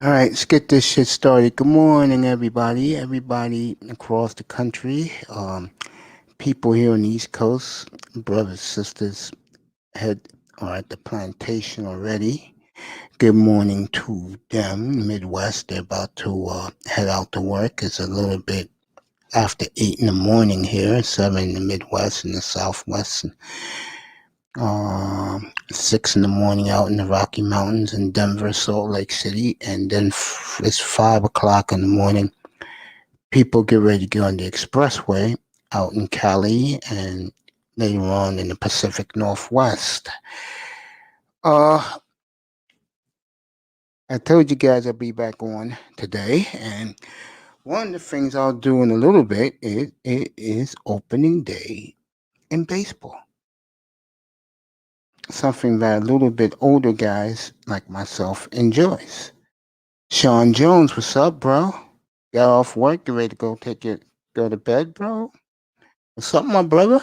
All right, let's get this shit started. Good morning, everybody. Everybody across the country. People here on the East Coast, brothers, sisters, head are at the plantation already. Good morning to them. Midwest, they're about to head out to work. It's a little bit after 8 in the morning here, 7 in the Midwest and the Southwest. 6 in the morning out in the Rocky Mountains in Denver, Salt Lake City, and then it's 5 o'clock in the morning. People get ready to get on the expressway out in Cali and later on in the Pacific Northwest. Uh, I told you guys I'll be back on today, and one of the things I'll do in a little bit is opening day in baseball. Something that a little bit older guys like myself enjoys. Sean Jones, what's up, bro? Got off work, get ready to go to bed, bro? What's up, my brother?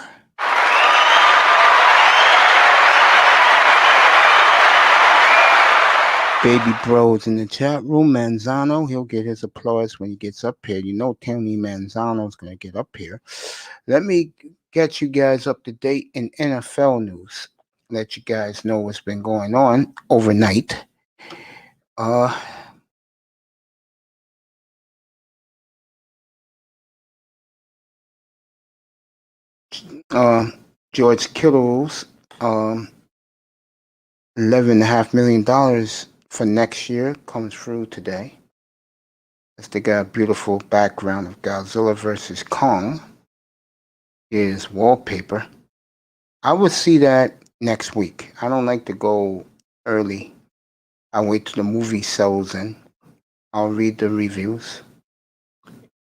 Baby Bros in the chat room. Manzano, he'll get his applause when he gets up here. You know Tony Manzano's going to get up here. Let me get you guys up to date in NFL news. Let you guys know what's been going on overnight. Uh, uh, George Kittle's $11.5 million for next year comes through today. As they got a beautiful background of Godzilla versus Kong. Is wallpaper. I would see that next week. I don't like to go early. I wait till the movie sells in. I'll read the reviews.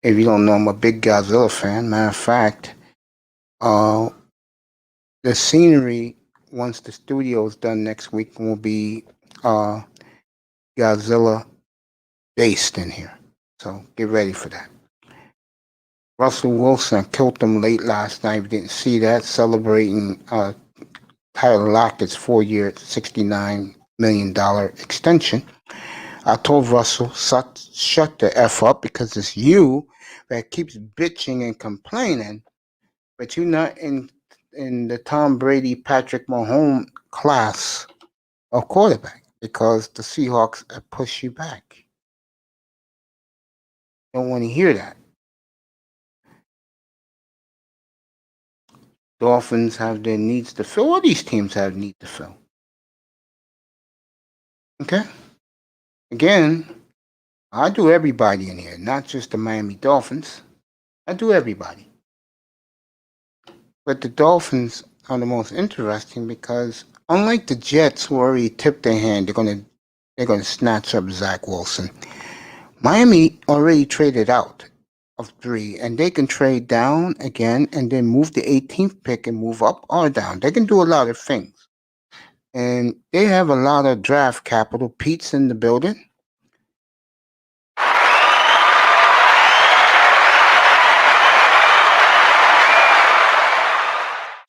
If you don't know, I'm a big Godzilla fan. Matter of fact, uh, the scenery once the studio's done next week will be Godzilla based in here. So get ready for that. Russell Wilson killed him late last night. We didn't see that. Celebrating Tyler Lockett's 4-year, $69 million extension. I told Russell, shut the F up because it's you that keeps bitching and complaining, but you're not in the Tom Brady, Patrick Mahomes class of quarterback because the Seahawks have pushed you back. Don't want to hear that. Dolphins have their needs to fill. All these teams have needs to fill. Okay? Again, I do everybody in here, not just the Miami Dolphins. I do everybody. But the Dolphins are the most interesting because unlike the Jets who already tipped their hand, they're gonna snatch up Zach Wilson. Miami already traded out of 3, and they can trade down again and then move the 18th pick and move up or down. They can do a lot of things. And they have a lot of draft capital. Pete's in the building.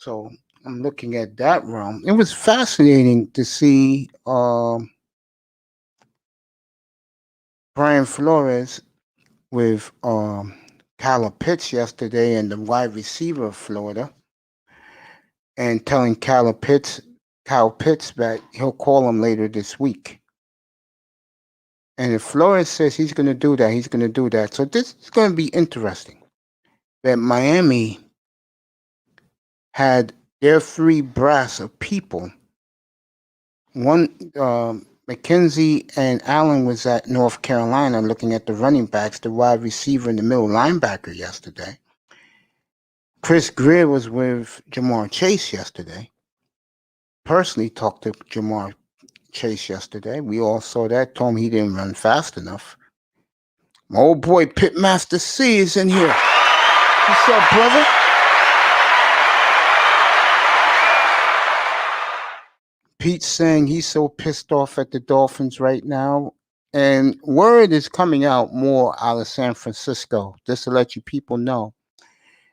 So I'm looking at that realm. It was fascinating to see Brian Flores with Kyle Pitts yesterday and the wide receiver of Florida, and telling Kyle Pitts that he'll call him later this week. And if Flores says he's going to do that, he's going to do that. So this is going to be interesting. That Miami had their 3 brass of people. One, McKenzie and Allen was at North Carolina looking at the running backs, the wide receiver and the middle linebacker yesterday. Chris Greer was with Jamar Chase yesterday. Personally talked to Jamar Chase yesterday. We all saw that. Told him he didn't run fast enough. My old boy Pitmaster C is in here. What's up, brother? Pete's saying he's so pissed off at the Dolphins right now. And word is coming out more out of San Francisco, just to let you people know.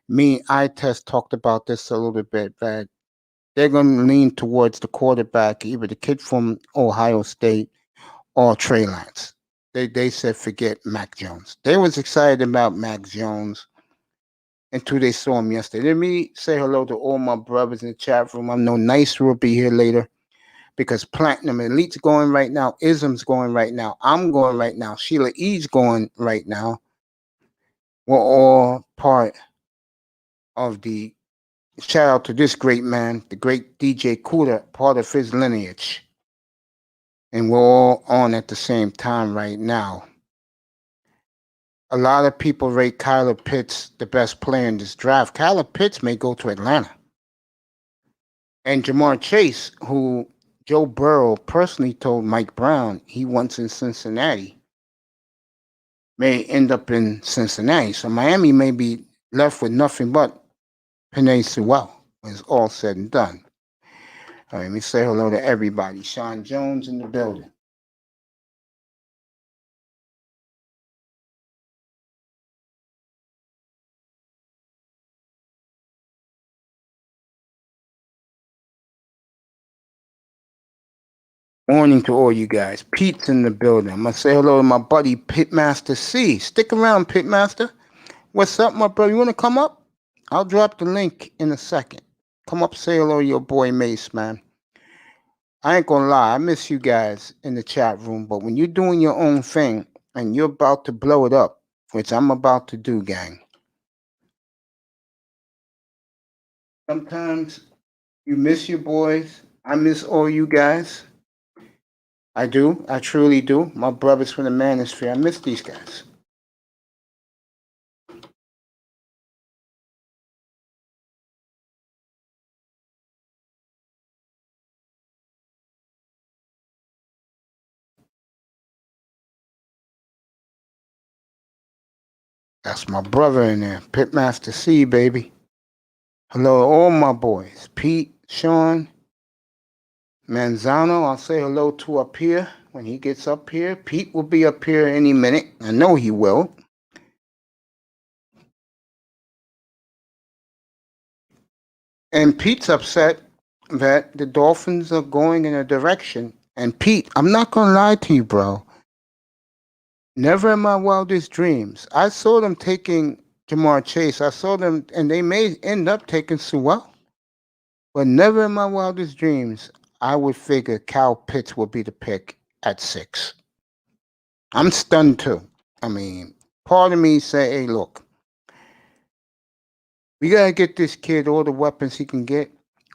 Me and iTest talked about this a little bit, that they're going to lean towards the quarterback, either the kid from Ohio State or Trey Lance. they said forget Mac Jones. They was excited about Mac Jones until they saw him yesterday. Let me say hello to all my brothers in the chat room. I know Nice will be here later because Platinum Elite's going right now. Ism's going right now. I'm going right now. Sheila E's going right now. We're all part of the shout out to this great man, the great DJ Cooler, part of his lineage. And we're all on at the same time right now. A lot of people rate Kyler Pitts the best player in this draft. Kyler Pitts may go to Atlanta. And Jamar Chase, who Joe Burrow personally told Mike Brown he wants in Cincinnati, may end up in Cincinnati. So Miami may be left with nothing but Penei Sewell when it's all said and done. All right, let me say hello to everybody. Sean Jones in the building. Morning to all you guys. Pete's in the building. I'm going to say hello to my buddy Pitmaster C. Stick around, Pitmaster. What's up, my brother? You want to come up? I'll drop the link in a second. Come up, say hello to your boy Mace, man. I ain't gonna lie, I miss you guys in the chat room, but when you're doing your own thing and you're about to blow it up, which I'm about to do, gang, sometimes you miss your boys. I miss all you guys. I do. I truly do. My brothers from the Manosphere. I miss these guys. That's my brother in there, Pitmaster C, baby. Hello to all my boys, Pete, Sean, Manzano. I'll say hello to up here when he gets up here. Pete will be up here any minute. I know he will. And Pete's upset that the Dolphins are going in a direction. And Pete, I'm not going to lie to you, bro. Never in my wildest dreams. I saw them taking Jamar Chase. I saw them, and they may end up taking Sewell. But never in my wildest dreams, I would figure Kyle Pitts would be the pick at 6. I'm stunned too. I mean, part of me say, hey, look, we got to get this kid all the weapons he can get,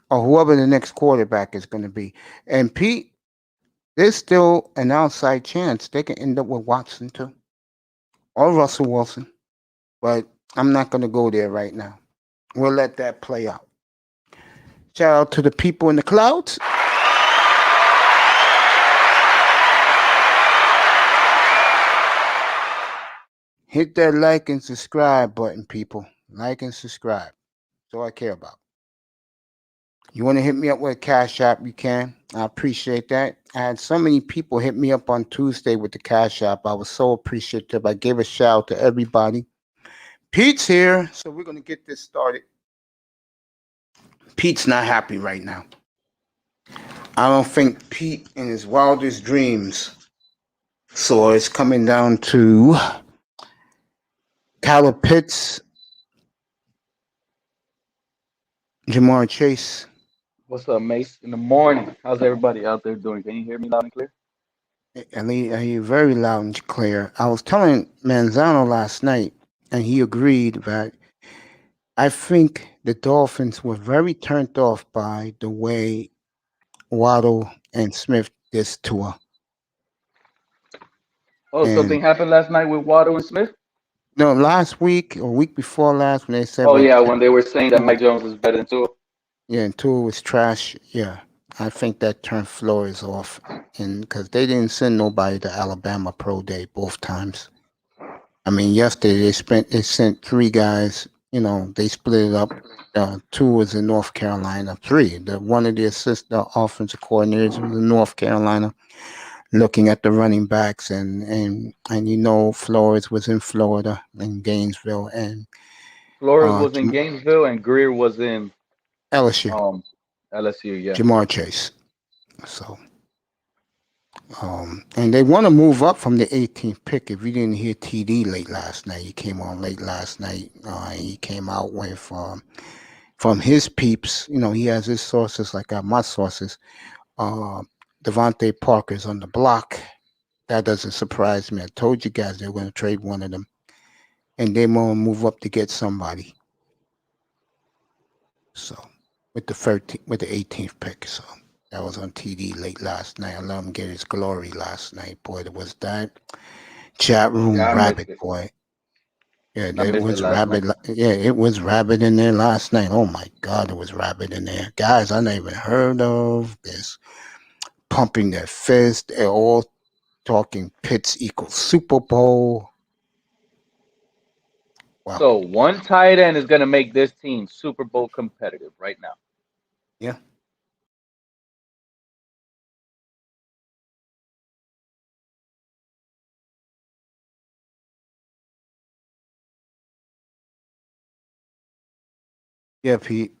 or whoever the next quarterback is going to be. And Pete, there's still an outside chance they can end up with Watson too, or Russell Wilson. But I'm not going to go there right now. We'll let that play out. Shout out to the people in the clouds. Hit that like and subscribe button, people. Like and subscribe. That's all I care about. You want to hit me up with a Cash App, you can. I appreciate that. I had so many people hit me up on Tuesday with the Cash App. I was so appreciative. I gave a shout out to everybody. Pete's here, so we're going to get this started. Pete's not happy right now. I don't think Pete in his wildest dreams saw it's coming down to Kyler Pitts, Jamar Chase. What's up, Mace? In the morning. How's everybody out there doing? Can you hear me loud and clear? I hear you very loud and clear. I was telling Manzano last night, and he agreed that I think the Dolphins were very turned off by the way Waddle and Smith this tour. Oh, And something happened last night with Waddle and Smith? no, last week or week before last, when they said, Oh, yeah, when they were saying that Mike Jones is better than Tua. yeah, and Tua was trash. Yeah, I think that turned Flores off, and because they didn't send nobody to Alabama Pro Day both times. I mean, yesterday they sent 3 guys. You know, they split it up. 2 was in North Carolina. 3, one of the assistant offensive coordinators was in North Carolina, looking at the running backs, and you know, Flores was in Florida in Gainesville, and Flores was in Gainesville and Greer was in LSU. LSU, yeah. Jamar Chase. So And they want to move up from the 18th pick. If you didn't hear TD late last night, he came on late last night. He came out with from his peeps. You know, he has his sources like I have my sources. Uh, Devontae Parker's on the block. That doesn't surprise me. I told you guys they were going to trade one of them, and they want to move up to get somebody. So with the 13th, with the 18th pick. So that was on TD late last night. I let him get his glory last night. Boy, there was that chat room Yeah, I missed rabbit. it. Boy, yeah, I there missed it was last rabbit. night. Yeah, it was rabbit in there last night. Oh my God, it was rabbit in there. Guys, I never even heard of this. Pumping their fist. They're all talking Pitts equals Super Bowl. Wow. So one tight end is gonna make this team Super Bowl competitive right now. Yeah. Yeah, Pete.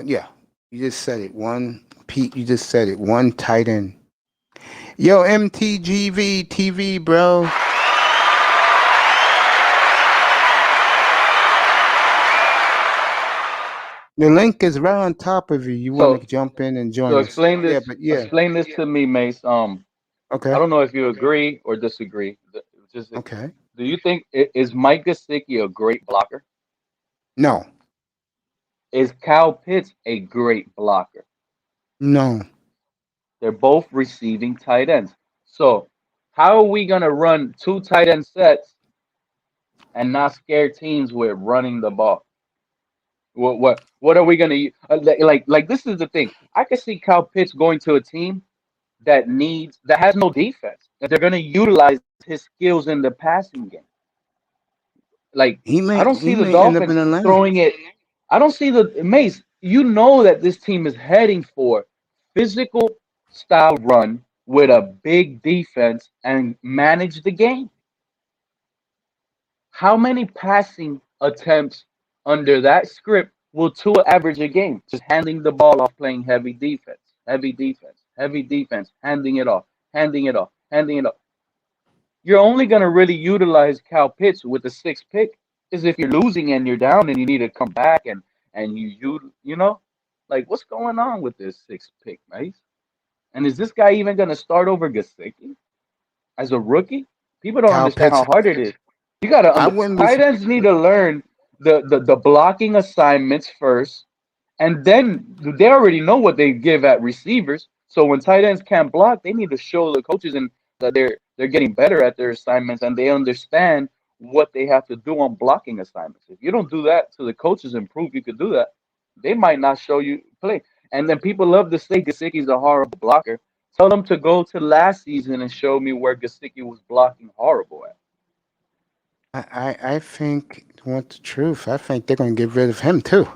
Yeah. You just said it. One Pete, you just said it. One tight end. Yo, MTGV TV, bro. The link is right on top of you. You want So to jump in and so join us? explain Yeah, this. but yeah. Explain this to me, Mace. I Okay. don't know if you agree or disagree. Just Okay. do you think is Mike Gesicki a great blocker? No. Is Kyle Pitts a great blocker? No. They're both receiving tight ends. So how are we gonna run two tight end sets and not scare teams with running the ball? What are we gonna like? This is the thing. I can see Kyle Pitts going to a team that has no defense, and they're gonna utilize his skills in the passing game. Like I don't He see the may end up in Dolphins Atlanta. throwing it. I don't see the Mace. You know that this team is heading for physical style run with a big defense and manage the game. How many passing attempts under that script will Tua average a game? Just handing the ball off, playing heavy defense, heavy defense, handing it off, handing it off, handing it off. You're only going to really utilize Cal Pitts with the sixth pick is if you're losing and you're down and you need to come back and you know like what's going on with this sixth pick, right? And is this guy even going to start over Gasecki as a rookie? People don't Kyle understand how Pitts. hard it is. You got to I under wouldn't be. tight ends need to learn the blocking assignments first, and then they already know what they give at receivers. So when tight ends can't block, they need to show the coaches and that they're getting better at their assignments and they understand what they have to do on blocking assignments. If you don't do that to the coaches and prove you could do that, they might not show you play. And then people love to say Gasicki's a horrible blocker. Tell them to go to last season and show me where Gasicki was blocking horrible at. I think, want the truth? I think they're gonna get rid of him too.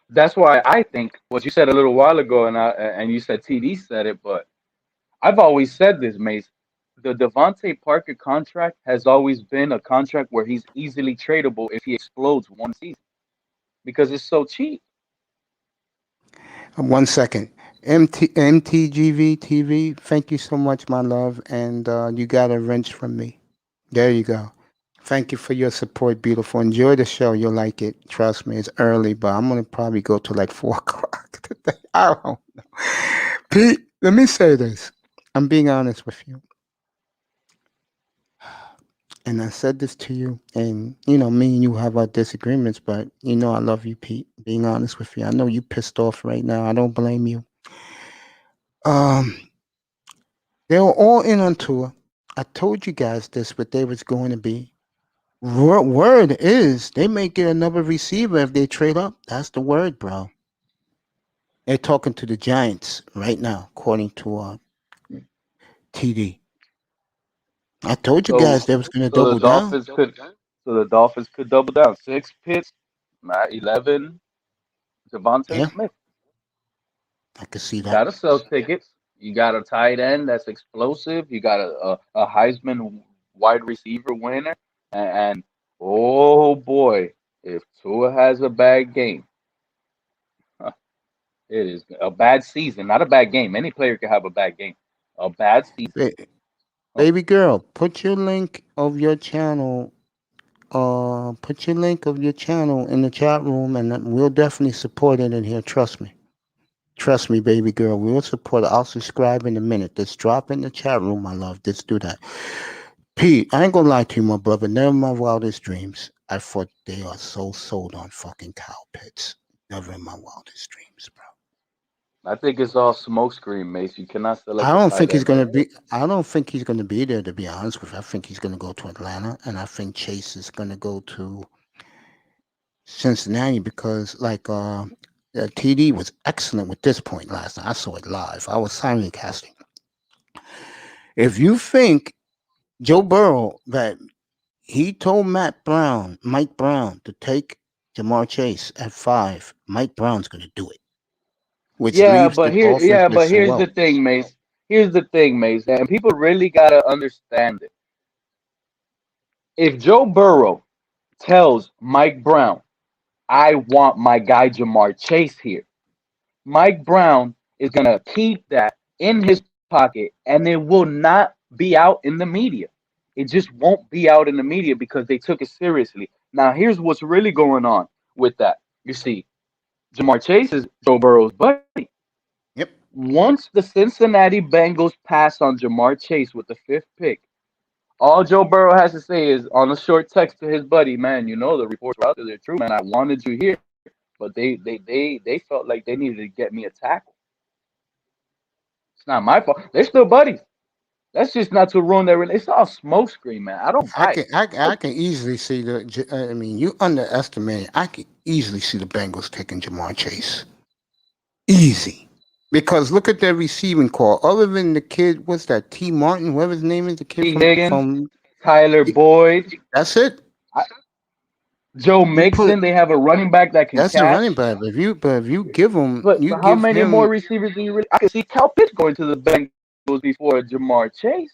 That's why I think what you said a little while ago, and you said TD said it, but I've always said this, Mace. The Devontae Parker contract has always been a contract where he's easily tradable if he explodes one season because it's so cheap. 1 second. MTGV TV. Thank you so much, my love, and you got a wrench from me. There you go. Thank you for your support, beautiful. Enjoy the show. You'll like it. Trust me, it's early, but I'm gonna probably go to like 4 o'clock today. I don't know. Pete, let me say this. I'm being honest with you. And I said this to you, and me and you have our disagreements, but I love you, Pete. Being honest with you. I know you pissed off right now. I don't blame you. Um, they were all in on tour. I told you guys this, what they was going to be. Word is they may get another receiver if they trade up. That's the word, bro. They're talking to the Giants right now, according to TD. I told you So, guys they was going to so the double down. Dolphins could, so the Dolphins could double down. Six picks, 11, Devontae Yeah, Smith. I could see that. Gotta sell tickets. You got a tight end that's explosive. You got a Heisman wide receiver winner. And oh boy, if Tua has a bad game, it is a bad season, not a bad game. Any player could have a bad game. A bad season. Ba- Oh, Baby girl, put your link of your channel. Put your link of your channel in the chat room, and we'll definitely support it in here. Trust me. Trust me, baby girl. We'll support it. I'll subscribe in a minute. Just drop in the chat room, my love. Just do that. Pete, I ain't gonna lie to you, my brother. Never in my wildest dreams. I thought they are so sold on fucking cow pits. Never in my wildest dreams, bro. I think it's all smokescreen, Mace. You cannot I select a don't tight think he's end gonna like that. be. I don't think he's gonna be there. To be honest with you, I think he's gonna go to Atlanta, and I think Chase is gonna go to Cincinnati because, like, TD was excellent with this point last night. I saw it live. I was simulcasting. If you think Joe Burrow that he told Mike Brown, to take Jamar Chase at 5, Mike Brown's gonna do it, which leaves the Dolphins Yeah, with but here's Sewell. the thing, Mace. Here's the thing, Mace, and people really gotta understand it. If Joe Burrow tells Mike Brown, I want my guy Jamar Chase here, Mike Brown is gonna keep that in his pocket and it will not be out in the media. It just won't be out in the media because they took it seriously. Now here's what's really going on with that. You see, Jamar Chase is Joe Burrow's buddy. Yep. Once the Cincinnati Bengals pass on Jamar Chase with the fifth pick, all Joe Burrow has to say is on a short text to his buddy, man, you know the reports were out there, they're true, man. I wanted you here, but they felt like they needed to get me a tackle. It's not my fault. They're still buddies. That's just not to ruin their relationship. It's all smokescreen, man. I don't I buy can it. I can easily see I mean, you underestimate. I can easily see the Bengals taking Jamar Chase. Easy. Because look at their receiving core. Other than the kid, what's that? T. Martin, whatever his name is, the kid T. Higgins, from Tyler Boyd, that's it. I, Joe You put Mixon. They have a running back that can that's the running catch. back. But if you give him, But you but how give many more him. receivers do you really? I can see Cal Pitts going to the Bengals before Jamar Chase.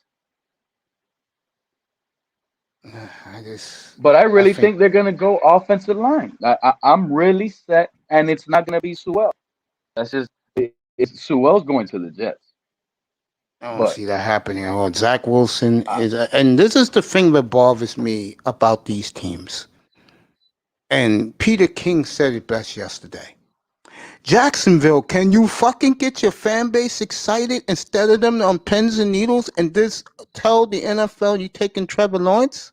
I just But I I really think think they're gonna go offensive line. I'm really set, and it's not gonna be Sewell. That's just it's Sewell's going to the Jets. I don't But see that happening at all. Zach Wilson uh, is, and this is the thing that bothers me about these teams. And Peter King said it best yesterday. Jacksonville, can you fucking get your fan base excited instead of them on pins and needles and just tell the NFL you taking Trevor Lawrence?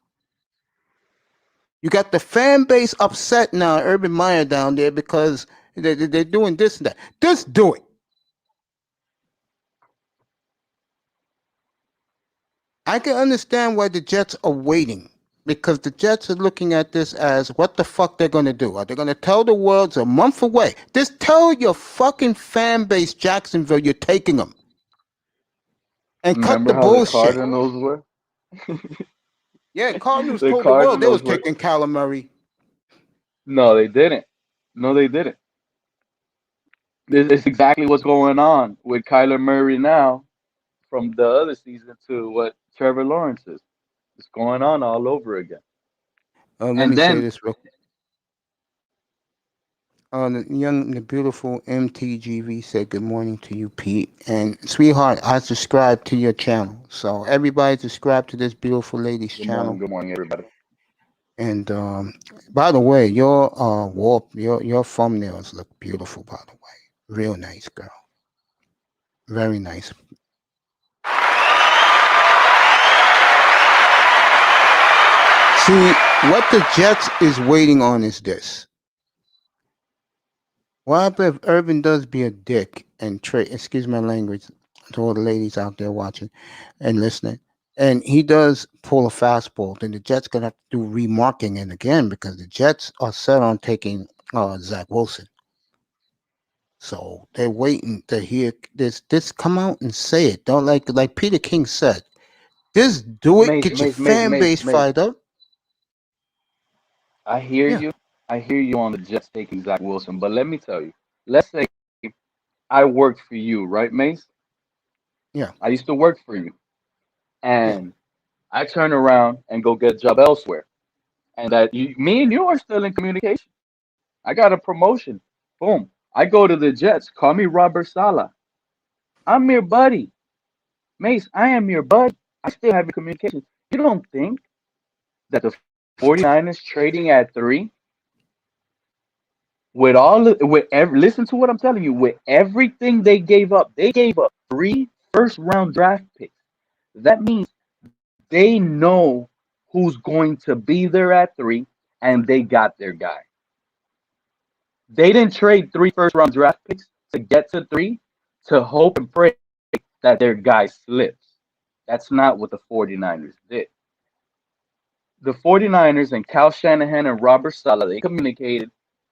You got the fan base upset now, Urban Meyer down there, because they're doing this and that. Just do it. I can understand why the Jets are waiting because the Jets are looking at this as what the fuck they're going to do. Are they going to tell the world it's a month away? Just tell your fucking fan base, Jacksonville, you're taking them and cut remember the how the bullshit. Cardinals were? Yeah, Cardinals The told the world they was Cardinals were. taking Kyler Murray. No, they didn't. No, they didn't. This is exactly what's going on with Kyler Murray now from the other season to what Trevor Lawrence is. It's going on all over again. Let And me say then, this real. The beautiful MTGV said good morning to you, Pete. And sweetheart, I subscribe to your channel. So everybody subscribe to this beautiful lady's channel. good morning, everybody. And by the way, your your thumbnails look beautiful. By the way, real nice, girl. Very nice. See, what the Jets is waiting on is this. What happens if Urban does be a dick and trade? Excuse my language to all the ladies out there watching and listening. And he does pull a fastball, then the Jets gonna have to do remarking again because the Jets are set on taking Zach Wilson. So they're waiting to hear this come out and say it. Don't like Peter King said. Just do it. Mace, Get your Mace, Mace, fan Mace, base Mace. fired up. I hear Yeah. you. I hear you on the Jets taking Zach Wilson. But let me tell you, let's say I worked for you, right, Mace? Yeah. I used to work for you. Yeah. And I turn around and go get a job elsewhere. And that me and you are still in communication. I got a promotion. Boom. I go to the Jets. Call me Robert Sala. I'm your buddy. Mace, I am your bud. I still have your communication. You don't think that the 49ers trading at 3 with listen to what I'm telling you, with everything they gave up 3 first round draft picks. That means they know who's going to be there at 3, and they got their guy. They didn't trade 3 first round draft picks to get to 3 to hope and pray that their guy slips. That's not what the 49ers did. The 49ers and Cal Shanahan and Robert Saleh, they communicated.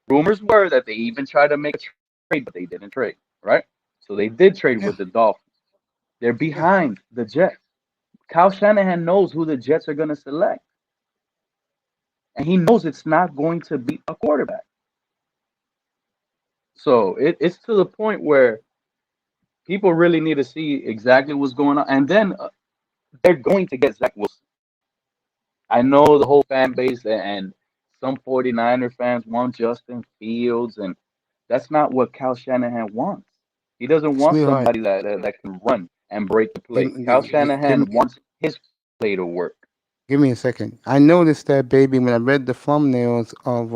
Rumors were that they even tried to make a trade, but they didn't trade, right? So they did trade with Yeah, the Dolphins. They're yeah. behind the Jets. Cal Shanahan knows who the Jets are going to select, and he knows it's not going to be a quarterback. So it's to the point where people really need to see exactly what's going on, and then they're going to get Zach Wilson. I know the whole fan base and some 49er fans want Justin Fields, and that's not what Cal Shanahan wants. He doesn't want Sweetheart, somebody that can run and break the give, play. me- Cal give, Shanahan me- wants his play to work. give me a second. I noticed that, baby, when I read the thumbnails of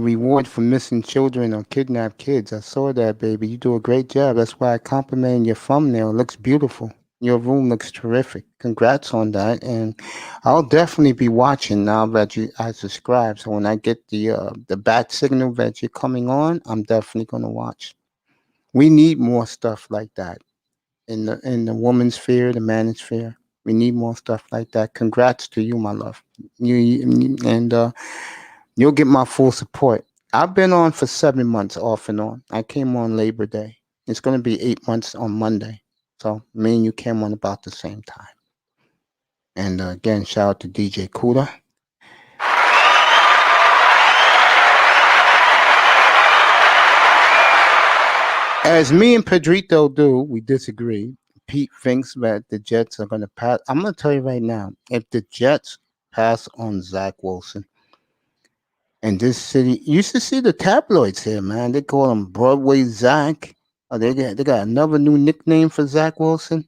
reward for missing children or kidnapped kids. I saw that, baby. You do a great job. That's why I complimented your thumbnail. It looks beautiful. Your room looks terrific. Congrats on that. And I'll definitely be watching now that I subscribe. So when I get the bat signal that you're coming on, I'm definitely gonna watch. We need more stuff like that in the woman's sphere, the man's sphere. We need more stuff like that. Congrats to you, my love. And you'll get my full support. I've been on for 7 months off and on. I came on Labor Day. It's going to be 8 months on Monday. So me and you came on about the same time. And again, shout out to DJ Kuda. As me and Pedrito do, we disagree. Pete thinks that the Jets are going to pass. I'm going to tell you right now, if the Jets pass on Zach Wilson, and this city, you used to see the tabloids here, man. They call him Broadway Zach. They got another new nickname for Zach Wilson.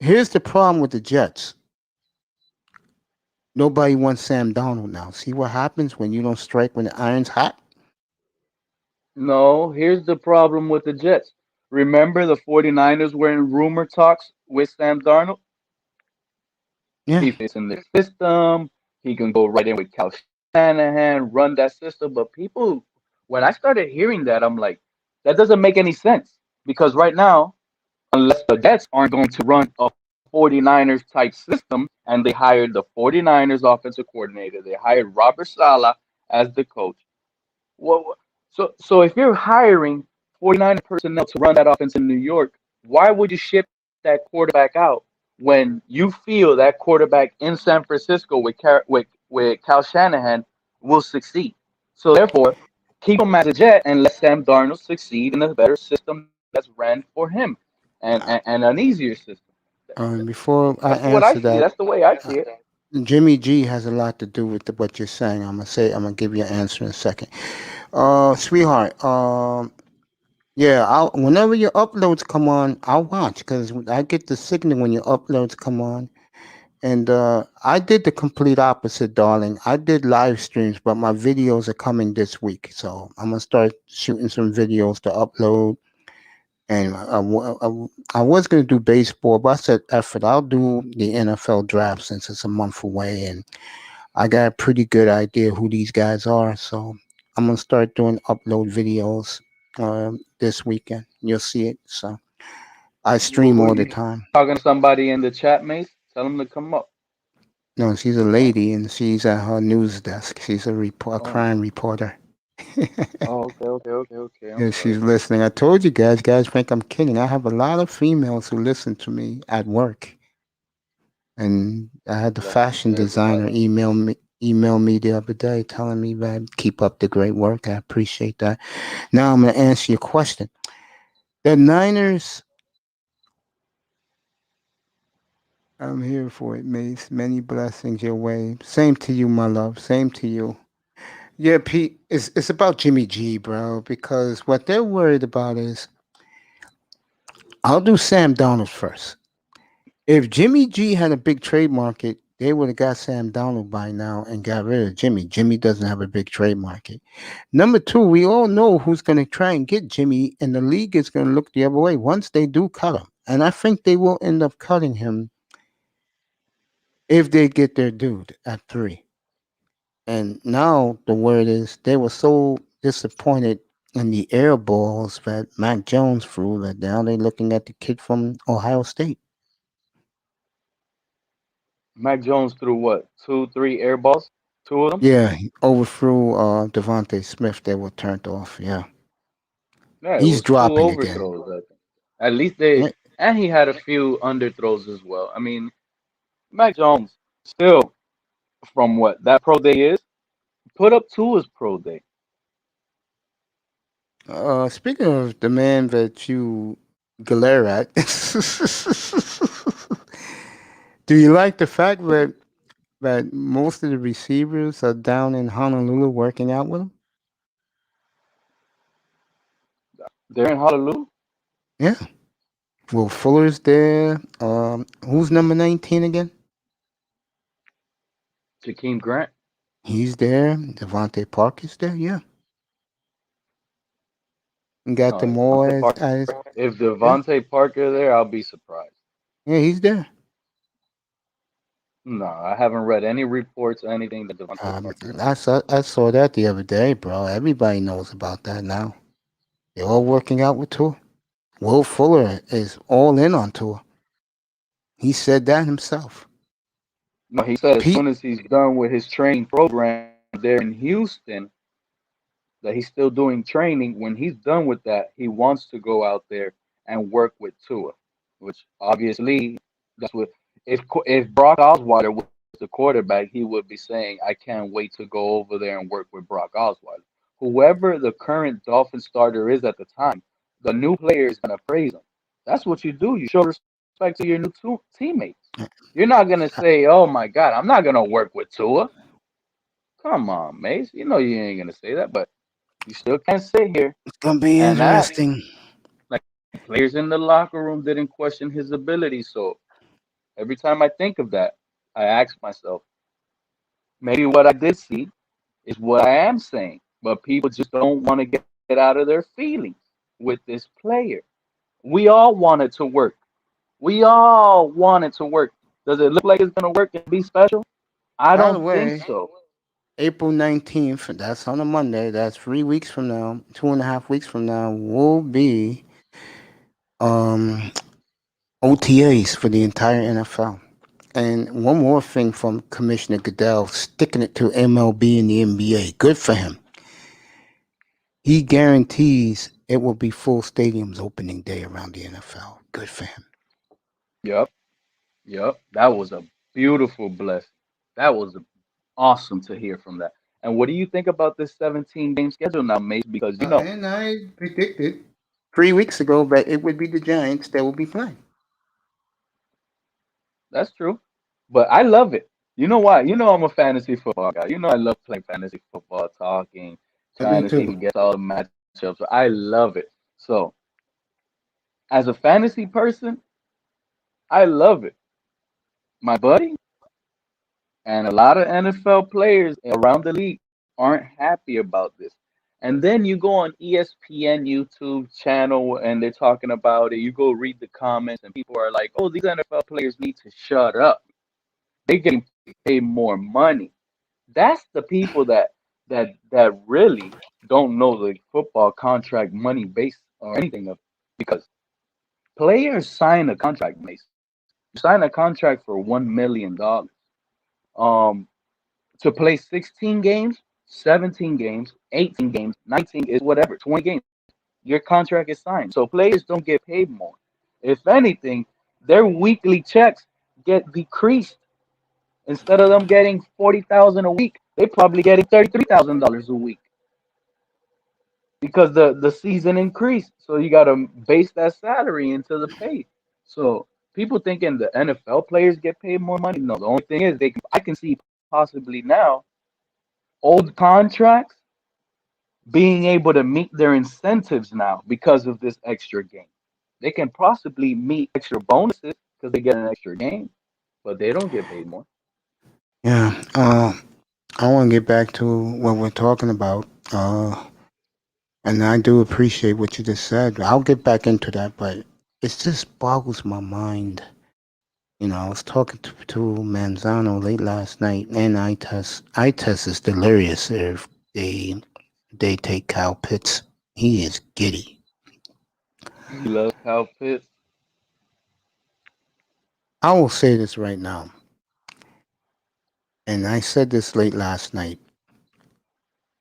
Here's the problem with the Jets. Nobody wants Sam Donald now. See what happens when you don't strike when the iron's hot? No, here's the problem with the Jets. Remember the 49ers were in rumor talks with Sam Darnold? Yeah. He fits in their system. He can go right in with Cal Shanahan, run that system. But people, when I started hearing that, I'm like, that doesn't make any sense. Because right now, unless the Jets aren't going to run a 49ers type system, and they hired the 49ers offensive coordinator, they hired Robert Saleh as the coach. Well, so if you're hiring 49 personnel to run that offense in New York, why would you ship that quarterback out when you feel that quarterback in San Francisco with Cal Shanahan will succeed? So therefore, keep him as a Jet and let Sam Darnold succeed in a better system that's ran for him and an easier system. Before I That's what I answer see. that, That's the way I uh, see it. Jimmy G has a lot to do with what you're saying. I'm gonna give you an answer in a second. Sweetheart. Yeah. Whenever your uploads come on, I'll watch because I get the signal when your uploads come on. And I did the complete opposite, darling. I did live streams, but my videos are coming this week. So I'm going to start shooting some videos to upload. And I was going to do baseball, but I said, effort, I'll do the NFL draft since it's a month away. And I got a pretty good idea who these guys are. So I'm going to start doing upload videos this weekend. You'll see it. So I stream all the You time. talking to somebody in the chat, Mace? Tell them to come up. No, she's a lady and she's at her news desk. She's a Oh, crime reporter. okay. I'm Yeah, sorry. she's listening. I told you guys, think I'm kidding. I have a lot of females who listen to me at work. And I had the Blessings to fashion everybody. designer email me the other day telling me that keep up the great work. I appreciate that. Now I'm gonna answer your question. The Niners, I'm here for it, Mace. Many blessings your way. Same to you, my love. Same to you. Yeah, Pete, it's about Jimmy G, bro, because what they're worried about is I'll do Sam Donald first. If Jimmy G had a big trade market, they would have got Sam Donald by now and got rid of Jimmy. Jimmy doesn't have a big trade market. Number two, we all know who's going to try and get Jimmy, and the league is going to look the other way once they do cut him. And I think they will end up cutting him if they get their dude at three. And now the word is they were so disappointed in the air balls that Mac Jones threw that now they're looking at the kid from Ohio State. Mac Jones threw what? Two, three air balls? Two of them? Yeah, he overthrew Devontae Smith. They were turned off. Yeah, Yeah, it he's was two dropping again. overthrows, I think. At least they, Yeah, and he had a few underthrows as well. I mean, Mac Jones still, from what that pro day is, put up to his pro day. speaking of the man that you glare at, do you like the fact that most of the receivers are down in Honolulu working out with him? They're in Honolulu. Yeah. Will Fuller's there. Who's number 19 again? Jakeem Grant. He's there. Devontae Parker's there. Yeah. And got No, the if Devontae more Parker, as if yeah. Devontae Parker there, I'll be surprised. Yeah, he's there. No, I haven't read any reports or anything that Devontae Parker is. I saw that the other day, bro. Everybody knows about that now. They're all working out with Tua. Will Fuller is all in on Tua. He said that himself. No, he said as Pete, soon as he's done with his training program there in Houston, that he's still doing training. When he's done with that, he wants to go out there and work with Tua, which obviously that's what if Brock Osweiler was the quarterback, he would be saying, "I can't wait to go over there and work with Brock Osweiler." Whoever the current Dolphin starter is at the time, the new player is gonna praise him. That's what you do. You show respect to your new teammates. You're not gonna say, "Oh my God, I'm not gonna work with Tua." Come on, Mace. You know you ain't gonna say that, but you still can't sit here it's gonna be and act interesting. like players in the locker room didn't question his ability. So every time I think of that, I ask myself, maybe what I did see is what I am saying, but people just don't want to get out of their feelings with this player. We all want it to work. We all want it to work. Does it look like it's gonna work and be special? I By the don't think way, so. April 19th, that's on a Monday, that's 3 weeks from now, 2.5 weeks from now, will be um, OTAs for the entire NFL. And one more thing from Commissioner Goodell, sticking it to MLB and the NBA. Good for him. He guarantees it will be full stadiums opening day around the NFL. Good for him. Yep, yep. That was a beautiful blessing. That was awesome to hear from that. And what do you think about this 17 game schedule now, Mace? Because And I predicted 3 weeks ago that it would be the Giants that will be playing. that's true. But I love it. You know why? You know I'm a fantasy football guy. You know I love playing fantasy football, talking, I do trying to see too. who gets all the matchups. I love it. So as a fantasy person, I love it. My buddy and a lot of NFL players around the league aren't happy about this. And then you go on ESPN YouTube channel and they're talking about it. You go read the comments and people are like, "Oh, these NFL players need to shut up. They're getting paid more money." That's the people that really don't know the football contract money base or anything of because players sign a contract base. You sign a contract for $1 million. Um, to play 16 games, 17 games, 18 games, 19 is whatever, 20 games. Your contract is signed. So players don't get paid more. If anything, their weekly checks get decreased. Instead of them getting 40,000 a week, they probably getting $33,000 a week because the season increased. So you got to base that salary into the pay. So people thinking the NFL players get paid more money. No, the only thing is I can see possibly now old contracts being able to meet their incentives now because of this extra game. They can possibly meet extra bonuses because they get an extra game, but they don't get paid more. Yeah. I want to get back to what we're talking about. And I do appreciate what you just said. I'll get back into that, but it just boggles my mind. I was talking to Manzano late last night, and I test is delirious if they take Kyle Pitts. He is giddy. He loves Kyle Pitts. I will say this right now, and I said this late last night,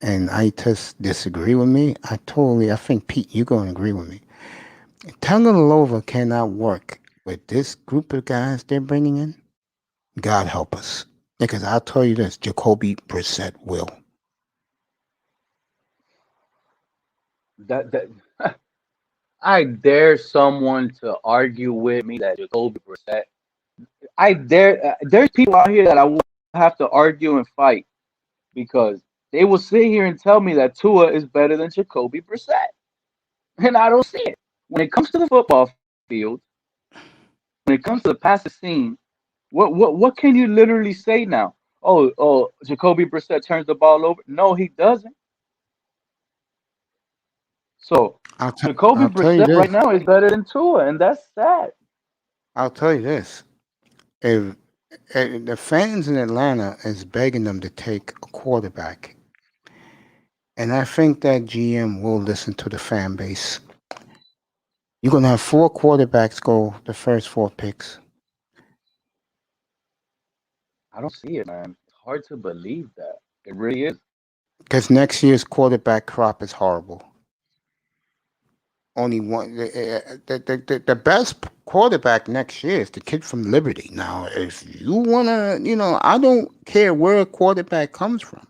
and I just disagree with me. I think Pete, you're going to agree with me. Tagovailoa cannot work with this group of guys they're bringing in. God help us. Because I'll tell you this, Jacoby Brissett will. That I dare someone to argue with me that Jacoby Brissett. I dare. There's people out here that I will have to argue and fight because they will sit here and tell me that Tua is better than Jacoby Brissett, and I don't see it. When it comes to the football field, when it comes to the passing scene, what can you literally say now? Oh, Jacoby Brissett turns the ball over. No, he doesn't. So Jacoby I'll tell you Brissett right this. now is better than Tua, and that's sad. I'll tell you this. If the fans in Atlanta is begging them to take a quarterback, and I think that GM will listen to the fan base. You're gonna have 4 quarterbacks go the first 4 picks. I don't see it, man. It's hard to believe that. It really is. Because next year's quarterback crop is horrible. Only one. The best quarterback next year is the kid from Liberty. Now, if you wanna, I don't care where a quarterback comes from,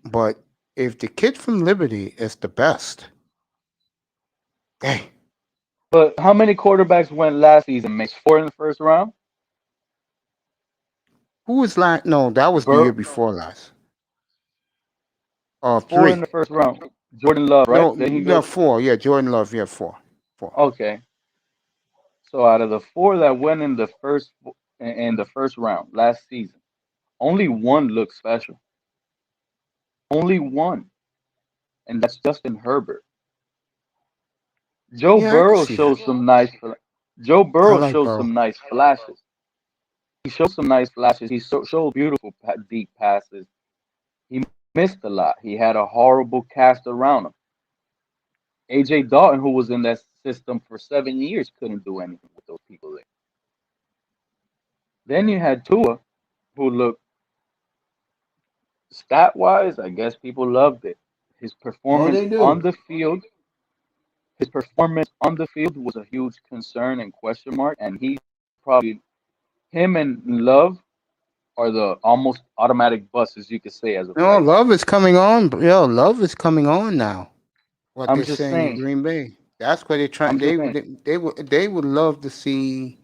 but if the kid from Liberty is the best, hey, But how many quarterbacks went last season? Makes four in the first round. who was last? No, that was the year Bur before last. Four in Three. the first round. Jordan Love, right? No, Then he yeah, go. four. Yeah, Jordan Love. Yeah, four. Four. Okay. So out of the four that went in the first round last season, only one looked special. Only one, and that's Justin Herbert. Joe Yeah, I can Burrow see that. showed some nice. Joe I Burrow like showed Burrow. some nice flashes. He showed some nice flashes. He showed beautiful deep passes. He missed a lot. He had a horrible cast around him. AJ Dalton, who was in that system for 7 years, couldn't do anything with those people there. Then you had Tua, who looked stat wise, I guess people loved it. His Oh, performance they on do. the field, his performance on the field was a huge concern and question mark, and he's probably him and Love are the almost automatic buses you could say as of No, right now. Love is coming on. Yo, Love is coming on now. What I'm they're just saying in saying. Green Bay. That's what they're trying. I'm just saying. They would love to see.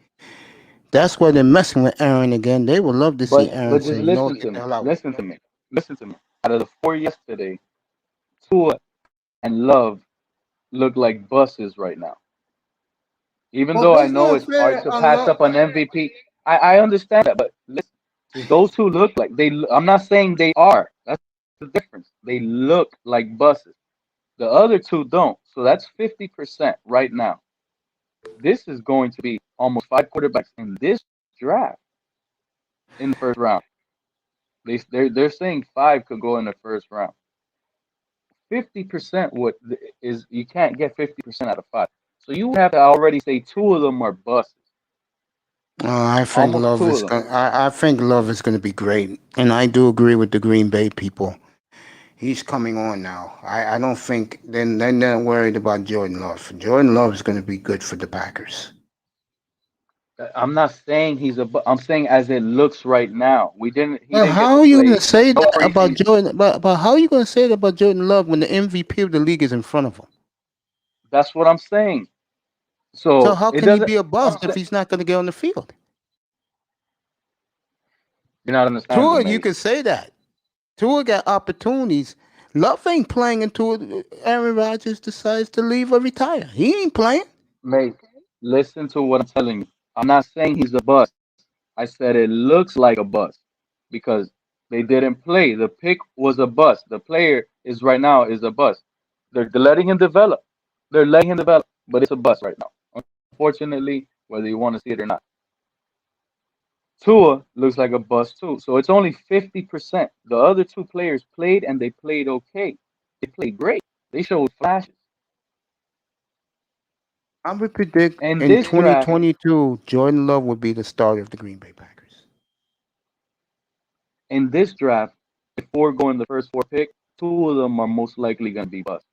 That's why they're messing with Aaron again. They would love to see Aaron But just say, "No, listen get to the me. hell out." Listen to me. Listen to me. Out of the four yesterday, Tua and Love look like buses right now. Even Well, though I that's know not it's hard fair. to I pass love. up an MVP, I understand that. But listen, those two look like they. I'm not saying they are. That's the difference. They look like buses. The other two don't. So that's 50% right now. This is going to be almost five quarterbacks in this draft in the first round. They're saying five could go in the first round. 50% what is you can't get 50% out of five. So you have to already say two of them are buses. I think Almost Love two is of them. going. I think Love is going to be great, and I do agree with the Green Bay people. He's coming on now. I don't think they're not worried about Jordan Love. Jordan Love is going to be good for the Packers. I'm not saying I'm saying as it looks right now. He Well, didn't get how to are you going play to say no that about preseason. Jordan? But how are you going to say that about Jordan Love when the MVP of the league is in front of him? That's what I'm saying. So So how it can he doesn't be a bust I'm if saying he's not going to get on the field? you're not understanding, Tua, you Mace. can say that. Tua got opportunities. Love ain't playing until Aaron Rodgers decides to leave or retire. He ain't playing. Mate, listen to what I'm telling you. I'm not saying he's a bust. I said it looks like a bust because they didn't play. The pick was a bust. The player is right now is a bust. They're letting him develop. They're letting him develop, but it's a bust right now. Unfortunately, whether you want to see it or not. Tua looks like a bust too. So it's only 50%. The other two players played and they played okay. They played great. They showed flashes. I would predict And in this draft, 2022, Jordan Love would be the starter of the Green Bay Packers. in this draft, before going the first four pick, two of them are most likely going to be bust.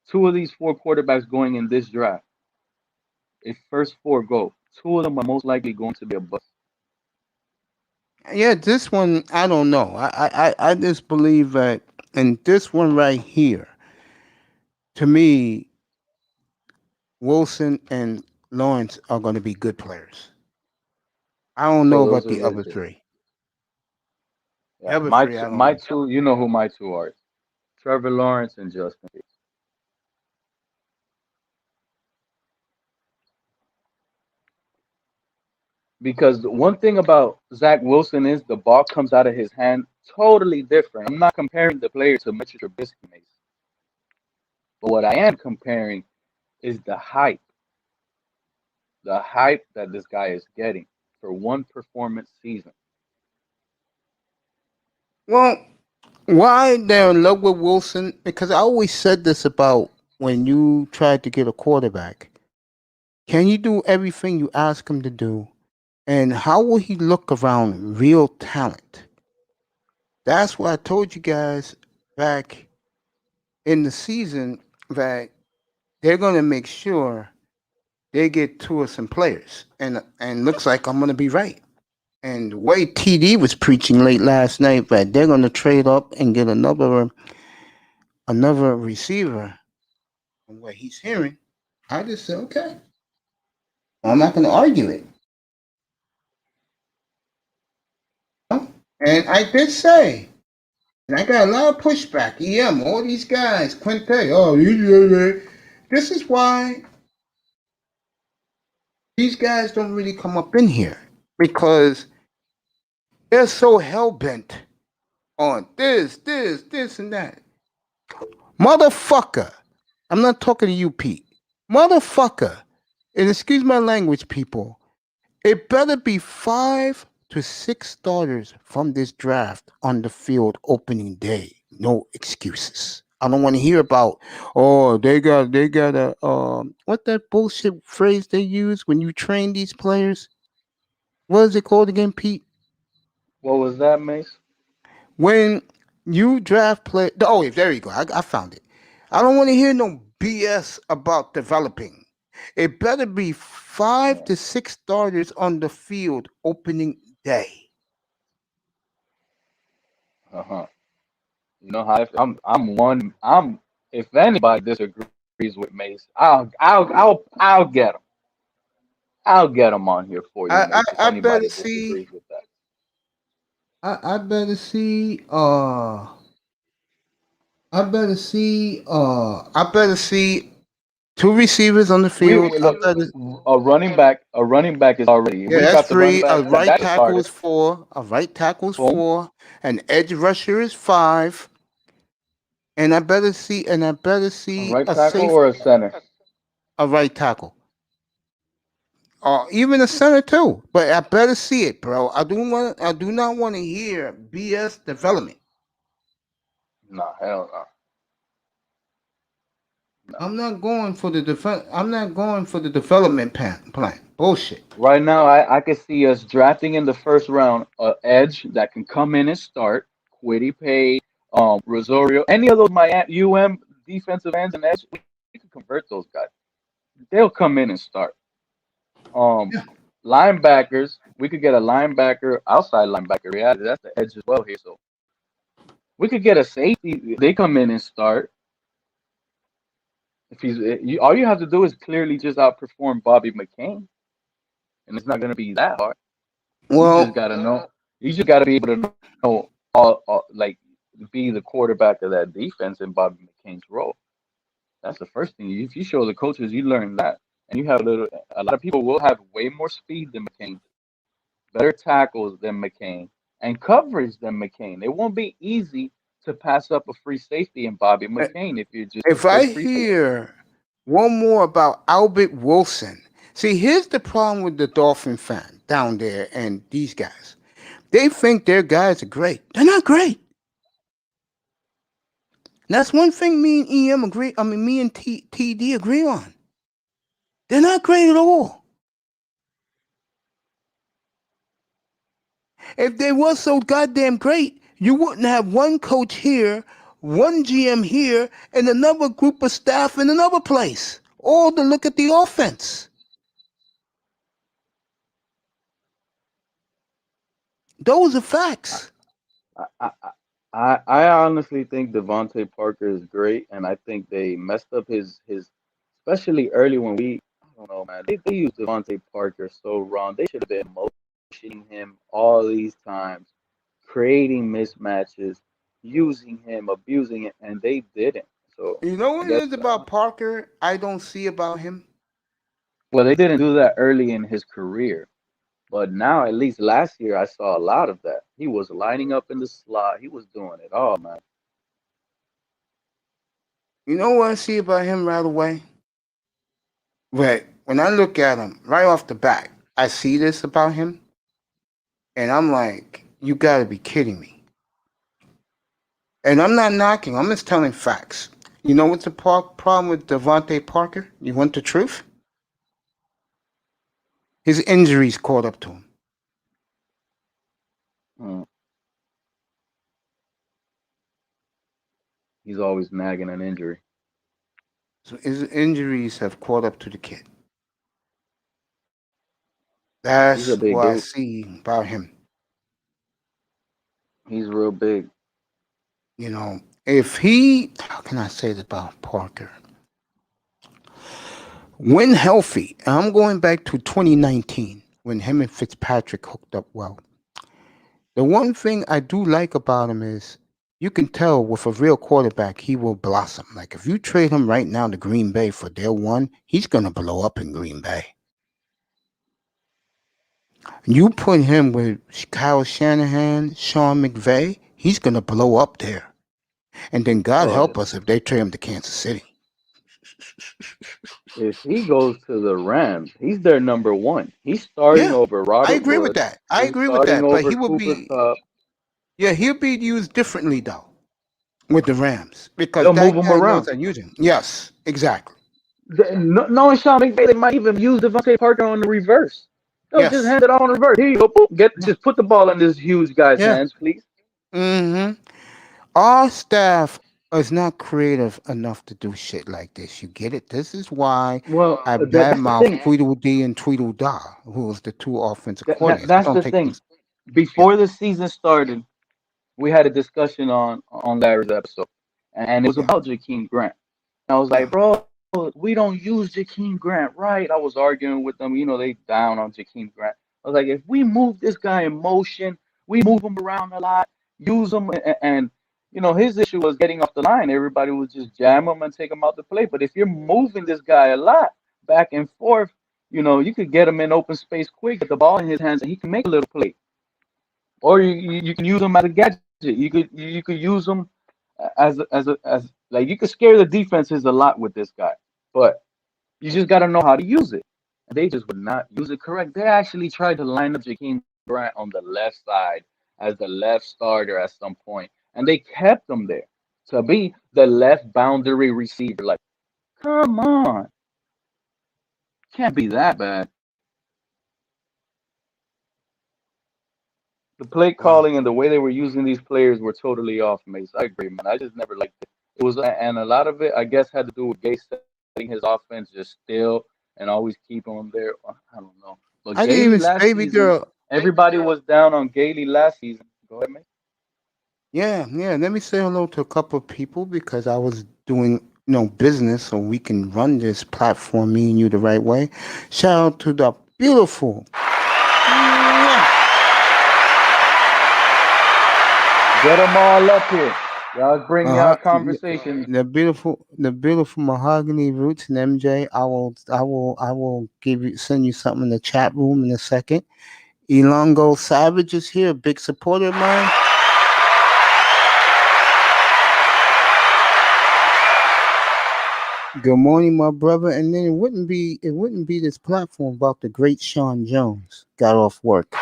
Two of these four quarterbacks going in this draft, if first four go, two of them are most likely going to be a bust. Yeah, this one I don't know. I just believe that, and this one right here, to me, Wilson and Lawrence are going to be good players. I don't know So about those are the your other two. three. The Yeah, other three, I don't my know. two. You know who my two are: Trevor Lawrence and Justin Fields. Because one thing about Zach Wilson is the ball comes out of his hand totally different. I'm not comparing the player to Mitchell Trubisky, Mason, but what I am comparing is the hype that this guy is getting for one performance season. Well, why they're in love with Wilson? Because I always said this about when you try to get a quarterback. Can you do everything you ask him to do? And how will he look around real talent? That's why I told you guys back in the season that they're going to make sure they get two of some players. And looks like I'm going to be right. And the way TD was preaching late last night that they're going to trade up and get another receiver from what he's hearing, I just said, okay. I'm not going to argue it. And I did say, and I got a lot of pushback. All these guys, Quinte, this is why these guys don't really come up in here because they're so hell bent on this, and that. Motherfucker. I'm not talking to you, Pete. Motherfucker. And excuse my language, people. It better be 5 to 6 starters from this draft on the field opening day. No excuses. I don't want to hear about, oh, they got a what that bullshit phrase they use when you train these players? What is it called again, Pete? What was that, Mace? When you draft play, oh, there you go. I found it. I don't want to hear no BS about developing. It better be five to six starters on the field opening day. Uh huh. You know how I'm one. I'm if anybody disagrees with Mace, I'll get him. I'll get him on here for you, I, Mace. If I, I better anybody see. disagrees with that. I better see. I better see two receivers on the field. We I look better. a running back. A running back is already. Yeah, We that's got the running three. A back. right That's a tackle starter. is four. A right tackle is Boom. four. An edge rusher is five. And I better A see right a tackle safe, or a center. a right tackle, or even a center too. But I better see it, bro. I do not want to hear BS development. No, hell no. No. I'm not going for the development plan. Bullshit. Right now, I can see us drafting in the first round a edge that can come in and start. Quiddy Pay, Rosario, any of those Miami defensive ends and edge, we can convert those guys. They'll come in and start. Um, Yeah. Linebackers, we could get a linebacker, outside linebacker. Reality, that's the edge as well here. So we could get a safety. They come in and start. If all you have to do is clearly just outperform Bobby McCain, and it's not going to be that hard. You just Well, gotta know. You just gotta be able to know all like be the quarterback of that defense in Bobby McCain's role. That's the first thing. If you show the coaches, you learn that, and you have a lot of people will have way more speed than McCain, better tackles than McCain, and coverage than McCain. It won't be easy to pass up a free safety in Bobby Uh, McCain if you're just a If I good free safety. hear one more about Albert Wilson, see, here's the problem with the Dolphin fan down there and these guys. They think their guys are great. They're not great. And that's one thing me and EM agree. I mean, me and TD agree on. They're not great at all. If they were so goddamn great, you wouldn't have one coach here, one GM here, and another group of staff in another place, all to look at the offense. Those are facts. I, I, I honestly think Devontae Parker is great, and I think they messed up his especially early when I don't know, man. They used Devontae Parker so wrong. They should have been motioning him all these times, creating mismatches, using him, abusing it, and they didn't. So You know I what it guess is about Parker I don't see about him? well, they didn't do that early in his career. But now, at least last year, I saw a lot of that. He was lining up in the slot. He was doing it all, man. You know what I see about him right away? But when I look at him right off the bat, I see this about him, and I'm like, you gotta be kidding me. And I'm not knocking, I'm just telling facts. You know what's the problem with Devontae Parker? You want the truth? His injuries caught up to him. Mm. He's always nagging an injury. So his injuries have caught up to the kid. He's a That's big what I dude. see about him. He's real big. You know, if he, how can I say this about Parker? When healthy, and I'm going back to 2019 when him and Fitzpatrick hooked up well. The one thing I do like about him is you can tell with a real quarterback, he will blossom. Like if you trade him right now to Green Bay for their one, he's going to blow up in Green Bay. You put him with Kyle Shanahan, Sean McVay, he's going to blow up there. And then God Bro, help us if they trade him to Kansas City. if he goes to the Rams, he's their number one. He's starting Yeah, over I Robert agree with Woods. that. I He's agree with starting that. But over he would Cooper be, Cup. yeah, he'll be used differently though with the Rams because They'll move that him guy knows around. how to use him. Yes, exactly. Knowing Sean McVay, they might even use Devontae Parker on the reverse. They'll just Yes. hand it off on the reverse. Here you go. Boop. Just put the ball in this huge guy's Yeah. hands, please. Mm-hmm. Our staff is not creative enough to do shit like this. You get it? This is why Well, I that's the badmouth thing. Tweedledee and Tweedledum, who was the two offensive coordinators. I That's don't the take thing. these. Yeah. Before the season started, we had a discussion on Larry's episode, and it was Yeah. about Jakeem Grant. And I was Yeah. like, bro, we don't use Jakeem Grant, right? I was arguing with them. You know, they down on Jakeem Grant. I was like, if we move this guy in motion, we move him around a lot, use him, and you know, his issue was getting off the line. Everybody would just jam him and take him out to play. But if you're moving this guy a lot back and forth, you know, you could get him in open space quick, get the ball in his hands, and he can make a little play. Or you can use him as a gadget. You could use him as like you could scare the defenses a lot with this guy, but you just got to know how to use it. And they just would not use it correct. They actually tried to line up Jakeem Grant on the left side as the left starter at some point, and they kept him there to be the left boundary receiver. Like, come on, can't be that bad. The play Wow. calling and the way they were using these players were totally off, Mace. I agree, man. I just never liked it. It was, and a lot of it, I guess, had to do with Gay setting his offense just still and always keeping him there. I don't know. But I didn't Gailey even last baby season, girl. everybody was down on Gailey last season. Go ahead, Mace. Yeah, yeah. Let me say hello to a couple of people because I was doing business so we can run this platform, me and you, the right way. Shout out to the beautiful. Get them all up here. Y'all bring y'all Uh, conversations. the beautiful mahogany roots and MJ. I will give you send you something in the chat room in a second. Elongo Savage is here, a big supporter of mine. Good morning, my brother. And then it wouldn't be this platform without the great Sean Jones. Got off work.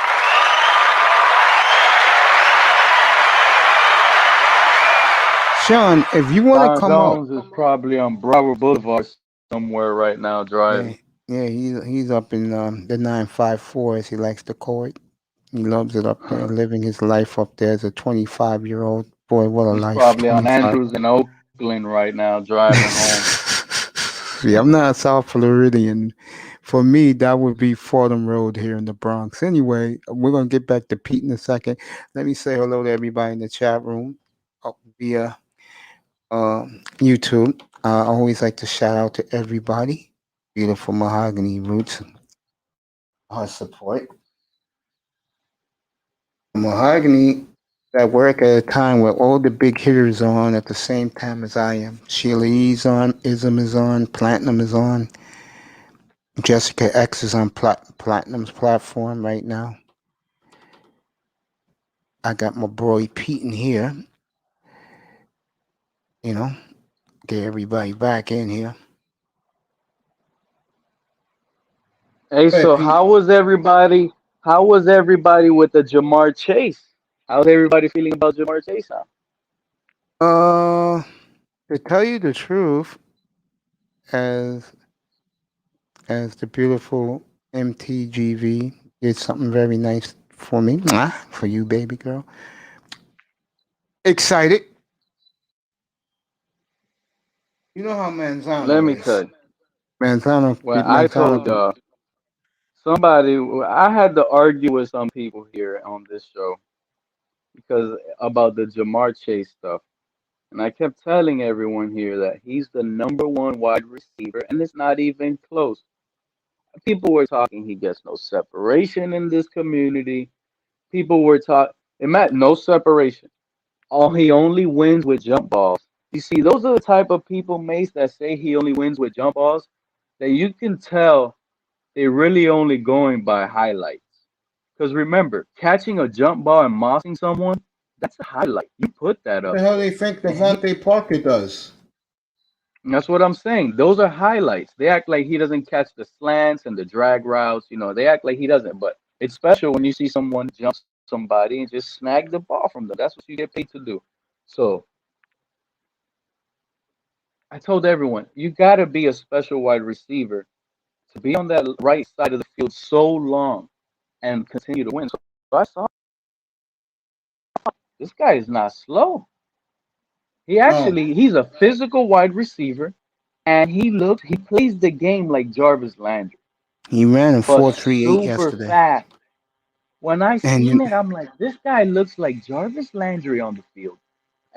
Sean, if you want to Don come up, Jones is probably on Broward Boulevard somewhere right now yeah, driving. yeah, he's up in the 954 as he likes to call it. He loves it up there, living his life up there as a 25-year-old. Boy, what a He's life, probably on 25. Andrews in Oakland right now driving home. See, I'm not South Floridian. For me, that would be Fordham Road here in the Bronx. Anyway, we're going to get back to Pete in a second. Let me say hello to everybody in the chat room via YouTube. I always like to shout out to everybody. Beautiful mahogany roots, our support. Mahogany at work at a time where all the big hitters are on at the same time as I am. Sheila E's on, Ism is on, Platinum is on, Jessica X is on Platinum's platform right now. I got my boy Pete in here, you know, get everybody back in here. Hey, Hey, so Pete. how was everybody? How was everybody with the Jamar Chase? How's everybody feeling about Jamar Chase now? Uh, to tell you the truth, as the beautiful MTGV did something very nice for me, for you, baby girl. Excited. You know how Let Manzano me tell is. you. Manzano, Well, I Manzano. told somebody I had to argue with some people here on this show because about the Jamar Chase stuff. And I kept telling everyone here that he's the number one wide receiver, and it's not even close. People were talking he gets no separation in this community. People were talking, it meant no separation. All he only wins with jump balls. You see, those are the type of people, Mace, that say he only wins with jump balls, that you can tell they're really only going by highlights. Because remember, catching a jump ball and mossing someone, that's a highlight. You put that What the up hell there. they think And he Devontae Parker does? That's what I'm saying. Those are highlights. They act like he doesn't catch the slants and the drag routes. They act like he doesn't. But it's special when you see someone jump somebody and just snag the ball from them. That's what you get paid to do. So I told everyone, you got to be a special wide receiver to be on that right side of the field so long and continue to win. So I saw this guy is not slow. No, He's a physical wide receiver, and he plays the game like Jarvis Landry, he ran in but 4.38 super yesterday. fast. When I And seen it, I'm like, this guy looks like Jarvis Landry on the field.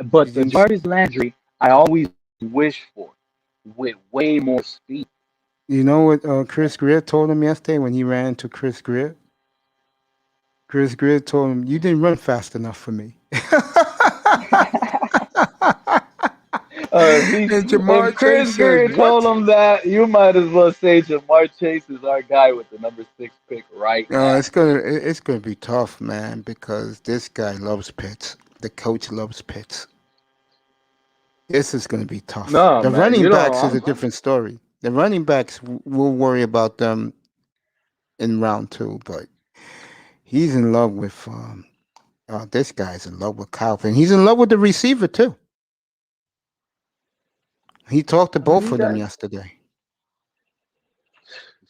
But the you, Jarvis Landry I always wish for, with way more speed. you know what Chris Greer told him yesterday when he ran into Chris Greer? Chris Greer told him, "You didn't run fast enough for me." See, And if Jamar Chase Chris says, Greer told "What?" him that, you might as well say Jamar Chase is our guy with the number 6 pick right now. It's gonna be tough, man, because this guy loves Pitts. The coach loves Pitts. This is gonna be tough. No, The man, running you know, backs is a different story. The running backs, we'll worry about them in round two, but he's in love with this guy's in love with Calvin. He's in love with the receiver too. He talked to I mean, both you of them got yesterday.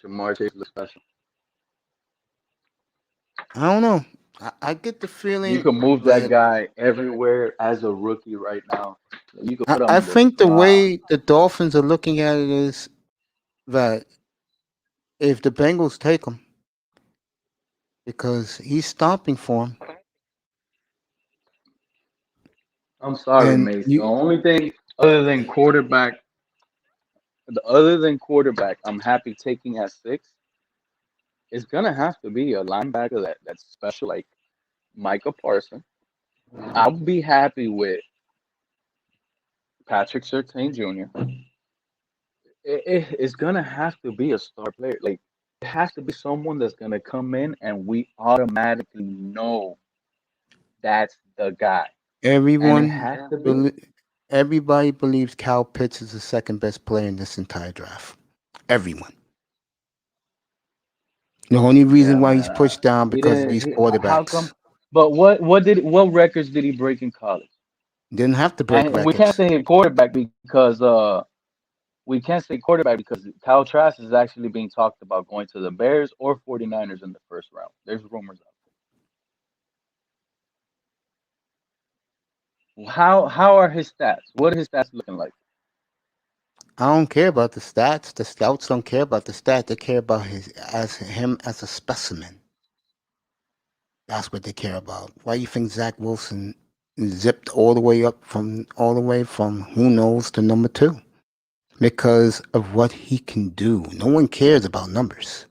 Jamar Chase looks special. I don't know. I get the You feeling can move that that guy everywhere as a rookie right now. You can I, put him I in the think the slot. way the Dolphins are looking at it is that if the Bengals take him, because he's stomping for him, I'm sorry, and Mace. The you only thing other than quarterback, I'm happy taking at 6 is gonna have to be a linebacker that's special like Micah Parsons. I'll be happy with. Patrick Surtain Jr. It's gonna have to be a star player. Like it has to be someone that's gonna come in and we automatically know that's the guy. And it Everyone, has to be. bel- everybody believes Cal Pitts is the second best player in this entire draft. Everyone. The only reason Yeah, why he's man. pushed down He because of didn't. these How come? quarterbacks. But what records did he break in college? Didn't have to break And we can't records. say quarterback because we can't say quarterback because Kyle Trask is actually being talked about going to the Bears or 49ers in the first round. There's rumors out there. How are his stats? What are his stats looking like? I don't care about the stats. The scouts don't care about the stat. They care about him as a specimen. That's what they care about. Why you think Zach Wilson zipped all the way from who knows to number two? Because of what he can do. No one cares about numbers.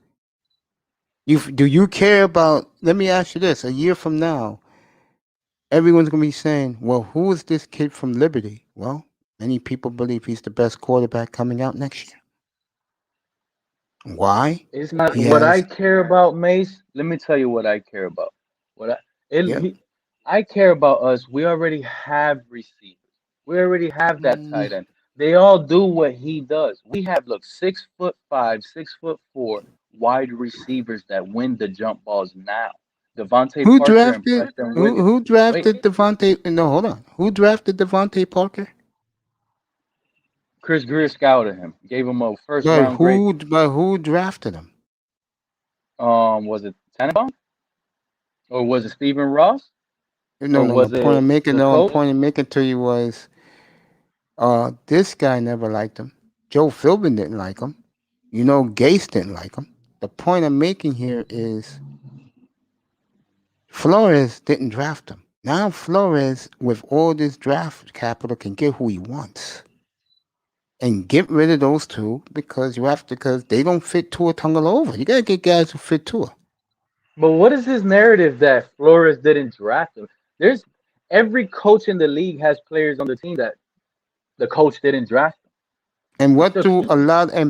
Do you care about? Let me ask you this: a year from now, everyone's gonna be saying, "Well, who is this kid from Liberty?" Well, many people believe he's the best quarterback coming out next year. Why? It's not He what I has. care about, Mace. Let me tell you what I care about. What I Yep. I care about us. We already have receivers. We already have that Mm, tight end. They all do what he does. We have look 6'5", 6'4" wide receivers that win the jump balls now. Devontae who Parker and drafted? Preston Who Williams. who Wait, drafted Devontae? No, hold on. Who drafted Devontae Parker? Chris Greer scouted him, gave him a first round grade. But who drafted him? Was it Tannenbaum or was it Stephen Ross No, or no. The was point it I'm making, the no, the coach? point I'm making to you was, this guy never liked him. Joe Philbin didn't like him. You know, Gase didn't like him. The point I'm making here is Flores didn't draft him. Now Flores, with all this draft capital, can get who he wants and get rid of those two because they don't fit Tua Tagovailoa. You gotta get guys who fit Tua. But what is his narrative that Flores didn't draft him? There's every coach in the league has players on the team that the coach didn't draft them. And It's just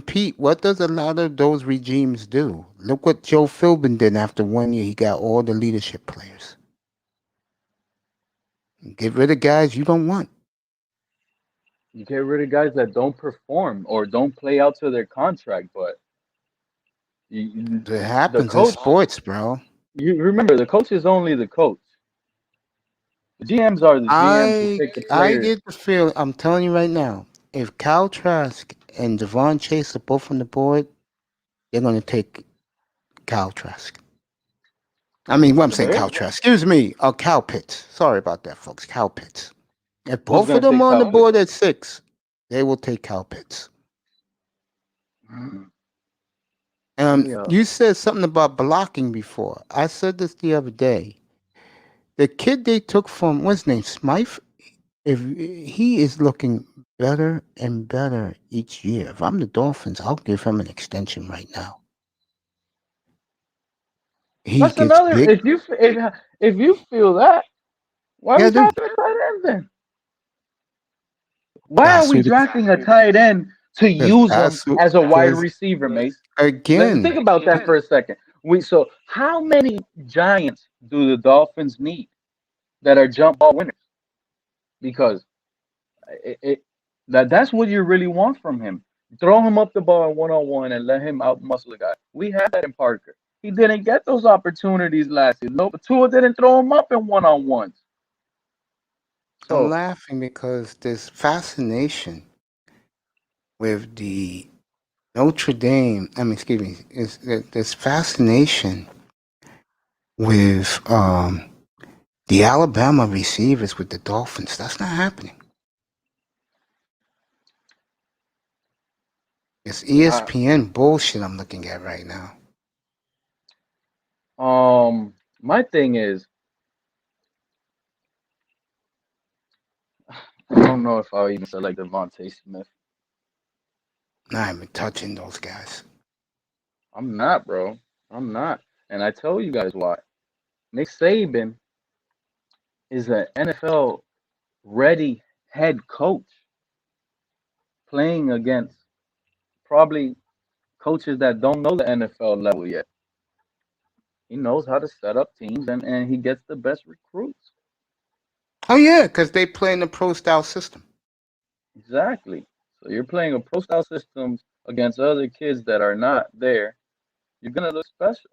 Pete, what does a lot of those regimes do? Look what Joe Philbin did after 1 year. He got all the leadership players. Get rid of guys you don't want. you get rid of guys that don't perform or don't play out to their contract. But It the happens in coach, sports, bro. you remember, the coach is only the coach. The GMs are the GMs who pick the I players. get the feel. I'm telling you right now, if Cal Trask and Javon Chase are both on the board, they're going to take Cal Trask. I mean, what I'm saying, There, Cal Trask. Excuse me, Cal Pitts. Sorry about that, folks. Cal Pitts. If who's both of gonna them take are on the Kyle Pitts? board at 6, they will take Cal Pitts. Mm, Let me You said something about blocking before. I said this the other day. The kid they took from what's his name, Smythe. If he is looking better and better each year. If I'm the Dolphins, I'll give him an extension right now. He That's gets another. big. If you feel that, why are Yeah, I we do. drafting a tight end then? Why are That's we who the drafting a tight end to use him as a wide because receiver, Mace? Think again, about that for a second. So how many giants do the Dolphins need that are jump ball winners? Because that's what you really want from him. Throw him up the ball 1-on-1 and let him out muscle the guy. We had that in Parker. He didn't get those opportunities last year. No, Tua didn't throw him up in 1-on-ones. I'm So laughing because this fascination with the Notre Dame, I mean, excuse me, is this fascination with the Alabama receivers with the Dolphins. That's not happening. It's yeah, ESPN bullshit I'm looking at right now. my thing is, I don't know if I'll even select Devontae Smith. Not even touching those guys. I'm not, bro. I'm not. And I tell you guys why. Nick Saban is an NFL ready head coach. playing against probably coaches that don't know the NFL level yet. He knows how to set up teams and he gets the best recruits. Oh yeah, because they play in the pro style system. Exactly. So you're playing a pro style system against other kids that are not there. You're gonna look special.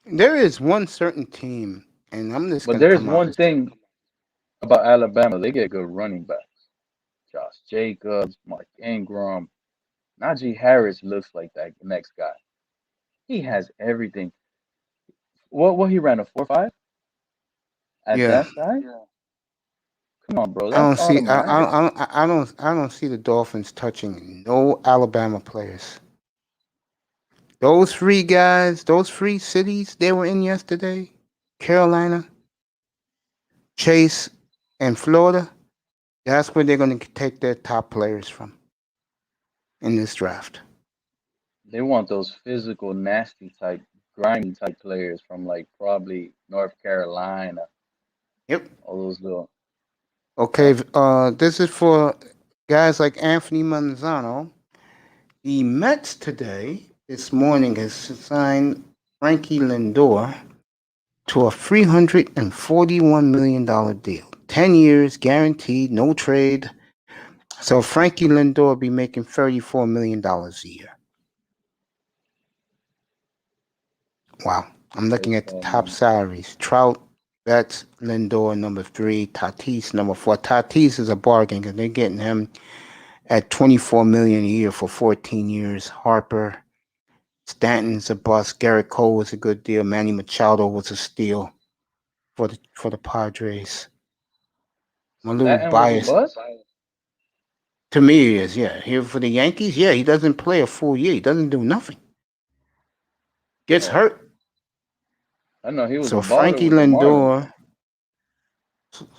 There is one certain team, and I'm just But gonna there's come out one this. thing about Alabama. They get good running backs. Josh Jacobs, Mark Ingram, Najee Harris looks like that next guy. He has everything. What he ran a 4.5 at Yeah, that size? Come on, bro. I That's don't see. automatic. I don't see the Dolphins touching no Alabama players. Those three guys, those three cities they were in yesterday, Carolina, Chase, and Florida. That's where they're going to take their top players from in this draft. They want those physical, nasty type, grimy type players from like probably North Carolina, Yep. all those little. Yeah. Okay. This is for guys like Anthony Manzano. The Mets today, this morning, has signed Frankie Lindor to a $341 million deal. 10 years, guaranteed, no trade. So Frankie Lindor will be making $34 million a year. Wow. I'm looking That's at the so top money. salaries. Trout, Betts, Lindor, number 3. Tatis, number 4. Tatis is a bargain because they're getting him at $24 million a year for 14 years. Harper, Stanton's a bust. Garrett Cole was a good deal. Manny Machado was a steal for the Padres. I'm a little Stanton was a biased. bust. To me, he is, yeah. Here for the Yankees, yeah, he doesn't play a full year. He doesn't do nothing. Gets Oh, hurt. I know he was a So baller Frankie with the Marlins. Lindor,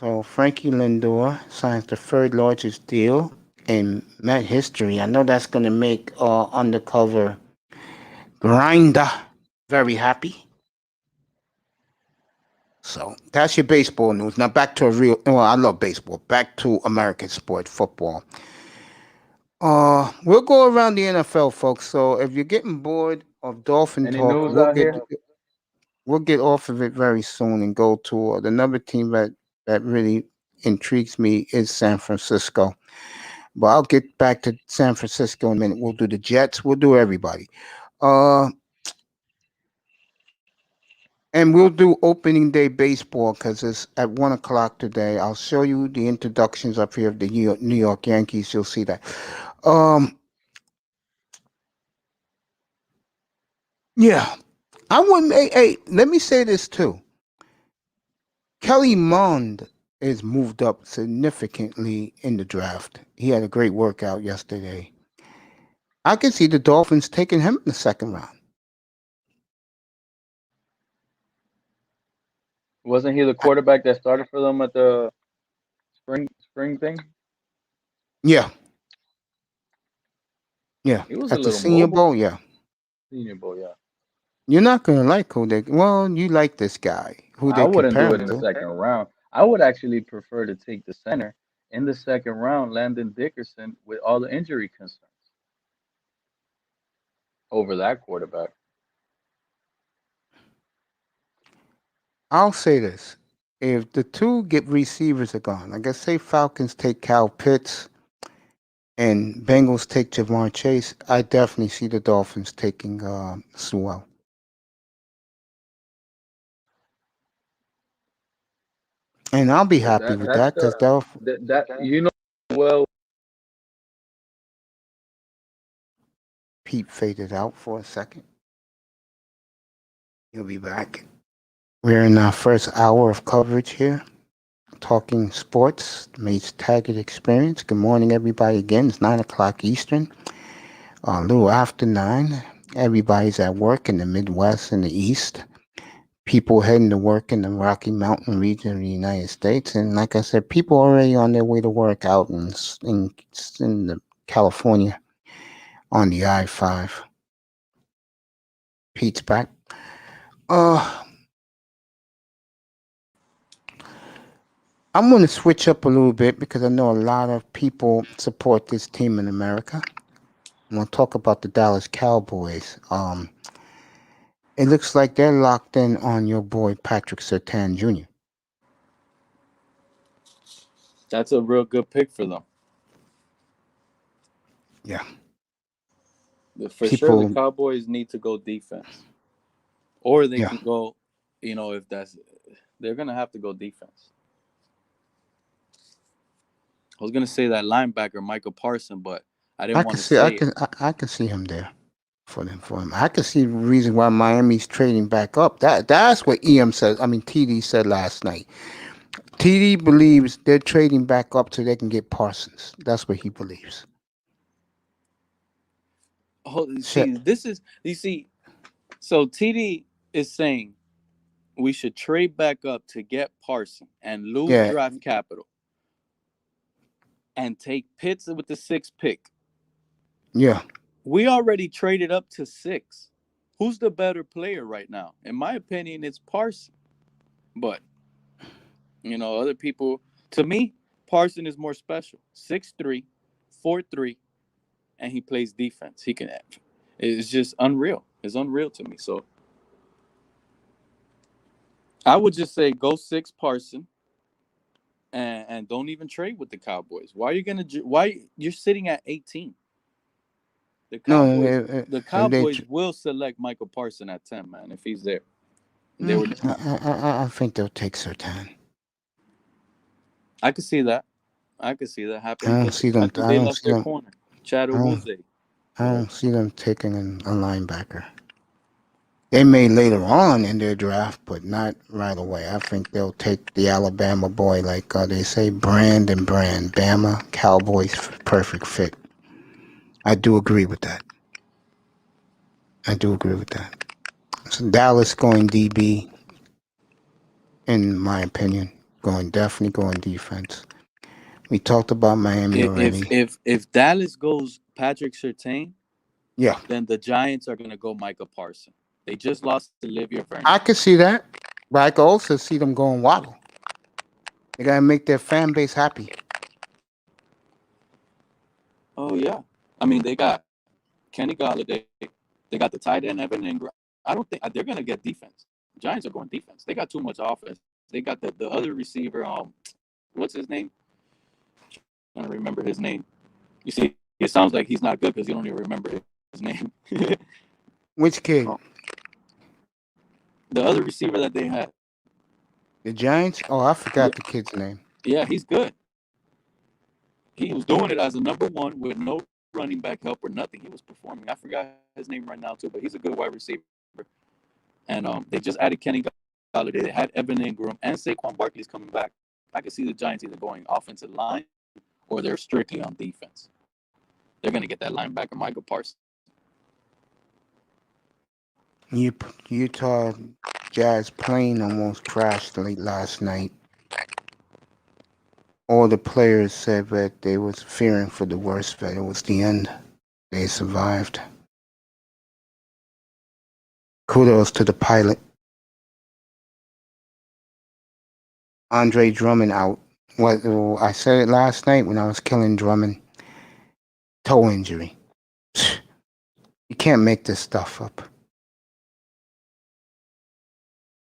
so Frankie Lindor signs the third largest deal in Met history. I know that's going to make undercover grinder very happy. So that's your baseball news. Now back to a real. Well, I love baseball. Back to American sport, football. We'll go around the NFL, folks. So if you're getting bored of Dolphin Any talk, news out here? we'll get off of it very soon and go to another team that really intrigues me is San Francisco. But I'll get back to San Francisco in a minute. We'll do the Jets. We'll do everybody. Uh, and we'll do opening day baseball because it's at 1 o'clock today. I'll show you the introductions up here of the New York Yankees. You'll see that. Um, yeah, I wouldn't. Hey, let me say this too. Kelly Mond is moved up significantly in the draft. He had a great workout yesterday. I can see the Dolphins taking him in the second round. Wasn't he the I, quarterback that started for them at the spring thing? yeah, yeah. He was a At the little Senior mobile. Bowl, yeah. Senior Bowl, yeah. You're not gonna like who they. Well, you like this guy who I they wouldn't compare do it him in the to. second round. I would actually prefer to take the center in the second round, Landon Dickerson, with all the injury concerns over that quarterback. I'll say this: if the two get receivers are gone, like I say, Falcons take Cal Pitts and Bengals take Javon Chase, I definitely see the Dolphins taking Sewell. And I'll be But happy with that's that because they'll. that you know well. Pete faded out for a second. He'll be back. We're in our first hour of coverage here, talking sports, the Mace Taggart Experience. Good morning, everybody. Again, it's 9 o'clock Eastern, a little after 9. Everybody's at work in the Midwest and the East. People heading to work in the Rocky Mountain region of the United States. And like I said, people already on their way to work out in the California on the I-5. Pete's back. Uh, I'm going to switch up a little bit because I know a lot of people support this team in America. I'm going to talk about the Dallas Cowboys. It looks like they're locked in on your boy Patrick Surtain Jr. That's a real good pick for them. Yeah. For sure, the People, Cowboys need to go defense, or they yeah. can go. If they're gonna have to go defense. I was gonna say that linebacker Michael Parson, but I didn't I want can to see, I say it. can, I can see him there for him. I can see the reason why Miami's trading back up. That's what EM said. I mean, TD said last night. TD believes they're trading back up so they can get Parsons. That's what he believes. Oh, Shit. see, this is you see. So TD is saying we should trade back up to get Parson and lose Yeah, draft capital and take Pitts with the sixth pick. yeah. We already traded up to 6. Who's the better player right now? In my opinion, it's Parson. But other people. To me, Parson is more special. 6'3", 4'3", and he plays defense. He can. It's just unreal. It's unreal to me. So I would just say go 6 Parson and don't even trade with the Cowboys. Why are you gonna? Why you're sitting at 18? The No, Cowboys. The if they, Cowboys will select Michael Parson at 10, man, if he's there. They were. I think they'll take Sertan. I could see that. I could see that I happening don't because see I them. think they lost their corner, Chad I don't. Ogunze. I But don't see them taking a linebacker. They may later on in their draft, but not right away. I think they'll take the Alabama boy, like they say, Brand and Brand. Bama, Cowboys, perfect fit. I do agree with that. I do agree with that. So Dallas going DB, in my opinion, definitely going defense. We talked about Miami if already. if if Dallas goes Patrick Surtain, Yeah, then the Giants are gonna go Micah Parson. They just lost to Olivia Vernon. I could see that, but I could also see them going Waddle. They gotta make their fan base happy. Oh yeah, I mean they got Kenny Galladay, they got the tight end Evan Ingram. I don't think they're gonna get defense. Giants are going defense. They got too much offense. They got the other receiver. What's his name? I don't remember his name. You see, it sounds like he's not good because you don't even remember his name. Which kid? The other receiver that they had. The Giants? Oh, I Yeah, forgot the kid's name. yeah, he's good. He was doing it as a number one with no running back help or nothing. He was performing. I forgot his name right now too, but he's a good wide receiver. And they just added Kenny Galladay. They had Evan Ingram and Saquon Barkley's coming back. I could see the Giants either going offensive line or they're strictly on defense. They're gonna get that linebacker Michael Parsons. Utah Jazz plane almost crashed late last night. All the players said that they was fearing for the worst, but it was the end. They survived. Kudos to the pilot. Andre Drummond out. What I said it last night when I was killing Drummond. Toe injury. You can't make this stuff up.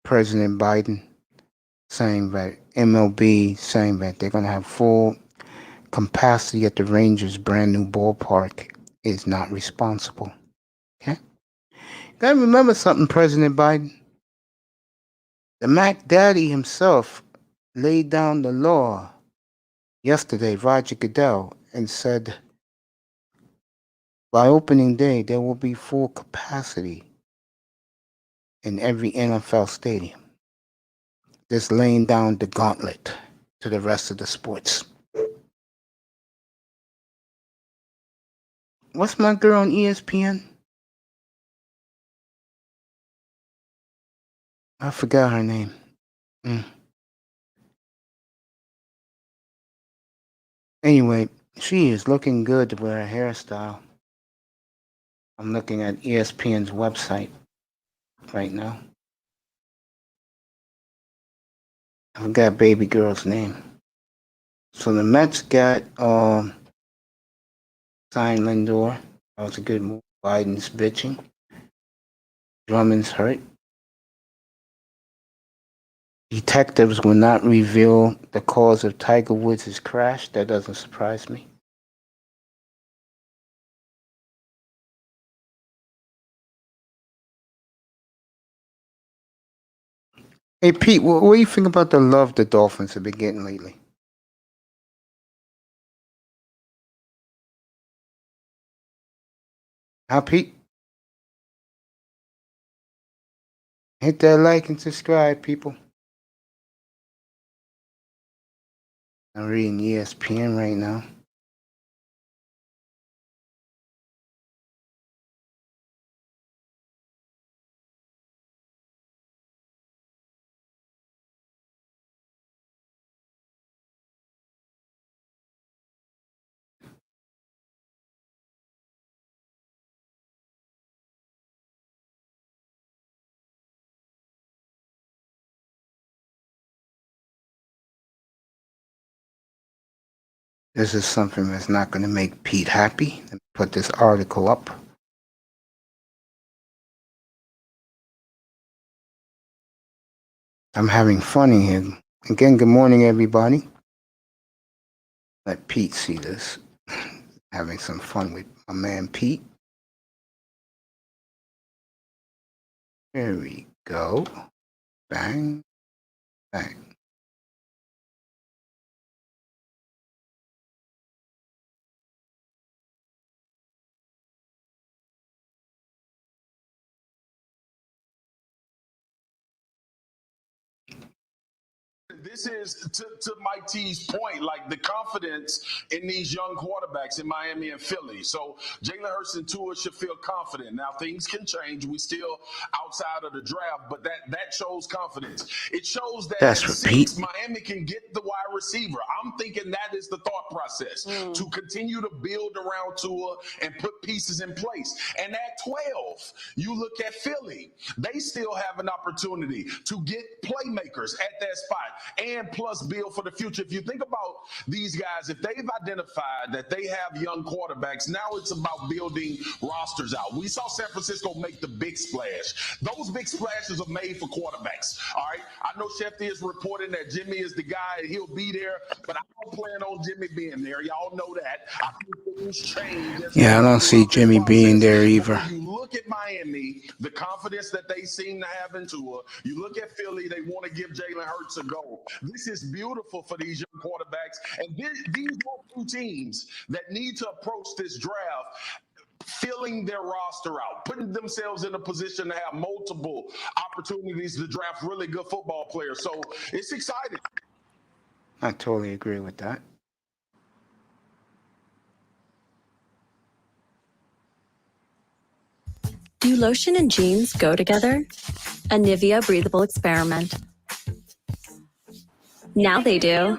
President Biden saying that MLB saying that they're going to have full capacity at the Rangers' brand new ballpark is not responsible. Okay? Gotta remember something, President Biden. The Mac Daddy himself laid down the law yesterday, Roger Goodell, and said by opening day there will be full capacity in every NFL stadium. Just laying down the gauntlet to the rest of the sports. What's my girl on ESPN? I forgot her name. Anyway, she is looking good with her hairstyle. I'm looking at ESPN's website right now. I forgot baby girl's name. So the Mets got signed Lindor. That was a good move. Biden's bitching. Drummond's hurt. Detectives will not reveal the cause of Tiger Woods' crash. That doesn't surprise me. Hey, Pete, what do you think about the love the Dolphins have been getting lately? Huh, Pete? Hit that like and subscribe, people. I'm reading ESPN right now. This is something that's not going to make Pete happy. Let me put this article up. I'm having fun in here. Again, good morning, everybody. Let Pete see this. Having some fun with my man Pete. There we go. Bang, bang. This is to Mike T's point, like the confidence in these young quarterbacks in Miami and Philly. So Jalen Hurts and Tua should feel confident. Now things can change. We still outside of the draft, but that shows confidence. It shows that That's at for 6, Pete. Miami can get the wide receiver. I'm thinking that is the thought process to continue to build around Tua and put pieces in place. And at 12, you look at Philly. They still have an opportunity to get playmakers at that spot and plus build for the future. If you think about these guys, if they've identified that they have young quarterbacks, now it's about building rosters out. We saw San Francisco make the big splash. Those big splashes are made for quarterbacks. All right. I know Shefty is reporting that Jimmy is the guy and he'll be there, but I don't plan on Jimmy being there. Y'all know that. I think things change as we Yeah, I go don't see throughout this Jimmy being process. there But either. when you look at Miami, the confidence that they seem to have in Tua, you look at Philly, they want to give Jalen Hurts a go. This is beautiful for these young quarterbacks. And these are two teams that need to approach this draft filling their roster out, putting themselves in a position to have multiple opportunities to draft really good football players. So it's exciting. I totally agree with that. Do lotion and jeans go together? A Nivea breathable experiment. Now they do.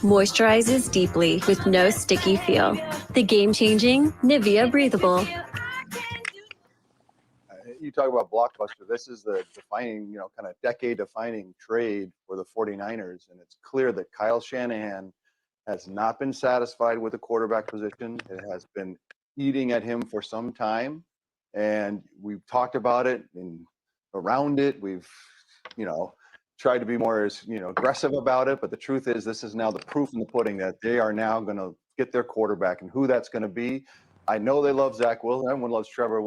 Moisturizes deeply with no sticky feel. The game-changing Nivea breathable. You talk about blockbuster. This is the defining, kind of decade-defining trade for the 49ers, and it's clear that Kyle Shanahan has not been satisfied with the quarterback position. It has been eating at him for some time, and we've talked about it and around it. We've, tried to be more, aggressive about it. But the truth is, this is now the proof in the pudding that they are now going to get their quarterback, and who that's going to be. I know they love Zach Wilson. Everyone loves Trevor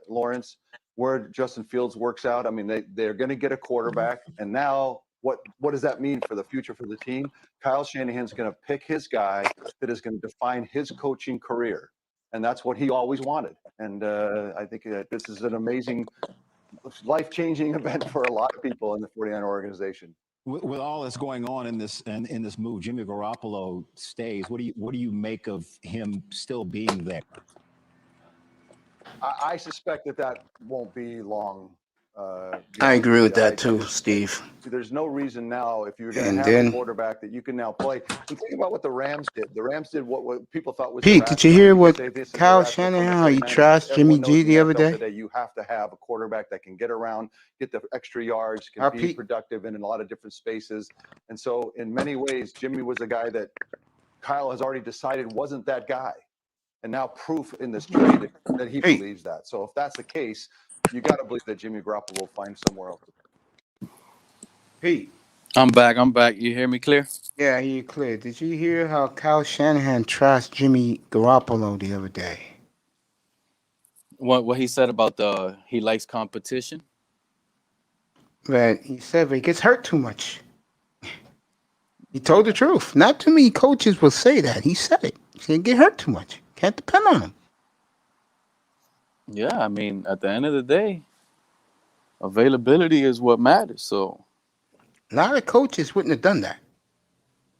Lawrence. Where Justin Fields works out, I mean, they're going to get a quarterback, and now what does that mean for the future for the team? Kyle Shanahan's going to pick his guy that is going to define his coaching career, and that's what he always wanted. And I think that this is an amazing, life-changing event for a lot of people in the 49er organization. With all that's going on in this move, Jimmy Garoppolo stays. What do you make of him still being there? I suspect that won't be long. I agree with that too, Steve. There's no reason now, if you're going And to have then- a quarterback that you can now play. And think about what the Rams did. The Rams did what people thought was Pete, did you irrational. hear what Say this is Kyle irrational from the Shanahan, how he 49ers. trashed Jimmy Everyone knows G in the other NFL day? today, you have to have a quarterback that can get around, get the extra yards, can be Pete? productive in a lot of different spaces. And so in many ways, Jimmy was a guy that Kyle has already decided wasn't that guy. And now proof in this trade that he Hey. believes that. So if that's the case, you got to believe that Jimmy Garoppolo will find somewhere else. Pete. I'm back. You hear me clear? Yeah, you clear. Did you hear how Kyle Shanahan trashed Jimmy Garoppolo the other day? What he said about he likes competition? That he said he gets hurt too much. He told the truth. Not too many coaches will say that. He said it. He said get hurt too much. Can't depend on him. Yeah, I mean, at the end of the day, availability is what matters. So A lot of coaches wouldn't have done that.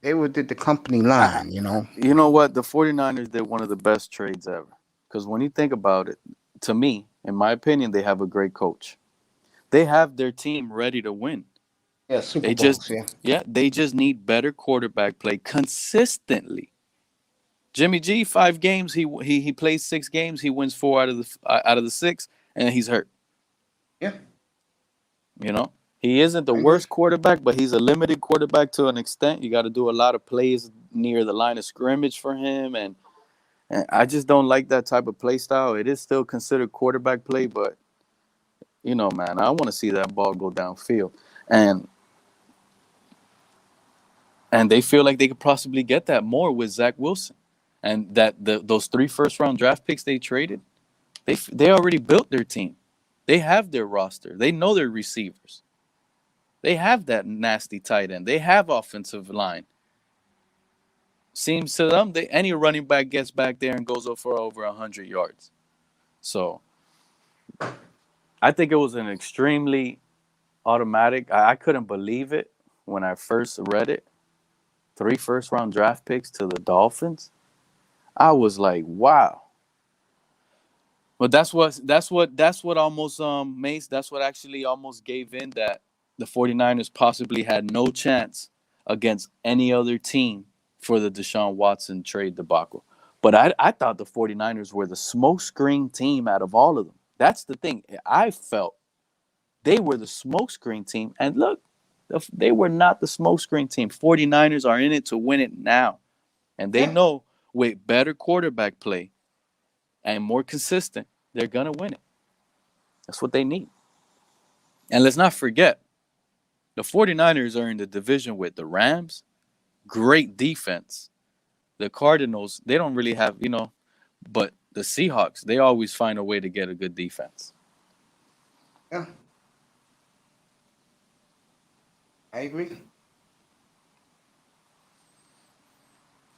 They would did the company line, you know. you know what? The 49ers did one of the best trades ever. Because when you think about it, to me, in my opinion, they have a great coach. They have their team ready to win. Yeah, Super They Bowls, just, yeah. they just need better quarterback play consistently. Jimmy G, 5 games, he plays 6 games, he wins 4 out of the 6, and he's hurt. Yeah. You know, he isn't the worst quarterback, but he's a limited quarterback to an extent. You got to do a lot of plays near the line of scrimmage for him, and I just don't like that type of play style. It is still considered quarterback play, but you know, man, I want to see that ball go downfield, and they feel like they could possibly get that more with Zach Wilson, and that those 3 first-round draft picks they traded, they already built their team. They have their roster. They know their receivers. They have that nasty tight end. They have offensive line. Seems to them any running back gets back there and goes up for over 100 yards. So I think it was an extremely automatic. I couldn't believe it when I first read it. 3 first-round draft picks to the Dolphins. I was like, wow. But that's what almost Mace, that's what actually almost gave in that the 49ers possibly had no chance against any other team for the Deshaun Watson trade debacle. But I thought the 49ers were the smokescreen team out of all of them. That's the thing. I felt they were the smokescreen team. And look, they were not the smokescreen team. 49ers are in it to win it now. And they know with better quarterback play and more consistent, they're going to win it. That's what they need. And let's not forget, the 49ers are in the division with the Rams, great defense. The Cardinals, they don't really have, but the Seahawks, they always find a way to get a good defense. Yeah. I agree.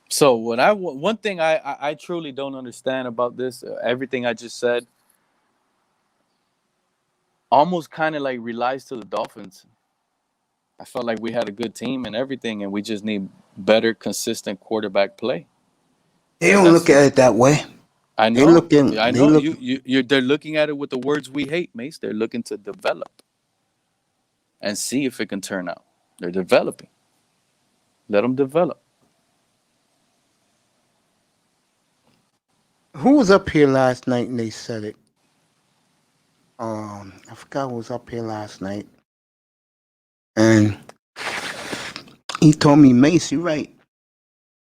So one thing I truly don't understand about this, everything I just said, almost kind of like relies to the Dolphins. I felt like we had a good team and everything, and we just need better, consistent quarterback play. They don't look at it that way. I know. They're looking at it with the words we hate, Mace. They're looking to develop and see if it can turn out. They're developing. Let them develop. Who was up here last night and they said it? I forgot who was up here last night. And he told me, Macey, right?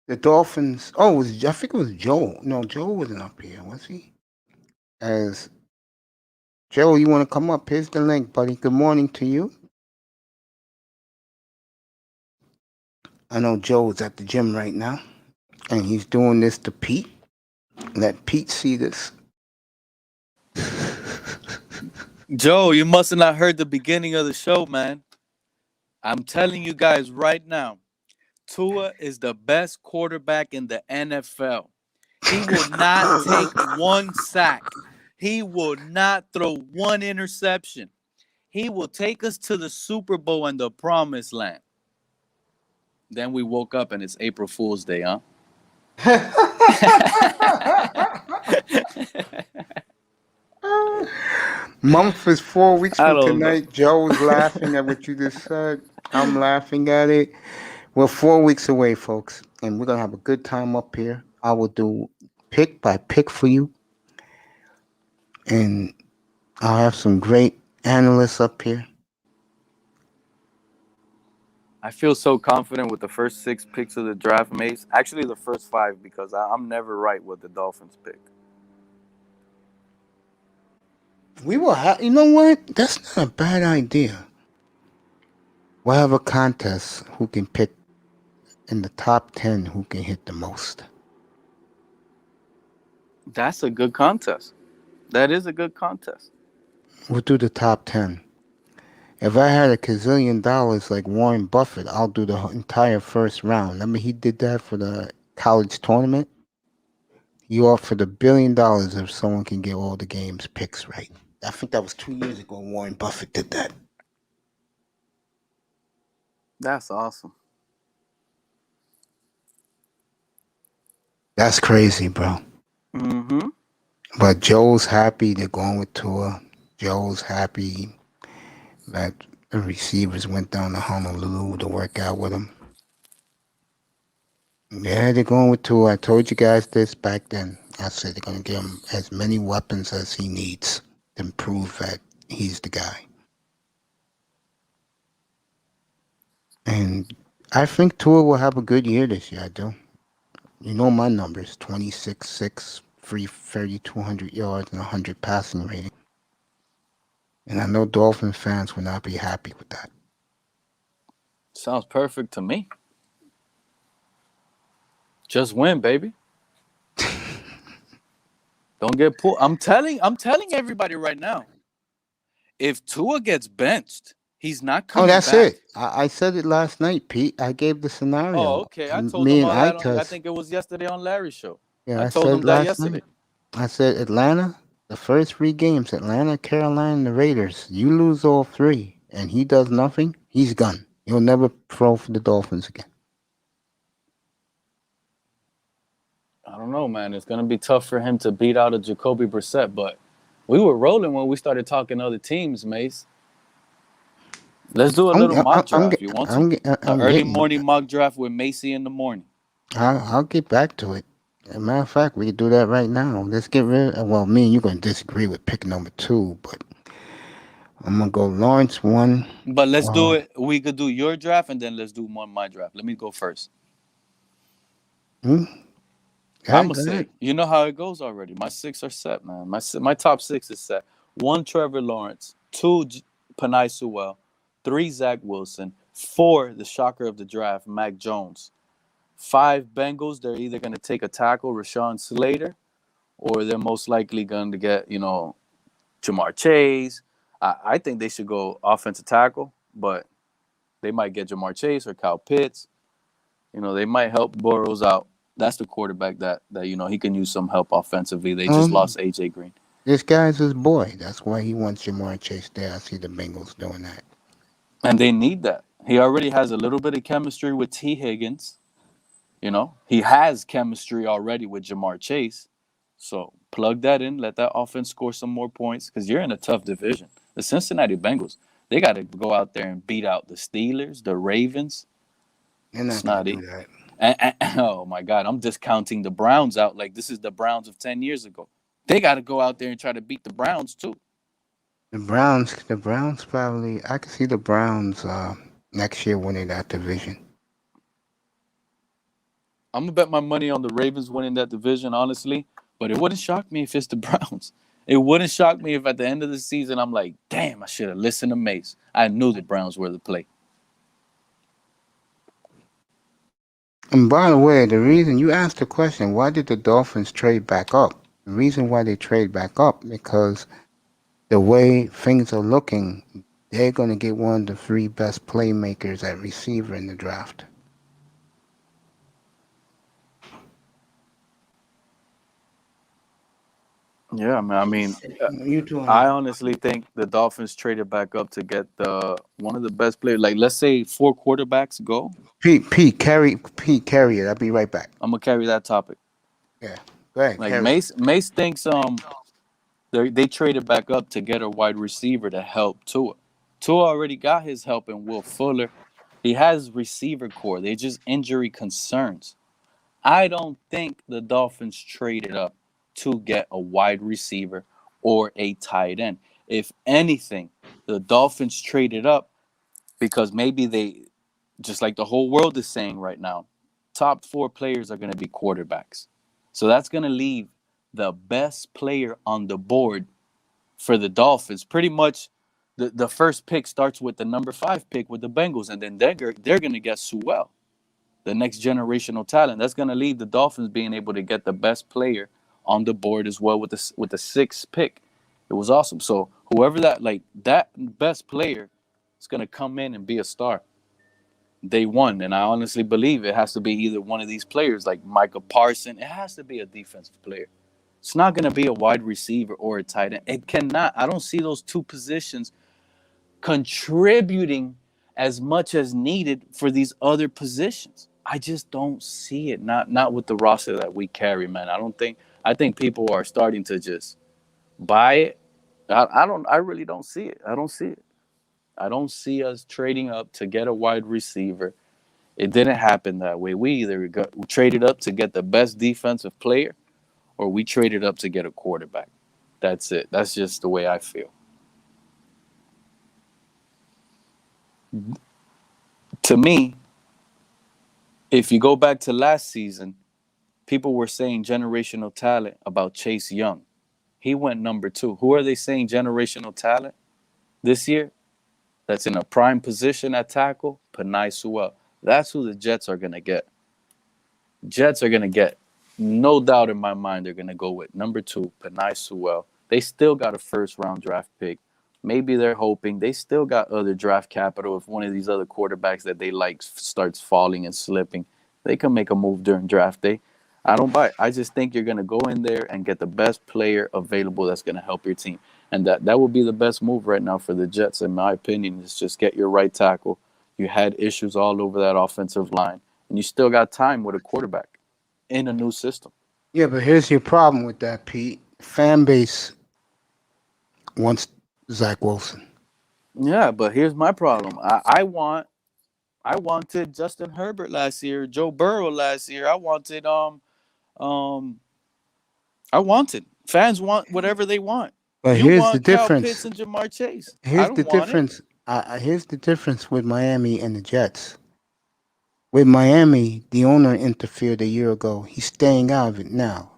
The Dolphins. I think it was Joe. No, Joe wasn't up here, was he? As Joe, you want to come up? Here's the link, buddy. Good morning to you. I know Joe's at the gym right now, and he's doing this to Pete. Let Pete see this. Joe, you must have not heard the beginning of the show, man. I'm telling you guys right now, Tua is the best quarterback in the NFL. He will not take one sack. He will not throw one interception. He will take us to the Super Bowl and the promised land. Then we woke up and it's April Fool's Day, huh? Month is 4 weeks from tonight. Joe's laughing at what you just said. I'm laughing at it. We're 4 weeks away, folks, and we're going to have a good time up here. I will do pick by pick for you, and I'll have some great analysts up here. I feel so confident with the first 6 picks of the draft, Mace. Actually, the first 5 because I'm never right with the Dolphins pick. We will have. You know what? That's not a bad idea. We'll have a contest who can pick in the top 10 who can hit the most. That's a good contest. That is a good contest. We'll do the top 10. If I had $1 like Warren Buffett, I'll do the entire first round. Remember, he did that for the college tournament. He offered $1 billion if someone can get all the games picks right. I think that was 2 years ago. Warren Buffett did that. That's awesome. That's crazy, bro. Mm-hmm. But Joe's happy they're going with Tua. Joe's happy that the receivers went down to Honolulu to work out with him. Yeah, they're going with Tua. I told you guys this back then. I said they're going to give him as many weapons as he needs to prove that he's the guy. And I think Tua will have a good year this year, I do. You know my numbers, 26-6, 3,200 yards, and 100 passing rating. And I know Dolphin fans will not be happy with that. Sounds perfect to me. Just win, baby. Don't get pulled. I'm telling everybody right now. If Tua gets benched, he's not coming back. Oh, that's it. I said it last night, Pete. I gave the scenario. Oh, okay. I told Me him and all that. I Itus. think it was yesterday on Larry's show. Yeah, I I told said him that last yesterday. night. I said Atlanta, the first 3 games, Atlanta, Carolina, and the Raiders. You lose all 3, and he does nothing, he's gone. He'll never throw for the Dolphins again. I don't know, man. It's going to be tough for him to beat out a Jacoby Brissett, but we were rolling when we started talking other teams, Mace. Let's do a little mock draft. You want to? An early morning mock draft with Macey in the morning. I'll get back to it. As a matter of fact, we can do that right now. Let's get rid of, well, me and you're going to disagree with pick number 2, but I'm going to go Lawrence 1. But let's do it. We could do your draft, and then let's do my draft. Let me go first. I'm going to say, you know how it goes already. My 6 are set, man. My top 6 is set. 1, Trevor Lawrence. 2, Penei Sewell. 3, Zach Wilson. 4, the shocker of the draft, Mac Jones. 5, Bengals. They're either going to take a tackle, Rashawn Slater, or they're most likely going to get, Jamar Chase. I think they should go offensive tackle, but they might get Jamar Chase or Kyle Pitts. They might help Burrows out. That's the quarterback that he can use some help offensively. They just lost A.J. Green. This guy's his boy. That's why he wants Jamar Chase there. I see the Bengals doing that. And they need that. He already has a little bit of chemistry with T. Higgins. He has chemistry already with Jamar Chase. So plug that in. Let that offense score some more points because you're in a tough division. The Cincinnati Bengals, they got to go out there and beat out the Steelers, the Ravens. They're not going to do that. Oh, my God. I'm discounting the Browns out like this is the Browns of 10 years ago. They got to go out there and try to beat the Browns, too. The Browns probably, I can see the Browns next year winning that division. I'm going to bet my money on the Ravens winning that division, honestly. But it wouldn't shock me if it's the Browns. It wouldn't shock me if at the end of the season I'm like, damn, I should have listened to Mace. I knew the Browns were the play. And by the way, the reason you asked the question, why did the Dolphins trade back up? The reason why they trade back up, because the way things are looking, they're going to get one of the 3 best playmakers at receiver in the draft. Yeah, man. I mean, I honestly think the Dolphins traded back up to get one of the best players. Like, let's say 4 quarterbacks go. Pete, carry it. I'll be right back. I'm gonna carry that topic. Yeah, go ahead. Like Mace thinks they traded back up to get a wide receiver to help Tua. Tua already got his help in Will Fuller. He has receiver core. They just injury concerns. I don't think the Dolphins traded up to get a wide receiver or a tight end. If anything, the Dolphins traded up because maybe just like the whole world is saying right now, top 4 players are going to be quarterbacks. So that's going to leave the best player on the board for the Dolphins. Pretty much the first pick starts with the number 5 pick with the Bengals, and then they're going to get Sewell, the next generational talent. That's going to leave the Dolphins being able to get the best player on the board as well with the 6th pick. It was awesome. So whoever that best player is going to come in and be a star day one. And I honestly believe it has to be either one of these players like Micah Parsons. It has to be a defensive player. It's not going to be a wide receiver or a tight end. It cannot. I don't see those two positions contributing as much as needed for these other positions. I just don't see it. Not with the roster that we carry, man. I think people are starting to just buy it. I really don't see it. I don't see it. I don't see us trading up to get a wide receiver. It didn't happen that way. We either we traded up to get the best defensive player or we traded up to get a quarterback. That's it. That's just the way I feel. To me, if you go back to last season, people were saying generational talent about Chase Young. He went number 2. Who are they saying generational talent this year? That's in a prime position at tackle, Penei Sewell. That's who the Jets are going to get. Jets are going to get, no doubt in my mind, they're going to go with number 2, Penei Sewell. They still got a first-round draft pick. Maybe they're hoping they still got other draft capital. If one of these other quarterbacks that they like starts falling and slipping, they can make a move during draft day. I don't buy it. I just think you're going to go in there and get the best player available that's going to help your team. And that would be the best move right now for the Jets, in my opinion, is just get your right tackle. You had issues all over that offensive line, and you still got time with a quarterback in a new system. Yeah, but here's your problem with that, Pete. Fan base wants Zach Wilson. Yeah, but here's my problem. I wanted Justin Herbert last year, Joe Burrow last year. Um I wanted. Fans want whatever they want. But You here's the want Kyle Pitts difference. and Jamar Chase. I Here's the don't want it. difference. Here's the difference with Miami and the Jets. With Miami, the owner interfered a year ago. He's staying out of it now.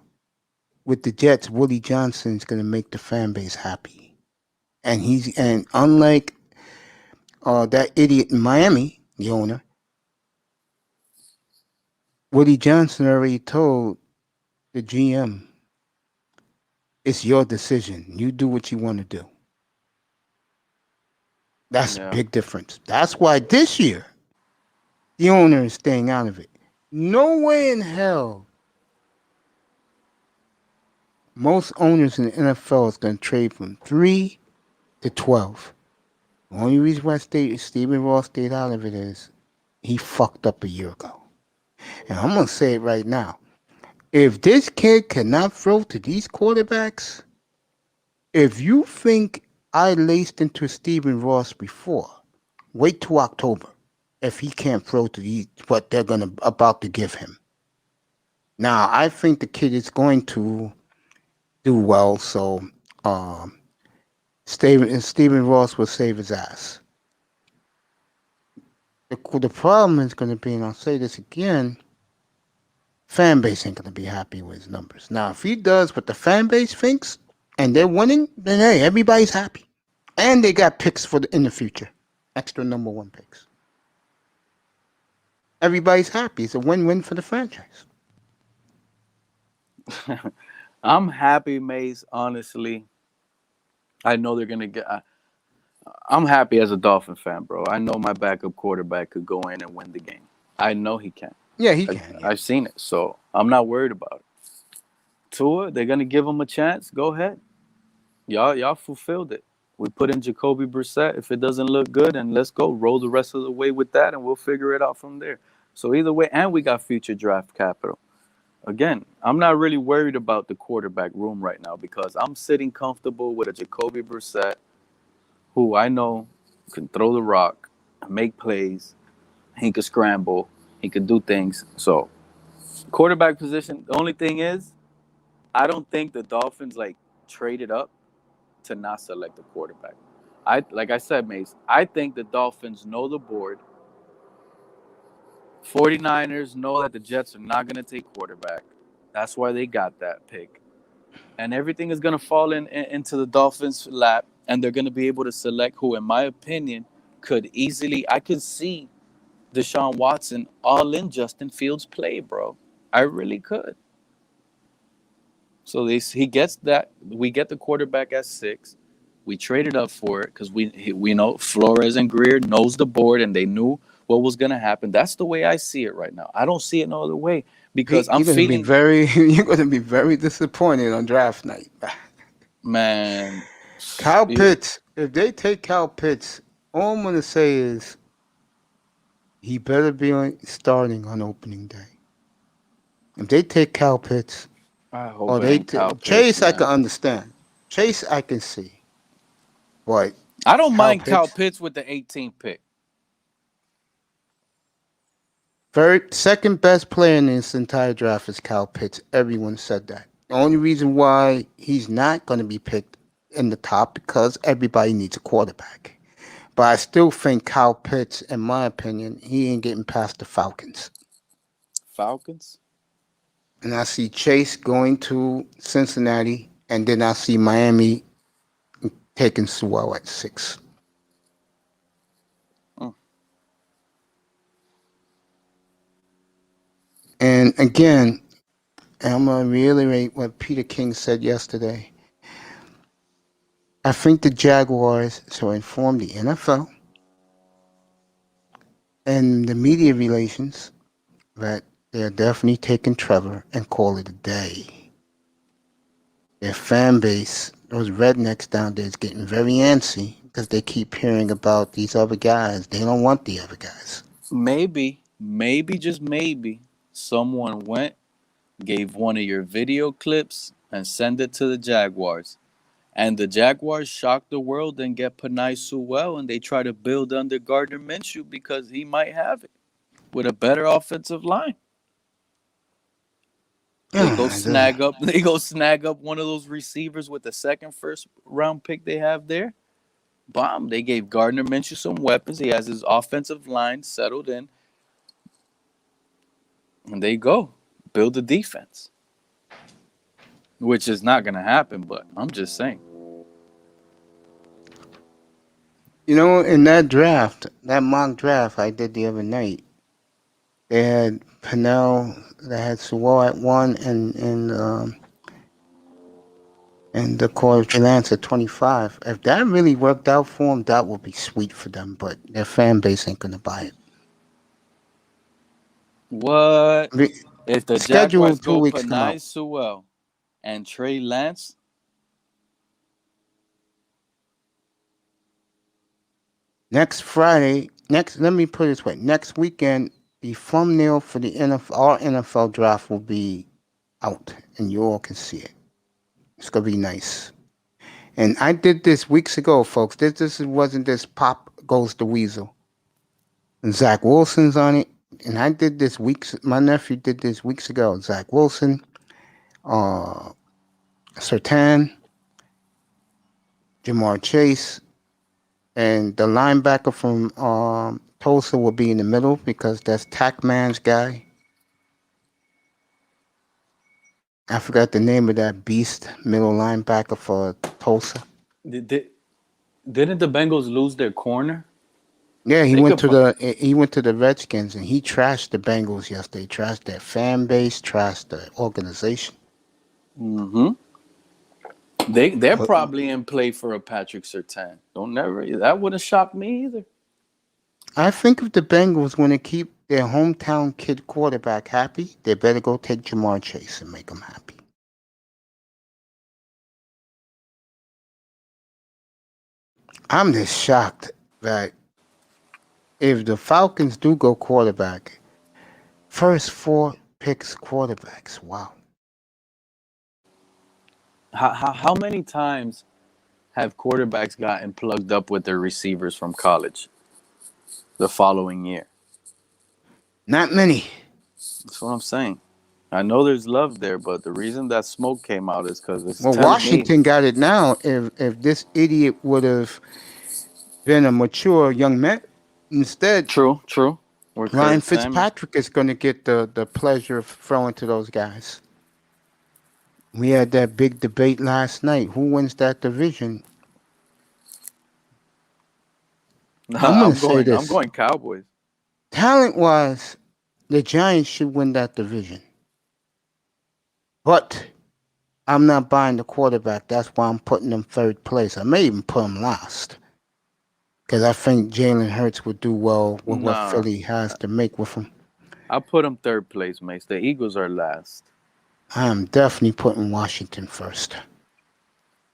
With the Jets, Willie Johnson's going to make the fan base happy. And unlike that idiot in Miami, the owner, Willie Johnson already told the GM, it's your decision. You do what you want to do. That's a Yeah. big difference. That's why this year, the owner is staying out of it. No way in hell most owners in the NFL is going to trade from 3 to 12. The only reason why Stephen Ross stayed out of it is he fucked up a year ago. And I'm going to say it right now. If this kid cannot throw to these quarterbacks, if you think I laced into Stephen Ross before, wait till October if he can't throw to what they're about to give him. Now, I think the kid is going to do well, so Stephen Ross will save his ass. The problem is going to be, and I'll say this again, fan base ain't going to be happy with his numbers. Now, if he does what the fan base thinks and they're winning, then hey, everybody's happy. And they got picks in the future, extra number 1 picks. Everybody's happy. It's a win-win for the franchise. I'm happy, Mace, honestly. I know they're going to get I'm happy as a Dolphin fan, bro. I know my backup quarterback could go in and win the game. I know he can. Yeah, he can. Yeah. I've seen it, so I'm not worried about it. Tua, they're gonna give him a chance. Go ahead. Y'all fulfilled it. We put in Jacoby Brissett. If it doesn't look good, and let's go roll the rest of the way with that, and we'll figure it out from there. So either way, and we got future draft capital. Again, I'm not really worried about the quarterback room right now because I'm sitting comfortable with a Jacoby Brissett, who I know can throw the rock, make plays, he could scramble, he could do things. So, quarterback position, the only thing is, I don't think the Dolphins traded up to not select a quarterback. Like I said, Mace, I think the Dolphins know the board. 49ers know that the Jets are not going to take quarterback. That's why they got that pick. And everything is going to fall into the Dolphins' lap, and they're going to be able to select who, in my opinion, could easily. I could see Deshaun Watson all in Justin Fields' play, bro. I really could. So he gets that. We get the quarterback at 6. We traded up for it because we know Flores and Greer knows the board and they knew what was going to happen. That's the way I see it right now. I don't see it no other way because I'm You're gonna be feeling, very disappointed on draft night. man. Kyle Pitts. If they take Kyle Pitts, all I'm gonna say is he better be starting on opening day. If they take Kyle Pitts, I hope or it they ain't Kyle Pitts, Chase, I man. can understand. Chase, I can see. But I don't mind Kyle Pitts, Pitts with the 18th pick. second best player in this entire draft is Kyle Pitts. Everyone said that. The only reason why he's not going to be picked in the top because everybody needs a quarterback. But I still think Kyle Pitts, in my opinion, he ain't getting past the Falcons. Falcons? And I see Chase going to Cincinnati, and then I see Miami taking Sewell at 6. And again, I'm going to reiterate what Peter King said yesterday. I think the Jaguars should inform the NFL and the media relations that they're definitely taking Trevor and call it a day. Their fan base, those rednecks down there, is getting very antsy because they keep hearing about these other guys. They don't want the other guys. Maybe, just maybe, someone went, gave one of your video clips, and sent it to the Jaguars. And the Jaguars shock the world and get Penei Sewell, and they try to build under Gardner Minshew because he might have it with a better offensive line. They go snag up. They go snag up one of those receivers with the second first round pick they have there. Bomb. They gave Gardner Minshew some weapons. He has his offensive line settled in, and they go build the defense, which is not going to happen. But I'm just saying. You know, in that draft, that mock draft I did the other night, they had Pennell, they had Sewell at 1, and the Corey Lance at 25. If that really worked out for them, that would be sweet for them. But their fan base ain't gonna buy it. What if the schedule Jaguars 2 go weeks come Penei out. Sewell and Trey Lance? Next Friday, let me put it this way. Next weekend, the thumbnail for the our NFL draft will be out, and you all can see it. It's gonna be nice. And I did this weeks ago, folks. This wasn't this Pop Goes the Weasel. And Zach Wilson's on it. And I did this my nephew did this weeks ago. Zach Wilson, Surtain, Jamar Chase, and the linebacker from Tulsa will be in the middle because that's Tackman's guy. I forgot the name of that beast middle linebacker for Tulsa. Didn't the Bengals lose their corner? Yeah, he went to the Redskins and he trashed the Bengals yesterday. Trashed their fan base, trashed the organization. Mm-hmm. They're probably in play for a Patrick Surtain. That wouldn't shock me either. I think if the Bengals want to keep their hometown kid quarterback happy, they better go take Jamar Chase and make him happy. I'm just shocked that if the Falcons do go quarterback, first 4 picks quarterbacks. Wow. How many times have quarterbacks gotten plugged up with their receivers from college the following year? Not many. That's what I'm saying. I know there's love there, but the reason that smoke came out is because it's Washington got it now. If this idiot would have been a mature young man instead. True. Or Ryan Kurt Samuel. Fitzpatrick is going to get the pleasure of throwing to those guys. We had that big debate last night. Who wins that division? I'm going to say I'm this. going Cowboys. Talent-wise, the Giants should win that division. But I'm not buying the quarterback. That's why I'm putting them third place. I may even put them last. Because I think Jalen Hurts would do well with what Nah, Philly has to make with him. I'll put them third place, Mace. The Eagles are last. I'm definitely putting Washington first.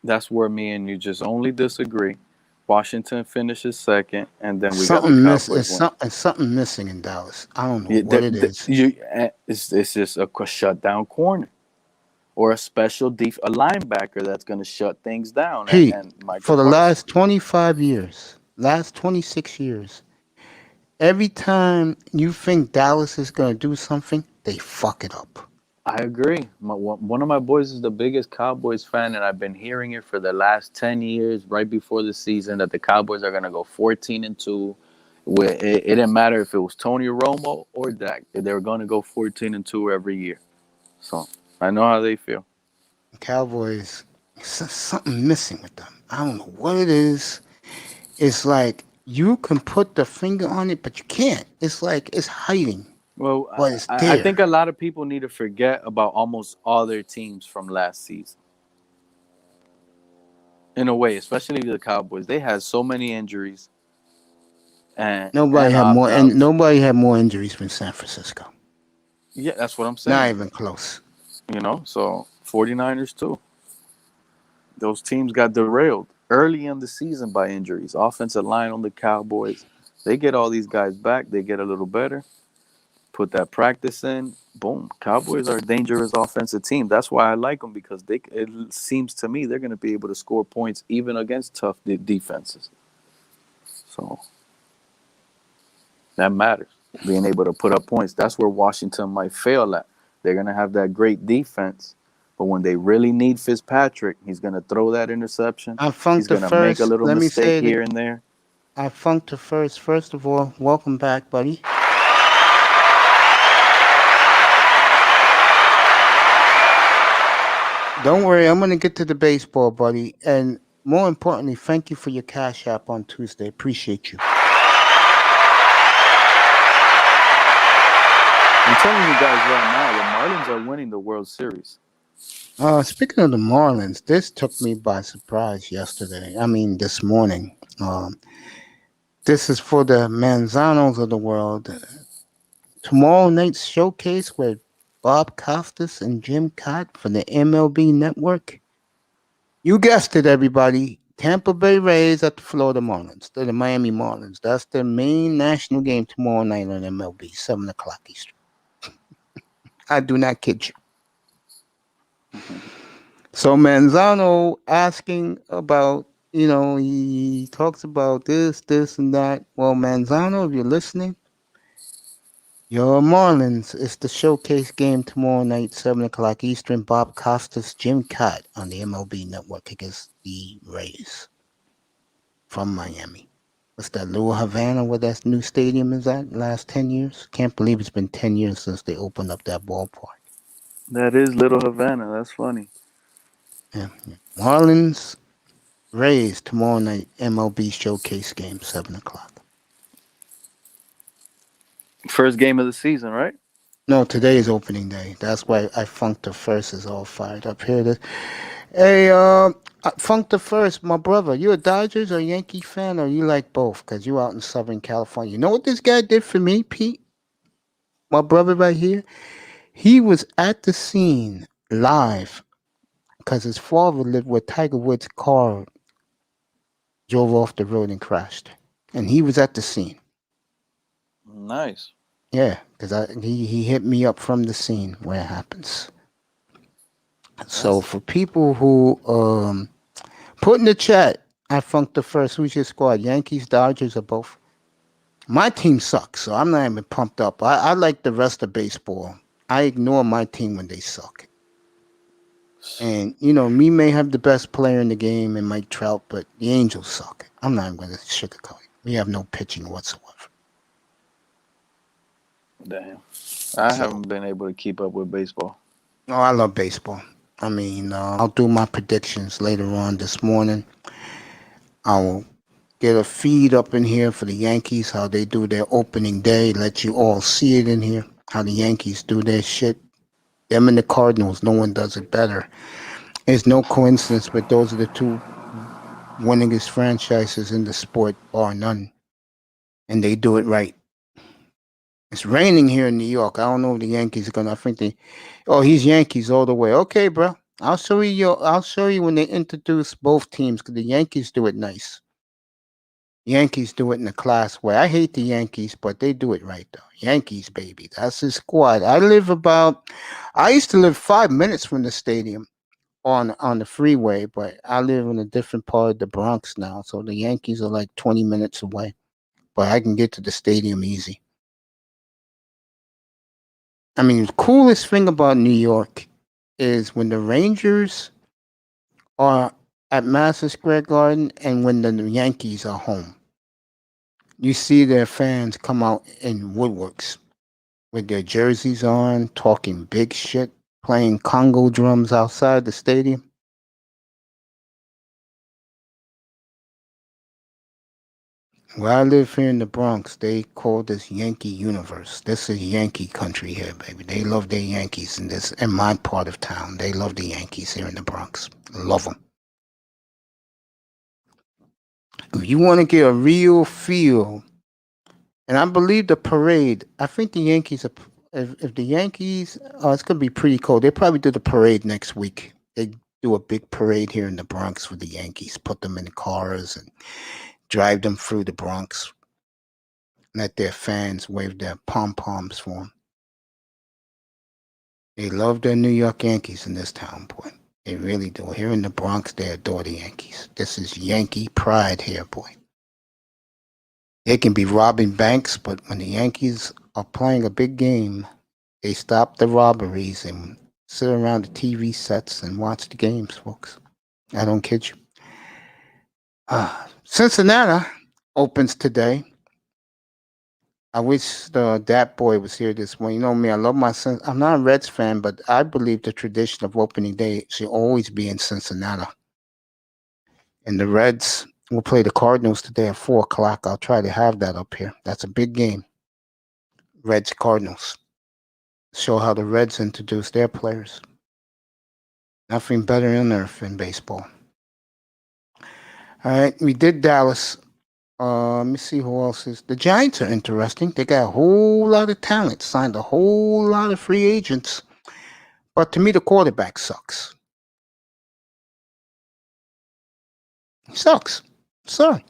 That's where me and you just only disagree. Washington finishes second, and then we got the Something Cowboys one. something missing in Dallas. I don't know Yeah, what it is. it's just a shutdown corner or a special a linebacker that's going to shut things down. Pete, And Michael for the Parsons. last 25 years, last 26 years, every time you think Dallas is going to do something, they fuck it up. I agree. One of my boys is the biggest Cowboys fan, and I've been hearing it for the last 10 years, right before the season, that the Cowboys are going to go 14-2. It didn't matter if it was Tony Romo or Dak. They were going to go 14-2 every year. So I know how they feel. Cowboys, something missing with them. I don't know what it is. It's like you can put the finger on it, but you can't. It's like it's hiding. Well, But it's I there. think a lot of people need to forget about almost all their teams from last season. In a way, especially the Cowboys. They had so many injuries. And Nobody had more injuries than San Francisco. Yeah, that's what I'm saying. Not even close. So 49ers too. Those teams got derailed early in the season by injuries. Offensive line on the Cowboys. They get all these guys back. They get a little better. Put that practice in. Boom. Cowboys are a dangerous offensive team. That's why I like them, because it seems to me they're going to be able to score points even against tough defenses. So that matters. Being able to put up points. That's where Washington might fail at. They're going to have that great defense, but when they really need Fitzpatrick, he's going to throw that interception. He's going to make a little mistake here and there. I funked the first. First of all, welcome back, buddy. Don't worry, I'm going to get to the baseball, buddy. And more importantly, thank you for your Cash App on Tuesday. Appreciate you. I'm telling you guys right now, the Marlins are winning the World Series. Speaking of the Marlins, this took me by surprise this morning. This is for the Manzanos of the world. Tomorrow night's showcase with Bob Costas and Jim Cott for the MLB Network. You guessed it, everybody. Tampa Bay Rays at the Florida Marlins. They're the Miami Marlins. That's the main national game tomorrow night on MLB, 7 o'clock Eastern. I do not kid you. So Manzano asking about, he talks about this, and that. Well, Manzano, if you're listening, your Marlins is the showcase game tomorrow night, 7 o'clock Eastern. Bob Costas, Jim Cott on the MLB Network against the Rays from Miami. What's that, Little Havana, where that new stadium is at? Last 10 years? Can't believe it's been 10 years since they opened up that ballpark. That is Little Havana. That's funny. Yeah. Marlins, Rays tomorrow night, MLB showcase game, 7 o'clock. First game of the season, right? No, today is opening day. That's why I Funked the First is all fired up here. Hey, Funked the First, my brother, you a Dodgers or Yankee fan, or you like both? Because you out in Southern California. You know what this guy did for me, Pete? My brother right here? He was at the scene live because his father lived where Tiger Woods' car drove off the road and crashed. And he was at the scene. Nice. Yeah, because he hit me up from the scene where it happens. So for people who put in the chat, I Funked the First, who's your squad? Yankees, Dodgers, or both? My team sucks, so I'm not even pumped up. I like the rest of baseball. I ignore my team when they suck. And, me may have the best player in the game and Mike Trout, but the Angels suck. I'm not even going to sugarcoat it. We have no pitching whatsoever. Damn. I haven't been able to keep up with baseball. Oh, I love baseball. I mean, I'll do my predictions later on this morning. I'll get a feed up in here for the Yankees, how they do their opening day, let you all see it in here, how the Yankees do their shit. Them and the Cardinals, no one does it better. It's no coincidence, but those are the two winningest franchises in the sport, bar none. And they do it right. It's raining here in New York. I don't know if the Yankees are gonna. I think they. Oh, he's Yankees all the way. Okay, bro. I'll show you. I'll show you when they introduce both teams because the Yankees do it nice. Yankees do it in a class way. I hate the Yankees, but they do it right though. Yankees, baby. That's the squad. I used to live 5 minutes from the stadium on the freeway, but I live in a different part of the Bronx now. So the Yankees are like 20 minutes away. But I can get to the stadium easy. I mean, the coolest thing about New York is when the Rangers are at Madison Square Garden and when the Yankees are home. You see their fans come out in woodworks with their jerseys on, talking big shit, playing Congo drums outside the stadium. Where I live here in the Bronx, they call this Yankee Universe. This is Yankee country here, baby. They love their Yankees in my part of town. They love the Yankees here in the Bronx. Love them. If you want to get a real feel, and I believe the parade, I think the Yankees, if the Yankees, it's going to be pretty cold. They probably do the parade next week. They do a big parade here in the Bronx for the Yankees, put them in cars and drive them through the Bronx. Let their fans wave their pom-poms for them. They love their New York Yankees in this town, boy. They really do. Here in the Bronx, they adore the Yankees. This is Yankee pride here, boy. They can be robbing banks, but when the Yankees are playing a big game, they stop the robberies and sit around the TV sets and watch the games, folks. I don't kid you. Cincinnati opens today. I wish that boy was here this morning. You know me, I love my son. I'm not a Reds fan, but I believe the tradition of opening day should always be in Cincinnati. And the Reds will play the Cardinals today at 4 o'clock. I'll try to have that up here. That's a big game. Reds Cardinals. Show how the Reds introduce their players. Nothing better on earth in baseball. All right, we did Dallas. Let me see who else is. The Giants are interesting. They got a whole lot of talent, signed a whole lot of free agents. But to me, the quarterback sucks. He sucks. Sorry.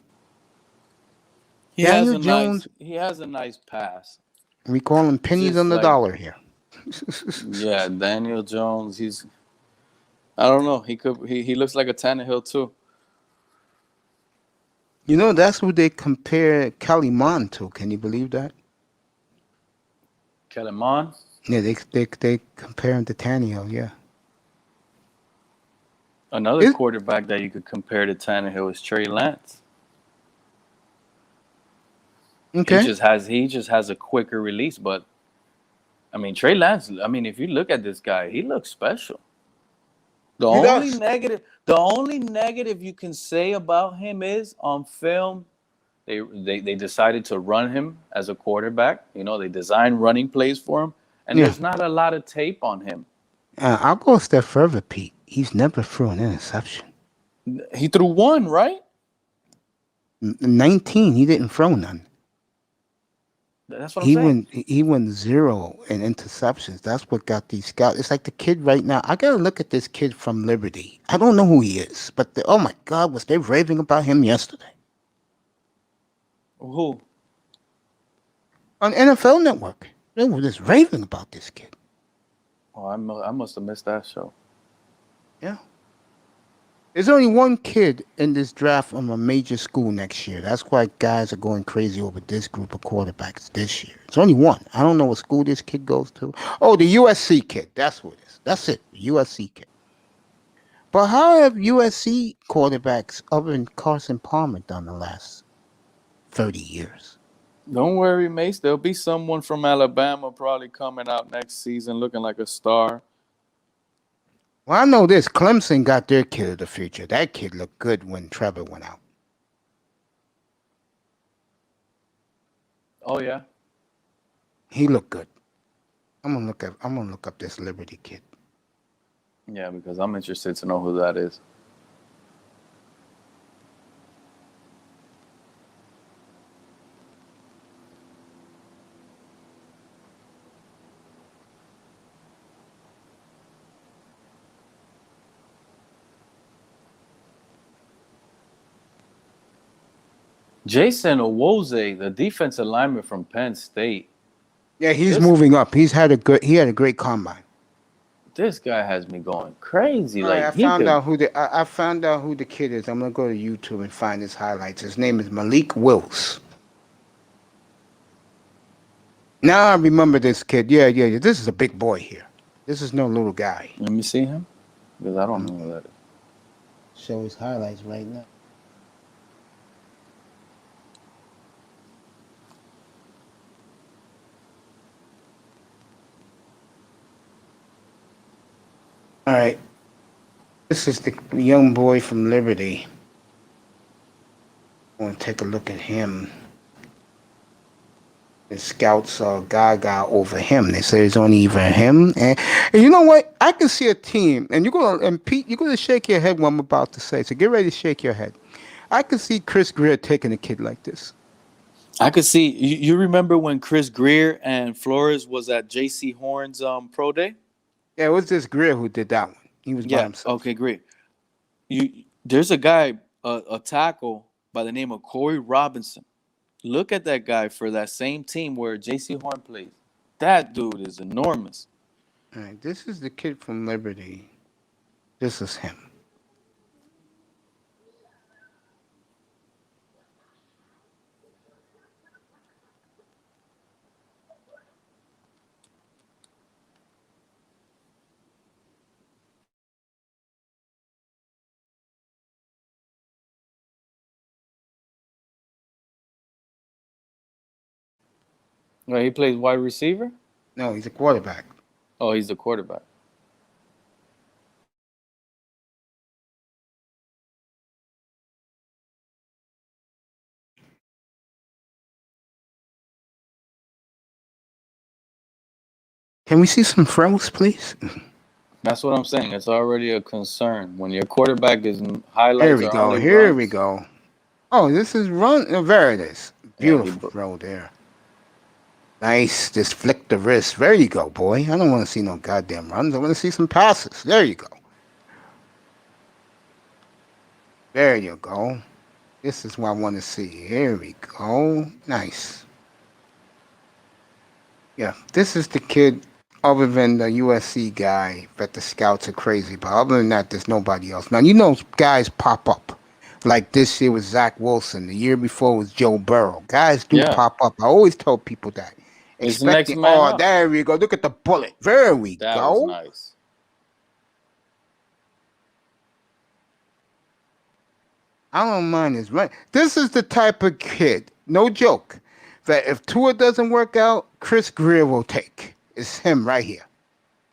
Daniel Jones. He has a nice pass. We call him pennies Just on the like- dollar here. Yeah, Daniel Jones. I don't know. He looks like a Tannehill too. You know, that's who they compare Kaliman to. Can you believe that? Kellerman. Yeah, they compare him to Tannehill, yeah. Another quarterback that you could compare to Tannehill is Trey Lance. Okay. He just has a quicker release, but I mean Trey Lance, if you look at this guy, he looks special. The only negative you can say about him is on film, they decided to run him as a quarterback. You know, they designed running plays for him, and there's not a lot of tape on him. I'll go a step further, Pete. He's never threw an interception. He threw one, right? 19, he didn't throw none. That's what I'm saying. He went 0 in interceptions. That's what got these scouts. It's like the kid right now. I gotta look at this kid from Liberty. I don't know who he is, but oh my God, was they raving about him yesterday? Who? On NFL Network. They were just raving about this kid. Oh, I must have missed that show. Yeah. There's only one kid in this draft from a major school next year. That's why guys are going crazy over this group of quarterbacks this year. It's only one. I don't know what school this kid goes to. Oh, the USC kid. That's what it is. That's it. The USC kid. But how have USC quarterbacks other than Carson Palmer done the last 30 years? Don't worry, Mace. There'll be someone from Alabama probably coming out next season looking like a star. Well, I know this. Clemson got their kid of the future. That kid looked good when Trevor went out. Oh yeah. He looked good. I'm gonna look up this Liberty kid. Yeah, because I'm interested to know who that is. Jason Owoze, the defensive lineman from Penn State. Yeah, he's moving up. He had a great combine. This guy has me going crazy. All right, Like I found out who the kid is. I'm gonna go to YouTube and find his highlights. His name is Malik Wills. Now I remember this kid. Yeah. This is a big boy here. This is no little guy. Let me see him, because I don't know who that is. Show his highlights right now. All right. This is the young boy from Liberty. I want to take a look at him. The scouts are gaga over him. They say it's only even him. And you know what? I can see a team, and Pete, you're gonna shake your head what I'm about to say. So get ready to shake your head. I can see Chris Greer taking a kid like this. I could see. You remember when Chris Greer and Flores was at J.C. Horn's pro day? Yeah, it was this Greer who did that one. He was by himself. Okay, great. There's a guy, a tackle by the name of Corey Robinson. Look at that guy for that same team where J.C. Horn plays. That dude is enormous. All right, this is the kid from Liberty. This is him. No, he plays wide receiver? No, he's a quarterback. Oh, he's the quarterback. Can we see some froze, please? That's what I'm saying. It's already a concern when your quarterback is highlights. Here we go. Here we go. Oh, this is run. Oh, there it is. Beautiful throw there. Nice. Just flick the wrist. There you go, boy. I don't want to see no goddamn runs. I want to see some passes. There you go. There you go. This is what I want to see. Here we go. Nice. Yeah, this is the kid, other than the USC guy, that the scouts are crazy. But other than that, there's nobody else. Now, you know, guys pop up. Like this year was Zach Wilson. The year before was Joe Burrow. Guys do pop up. I always tell people that. Expecting, there we go. Look at the bullet. There we go. That was nice. I don't mind his run. This is the type of kid, no joke, that if Tua doesn't work out, Chris Greer will take. It's him right here.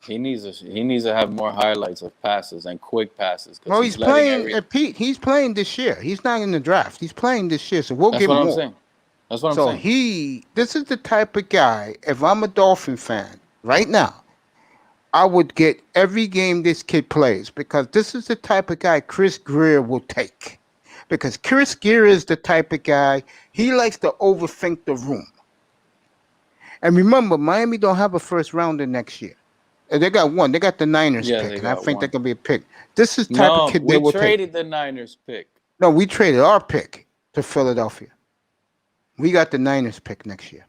He needs to have more highlights of passes and quick passes. Well, he's playing, Pete, he's playing this year. He's not in the draft. He's playing this year, so we'll give him more. Saying. That's what I'm saying. So this is the type of guy, if I'm a Dolphin fan right now, I would get every game this kid plays, because this is the type of guy Chris Greer will take. Because Chris Greer is the type of guy, he likes to overthink the room. And remember, Miami don't have a first rounder next year. They got one. They got the Niners pick, and I think they're going to be a pick. This is the type of kid they will take. We traded the Niners pick. No, we traded our pick to Philadelphia. We got the Niners pick next year.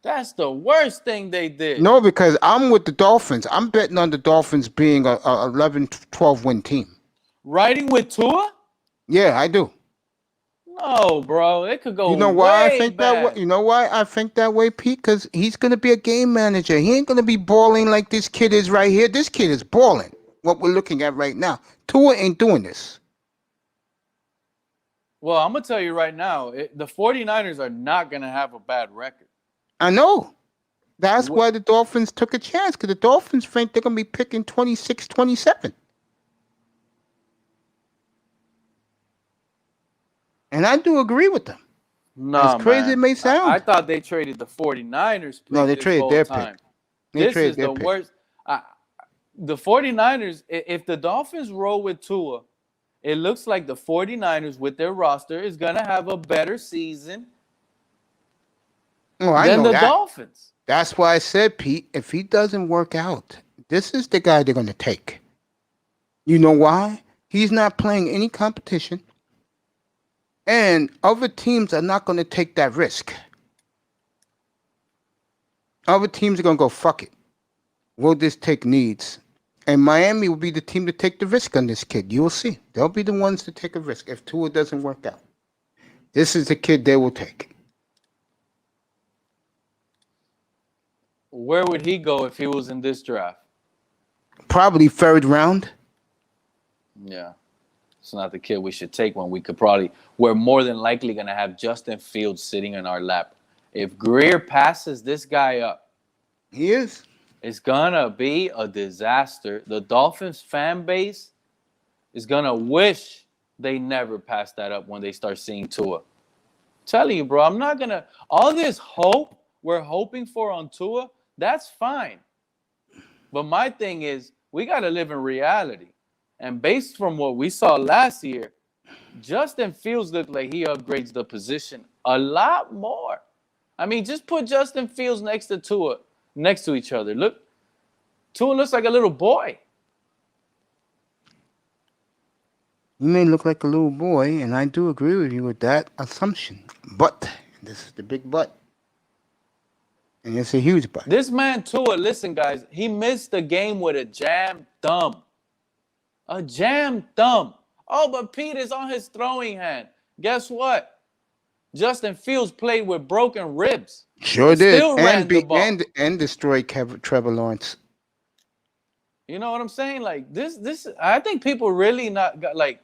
That's the worst thing they did. No, because I'm with the Dolphins. I'm betting on the Dolphins being a 11, 12 win team. Riding with Tua? Yeah, I do. No, bro. It could go You know why I think bad. that way? You know why I think that way, Pete? Because he's going to be a game manager. He ain't going to be balling like this kid is right here. This kid is balling, what we're looking at right now. Tua ain't doing this. Well, I'm going to tell you right now, the 49ers are not going to have a bad record. I know. That's why the Dolphins took a chance, because the Dolphins think they're going to be picking 26, 27. And I do agree with them. Nah, as crazy man. it may sound. I thought they traded the 49ers pick No, they this traded whole their time. pick. They This traded is their the pick. worst. The 49ers, if the Dolphins roll with Tua, it looks like the 49ers with their roster is going to have a better season Oh, I than know the that. Dolphins. That's why I said, Pete, if he doesn't work out, this is the guy they're going to take. You know why? He's not playing any competition. And other teams are not going to take that risk. Other teams are going to go, fuck it. We'll just take needs. And Miami will be the team to take the risk on this kid. You will see. They'll be the ones to take a risk if Tua doesn't work out. This is the kid they will take. Where would he go if he was in this draft? Probably third round. Yeah. It's not the kid we should take when we're more than likely going to have Justin Fields sitting in our lap. If Greer passes this guy up, he is. It's going to be a disaster. The Dolphins fan base is going to wish they never passed that up when they start seeing Tua. I'm telling you, bro, I'm not going to. All this hope we're hoping for on Tua, that's fine. But my thing is, we got to live in reality. And based from what we saw last year, Justin Fields looked like he upgrades the position a lot more. I mean, just put Justin Fields next to Tua, next to each other. Look, Tua looks like a little boy. You may look like a little boy, and I do agree with you with that assumption. But, this is the big but. And it's a huge but. This man, Tua, listen, guys, he missed the game with a jammed thumb. A jammed thumb. Oh, but Pete is on his throwing hand. Guess what? Justin Fields played with broken ribs. Sure did. Still ran the ball. And destroyed Trevor Lawrence. You know what I'm saying? Like this. I think people really not got like.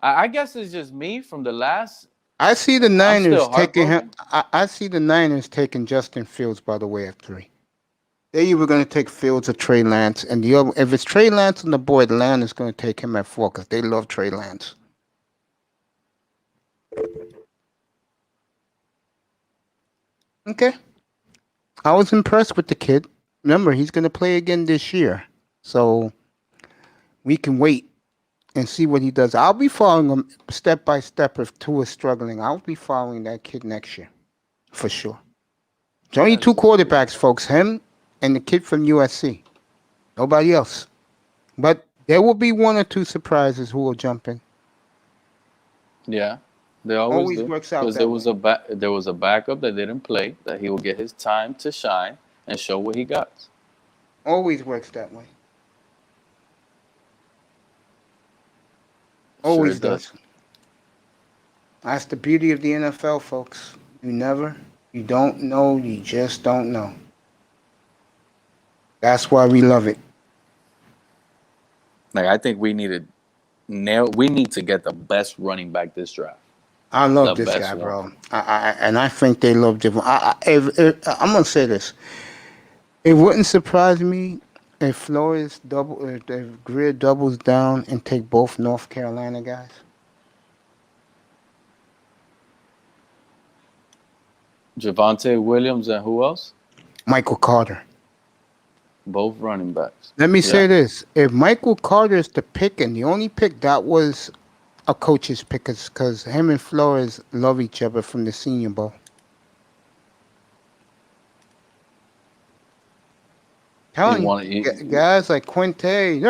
I guess it's just me from the last. I see the Niners taking him. heartbroken. I see the Niners taking Justin Fields by the way at 3. They were going to take Fields or Trey Lance, and the other, if it's Trey Lance on the board, Atlanta's going to take him at 4 because they love Trey Lance. Okay. I was impressed with the kid. Remember, he's going to play again this year. So we can wait and see what he does. I'll be following him step by step if Tua is struggling. I'll be following that kid next year for sure. There's only 2 quarterbacks, folks. Him and the kid from USC. Nobody else. But there will be 1 or 2 surprises who will jump in. Yeah. They always do. Works out because there was a backup that didn't play, that he will get his time to shine and show what he got. Always works that way. Always Sure does. That's the beauty of the NFL, folks. You don't know, you just don't know. That's why we love it. Like, I think we need to get the best running back this draft. I love The this best guy, one. bro. And I think they love Javon. I'm gonna say this. It wouldn't surprise me if if Greer doubles down and take both North Carolina guys. Javonte Williams and who else? Michael Carter. Both running backs. Let me say this. If Michael Carter is the pick, and the only pick, that was a coach's pick, because him and Flores love each other from the Senior Bowl. Telling you, guys like Quinte,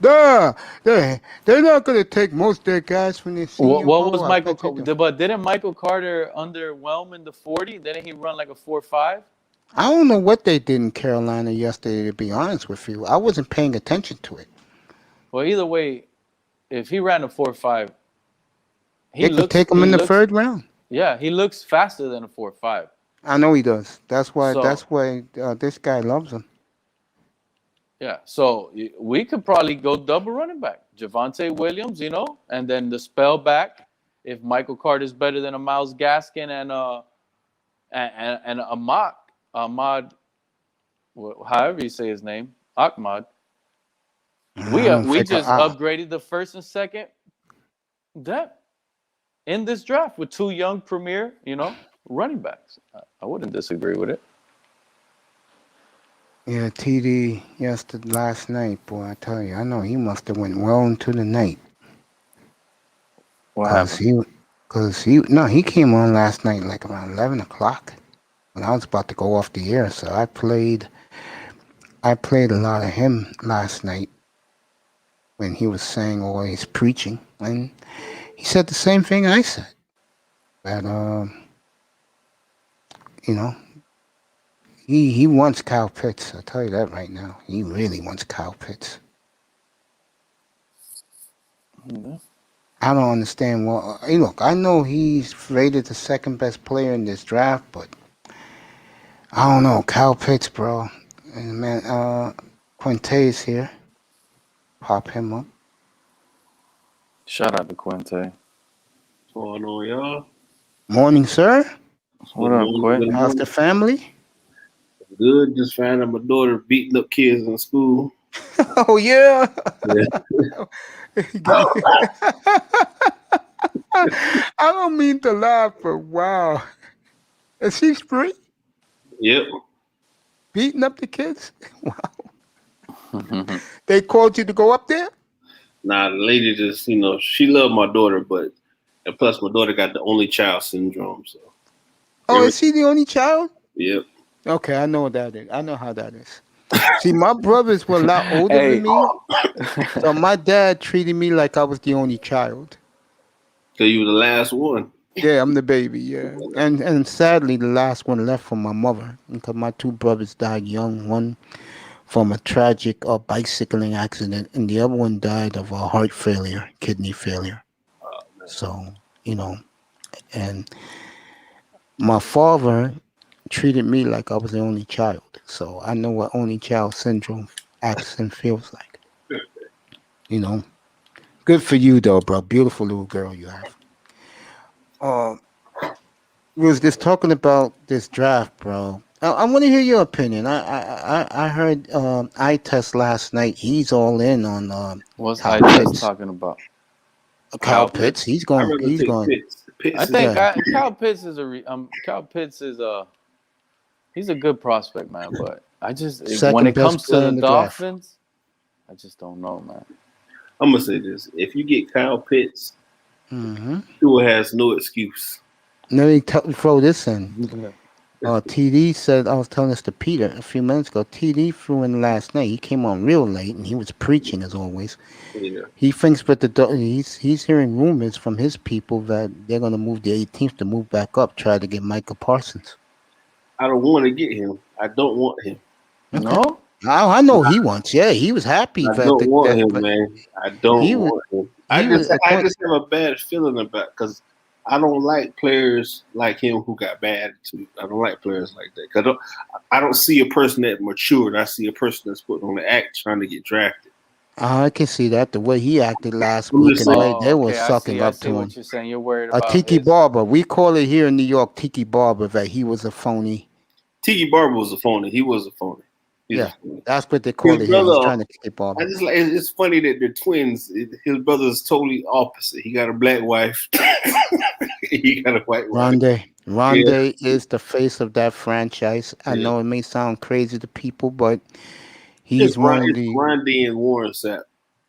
they're not going to take most of their guys from the Senior Bowl. What was Michael Carter? But didn't Michael Carter underwhelm in the 40? Didn't he run like a 4.5? I don't know what they did in Carolina yesterday, to be honest with you. I wasn't paying attention to it. Well, either way, if he ran a 4.5, they could take him in the 3rd round. Yeah, he looks faster than a 4.5. I know he does. That's why this guy loves him. Yeah, so we could probably go double running back. Javonte Williams, and then the spell back, if Michael Carter's better than a Myles Gaskin and Ahmad, however you say his name, Ahmad. I don't We figure just out. upgraded the first and second depth in this draft with 2 young premier, running backs. I wouldn't disagree with it. Yeah, TD last night, boy, I tell you, I know he must have went well into the night. What Cause happened? he came on last night like around 11 o'clock when I was about to go off the air. So I played a lot of him last night when he was saying all his preaching, and he said the same thing I said. That he wants Kyle Pitts. I'll tell you that right now. He really wants Kyle Pitts. Mm-hmm. I don't understand. Well, hey, look, I know he's rated the second best player in this draft, but I don't know. Kyle Pitts, bro. And man, Quinte is here. Pop him up. Shout out to Quinte. What's going on, y'all? Morning, sir. What up, Quinte? How's the family? Good. Just found out my daughter beating up kids in school. Oh, yeah. Yeah. I don't mean to laugh, but wow. Is he free? Yep. Beating up the kids? Wow. They called you to go up there? Nah, the lady just, she loved my daughter, and plus my daughter got the only child syndrome. So. Oh, is he the only child? Yep. Okay, I know what that is. I know how that is. See, my brothers were a lot older than me, so my dad treated me like I was the only child. So you were the last one. Yeah, I'm the baby, yeah. And sadly, the last one left from my mother because my 2 brothers died young. One from a tragic bicycling accident, and the other one died of a heart failure, kidney failure. So, and my father treated me like I was the only child. So I know what only child syndrome acts and feels like. Good for you, though, bro. Beautiful little girl you have. We was just talking about this draft, bro. I want to hear your opinion. I heard eye test last night. He's all in on What's Kyle I just Pitts. talking about? Kyle Pitts. He's going. He's going. Pitts. I think Yeah. Kyle Pitts is he's a good prospect, man. But I just Second when it best comes to player the in the draft. Dolphins, I just don't know, man. I'm going to say this. If you get Kyle Pitts, Mm-hmm. Tua has no excuse. Let me throw this in. TD said, I was telling this to Peter a few minutes ago, TD flew in last night. He came on real late, and he was preaching as always. Yeah. He thinks, but he's hearing rumors from his people that they're going to move the 18th to move back up, try to get Micah Parsons. I don't want to get him. I don't want him. No? I know he wants. Yeah, he was happy. I don't want him, man. I don't want him. I just have a bad feeling about because I don't like players like him who got bad attitude. I don't like players like that because I don't see a person that matured. I see a person that's putting on the act trying to get drafted. I can see that the way he acted last week and the way they were sucking up to him. What you're saying. You're worried about Tiki Barber. We call it here in New York Tiki Barber that he was a phony. Tiki Barber was a phony. He was a phony. That's what they call it here. He's trying to kick Barber. I just like it's funny that they're twins. His brother's totally opposite. He got a black wife. He got a white wife. Rondé is the face of that franchise. I know it may sound crazy to people, but he's one of the Rondé and Warren Sapp.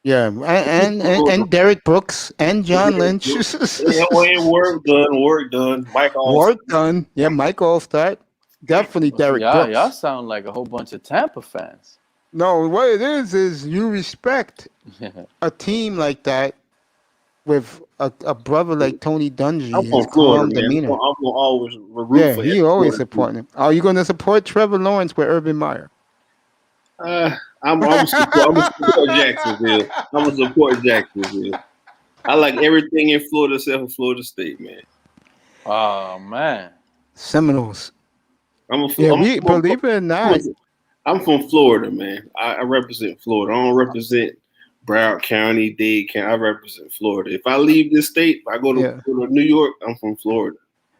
Yeah, and Derek Brooks and John Lynch. Work done. Mike Allstott. Work done. Yeah, Mike Allstott. Definitely Derek Brooks. Y'all sound like a whole bunch of Tampa fans. No, what it is you respect a team like that with a brother like Tony Dungy. I'm from Florida, man. I'm gonna always root for him. You always support him. Are you going to support Trevor Lawrence with Urban Meyer? I'm gonna support Jacksonville. I'm gonna support Jacksonville. I like everything in Florida except for Florida State, man. Oh man, Seminoles. Believe it or not, I'm from Florida, man. I represent Florida. I don't represent Broward County, Dade County. I represent Florida. If I leave this state, if I go to New York, I'm from Florida.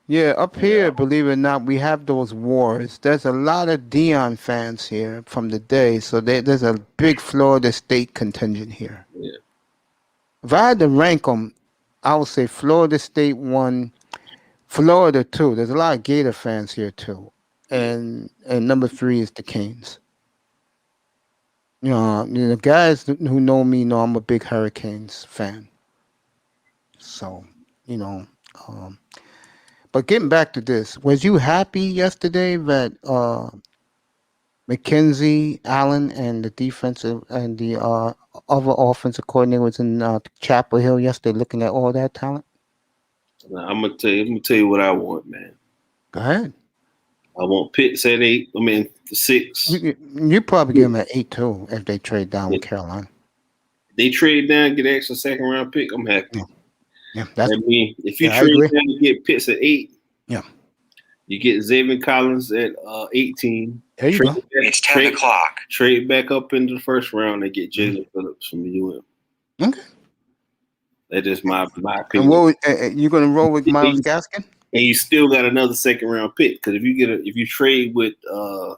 Yeah, up here, believe it or not, we have those wars. There's a lot of Dion fans here from the day, so there's a big Florida State contingent here. Yeah. If I had to rank them, I would say Florida State 1, Florida 2. There's a lot of Gator fans here too, and number 3 is the Canes. The guys who know me know I'm a big Hurricanes fan. So, but getting back to this, was you happy yesterday that McKenzie, Allen, and the defensive and the other offensive coordinator was in Chapel Hill yesterday, looking at all that talent? Now, I'm gonna tell you what I want, man. Go ahead. I want Pitts at 8. I mean 6. You probably give them at 8 too if they trade down with Carolina. They trade down, get an extra second round pick. I'm happy. Yeah, if you trade down and get Pitts at 8, you get Xavier Collins at 18. There you go. It's 10 o'clock. Trade back up into the first round and get Jalen Phillips from the UM. Okay. That is my opinion. And what you going to roll with Myles Gaskin? And you still got another second round pick, because if you trade with they're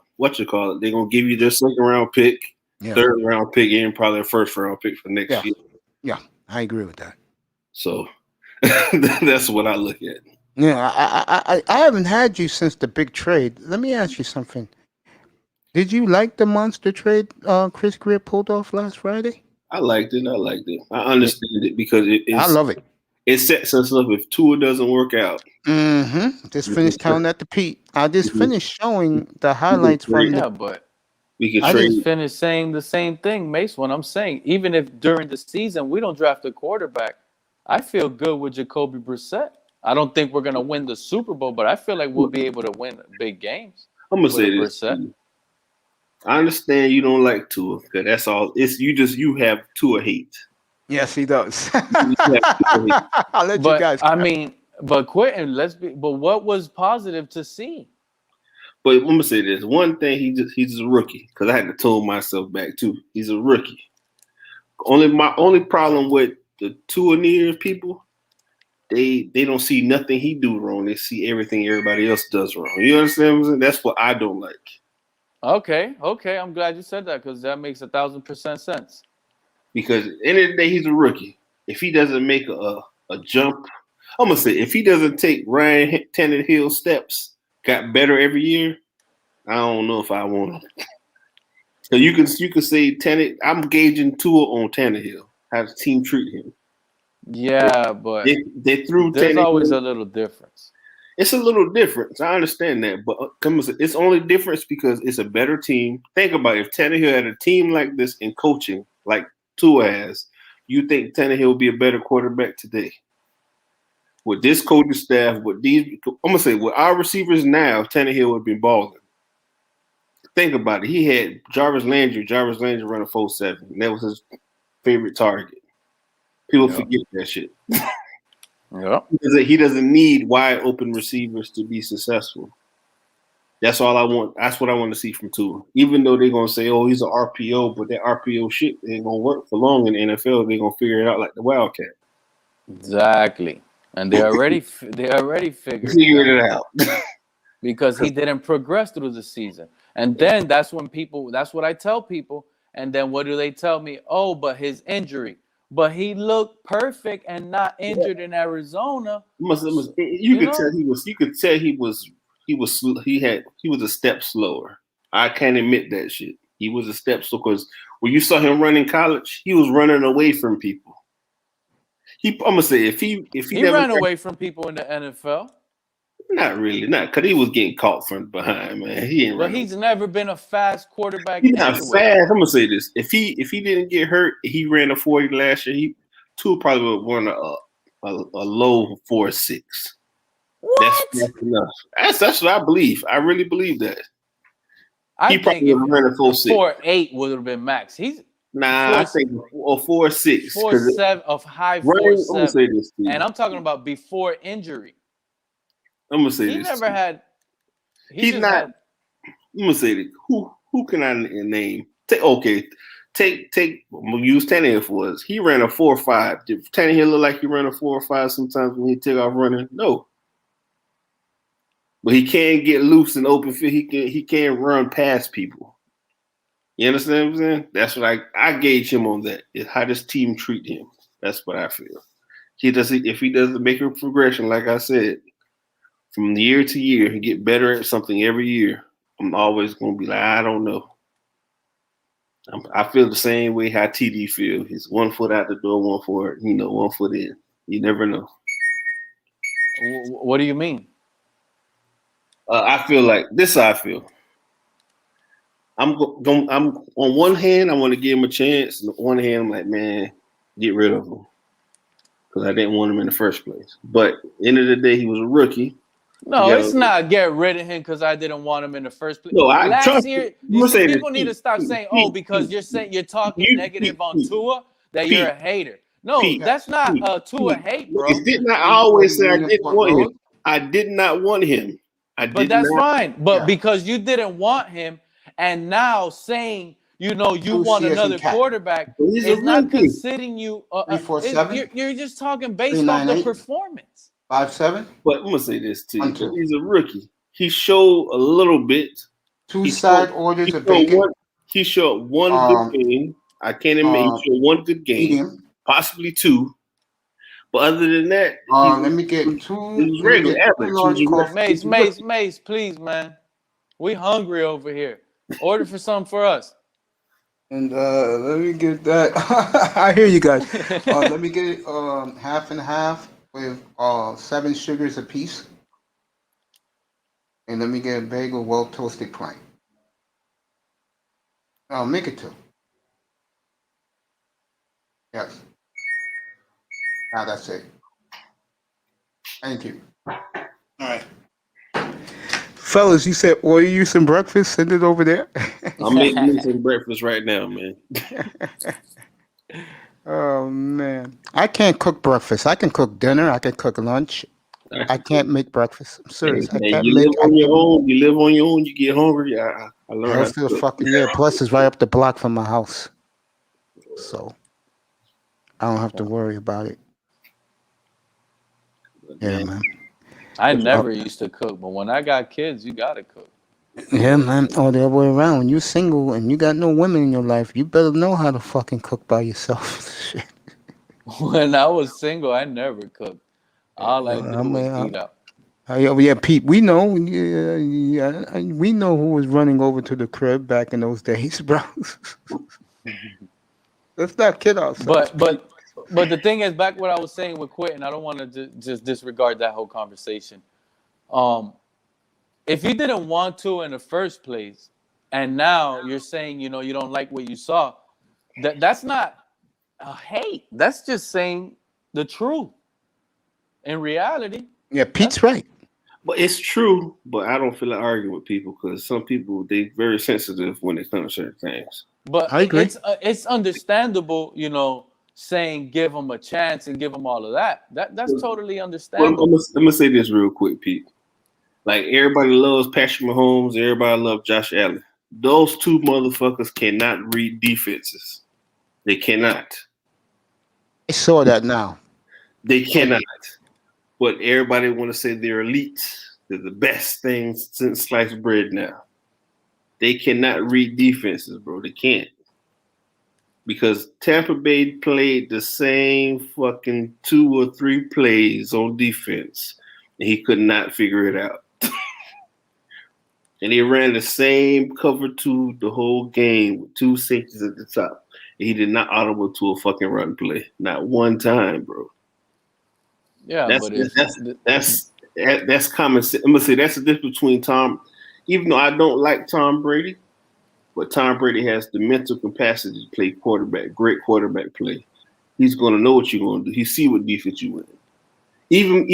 gonna give you their second round pick, third round pick, and probably a first round pick for next year. Yeah, I agree with that. So that's what I look at. Yeah, I haven't had you since the big trade. Let me ask you something. Did you like the monster trade Chris Greer pulled off last Friday? I liked it. I understand it because I love it. It sets us up if Tua doesn't work out. Just finished telling that to Pete. I just finished showing the highlights from but we can I trade. just finished saying the same thing, Mace. When I'm saying, even if during the season we don't draft a quarterback, I feel good with Jacoby Brissett. I don't think we're gonna win the Super Bowl, but I feel like we'll be able to win big games. I'm gonna say this. Brissett. I understand you don't like Tua, because that's all. You have Tua hate. Yes, he does. I'll let you guys. But Quentin, but what was positive to see? But I'm gonna say this one thing: he's just a rookie, because I had to tone myself back too. He's a rookie. My only problem with the Tua people, they don't see nothing he do wrong. They see everything everybody else does wrong. You understand what I'm saying? That's what I don't like. Okay. I'm glad you said that, because that makes 1,000% sense. Because at the end of the day, he's a rookie. If he doesn't make a jump, I'm gonna say if he doesn't take Ryan Tannehill steps, got better every year, I don't know if I want him. So you can say Tannehill. I'm gauging Tua on Tannehill. How the team treat him. Yeah, but they threw. There's Tannehill. Always a little difference. It's a little difference. I understand that, but it's only difference because it's a better team. Think about it. If Tannehill had a team like this in coaching, like Tua has, you think Tannehill will be a better quarterback today? With this coaching staff, with our receivers now, Tannehill would be balling. Think about it. He had Jarvis Landry. Jarvis Landry running 4.7. That was his favorite target. People forget that shit. Yeah. He doesn't need wide open receivers to be successful. That's all I want. That's what I want to see from Tua. Even though they're gonna say, "Oh, he's an RPO," but that RPO shit ain't gonna work for long in the NFL. They're gonna figure it out like the Wildcat. Exactly, and they already figured it out because he didn't progress through the season. And then that's what I tell people. And then what do they tell me? Oh, but his injury. But he looked perfect and not injured in Arizona. You could tell he was a step slower. I can't admit that shit. He was a step slow because when you saw him run in college, he was running away from people. I'm gonna say if he ran away from people in the NFL. Not really, because he was getting caught from behind, man. He's never been a fast quarterback. He's not fast. I'm gonna say this: if he didn't get hurt, he ran a 40 last year. Tua probably would run a low 4.6. What? That's enough. That's what I believe. I really believe that. He probably would run a 4.6. 4.8 would have been max. I think 4.6. 4.7 of high 4.7. I'm gonna say this, and I'm talking about before injury. I'm gonna say this. He never had. He's not. I'm gonna say this. Who can I name? Okay, We'll use Tannehill for us. He ran a 4.5. Did Tannehill look like he ran a 4.5 sometimes when he took off running? No. But he can get loose in open field. He can run past people. You understand what I'm saying? That's what I gauge him on that. Is how does team treat him? That's what I feel. If he doesn't make a progression, like I said, from year to year, he get better at something every year. I'm always gonna be like, I don't know. I feel the same way how TD feels. He's 1 foot out the door, 1 foot, 1 foot in. You never know. What do you mean? I feel like this. I feel. I'm on one hand, I want to give him a chance. On one hand, I'm like, man, get rid of him because I didn't want him in the first place. But end of the day, he was a rookie. No, it's not get rid of him because I didn't want him in the first place. No, last year, people need to stop Pete, saying, Pete, because you're talking negative on Tua that you're a hater. No, Pete, that's not Tua hate, bro. It did not always say I didn't want him. I did not want him. But that's fine. But because you didn't want him, and now saying you want another quarterback, it's not considering you. 347. You're just talking based off the performance. 5'7". But I'm gonna say this to you: he's a rookie. He showed a little bit. Two side orders of bacon. He showed one good game. I can't admit he showed one good game, medium. Possibly two. But other than that, let me get two. He was regular average. Mace, please, man. We hungry over here. Order for something for us. And let me get that. I hear you guys. Let me get it half and half with 7 sugars a piece. And let me get a bagel, well toasted plain. I'll make it 2. Yes. Now that's it. Thank you. All right. Fellas, you said order you some breakfast, send it over there. I'm making you some breakfast right now, man. Oh man. I can't cook breakfast. I can cook dinner, I can cook lunch. I can't make breakfast. I'm serious. Hey, you live on your own, you get hungry. I learned how to cook. Plus it's right up the block from my house. So I don't have to worry about it. Yeah, man. I never used to cook, but when I got kids, you gotta cook. Yeah, man. Oh, the other way around. When you're single and you got no women in your life, you better know how to fucking cook by yourself. Shit. When I was single, I never cooked. All I did was eat out. Yeah, Pete. We know. We know who was running over to the crib back in those days, bro. Let's not kid ourselves. But the thing is, back what I was saying with quitting, I don't want to just disregard that whole conversation. If you didn't want to in the first place, and now you're saying, you don't like what you saw, that's not a hate. That's just saying the truth. In reality. Yeah, Pete's right. But it's true, but I don't feel like arguing with people because some people, they're very sensitive when it comes to certain things. But I agree. It's understandable, saying give them a chance and give them all of that. That's totally understandable. Well, I'm gonna say this real quick, Pete. Like everybody loves Patrick Mahomes, everybody loves Josh Allen. Those two motherfuckers cannot read defenses. They cannot. I saw that now. They cannot. But everybody want to say they're elite. They're the best things since sliced bread now. They cannot read defenses, bro. They can't. Because Tampa Bay played the same fucking 2 or 3 plays on defense, and he could not figure it out. And he ran the same cover 2 the whole game with 2 safeties at the top. And he did not audible to a fucking run play. Not one time, bro. Yeah, that's common sense. I'm gonna say that's the difference between Tom. Even though I don't like Tom Brady, but Tom Brady has the mental capacity to play quarterback, great quarterback play. He's gonna know what you're gonna do. He see what defense you in. Even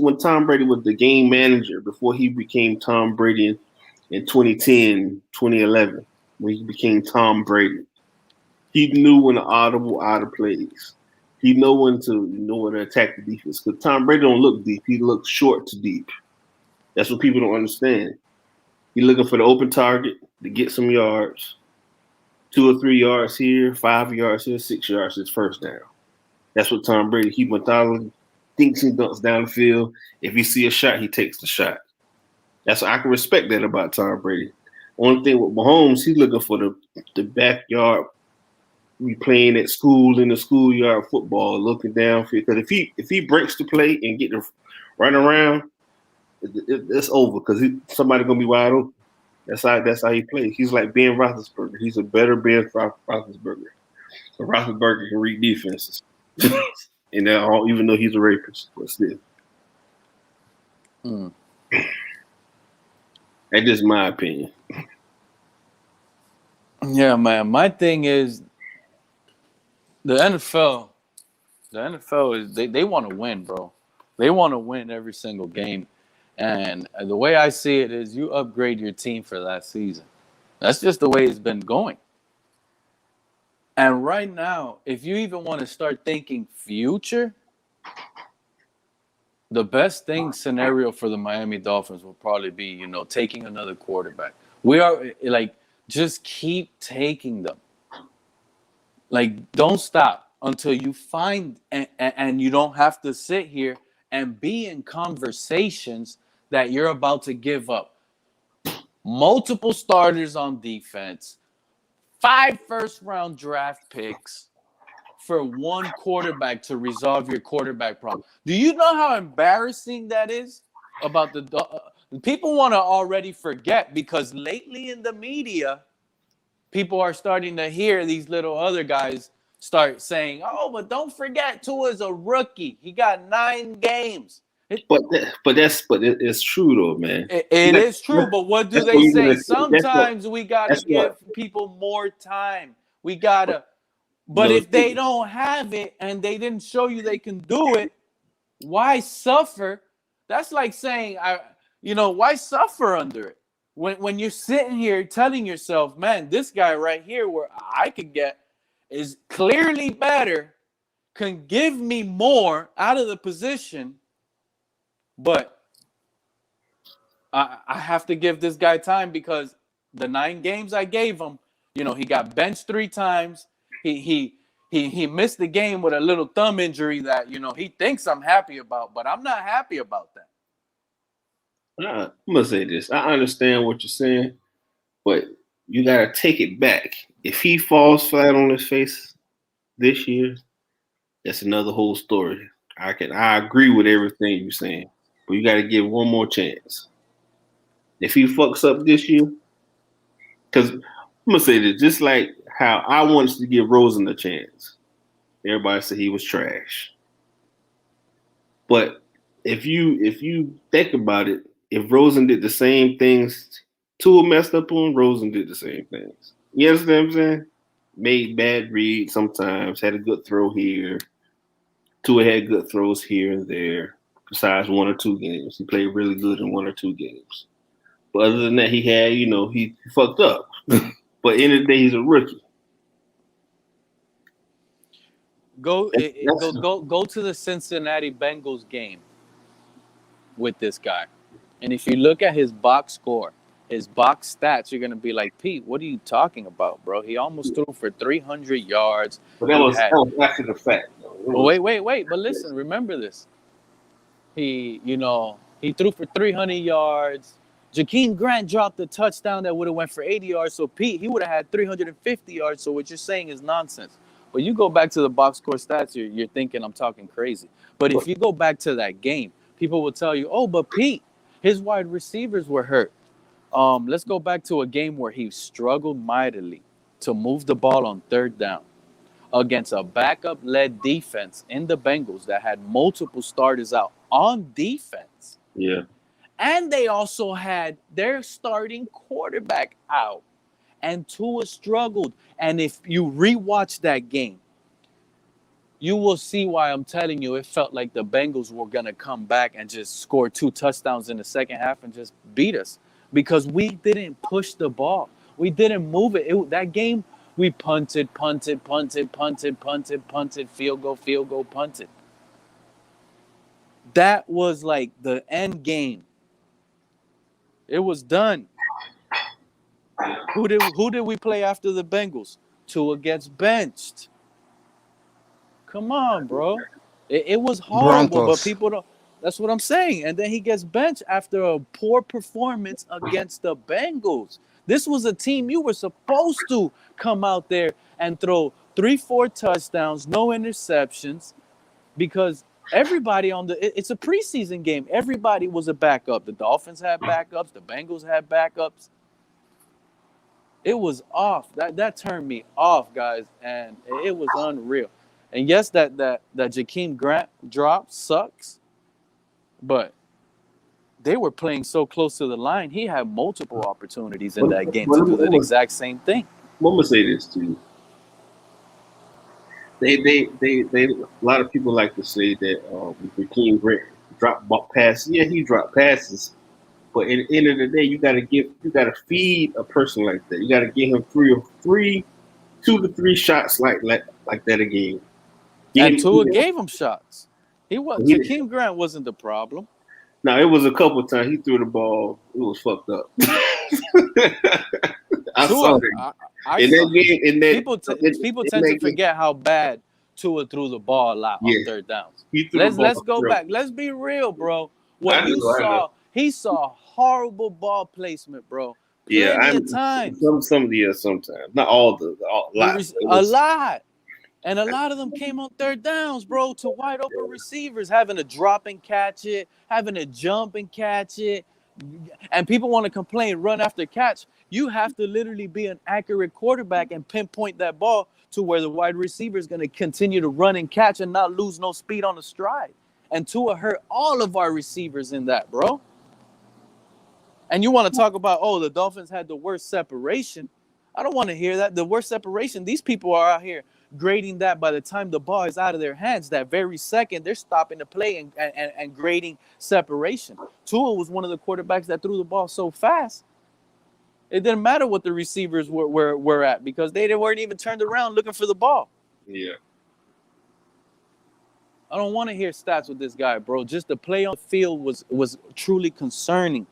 when Tom Brady was the game manager before he became Tom Brady in 2010, 2011, when he became Tom Brady, he knew when to audible out of plays. He know when to attack the defense because Tom Brady don't look deep. He looks short to deep. That's what people don't understand. He's looking for the open target to get some yards, 2 or 3 yards here, 5 yards here, 6 yards is first down. That's what Tom Brady, he methodically thinks he dunks down the field. If he see a shot, he takes the shot. I can respect that about Tom Brady. Only thing with Mahomes, he's looking for the backyard. We playing at school in the schoolyard football, looking downfield. Because if he breaks the play and get the run around, it's over. Because somebody gonna be wide open. That's how he plays. He's like Ben Roethlisberger. He's a better Ben Roethlisberger. So Roethlisberger can read defenses, and even though he's a rapist, but still. That's just my opinion. Yeah, man. My thing is the NFL. The NFL is they want to win, bro. They want to win every single game. And the way I see it is you upgrade your team for that season. That's just the way it's been going. And right now, if you even want to start thinking future, the best scenario for the Miami Dolphins will probably be, taking another quarterback. We are just keep taking them. Don't stop until you find, and you don't have to sit here and be in conversations that you're about to give up multiple starters on defense, 5 first-round draft picks for one quarterback to resolve your quarterback problem. Do you know how embarrassing that is? About people want to already forget, because lately in the media, people are starting to hear these little other guys start saying, "Oh, but don't forget, Tua's a rookie. He got 9 games." But it's true though, man. It is true, but what do they say? Sometimes we gotta give people more time. We gotta. But if they don't have it and they didn't show you they can do it, why suffer? That's like saying, why suffer under it? When you're sitting here telling yourself, man, this guy right here where I could get is clearly better, can give me more out of the position, but I have to give this guy time because the 9 games I gave him, he got benched 3 times. He missed the game with a little thumb injury that, he thinks I'm happy about, but I'm not happy about that. I'm going to say this. I understand what you're saying, but you got to take it back. If he falls flat on his face this year, that's another whole story. I agree with everything you're saying, but you got to give one more chance. If he fucks up this year, because I'm going to say this, just like how I wanted to give Rosen a chance. Everybody said he was trash. But if you think about it, if Rosen did the same things Tua messed up on, Rosen did the same things. You understand what I'm saying? Made bad reads sometimes, had a good throw here. Tua had good throws here and there, besides 1 or 2 games. He played really good in 1 or 2 games. But other than that, he had, he fucked up. But end of the day, he's a rookie. Go to the Cincinnati Bengals game with this guy. And if you look at his box score, his box stats, you're going to be like, Pete, what are you talking about, bro? He almost threw for 300 yards. But that was after the fact, though. Wait. But listen, remember this. He threw for 300 yards. Jakeem Grant dropped a touchdown that would have went for 80 yards. So, Pete, he would have had 350 yards. So what you're saying is nonsense. But you go back to the box score stats, you're thinking I'm talking crazy. But if you go back to that game, people will tell you, oh, but Pete, his wide receivers were hurt. Let's go back to a game where he struggled mightily to move the ball on 3rd down against a backup-led defense in the Bengals that had multiple starters out on defense. Yeah. And they also had their starting quarterback out. And Tua struggled. And if you rewatch that game, you will see why I'm telling you it felt like the Bengals were going to come back and just score 2 touchdowns in the second half and just beat us. Because we didn't push the ball. We didn't move it. That game, we punted, punted, field goal, punted. That was like the end game. It was done. Who did we play after the Bengals? Tua gets benched. Come on, bro. It was horrible, but Broncos. people don't. That's what I'm saying. And then he gets benched after a poor performance against the Bengals. This was a team you were supposed to come out there and throw 3-4 touchdowns, no interceptions, because everybody it's a preseason game. Everybody was a backup. The Dolphins had backups. The Bengals had backups. It was off. That turned me off, guys, and it was unreal. And yes, that Jakeem Grant drop sucks, but they were playing so close to the line. He had multiple opportunities in that game to do the exact same thing. I'm gonna say this to you. They a lot of people like to say that Jakeem Grant dropped passes. Yeah, he dropped passes. But at the end of the day, you gotta feed a person like that. You gotta give him 2 to 3 shots like that a game. And Tua gave him shots. Jakeem Grant wasn't the problem. No, it was a couple of times he threw the ball. It was fucked up. I saw it. People tend to forget how bad Tua threw the ball a lot on third downs. Let's go back. Let's be real, bro. What you saw, he saw horrible ball placement, bro. Plenty of times. Sometimes. Not all a lot. And a lot of them came on third downs, bro, to wide open receivers, having to drop and catch it, having to jump and catch it. And people want to complain, run after catch. You have to literally be an accurate quarterback and pinpoint that ball to where the wide receiver is going to continue to run and catch and not lose no speed on the stride. And Tua hurt all of our receivers in that, bro. And you want to talk about, the Dolphins had the worst separation. I don't want to hear that. The worst separation, these people are out here grading that by the time the ball is out of their hands. That very second, they're stopping the play and grading separation. Tua was one of the quarterbacks that threw the ball so fast. It didn't matter what the receivers were at because they weren't even turned around looking for the ball. Yeah. I don't want to hear stats with this guy, bro. Just the play on the field was truly concerning.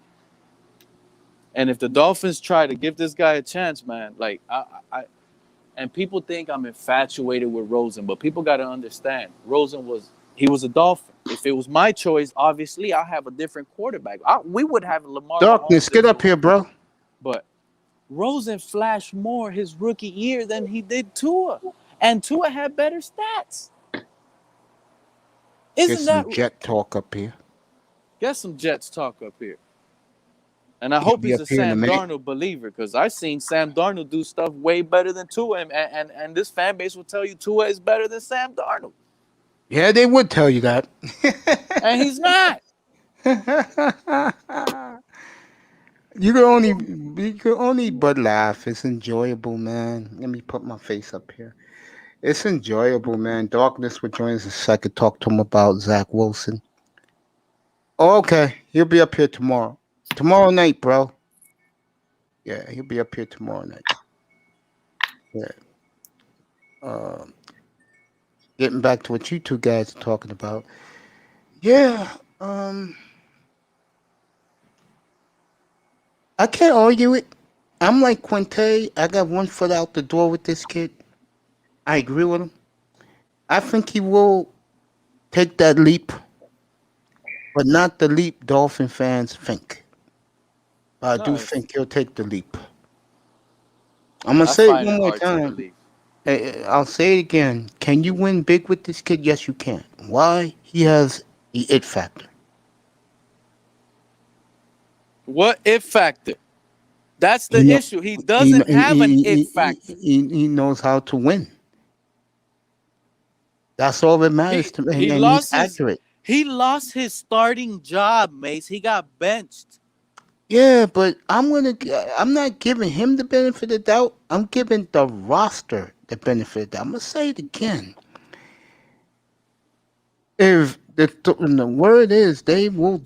And if the Dolphins try to give this guy a chance, man, like and people think I'm infatuated with Rosen, but people got to understand, Rosen was a Dolphin. If it was my choice, obviously I'll have a different quarterback. We would have Lamar. Darkness, get up here, bro. But Rosen flashed more his rookie year than he did Tua, and Tua had better stats. Get some Jet talk up here. Get some Jets talk up here. And I hope he's a Sam Darnold believer because I've seen Sam Darnold do stuff way better than Tua, and this fan base will tell you Tua is better than Sam Darnold. Yeah, they would tell you that. And he's not. You can only but laugh. It's enjoyable, man. Let me put my face up here. It's enjoyable, man. Darkness will join us so I could talk to him about Zach Wilson. Oh, okay, he'll be up here tomorrow. Tomorrow night, bro. Yeah, he'll be up here tomorrow night. Yeah. Getting back to what you two guys are talking about. Yeah. I can't argue it. I'm like Quinte. I got one foot out the door with this kid. I agree with him. I think he will take that leap, but not the leap Dolphin fans think. I do think he'll take the leap. I'm going to say it one more time. I'll say it again. Can you win big with this kid? Yes, you can. Why? He has the it factor. What it factor? That's the issue. He doesn't have an it factor. He knows how to win. That's all that matters to me. And he's accurate. He lost his starting job, Mace. He got benched. Yeah, but I'm not giving him the benefit of the doubt. I'm giving the roster the benefit of the doubt. I'm gonna say it again. If the word is they will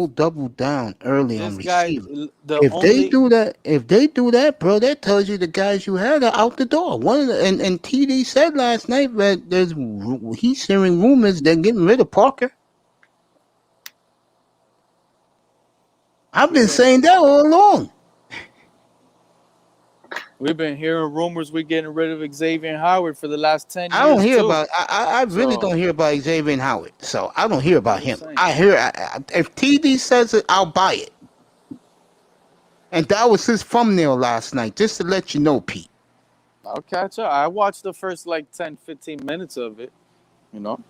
double down early on receiver. If they do that, bro, that tells you the guys you had are out the door. And TD said last night that he's hearing rumors they're getting rid of Parker. I've been saying that all along. We've been hearing rumors we're getting rid of Xavier Howard for the last 10 I years don't hear too. about. I really So- don't hear about Xavier Howard. So I don't hear about him. just saying. I hear if TD says it, I'll buy it. And that was his thumbnail last night, just to let you know, Pete. I'll catch up. I watched the first like 10, 15 minutes of it. You know,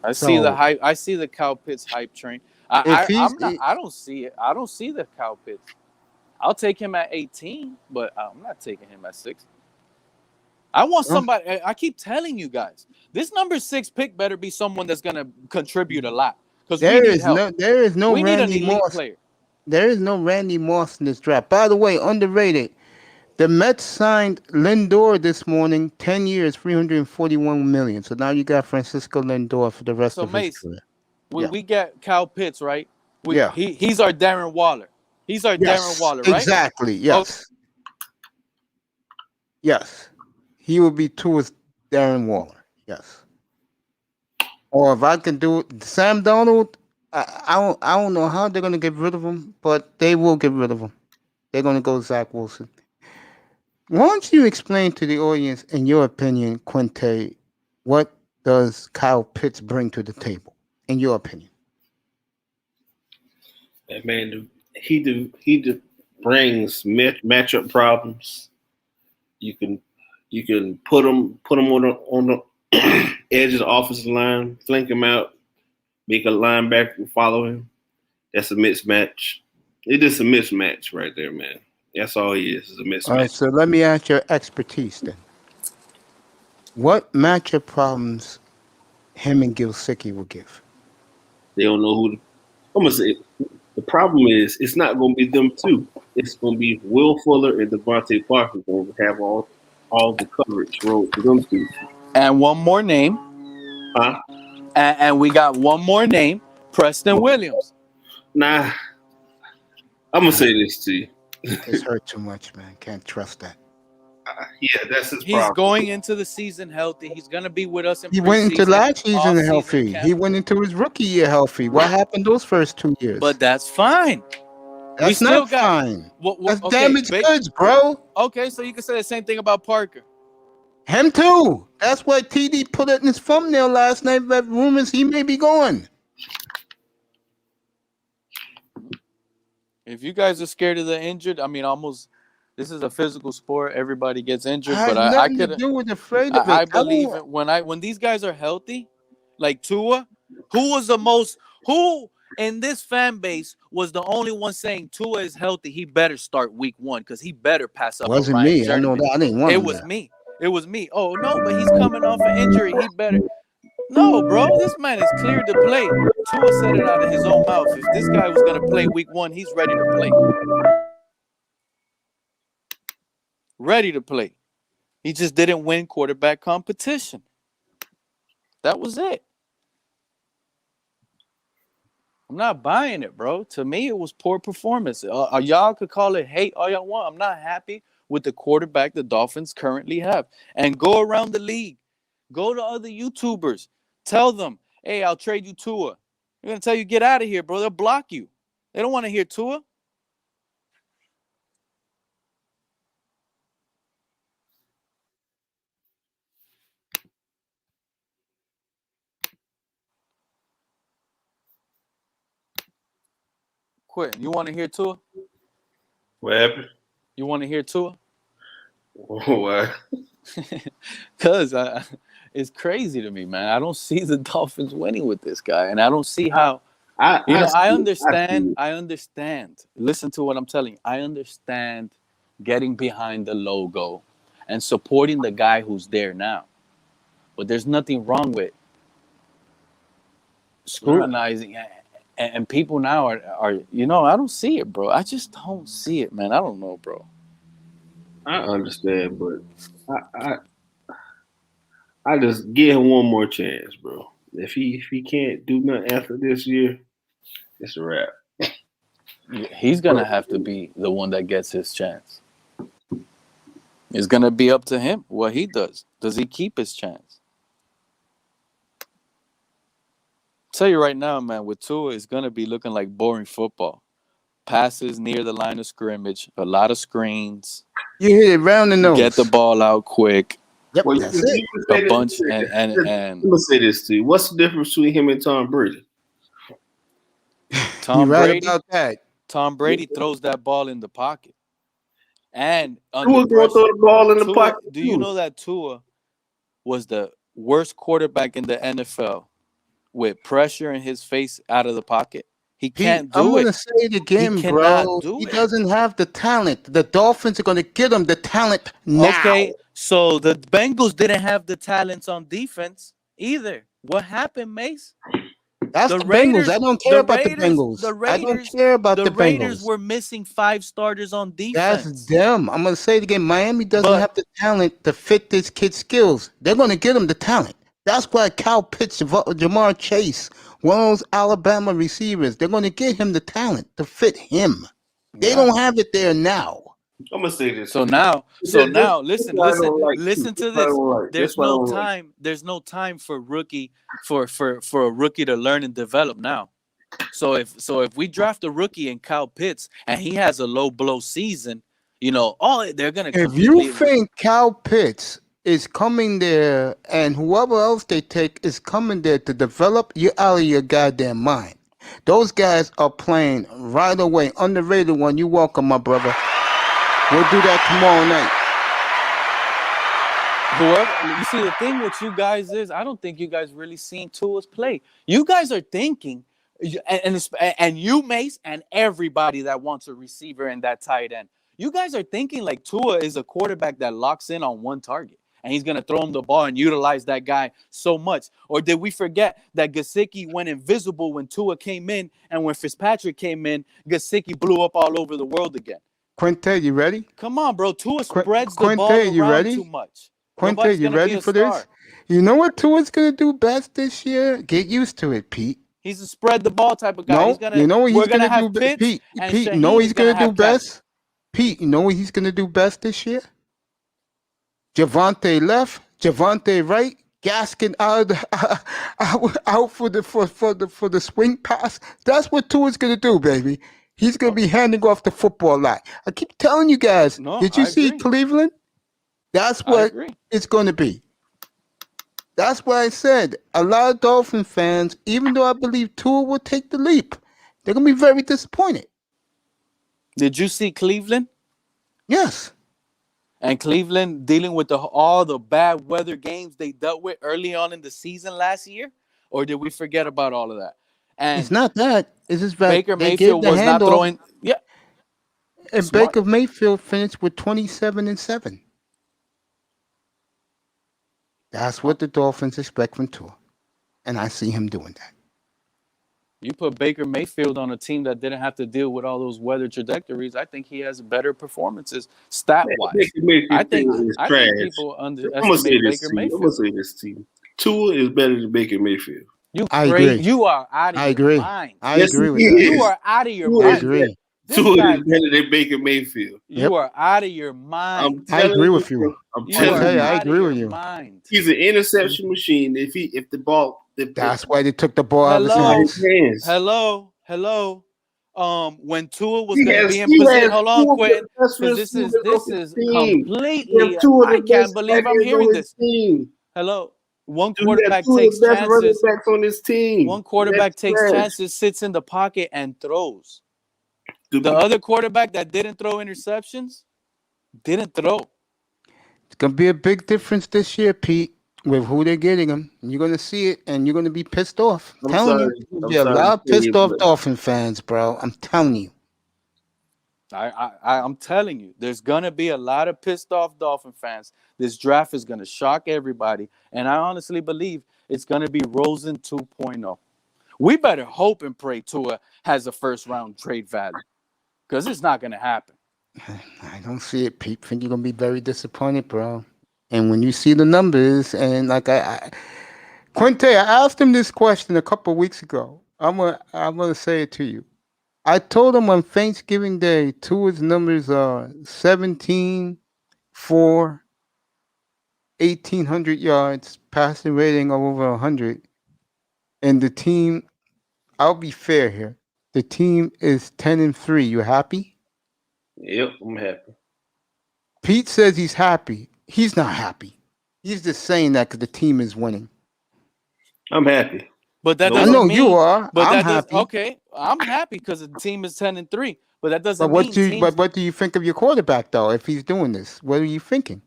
I see So- the hype. I see the Kyle Pitts hype train. If he's- I'm not. I don't see it. I don't see the Kyle Pitts. I'll take him at 18, but I'm not taking him at 6. I want somebody. I keep telling you guys, this number 6 pick better be someone that's gonna contribute a lot. Because there is no we need an Randy elite Moss. player. There is no Randy Moss in this draft. By the way, underrated. The Mets signed Lindor this morning, 10 years, $341 million. So now you got Francisco Lindor for the rest of his career. When we get Kyle Pitts, right? Yeah. He's our Darren Waller. He's our Darren Waller, right? Exactly. Yes. Yes. He will be towards Darren Waller. Yes. Or if I can do it, Sam Darnold, I don't know how they're going to get rid of him, but they will get rid of him. They're going to go Zach Wilson. Why don't you explain to the audience, in your opinion, Quinte, what does Kyle Pitts bring to the table, in your opinion? That man, he brings matchup problems. You can put him on the edge of the offensive line, flank him out, make a linebacker follow him. That's a mismatch. It is a mismatch right there, man. That's all he is a mismatch. All right, so let me ask your expertise then. What matchup problems him and Gilsicki will give? They don't know who. I'm gonna say the problem is it's not gonna be them two. It's gonna be Will Fuller and Devontae Parker going to have all the coverage rolled to them two. And one more name. Huh? And we got one more name, Preston Williams. Nah, I'm gonna say this to you. It's hurt too much, man. Can't trust that. Yeah, that's his He's problem. going into the season healthy. He's going to be with us in He went into preseason, last season off-season healthy. camp. He went into his rookie year healthy. What happened those first 2 years? But that's fine. That's still not got- fine. That's okay, damaged goods, bro. Okay, so you can say the same thing about Parker. Him too. That's why TD put it in his thumbnail last night. That rumors he may be going. If you guys are scared of the injured, I mean, this is a physical sport. Everybody gets injured, Has but I nothing could. to do with afraid of it. I believe it when these guys are healthy, like Tua, who in this fan base was the only one saying Tua is healthy, he better start week 1 because he better pass up. Wasn't Ryan me. Jernigan. I know that. I didn't want It him was there. me. It was me. Oh no, but he's coming off an injury. He better. No, bro, this man is cleared to play. Tua said it out of his own mouth. If this guy was gonna play week 1, he's ready to play. Ready to play. He just didn't win quarterback competition. That was it. I'm not buying it, bro. To me, it was poor performance. Y'all could call it hate all y'all want. I'm not happy with the quarterback the Dolphins currently have. And go around the league. Go to other YouTubers. Tell them, hey, I'll trade you Tua. They're going to tell you, get out of here, bro. They'll block you. They don't want to hear Tua. Quit. You want to hear Tua? What happened? You want to hear Tua? Why? Because it's crazy to me, man. I don't see the Dolphins winning with this guy, and I don't see how. I understand. Listen to what I'm telling you. I understand getting behind the logo and supporting the guy who's there now, but there's nothing wrong with scrutinizing. And people now are I don't see it, bro. I just don't see it, man. I don't know, bro. I understand, but I just give him one more chance, bro. If he can't do nothing after this year, it's a wrap. He's gonna have to be the one that gets his chance. It's gonna be up to him what he does. Does he keep his chance? Tell you right now, man, with Tua, it's gonna be looking like boring football. passes near the line of scrimmage, a lot of screens. You hit it round the nose. Get the ball out quick. Yep, Well, that's it. A bunch and I'm gonna say this to you. What's the difference between him and Tom Brady? Tom You're right Brady. about that. Tom Brady throws that ball in the pocket, and Tua's gonna throw the ball in the pocket. Do you know that Tua was the worst quarterback in the NFL with pressure in his face out of the pocket? He can't do it. I'm going to say it again, bro. He doesn't have the talent. The Dolphins are going to get him the talent now. Okay, so the Bengals didn't have the talents on defense either. What happened, Mace? That's the Bengals. I don't care about the Bengals. I don't care about the Bengals. The Raiders were missing 5 starters on defense. That's them. I'm going to say it again. Miami doesn't have the talent to fit this kid's skills. They're going to get him the talent. That's why Kyle Pitts, Jamar Chase, one of those Alabama receivers, they're going to get him the talent to fit him. They don't have it there now. I'm gonna say this. So now, listen to this. There's no time. There's no time for a rookie to learn and develop now. So if we draft a rookie in Kyle Pitts and he has a low blow season, they're gonna. If you think Kyle Pitts is coming there and whoever else they take is coming there to develop, you're out of your goddamn mind. Those guys are playing right away. Underrated one. You welcome, my brother. We'll do that tomorrow night. You see, the thing with you guys is I don't think you guys really seen Tua's play. You guys are thinking, and you, Mace, and everybody that wants a receiver and that tight end, you guys are thinking like Tua is a quarterback that locks in on one target. And he's going to throw him the ball and utilize that guy so much. Or did we forget that Gesicki went invisible when Tua came in, and when Fitzpatrick came in, Gesicki blew up all over the world again? Quinte, you ready? Come on, bro. Tua spreads the ball around too much. Quinte, you ready for this? You know what Tua's going to do best this year? Get used to it, Pete. He's a spread the ball type of guy. No, you know what he's going to do best? Pete, you know what he's going to do best? Pete, you know what he's going to do best this year? Javonte left, Javonte right, Gaskin out for the swing pass. That's what Tua's gonna do, baby. He's gonna be handing off the football a lot. I keep telling you guys. Did you see Cleveland? That's what it's gonna be. That's why I said a lot of Dolphin fans, even though I believe Tua will take the leap, they're gonna be very disappointed. Did you see Cleveland? Yes. And Cleveland dealing with all the bad weather games they dealt with early on in the season last year? Or did we forget about all of that? And it's not that. It's just Baker Mayfield was not throwing. Yeah. And smart. Baker Mayfield finished with 27-7. That's what the Dolphins expect from Tua. And I see him doing that. You put Baker Mayfield on a team that didn't have to deal with all those weather trajectories. I think he has better performances stat-wise. I think people underestimate Baker Mayfield. I'm going to say this to you. Tua is better than Baker Mayfield. I agree. You are out of your mind. I agree with that. You are out of your mind. I agree. Tua is better than Baker Mayfield. You are out of your mind. I agree with you. I agree with you. He's an interception machine. If the ball... That's why they took the ball out of his hands. Hello. When Tua was going to be in position, hold on, Quentin, because this is completely. I can't believe I'm hearing this. Hello, one quarterback takes chances. On his team. One quarterback takes chances, sits in the pocket, and throws. The other quarterback that didn't throw interceptions didn't throw. It's gonna be a big difference this year, Pete. With who they're getting them, you're gonna see it, and you're gonna be pissed off. I'm telling you, there'll be a lot of pissed off Dolphin fans, bro. I'm telling you. I'm telling you, there's gonna be a lot of pissed off Dolphin fans. This draft is gonna shock everybody, and I honestly believe it's gonna be Rosen 2.0. We better hope and pray Tua has a first round trade value, because it's not gonna happen. I don't see it, Pete. I think you're gonna be very disappointed, bro. And when you see the numbers, and like Quinte, I asked him this question a couple of weeks ago. I'm gonna say it to you. I told him on Thanksgiving Day, Tua's numbers are 17, 4, 1,800 yards, passing rating of over 100. And the team, I'll be fair here. The team is 10-3. You happy? Yep, I'm happy. Pete says he's happy. He's not happy. He's just saying that because the team is winning. I'm happy. But that No, doesn't I know mean you are. But I'm that does happy. okay. I'm happy because the team is 10-3. But that doesn't But mean teams what do you think of your quarterback though? If he's doing this, what are you thinking?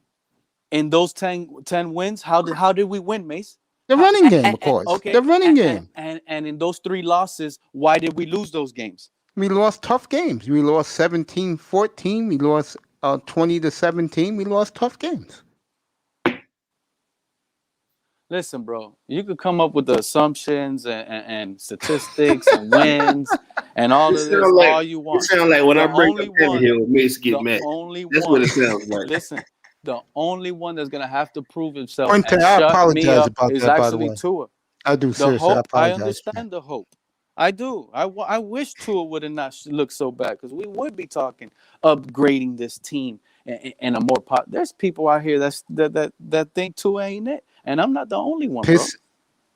in those 10 wins. How did we win, Mace? The running game, of course. Okay. The running game. And in those 3 losses, why did we lose those games? We lost tough games. We lost 17-14. We lost 20-17. We lost tough games. Listen, bro, you could come up with the assumptions and statistics and wins and all of this all you want. It sounds like when I bring up Kevin here, it makes get mad. That's what it sounds like. Listen, the only one that's gonna have to prove himself Quinte, and I shut apologize me up about is that, by the actually way. Tua. I do, The seriously. I hope, I apologize. understand the hope. I do. I wish Tua would have not looked so bad because we would be talking upgrading this team and a more pop. There's people out here that think Tua ain't it, and I'm not the only one, bro.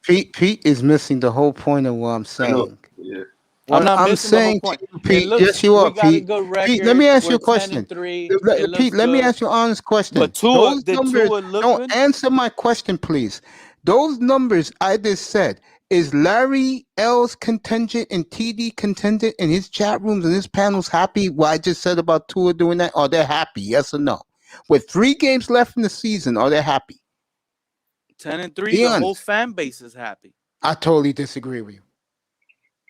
Pete is missing the whole point of what I'm saying. Yeah. I'm not missing the whole point. Pete, yes, you are, Pete. Pete, let me ask you a question. Pete, let me ask you an honest question. But Tua, those numbers, don't answer my question, please. Those numbers I just said, is Larry L's contingent and TD contingent in his chat rooms and his panels happy what I just said about Tua doing that? Are they happy? Yes or no? With 3 games left in the season, are they happy? 10-3, the whole fan base is happy. I totally disagree with you.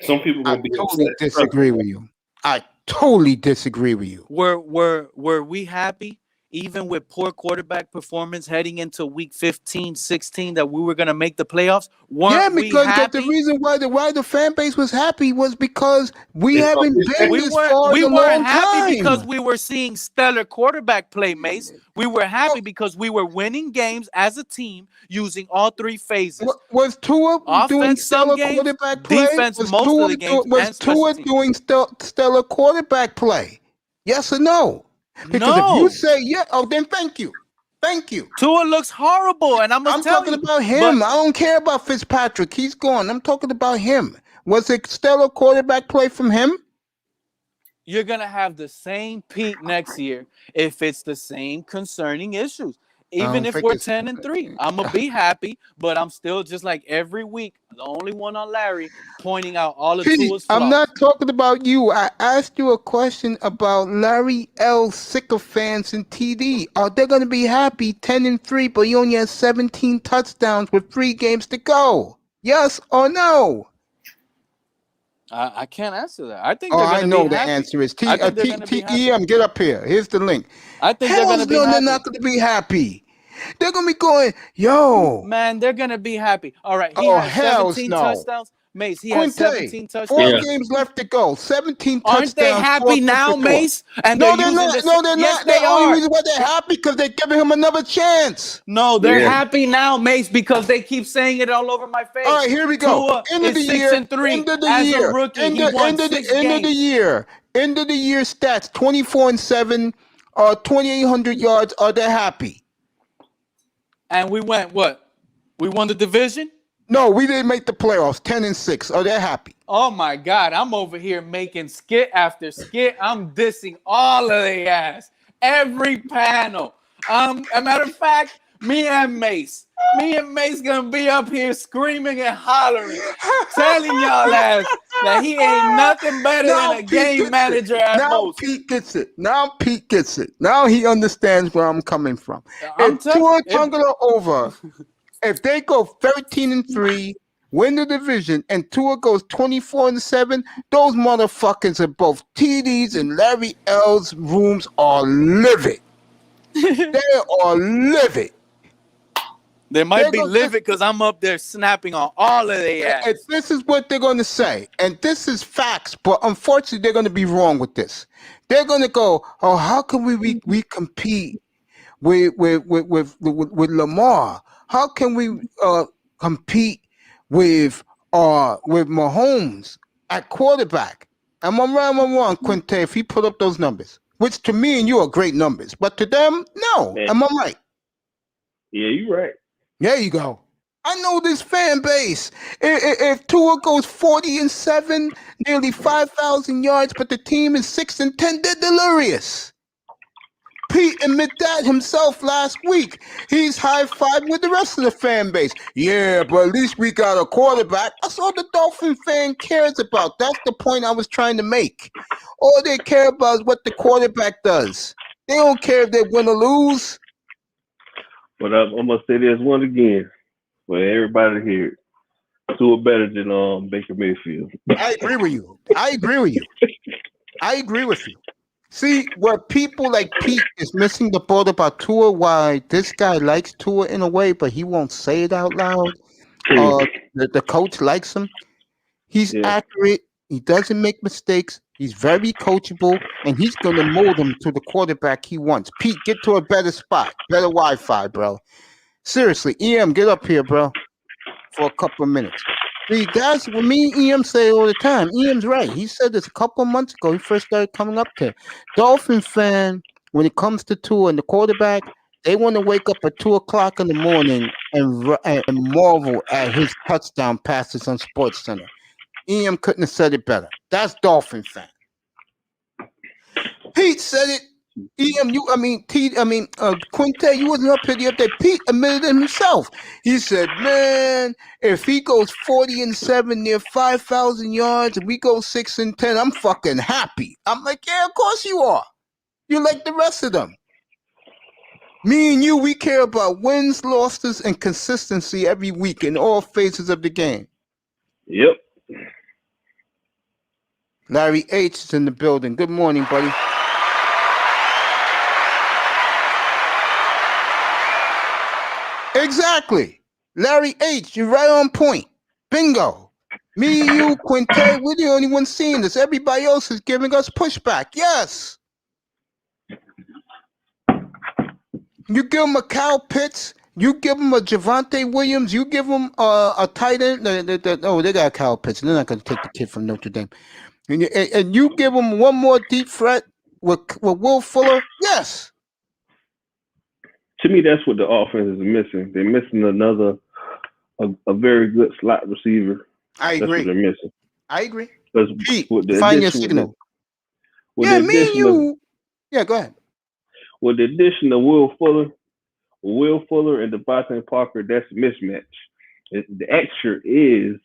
Some people I totally disagree with you. I totally disagree with you. Were we happy even with poor quarterback performance heading into week 15, 16 that we were going to make the playoffs? Yeah, because the reason why the fan base was happy was because we haven't been this far in a long time. We weren't happy because we were seeing stellar quarterback play, Mace. We were happy because we were winning games as a team using all 3 phases. Was Tua doing stellar quarterback play? Defense most of the games. Was Tua doing stellar quarterback play? Yes or no? Because if you say yeah, then thank you. Thank you. Tua looks horrible, and I'm talking about him. I don't care about Fitzpatrick. He's gone. I'm talking about him. Was it stellar quarterback play from him? You're going to have the same Pete next year if it's the same concerning issues. Even if we're 10-3, I'm going to be happy, but I'm still just like every week, the only one on Larry pointing out all of Tua's flaws. I'm not talking about you. I asked you a question about Larry L. sycophants and TD. Are they going to be happy 10-3, but you only have 17 touchdowns with 3 games to go? Yes or no? I can't answer that. I think they're going to be happy. I know the answer is TEM. Get up here. Here's the link. I think they're going to be happy. They're not going to be happy. They're going to be going, yo. Man, they're going to be happy. All right. He has 17 touchdowns. Mace, he has 17 touchdowns. 4 games left to go. 17 touchdowns. Aren't they happy now, Mace? And no, they're not. No, they're not. They the only reason why they're happy because they're giving him another chance. No, they're happy now, Mace, because they keep saying it all over my face. All right, here we go. End of the year. 6-3 as a rookie. End of the year. End of the year stats: 24-7, 2,800 yards. Are they happy? And we went what? We won the division? No, we didn't make the playoffs. 10-6. Are they happy? Oh my God! I'm over here making skit after skit. I'm dissing all of the ass. Every panel. A matter of fact, me and Mace gonna be up here screaming and hollering, telling y'all ass that he ain't nothing better than a game manager at most. Pete gets it. Now Pete gets it. Now he understands where I'm coming from. If Tua Tagovailoa over, if they go 13-3, win the division, and Tua goes 24-7, those motherfuckers in both TD's and Larry L's rooms are livid. They are livid. They might be livid because I'm up there snapping on all of their ass. And this is what they're going to say. And this is facts, but unfortunately, they're going to be wrong with this. They're going to go, oh, how can we compete with Lamar? How can we compete with Mahomes at quarterback? Am I right or wrong, Quinte, if he put up those numbers? Which to me and you are great numbers. But to them, no. Man. Am I right? Yeah, you're right. There you go. I know this fan base. If Tua goes 40-7, nearly 5,000 yards, but the team is 6-10, they're delirious. Pete admitted that himself last week. He's high-fiving with the rest of the fan base. Yeah, but at least we got a quarterback. That's all the Dolphin fan cares about. That's the point I was trying to make. All they care about is what the quarterback does. They don't care if they win or lose. But I'm gonna say this one again for everybody here. Tua better than Baker Mayfield. I agree with you. I agree with you. See, where people like Pete is missing the boat about Tua, why this guy likes Tua in a way, but he won't say it out loud. The coach likes him. He's accurate. He doesn't make mistakes. He's very coachable, and he's going to mold him to the quarterback he wants. Pete, get to a better spot, better Wi-Fi, bro. Seriously, EM, get up here, bro, for a couple of minutes. See, that's what me and EM say all the time. EM's right. He said this a couple of months ago. He first started coming up to Dolphin fan. When it comes to Tua and the quarterback, they want to wake up at 2:00 in the morning and marvel at his touchdown passes on SportsCenter. EM couldn't have said it better. That's Dolphin fan. Pete said it. EM, Quinte, you wasn't up here the other day. Pete admitted it himself. He said, man, if he goes 40-7 near 5,000 yards and we go 6-10, I'm fucking happy. I'm like, yeah, of course you are. You're like the rest of them. Me and you, we care about wins, losses, and consistency every week in all phases of the game. Yep. Larry H is in the building. Good morning, buddy. Exactly. Larry H, you're right on point. Bingo. Me, you, Quinte, we're the only ones seeing this. Everybody else is giving us pushback. Yes. You give them a Kyle Pitts. You give them a Javonte Williams. You give them a tight end. They got Kyle Pitts. They're not going to take the kid from Notre Dame. And you give them one more deep threat with Will Fuller. Yes. To me, that's what the offense is missing. They're missing a very good slot receiver. I agree. That's what they're missing. I agree. Pete, find your signal. Yeah, me and you. Yeah, go ahead. With the addition of Will Fuller and Devontae Parker, that's a mismatch. The extra is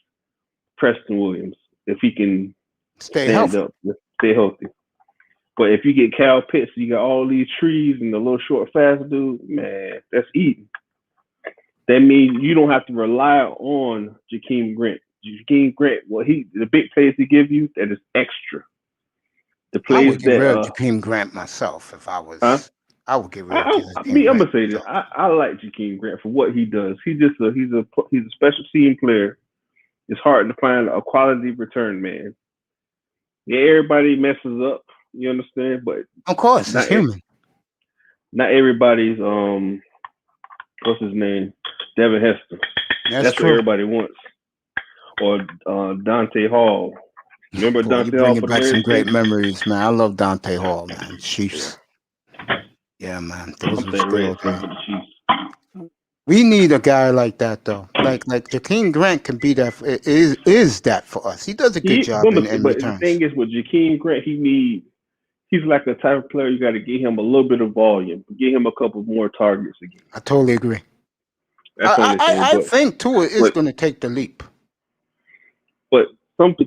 Preston Williams, if he can stay healthy. But if you get Kyle Pitts, you got all these trees and the little short, fast dude, man, that's eating. That means you don't have to rely on Jakeem Grant. Jakeem Grant, the big plays he give you, that is extra. The plays I would get rid of Jakeem Grant myself if I was. Huh? I would get rid of Jakeem Grant. I'm gonna say this. I like Jakeem Grant for what he does. He's a special team player. It's hard to find a quality return man. Yeah, everybody messes up. You understand? But of course, it's human. Not everybody's what's his name? Devin Hester. That's what everybody wants. Or Dante Hall. Remember Dante Hall? Bringing back some great memories, man. I love Dante Hall, man. Chiefs. Yeah, man. Those were still good. We need a guy like that, though. Like Jakeem Grant can be that. Is that for us? He does a good job in returns. But the thing is, with Jakeem Grant, he's like the type of player you got to give him a little bit of volume, give him a couple more targets again. I totally agree. I think Tua is going to take the leap. But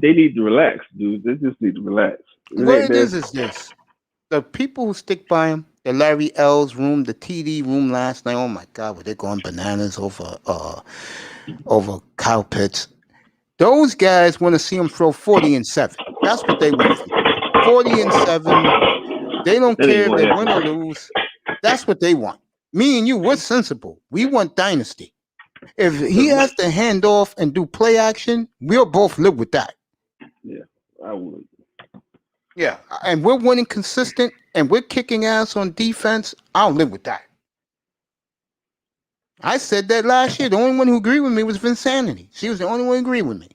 they need to relax, dude. They just need to relax. What it is this. The people who stick by him, the Larry L's room, the TD room last night, oh my God, were they going bananas over Kyle Pitts? Those guys want to see him throw 40-7. That's what they want. 40-7. They don't care if they win or lose. That's what they want. Me and you, we're sensible. We want dynasty. If he has to hand off and do play action, we'll both live with that. Yeah, I would. Yeah, and we're winning consistent, and we're kicking ass on defense. I'll live with that. I said that last year. The only one who agreed with me was Vinsanity. She was the only one who agreed with me.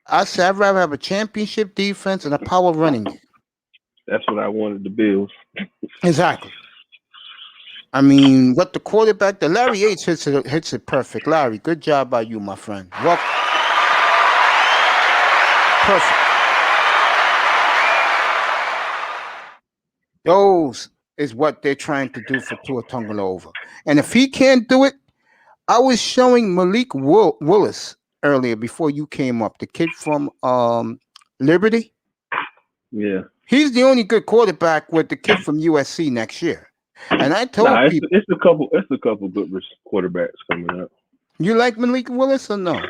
I said I'd rather have a championship defense and a power running game. That's what I wanted the Bills. Exactly. I mean, what the quarterback, the Larry H hits it perfect. Larry, good job by you, my friend. Well, perfect. Those is what they're trying to do for Tua Tagovailoa. And if he can't do it, I was showing Malik Willis earlier before you came up, the kid from Liberty. Yeah. He's the only good quarterback with the kid from USC next year. And I told people, it's a couple good quarterbacks coming up. You like Malik Willis or no?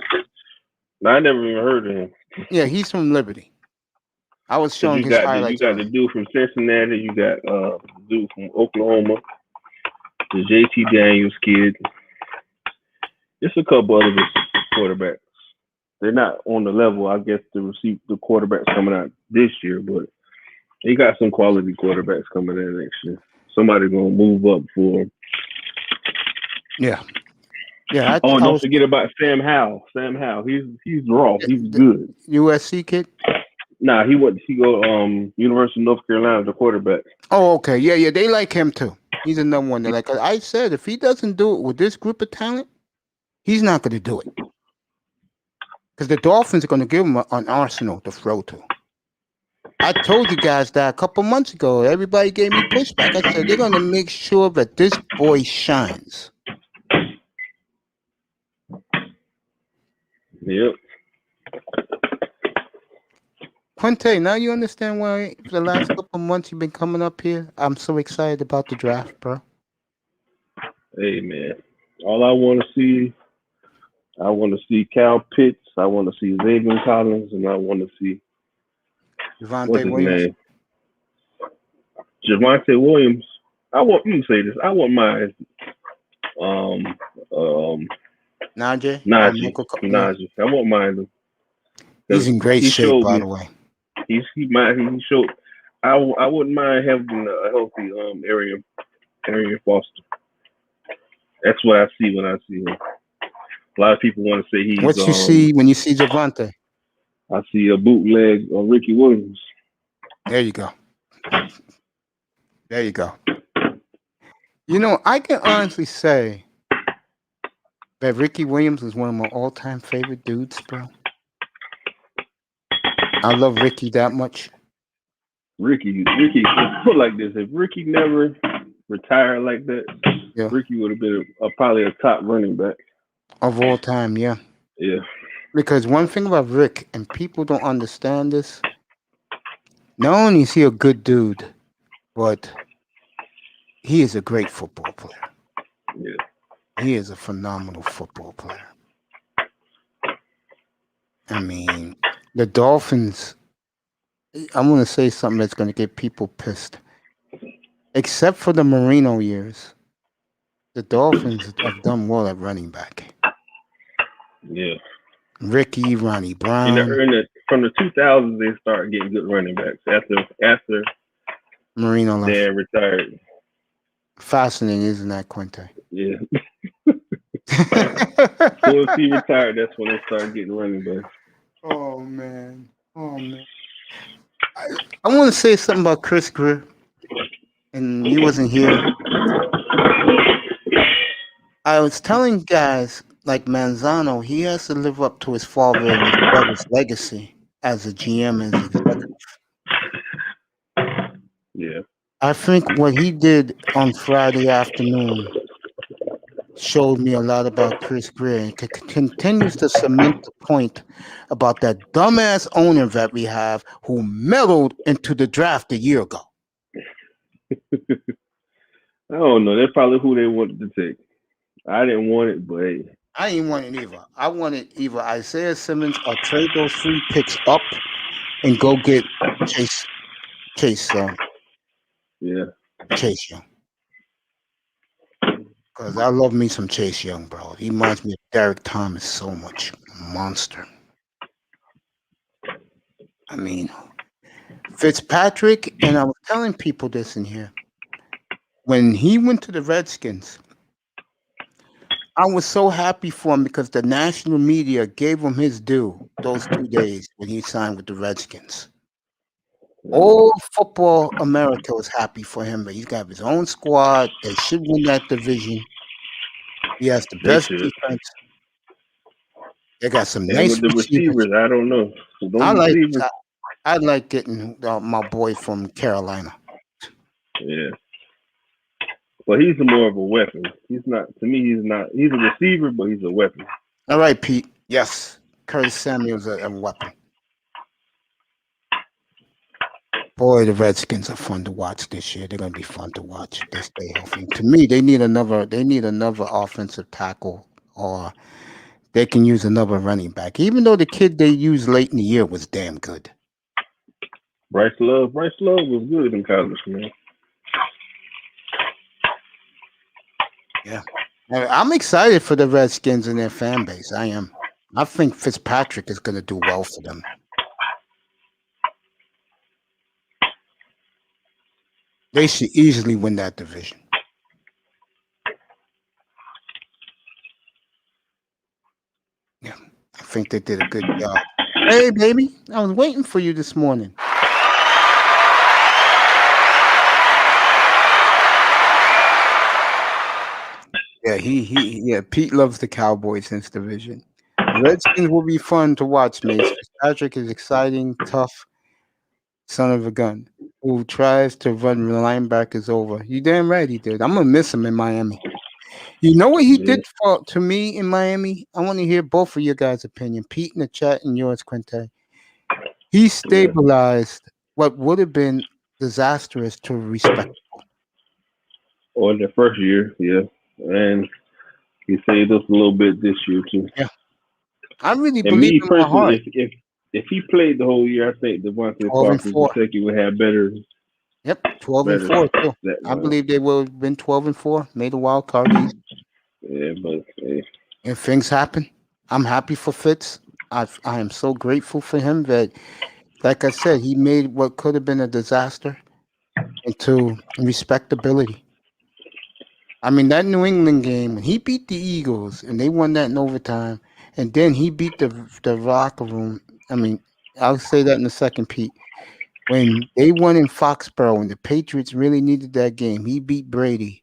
I never even heard of him. Yeah, he's from Liberty. I was showing his highlights. You got the dude from Cincinnati. You got the dude from Oklahoma, the JT Daniels kid. Just a couple other quarterbacks. They're not on the level, I guess, to receive the quarterbacks coming out this year, but they got some quality quarterbacks coming in next year. Somebody gonna move up for him. Yeah. Yeah. Don't forget about Sam Howell. Sam Howell. He's raw. He's good. USC kid? Nah, he go University of North Carolina, the quarterback. Oh, okay. Yeah. They like him too. He's another one that like I said, if he doesn't do it with this group of talent, he's not gonna do it. Because the Dolphins are gonna give him an arsenal to throw to. I told you guys that a couple months ago. Everybody gave me pushback. I said they're gonna make sure that this boy shines. Yep. Quinte, now you understand why for the last couple months you've been coming up here? I'm so excited about the draft, bro. Hey, man. All I want to see Cal Pitts, I want to see Xavier Collins, and I want to see Javonte Williams. Javonte Williams. I want my Najee. Najee. I want mine. He's in great shape, by the way. He showed. I wouldn't mind having a healthy Arian Foster. That's what I see when I see him. A lot of people want to say he's. What you see when you see Javonte? I see a bootleg on Ricky Williams. There you go. There you go. You know, I can honestly say that Ricky Williams is one of my all-time favorite dudes, bro. I love Ricky that much. Ricky, put like this: if Ricky never retired like that, Ricky would have been probably a top running back of all time. Yeah. Yeah. Because one thing about Rick, and people don't understand this, not only is he a good dude, but he is a great football player. Yeah. He is a phenomenal football player. I mean, the Dolphins, I'm going to say something that's going to get people pissed. Except for the Marino years, the Dolphins have done well at running back. Yeah. Ricky, Ronnie Brown. From the 2000s, they started getting good running backs after Marino left. They retired. Fascinating, isn't that, Quinte? Yeah. Once he retired, that's when they started getting running backs. Oh man. I want to say something about Chris Greer, and he wasn't here. I was telling guys like Manzano, he has to live up to his father and his brother's legacy as a GM and executive. Yeah. I think what he did on Friday afternoon showed me a lot about Chris Greer and continues to cement the point about that dumbass owner that we have who meddled into the draft a year ago. I don't know. That's probably who they wanted to take. I didn't want it, but hey. I didn't want it either. I wanted either Isaiah Simmons or trade those 3 picks up and go get Chase Young. Chase Young. Because I love me some Chase Young, bro. He reminds me of Derek Thomas so much. Monster. I mean, Fitzpatrick, and I was telling people this in here. When he went to the Redskins, I was so happy for him because the national media gave him his due those 2 days when he signed with the Redskins. All football America was happy for him, but he's got his own squad. They should win that division. He has the They best should. defense. They got some And nice with the receivers. receivers, I don't know. So I those like receivers, I like getting my boy from Carolina. yeah. But he's more of a weapon. He's not. To me, he's not. He's a receiver, but he's a weapon. All right, Pete. Yes, Curtis Samuel's a weapon. Boy, the Redskins are fun to watch this year. They're going to be fun to watch if they stay healthy. To me, they need another offensive tackle, or they can use another running back. Even though the kid they used late in the year was damn good. Bryce Love was good in college, man. Yeah. I'm excited for the Redskins and their fan base. I am. I think Fitzpatrick is going to do well for them. They should easily win that division. Yeah, I think they did a good job. Hey, baby, I was waiting for you this morning. Yeah, Pete loves the Cowboys in this division. The Redskins will be fun to watch, Mace. Fitzpatrick is exciting, tough son of a gun who tries to run the linebackers over. You damn right he did. I'm gonna miss him in Miami. You know what he did to me in Miami? I want to hear both of your guys' opinion. Pete in the chat and yours, Quinte. He stabilized what would have been disastrous to respectable. Or in the first year, yeah. And he saved us a little bit this year too. Yeah. I really and believe me in my heart. personally, if he played the whole year, I think Devontae 12-4. Parker II would have better. Yep, 12-4 too. I believe they would have been 12-4, made a wild card easy. Yeah, but if things happen, I'm happy for Fitz. I am so grateful for him that, like I said, he made what could have been a disaster into respectability. I mean, that New England game, when he beat the Eagles and they won that in overtime, and then he beat the locker room. I mean, I'll say that in a second, Pete. When they won in Foxborough and the Patriots really needed that game, he beat Brady.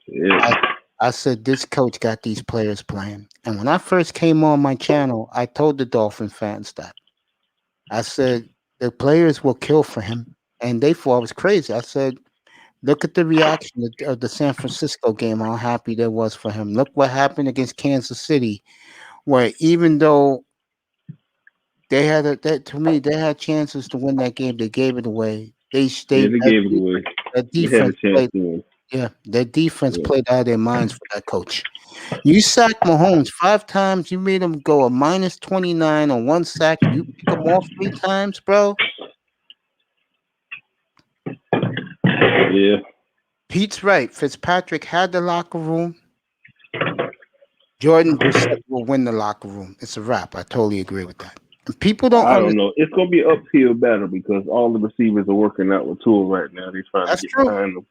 Yeah. I said, this coach got these players playing. And when I first came on my channel, I told the Dolphin fans that. I said, the players will kill for him. And they thought I was crazy. I said, look at the reaction of the San Francisco game, how happy there was for him. Look what happened against Kansas City, where even though they had to me, they had chances to win that game, they gave it away. They gave it away. That defense played. Yeah, their defense played out of their minds for that coach. You sacked Mahomes 5 times. You made him go a -29 on 1 sack. You pick him off 3 times, bro. Yeah. Pete's right. Fitzpatrick had the locker room. Jordan Brissett will win the locker room. It's a wrap. I totally agree with that. And people don't. I don't know. It's gonna be an uphill battle because all the receivers are working out with Tua right now. They're trying to get behind them.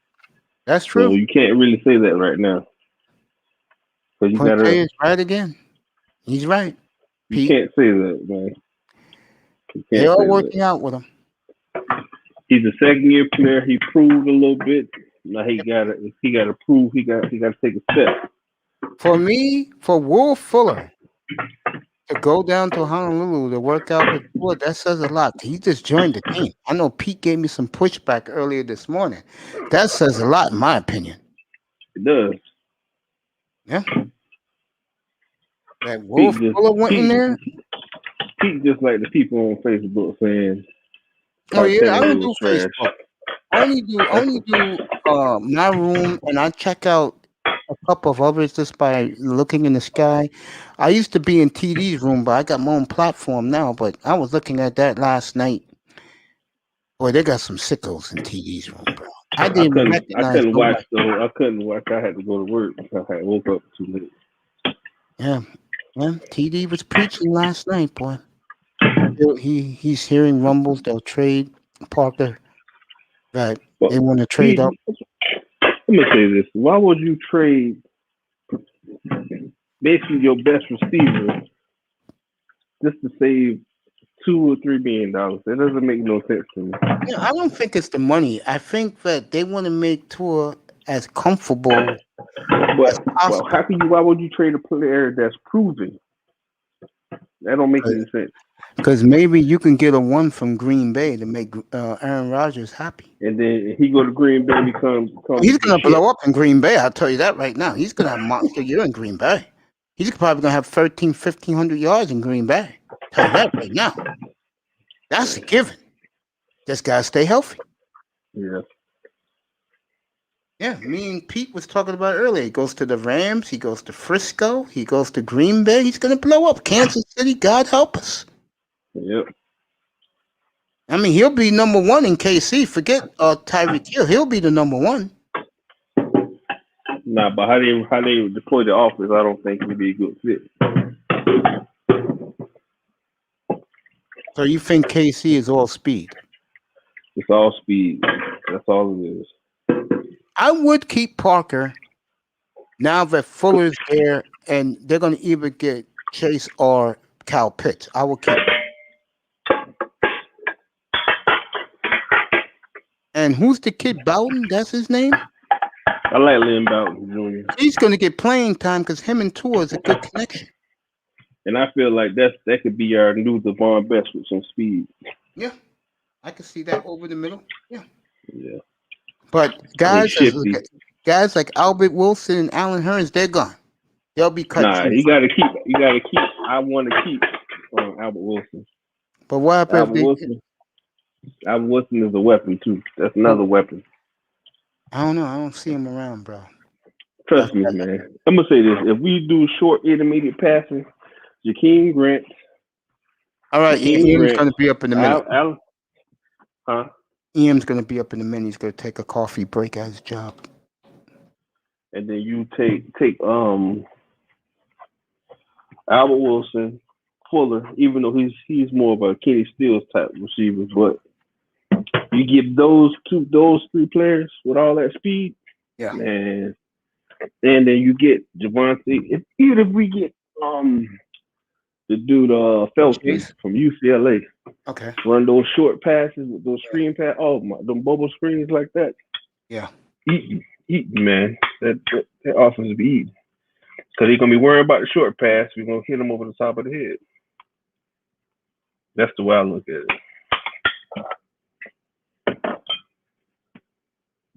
That's true. So you can't really say that right now. Because you Quinte is right again. He's right. You can't say that, man. They are working out with him. He's a second-year player. He proved a little bit. Now he got to prove. He got to take a step. For me, for Will Fuller to go down to Honolulu to work out with Tua, that says a lot. He just joined the team. I know Pete gave me some pushback earlier this morning. That says a lot, in my opinion. It does. Yeah. That Will Fuller went in there. Pete just like the people on Facebook saying. Oh yeah, I don't do Facebook. I only do my room, and I check out a couple of others just by looking in the sky. I used to be in TD's room, but I got my own platform now. But I was looking at that last night. Boy, they got some sickos in TD's room, bro. I couldn't watch. I had to go to work. I woke up too late. Yeah, TD was preaching last night, boy. He's hearing rumbles. They'll trade Parker. Right. They want to trade up. Let me say this. Why would you trade basically your best receiver just to save $2 or $3 million. That doesn't make no sense to me. Yeah, I don't think it's the money. I think that they want to make Tua as comfortable as But possible. why would you trade a player that's proven? That don't make any sense. Because maybe you can get a one from Green Bay to make Aaron Rodgers happy. And then he go to Green Bay and becomes He's going to blow up in Green Bay. I'll tell you that right now. He's going to have a monster year in Green Bay. He's probably going to have 1,500 yards in Green Bay. I'll tell you that right now. That's a given. Just got to stay healthy. Yeah. Yeah, me and Pete was talking about earlier. He goes to the Rams. He goes to Frisco. He goes to Green Bay. He's going to blow up. Kansas City, God help us. Yep. I mean, he'll be number one in KC. Forget Tyreek Hill. He'll be the number one. Nah, but how they deploy the offense, I don't think would be a good fit. So you think KC is all speed? It's all speed. That's all it is. I would keep Parker now that Fuller's there, and they're going to either get Chase or Kyle Pitts. I will keep. And who's the kid, Bowden? That's his name? I like Lynn Bowden Jr. He's going to get playing time because him and Tua is a good connection. And I feel like that could be our new Devon Best with some speed. Yeah, I can see that over the middle. Yeah. Yeah. But guys like Albert Wilson and Allen Hurns, they're gone. They'll be cut. Nah, you gotta keep. I want to keep Albert Wilson. But what happened? Albert Wilson is a weapon too. That's another weapon. I don't know. I don't see him around, bro. Trust me, man. I'm gonna say this: if we do short, intermediate passing, Jakeem Grant. All right, Ian's going to be up in a minute. Huh? Ian's going to be up in a minute. He's going to take a coffee break at his job. And then you take Albert Wilson, Fuller, even though he's more of a Kenny Stills type receiver, but you give those three players with all that speed, yeah, and then you get Javonte. Even if we get the dude Felton from UCLA, okay, run those short passes with those screen pass. Oh my, them bubble screens like that. Yeah, eating, man. That offense will be eating. Because they're gonna be worried about the short pass. We're gonna hit them over the top of the head. That's the way I look at it.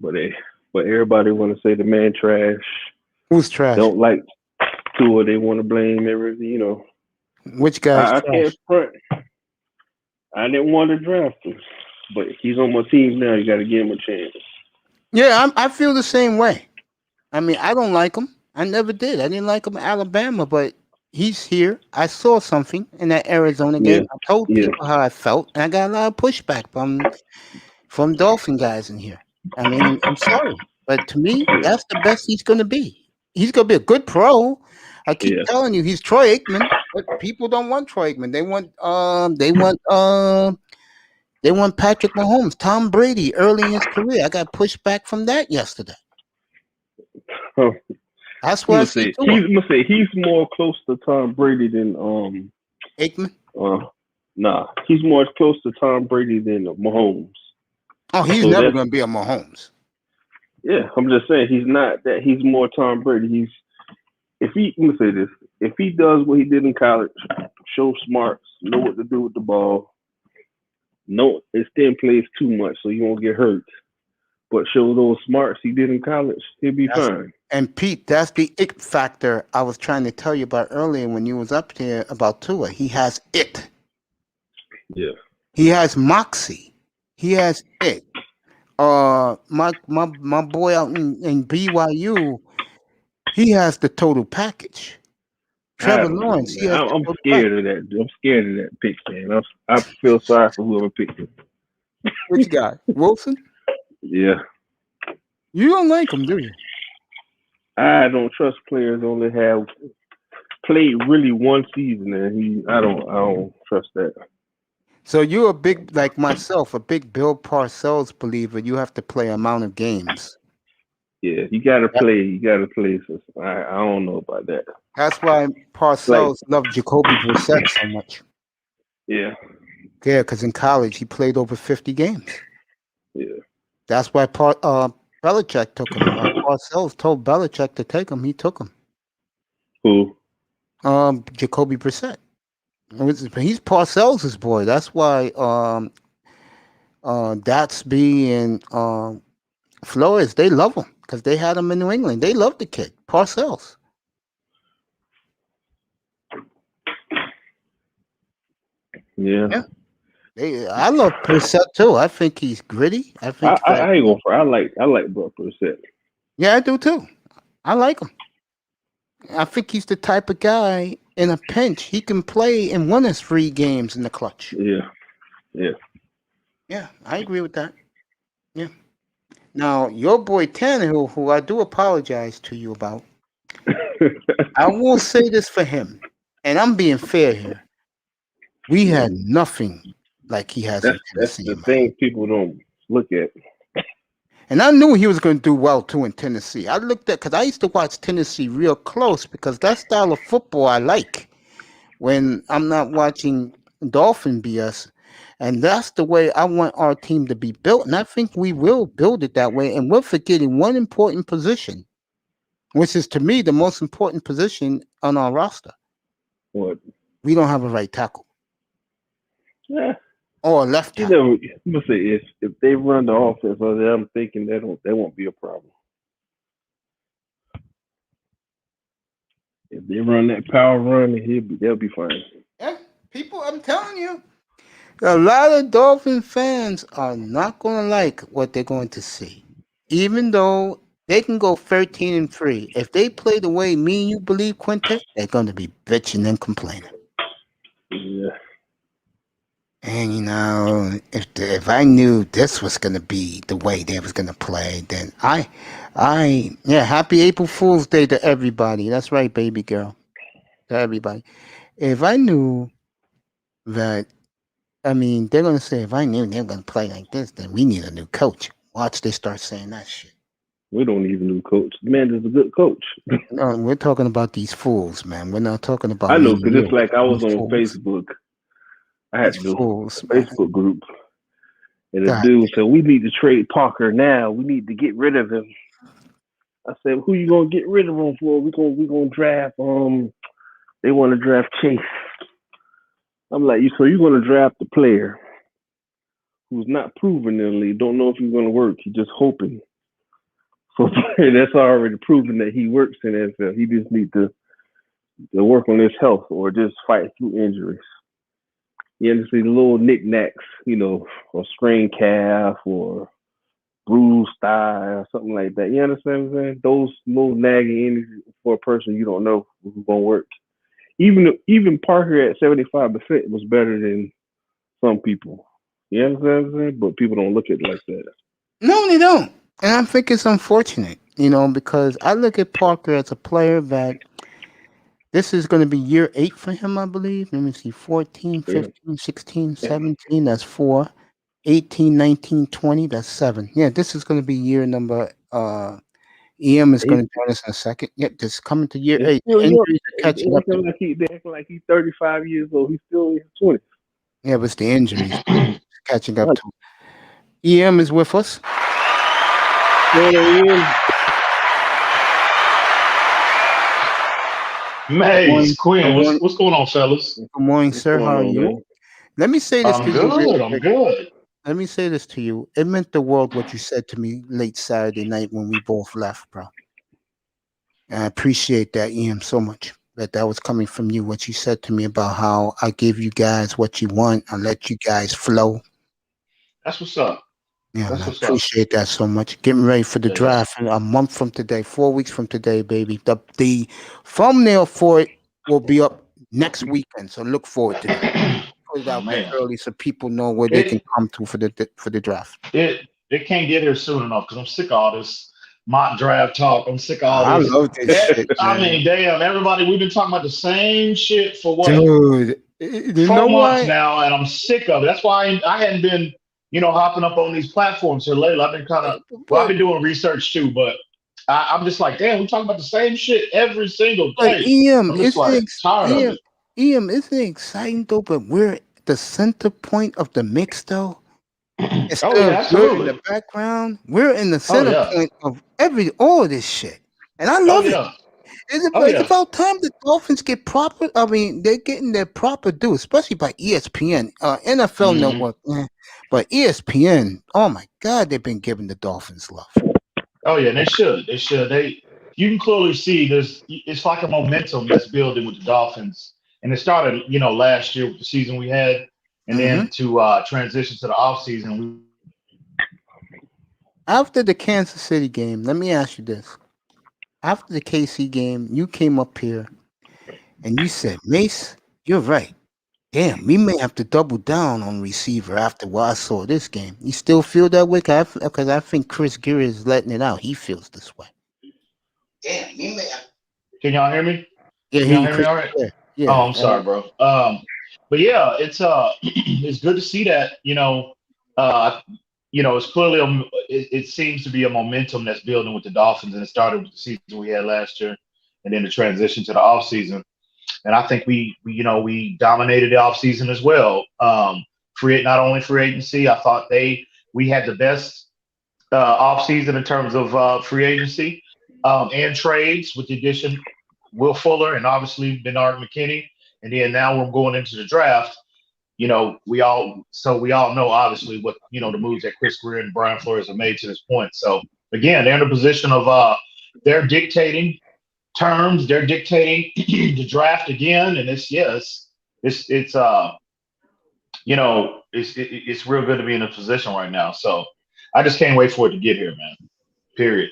But everybody want to say the man trash. Who's trash? Don't like Tua. They want to blame everything. You know. Which guy? I can't front. I didn't want to draft him, but he's on my team now. You got to give him a chance. Yeah, I feel the same way. I mean, I don't like him. I never did. I didn't like him in Alabama, but he's here. I saw something in that Arizona game. I told people how I felt, and I got a lot of pushback from Dolphin guys in here. I mean, I'm sorry, but to me, that's the best he's going to be. He's going to be a good pro. I keep telling you, he's Troy Aikman, but people don't want Troy Aikman. They want Patrick Mahomes, Tom Brady early in his career. I got pushback from that yesterday. Oh. That's what I'm gonna say he's more close to Tom Brady than Aikman. Nah, he's more close to Tom Brady than Mahomes. Oh, he's never gonna be a Mahomes. Yeah, I'm just saying he's not that. He's more Tom Brady. Let me say this: if he does what he did in college, show smarts, know what to do with the ball, no extend plays too much so you won't get hurt, but show those smarts he did in college, he'll be fine. And Pete, that's the it factor I was trying to tell you about earlier when you was up here about Tua. He has it. Yeah. He has moxie. He has it. My boy out in BYU, he has the total package. Trevor Lawrence. I'm scared of that. I'm scared of that pick, man. I feel sorry for whoever picked him. Which guy? Wilson? Yeah. You don't like him, do you? I don't trust players only have played really one season, and I don't trust that. So you're a big, like myself, a big Bill Parcells believer. You have to play amount of games. Yeah, you gotta play. You gotta play. So I don't know about that. That's why Parcells loved Jacoby Brissett so much. Yeah, Yeah, because in college he played over 50 games. Yeah. That's why Belichick took him. Parcells told Belichick to take him. He took him. Who? Jacoby Brissett. He's Parcells' boy. That's why Datsby and Flores, they love him because they had him in New England. They love the kid, Parcells. Yeah. I love Brissett too. I think he's gritty. I think I ain't going for. I like Brock Brissett. Yeah, I do too. I like him. I think he's the type of guy in a pinch he can play and win us 3 games in the clutch. Yeah. Yeah, I agree with that. Yeah. Now, your boy Tannehill, who I do apologize to you about, I will say this for him, and I'm being fair here. We had nothing like he has in That's Tennessee. the thing people don't look at. And I knew he was going to do well too in Tennessee. I looked at because I used to watch Tennessee real close because that style of football I like when I'm not watching Dolphin BS. And that's the way I want our team to be built. And I think we will build it that way. And we're forgetting one important position, which is to me the most important position on our roster. What? We don't have a right tackle. Yeah. Or a left tackle. I'm gonna say if they run the offense, I'm thinking that won't be a problem. If they run that power run, they'll be fine. Yeah, people, I'm telling you, a lot of Dolphin fans are not going to like what they're going to see, even though they can go 13-3. If they play the way me and you believe, Quintet, they're going to be bitching and complaining. Yeah. And if I knew this was going to be the way they was going to play, then happy April Fool's Day to everybody. That's right, baby girl, to everybody. If I knew that, they're going to say, if I knew they were going to play like this, then we need a new coach. Watch, they start saying that shit. We don't need a new coach. The man is a good coach. No, we're talking about these fools, man. We're not talking about. I know, because it's like I was on Facebook. I had to do a Facebook group. And the dude said, we need to trade Parker now. We need to get rid of him. I said, who you going to get rid of him for? We're going to draft, they want to draft Chase. I'm like, so you're going to draft the player who's not proven in the league, don't know if he's going to work. He's just hoping for a player that's already proven that he works in the NFL. He just needs to work on his health or just fight through injuries. You understand the little knickknacks, or sprained calf or bruised thigh or something like that. You understand what I'm saying? Those little nagging injuries for a person you don't know who's going to work. Even Parker at 75% was better than some people. You understand what I'm saying? But people don't look at it like that. No, they don't. And I think it's unfortunate, because I look at Parker as a player that this is going to be year 8 for him, I believe. Let me see, 14, 15, 16, 17, that's 4. 18, 19, 20, that's 7. Yeah, this is going to be year number, EM is going to join us in a second. Yeah, this is coming to year 8. Injuries are catching up. They acting like he's 35 years old. He's still in his 20s. Yeah, but it's the injuries catching up to. EM is with us. Mace, Quinn, what's going on, fellas? Good morning, sir. How are you? Let me say this to you. I'm good. Let me say this to you. It meant the world what you said to me late Saturday night when we both left, bro. And I appreciate that, EM, so much. That was coming from you, what you said to me about how I give you guys what you want. I let you guys flow. That's what's up. Yeah, I appreciate that so much. Getting ready for the draft in a month from today, 4 weeks from today, baby. The thumbnail for it will be up next weekend, so look forward to that. Put it out there early so people know where they can come to for the draft. It can't get here soon enough because I'm sick of all this mock draft talk. I'm sick of all this. I love this shit. I mean, damn, everybody, we've been talking about the same shit for what? Dude, 4 months now, and I'm sick of it. That's why I hadn't been, hopping up on these platforms here lately. I've been I've been doing research too, but I'm just like, damn, we're talking about the same shit every single day. EM, isn't it exciting though? But the center point of the mix, though? Instead Oh yeah, of we're in absolutely. the background, we're in the Oh center yeah. point of all of this shit. And I Oh love it. yeah. It's Oh it's yeah. about time the Dolphins get proper. I mean, they're getting their proper due, especially by ESPN, NFL Mhm. Network. But ESPN, oh my God, they've been giving the Dolphins love. Oh yeah, they should. They should. You can clearly see it's like a momentum that's building with the Dolphins. And it started, last year with the season we had, and hmm then to transition to the offseason. After the Kansas City game, let me ask you this. After the KC game, you came up here and you said, Mace, you're right. Damn, we may have to double down on receiver after what I saw this game. You still feel that way? Because I think Chris Geary is letting it out. He feels this way. Damn, we may have. Can y'all hear me? Yeah, Can hear y'all you, hear me Chris. all right? Yeah. Oh, I'm sorry, bro. But yeah, it's it's good to see that. It's clearly it seems to be a momentum that's building with the Dolphins, and it started with the season we had last year, and then the transition to the offseason. And I think we dominated the offseason as well. Not only free agency, I thought we had the best offseason in terms of free agency and trades with the addition Will Fuller and obviously Bernard McKinney. And then now we're going into the draft. We all know obviously what the moves that Chris Greer and Brian Flores have made to this point. So again, they're in a position of they're dictating terms, they're dictating the draft again, and it's real good to be in a position right now. So I just can't wait for it to get here, man. Period.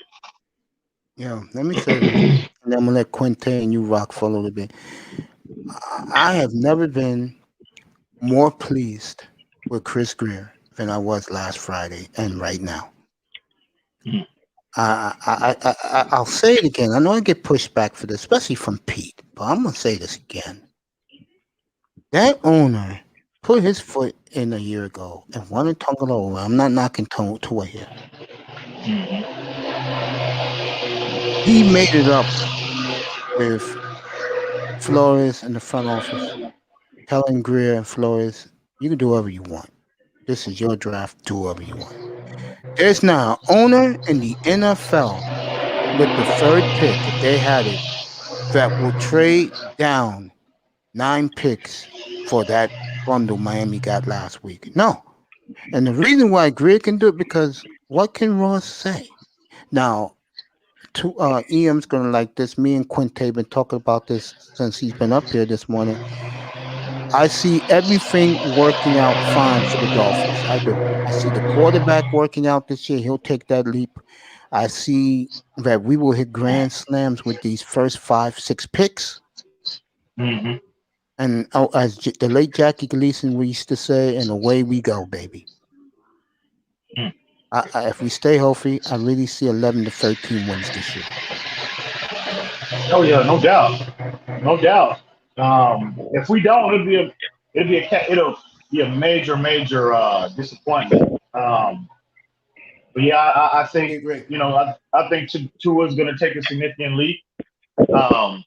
Yeah, let me say this. And I'm going to let Quinte and you rock for a little bit. I have never been more pleased with Chris Greer than I was last Friday and right now. Mhm. I'll say it again. I know I get pushed back for this, especially from Pete, but I'm going to say this again. That owner put his foot in a year ago and wanted Tongaloa. I'm not knocking Tua here. He made it up with Flores in the front office, telling Greer and Flores, you can do whatever you want. This is your draft. Do whatever you want. There's now an owner in the NFL with the third pick, if they had it, that will trade down 9 picks for that bundle Miami got last week. No. And the reason why Greer can do it, because what can Ross say? Now, EM's going to like this. Me and Quinte been talking about this since he's been up here this morning. I see everything working out fine for the Dolphins. I do. I see the quarterback working out this year. He'll take that leap. I see that we will hit grand slams with these first 5-6 picks. Mm-hmm. And as the late Jackie Gleason used to say, and away we go, baby. If we stay healthy, I really see 11 to 13 wins this year. Oh yeah, no doubt, no doubt. If we don't, it'll be a major disappointment. But yeah, I think I think Tua is going to take a significant leap. I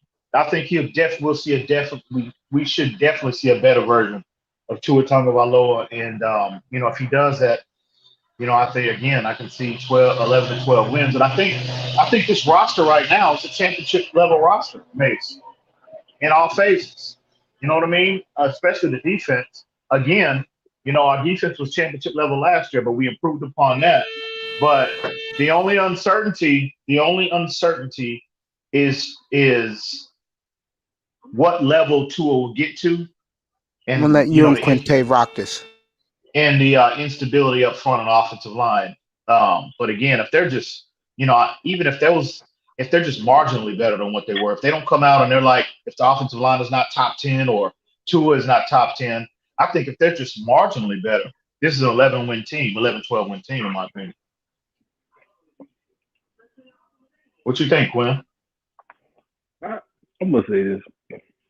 think we should definitely see a better version of Tua Tagovailoa, and if he does that, I think again I can see 11 to 12 wins, and I think this roster right now is a championship level roster, Mace, in all phases. You know what I mean? Especially the defense. Again, our defense was championship level last year, but we improved upon that. But the only uncertainty is what level Tua will get to, I'm gonna let you and Quinte rock this. And the instability up front on the offensive line. But again, if they're just, even if they're just marginally better than what they were, if they don't come out and they're like, if the offensive line is not top 10 or Tua is not top 10, I think if they're just marginally better, this is an 11, 12 win team, in my opinion. What you think, Quinn? I'm gonna say this: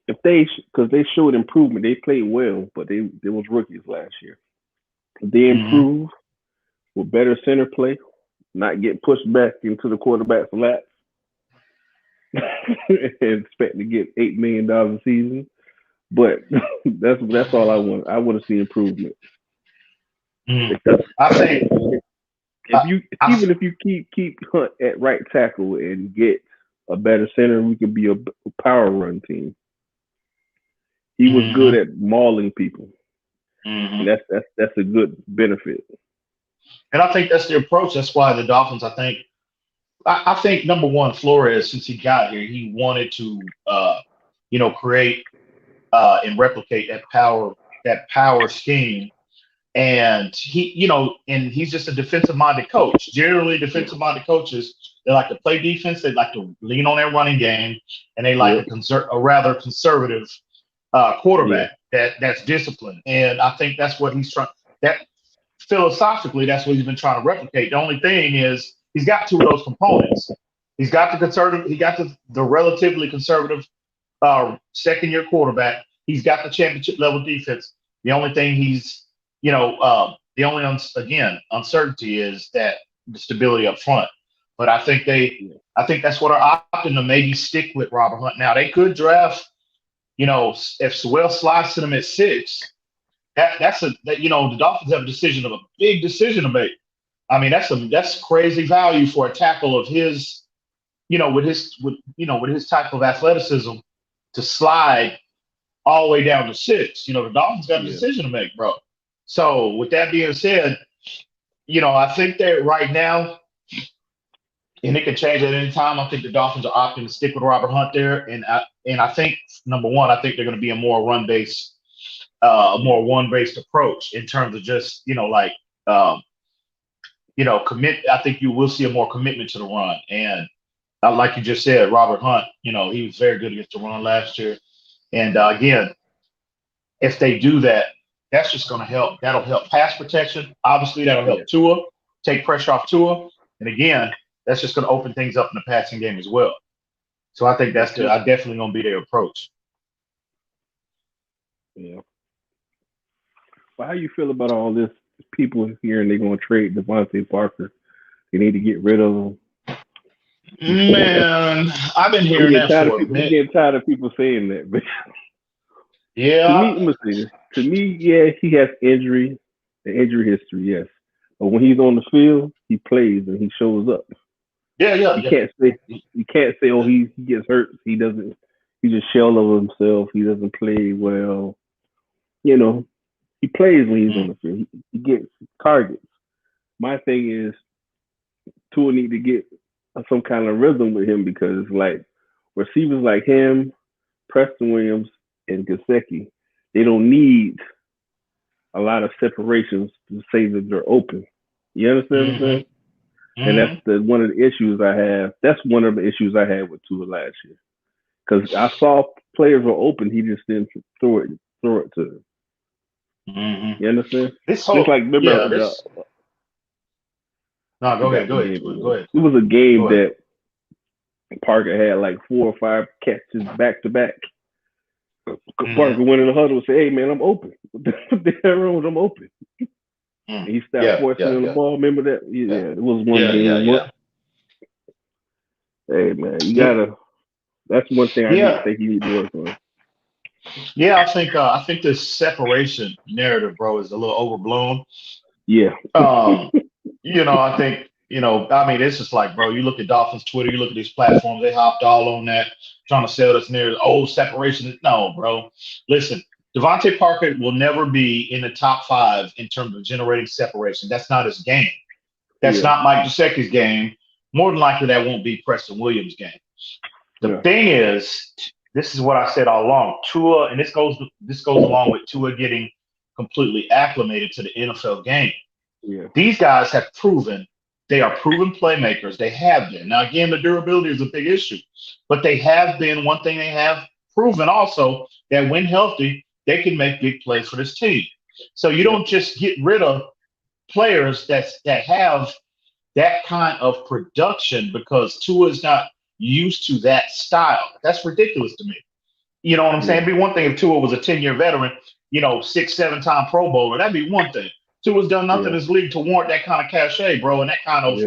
because they showed improvement, they played well, but they was rookies last year. They improved with better center play, not get pushed back into the quarterback's lap, and expect to get $8 million a season. But that's all I want. I want to see improvement. Because I think if you keep Hunt at right tackle and get a better center, we could be a power run team. He was good at mauling people, and that's a good benefit. And I think that's the approach. That's why the Dolphins, I think number one, Flores, since he got here, he wanted to, create and replicate that power scheme. And he's just a defensive-minded coach. Generally, defensive-minded coaches, they like to play defense. They like to lean on their running game, and they like a rather conservative quarterback that's disciplined. And I think that's what he's trying. That philosophically, that's what he's been trying to replicate. The only thing is he's got two of those components. He's got the conservative. He got the relatively conservative second-year quarterback. He's got the championship level defense. The only thing the only uncertainty is that the stability up front. But I think that's what are opting to maybe stick with Robert Hunt. Now they could draft, if Sewell slides to them at 6, the Dolphins have a big decision to make. I mean, that's crazy value for a tackle of his, with his type of athleticism to slide all the way down to 6. The Dolphins got a decision to make, bro. So with that being said, I think that right now, and it can change at any time, I think the Dolphins are opting to stick with Robert Hunt there. And I think, number one, I think they're going to be a more run-based, one-based approach in terms of just, commit. I think you will see a more commitment to the run. And like you just said, Robert Hunt, he was very good against the run last year. And again, if they do that, that's just going to help. That'll help pass protection. Obviously, that'll help Tua, take pressure off Tua. And again, that's just going to open things up in the passing game as well. So I think that's definitely going to be their approach. Yeah. Well, how you feel about all this? People here and they're going to trade Devontae Parker. They need to get rid of him. Man, I've been hearing that for a minute. I'm getting tired of people saying that. But yeah. To me, he has injury history, yes. But when he's on the field, he plays and he shows up. You can't say, oh, he gets hurt. He doesn't. He's a shell of himself. He doesn't play well. He plays when he's on the field. He gets targets. My thing is, Tua need to get some kind of rhythm with him because, like, receivers like him, Preston Williams, and Gesicki, they don't need a lot of separations to say that they're open. You understand what I'm saying? And that's one of the issues I have. That's one of the issues I had with Tua last year. Because I saw players were open, he just didn't throw it to them. You understand? This whole, like, go ahead. It was a game that Parker had like 4 or 5 catches back to back. Parker went in the huddle and said, "Hey man, I'm open. What the hell wrong? I'm open." And he stopped forcing the ball. Remember that? Yeah, it was one game. Hey man, you gotta. That's one thing I think you need to work on. Yeah, I think this separation narrative, bro, is a little overblown. Yeah. I think, it's just like, bro, you look at Dolphins Twitter, you look at these platforms, they hopped all on that, trying to sell this narrative. Oh, separation. No, bro. Listen, Devontae Parker will never be in the top 5 in terms of generating separation. That's not his game. That's not Mike Gesicki's game. More than likely, that won't be Preston Williams' game. The thing is, this is what I said all along. Tua, and this goes along with Tua getting completely acclimated to the NFL game. Yeah. These guys have proven they are proven playmakers. They have been. Now, again, the durability is a big issue, but they have been. One thing they have proven also that when healthy, they can make big plays for this team. So you don't just get rid of players that have that kind of production because Tua is not used to that style. That's ridiculous to me. You know what I'm saying? It'd be one thing if Tua was a 10-year veteran, 6-7-time Pro Bowler. That'd be one thing. Tua's done nothing in this league to warrant that kind of cachet, bro, and that kind of,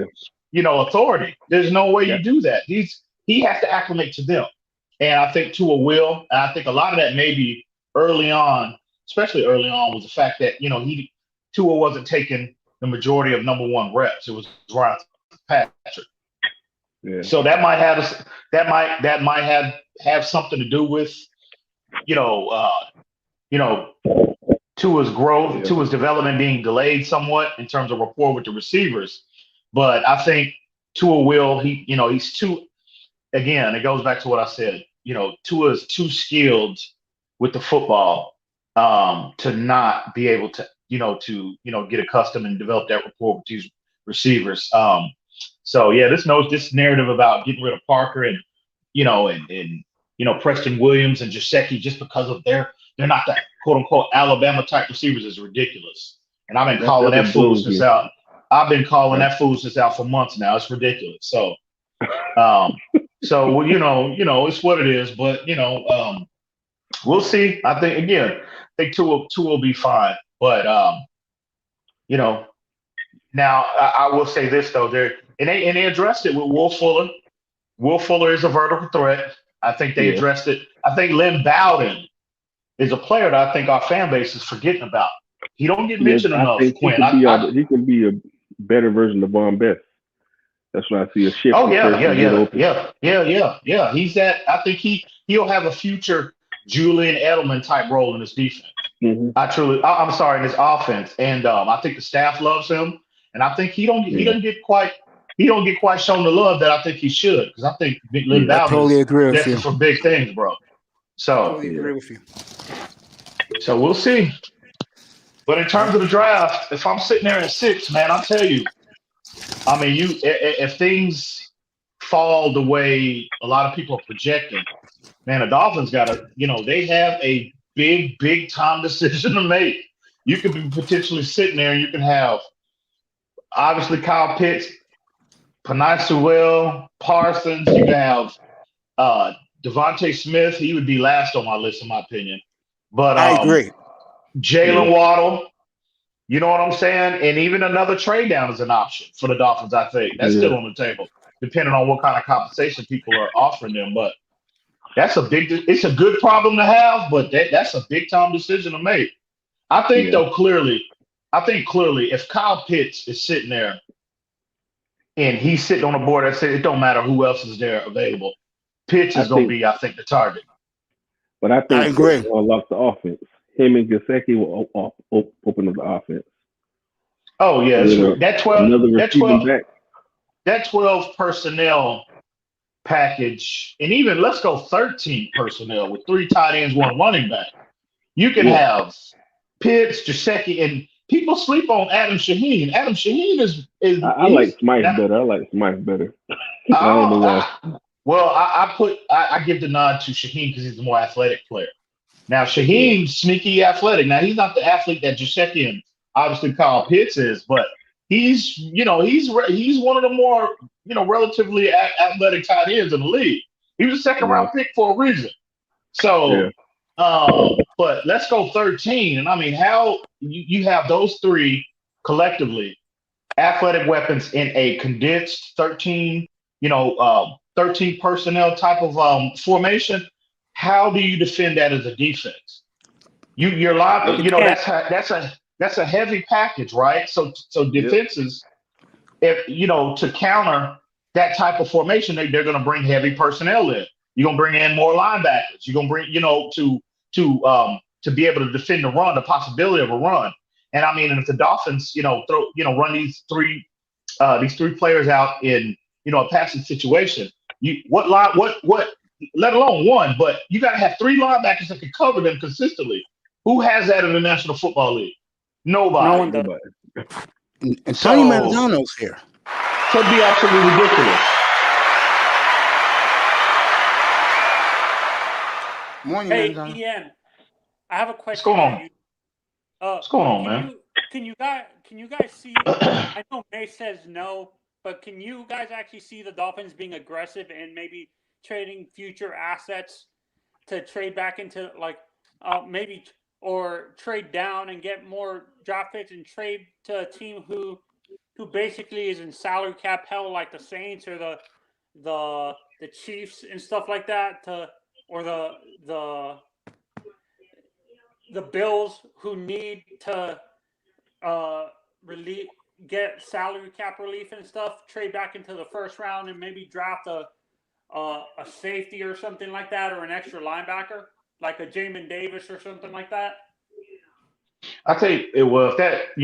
authority. There's no way you do that. He has to acclimate to them. And I think Tua will. And I think a lot of that may be early on, especially early on, was the fact that Tua wasn't taking the majority of number one reps. It was Ryan Patrick. Yeah. So that might have something to do with Tua's growth, Tua's development being delayed somewhat in terms of rapport with the receivers. But I think Tua will, he's too, again, it goes back to what I said, Tua is too skilled with the football to not be able to, get accustomed and develop that rapport with these receivers. So yeah, this narrative about getting rid of Parker and Preston Williams and Gesicki just because of they're not that quote unquote Alabama type receivers is ridiculous. And I've been calling that foolishness out. I've been calling that foolishness out for months now. It's ridiculous. So, it's what it is. But we'll see. I think Tua will be fine. But now I will say this though, they addressed it with Will Fuller. Will Fuller is a vertical threat. I think they addressed it. I think Lynn Bowden is a player that I think our fan base is forgetting about. He don't get mentioned enough. He can be a better version of Von Best. That's when I see a shift. Oh yeah. He's that. I think he'll have a future Julian Edelman type role in this defense. Mm-hmm. I'm sorry, in this offense, and I think the staff loves him, and I think he don't get quite shown the love that I think he should, because I think Lynn Bowden is destined for big things, bro. So Totally agree with you. So we'll see. But in terms of the draft, if I'm sitting there at 6, man, I'll tell you. I mean, if things fall the way a lot of people are projecting, man, the Dolphins they have a big time decision to make. You could be potentially sitting there and you can have obviously Kyle Pitts, Penei Sewell, Parsons. You can have Devontae Smith. He would be last on my list, in my opinion. But I agree. Jalen Waddle, you know what I'm saying? And even another trade down is an option for the Dolphins, I think. That's still on the table, depending on what kind of compensation people are offering them. But it's a good problem to have, but that's a big time decision to make. I think clearly, if Kyle Pitts is sitting there and he's sitting on the board that said it don't matter who else is there available, Pitts is going to be, I think, the target. But I think I agree. Lost the offense. Him and Gesicki will open up the offense. Oh yeah, that 12 personnel package, and even let's go 13 personnel with 3 tight ends, 1 running back. You can have Pitts, Gesicki, and people sleep on Adam Shaheen. Adam Shaheen is I like Smythe better. I like Smythe better. I don't know why. I give the nod to Shaheen because he's the more athletic player. Now Shaheen's sneaky athletic. Now he's not the athlete that Gesicki and obviously Kyle Pitts is, but he's one of the more relatively athletic tight ends in the league. He was a second round pick for a reason. So, but let's go 13. And I mean, how you have those 3 collectively athletic weapons in a condensed 13 personnel type of formation. How do you defend that as a defense? You're live. That's a heavy package, right? So defenses, if to counter that type of formation, they're going to bring heavy personnel in. You're going to bring in more linebackers. You're going to bring to be able to defend the run, the possibility of a run. And I mean, and if the Dolphins run these three players out in a passing situation, let alone one, but you got to have 3 linebackers that can cover them consistently. Who has that in the National Football League? Nobody. No one does. And Tony Manzano's here. So it'd be absolutely ridiculous. Morning, hey, Manzano. Ian, I have a question. What's going on? What's going on, man? Can you guys see? I know May says no, but can you guys actually see the Dolphins being aggressive and maybe trading future assets to trade back into maybe or trade down and get more draft picks and trade to a team who basically is in salary cap hell, like the Saints or the Chiefs and stuff like that, or the the Bills, who need to get salary cap relief and stuff, trade back into the first round and maybe draft a safety or something like that, or an extra linebacker like a Jamin Davis or something like that? I think it will. If that,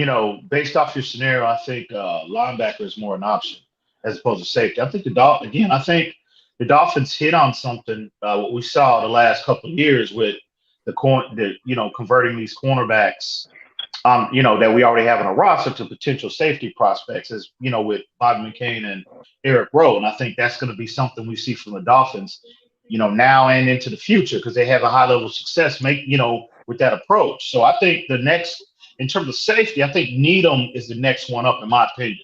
based off your scenario, I think linebacker is more an option as opposed to safety. I think I think the Dolphins hit on something. What we saw the last couple of years with converting these cornerbacks, that we already have on a roster to potential safety prospects, as with Bobby McCain and Eric Rowe. And I think that's going to be something we see from the Dolphins, now and into the future, because they have a high level of success with that approach. So I think the next, in terms of safety, I think Needham is the next one up, in my opinion.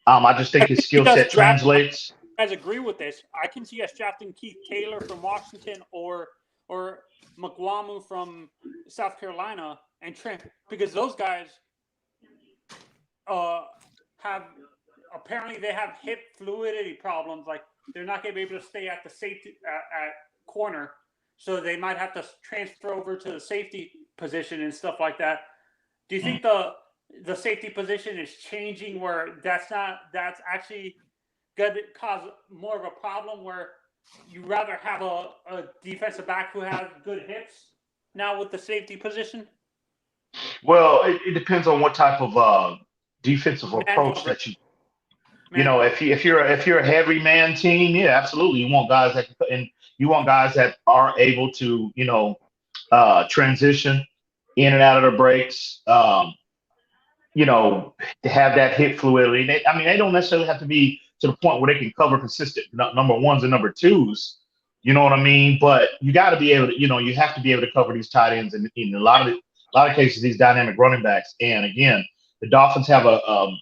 I just think his skill set translates. You guys agree with this? I can see us drafting Keith Taylor from Washington or McWamu from South Carolina and Trent, because those guys have hip fluidity problems. Like, they're not going to be able to stay at the safety at corner, so they might have to transfer over to the safety position and stuff like that. Do you think the safety position is changing where that's actually going to cause more of a problem, where you rather have a defensive back who has good hips now with the safety position? Well, it depends on what type of defensive approach that you. If you're a heavy man team, yeah, absolutely. You want guys that are able to, transition in and out of the breaks. To have that hip fluidity. They don't necessarily have to be to the point where they can cover consistent number ones and number twos. You know what I mean? But you got to be able to, you have to be able to cover these tight ends and in a lot of cases, these dynamic running backs. And again, the Dolphins have a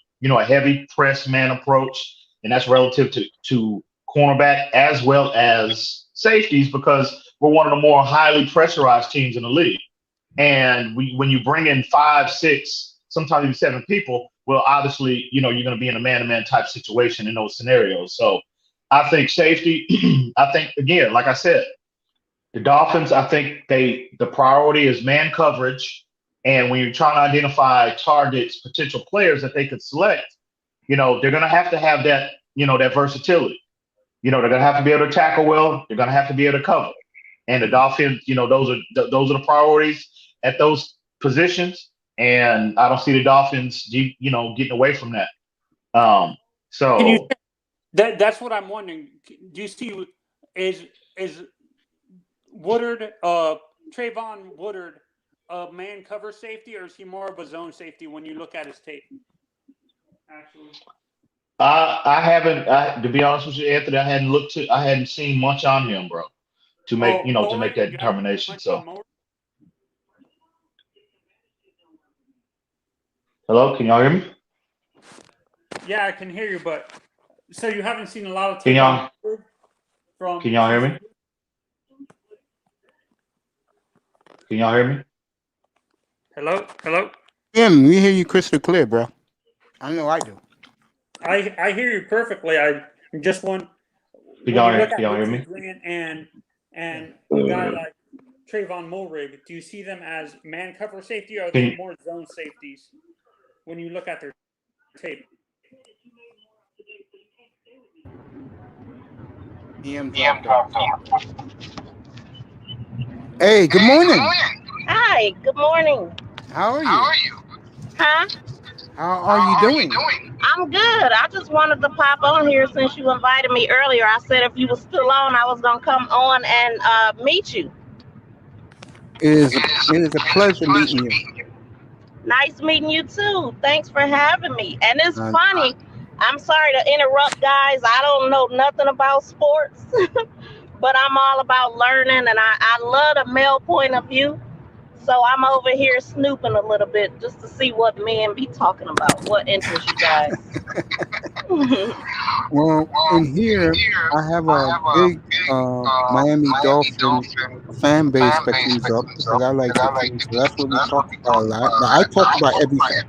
heavy press man approach, and that's relative to cornerback as well as safeties, because we're one of the more highly pressurized teams in the league. And when you bring in 5, 6, sometimes even 7 people, well, obviously, you're going to be in a man-to-man type situation in those scenarios. So I think safety, I think, again, like I said, the Dolphins, I think the priority is man coverage. And when you're trying to identify targets, potential players that they could select, they're going to have that, that versatility. They're going to have to be able to tackle well. They're going to have to be able to cover. And the Dolphins, those are the priorities at those positions. And I don't see the Dolphins, getting away from that. That's what I'm wondering. Do you see is Woodard, Trayvon Woodard, a man cover safety, or is he more of a zone safety when you look at his tape? Actually, I haven't. To be honest with you, Anthony, I hadn't seen much on him, bro, to make to make that determination. So, hello, can y'all hear me? Yeah, I can hear you, but so you haven't seen a lot of tape. Can y'all hear me? Can y'all hear me? Hello. Yeah, we hear you crystal clear, bro. I know I do. I hear you perfectly. I just want. Can y'all hear me? And a guy like Trayvon Mulrig, do you see them as man cover safety, or are they more zone safeties when you look at their tape? Hey, good morning. Hi, good morning. How are you? Huh? How are you doing? I'm good. I just wanted to pop on here since you invited me earlier. I said if you were still on, I was going to come on and meet you. It is a pleasure meeting you. Nice meeting you too. Thanks for having me. And it's funny. I'm sorry to interrupt, guys. I don't know nothing about sports, but I'm all about learning, and I love the male point of view. So I'm over here snooping a little bit just to see what men be talking about, what interests you guys. Well, in here, I have a big Miami Dolphin fan base that comes up because I like the team. So that's what we talk about a lot. But I talk about everything.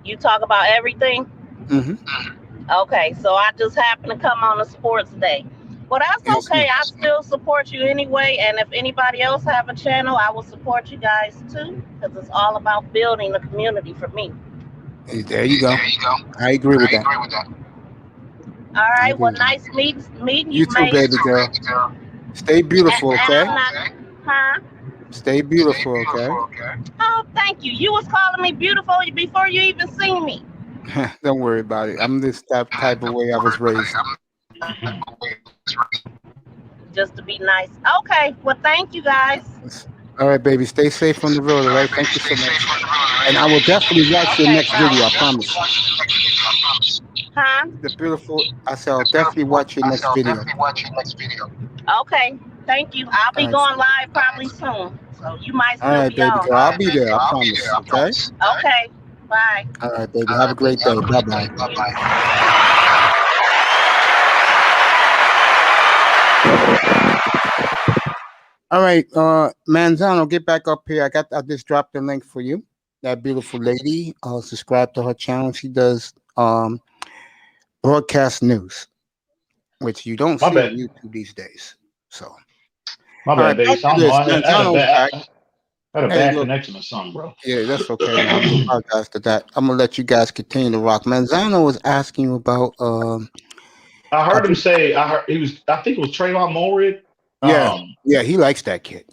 You talk about everything? Mm-hmm. Okay, so I just happened to come on a sports day. Well, that's Yes, okay. ma'am. I still support you anyway. And if anybody else have a channel, I will support you guys too, because it's all about building the community for me. There you go. I agree with that. All right. Well, nice meeting You you, too, mate. baby girl. Stay beautiful, And okay? I'm not, huh? Stay beautiful, okay? Oh, thank you. You was calling me beautiful before you even seen me. Don't worry about it. I'm this type of way I was raised. Just to be nice. Okay. Well, thank you guys. All right, baby. Stay safe on the road, all right? Thank you so much. And I will definitely watch your next video, I promise. Huh? The beautiful. I said I'll definitely watch your next video. Okay. Thank you. I'll be All right. going live probably soon. So you might All still right, be baby on. girl. I'll be there, I promise. Okay? Okay. Bye. All right, baby. Have a great day. Bye-bye. All right, Manzano, get back up here. I just dropped the link for you. That beautiful lady. Subscribe to her channel. She does broadcast news, which you don't see on YouTube these days. So, My bad, Davis. I don't know. I had a bad connection or something, bro. Yeah, that's okay. Man. I apologize for that. I'm gonna let you guys continue to rock. Manzano was asking you about. I heard him say. I think it was Trayvon Mulrig. Yeah, he likes that kid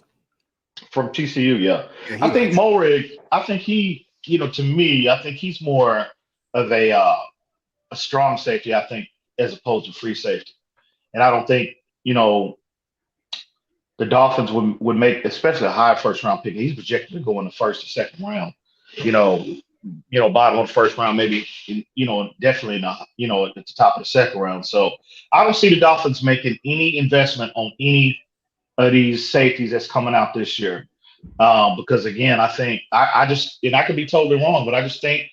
from TCU. Yeah, I think Mulrig. I think he. To me, I think he's more of a strong safety. I think as opposed to free safety, and I don't think the Dolphins would make, especially a high first round pick. He's projected to go in the first or second round. Bottom of the first round, maybe. Definitely not. At the top of the second round. So I don't see the Dolphins making any investment on any of these safeties that's coming out this year. Because again, I think I just, and I could be totally wrong, but I just think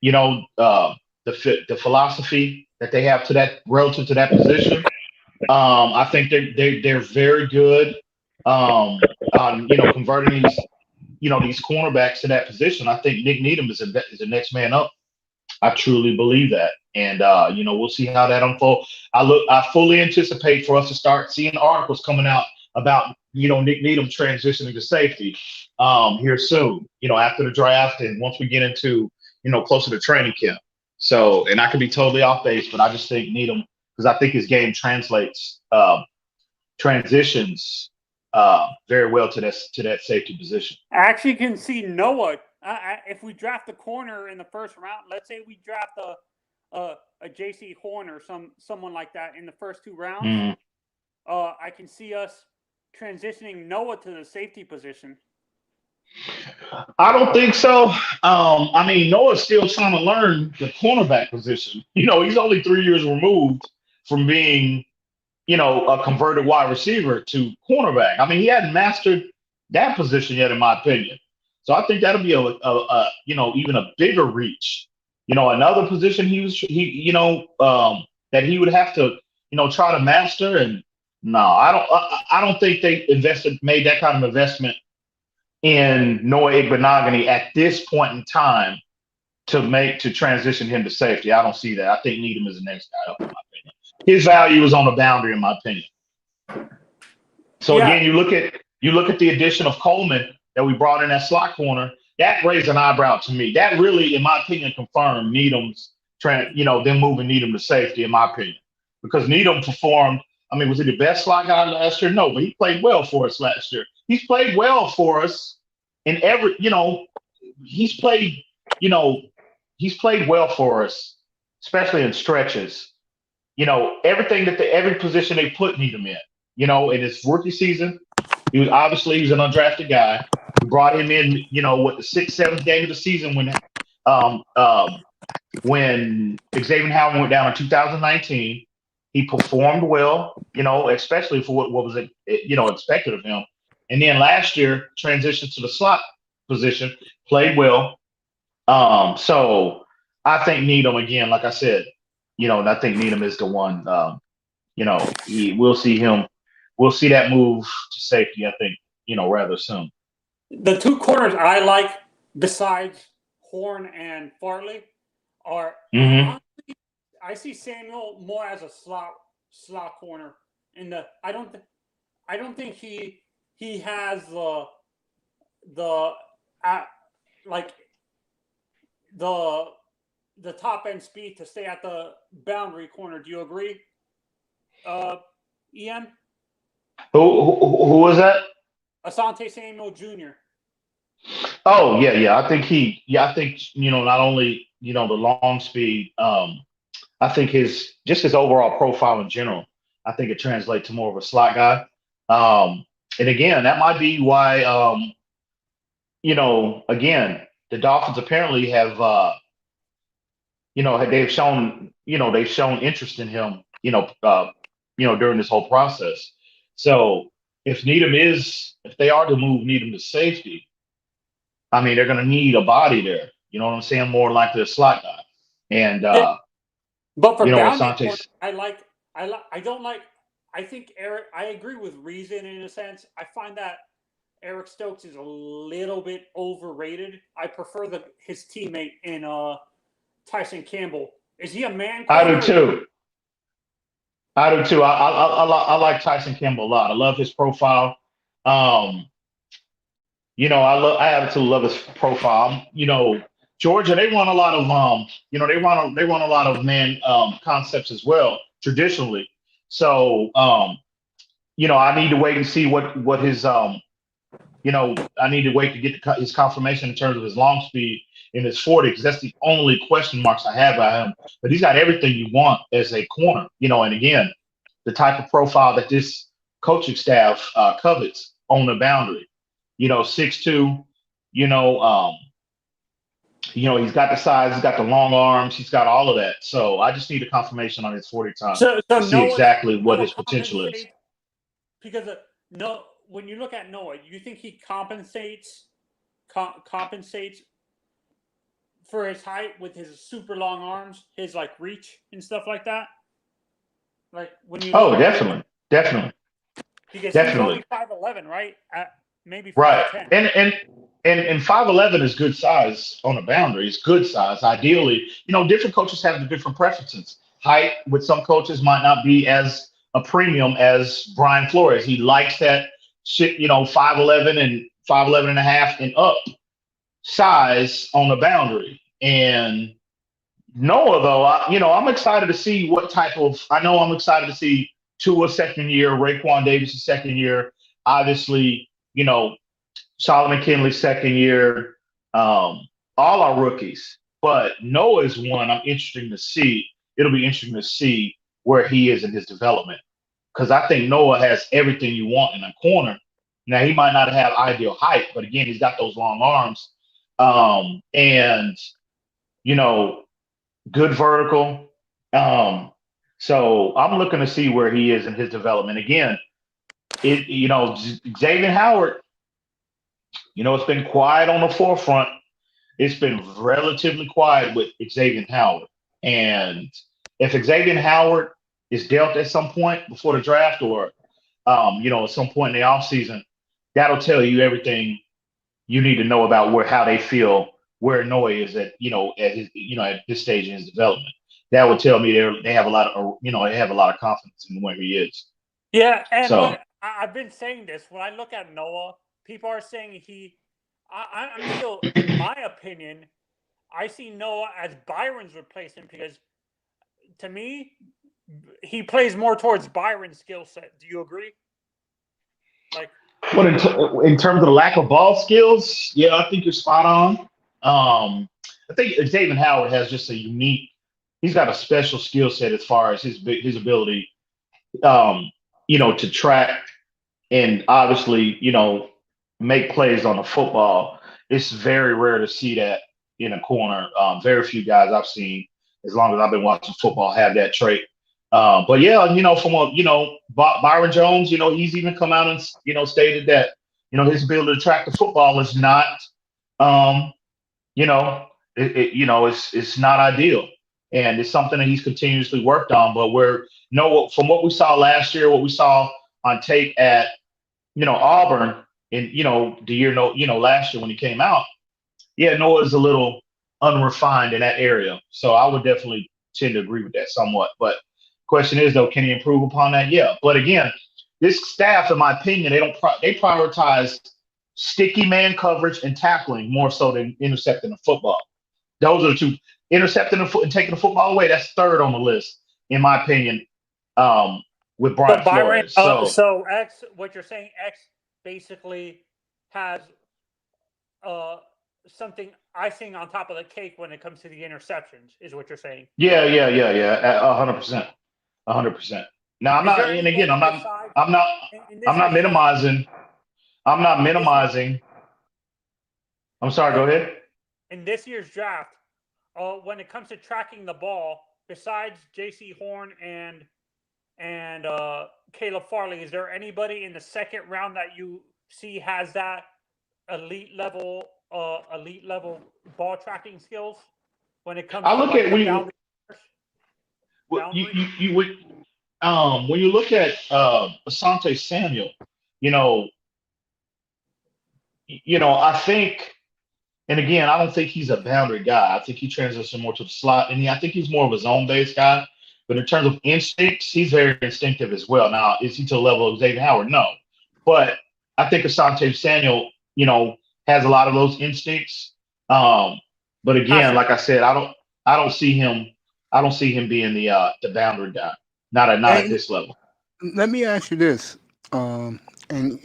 the philosophy that they have to that relative to that position. I think they're very good on converting these cornerbacks to that position. I think Nick Needham is the next man up. I truly believe that, and we'll see how that unfolds. I fully anticipate for us to start seeing articles coming out about Nick Needham transitioning to safety here soon. After the draft and once we get into closer to training camp. So, and I could be totally off base, but I just think Needham, because I think his game transitions very well to that safety position. I actually can see Noah. If we draft the corner in the first round, let's say we draft a J.C. Horn or someone like that in the first two rounds, I can see us transitioning Noah to the safety position. I don't think so. Noah's still trying to learn the cornerback position. He's only 3 years removed from being, a converted wide receiver to cornerback. He hadn't mastered that position yet, in my opinion. So I think that'll be even a bigger reach. Another position that he would have to, try to master. And no, I don't think they made that kind of investment in Noah Igbenogany at this point in time to transition him to safety. I don't see that. I think Needham is the next guy up, in my opinion. His value is on the boundary, in my opinion. So again, you look at the addition of Coleman that we brought in that slot corner. That raised an eyebrow to me. That really, in my opinion, confirmed Needham's them moving Needham to safety, in my opinion, because Needham performed. Was he the best slot guy last year? No, but he played well for us last year. He's played well for us in every. He's played well for us, especially in stretches. Everything every position they put Needham in. In his rookie season, he was an undrafted guy. We brought him in, the 6th, 7th game of the season when Xavier Howard went down in 2019. He performed well, especially for what was expected of him. And then last year, transitioned to the slot position, played well. So I think Needham, again, like I said, and I think Needham is the one. We'll see that move to safety, I think, rather soon. The two corners I like, besides Horn and Farley, are honestly, I see Samuel more as a slot corner And I don't think he has like the top end speed to stay at the boundary corner. Do you agree, Ian? Who was that? Asante Samuel Jr. Oh yeah. I think not only the long speed. I think his overall profile in general. I think it translates to more of a slot guy. And again, that might be why. Again, the Dolphins apparently have. They've shown interest in him. During this whole process. So if they are to move Needham to safety, I mean, they're going to need a body there. You know what I'm saying? More like the slot guy. And but for boundary, Asante's. I think Eric. I agree with Reason in a sense. I find that Eric Stokes is a little bit overrated. I prefer his teammate in Tyson Campbell. Is he a man? I do too. I like Tyson Campbell a lot. I love his profile. I absolutely love his profile. Georgia, they run a lot of they run a lot of man concepts as well traditionally. So I need to wait and see what his I need to wait to get his confirmation in terms of his long speed in his 40, because that's the only question marks I have about him. But he's got everything you want as a corner, and again, the type of profile that this coaching staff covets on the boundary. 6'2", he's got the size, he's got the long arms, he's got all of that. So I just need a confirmation on his 40 time to see exactly what his potential is. Because when you look at Noah, you think he compensates for his height with his super long arms, his reach and stuff like that? Like when you definitely. Because he's only 5'11", right? Maybe 5'10". Right. And 5'11" is good size on the boundary. It's good size. Ideally, different coaches have the different preferences. Height with some coaches might not be as a premium as Brian Flores. He likes that shit, 5'11" and 5'11 and a half and up size on the boundary. And Noah, though, I'm excited to see I'm excited to see Tua second year, Raekwon Davis' second year, obviously, Solomon Kinley second year, all our rookies. But Noah is one I'm interested to see. It'll be interesting to see where he is in his development, because I think Noah has everything you want in a corner. Now, he might not have ideal height, but again, he's got those long arms. And good vertical. So I'm looking to see where he is in his development. Again, Xavier Howard, it's been quiet on the forefront. It's been relatively quiet with Xavier Howard. And if Xavier Howard is dealt at some point before the draft or, at some point in the offseason, that'll tell you everything you need to know about how they feel, where Noah is at this stage in his development. That would tell me they have a lot of confidence in where he is. Yeah, and I've been saying this. When I look at Noah, people are saying I'm still, in my opinion, I see Noah as Byron's replacement, because to me, he plays more towards Byron's skill set. Do you agree? What in terms of the lack of ball skills? Yeah, I think you're spot on. I think Xavier Howard has just he's got a special skill set as far as his ability, to track and obviously, make plays on the football. It's very rare to see that in a corner. Very few guys I've seen, as long as I've been watching football, have that trait. But yeah, Byron Jones, he's even come out and, stated that, his ability to track the football is not, it's not ideal. And it's something that he's continuously worked on. But from what we saw last year, what we saw on tape at, Auburn in, the year, last year when he came out, Noah's a little unrefined in that area. So I would definitely tend to agree with that somewhat. But Question is though, can he improve upon that? Yeah, but again, this staff, in my opinion, they prioritize sticky man coverage and tackling more so than intercepting the football. Those are the two. Intercepting the foot and taking the football away, that's third on the list, in my opinion, with Brian But Byron, Flores. so X, what you're saying, X basically has something icing on top of the cake when it comes to the interceptions, is what you're saying. Yeah, 100%, 100%. Now I'm not, and again, I'm not minimizing. I'm not minimizing. I'm sorry. Go ahead. In this year's draft, when it comes to tracking the ball, besides J.C. Horn and Caleb Farley, is there anybody in the second round that you see has that elite level ball tracking skills when it comes? I look at when you look at Asante Samuel, I think. And again, I don't think he's a boundary guy. I think he transitions more to the slot, and I think he's more of a zone-based guy. But in terms of instincts, he's very instinctive as well. Now, is he to the level of Xavier Howard? No. But I think Asante Samuel, has a lot of those instincts. But again, like I said, I don't see him being the boundary guy. Not at this level. Let me ask you this. And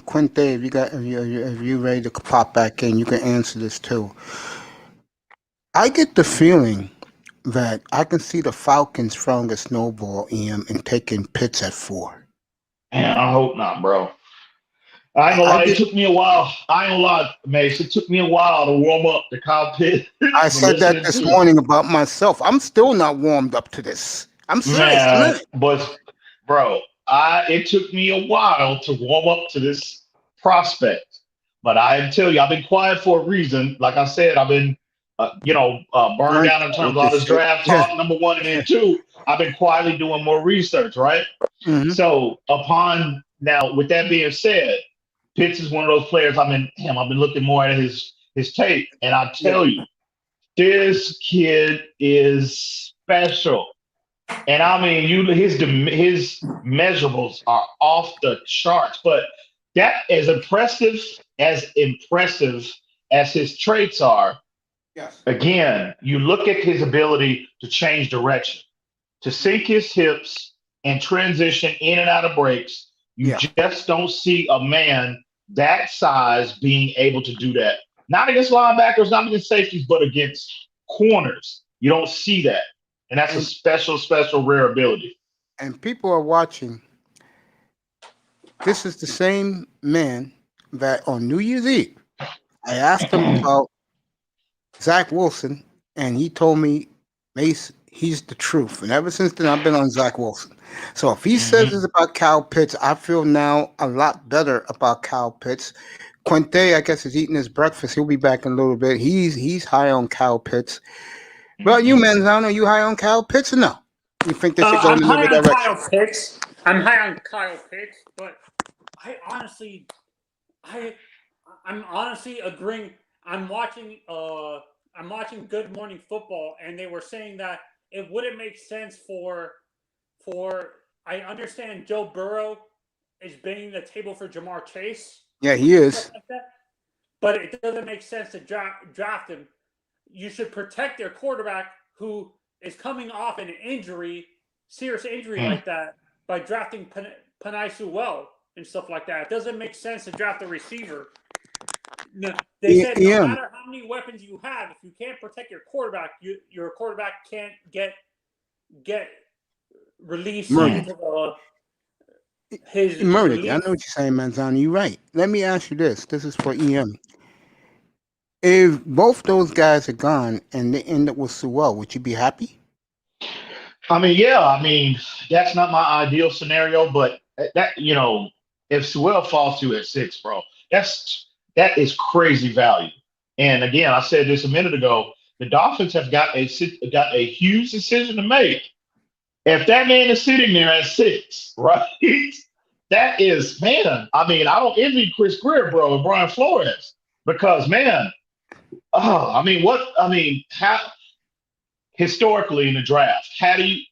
Quinte, if you ready to pop back in, you can answer this too. I get the feeling that I can see the Falcons throwing a snowball, EM, and taking Pitts at 4. Man, I hope not, bro. I ain't gonna lie, it took me a while. I ain't gonna lie, Mace. It took me a while to warm up to Kyle Pitts. I said that this morning about myself. I'm still not warmed up to this. I'm serious, man. But, bro, it took me a while to warm up to this prospect, but I tell you, I've been quiet for a reason. Like I said, I've been, burned down in terms of all this draft talk, number one, and then two, I've been quietly doing more research, right? Mm-hmm. So now, with that being said, Pitts is one of those players. I've been looking more at his tape, and I tell you, this kid is special. And I mean, his measurables are off the charts. But that as impressive as his traits are, yes. Again, you look at his ability to change direction, to sink his hips and transition in and out of breaks. You just don't see a man that size being able to do that. Not against linebackers, not against safeties, but against corners. You don't see that. And that's a special, special, rare ability. And people are watching. This is the same man that on New Year's Eve, I asked him about Zach Wilson, and he told me, Mace, he's the truth. And ever since then, I've been on Zach Wilson. So if he says it's about Kyle Pitts, I feel now a lot better about Kyle Pitts. Quinte, I guess, is eating his breakfast. He'll be back in a little bit. He's high on Kyle Pitts. Well, you, Manzano, you high on Kyle Pitts or no? You think this is going in the direction? I'm high on Kyle Pitts, but I'm honestly agreeing. I'm watching Good Morning Football, and they were saying that it wouldn't make sense for I understand Joe Burrow is banging the table for Jamar Chase. Yeah, he is. Like that, but it doesn't make sense to draft him. You should protect their quarterback who is coming off an injury, serious injury like that, by drafting Penei Sewell and stuff like that. It doesn't make sense to draft a receiver. No, they said no matter how many weapons you have, if you can't protect your quarterback, your quarterback can't get released into his murdered. release. I know what you're saying, Manzano. You're right. Let me ask you this. This is for EM. If both those guys are gone and they end up with Sewell, would you be happy? I mean, yeah. I mean, that's not my ideal scenario, but that, if Sewell falls to at 6, bro, that is crazy value. And again, I said this a minute ago, the Dolphins have got a huge decision to make. If that man is sitting there at 6, right? That is, man. I mean, I don't envy Chris Greer, bro, and Brian Flores, because, man. Oh, how historically in the draft,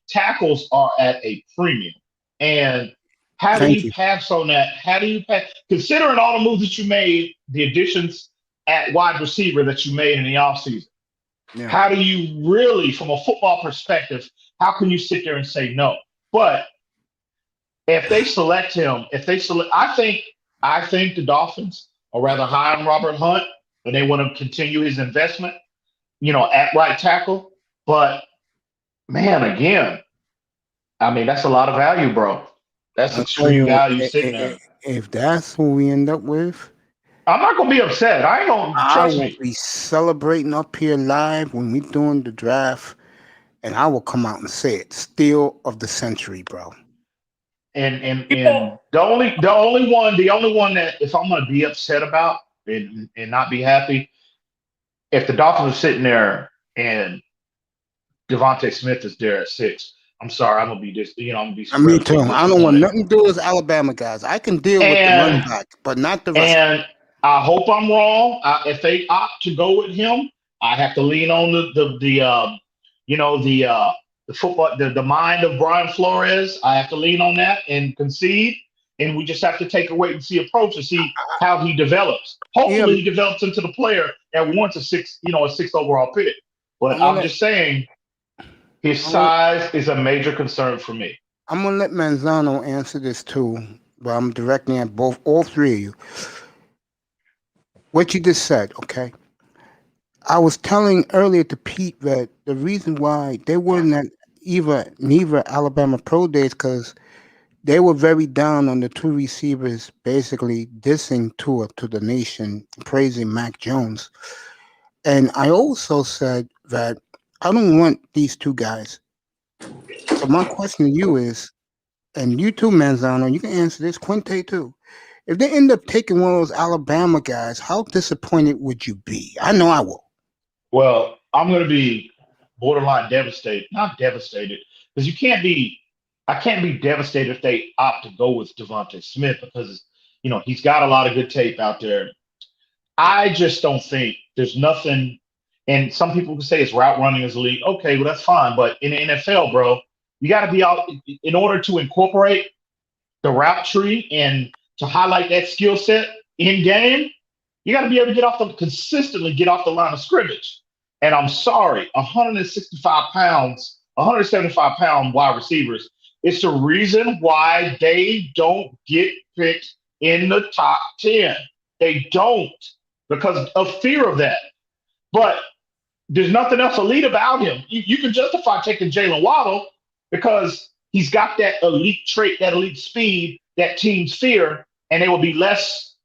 tackles are at a premium, and how do Thank you you. pass on that? How do you pass, considering all the moves that you made, the additions at wide receiver that you made in the offseason? Yeah. How do you really, from a football perspective, how can you sit there and say no? But if they select him, I think the Dolphins are rather high on Robert Hunt, and they want to continue his investment, at right tackle. But man, again, I mean, that's a lot of value, bro. That's I'll tell extreme you, value sitting there. if that's who we end up with, I'm not gonna be upset. I ain't gonna, I trust will me. be celebrating up here live when we doing the draft, and I will come out and say it. Steal of the century, bro. And the only one that if I'm gonna be upset about and not be happy, if the Dolphins are sitting there and Devontae Smith is there at 6, I'm sorry, I'm gonna be I'm gonna be Me too. relatively I don't want disappointed. nothing to do with Alabama guys. I can deal with the running back, but not the rest. And I hope I'm wrong. If they opt to go with him, I have to lean on the football, the mind of Brian Flores. I have to lean on that and concede. And we just have to take a wait and see approach to see how he develops. Hopefully, he develops into the player that wants a 6th overall pick. But I'm just saying, his size is a major concern for me. I'm gonna let Manzano answer this too, but I'm directing at all three of you. What you just said, okay? I was telling earlier to Pete that the reason why they weren't at neither Alabama Pro Days because they were very down on the two receivers, basically dissing Tua to the nation, praising Mac Jones. And I also said that I don't want these two guys. So my question to you is, and you too, Manzano, you can answer this, Quinte too. If they end up taking one of those Alabama guys, how disappointed would you be? I know I will. Well, I'm going to be borderline devastated. Not devastated, because I can't be devastated if they opt to go with Devontae Smith because, he's got a lot of good tape out there. I just don't think there's nothing, and some people can say it's route running is elite. Okay, well, that's fine. But in the NFL, bro, you got to be out in order to incorporate the route tree and to highlight that skill set in game. You got to be able to consistently get off the line of scrimmage. And I'm sorry, 165 pounds, 175-pound wide receivers, it's the reason why they don't get picked in the top 10. They don't because of fear of that. But there's nothing else elite about him. You can justify taking Jalen Waddle because he's got that elite trait, that elite speed, that team's fear, and they will be less,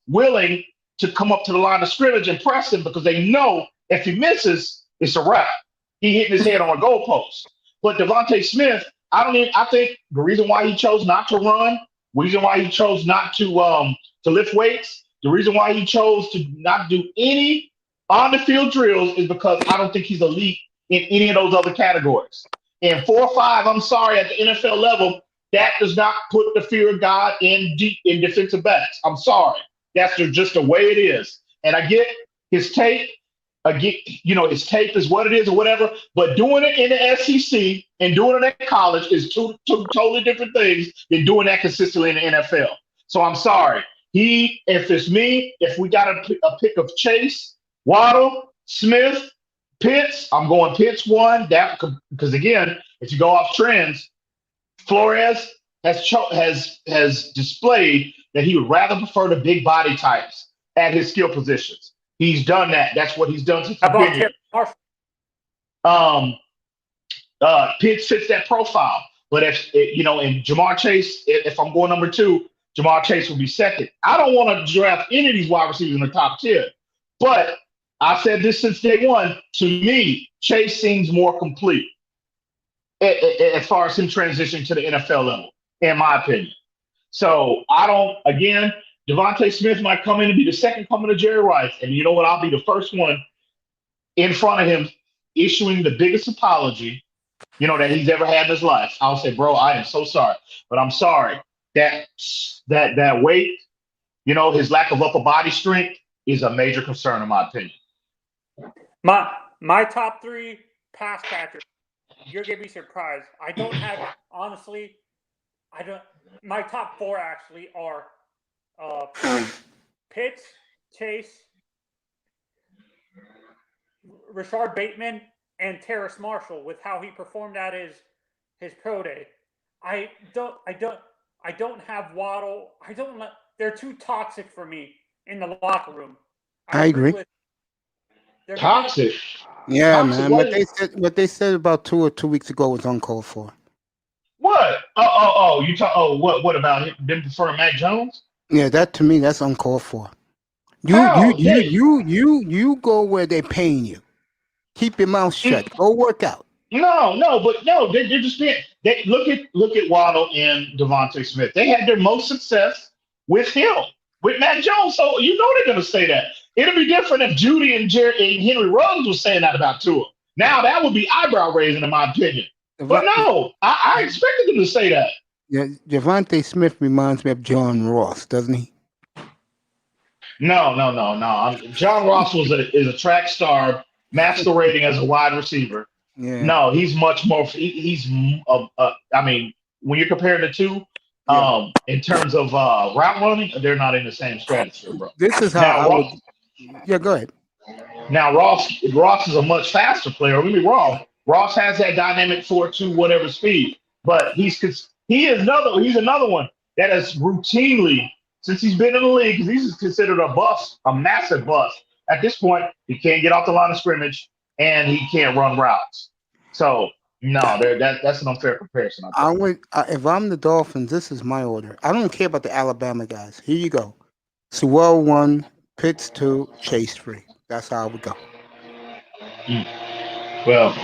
willing to come up to the line of scrimmage and press him because they know if he misses, it's a wrap. He hitting his head on a goalpost. But Devontae Smith, I think the reason why he chose not to run, the reason why he chose not to lift weights, the reason why he chose to not do any on the field drills is because I don't think he's elite in any of those other categories. And 4 or 5, I'm sorry, at the NFL level, that does not put the fear of God in defensive backs. I'm sorry. That's just the way it is. And I get his tape. His tape is what it is or whatever. But doing it in the SEC and doing it at college is two totally different things than doing that consistently in the NFL. So I'm sorry. If it's me, if we got a pick of Chase, Waddle, Smith, Pitts, I'm going Pitts 1. Because again, if you go off trends, Flores has displayed that he would rather prefer the big body types at his skill positions. He's done that. That's what he's done since he's been here. Pitts fits that profile. But if and Jamar Chase, if I'm going number 2, Jamar Chase will be second. I don't want to draft any of these wide receivers in the top 10. But I've said this since day one. To me, Chase seems more complete as far as him transitioning to the NFL level, in my opinion. So Devontae Smith might come in and be the second coming to Jerry Rice. And you know what? I'll be the first one in front of him issuing the biggest apology, that he's ever had in his life. I'll say, bro, I am so sorry. But I'm sorry. That weight, his lack of upper body strength is a major concern in my opinion. My top 3 pass catchers, you're gonna be surprised. I don't have honestly. I don't. My top 4 actually are Pitts, Chase, Rashard Bateman, and Terrace Marshall. With how he performed at his pro day, I don't have Waddle. They're too toxic for me in the locker room. I agree. Toxic. Yeah, Toxic, man. What they said about 2 weeks ago was uncalled for. What? You talk. Oh, what about them preferring Mac Jones? Yeah, that to me, that's uncalled for. How? You go where they're paying you. Keep your mouth shut. Go work out. No. They're just being. Look at Waddle and Devontae Smith. They had their most success with him, with Mac Jones. So you know they're going to say that. It'll be different if Judy and Henry Ruggs was saying that about Tua. Now that would be eyebrow raising, in my opinion. But no, I expected them to say that. Yeah, Devontae Smith reminds me of John Ross, doesn't he? No. John Ross is a track star masquerading as a wide receiver. Yeah. No, he's much more. I mean, when you're comparing the two, in terms of route running, they're not in the same stratosphere, bro. This is how Yeah, go ahead. Now Ross is a much faster player. Don't get me wrong. Ross has that dynamic 4.2 whatever speed, but he's another one that has routinely, since he's been in the league, because he's considered a bust, a massive bust. At this point, he can't get off the line of scrimmage and he can't run routes. So no, that's an unfair comparison. If I'm the Dolphins, this is my order. I don't care about the Alabama guys. Here you go. Sewell 1, Pitts 2, Chase 3. That's how I would go. Well,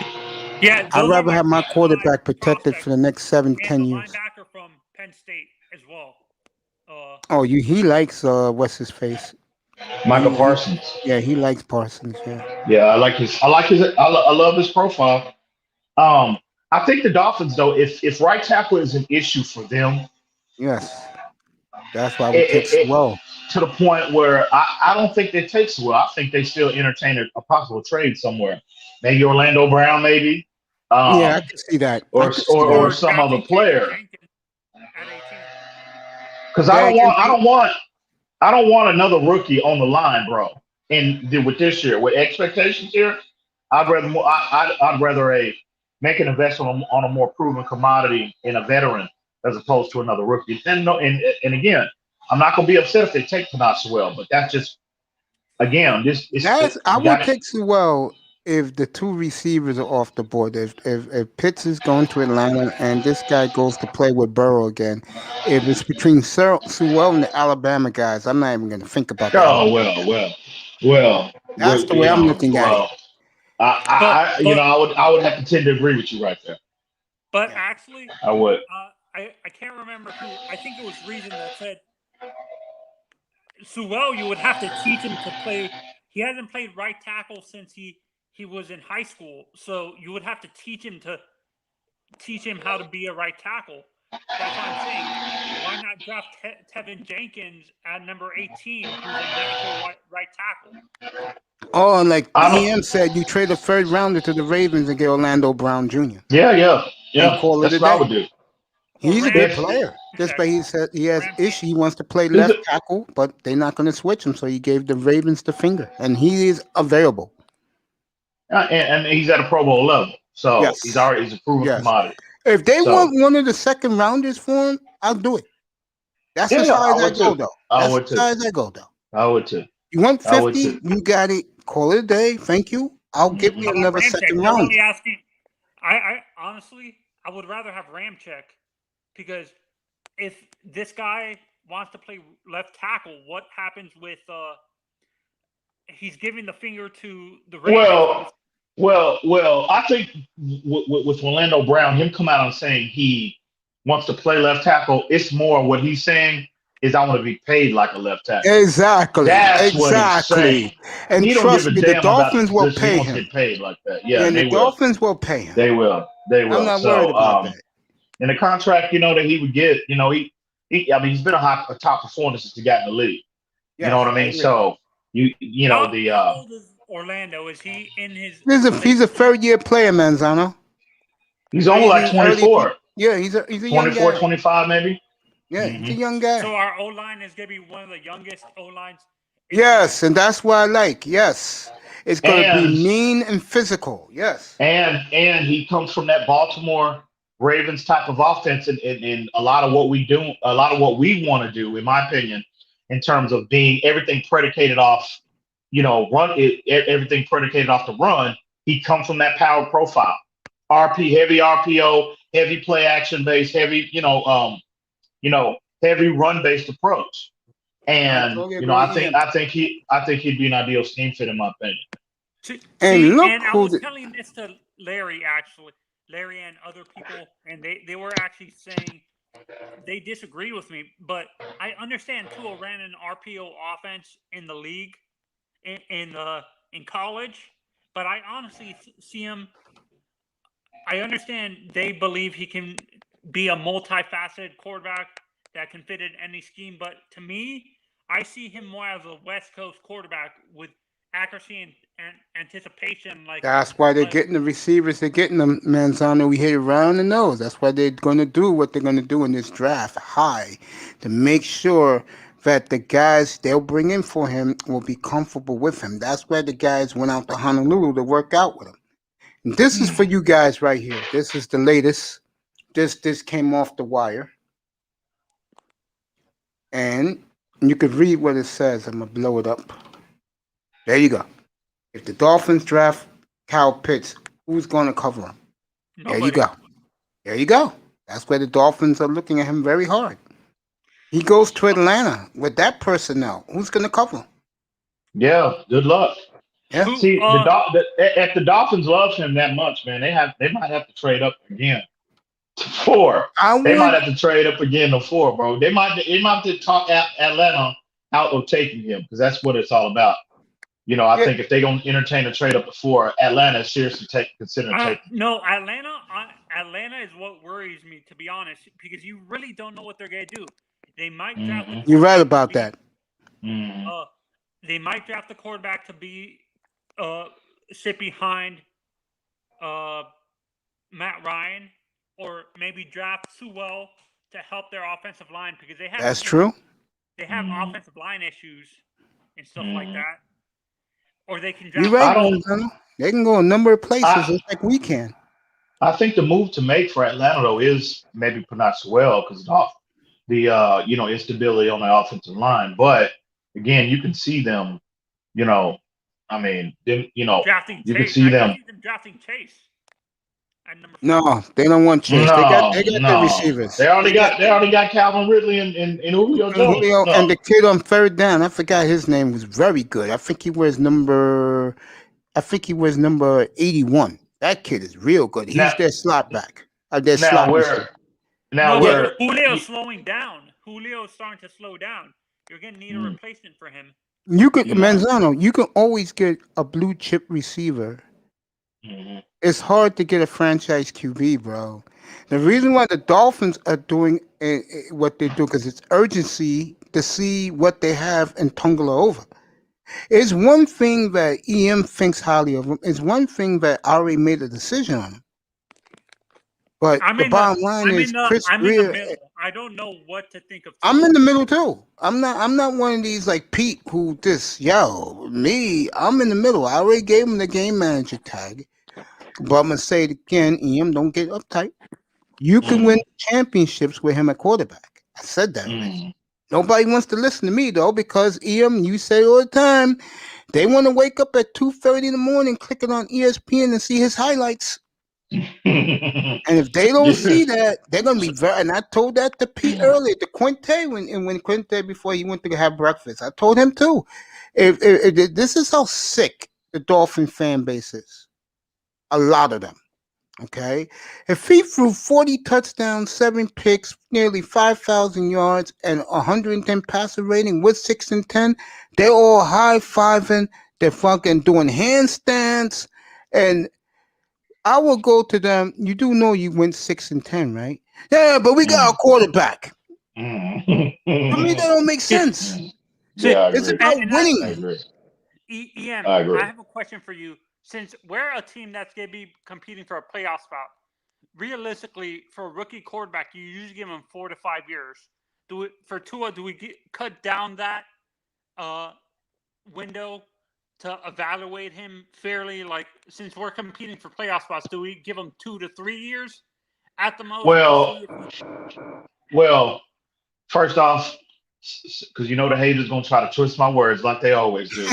yeah, I'd rather have my quarterback protected for the next 7-10 years. Linebacker from Penn State as well. He likes what's his face? Michael Parsons. Yeah, he likes Parsons. Yeah. Yeah, I love his profile. I think the Dolphins, though, if right tackle is an issue for them, yes, that's why we take Sewell. To the point where I don't think they take Sewell. I think they still entertain a possible trade somewhere. Maybe Orlando Brown, maybe. Yeah, I can see that. Or some other player. Because I don't want another rookie on the line, bro. And with this year, with expectations here, I'd rather make an investment on a more proven commodity in a veteran as opposed to another rookie. And again, I'm not going to be upset if they take Penei Sewell, but that's just, again, I would take Sewell if the 2 receivers are off the board. If Pitts is going to Atlanta and this guy goes to play with Burrow again, if it's between Sewell and the Alabama guys, I'm not even going to think about that. Oh, well. That's the way I'm looking at it. I would have to tend to agree with you right there. But actually, I would. I can't remember who. I think it was Reason that said Sewell. You would have to teach him to play. He hasn't played right tackle since he was in high school, so you would have to teach him how to be a right tackle. That's what I'm saying. Why not draft Tevin Jenkins at number 18, who's a natural right tackle? Oh, and like EM said, you trade a 3rd rounder to the Ravens and get Orlando Brown Jr. Yeah. And call it That's a what I day. would do. He's a good player. Just but he said he has issue. He wants to play left tackle, but they're not going to switch him. So he gave the Ravens the finger, and he is available. And he's at a Pro Bowl level, so yes. he's a proven commodity. If they want one of the 2nd rounders for him, I'll do it. That's as high as I go, though. I would too. As high as I go, though. I would too. You want 50? You got it. Call it a day. Thank you. I'll give you another 2nd round. I honestly, I would rather have Ramczyk, because if this guy wants to play left tackle, what happens with he's giving the finger to the Ravens? Well, I think with Orlando Brown, him come out and saying he wants to play left tackle, it's more what he's saying is I want to be paid like a left tackle. Exactly. That's what he's saying. And he trust me, the Dolphins will pay him. Get paid like that. Yeah, and the Dolphins will pay him. They will. I'm not worried about that. And the contract, that he would get, he's been a top performer since he got in the league. Yes, you know what I mean? So Orlando? Is he in his? He's a third-year player, Manzano. He's only like 24. Yeah, he's a 24, young guy. 25 maybe. Yeah, he's a young guy. So our O-line is going to be one of the youngest O-lines. Yes, and that's what I like. Yes. It's going to be mean and physical. Yes. And he comes from that Baltimore Ravens type of offense, and a lot of what we do, a lot of what we want to do, in my opinion, in terms of being everything predicated off, everything predicated off the run. He comes from that power profile, heavy RPO, heavy play action based, heavy, heavy run based approach. And I think he'd be an ideal scheme fit in my opinion. And I was telling this to Larry and other people, and they were actually saying they disagree with me, but I understand Tua ran an RPO offense in the league in college, but I honestly see him. I understand they believe he can be a multifaceted quarterback that can fit in any scheme, but to me, I see him more as a West Coast quarterback with accuracy and anticipation. That's why they're getting the receivers. They're getting them, Manzano. We hit it around the nose. That's why they're going to do what they're going to do in this draft high to make sure that the guys they'll bring in for him will be comfortable with him. That's why the guys went out to Honolulu to work out with him. And this is for you guys right here. This is the latest. This came off the wire. And you could read what it says. I'm going to blow it up. There you go. If the Dolphins draft Kyle Pitts, who's going to cover him? Nobody. There you go. There you go. That's where the Dolphins are looking at him very hard. He goes to Atlanta with that personnel. Who's going to cover him? Yeah, good luck. Yeah. See, if the Dolphins love him that much, man, they might have to trade up again to 4. They might have to trade up again to 4, bro. They might have to talk Atlanta out of taking him, because that's what it's all about. I think if they're going to entertain a trade up to 4, Atlanta is seriously consider taking. No, Atlanta is what worries me, to be honest, because you really don't know what they're going to do. They might draft. You're right about that. They might draft the quarterback to be sit behind Matt Ryan, or maybe draft Sewell to help their offensive line, because they have. That's true. They have offensive line issues and stuff like that. Or they can draft. You're right. They can go a number of places just like we can. I think the move to make for Atlanta though is maybe pronounce well, because the instability on the offensive line. But again, you can see them. Drafting you can see them drafting Chase. No, they don't want Chase. They got the receivers. They already got Calvin Ridley and Julio Jones. And the kid on third down, I forgot his name, was very good. I think he wears number 81. That kid is real good. He's their slot back. Julio's slowing down. Julio's starting to slow down. You're gonna need a replacement for him. You can Manzano, you can always get a blue chip receiver. It's hard to get a franchise QB, bro. The reason why the Dolphins are doing what they do, because it's urgency to see what they have and tungle over. It's one thing that EM thinks highly of him. It's one thing that I already made a decision on him. But the bottom line is Chris Greer. I don't know what to think of. I'm in the middle too. I'm not one of these like Pete who I'm in the middle. I already gave him the game manager tag. But I'm going to say it again, EM, don't get uptight. You can win championships with him at quarterback. I said that already. Nobody wants to listen to me, though, because EM, you say all the time, they want to wake up at 2:30 in the morning, clicking on ESPN and see his highlights. And if they don't see that, they're going to be very, and I told that to Pete earlier, to Quinte, when Quinte, before he went to have breakfast, I told him too. If this is how sick the Dolphin fan base is. A lot of them, okay? If he threw 40 touchdowns, 7 picks, nearly 5,000 yards, and 110 passer rating with 6 and 10, they're all high-fiving. They're fucking doing handstands. And I will go to them. You do know you went 6 and 10, right? Yeah, but we got a quarterback. I mean, that don't make sense. Yeah, it's about winning. EM, I agree. I have a question for you. Since we're a team that's going to be competing for a playoff spot, realistically, for a rookie quarterback, you usually give him 4 to 5 years. For Tua, do we cut down that window to evaluate him fairly? Like, since we're competing for playoff spots, do we give him 2 to 3 years at the most? Well, first off, because the haters gonna try to twist my words like they always do.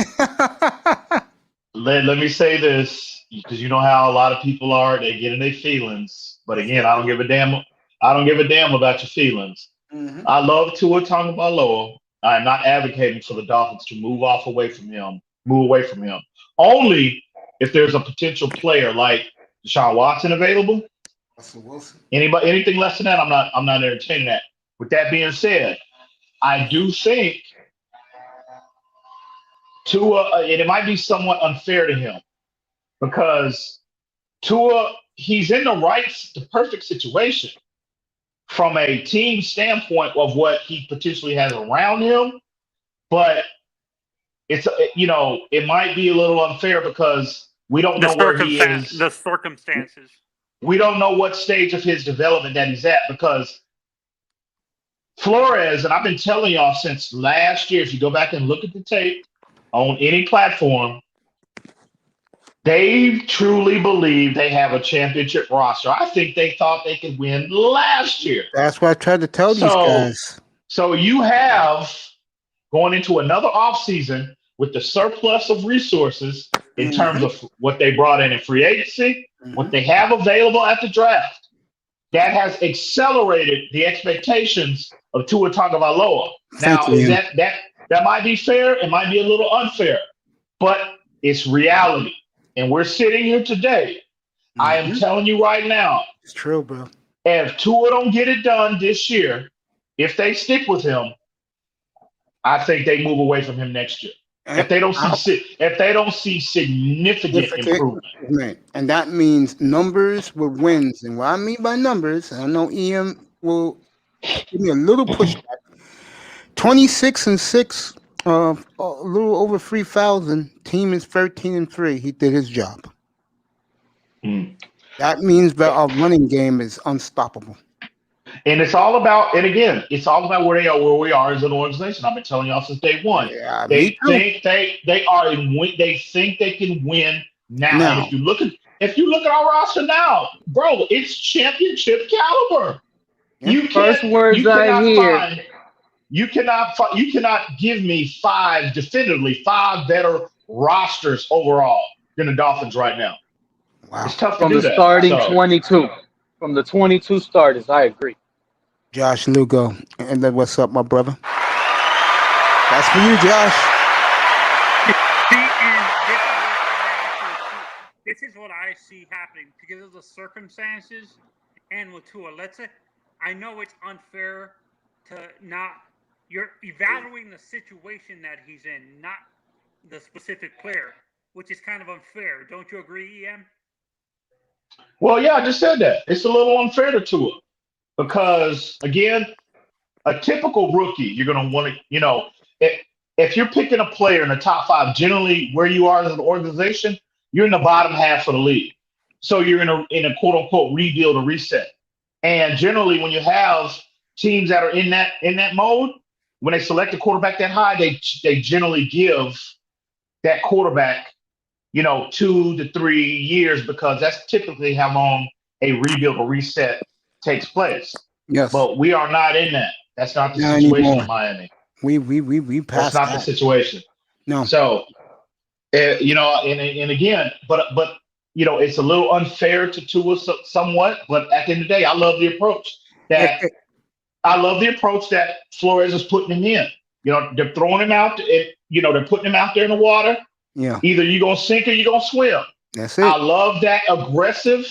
Let me say this, because you know how a lot of people are. They get in their feelings, but again, I don't give a damn. I don't give a damn about your feelings. Mm-hmm. I love Tua Tagovailoa. I am not advocating for the Dolphins to move away from him. Only if there's a potential player like Deshaun Watson available. Russell Wilson. Anything less than that, I'm not entertaining that. With that being said, I do think Tua, and it might be somewhat unfair to him, because Tua, he's in the perfect situation from a team standpoint of what he potentially has around him, but it might be a little unfair because we don't know where he is. The circumstances. We don't know what stage of his development that he's at, because Flores, and I've been telling y'all since last year, if you go back and look at the tape on any platform, they truly believe they have a championship roster. I think they thought they could win last year. That's what I tried to tell these guys. So you have going into another offseason with the surplus of resources in terms of what they brought in free agency, what they have available at the draft. That has accelerated the expectations of Tua Tagovailoa. Now, that might be fair, it might be a little unfair, but it's reality. And we're sitting here today. I am telling you right now. It's true, bro. If Tua don't get it done this year, if they stick with him, I think they move away from him next year. If they don't see significant improvement. And that means numbers with wins. And what I mean by numbers, I know EM will give me a little pushback. 26-6, a little over 3,000. Team is 13-3. He did his job. That means that our running game is unstoppable. And it's all about where we are as an organization. I've been telling y'all since day one. Yeah, they think they think they can win now. And if you look at our roster now, bro, it's championship caliber. You cannot give me five better rosters overall than the Dolphins right now. Wow. It's tough from to do the that. starting 22. From the 22 starters, I agree. Josh Lugo, and then what's up, my brother? That's for you, Josh. This is what I see happening because of the circumstances and with Tua. Let's say, I know it's unfair to not. You're evaluating the situation that he's in, not the specific player, which is kind of unfair. Don't you agree, EM? Well, yeah, I just said that. It's a little unfair to Tua because, again, a typical rookie, you're going to want to, if you're picking a player in the top 5, generally where you are as an organization, you're in the bottom half of the league. So you're in a quote unquote rebuild or reset. And generally, when you have teams that are in that mode, when they select a quarterback that high, they generally give that quarterback 2 to 3 years because that's typically how long a rebuild or reset takes place. Yes. But we are not in that. That's not the situation anymore. in Miami. We passed That's not the situation. No. So, and again, but it's a little unfair to Tua somewhat. But at the end of the day, I love the approach that Flores is putting him in. They're throwing him out. They're putting him out there in the water. Yeah. Either you're gonna sink or you're gonna swim. That's it. I love that aggressive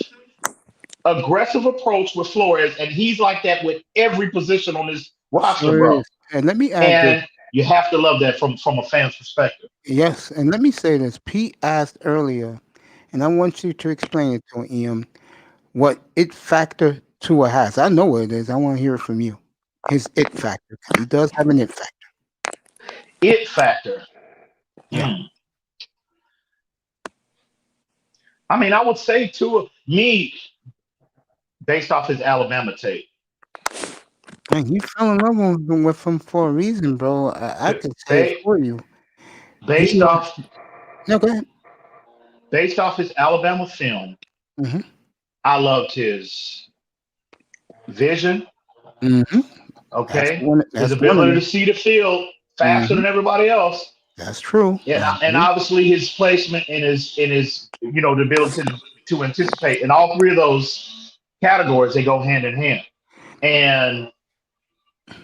approach with Flores, and he's like that with every position on his roster, bro. And let me add and you have to love that from a fan's perspective. Yes, and let me say this. Pete asked earlier, and I want you to explain it to him, what it factor Tua has. I know what it is. I want to hear it from you. His it factor. He does have an it factor. It factor. Yeah. I mean, I would say me, based off his Alabama tape. Man, you fell in love with him for a reason, bro. I could say it for you. Based off. No, go ahead. Based off his Alabama film, I loved his vision. Okay, his ability to see the field faster than everybody else. That's true. Yeah, and obviously his placement and his the ability to anticipate. In all three of those categories, they go hand in hand. And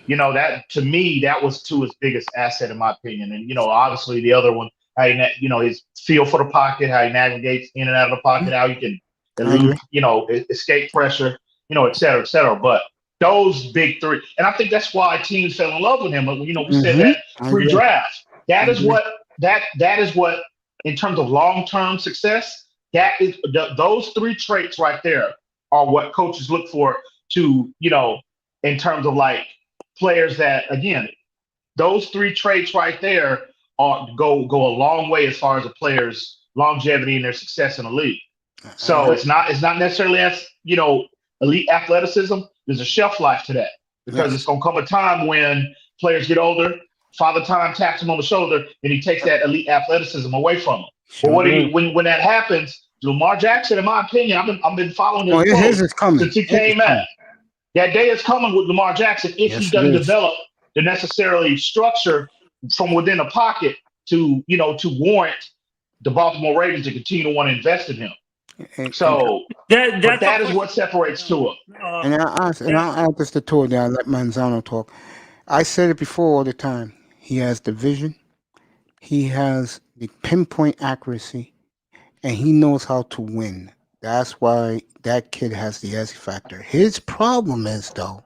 that to me, that was Tua's biggest asset in my opinion. And obviously the other one, how his feel for the pocket, how he navigates in and out of the pocket, how he can elude, escape pressure, et cetera, et cetera. But those big three, and I think that's why teams fell in love with him. We said that pre-draft. That is what in terms of long-term success, that is those three traits right there are what coaches look for to, in terms of like players that, again, those three traits right there go a long way as far as a player's longevity and their success in the league. So it's not necessarily as elite athleticism. There's a shelf life to that because it's gonna come a time when players get older, Father Time taps him on the shoulder, and he takes that elite athleticism away from him. But when that happens, Lamar Jackson, in my opinion, I've been following his since he came out. That day is coming with Lamar Jackson if he doesn't develop the necessarily structure from within the pocket to warrant the Baltimore Ravens to continue to want to invest in him. So that is what separates Tua. And I'll add this to Tua, then I'll let Manzano talk. I said it before all the time. He has the vision, he has the pinpoint accuracy, and he knows how to win. That's why that kid has the S factor. His problem is, though,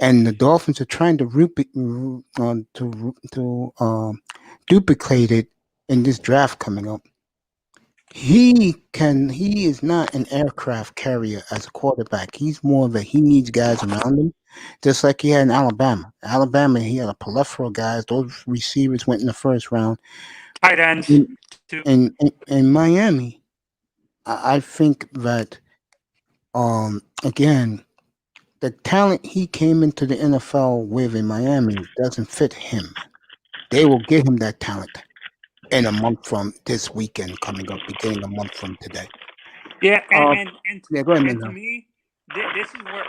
and the Dolphins are trying to duplicate it in this draft coming up. He is not an aircraft carrier as a quarterback. He's more of he needs guys around him, just like he had in Alabama. Alabama, he had a plethora of guys. Those receivers went in the first round. Tight ends. In Miami, I think that, again, the talent he came into the NFL with in Miami doesn't fit him. They will give him that talent in a month from this weekend coming up, beginning a month from today. Yeah, go ahead, and to me, this is where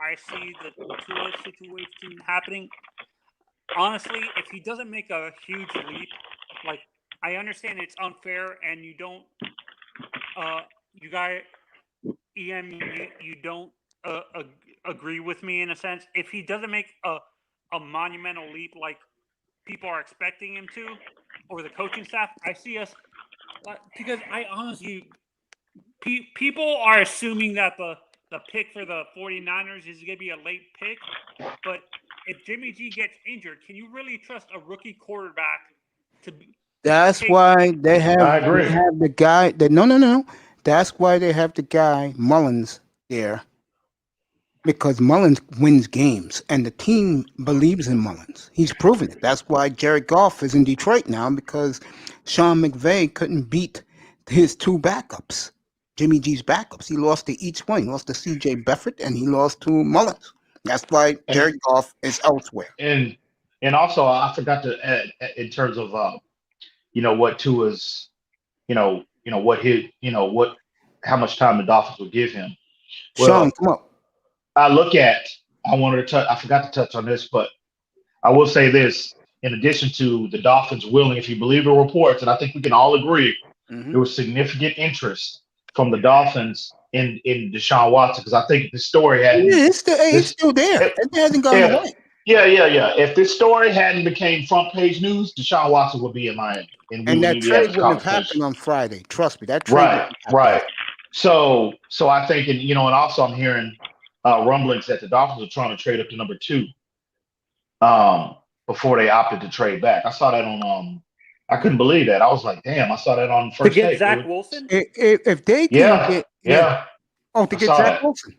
I see the Tua situation happening. Honestly, if he doesn't make a huge leap, like I understand it's unfair, and you don't, you guys, EM, you don't agree with me in a sense. If he doesn't make a monumental leap like people are expecting him to, or the coaching staff, I see us, because I honestly, people are assuming that the pick for the 49ers is going to be a late pick, but if Jimmy G gets injured, can you really trust a rookie quarterback to be? That's why they have. I agree. They have the guy. No. That's why they have the guy Mullins there, because Mullins wins games, and the team believes in Mullins. He's proven it. That's why Jared Goff is in Detroit now, because Sean McVay couldn't beat his two backups, Jimmy G's backups. He lost to each one. He lost to C.J. Beathard, and he lost to Mullins. That's why Jared Goff is elsewhere. And also, I forgot to add in terms of what Tua's, how much time the Dolphins would give him. Well, Sean, come up. I forgot to touch on this, but I will say this. In addition to the Dolphins willing, if you believe the reports, and I think we can all agree, there was significant interest from the Dolphins in Deshaun Watson, because I think the story had. Yeah, it's still there. It hasn't gone away. Yeah. If this story hadn't became front page news, Deshaun Watson would be in Miami. And that trade wouldn't have happened on Friday. Trust me, that trade. Right. So I think, and also I'm hearing rumblings that the Dolphins are trying to trade up to number 2 before they opted to trade back. I saw that on I couldn't believe that. I was like, damn, I saw that on the first to get take, Zach dude. Wilson? If they can get Oh, to get Zach Wilson.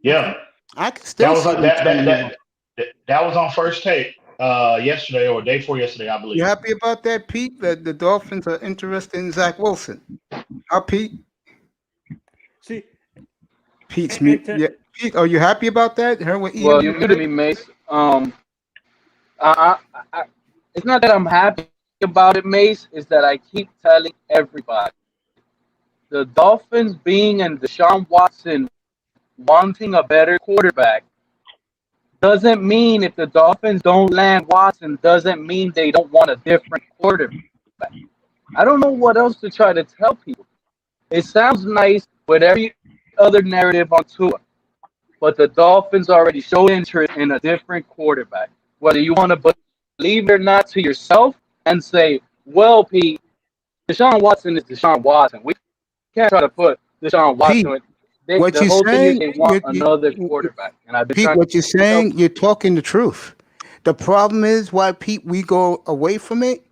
Yeah. I can still that was on first take. yesterday or day before yesterday, I believe. You happy about that, Pete? That the Dolphins are interested in Zach Wilson? How, Pete? See, Pete's mute. Yeah, Pete, are you happy about that? Heard what Well, Ian you muted me, Mace. I, it's not that I'm happy about it, Mace. It's that I keep telling everybody the Dolphins being and Deshaun Watson wanting a better quarterback doesn't mean if the Dolphins don't land Watson doesn't mean they don't want a different quarterback. I don't know what else to try to tell people. It sounds nice with every other narrative on Tua, but the Dolphins already showed interest in a different quarterback. Whether you want to believe it or not to yourself and say, well, Pete, Deshaun Watson is Deshaun Watson. We can't try to put Deshaun Watson. Pete, what the you're whole saying, thing is they want another quarterback. And I've been Pete, what you're saying, you're talking the truth. The problem is why, Pete, we go away from it.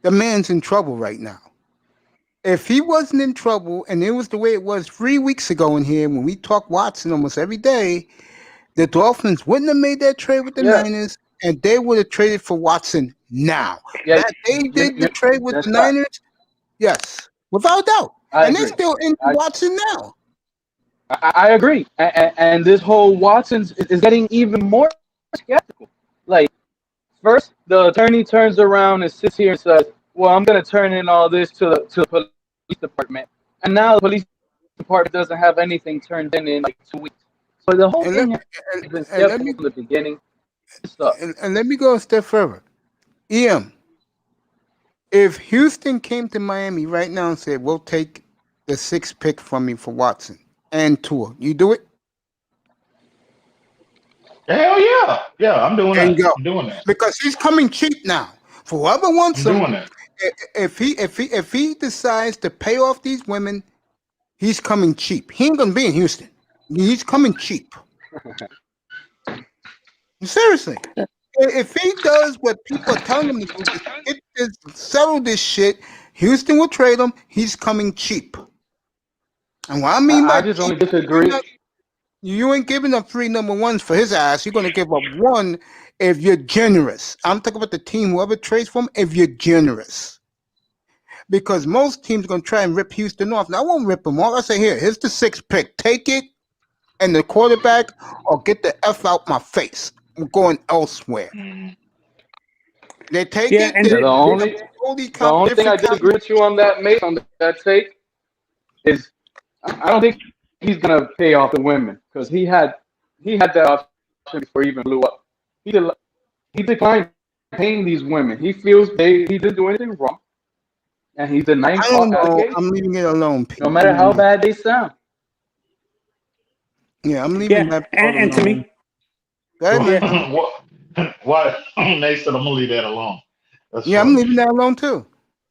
The man's in trouble right now. If he wasn't in trouble, and it was the way it was 3 weeks ago in here when we talked Watson almost every day, the Dolphins wouldn't have made that trade with the Niners, and they would have traded for Watson now. Yeah, that they did the trade with the Niners, yes, without doubt. And they're still in Watson now. I agree. And this whole Watson is getting even more skeptical. Like, first, the attorney turns around and sits here and says, well, I'm going to turn in all this to the police department. And now the police department doesn't have anything turned in like 2 weeks. So the whole thing has been skeptical from the beginning. And let me go a step further. EM, if Houston came to Miami right now and said, we'll take the 6th pick from me for Watson and Tua, you do it? Hell yeah. Yeah, I'm doing that. I'm doing that. Because he's coming cheap now. For whoever wants him, doing that. If he decides to pay off these women, he's coming cheap. He ain't gonna be in Houston. He's coming cheap. Seriously. If he does what people are telling him to do, settle this shit, Houston will trade him. He's coming cheap. And what I mean by I just only disagree. You ain't giving up 3 number ones for his ass. You're gonna give up 1 if you're generous. I'm talking about the team, whoever trades for him, if you're generous. Because most teams are gonna try and rip Houston off. Now I won't rip them off. I say, here's the 6th pick. Take it and the quarterback, or get the F out my face. I'm going elsewhere. They take it. And the only thing I disagree with you on that, mate, on that take, is I don't think he's gonna pay off the women because he had that option before he even blew up. He declined paying these women. He feels he didn't do anything wrong, and he's denying. I don't know. I'm leaving it alone, Pete. No matter how bad they sound. Yeah, I'm leaving that. And to me, why? They said I'm gonna leave that alone. That's funny. I'm leaving that alone too.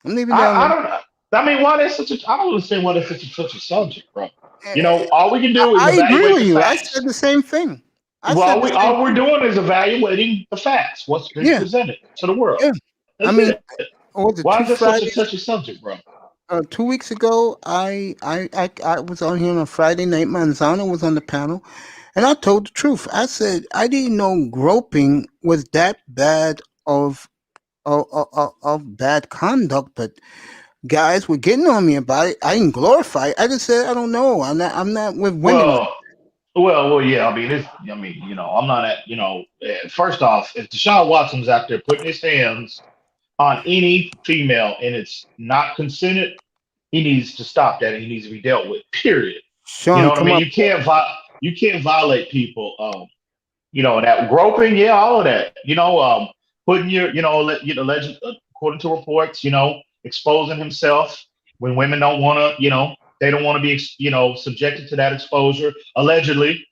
I'm leaving that alone. I mean, why that's such a? I don't understand why that's such a subject, bro. You know, all we can do is I agree with you. Facts. I said the same thing. All we're doing is evaluating the facts. What's been presented to the world. Yeah. I mean, why is this such a subject, bro? 2 weeks ago, I was on here on a Friday night. Manzano was on the panel, and I told the truth. I said I didn't know groping was that bad of bad conduct, but guys were getting on me about it. I didn't glorify it. I just said I don't know. I'm not with women. Well, yeah. I mean, I'm not at. First off, if Deshaun Watson's out there putting his hands on any female and it's not consented, he needs to stop that and he needs to be dealt with. Period. Sean, you know what I mean? You can't violate people. That groping, all of that. Putting your, alleged, according to reports, exposing himself when women don't want to, they don't want to be, subjected to that exposure, allegedly.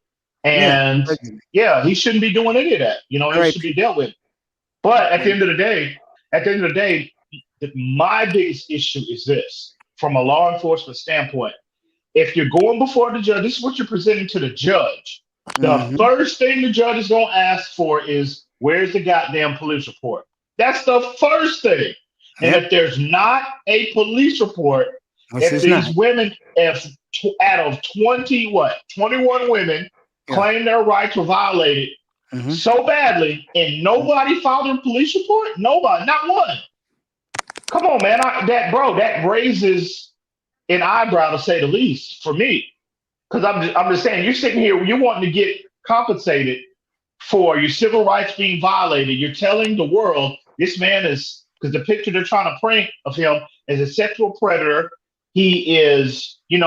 And he shouldn't be doing any of that. It should be dealt with. But at the end of the day, my biggest issue is this: from a law enforcement standpoint, if you're going before the judge, this is what you're presenting to the judge. The first thing the judge is going to ask for is, where's the goddamn police report? That's the first thing. And if there's not a police report, women, out of 21 women claim their rights were violated, so badly, and nobody filed a police report. Nobody, not one. Come on, man. That raises an eyebrow to say the least for me. Because I'm just saying, you're sitting here, you're wanting to get compensated for your civil rights being violated. You're telling the world this man is, because the picture they're trying to paint of him as a sexual predator. He is, these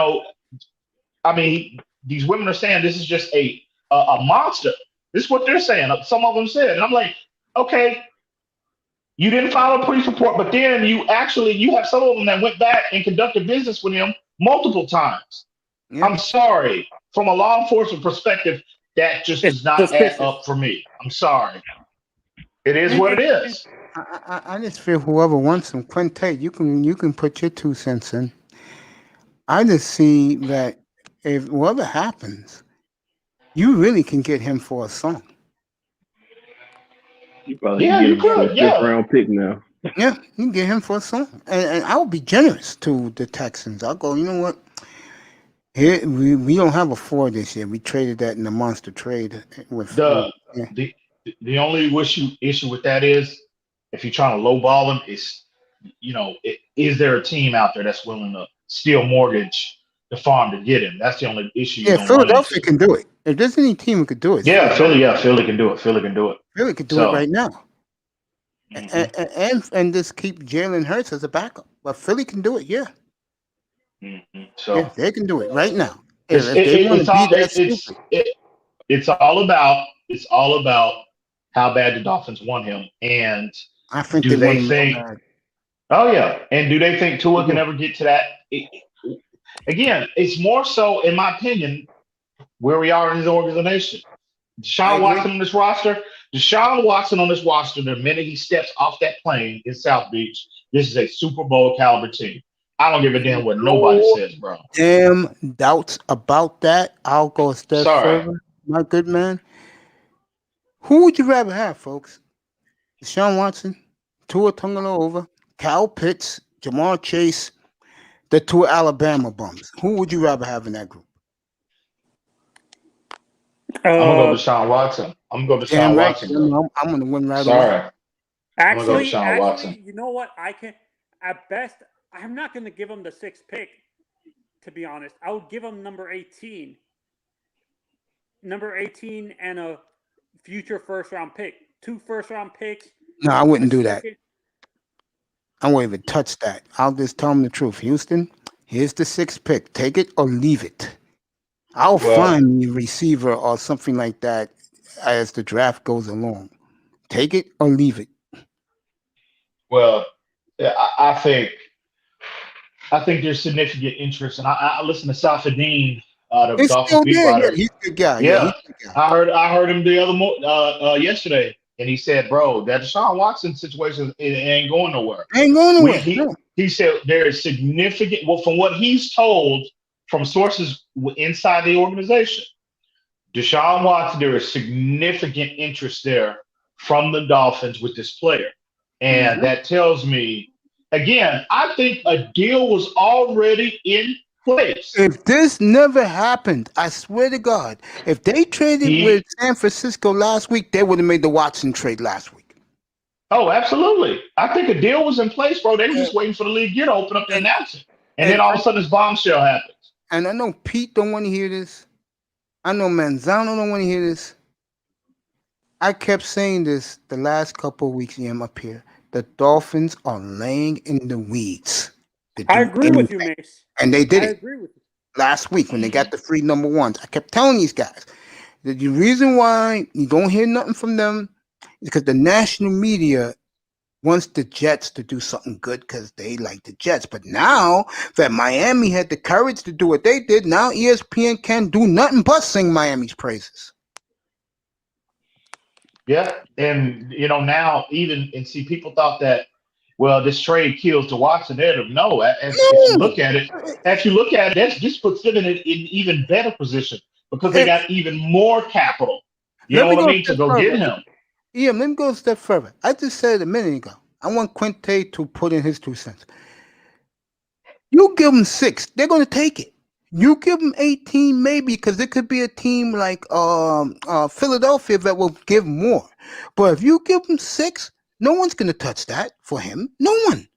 women are saying this is just a monster. This is what they're saying. Some of them said, and I'm like, okay, you didn't file a police report, but then you have some of them that went back and conducted business with him multiple times. Yeah. I'm sorry, from a law enforcement perspective, that just does not add up for me. I'm sorry. It is what it is. I just feel whoever wants him, Quinte, you can put your 2 cents in. I just see that if whatever happens, you really can get him for a song. You probably get him for a 5th round pick now. Yeah, you can get him for a song. And I would be generous to the Texans. I'll go, you know what? Here we don't have a 4 this year. We traded that in the monster trade with the only issue with that is if you're trying to lowball him, is there a team out there that's willing to steal mortgage the farm to get him? That's the only issue. Yeah, Philadelphia can do it. If there's any team who could do it, Philly can do it. Philly can do it. Philly could do it right now. And just keep Jalen Hurts as a backup. But Philly can do it, yeah. So yeah, they can do it right now. It's all about how bad the Dolphins want him, and I think do they think? Oh yeah, and do they think Tua can ever get to that? Again, it's more so, in my opinion, where we are in his organization. Deshaun Watson on this roster. The minute he steps off that plane in South Beach, this is a Super Bowl caliber team. I don't give a damn what nobody says, bro. Damn doubts about that. I'll go a step further, my good man. Who would you rather have, folks? Deshaun Watson, Tua Tagovailoa, Kyle Pitts, Jamar Chase, the 2 Alabama bums. Who would you rather have in that group? I'm gonna go Deshaun Watson. I'm gonna go Deshaun Watson. I'm gonna win right away. away. Actually, you know what? I can, at best, I'm not going to give him the 6th pick, to be honest. I would give him number 18. Number 18 and a future 1st round pick. 2 1st round picks. No, I wouldn't do that. I won't even touch that. I'll just tell him the truth. Houston, here's the 6th pick. Take it or leave it. I'll find a receiver or something like that as the draft goes along. Take it or leave it. Well, I think there's significant interest, and I listen to Safadine, the Dolphins beat writer. He's a good guy. Yeah, I heard him the other yesterday, and he said, "Bro, that Deshaun Watson situation it ain't going nowhere. He said there is significant. Well, from what he's told from sources inside the organization, Deshaun Watson, there is significant interest there from the Dolphins with this player, and that tells me." Again, I think a deal was already in place. If this never happened, I swear to God, if they traded with San Francisco last week, they would have made the Watson trade last week. Oh, absolutely. I think a deal was in place, bro. They were just waiting for the league to open up and announce it. And then all of a sudden this bombshell happens. And I know Pete don't want to hear this. I know Manzano don't want to hear this. I kept saying this the last couple of weeks up here. The Dolphins are laying in the weeds. I agree with you, Mace. And they did I it agree with you. last week when they got the free number 1s. I kept telling these guys that the reason why you don't hear nothing from them is because the national media wants the Jets to do something good because they like the Jets. But now that Miami had the courage to do what they did, now ESPN can't do nothing but sing Miami's praises. Yeah, and now see, people thought that, well, this trade kills the Watson there. No, if you look at it, that just puts them in an even better position because they got even more capital. You know what I mean? To go get him. Yeah, let me go a step further. I just said a minute ago, I want Quinte to put in his 2 cents. You give them 6, they're going to take it. You give them 18 maybe, because it could be a team like Philadelphia that will give more. But if you give them 6, no one's going to touch that for him. No one.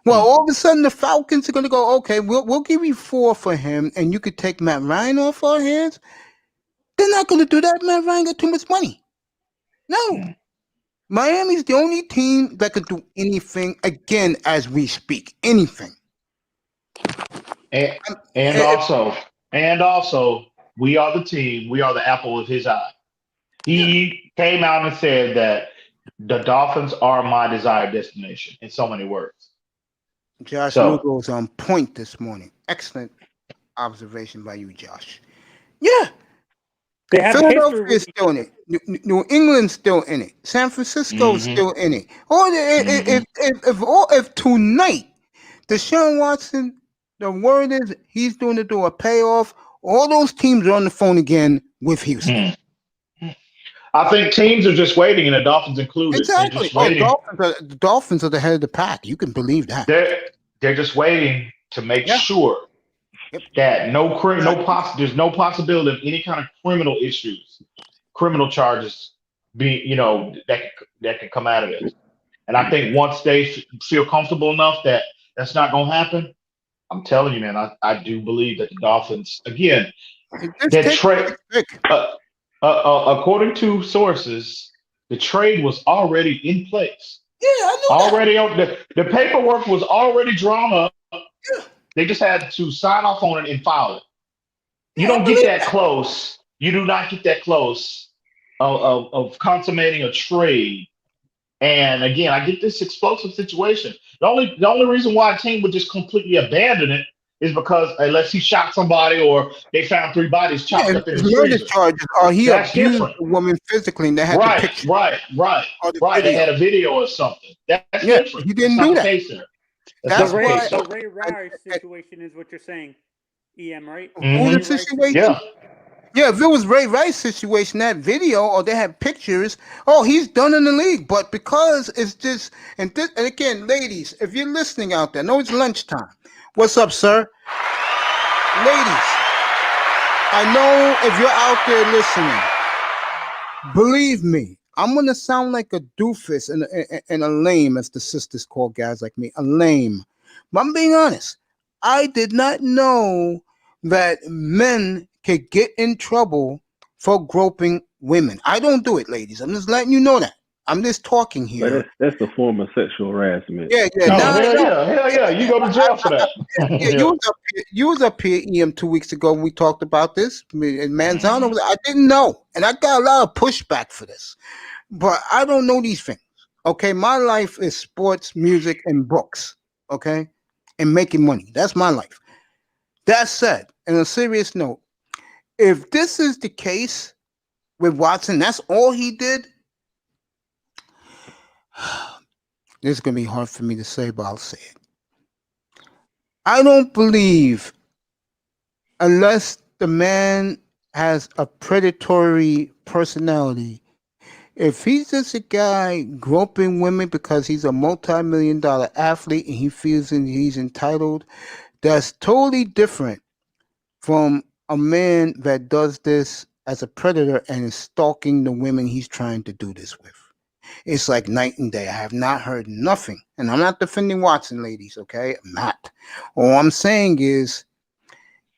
Well, all of a sudden the Falcons are going to go, okay, we'll give you 4 for him, and you could take Matt Ryan off our hands. They're not going to do that. Matt Ryan got too much money. No. Miami's the only team that could do anything, again, as we speak. Anything. And also, we are the team. We are the apple of his eye. He came out and said that the Dolphins are my desired destination in so many words. Josh Lugo's on point this morning. Excellent observation by you, Josh. Yeah. Philadelphia's still in it. New England's still in it. San Francisco's still in it. If tonight Deshaun Watson, the word is he's going to do a payoff, all those teams are on the phone again with Houston. I think teams are just waiting, and the Dolphins included. Exactly. The Dolphins are the head of the pack. You can believe that. They're just waiting to make sure that there's no possibility of any kind of criminal charges that can come out of this. And I think once they feel comfortable enough that that's not going to happen, I'm telling you, man, I do believe that the Dolphins, again, according to sources, the trade was already in place. Yeah, I know. Already on the paperwork was already drawn up. Yeah. They just had to sign off on it and file it. You don't get that close. You do not get that close of consummating a trade. And again, I get this explosive situation. The only reason why a team would just completely abandon it is because unless he shot somebody or they found 3 bodies chopped up in his murder freezer. charges, or he abused the woman physically, and they had the picture. Right. They had a video or something. That's different. He didn't do that. That's why the Ray Rice situation is what you're saying, EM, right? The situation? Yeah, if it was Ray Rice situation, that video, or they had pictures, he's done in the league. But because it's just, and again, ladies, if you're listening out there, I know it's lunchtime. What's up, sir? Ladies, I know if you're out there listening, believe me, I'm going to sound like a doofus and a lame, as the sisters call guys like me, a lame. But I'm being honest. I did not know that men could get in trouble for groping women. I don't do it, ladies. I'm just letting you know that. I'm just talking here. But that's a form of sexual harassment. Yeah. Hell yeah. You go to jail for that. You was up here, EM, 2 weeks ago when we talked about this. And Manzano, I didn't know. And I got a lot of pushback for this. But I don't know these things. Okay? My life is sports, music, and books. Okay? And making money. That's my life. That said, on a serious note, if this is the case with Watson, that's all he did. This is going to be hard for me to say, but I'll say it. I don't believe, unless the man has a predatory personality, if he's just a guy groping women because he's a multi-million-dollar athlete and he feels he's entitled, that's totally different from a man that does this as a predator and is stalking the women he's trying to do this with. It's like night and day. I have not heard nothing. And I'm not defending Watson, ladies, okay? I'm not. All I'm saying is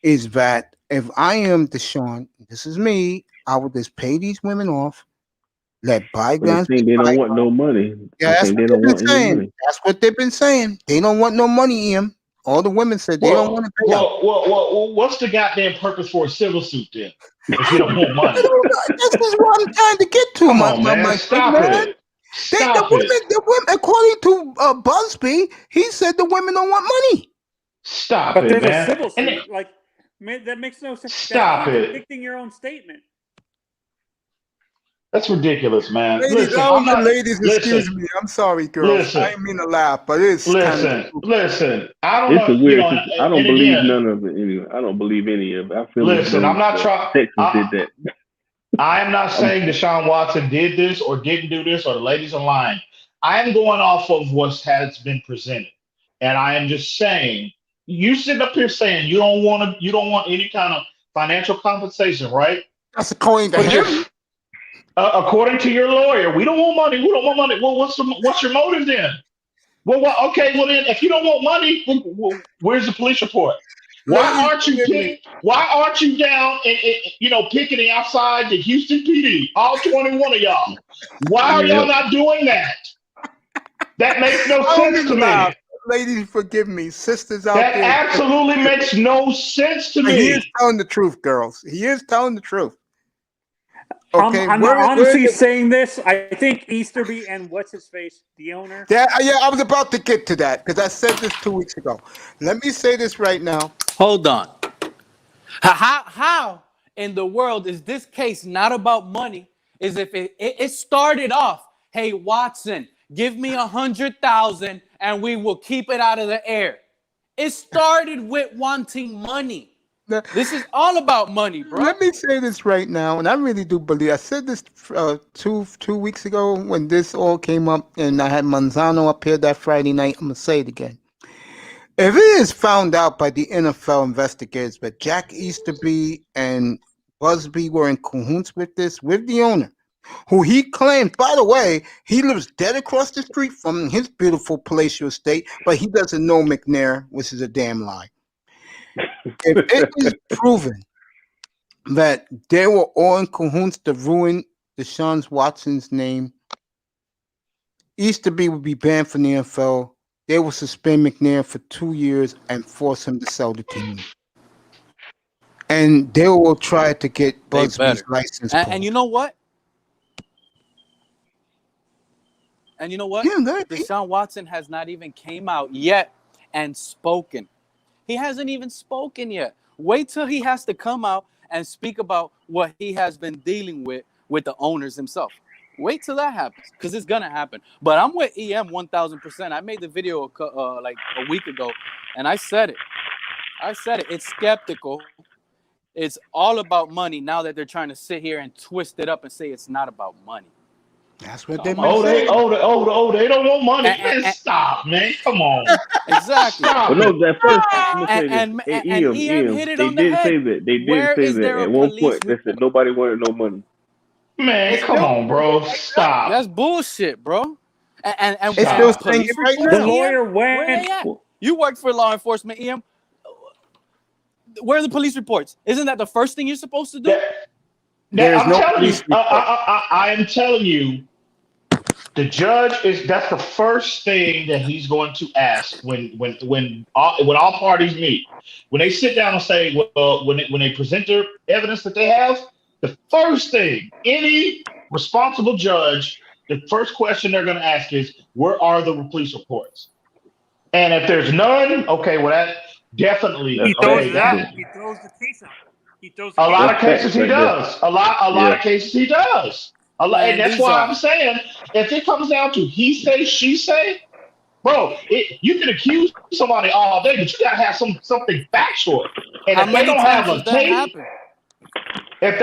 that if I am Deshaun, this is me, I would just pay these women off, let bygones be they don't want no money. Yeah, that's what they've been saying. That's what they've been saying. They don't want no money, Ian. All the women said they don't want to pay out. Well, what's the goddamn purpose for a civil suit then? If you don't want money. This is what I'm trying to get to, my Stop man. it. The women, according to Busby, he said the women don't want money. Stop but it, there's man. a civil suit. Like, man, that makes no sense. Stop That's it. contradicting your own statement. That's ridiculous, man. Ladies, excuse me. I'm sorry, girls. I didn't mean to laugh, but it's listen. I don't it's know. A weird, I don't believe again, none of it. Anyway. I don't believe any of it. I feel listen, I'm not trying. Texas did that. I am not saying Deshaun Watson did this or didn't do this, or the ladies are lying. I am going off of what has been presented, and I am just saying You sitting up here saying you don't want any kind of financial compensation, right? That's according to him. According to your lawyer, we don't want money. We don't want money. Well, what's your motive then? Well, okay. Well, then, if you don't want money, where's the police report? Why aren't you down and picketing outside the Houston PD? All 21 of y'all. Why are y'all not doing that? That makes no sense to me. Ladies, forgive me. Sisters out that there. That absolutely makes no sense to me. He is telling the truth, girls. He is telling the truth. Okay, I'm honestly saying this. I think Easterby and what's his face, the owner. Yeah, I was about to get to that because I said this 2 weeks ago. Let me say this right now. Hold on. How in the world is this case not about money? Is if it started off, hey Watson, give me 100,000 and we will keep it out of the air. It started with wanting money. This is all about money, bro. Let me say this right now, and I really do believe. I said this two weeks ago when this all came up, and I had Manzano up here that Friday night. I'm gonna say it again. If it is found out by the NFL investigators that Jack Easterby and Busby were in cahoots with this, with the owner, who he claims, by the way, he lives dead across the street from his beautiful palatial estate, but he doesn't know McNair, which is a damn lie. If it is proven that they were all in cahoots to ruin Deshaun Watson's name, Easterby would be banned from the NFL. They will suspend McNair for 2 years and force him to sell the team. And they will try to get Busby's license. And you know what? Yeah, Deshaun Watson has not even came out yet and spoken. He hasn't even spoken yet. Wait till he has to come out and speak about what he has been dealing with the owners himself. Wait till that happens, because it's going to happen. But I'm with EM 1,000%. I made the video like a week ago, and I said it. It's skeptical. It's all about money now that they're trying to sit here and twist it up and say it's not about money. That's what they they don't want money. Man, stop, man. Come on. Exactly. Well, no, that first EM hit it on the head. Say that. They did say that at one point. They said nobody wanted no money. Man, come on, bro. Stop. That's bullshit, bro. And it's still saying it right now. The lawyer went. You work for law enforcement, EM. Where are the police reports? Isn't that the first thing you're supposed to do? I am telling you, the judge that's the first thing that he's going to ask when all parties meet. When they sit down and say, well, when they present their evidence that they have, the first thing any responsible judge, the first question they're going to ask is, where are the police reports? And if there's none, okay, well that definitely he throws the case out. A lot of cases he does. A lot of cases he does. And that's why I'm saying, if it comes down to he say, she say, bro, you can accuse somebody all day, but you gotta have something factual. And if they don't have a tape, if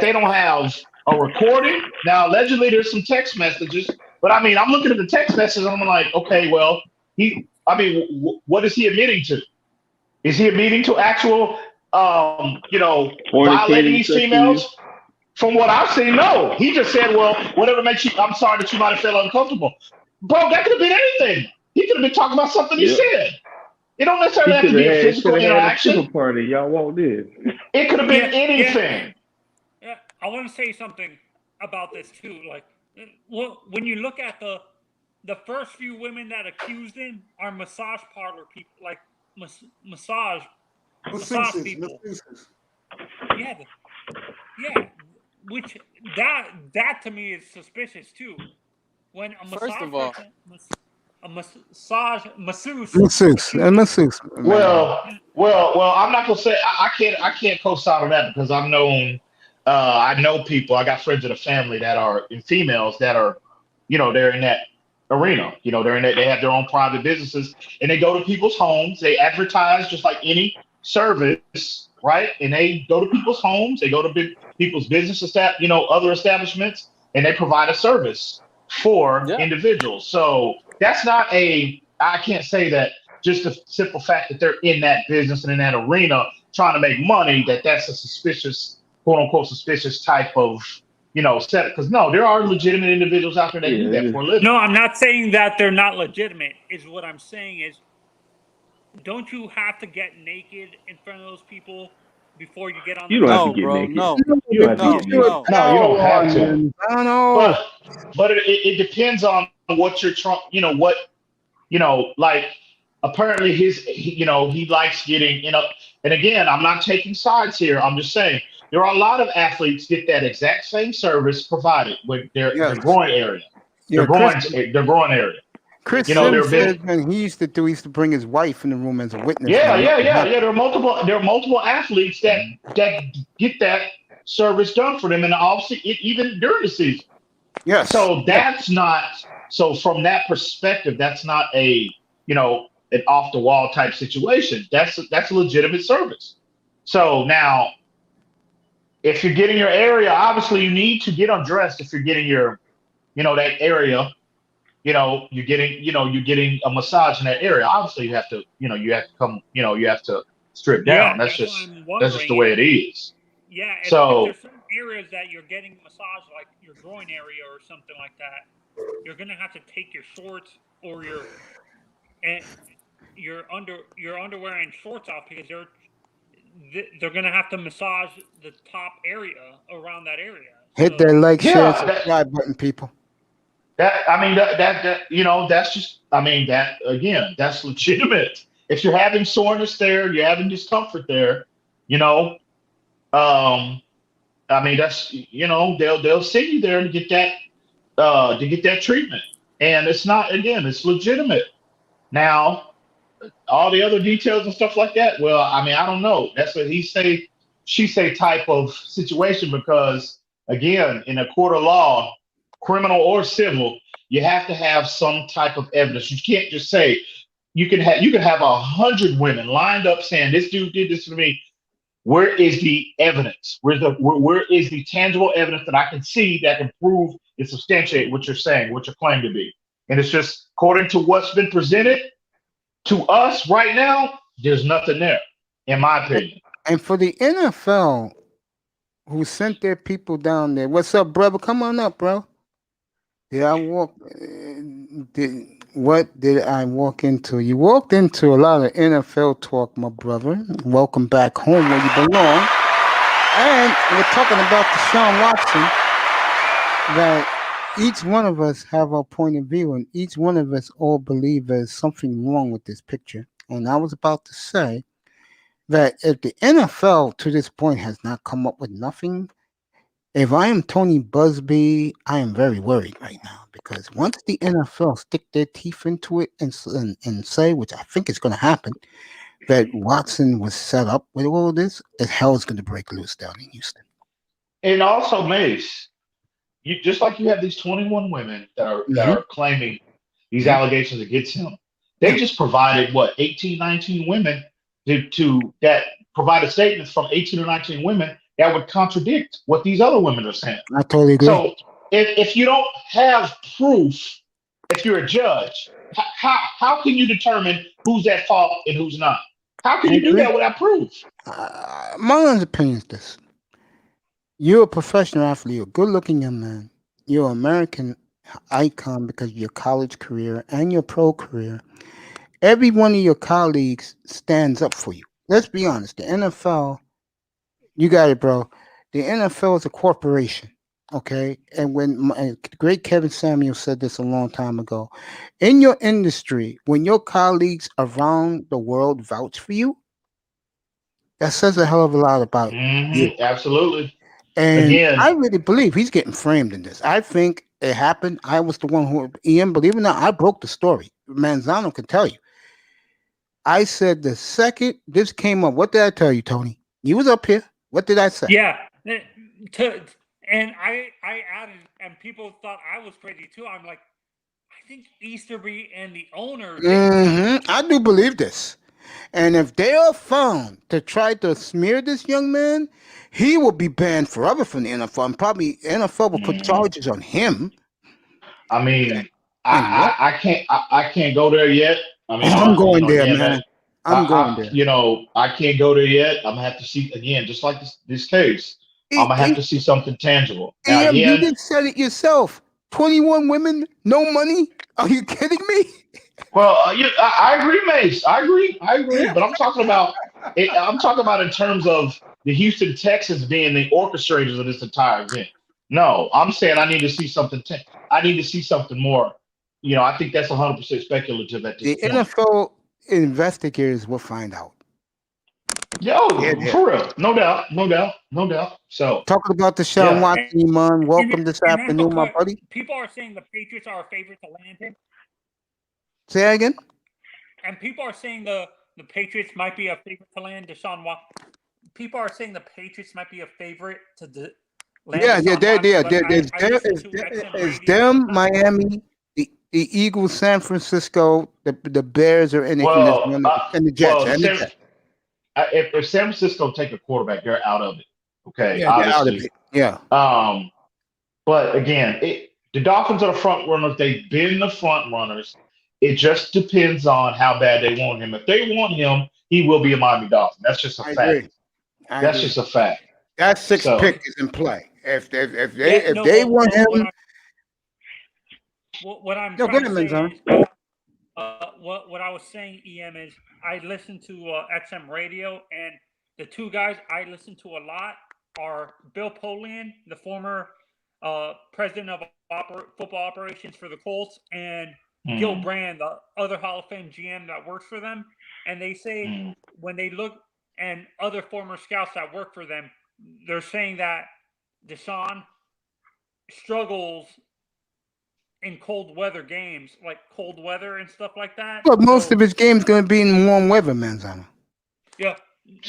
they don't have a recording, now allegedly there's some text messages, but I mean, I'm looking at the text messages and I'm like, okay, well, what is he admitting to? Is he admitting to actual violating these females? From what I've seen, no. He just said, well, whatever makes you, I'm sorry that you might have felt uncomfortable. Bro, that could have been anything. He could have been talking about something he said. It don't necessarily have to be a physical interaction. Party, y'all walked in. It could have been anything. Yeah, I want to say something about this too. Like, when you look at the first few women that accused him are massage parlor people, like massage people. Yeah, which that to me is suspicious too. When a massage, first of all, masseuse. Well, I'm not gonna say I can't co-sign on that because I know people. I got friends of the family that are in females that are, they're in that arena. They're in that. They have their own private businesses and they go to people's homes. They advertise just like any service, right? And they go to people's homes. They go to people's business other establishments, and they provide a service for individuals. So that's not I can't say that just the simple fact that they're in that business and in that arena trying to make money, that's a suspicious, quote unquote, suspicious type of, set. Because no, there are legitimate individuals out there that do that for a living. No, I'm not saying that they're not legitimate. Is what I'm saying is, don't you have to get naked in front of those people before you get on? You don't have to get naked. No, you don't have to. But it depends on what you're trying. Like apparently he likes getting. And again, I'm not taking sides here. I'm just saying there are a lot of athletes get that exact same service provided with their groin area. Their groin area. Chris Sims said when he used to bring his wife in the room as a witness. Yeah. There are multiple athletes that get that service done for them in the offseason, even during the season. Yes. So that's not. So from that perspective, that's not an off the wall type situation. That's a legitimate service. So now, if you're getting your area, obviously you need to get undressed. If you're getting your, that area. You're getting a massage in that area. Obviously, you have to come, you have to strip down. That's just the way it is. Yeah. If there's certain areas that you're getting massage, like your groin area or something like that, you're gonna have to take your shorts or your underwear and shorts off because they're gonna have to massage the top area around that area. Hit that like, share, subscribe button, people. That's just, that's legitimate. If you're having soreness there, you're having discomfort there, that's, they'll send you there to get that treatment. And it's not, again, it's legitimate. Now, all the other details and stuff like that, well, I don't know. That's what she say type of situation, because again, in a court of law, criminal or civil, you have to have some type of evidence. You can't just say you can have 100 women lined up saying this dude did this to me. Where is the evidence? Where is the tangible evidence that I can see that can prove and substantiate what you're saying, what you're claiming to be? And it's just according to what's been presented to us right now, there's nothing there, in my opinion. And for the NFL, who sent their people down there, what's up, brother? Come on up, bro. What did I walk into? You walked into a lot of NFL talk, my brother. Welcome back home where you belong. And we're talking about Deshaun Watson, that each one of us have our point of view, and each one of us all believe there's something wrong with this picture. And I was about to say that if the NFL to this point has not come up with nothing, if I am Tony Busby, I am very worried right now, because once the NFL stick their teeth into it and say, which I think is going to happen, that Watson was set up with all this, that hell is going to break loose down in Houston. And also, Mace, you just like you have these 21 women that are claiming these allegations against him. They just provided 18, 19 women to that provided statements from 18 or 19 women that would contradict what these other women are saying. I totally agree. So if you don't have proof, if you're a judge, how can you determine who's at fault and who's not? How can you do that without proof? My own opinion is this. You're a professional athlete. You're a good-looking young man. You're an American icon because of your college career and your pro career. Every one of your colleagues stands up for you. Let's be honest. The NFL, you got it, bro. The NFL is a corporation, okay? And when great Kevin Samuel said this a long time ago, in your industry, when your colleagues around the world vouch for you, that says a hell of a lot about you. Absolutely. And again, I really believe he's getting framed in this. I think it happened. I was the one who, Ian, believe it or not, I broke the story. Manzano can tell you. I said the second this came up, what did I tell you, Tony? You was up here. What did I say? Yeah. And I added, and people thought I was crazy too. I'm like, I think Easterby and the owner. I do believe this. And if they are found to try to smear this young man, he will be banned forever from the NFL. And probably NFL will put charges on him. I mean, I can't go there yet. I mean, I'm going there, again, man. I'm going there. I can't go there yet. I'm gonna have to see again, just like this case. I'm gonna have to see something tangible. Now, EM, you again, just said it yourself. 21 women, no money. Are you kidding me? well, I agree, Mace. I agree. But I'm talking about in terms of the Houston Texans being the orchestrators of this entire event. No, I'm saying I need to see something. I need to see something more. I think that's 100% speculative at this The point. NFL investigators will find out. Yo, for real, no doubt. So talking about Deshaun Watson, man. Welcome this afternoon, my buddy. People are saying the Patriots are a favorite to land him. Say that again. And people are saying the Patriots might be a favorite to land Deshaun Watson. People are saying the Patriots might be a favorite to land. It's them, Miami, the Eagles, San Francisco, the Bears are in it, and the Jets. If San Francisco take a quarterback, they're out of it. Okay, yeah, they're out of it. Yeah. But again, the Dolphins are the front runners. They've been the front runners. It just depends on how bad they want him. If they want him, he will be a Miami Dolphin. That's just a fact. That's just a fact. That sixth pick is in play. If they want him, what I'm go trying ahead, to say man. what I was saying, EM, is I listen to XM radio, and the two guys I listen to a lot are Bill Polian, the former president of football operations for the Colts, and Gil Brand, the other Hall of Fame GM that works for them. And they say when they look, and other former scouts that work for them, they're saying that Deshaun struggles in cold weather games, like cold weather and stuff like that. But most of his games going to be in warm weather, Manzano. Yeah.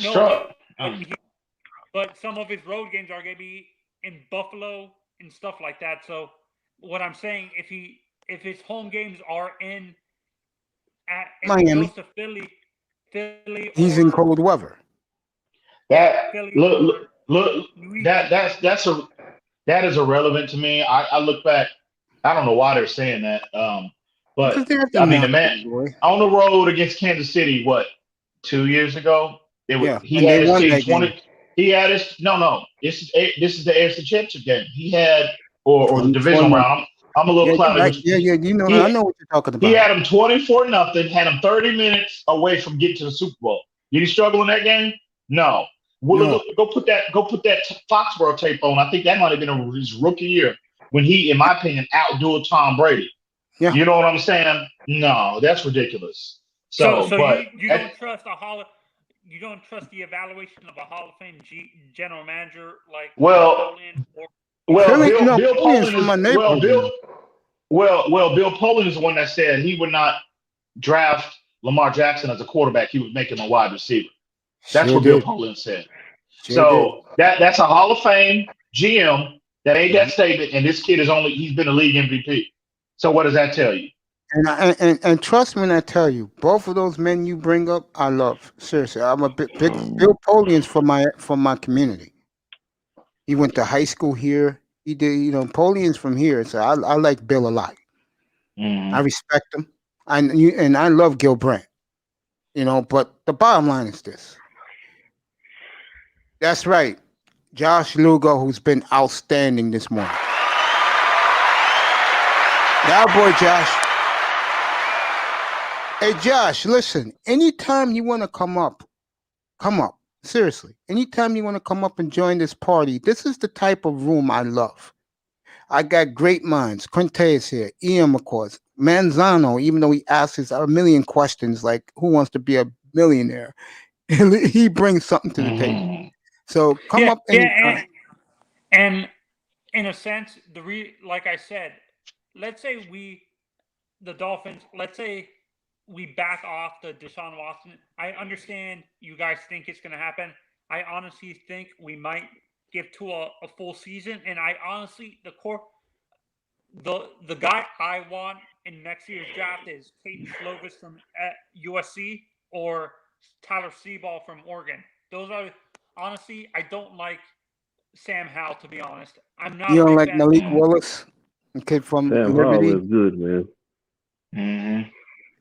No, but some of his road games are going to be in Buffalo and stuff like that. So what I'm saying, if his home games are in Miami, goes to Philly, he's in cold weather. That is irrelevant to me. I look back. I don't know why they're saying that. But I mean, the man on the road against Kansas City, 2 years ago? He had his team 20. He had his This is the AFC Championship game. He had or the divisional round. I'm a little cloudy. Right. Yeah, I know what you're talking about. He had him 24-0, had him 30 minutes away from getting to the Super Bowl. Did he struggle in that game? No. Go put that Foxborough tape on. I think that might have been his rookie year when he, in my opinion, outdueled Tom Brady. Yeah. You know what I'm saying? No, that's ridiculous. So you don't trust you don't trust the evaluation of a Hall of Fame general manager like Bill Polian from my neighborhood. Bill Polian is the one that said he would not draft Lamar Jackson as a quarterback. He would make him a wide receiver. That's what Bill Polian said. That's a Hall of Fame GM that ain't that statement, and this kid he's been a league MVP. So what does that tell you? And trust me when I tell you, both of those men you bring up, I love. Seriously, I'm a big Bill Polian's from my community. He went to high school here. He did, Polian's from here, so I like Bill a lot. I respect him, and I love Gil Brandt. But the bottom line is this. That's right, Josh Lugo, who's been outstanding this morning. Yeah, boy, Josh. Hey, Josh, listen, anytime you want to come up. Seriously, anytime you want to come up and join this party, this is the type of room I love. I got great minds. Quinte is here. Ian, of course. Manzano, even though he asks a million questions like, who wants to be a millionaire? He brings something to the table. So come up anytime. And in a sense, like I said, let's say the Dolphins, we back off the Deshaun Watson. I understand you guys think it's going to happen. I honestly think we might give Tua a full season, and I honestly the guy I want in next year's draft is Caden Slovis from USC or Tyler Seaball from Oregon. Those are honestly, I don't like Sam Howell, to be honest. I'm not. You don't like Malik Willis, kid from Sam Liberty? Howell is good, man.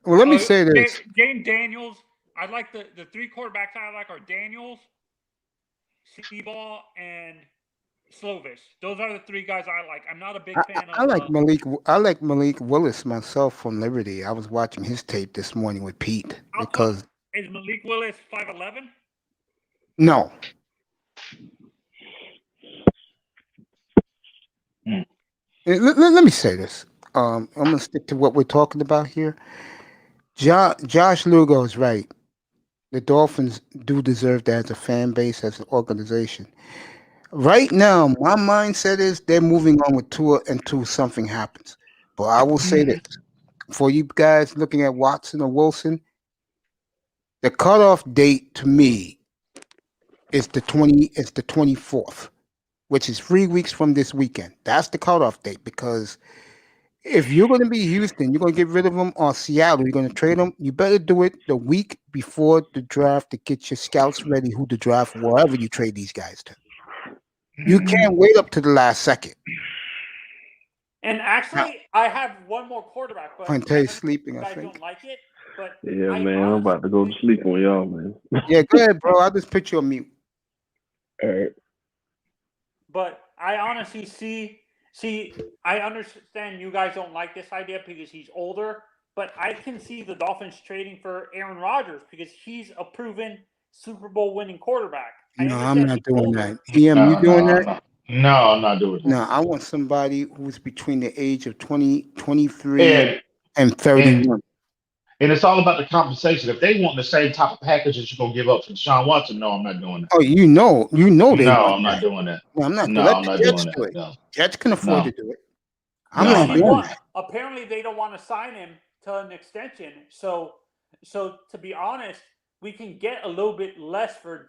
Well, let me say this. James Daniels. I like the three quarterbacks I like are Daniels, Seaball, and Slovis. Those are the three guys I like. I'm not a big fan I of. like Malik. I like Malik Willis myself from Liberty. I was watching his tape this morning with Pete because Is Malik Willis 5'11"? no. Let me say this. I'm gonna stick to what we're talking about here. Josh Lugo is right. The Dolphins do deserve that as a fan base, as an organization. Right now, my mindset is they're moving on with Tua until something happens. But I will say this. For you guys looking at Watson or Wilson, the cutoff date to me is the 24th, which is 3 weeks from this weekend. That's the cutoff date, because if you're going to be Houston, you're going to get rid of them, or Seattle, you're going to trade them, you better do it the week before the draft to get your scouts ready who to draft wherever you trade these guys to. You can't wait up to the last second. And actually, I have one more quarterback, but Fuente's sleeping, you I guys think. don't like it. But Yeah, man, I'm about to go to sleep on y'all, man. Yeah, go ahead, bro. I'll just put you on mute. All right. But I honestly see, I understand you guys don't like this idea because he's older, but I can see the Dolphins trading for Aaron Rodgers because he's a proven Super Bowl winning quarterback. No, I'm not doing that. EM, you doing that? No, I'm not doing that. No, I want somebody who's between the age of 23 and 31. And it's all about the compensation. If they want the same type of package that you're gonna give up for Deshaun Watson, no, I'm not doing that. Oh, you know they No, want I'm not that. doing that. No, I'm not. No, Let I'm the not Jets doing do that. it. No. Jets can afford No. to do it. I'm No, not I'm not doing doing that. Apparently, they don't want to sign him to an extension. So to be honest, we can get a little bit less for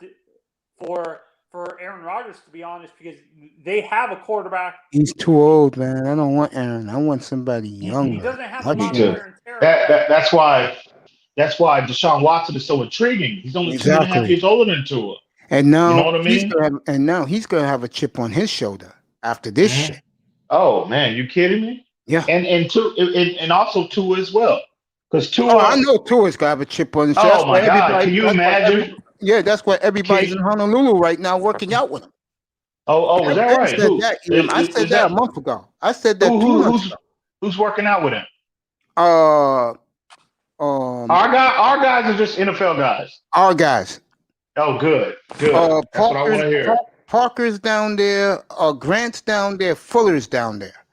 Aaron Rodgers, to be honest, because they have a quarterback. He's too old, man. I don't want Aaron. I want somebody younger. He doesn't have Much a lot of younger. wear and tear. That's why Deshaun Watson is so intriguing. He's only 2.5 years older than Tua. And now You know what I mean? he's gonna have a chip on his shoulder after this shit. Oh man, you kidding me? Yeah. And also Tua as well. Because Tua. Oh, I know Tua's got to have a chip on his shoulder. Oh my God! Can you imagine? That's why everybody's in Honolulu right now working out with him. Oh, is that right? I said that a month ago. I said that 2 months ago. Who's working out with him? Our guys are just NFL guys. Our guys. Oh, good. That's what I want to hear. Parker's down there. Grant's down there. Fuller's down there.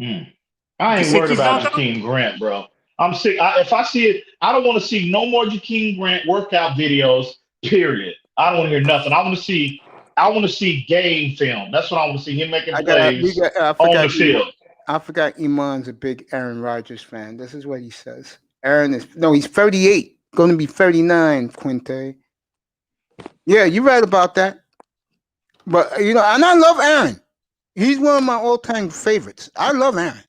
I ain't worried about Jakeem Grant, bro. I'm sick. If I see it, I don't want to see no more Jakeem Grant workout videos. Period. I don't want to hear nothing. I want to see game film. That's what I want to see. Him making plays on the field. I forgot Iman's a big Aaron Rodgers fan. This is what he says. He's 38. Going to be 39, Quinte. Yeah, you're right about that. But, and I love Aaron. He's one of my all-time favorites. I love Aaron.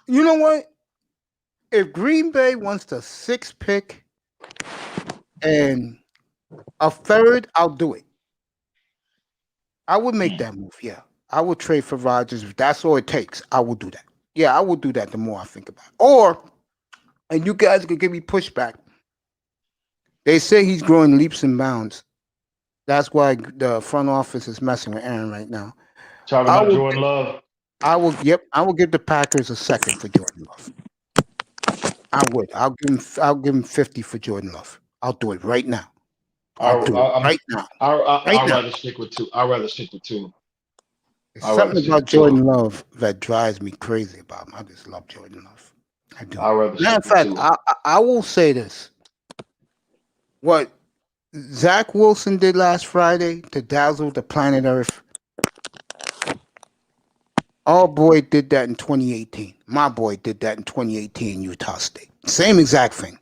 You know what? If Green Bay wants the 6th pick and a 3rd, I'll do it. I would make that move, yeah. I would trade for Rodgers. If that's all it takes, I will do that. Yeah, I will do that the more I think about it. And you guys could give me pushback. They say he's growing leaps and bounds. That's why the front office is messing with Aaron right now. Talking about Jordan Love. I will give the Packers a 2nd for Jordan Love. I would. I'll give him 50 for Jordan Love. I'll do it right now. I'd rather stick with 2. There's something about Jordan Love that drives me crazy about him. I just love Jordan Love. I do. Matter of fact, I will say this. What Zach Wilson did last Friday to dazzle the planet Earth, our boy did that in 2018. My boy did that in 2018 Utah State. Same exact thing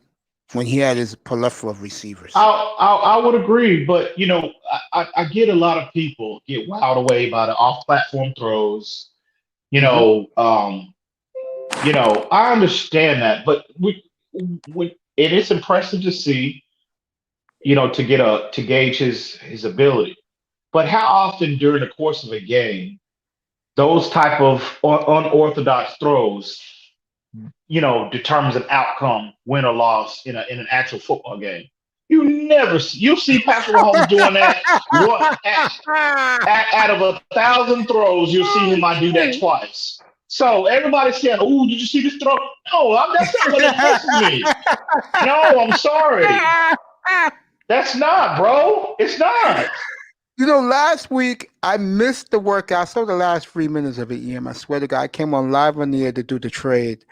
when he had his plethora of receivers. I would agree, but I get a lot of people get wowed away by the off-platform throws. I understand that, but it is impressive to see, to gauge his ability. But how often during the course of a game, those type of unorthodox throws, determines an outcome, win or loss in an actual football game. You see Patrick Mahomes doing that. Out of 1,000 throws, you'll see him do that twice. So everybody's saying, "Oh, did you see this throw?" No, that's not what impresses me. No, I'm sorry. That's not, bro. It's not. Last week I missed the workout. I saw the last 3 minutes of it, I swear to God, I came on live on the air to do the trade.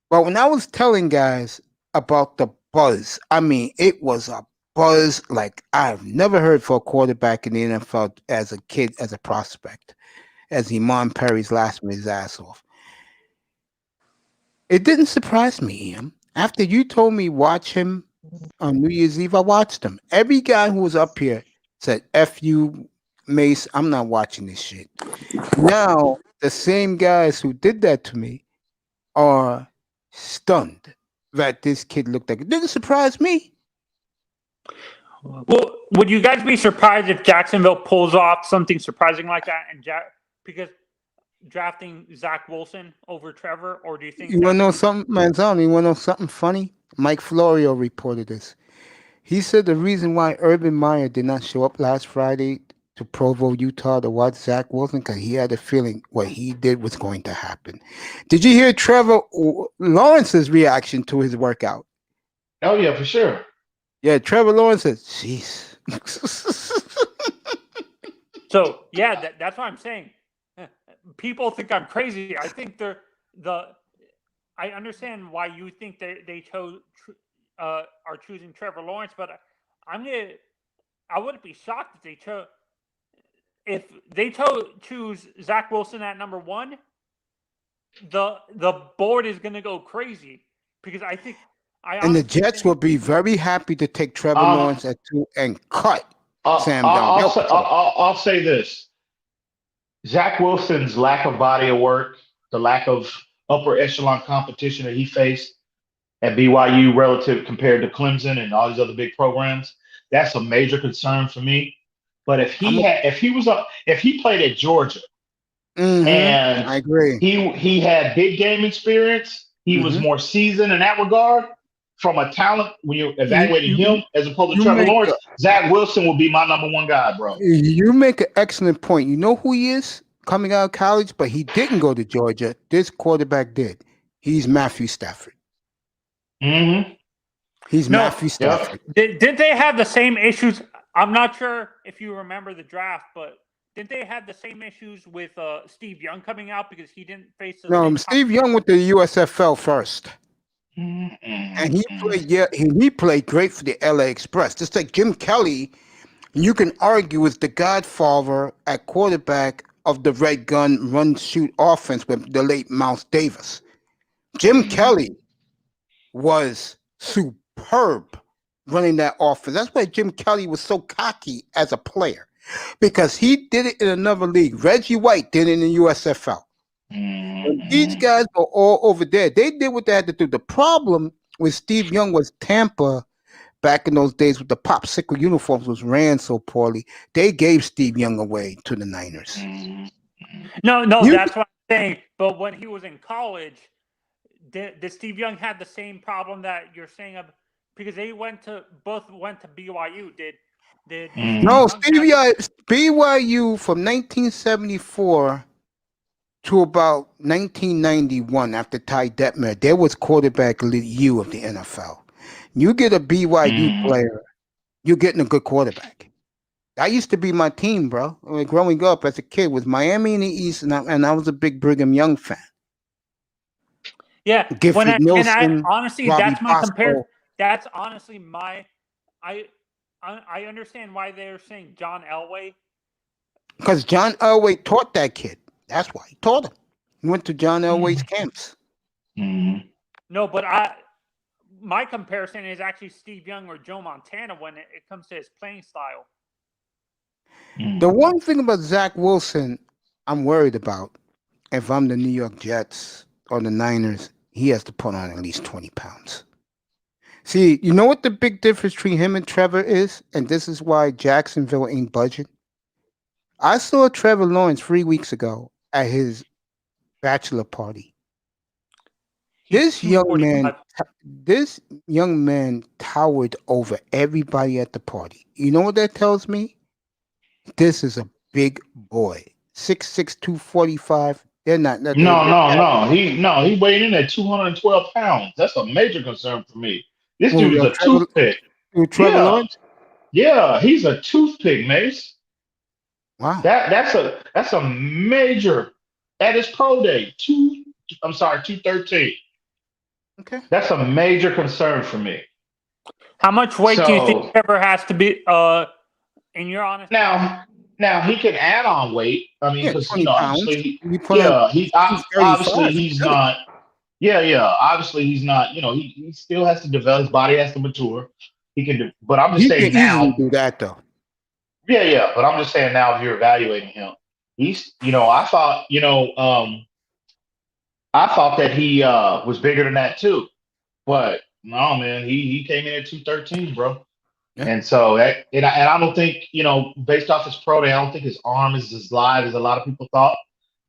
But when I was telling guys about the buzz, it was a buzz like I've never heard for a quarterback in the NFL as a kid, as a prospect, as Iman Perry's last his ass off. It didn't surprise me, Ian. After you told me watch him on New Year's Eve, I watched him. Every guy who was up here said, F you, Mace, I'm not watching this shit. Now, the same guys who did that to me are stunned that this kid looked like it. Didn't surprise me. Well, would you guys be surprised if Jacksonville pulls off something surprising like that because drafting Zach Wilson over Trevor, or do you think you want to know something, Manzano? You want to know something funny? Mike Florio reported this. He said the reason why Urban Meyer did not show up last Friday to Provo, Utah to watch Zach Wilson, because he had a feeling what he did was going to happen. Did you hear Trevor Lawrence's reaction to his workout? Oh, yeah, for sure. Yeah, Trevor Lawrence says, jeez. So, yeah, that's what I'm saying. People think I'm crazy. I think I understand why you think they chose are choosing Trevor Lawrence, but I wouldn't be shocked if they choose Zach Wilson at number 1. The board is going to go crazy because I think and the Jets will be very happy to take Trevor Lawrence at 2 and cut Sam Darnold. I'll say this: Zach Wilson's lack of body of work, the lack of upper echelon competition that he faced at BYU relative compared to Clemson and all these other big programs, that's a major concern for me. But if he played at Georgia, and I agree, he had big game experience, he was more seasoned in that regard. From a talent, when you're evaluating him as opposed to Trevor Lawrence, Zach Wilson will be my number 1 guy, bro. You make an excellent point. You know who he is coming out of college, but he didn't go to Georgia. This quarterback did. He's Matthew Stafford. He's Matthew Stafford. Did they have the same issues? I'm not sure if you remember the draft, but did they have the same issues with Steve Young coming out because he didn't face the same Steve Young went to the USFL first. And he played great for the LA Express. Just like Jim Kelly, you can argue is the godfather at quarterback of the red gun run shoot offense with the late Mouse Davis. Jim Kelly was superb running that offense. That's why Jim Kelly was so cocky as a player, because he did it in another league. Reggie White did it in the USFL. These guys were all over there. They did what they had to do. The problem with Steve Young was Tampa back in those days with the popsicle uniforms was ran so poorly. They gave Steve Young away to the Niners. No, that's what I'm saying. But when he was in college, did Steve Young have the same problem that you're saying of, because they both went to BYU? No, BYU from 1974 to about 1991 after Ty Detmer, there was quarterback U of the NFL. You get a BYU player, you're getting a good quarterback. That used to be my team, bro. Growing up as a kid was Miami in the East, and I was a big Brigham Young fan. Yeah, Gifford Nielsen, honestly, Robbie that's my Pasco. That's honestly my. I understand why they're saying John Elway. Because John Elway taught that kid. That's why he taught him. He went to John Elway's camps. No, but my comparison is actually Steve Young or Joe Montana when it comes to his playing style. The one thing about Zach Wilson I'm worried about, if I'm the New York Jets or the Niners, he has to put on at least 20 pounds. See, you know what the big difference between him and Trevor is? And this is why Jacksonville ain't budging. I saw Trevor Lawrence 3 weeks ago at his bachelor party. This young man towered over everybody at the party. You know what that tells me? This is a big boy. 6'6", 245. They're not. No. He weighed in at 212 pounds. That's a major concern for me. This dude is a toothpick. Trevor Lawrence? Yeah, he's a toothpick, Mace. Wow. That's a major at his pro day. 213. Okay. That's a major concern for me. How much weight do you think Trevor has to be? In your honest now he can add on weight. I mean, because obviously, he's not. Yeah. Obviously, he's not. He still has to develop. His body has to mature. He can do, but I'm just saying now. Do that though. Yeah. But I'm just saying now, if you're evaluating him, he's. I thought that he was bigger than that too, but no, man, he came in at 213, bro. Yeah. And so I don't think, based off his pro day, I don't think his arm is as live as a lot of people thought.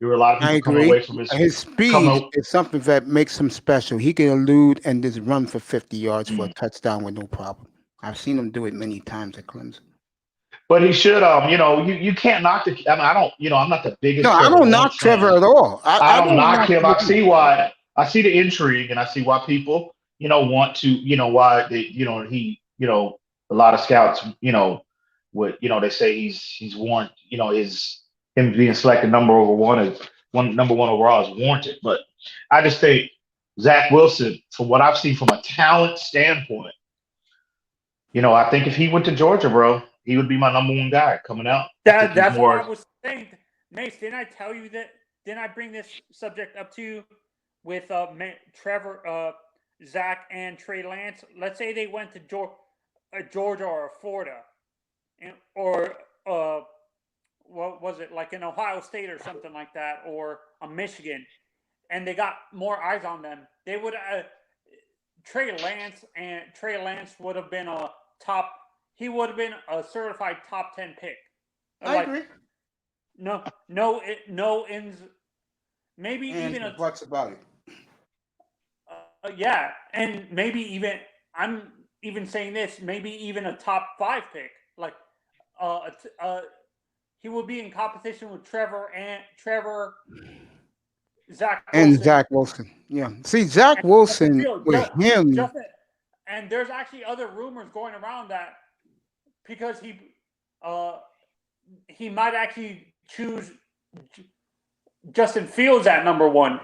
There were a lot of people coming away from his speed is something that makes him special. He can elude and just run for 50 yards for a touchdown with no problem. I've seen him do it many times at Clemson. But he should, you can't knock the. I mean, I don't, I'm not the biggest. No, I don't knock Trevor at all. I don't knock him. I see why. I see the intrigue, and I see why people, want to, why they, he, a lot of scouts, they say he's warranted, him being selected number one overall is warranted. But I just think Zach Wilson, from what I've seen from a talent standpoint, I think if he went to Georgia, bro, he would be my number one guy coming out. That's what I was saying. Mace, didn't I tell you that? Didn't I bring this subject up to you with Trevor, Zach, and Trey Lance? Let's say they went to Georgia or Florida, or what was it, like an Ohio State or something like that, or a Michigan, and they got more eyes on them. They would Trey Lance would have been a top. He would have been a certified top 10 pick. I agree. No ins. Maybe and even what's about it? Yeah, and maybe even I'm even saying this. Maybe even a top 5 pick. Like, he will be in competition with Trevor, Zach Wilson. And Zach Wilson. Yeah. See, Zach Wilson with him. And there's actually other rumors going around that because he might actually choose Justin Fields at number 1.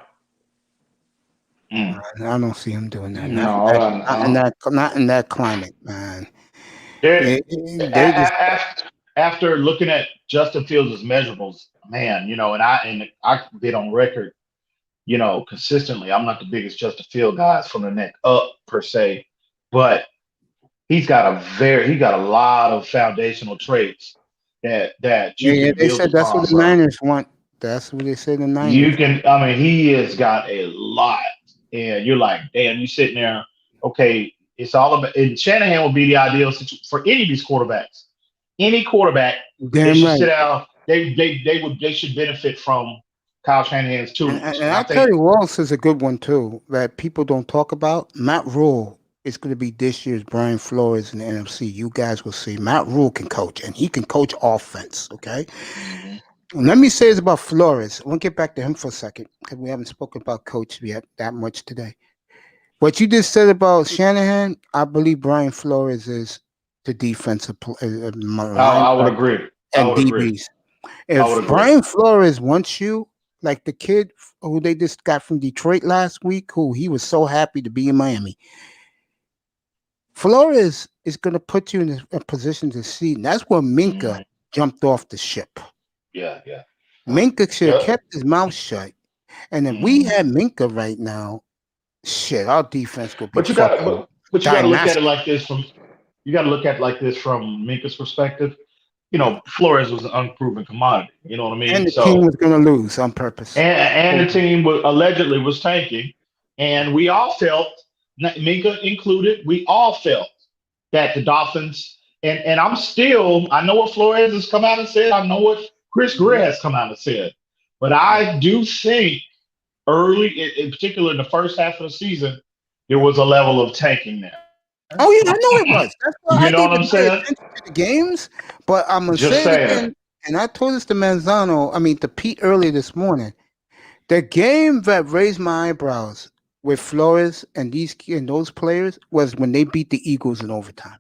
I don't see him doing that. Not in that climate, man. After looking at Justin Fields' measurables, man, and I've been on record, consistently. I'm not the biggest Justin Fields guys from the neck up per se, but he's got a lot of foundational traits that you can they said that's what the Niners want. That's what they said the Niners. He has got a lot, and you're like, damn, you sitting there, okay, it's all about, and Shanahan will be the ideal situation for any of these quarterbacks. Any quarterback, they should sit down. They should benefit from Kyle Shanahan's tools. And I'll tell you who else is a good one too that people don't talk about. Matt Rule is going to be this year's Brian Flores in the NFC. You guys will see. Matt Rule can coach, and he can coach offense. Okay. And let me say this about Flores. I want to get back to him for a second because we haven't spoken about coach yet that much today. What you just said about Shanahan, I believe Brian Flores is the defensive. I would agree. And DBs. If Brian Flores wants you, like the kid who they just got from Detroit last week, who he was so happy to be in Miami, Flores is going to put you in a position to see. And that's where Minka jumped off the ship. Yeah. Minka should have kept his mouth shut. And if we had Minka right now, shit, our defense could be. But you got to look at it like this from. You got to look at it like this from Minka's perspective. Flores was an unproven commodity. You know what I mean? And the team was going to lose on purpose. And the team allegedly was tanking. And we all felt, Minka included, we all felt that the Dolphins, and I know what Flores has come out and said. I know what Chris Greer has come out and said. But I do think early, in particular in the first half of the season, there was a level of tanking there. Oh yeah, I know it was. That's why You I know what didn't I'm pay saying? attention to the games. But I'm gonna Just say it saying. again, and I told this to Manzano. I mean to Pete earlier this morning. The game that raised my eyebrows with Flores and those players was when they beat the Eagles in overtime,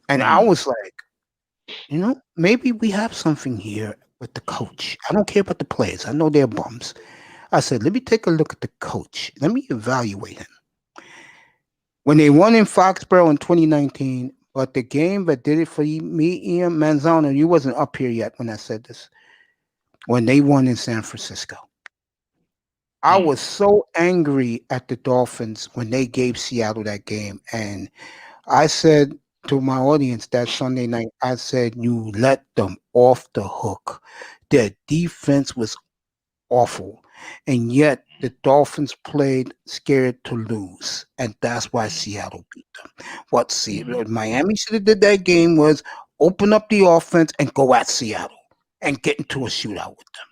and I was like, maybe we have something here with the coach. I don't care about the players. I know they're bums. I said, let me take a look at the coach. Let me evaluate him. When they won in Foxborough in 2019, but the game that did it for me, Ian Manzano, you wasn't up here yet when I said this, when they won in San Francisco. I was so angry at the Dolphins when they gave Seattle that game. And I said to my audience that Sunday night, I said, you let them off the hook. Their defense was awful. And yet the Dolphins played scared to lose. And that's why Seattle beat them. What Miami should have did that game was open up the offense and go at Seattle and get into a shootout with them.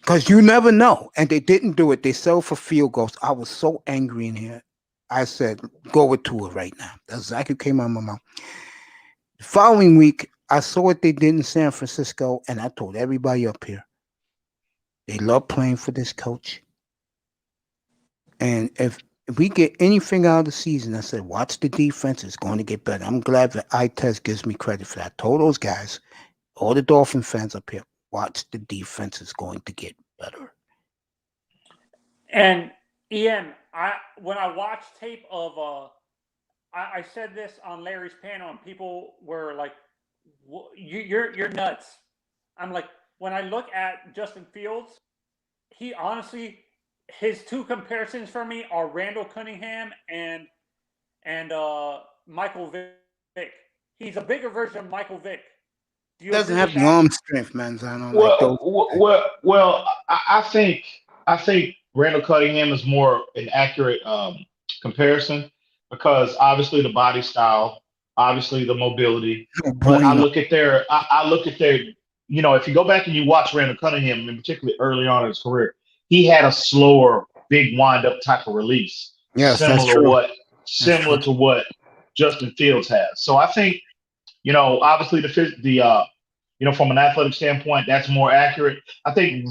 Because you never know. And they didn't do it. They settled for field goals. I was so angry in here. I said, go with Tua right now. That's exactly what came out of my mouth. The following week, I saw what they did in San Francisco, and I told everybody up here, they love playing for this coach. And if we get anything out of the season, I said, watch the defense. It's going to get better. I'm glad that iTest gives me credit for that. I told those guys, all the Dolphin fans up here, watch the defense is going to get better. And Ian, when I watched tape of, I said this on Larry's panel, and people were like, "You're nuts." I'm like, when I look at Justin Fields, he honestly, his two comparisons for me are Randall Cunningham and Michael Vick. He's a bigger version of Michael Vick. He doesn't have the arm strength, man. I don't like those. Well, I think Randall Cunningham is more an accurate comparison because obviously the body style, obviously the mobility. But I look at their, if you go back and you watch Randall Cunningham, and particularly early on in his career, he had a slower, big wind-up type of release. Yes, that's true. Similar to what Justin Fields has. So I think, obviously the from an athletic standpoint, that's more accurate. I think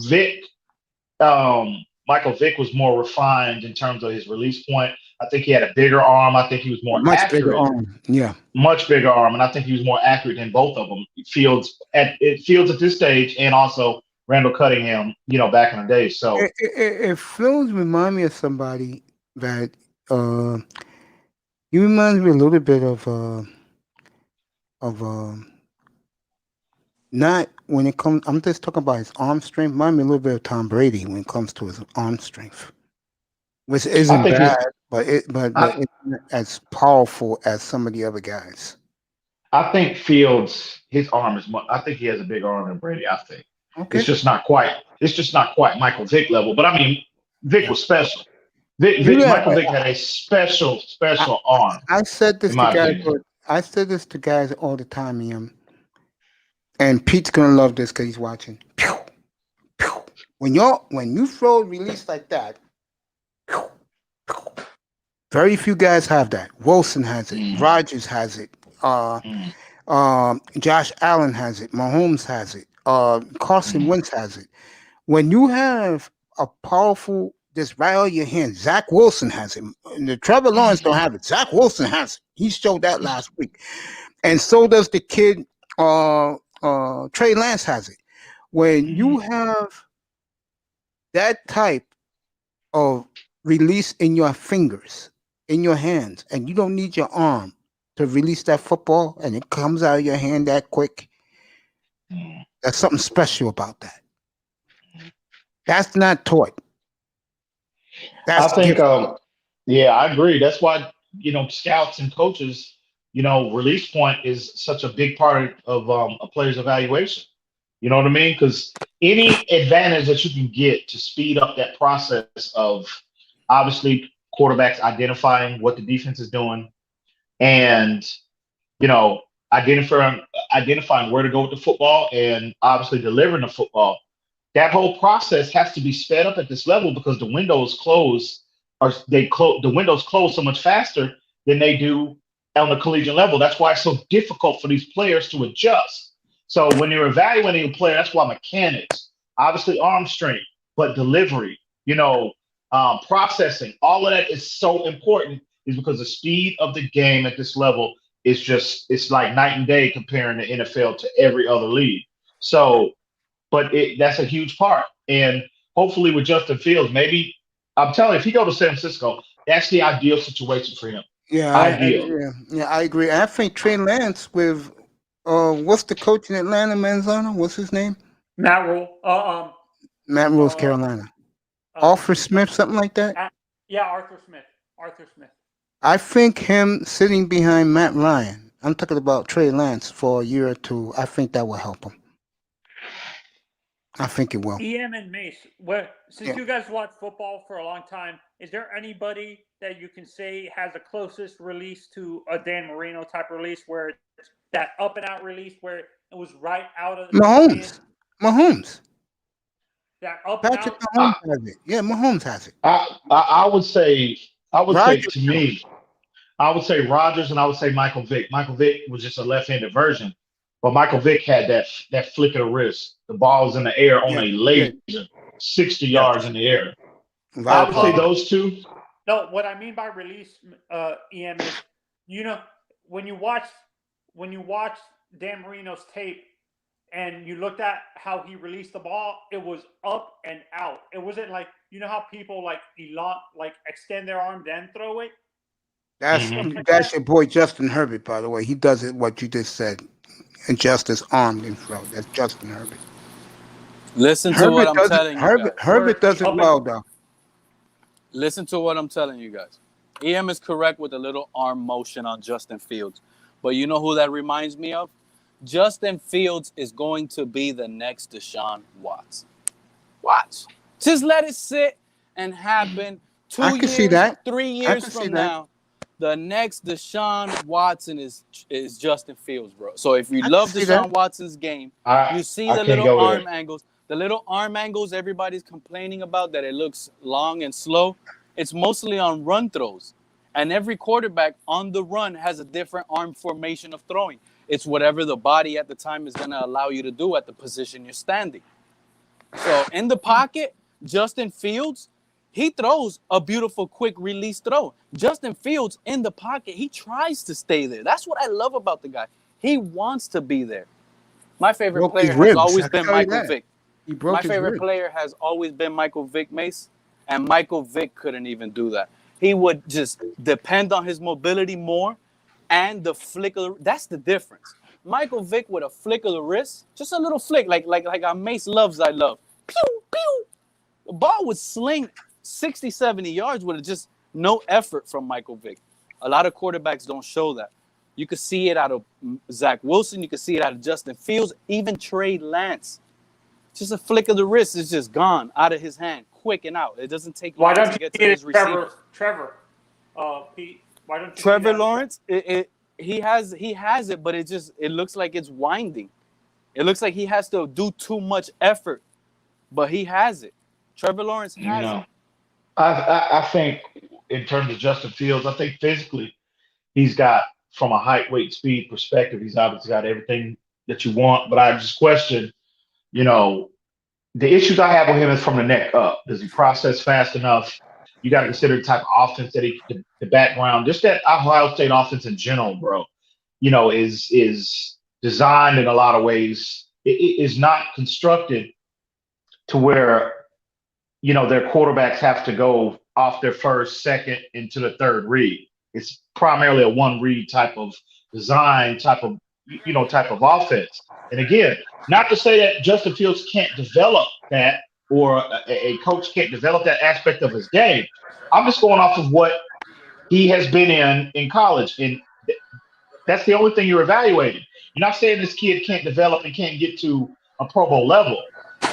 Michael Vick was more refined in terms of his release point. I think he had a bigger arm. I think he was more accurate. Bigger arm. Yeah. Much bigger arm. And I think he was more accurate than both of them. Fields at this stage and also Randall Cunningham, back in the day. So it Fields remind me of somebody that he reminds me a little bit of not when it comes. I'm just talking about his arm strength. Remind me a little bit of Tom Brady when it comes to his arm strength, which isn't bad, but it's not as powerful as some of the other guys. I think Fields, his arm is. I think he has a bigger arm than Brady. I think it's just not quite. It's just not quite Michael Vick level. But I mean, Vick was special. Michael Vick had a special arm. I said this to guys. I said this to guys all the time, Ian. And Pete's gonna love this because he's watching. Pew, pew. When you throw a release like that, pew, pew, very few guys have that. Wilson has it. Rodgers has it. Josh Allen has it. Mahomes has it. Carson Wentz has it. When you have a powerful, just right out of your hand, Zach Wilson has it. And the Trevor Lawrence don't have it. Zach Wilson has it. He showed that last week, and so does the kid. Trey Lance has it. When you have that type of release in your fingers, in your hands, and you don't need your arm to release that football, and it comes out of your hand that quick, there's something special about that. That's not taught. I think, I agree. That's why, scouts and coaches, release point is such a big part of a player's evaluation. You know what I mean? Because any advantage that you can get to speed up that process of obviously quarterbacks identifying what the defense is doing and, identifying where to go with the football and obviously delivering the football. that whole process has to be sped up at this level because the windows close, or the windows close so much faster than they do on the collegiate level. That's why it's so difficult for these players to adjust. So when you're evaluating a player, that's why mechanics, obviously arm strength, but delivery, processing, all of that is so important, is because the speed of the game at this level is it's like night and day comparing the NFL to every other league. So, but that's a huge part. And hopefully with Justin Fields, maybe, I'm telling you, if he go to San Francisco, that's the ideal situation for him. Yeah, I agree. I think Trey Lance with what's the coach in Atlanta, Manzano? What's his name? Matt Rule. Matt Rule's Carolina. Arthur Smith, something like that. Yeah, Arthur Smith. I think him sitting behind Matt Ryan. I'm talking about Trey Lance for a year or two. I think that will help him. I think it will. EM and Mace, since you guys watch football for a long time, is there anybody that you can say has the closest release to a Dan Marino type release, where it's that up and out release where it was right out of the Mahomes. That up Patrick and out. Mahomes has it. Yeah, Mahomes has it. I would say to me, I would say Rodgers and I would say Michael Vick. Michael Vick was just a left-handed version, but Michael Vick had that flick of the wrist. The ball was in the air on a laser, 60 yards in the air. I would say those two. No, what I mean by release, EM, is when you watch Dan Marino's tape and you looked at how he released the ball, it was up and out. It wasn't like, how people extend their arm then throw it. That's your boy Justin Herbert, by the way. He does it what you just said. Adjust his arm and throw. That's Justin Herbert. Listen to what I'm telling you. Herbert does it well, though. Listen to what I'm telling you guys. EM is correct with a little arm motion on Justin Fields. But you know who that reminds me of? Justin Fields is going to be the next Deshaun Watson. Watch. Just let it sit and happen. 2 years, 3 years from now, the next Deshaun Watson is Justin Fields, bro. So if you love Deshaun Watson's game, you see the little arm angles. The little arm angles everybody's complaining about, that it looks long and slow. It's mostly on run throws. And every quarterback on the run has a different arm formation of throwing. It's whatever the body at the time is going to allow you to do at the position you're standing. So in the pocket, Justin Fields, he throws a beautiful quick release throw. Justin Fields in the pocket, he tries to stay there. That's what I love about the guy. He wants to be there. My favorite player has always been Michael Vick. My favorite player has always been Michael Vick, Mace, and Michael Vick couldn't even do that. He would just depend on his mobility more and the flick of that's the difference. Michael Vick with a flick of the wrist, just a little flick, like a Mace loves, I love. Pew, pew. The ball would sling 60, 70 yards with just no effort from Michael Vick. A lot of quarterbacks don't show that. You could see it out of Zach Wilson. You could see it out of Justin Fields, even Trey Lance. Just a flick of the wrist is just gone out of his hand, quick and out. It doesn't take long to get to his receiver. Trevor, Pete, why don't you Trevor Lawrence? He has it, but it looks like it's winding. It looks like he has to do too much effort, but he has it. Trevor Lawrence has it. I think in terms of Justin Fields, I think physically he's got, from a height, weight, speed perspective, he's obviously got everything that you want. But I just question, the issues I have with him is from the neck up. Does he process fast enough? You got to consider the type of offense that the background, just that Ohio State offense in general, bro, is designed in a lot of ways. It is not constructed to where, their quarterbacks have to go off their first, second, into the third read. It's primarily a one read type of design, type of offense. And again, not to say that Justin Fields can't develop that, or a coach can't develop that aspect of his game. I'm just going off of what he has been in college. And that's the only thing you're evaluating. You're not saying this kid can't develop and can't get to a Pro Bowl level.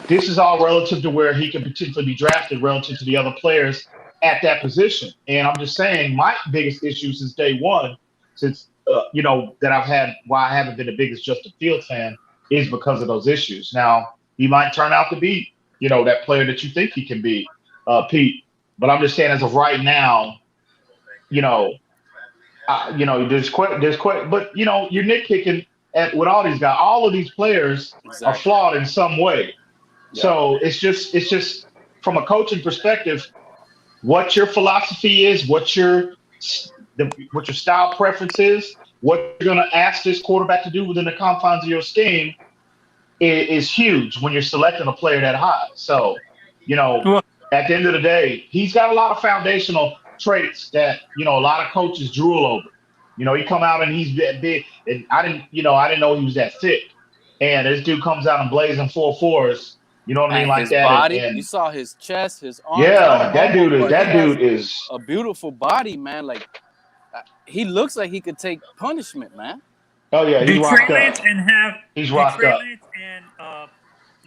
This is all relative to where he can potentially be drafted relative to the other players at that position. And I'm just saying my biggest issue since day one, that I've had, why I haven't been the biggest Justin Fields fan, is because of those issues. Now, he might turn out to be that player that you think he can be, Pete. But I'm just saying, as of right now, there's but you're nitpicking with all these guys. All of these players are flawed in some way. Yeah. So it's just from a coaching perspective, what your philosophy is, what your style preference is, what you're going to ask this quarterback to do within the confines of your scheme is huge when you're selecting a player that high. So, at the end of the day, he's got a lot of foundational traits that, a lot of coaches drool over. He come out and he's that big, and I didn't know he was that thick. And this dude comes out and blazing 4.4s. You know what I mean? Like his that. body, and you saw his chest, his arms. Yeah, that dude is a beautiful body, man. Like he looks like he could take punishment, man. Oh yeah, he's rocked Trey Lance up. He's rocked Trey up. Lance and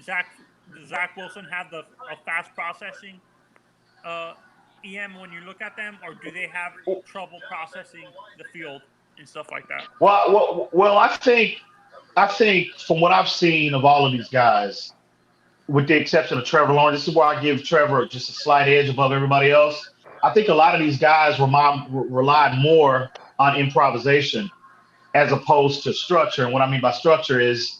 Zach Wilson have a fast processing EM when you look at them, or do they have trouble processing the field and stuff like that? Well, I think from what I've seen of all of these guys, with the exception of Trevor Lawrence, this is where I give Trevor just a slight edge above everybody else. I think a lot of these guys relied more on improvisation as opposed to structure. And what I mean by structure is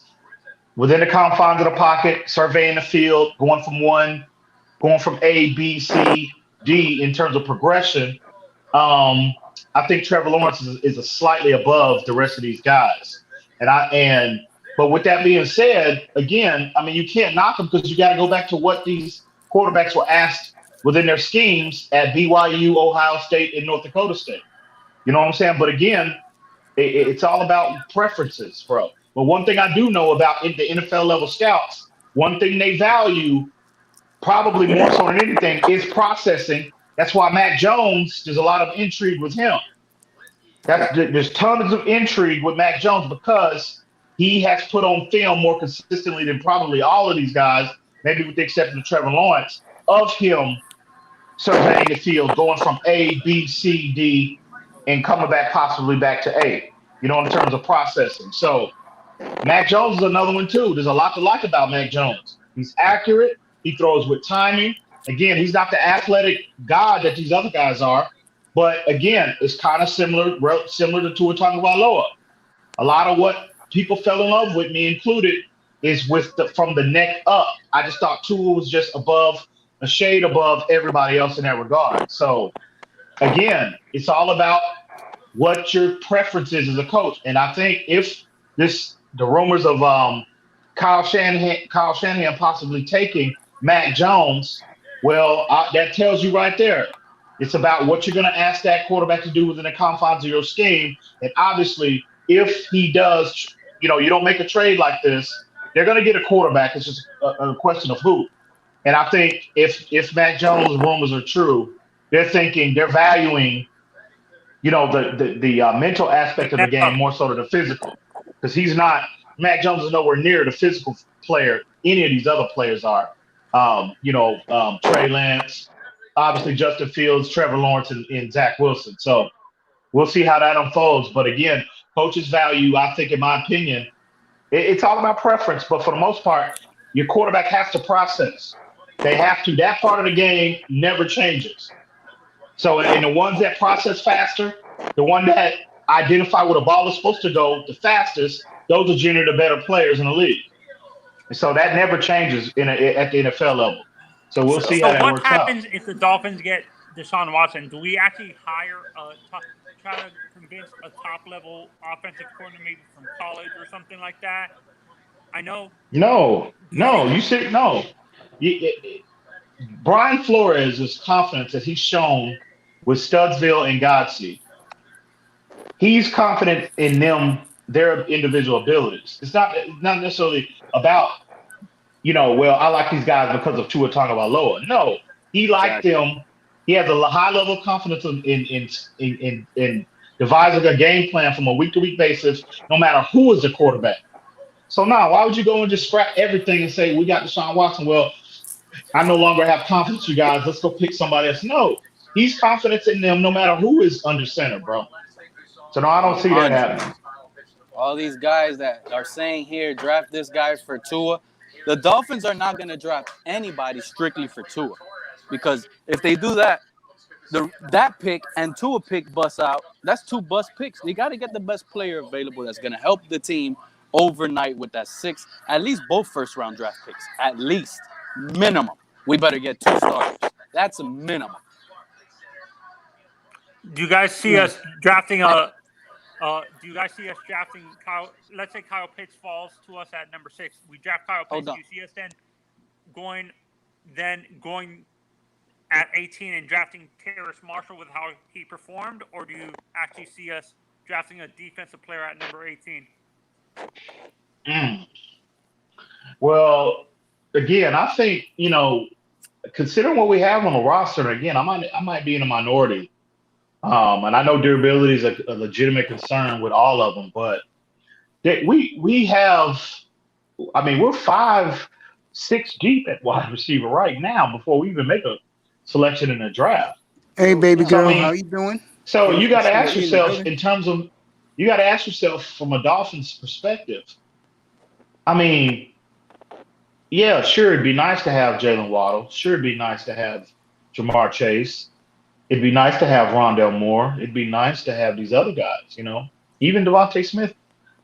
within the confines of the pocket, surveying the field, going from A, B, C, D in terms of progression. I think Trevor Lawrence is a slightly above the rest of these guys. But with that being said, again, I mean, you can't knock them because you got to go back to what these quarterbacks were asked within their schemes at BYU, Ohio State, and North Dakota State. You know what I'm saying? But again, it's all about preferences, bro. But one thing I do know about the NFL level scouts, one thing they value probably more so than anything is processing. That's why Mac Jones, there's a lot of intrigue with him. There's tons of intrigue with Mac Jones because he has put on film more consistently than probably all of these guys, maybe with the exception of Trevor Lawrence, of him surveying the field, going from A, B, C, D, and coming back possibly back to A, in terms of processing. So Mac Jones is another one too. There's a lot to like about Mac Jones. He's accurate. He throws with timing. Again, he's not the athletic god that these other guys are. But again, it's kind of similar to Tua Tagovailoa. A lot of what people fell in love with, me included, is from the neck up. I just thought Tua was just a shade above everybody else in that regard. So again, it's all about what your preference is as a coach. And I think if the rumors of Kyle Shanahan possibly taking Mac Jones, well, that tells you right there. It's about what you're going to ask that quarterback to do within the confines of your scheme. And obviously, if he does, you don't make a trade like this, they're going to get a quarterback. It's just a question of who. And I think if Mac Jones' rumors are true, they're valuing, the mental aspect of the game more so than the physical. Because Mac Jones is nowhere near the physical player any of these other players are. Trey Lance, obviously Justin Fields, Trevor Lawrence, and Zach Wilson. So we'll see how that unfolds. But again, coaches value, I think, in my opinion, it's all about preference. But for the most part, your quarterback has to process. They have to. That part of the game never changes. So, and the ones that process faster, the one that identify where the ball is supposed to go the fastest, those are generally the better players in the league. And so that never changes at the NFL level. So we'll see how that works out. So what happens if the Dolphins get Deshaun Watson? Do we actually try to convince a top-level offensive coordinator maybe from college or something like that? I know. No. You see, no. Brian Flores is confident that he's shown with Studsville and Godsey. He's confident in their individual abilities. It's not necessarily about, I like these guys because of Tua Tagovailoa. No, he liked them. He has a high level of confidence in devising a game plan from a week-to-week basis, no matter who is the quarterback. So now, why would you go and just scrap everything and say, we got Deshaun Watson? Well, I no longer have confidence, you guys. Let's go pick somebody else. No, he's confident in them no matter who is under center, bro. So no, I don't see that happening. All these guys that are saying here, draft this guy for Tua, The Dolphins are not going to draft anybody strictly for Tua, because if they do that, that pick and Tua pick busts out. That's 2 bust picks. They got to get the best player available that's going to help the team overnight with that 6, at least both first-round draft picks, at least minimum. We better get 2 starters. That's a minimum. Do you guys see us drafting do you guys see us drafting Kyle? Let's say Kyle Pitts falls to us at number 6. We draft Kyle Pitts. Do you see us then going at 18 and drafting Terrace Marshall with how he performed, or do you actually see us drafting a defensive player at number 18? Well, again, I think, considering what we have on the roster, again, I might be in a minority. And I know durability is a legitimate concern with all of them, but we have, we're 5, 6 deep at wide receiver right now before we even make a selection in the draft. Hey, baby girl, how you doing? So you got to ask yourself you got to ask yourself from a Dolphins perspective. Yeah, sure, it'd be nice to have Jalen Waddle. Sure, it'd be nice to have Jamar Chase. It'd be nice to have Rondell Moore. It'd be nice to have these other guys, even Devontae Smith,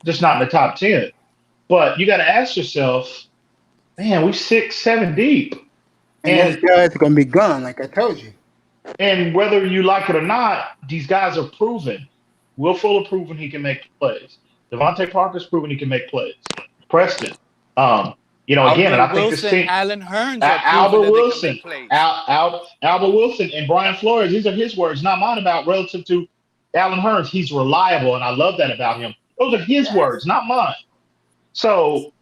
just not in the top 10. But you got to ask yourself, man, we 6, 7 deep. And those guys are going to be gone, like I told you. And whether you like it or not, these guys are proven. Will Fuller proven he can make plays. Devontae Parker's proven he can make plays. Preston. Again, and I think this team, Alan Hearns, Albert Wilson, Albert Wilson, and Brian Flores. These are his words, not mine. About relative to Alan Hearns, he's reliable, and I love that about him. Those are his words, not mine. So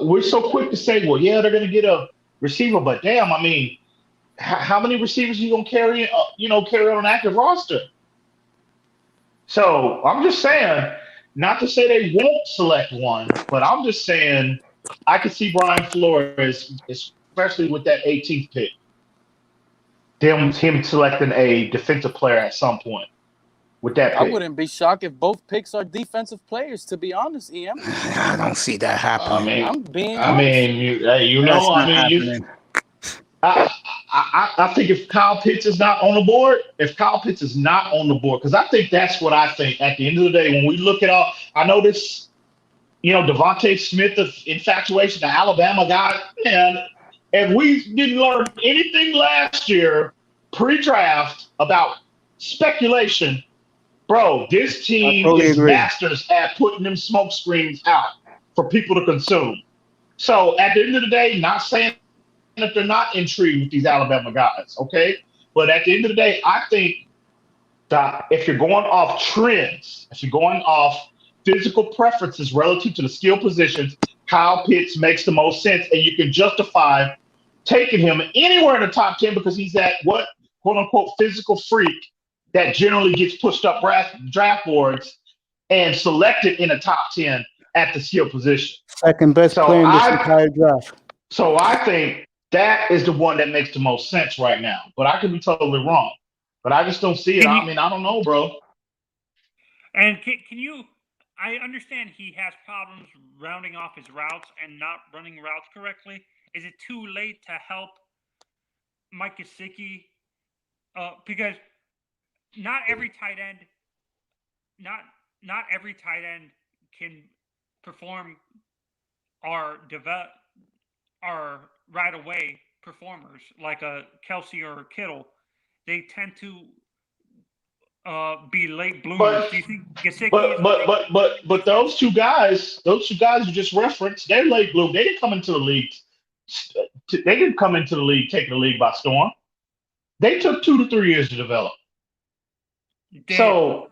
we're so quick to say, well, yeah, they're going to get a receiver, but damn, how many receivers are you going to carry on an active roster? So I'm just saying, not to say they won't select one, but I'm just saying. I could see Brian Flores, especially with that 18th pick, him selecting a defensive player at some point with that pick. I wouldn't be shocked if both picks are defensive players, to be honest, EM. I don't see that happening. I think if Kyle Pitts is not on the board, because I think that's what I think at the end of the day, when we look at all, I know this, Devontae Smith, the infatuation, the Alabama guy, and if we didn't learn anything last year pre-draft about speculation, bro, this team is masters at putting them smoke screens out for people to consume. So at the end of the day, not saying that they're not intrigued with these Alabama guys, okay? But at the end of the day, I think that if you're going off trends, if you're going off physical preferences relative to the skill positions, Kyle Pitts makes the most sense, and you can justify taking him anywhere in the top 10 because he's that quote unquote physical freak that generally gets pushed up draft boards and selected in the top 10 at the skill position. Second best player in this entire draft. So I think that is the one that makes the most sense right now. But I could be totally wrong. But I just don't see it. I don't know, bro. And can you? I understand he has problems rounding off his routes and not running routes correctly. Is it too late to help Mike Gesicki? Because not every tight end can perform our right away performers like a Kelsey or a Kittle. They tend to be late bloomers. Do you think Gesicki but those two guys you just referenced, they're late bloom. They didn't come into the league. They didn't come into the league taking the league by storm. They took 2 to 3 years to develop. So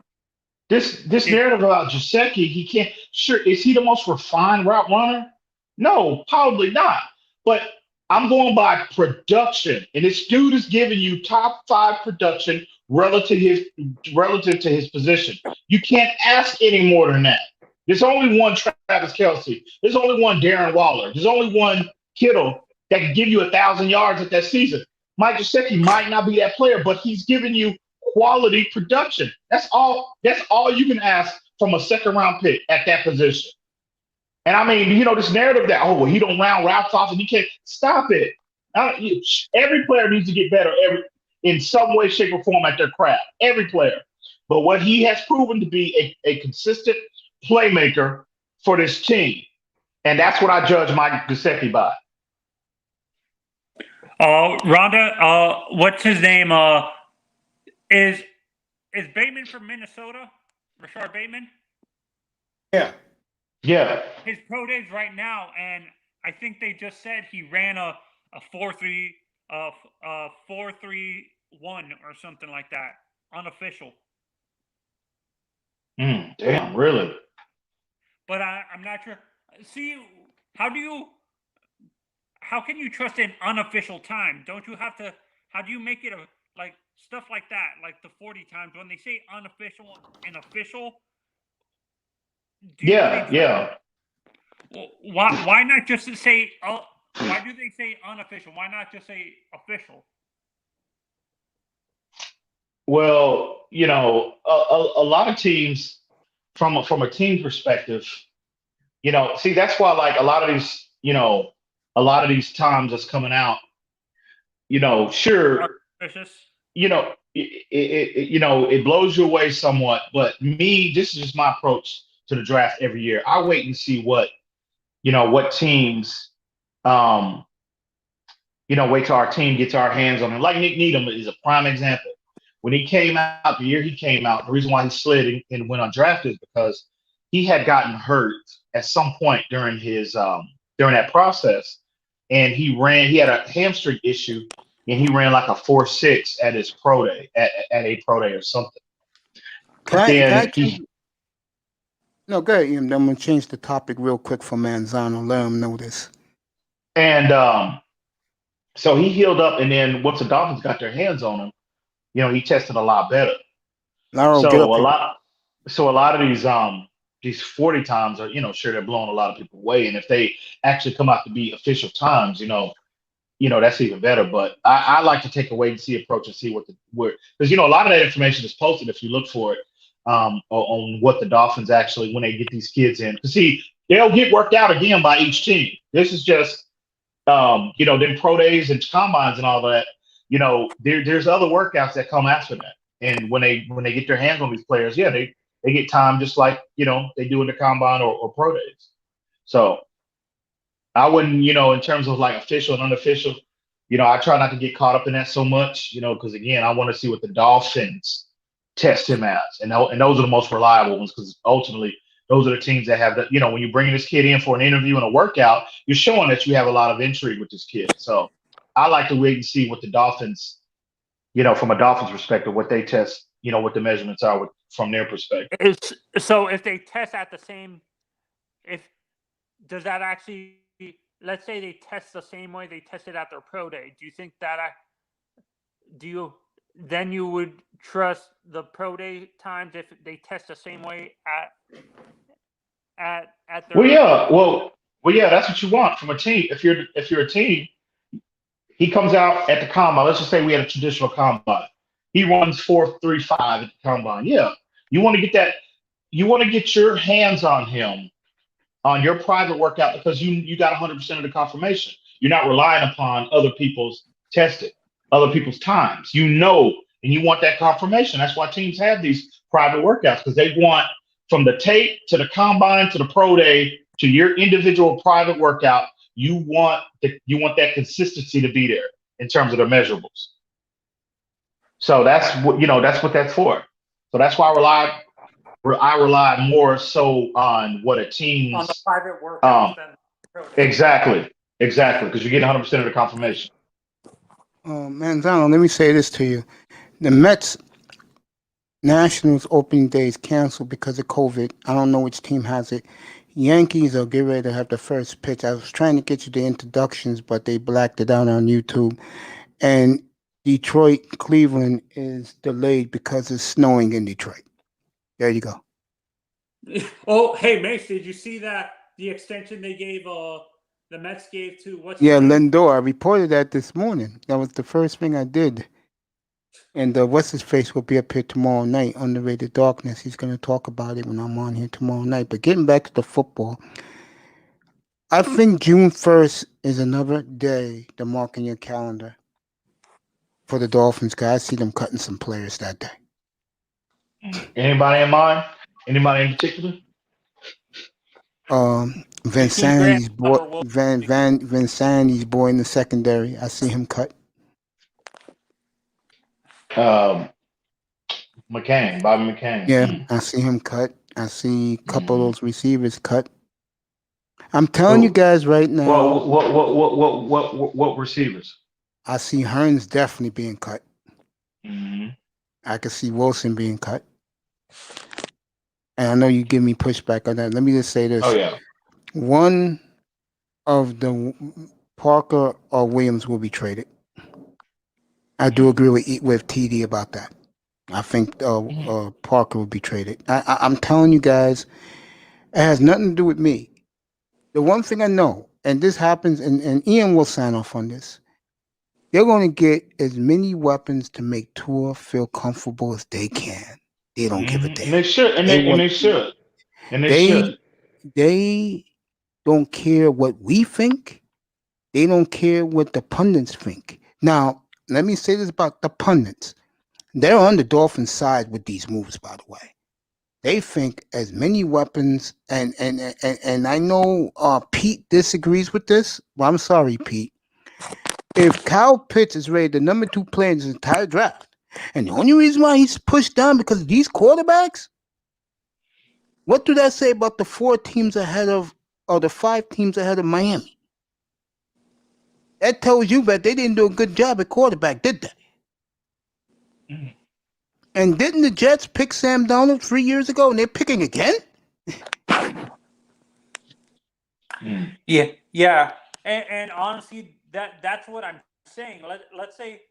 this narrative about Gesicki, he can't. Sure, is he the most refined route runner? No, probably not. But I'm going by production, and this dude is giving you top 5 production relative to his position. You can't ask any more than that. There's only one Travis Kelce. There's only one Darren Waller. There's only one Kittle that can give you 1,000 yards at that season. Mike Gesicki might not be that player, but he's giving you quality production. That's all you can ask from a second-round pick at that position. And I mean, this narrative that, well, he don't round routes off and he can't stop it. Every player needs to get better in some way, shape, or form at their craft. Every player. But what he has proven to be a consistent playmaker for this team. And that's what I judge Mike Gesicki by. Rhonda, what's his name? Is Bateman from Minnesota? Rashard Bateman? Yeah. Yeah. His pro days right now, and I think they just said he ran a 4.3 4.31 or something like that, unofficial. Damn, really? But I'm not sure. See, how can you trust an unofficial time? Don't you have to? How do you make it like stuff like that, like the 40 times when they say unofficial and official? Yeah. Well, why not just say? Why do they say unofficial? Why not just say official? Well, a lot of teams, from a team perspective, see, that's why like a lot of these times that's coming out, sure, it blows you away somewhat. But this is just my approach to the draft every year. I wait and see what teams, wait till our team gets our hands on him. Like Nick Needham is a prime example. When he came out, the year he came out, the reason why he slid and went undrafted is because he had gotten hurt at some point during his during that process, and he had a hamstring issue, and he ran like a 4.6 at his pro day, at a pro day or something. No, go ahead, Ian. I'm going to change the topic real quick for Manzano. Let him know this. And so he healed up, and then once the Dolphins got their hands on him, he tested a lot better. So a lot of these 40 times are, sure, they're blowing a lot of people away. And if they actually come out to be official times, that's even better. But I like to take a wait and see approach and see because a lot of that information is posted if you look for it on what the Dolphins actually, when they get these kids in. Because see, they'll get worked out again by each team. This is just them pro days and combines and all that. There's other workouts that come after that. And when they get their hands on these players, they get time just like, they do in the combine or pro days. So I wouldn't, in terms of like official and unofficial, I try not to get caught up in that so much, because again, I want to see what the Dolphins test him as. And those are the most reliable ones, because ultimately those are the teams that have that, when you're bringing this kid in for an interview and a workout, you're showing that you have a lot of intrigue with this kid. So I like to wait and see what the Dolphins, from a Dolphins perspective, what they test, what the measurements are from their perspective. So if they test at the same, does that actually, let's say they test the same way they tested at their pro day, do you think that, then you would trust the pro day times if they test the same way at their? Well, yeah, that's what you want from a team. If you're a team, he comes out at the combine. Let's just say we had a traditional combine. He runs 4.35 at the combine. Yeah, you want to get that. You want to get your hands on him on your private workout because you got 100% of the confirmation. You're not relying upon other people's testing, other people's times. And you want that confirmation. That's why teams have these private workouts, because they want from the tape to the combine to the pro day to your individual private workout. You want that consistency to be there in terms of the measurables. So that's what that's for. So that's why I rely more so on what a team's on the private workouts than pro day. Exactly, because you're getting 100% of the confirmation. Manzano, let me say this to you. The Mets Nationals opening day is canceled because of COVID. I don't know which team has it. Yankees are getting ready to have the first pitch. I was trying to get you the introductions, but they blacked it out on YouTube. And Detroit, Cleveland is delayed because it's snowing in Detroit. There you go. Oh, hey, Mace, did you see that the extension they gave, the Mets gave to what's Lindor. I reported that this morning. That was the first thing I did. And what's his face will be up here tomorrow night, Underrated Darkness. He's going to talk about it when I'm on here tomorrow night. But getting back to the football, I think June 1st is another day to mark in your calendar for the Dolphins, guys. I see them cutting some players that day. Anybody in mind? Anybody in particular? Vincenti's boy, Vincenti's boy in the secondary. I see him cut. Bobby McCain. Yeah, I see him cut. I see a couple of those receivers cut. I'm telling you guys right now. What receivers? I see Hearns definitely being cut. Mm-hmm. I could see Wilson being cut. And I know you give me pushback on that. Let me just say this. Oh yeah. One of the Parker or Williams will be traded. I do agree with TD about that. I think Parker will be traded. I'm telling you guys, it has nothing to do with me. The one thing I know, and this happens, and Ian will sign off on this, they're going to get as many weapons to make Tua feel comfortable as they can. They don't give a damn. And they should. They don't care what we think. They don't care what the pundits think. Now, let me say this about the pundits. They're on the Dolphins' side with these moves, by the way. They think as many weapons, and I know Pete disagrees with this. Well, I'm sorry, Pete. If Kyle Pitts is rated the number 2 player in his entire draft, and the only reason why he's pushed down because of these quarterbacks, what do that say about the 4 teams ahead of, or the 5 teams ahead of Miami? That tells you that they didn't do a good job at quarterback, did they? And didn't the Jets pick Sam Darnold 3 years ago, and they're picking again? Yeah. And honestly, that's what I'm saying. Let's say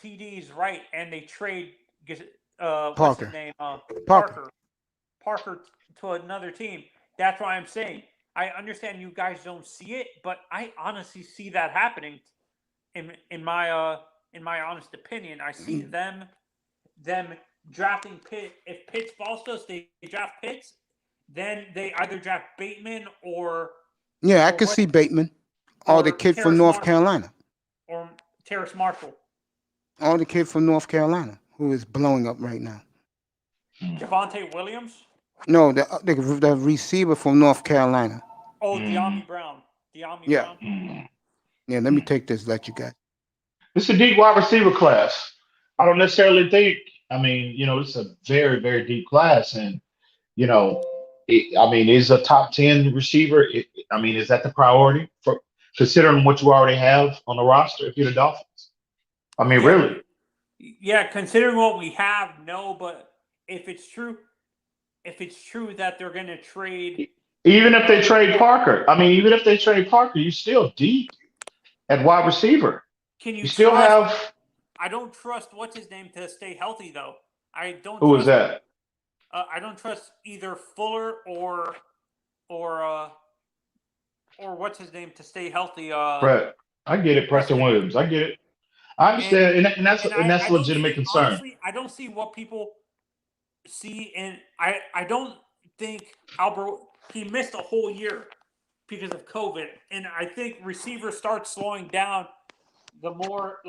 TD is right, and they trade what's his name? Parker to another team. That's why I'm saying I understand you guys don't see it, but I honestly see that happening. In my honest opinion, I see them drafting Pitt. If Pitts falls to us, they draft Pitts. Then they either draft Bateman or I could see Bateman, or the kid from North Carolina, or Terrace Marshall, or the kid from North Carolina who is blowing up right now. Javonte Williams. No, the receiver from North Carolina. Oh, De'Ami Brown. Brown. Yeah, let me take this. Let you guys. This is a deep wide receiver class. I don't necessarily think. I mean, it's a very, very deep class, and is a top 10 receiver. Is that the priority for considering what you already have on the roster if you're the Dolphins? Really? Yeah, considering what we have, no. But if it's true that they're going to trade, even if they trade Parker, you're still deep at wide receiver. Can you still have? I don't trust what's his name to stay healthy though. I don't. Who is that? I don't trust either Fuller or what's his name to stay healthy. Brett, I get it. Preston Williams, I get it. I understand, and that's a legitimate concern. Honestly, I don't see what people see, and I don't think Albert, he missed a whole year because of COVID, and I think receivers start slowing down the more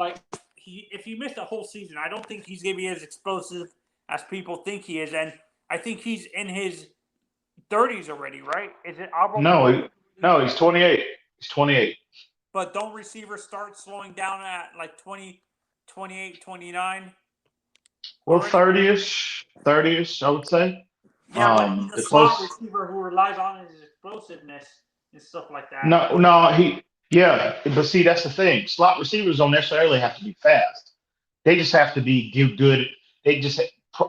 if he missed a whole season, I don't think he's going to be as explosive as people think he is, and I think he's in his 30s already, right? Is it Albert? No, he's 28. He's 28. But don't receivers start slowing down at 20, 28, 29? Well, 30-ish, I would say. Yeah, the slot receiver who relies on his explosiveness and stuff like that. But see, that's the thing. Slot receivers don't necessarily have to be fast. They just have to be good. They just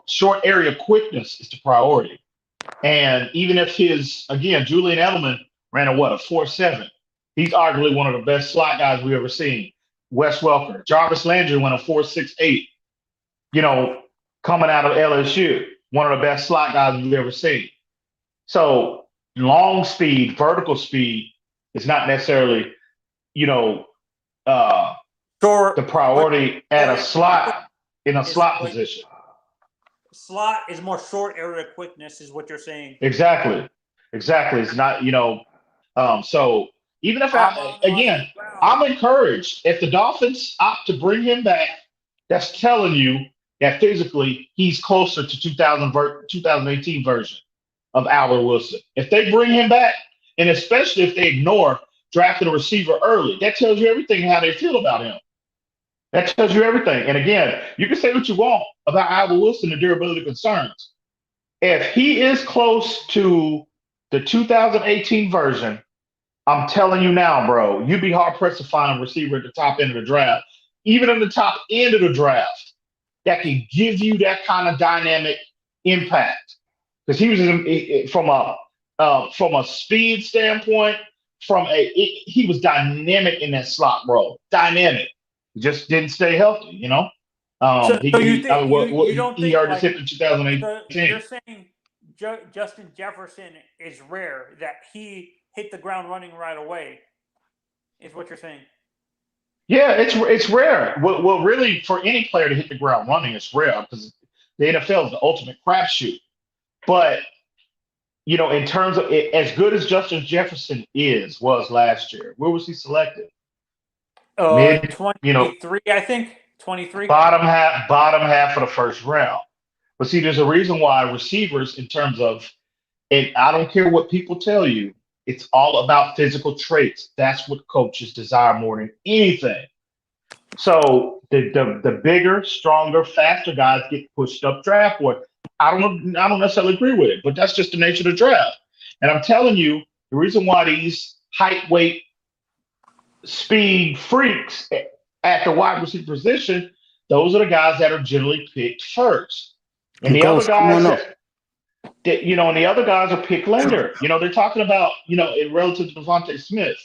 short area quickness is the priority. And even if Julian Edelman ran a 4.7, he's arguably one of the best slot guys we've ever seen. Wes Welker, Jarvis Landry went a 4.68. Coming out of LSU, one of the best slot guys we've ever seen. So long speed, vertical speed is not necessarily, the priority at a slot in a slot position. Slot is more short area quickness, is what you're saying. Exactly. It's not, So even if I'm encouraged. If the Dolphins opt to bring him back, that's telling you that physically he's closer to 2018 version of Albert Wilson. If they bring him back, and especially if they ignore drafting a receiver early, that tells you everything how they feel about him. That tells you everything. And again, you can say what you want about Albert Wilson and durability concerns. If he is close to the 2018 version, I'm telling you now, bro, you'd be hard pressed to find a receiver at the top end of the draft, even in the top end of the draft, that can give you that kind of dynamic impact. Because he was from a speed standpoint, he was dynamic in that slot, bro. Dynamic. Just didn't stay healthy, you know. He already hit in 2018. So you're saying Justin Jefferson is rare, that he hit the ground running right away, is what you're saying? Yeah, it's rare. Well, really, for any player to hit the ground running, it's rare because the NFL is the ultimate crapshoot. But you know, in terms of as good as Justin Jefferson was last year, where was he selected? 23, I think. 23. Bottom half of the first round. But see, there's a reason why receivers, in terms of, and I don't care what people tell you, it's all about physical traits. That's what coaches desire more than anything. So the bigger, stronger, faster guys get pushed up draft board. I don't necessarily agree with it, but that's just the nature of the draft. And I'm telling you, the reason why these height, weight, speed freaks at the wide receiver position, those are the guys that are generally picked first. And the other guys and the other guys are picked later. You know, they're talking about, in relative to Devontae Smith,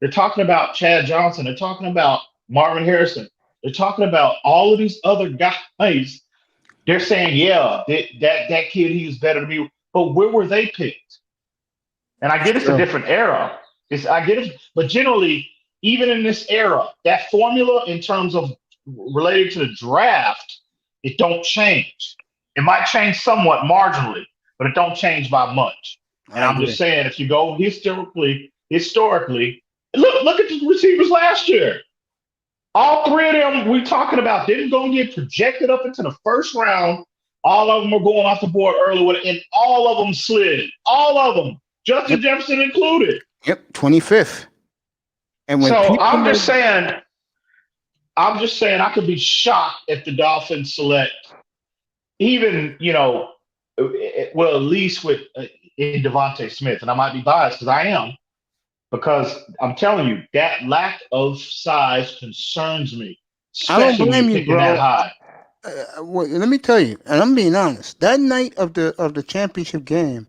they're talking about Chad Johnson, they're talking about Marvin Harrison, they're talking about all of these other guys. They're saying, yeah, that kid, he was better than me. But where were they picked? And I get it's a different era. I get it, but generally, even in this era, that formula in terms of related to the draft, it don't change. It might change somewhat marginally, but it don't change by much. And I'm just saying, if you go historically, look at the receivers last year. All three of them we're talking about didn't go and get projected up into the first round. All of them are going off the board early, and all of them slid. All of them, Justin Jefferson included. Yep, 25th. And when I'm just saying, I could be shocked if the Dolphins select even, at least with in Devontae Smith. And I might be biased because I am, because I'm telling you, that lack of size concerns me. I don't blame you, bro. That high. Let me tell you, and I'm being honest. That night of the championship game,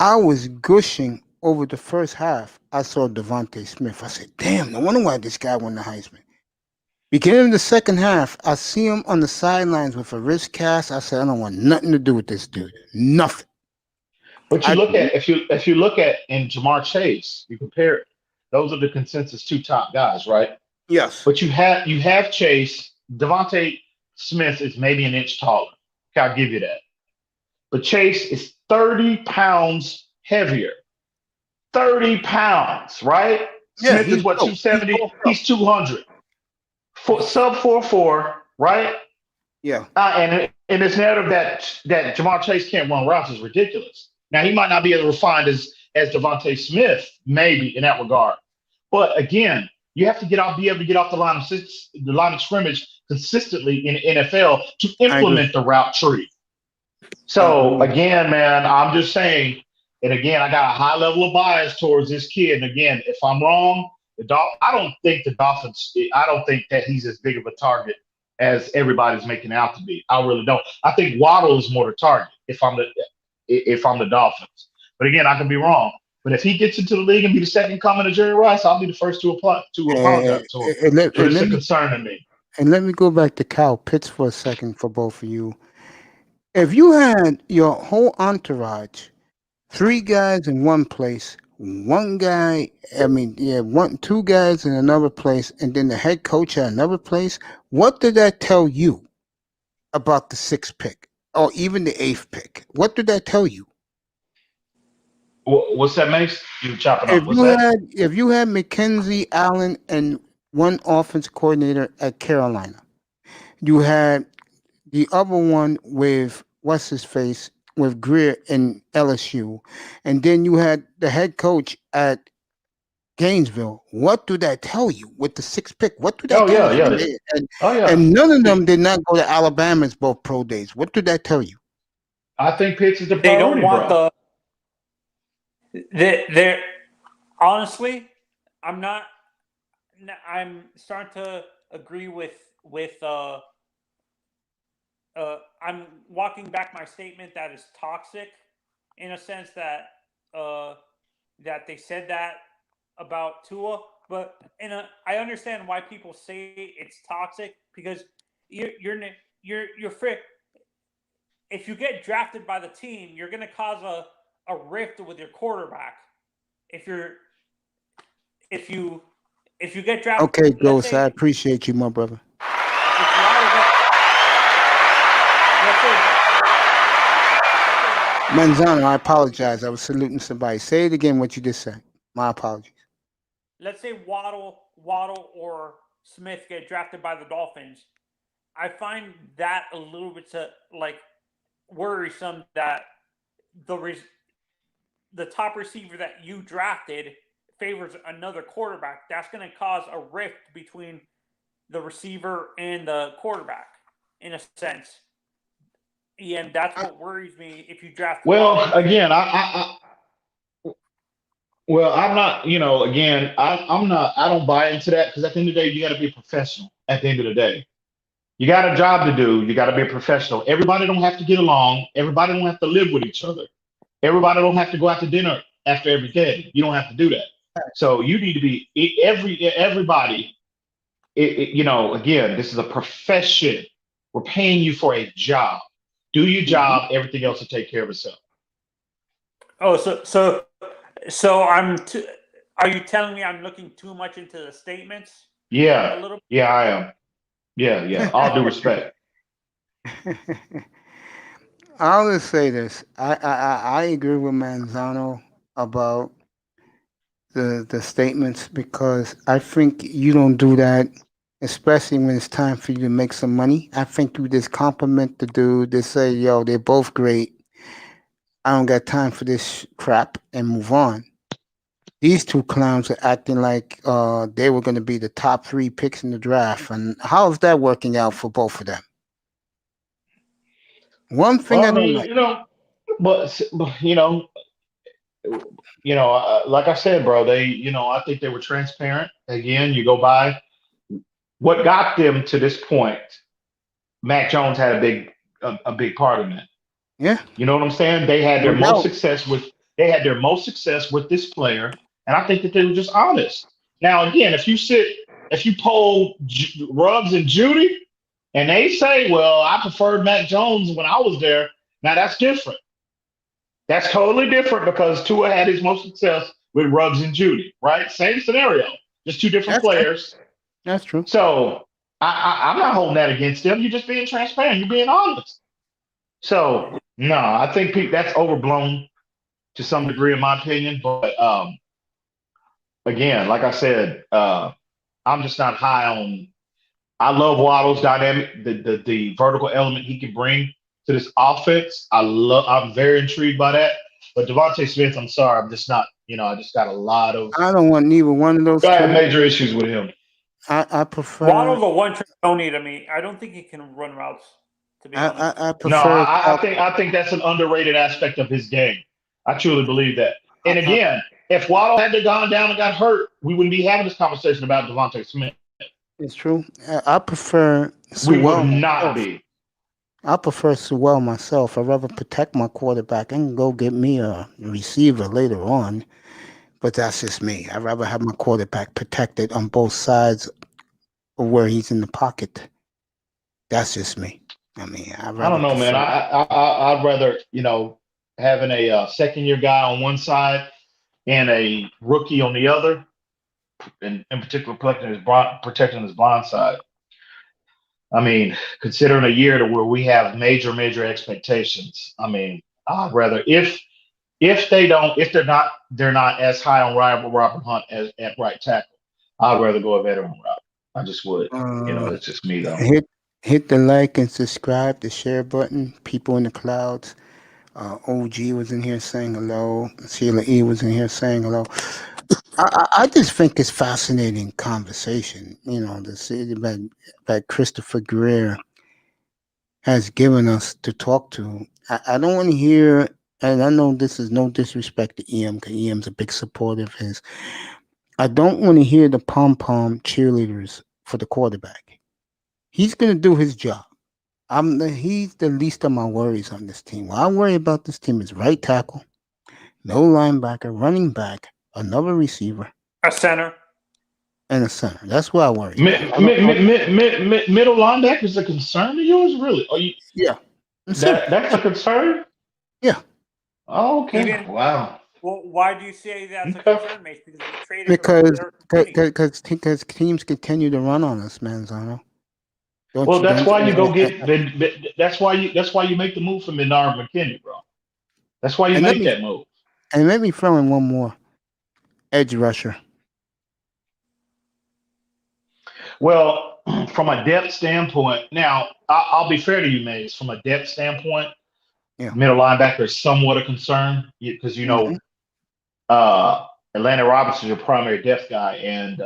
I was gushing over the first half. I saw Devontae Smith. I said, damn, no wonder why this guy won the Heisman. Beginning of the second half, I see him on the sidelines with a wrist cast. I said, I don't want nothing to do with this dude. Nothing. But if you look at in Jamar Chase, you compare it, those are the consensus two top guys, right? Yes. But you have Chase. Devontae Smith is maybe an inch taller. Okay, I'll give you that. But Chase is 30 pounds heavier. 30 pounds, right? Yeah, Smith is what, 270? He's 200. Sub 4'4", right? Yeah. And this narrative that Jamar Chase can't run routes is ridiculous. Now, he might not be as refined as Devontae Smith, maybe, in that regard. But again, you have to be able to get off the line of scrimmage consistently in the NFL to implement the route tree. So again, man, I'm just saying, and again, I got a high level of bias towards this kid. And again, if I'm wrong, I don't think the Dolphins, I don't think that he's as big of a target as everybody's making out to be. I really don't. I think Waddle is more the target if I'm the Dolphins. But again, I can be wrong. But if he gets into the league and be the second coming of Jerry Rice, I'll be the first to apologize to him. So it's a concern to me. And let me go back to Kyle Pitts for a second for both of you. If you had your whole entourage, 3 guys in one place, 2 guys in another place, and then the head coach at another place, what did that tell you about the 6th pick or even the 8th pick? What did that tell you? What's that, Mace? You chopping If up? What's you that? had Mackenzie Allen and one offense coordinator at Carolina, you had the other one with what's his face with Greer in LSU, and then you had the head coach at Gainesville. What do that tell you with the 6th pick? What do that tell you? And none of them did not go to Alabama's both pro days. What did that tell you? I think Pitts is the They priority, don't want bro. they're honestly, I'm starting to agree with I'm walking back my statement that is toxic in a sense that that they said that about Tua, but I understand why people say it's toxic because you're free. If you get drafted by the team, you're going to cause a rift with your quarterback. If you get drafted, okay, Ghost, I appreciate you, my brother. Manzano, I apologize. I was saluting somebody. Say it again. What you just said. My apologies. Let's say Waddle or Smith get drafted by the Dolphins. I find that a little bit worrisome that the top receiver that you drafted favors another quarterback. That's going to cause a rift between the receiver and the quarterback, in a sense. Yeah, and that's what worries me if you draft. Well, again, I'm not. Again, I'm not. I don't buy into that because at the end of the day, you got to be a professional. At the end of the day, you got a job to do. You got to be a professional. Everybody don't have to get along. Everybody don't have to live with each other. Everybody don't have to go out to dinner after every day. You don't have to do that. So you need to be everybody. Again, this is a profession. We're paying you for a job. Do your job. Everything else will take care of itself. Oh, so are you telling me I'm looking too much into the statements? Yeah. Yeah, I am. Yeah. All due respect. I'll just say this. I agree with Manzano about the statements because I think you don't do that, especially when it's time for you to make some money. I think you just compliment the dude. They say, yo, they're both great. I don't got time for this crap and move on. These two clowns are acting like they were going to be the top 3 picks in the draft. And how is that working out for both of them? One thing I don't like. Like I said, bro, I think they were transparent. Again, you go by what got them to this point. Mac Jones had a big part in that. Yeah. You know what I'm saying? They had their most success with this player, and I think that they were just honest. Now, again, if you poll Ruggs and Judy, and they say, well, I preferred Mac Jones when I was there, now that's different. That's totally different because Tua had his most success with Ruggs and Judy, right? Same scenario, just two different players. That's true. So I'm not holding that against them. You're just being transparent. You're being honest. So no, I think that's overblown to some degree, in my opinion. But again, like I said, I'm just not high on. I love Waddle's dynamic, the vertical element he can bring to this offense. I'm very intrigued by that. But Devontae Smith, I'm sorry, I'm just not. I just got a lot of. I don't want neither one of those. I have major issues with him. I prefer. Waddle's a one-trick pony to me. I don't think he can run routes. To be honest, I prefer. No, I think that's an underrated aspect of his game. I truly believe that. And again, if Waddle had gone down and got hurt, we wouldn't be having this conversation about Devontae Smith. It's true. I prefer. We would not be. I prefer Sewell myself. I'd rather protect my quarterback and go get me a receiver later on. But that's just me. I'd rather have my quarterback protected on both sides of where he's in the pocket. That's just me. I mean, I don't know, man. I'd rather, having a second-year guy on one side and a rookie on the other, and in particular protecting his blind side. I mean, considering a year to where we have major expectations, I mean, I'd rather, if if they're not as high on Robert Hunt as at right tackle, I'd rather go a veteran route. I just would. It's just me though. Hit the like and subscribe, the share button. People in the clouds. OG was in here saying hello. Sheila E was in here saying hello. I just think it's fascinating conversation. To see that Christopher Greer has given us to talk to. I don't want to hear, and I know this is no disrespect to EM, because EM's a big supporter of his. I don't want to hear the pom-pom cheerleaders for the quarterback. He's going to do his job. He's the least of my worries on this team. What I worry about this team is right tackle, no linebacker, running back, another receiver, a center, and a center. That's what I worry. Middle linebacker is a concern of yours, really? Yeah. That's a concern? Yeah. Oh, okay. Wow. Well, why do you say that's a concern, Mace? Because because teams continue to run on us, Manzano. That's why you go get. That's why you make the move for Menard McKinney, bro. That's why you make that move. And let me throw in one more edge rusher. Well, from a depth standpoint, now I'll be fair to you, Mace. From a depth standpoint, middle linebacker is somewhat a concern because Atlanta Robinson is your primary depth guy, and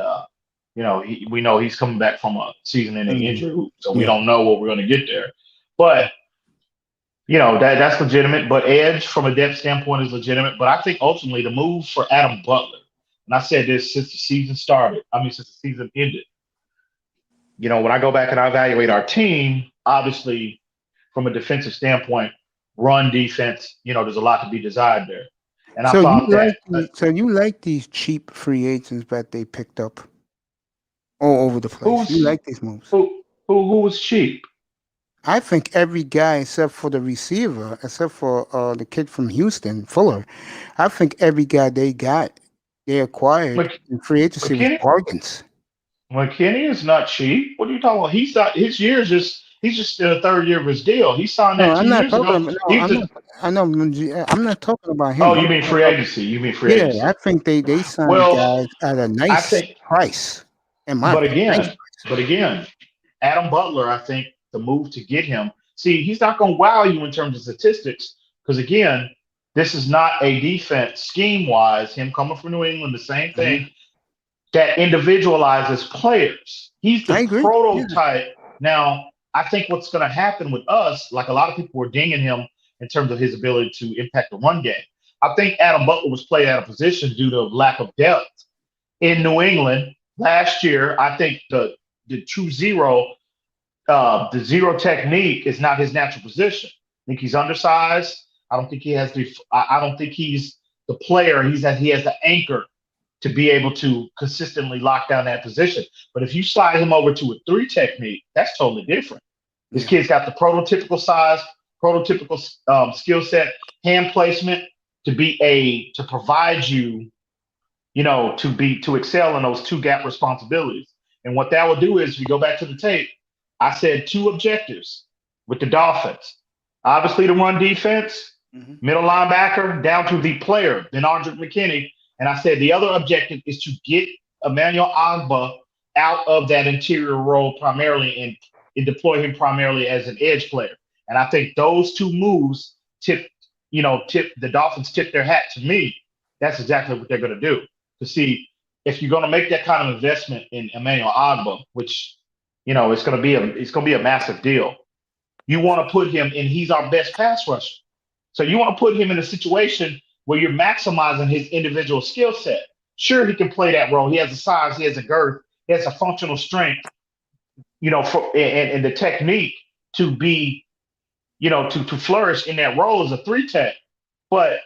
we know he's coming back from a season-ending injury, so we don't know what we're going to get there. But that's legitimate. But edge from a depth standpoint is legitimate. But I think ultimately the move for Adam Butler, and I said this since the season started. Since the season ended. When I go back and I evaluate our team, obviously from a defensive standpoint, run defense, there's a lot to be desired there. And so I thought so you like these cheap free agents that they picked up all over the place? You like these moves? Who was cheap? I think every guy except for the receiver, except for the kid from Houston, Fuller. I think every guy they acquired in free agency was bargains. McKinney is not cheap. What are you talking about? He's not. His year is just. He's just in the third year of his deal. He signed that 2 years ago. I'm not talking about him. Oh, you mean free agency? Agency? I think they signed guys at a nice price. But again, Adam Butler, I think the move to get him. See, he's not going to wow you in terms of statistics because again, this is not a defense scheme wise. Him coming from New England, the same thing. That individualizes players. He's the prototype. Yeah. Now, I think what's going to happen with us, like a lot of people were dinging him in terms of his ability to impact the run game. I think Adam Butler was played out of position due to lack of depth in New England last year. I think the true zero, the zero technique is not his natural position. I think he's undersized. I don't think he has I don't think he's the player. He has the anchor to be able to consistently lock down that position. But if you slide him over to a 3 technique, that's totally different. This kid's got the prototypical size, prototypical skill set, hand placement to provide you, to excel in those 2 gap responsibilities. And what that will do is, if you go back to the tape, I said 2 objectives with the Dolphins. Obviously, the run defense, middle linebacker, down to the player, Menard McKinney. And I said the other objective is to get Emmanuel Agba out of that interior role primarily and deploy him primarily as an edge player. And I think those 2 moves the Dolphins tip their hat to me. That's exactly what they're going to do. To see if you're going to make that kind of investment in Emmanuel Agba, which it's going to be a massive deal. You want to put him in. He's our best pass rusher, so you want to put him in a situation where you're maximizing his individual skill set. Sure, he can play that role. He has the size, he has a girth, he has a functional strength, and the technique to be, to flourish in that role as a 3 tech. But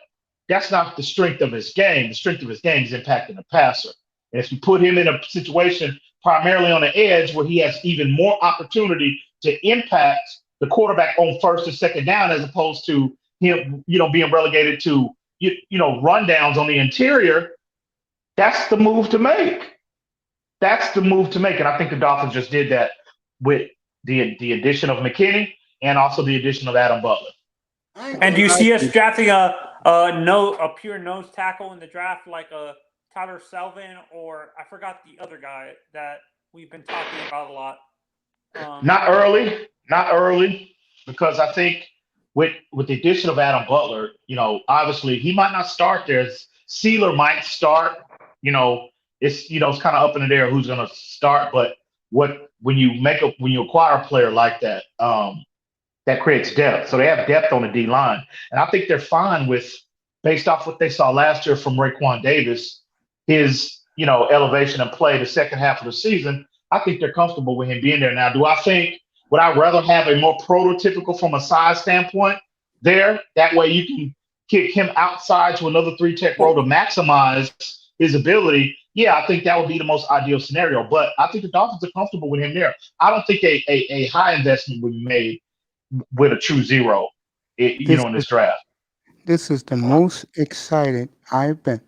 that's not the strength of his game. The strength of his game is impacting the passer. And if you put him in a situation primarily on the edge where he has even more opportunity to impact the quarterback on first and second down, as opposed to him, being relegated to rundowns on the interior, that's the move to make. That's the move to make. And I think the Dolphins just did that with the addition of McKinney and also the addition of Adam Butler. And do you see us drafting a No, a pure nose tackle in the draft like a Tyler Selvin, or I forgot the other guy that we've been talking about a lot. Not early, because I think with the addition of Adam Butler, obviously he might not start there. Sealer might start. It's kind of up in the air who's going to start. But when you acquire a player like that, that creates depth. So they have depth on the D line, and I think they're fine with, based off what they saw last year from Raekwon Davis, his elevation and play the second half of the season. I think they're comfortable with him being there. Now, would I rather have a more prototypical from a size standpoint there? That way you can kick him outside to another 3-tech role to maximize his ability. Yeah, I think that would be the most ideal scenario. But I think the Dolphins are comfortable with him there. I don't think a high investment would be made with a true zero, in this draft. This is the most excited I've been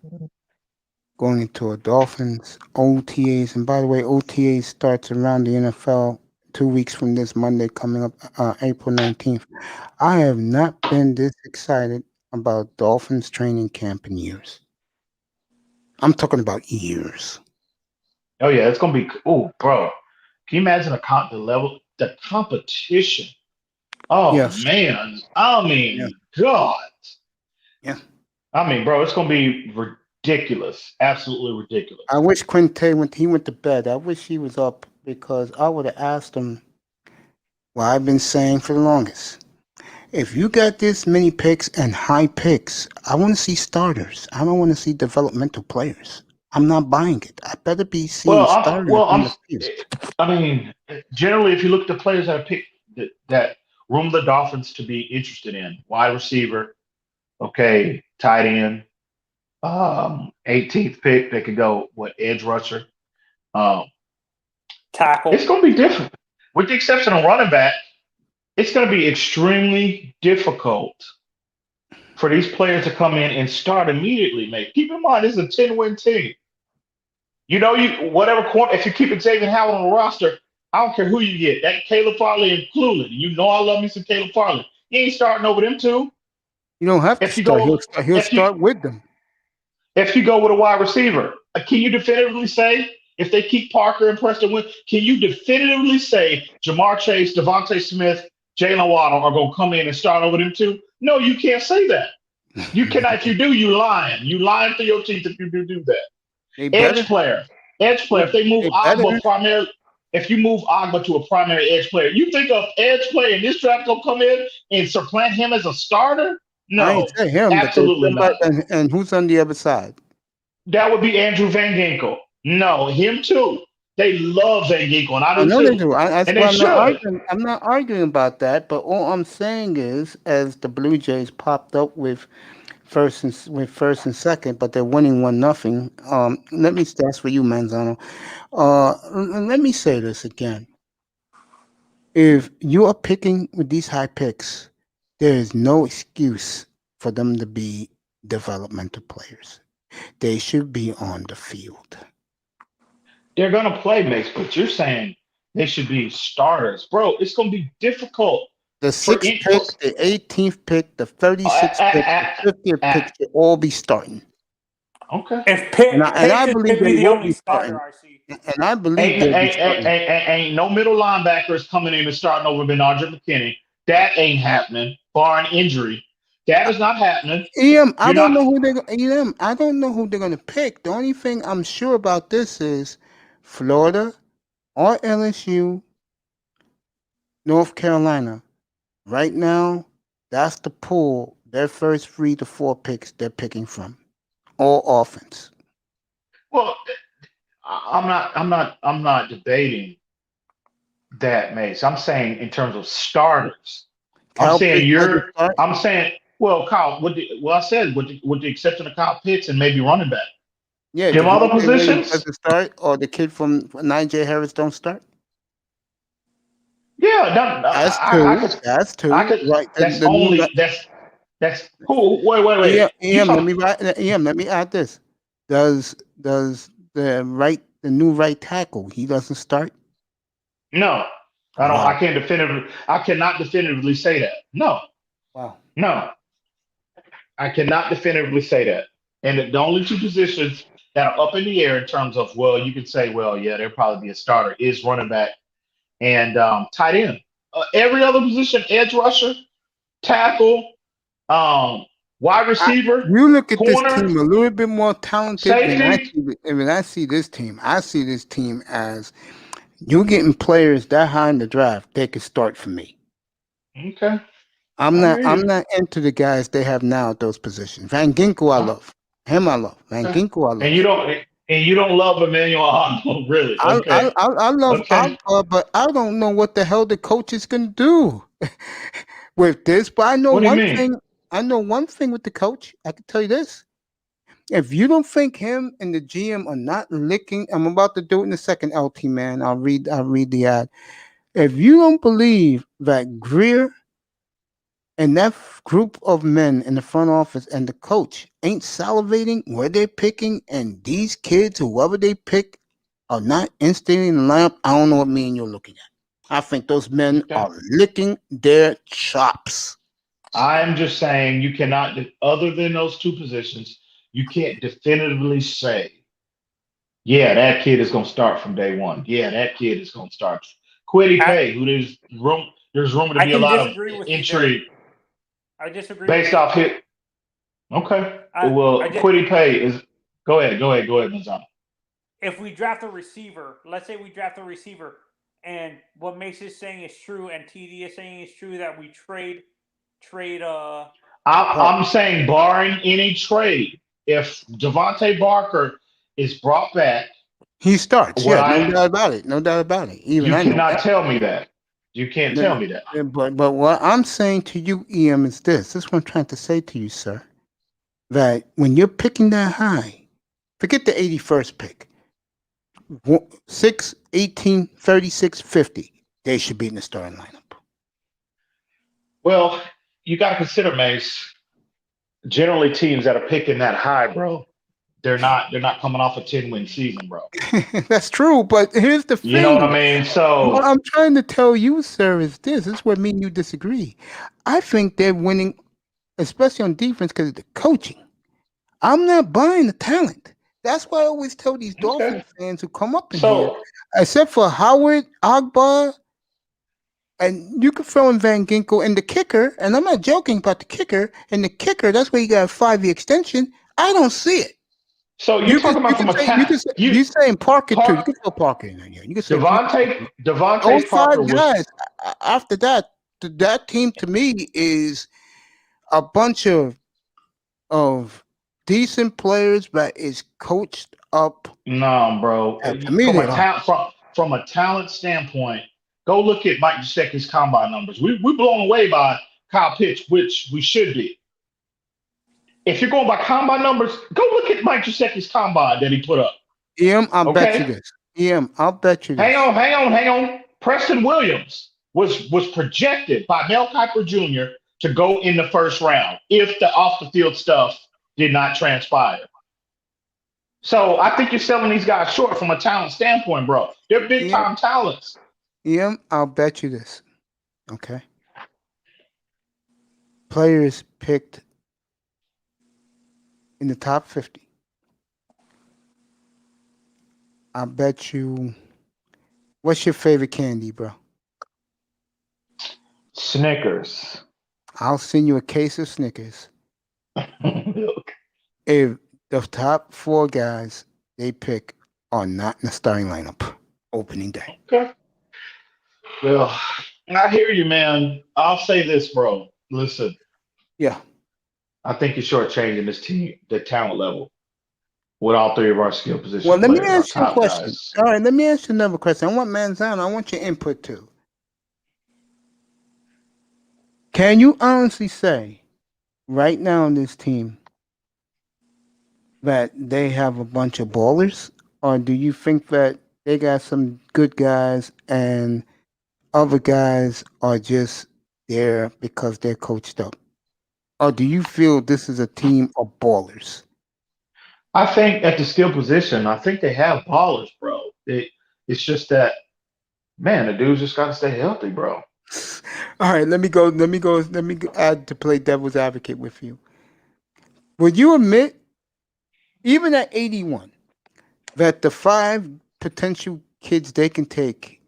going into a Dolphins OTAs. And by the way, OTAs starts around the NFL 2 weeks from this Monday coming up, April 19th. I have not been this excited about Dolphins training camp in years. I'm talking about years. Oh, yeah, it's going to be – oh, bro. Can you imagine the competition? Oh, yes. Man. I mean, yeah. God. Yeah. I mean, bro, it's going to be ridiculous. Absolutely ridiculous. I wish Quinte went to bed. I wish he was up, because I would have asked him what I've been saying for the longest. If you got this many picks and high picks, I want to see starters. I don't want to see developmental players. I'm not buying it. I better be seeing starters on the field. I mean, generally, if you look at the players that are picked that room the Dolphins to be interested in, wide receiver, okay, tight end, 18th pick, they could go, edge rusher. Tackle. It's going to be different. With the exception of running back, it's going to be extremely difficult for these players to come in and start immediately, mate. Keep in mind, this is a 10-win team. If you keep Xavier Howard on the roster, I don't care who you get. That Caleb Farley and Cluland. I love me some Caleb Farley. You ain't starting over them two. You don't have to start. He'll start with them. If you go with a wide receiver, can you definitively say, if they keep Parker and Preston Williams, can you definitively say Jamar Chase, Devontae Smith, Jalen Waddle are going to come in and start over them two? No, you can't say that. You cannot. If you do, you lying. You lying through your teeth if you do that. Edge player. If they move Agba primarily, if you move Agba to a primary edge player, you think of edge player in this draft going to come in and supplant him as a starter? No, I ain't say him, absolutely not. And who's on the other side? That would be Andrew Van Ginkel. No, him too. They love Van Ginkel, and I know too. they do. I'm not arguing about that, but all I'm saying is, as the Blue Jays popped up with first and second, but they're winning 1-0. That's for you, Manzano. Let me say this again. If you are picking with these high picks, there is no excuse for them to be developmental players. They should be on the field. They're going to play, Mace, but you're saying they should be starters. Bro, it's going to be difficult. The 6th pick, the 18th pick, the 36th pick, the 50th pick should all be starting. Okay. And I believe they will be starting. And I believe they'll be starting. Ain't no middle linebackers coming in and starting over Bernard McKinney. That ain't happening, barring injury. That is not happening. I don't know who they're going to pick. The only thing I'm sure about this is Florida or LSU, North Carolina. Right now, that's the pool. Their first 3 to 4 picks they're picking from, all offense. Well, I'm not debating that, Mace. I'm saying in terms of starters. Kyle, Kyle. I said with the exception of Kyle Pitts and maybe running back. Yeah, them other positions doesn't start, or the kid from Najee Harris don't start. Yeah, that's two. Right. That's only that's cool. Wait. Let me add this. Does the new right tackle, he doesn't start? No. I don't. Wow. I cannot definitively say that. No. Wow. No. I cannot definitively say that. And the only two positions that are up in the air in terms of, well, you can say, well, yeah, there'll probably be a starter, is running back and tight end. Every other position, edge rusher, tackle, wide receiver, You look at corner, this team a little bit more talented safety. when I see this team. I see this team as you getting players that high in the draft, they could start for me. Okay. I'm not into the guys they have now at those positions. Van Ginkel, I love. Him, I love. Van Ginkel, I love. And you don't love Emmanuel Ogba, really? Okay. I love Ogba, but I don't know what the hell the coach is gonna do with this. But I know one thing. I know one thing with the coach. I can tell you this. If you don't think him and the GM are not licking, I'm about to do it in a second, LT man. I'll read the ad. If you don't believe that Greer and that group of men in the front office and the coach ain't salivating where they're picking, and these kids, whoever they pick, are not instantly in the lineup, I don't know what me and you're looking at. I think those men are licking their chops. I'm just saying you cannot, other than those two positions, you can't definitively say, yeah, that kid is going to start from day one. Yeah, that kid is going to start. Kwity Paye, who there's room to be a lot of intrigue. I disagree. Based off hit. Okay. Kwity Paye is. Go ahead, Manzano. If we draft a receiver, let's say we draft a receiver, and what Mace is saying is true, and TD is saying is true, that we trade. I'm saying, barring any trade, if Devontae Barker is brought back, he starts. No doubt about it. No doubt about it. Even you cannot tell me that. You can't tell me that. But what I'm saying to you, EM, is this. This is what I'm trying to say to you, sir. That when you're picking that high, forget the 81st pick. 6, 18, 36, 50. They should be in the starting lineup. Well, you got to consider, Mace. Generally, teams that are picking that high, bro, they're not coming off a 10-win season, bro. That's true, but here's the thing. You know what I mean? So what I'm trying to tell you, sir, is this. This is where me and you disagree. I think they're winning, especially on defense, because of the coaching. I'm not buying the talent. That's why I always tell these Dolphins fans who come up in here, except for Howard, Ogba, and you can throw in Van Ginkel and the kicker, and I'm not joking about the kicker, and the kicker, that's where you got a 5-year extension. I don't see it. So you're talking about from a talent. You're saying Parker too. You can throw Parker in there. You can say Devontae Parker guys. After that team to me is a bunch of decent players, but is coached up. No, bro. From a talent standpoint, go look at Mike Gesicki's combine numbers. We're blown away by Kyle Pitts, which we should be. If you're going by combine numbers, go look at Mike Gesicki's combine that he put up. I'll bet you this. I'll bet you this. Hang on. Preston Williams was projected by Mel Kiper Jr. to go in the first round if the off-the-field stuff did not transpire. So I think you're selling these guys short from a talent standpoint, bro. They're big-time talents. I'll bet you this. Okay. Players picked in the top 50. I bet you. What's your favorite candy, bro? Snickers. I'll send you a case of Snickers. If the top 4 guys they pick are not in the starting lineup opening day. Okay. Well, I hear you, man. I'll say this, bro. Listen. Yeah. I think you're shortchanging this team, the talent level, with all 3 of our skill positions. Well, let me ask you a question. Guys. All right, let me ask you another question. I want Manzano. I want your input too. Can you honestly say, right now on this team, that they have a bunch of ballers, or do you think that they got some good guys and other guys are just there because they're coached up? Or do you feel this is a team of ballers? I think at the skill position, I think they have ballers, bro. It's just that, man, the dudes just got to stay healthy, bro. All right, let me go add to play devil's advocate with you. Would you admit, even at 81, that the 5 potential kids they can take,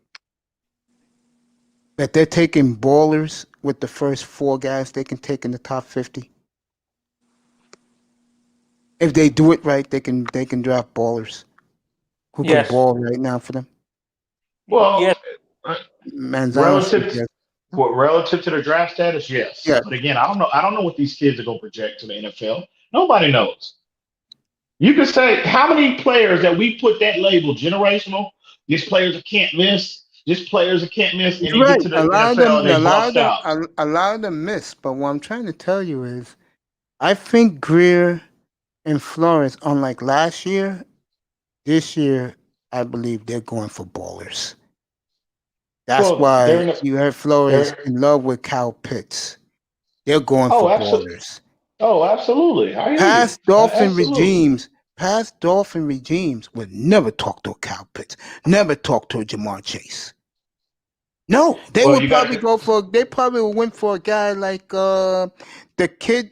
that they're taking ballers with the first 4 guys they can take in the top 50? If they do it right, they can draft ballers who can Yes. ball right now for them. Well, Yes. Manzano said yes. relative to the draft status, yes. Yeah. But again, I don't know what these kids are going to project to the NFL. Nobody knows. You could say how many players that we put that label generational. These players that can't miss. These players that can't miss, and they Right. get to the NFL and they bust out. A lot of them miss. But what I'm trying to tell you is, I think Greer and Flores, unlike last year, this year, I believe they're going for ballers. That's why you heard Flores in love with Kyle Pitts. They're going for ballers. Oh, absolutely. I hear Past you. Dolphin Absolutely. regimes would never talk to a Kyle Pitts, never talk to a Jamar Chase. No, they would probably they probably would went for a guy like the kid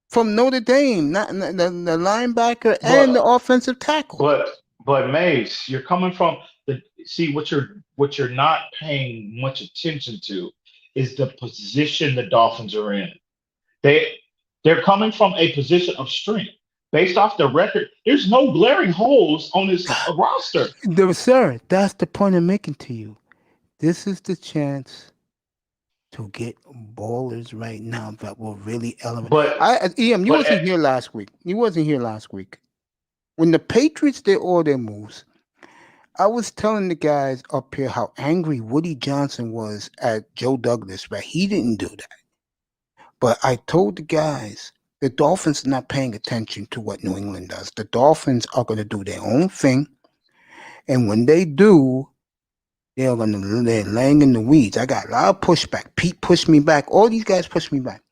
from Notre Dame, not the linebacker and the offensive tackle. But Mace, you're coming from what you're not paying much attention to is the position the Dolphins are in. They're coming from a position of strength. Based off the record, there's no glaring holes on this roster. Sir, that's the point I'm making to you. This is the chance to get ballers right now that will really elevate. You wasn't here last week. You wasn't here last week. When the Patriots did all their moves, I was telling the guys up here how angry Woody Johnson was at Joe Douglas, but he didn't do that. But I told the guys, the Dolphins are not paying attention to what New England does. The Dolphins are going to do their own thing. And when they do, they're laying in the weeds. I got a lot of pushback. Pete pushed me back. All these guys pushed me back.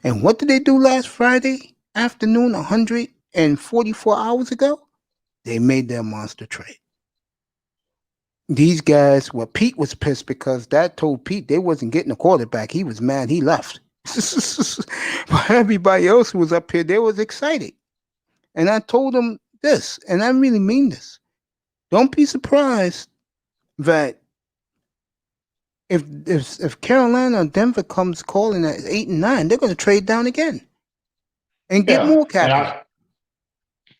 And what did they do last Friday afternoon, 144 hours ago? They made their monster trade. These guys, Pete was pissed because that told Pete they wasn't getting a quarterback. He was mad. He left. But everybody else who was up here, they was excited. And I told them this, and I really mean this. Don't be surprised that if Carolina or Denver comes calling at 8 and 9, they're going to trade down again and get more capital.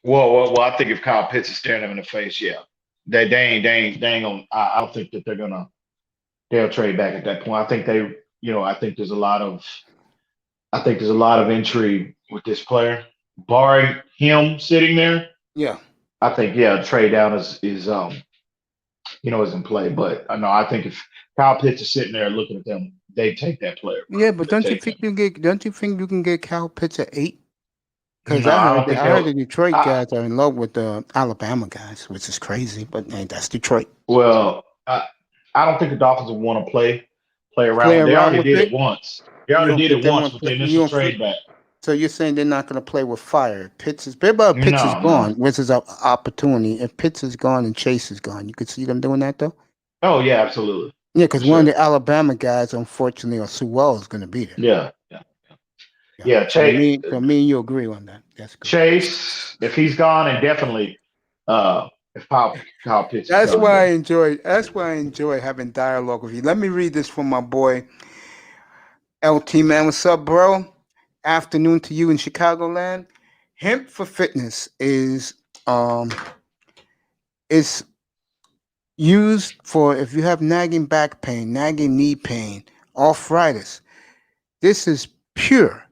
Well, I think if Kyle Pitts is staring them in the face, they ain't gonna. I don't think that they'll trade back at that point. I think I think there's a lot of intrigue with this player, barring him sitting there. Yeah, I think trade down is in play. But I think if Kyle Pitts is sitting there looking at them, they take that player. Bro. Yeah, but don't you think you can get Kyle Pitts at 8? Because I heard the Detroit guys are in love with the Alabama guys, which is crazy. But hey, that's Detroit. Well, I don't think the Dolphins would want to play around. They already did it once. They already did it once with the initial trade back. So you're saying they're not going to play with fire? Pitts is gone, which is an opportunity. If Pitts is gone and Chase is gone, you could see them doing that though. Oh yeah, absolutely. Yeah, because one of the Alabama guys, unfortunately, or Sewell is going to be there. Yeah. Chase. So me and you agree on that. That's good. Chase, if he's gone, and definitely if Kyle Pitts. That's why I enjoy having dialogue with you. Let me read this from my boy LT, man. What's up, bro? Afternoon to you in Chicagoland. Hemp for Fitness is used for if you have nagging back pain, nagging knee pain, arthritis. This is pure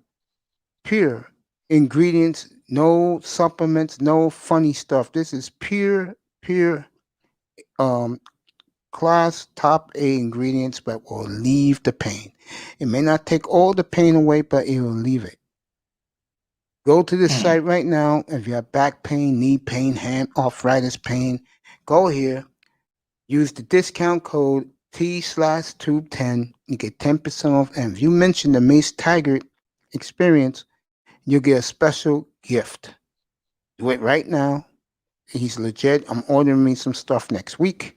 ingredients, no supplements, no funny stuff. This is pure class top A ingredients that will leave the pain. It may not take all the pain away, but it will leave it. Go to this site right now. If you have back pain, knee pain, hand arthritis pain, go here. Use the discount code T/Tube10. You get 10% off. And if you mention the Mace Taggart experience, you'll get a special gift. Do it right now. He's legit. I'm ordering me some stuff next week.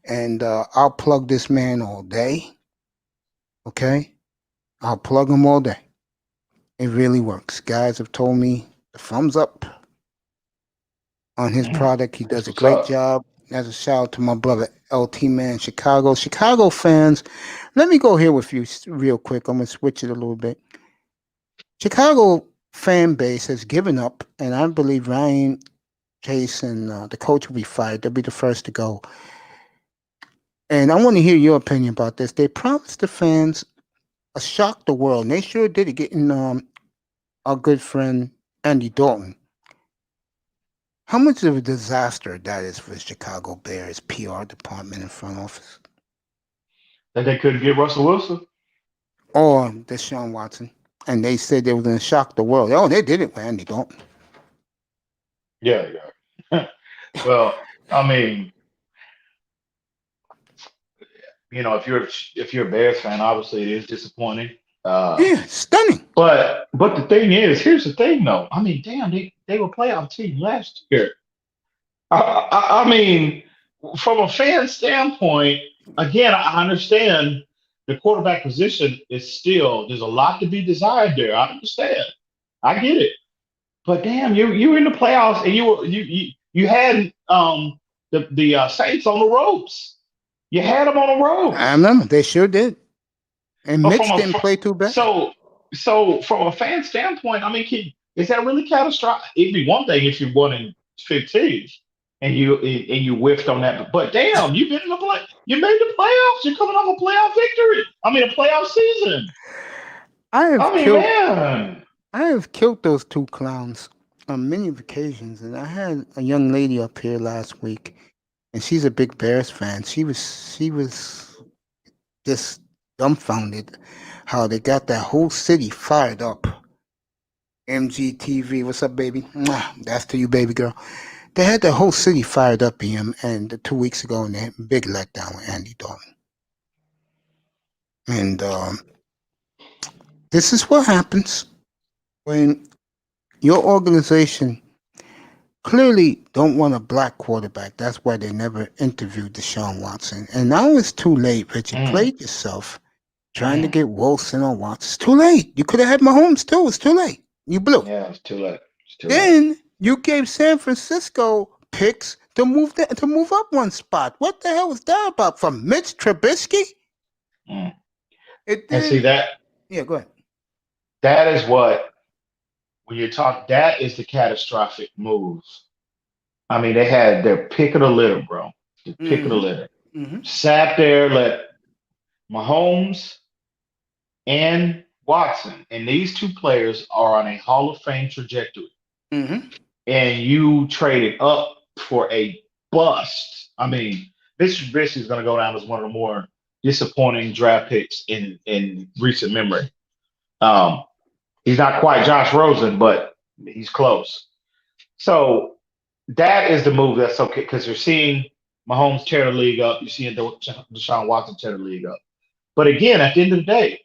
And I'll plug this man all day. Okay? I'll plug him all day. It really works. Guys have told me the thumbs up on his product. He does a what's great up. job. As a shout out to my brother LT Man, Chicago. Chicago fans, let me go here with you real quick. I'm gonna switch it a little bit. Chicago fan base has given up, and I believe Ryan Chase and the coach will be fired. They'll be the first to go. And I want to hear your opinion about this. They promised the fans a shock the world, and they sure did it, getting our good friend Andy Dalton. How much of a disaster that is for the Chicago Bears PR department and front office? That they couldn't get Russell Wilson? Or Deshaun Watson. And they said they were going to shock the world. Oh, they did it with Andy Dalton. Yeah. Well, I mean, if you're a Bears fan, obviously it is disappointing. Yeah, stunning. But the thing is, here's the thing, though. I mean, damn, they were playoff team last year. I mean, from a fan standpoint, again, I understand the quarterback position is still, there's a lot to be desired there. I understand. I get it. But damn, you were in the playoffs and you had the Saints on the ropes. You had them on the ropes. I remember they sure did. And Mitch didn't play too bad. So from a fan standpoint, I mean, is that really catastrophic? It'd be one thing if you won in 15 and you whiffed on that, but damn, you've been in the you made the playoffs. You're coming off a playoff victory. I mean, a playoff season. I have killed those two clowns on many occasions, and I had a young lady up here last week, and she's a big Bears fan. She was just dumbfounded how they got that whole city fired up. MGTV, what's up, baby? Mwah, that's to you, baby girl. They had the whole city fired up, and 2 weeks ago, and they had a big letdown with Andy Dalton. And this is what happens when your organization clearly don't want a black quarterback. That's why they never interviewed Deshaun Watson. And now it's too late, Rich. You played yourself trying to get Wilson or Watson. It's too late. You could have had Mahomes too. It's too late. You blew. Yeah, it's too late. Then you gave San Francisco picks to move up one spot. What the hell was that about? From Mitch Trubisky? And see that? Yeah, go ahead. That is what, when you talk, that is the catastrophic move. I mean, they had their pick of the litter, bro. The pick of the litter. Sat there, let Mahomes and Watson, and these two players are on a Hall of Fame trajectory. And you traded up for a bust. I mean, Mitch Trubisky is going to go down as one of the more disappointing draft picks in recent memory. He's not quite Josh Rosen, but he's close. So that is the move that's okay, because you're seeing Mahomes tear the league up. You're seeing Deshaun Watson tear the league up. But again, at the end of the day,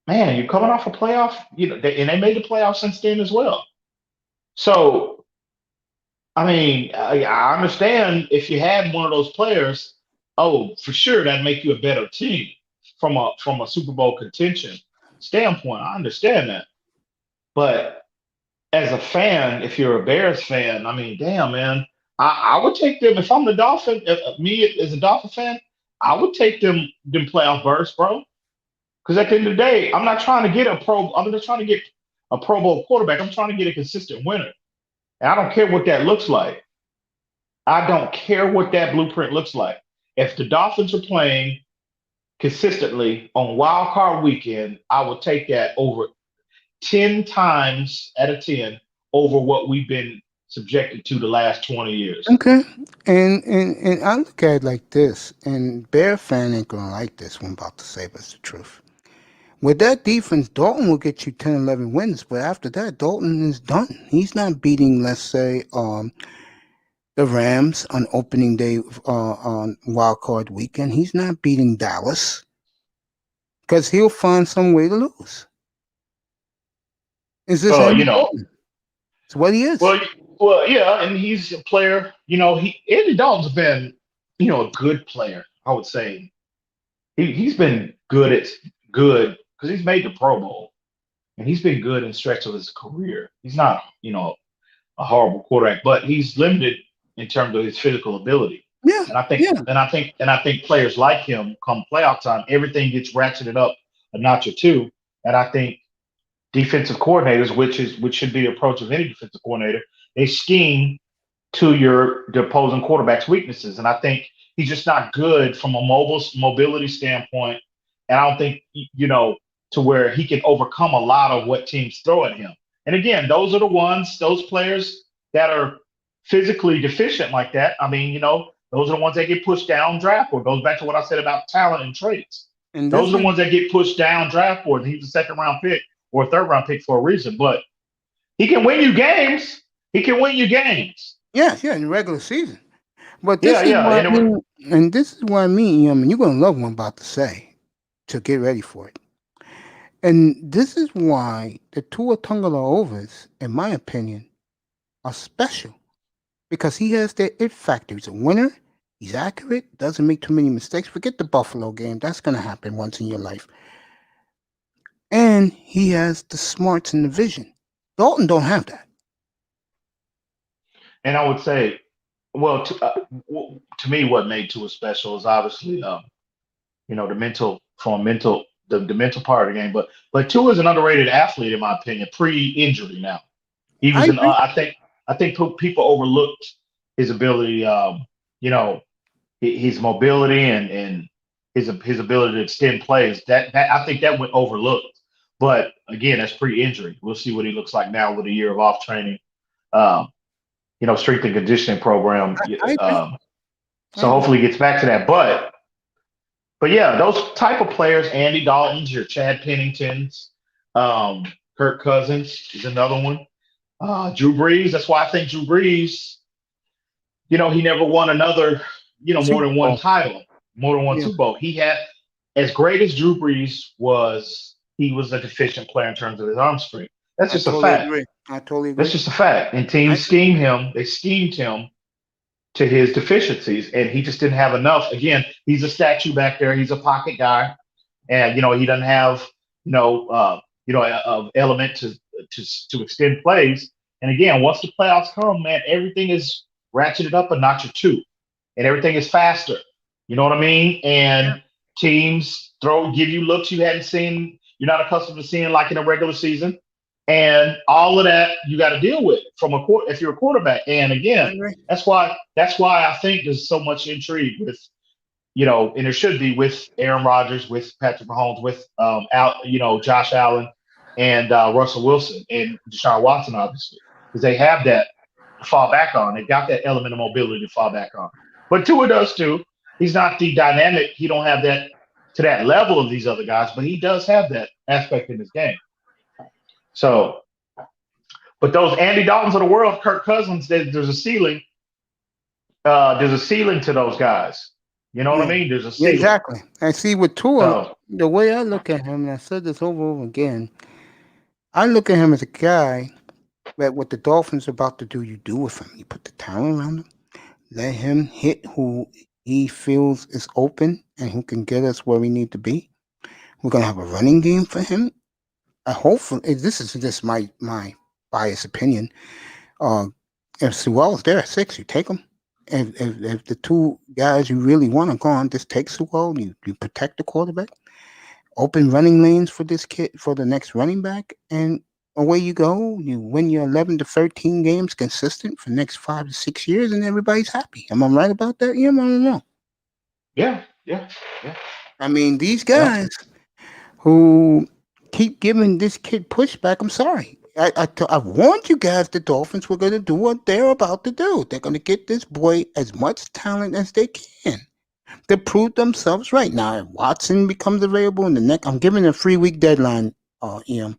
man, you're coming off a playoff, and they made the playoffs since then as well. So, I mean, I understand if you had one of those players, for sure that'd make you a better team from a Super Bowl contention standpoint. I understand that. But as a fan, if you're a Bears fan, I mean, damn, man, I would take them. If I'm the Dolphin, me as a Dolphin fan, I would take them playoff bursts, bro. Because at the end of the day, I'm not trying to get I'm not trying to get a Pro Bowl quarterback. I'm trying to get a consistent winner. And I don't care what that looks like. I don't care what that blueprint looks like. If the Dolphins are playing consistently on wild card weekend, I would take that over 10 times out of 10 over what we've been subjected to the last 20 years. Okay. And I look at it like this, and Bear fan ain't going to like this one, about to say, but it's the truth. With that defense, Dalton will get you 10, 11 wins, but after that, Dalton is done. He's not beating, let's say, the Rams on opening day on wild card weekend. He's not beating Dallas because he'll find some way to lose. Is this Dalton? It's what he is. Well, yeah, and he's a player. Andy Dalton's been, a good player. I would say he's been good because he's made the Pro Bowl. and he's been good in stretch of his career. He's not, a horrible quarterback, but he's limited in terms of his physical ability. Yeah. And I think players like him come playoff time, everything gets ratcheted up a notch or two. And I think defensive coordinators, which should be the approach of any defensive coordinator, they scheme to the opposing quarterback's weaknesses. And I think he's just not good from a mobility standpoint. And I don't think, to where he can overcome a lot of what teams throw at him. And again, those are those players that are physically deficient like that. I mean, those are the ones that get pushed down draft board. Goes back to what I said about talent and traits. And those are the ones that get pushed down draft board. He's a second round pick or a third round pick for a reason. But he can win you games. Yeah, in the regular season. But this is what and this is what I mean, you're gonna love what I'm about to say to get ready for it. And this is why the Tua Tagovailoas, in my opinion, are special. Because he has that it factor. He's a winner. He's accurate. Doesn't make too many mistakes. Forget the Buffalo game. That's going to happen once in your life. And he has the smarts and the vision. Dalton don't have that. And I would say, well, to me, what made Tua special is obviously, the mental part of the game. But Tua is an underrated athlete, in my opinion, pre-injury now. He was I think people overlooked his ability, his mobility and his ability to extend plays. That I think that went overlooked. But again, that's pre-injury. We'll see what he looks like now with a year of off training, strength and conditioning program. So hopefully he gets back to that. But yeah, those type of players, Andy Dalton's, your Chad Penningtons, Kirk Cousins is another one. Drew Brees. That's why I think Drew Brees, he never won another, more than one title, more than one Super Bowl. He had, as great as Drew Brees was, he was a deficient player in terms of his arm strength. That's just a fact. I totally agree. That's just a fact. And teams schemed him to his deficiencies, and he just didn't have enough. Again, he's a statue back there. He's a pocket guy, and he doesn't have an element to extend plays. And again, once the playoffs come, man, everything is ratcheted up a notch or two, and everything is faster. You know what I mean? And teams give you looks you hadn't seen, you're not accustomed to seeing like in a regular season. And all of that you got to deal with if you're a quarterback. And again, that's why I think there's so much intrigue with, and there should be with Aaron Rodgers, with Patrick Mahomes, with Josh Allen and Russell Wilson and Deshaun Watson, obviously, because they have that to fall back on. They got that element of mobility to fall back on. But Tua does too. He's not the dynamic. He don't have that to that level of these other guys, but he does have that aspect in his game. So, but those Andy Daltons of the world, Kirk Cousins, there's a ceiling. There's a ceiling to those guys. You know what I mean? There's a ceiling. Exactly. I see with Tua, the way I look at him, and I said this over and over again, I look at him as a guy that what the Dolphins are about to do, you do with him. You put the talent around him, let him hit who he feels is open and who can get us where we need to be. We're going to have a running game for him. Hopefully, this is just my biased opinion. If Sewell's there at 6, you take him. If the two guys you really want are gone, just take Sewell. You protect the quarterback. Open running lanes for this kid, for the next running back, and away you go. You win your 11 to 13 games consistent for the next 5 to 6 years, and everybody's happy. Am I right about that? Yeah, I don't know. Yeah. I mean, these guys who keep giving this kid pushback, I'm sorry. I warned you guys the Dolphins were going to do what they're about to do. They're going to get this boy as much talent as they can to prove themselves right. Now, if Watson becomes available in the next, I'm giving a 3-week deadline, the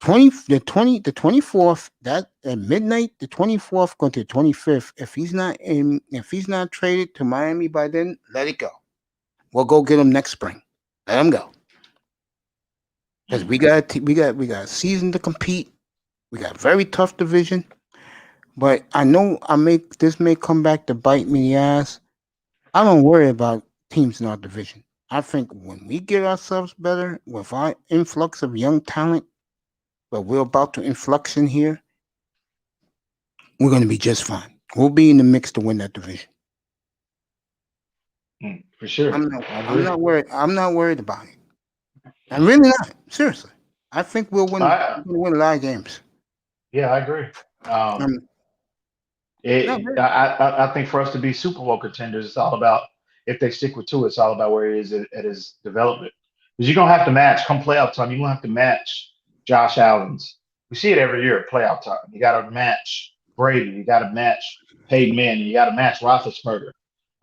24th, that at midnight, the 24th going to the 25th. If he's not traded to Miami by then, let it go. We'll go get him next spring. Let him go. Because we got a season to compete. We got a very tough division. But I know this may come back to bite me in the ass. I don't worry about teams in our division. I think when we get ourselves better with our influx of young talent, but we're about to influx in here. We're going to be just fine. We'll be in the mix to win that division. For sure. I'm not worried. I'm not worried about it. I'm really not. Seriously. I think we'll win. We're going to win a lot of games. Yeah, I agree. I think for us to be Super Bowl contenders, it's all about, if they stick with Tua, it's all about where he is at his development. Because you're going to have to match, come playoff time, you're going to have to match Josh Allen's. We see it every year at playoff time. You got to match Brady. You got to match Peyton Manning. You got to match Roethlisberger.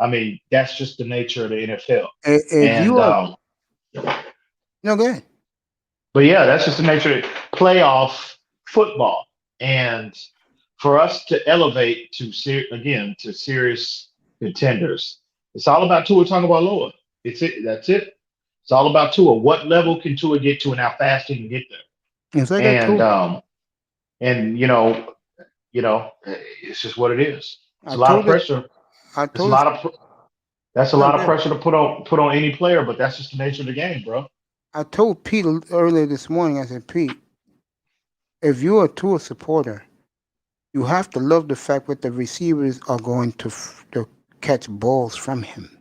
I mean, that's just the nature of the NFL. No, go ahead. But yeah, that's just the nature of playoff football. And for us to elevate to serious contenders, it's all about Tua Tagovailoa. That's it. It's all about Tua. What level can Tua get to, and how fast he can get there? It's just what it is. It's a lot of pressure. That's a lot of pressure to put on any player, but that's just the nature of the game, bro. I told Pete earlier this morning, I said, Pete, if you're a Tua supporter, you have to love the fact that the receivers are going to catch balls from him.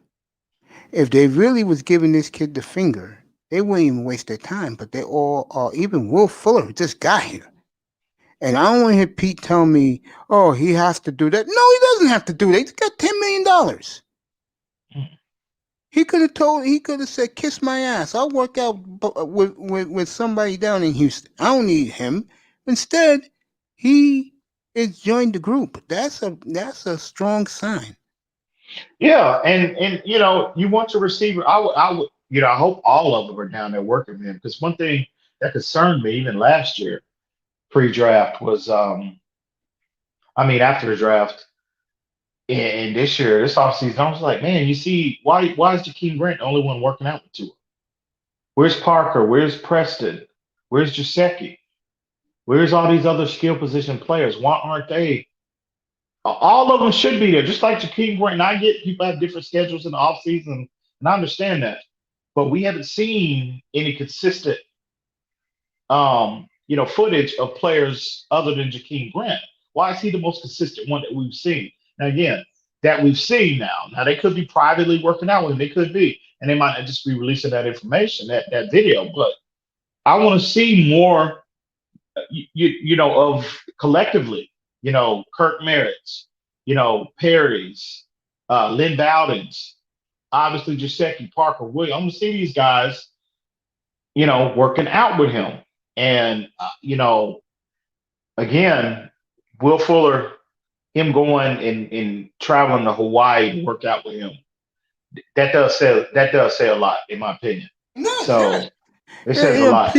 If they really was giving this kid the finger, they wouldn't even waste their time, but they all are. Even Will Fuller just got here. And I don't want to hear Pete tell me, oh, he has to do that. No, he doesn't have to do that. He's got $10 million. He could have said, kiss my ass. I'll work out with somebody down in Houston. I don't need him. Instead, he is joined the group. That's a strong sign. Yeah, and you want your receiver. I would I hope all of them are down there working with him, because one thing that concerned me even last year, pre-draft, was after the draft, and this year, this offseason, I was like, man, you see, why is Jakeem Grant the only one working out with Tua? Where's Parker? Where's Preston? Where's Gesicki? Where's all these other skill position players? Why aren't they? All of them should be there, just like Jakeem Grant. And I get people have different schedules in the offseason, and I understand that. But we haven't seen any consistent, footage of players other than Jakeem Grant. Why is he the most consistent one that we've seen? Now, again, that we've seen now. Now, they could be privately working out with him. They could be. And they might not just be releasing that information, that video. But I want to see more, of collectively, Kirk Merritt's, Perry's, Lynn Bowden's, obviously Gesicki, Parker, Williams. I'm going to see these guys, working out with him. And, again, Will Fuller, him going and traveling to Hawaii to work out with him, that does say a lot, in my opinion. No, so it says a lot.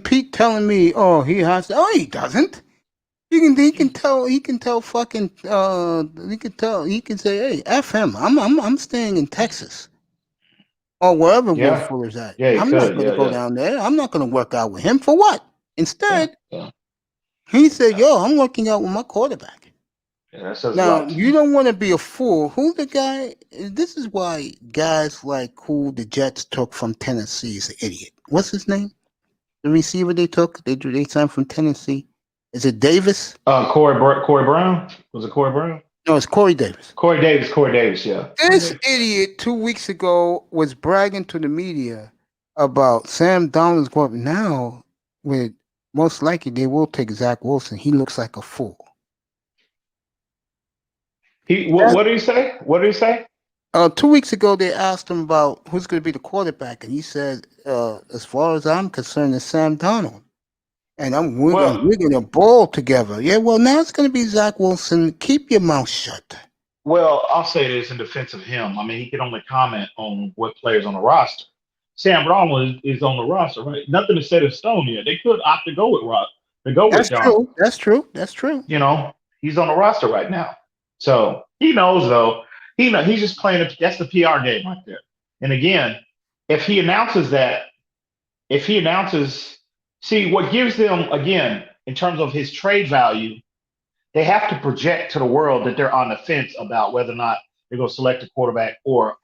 Pete telling me, oh, he has to. Oh, he doesn't. He can tell fucking he can say, hey, F him. I'm staying in Texas. Or wherever Will Fuller's at. Yeah, I'm not gonna go down there. I'm not gonna work out with him for what? Instead, he said, yo, I'm working out with my quarterback. Yeah, that says now, a lot. you don't want to be a fool. Who's the guy? This is why guys like who the Jets took from Tennessee is an idiot. What's his name? The receiver they took? They signed from Tennessee. Is it Davis? Corey Brown? Was it Corey Brown? No, it's Corey Davis. Corey Davis, yeah. This idiot 2 weeks ago was bragging to the media about Sam Darnold's going. Now, with most likely they will take Zach Wilson. He looks like a fool. What did he say? What did he say? 2 weeks ago, they asked him about who's going to be the quarterback, and he said, as far as I'm concerned, it's Sam Darnold. And we're going to ball together. Yeah, well, now it's going to be Zach Wilson. Keep your mouth shut. Well, I'll say this in defense of him. I mean, he can only comment on what players on the roster. Sam Darnold is on the roster, right? Nothing is set in stone yet. They could opt to go with Ross. That's true. That's true. That's true. He's on the roster right now. So he knows, though. He's just playing. That's the PR game right there. And again, if he announces, see, what gives them, again, in terms of his trade value, they have to project to the world that they're on the fence about whether or not they're going to select a quarterback or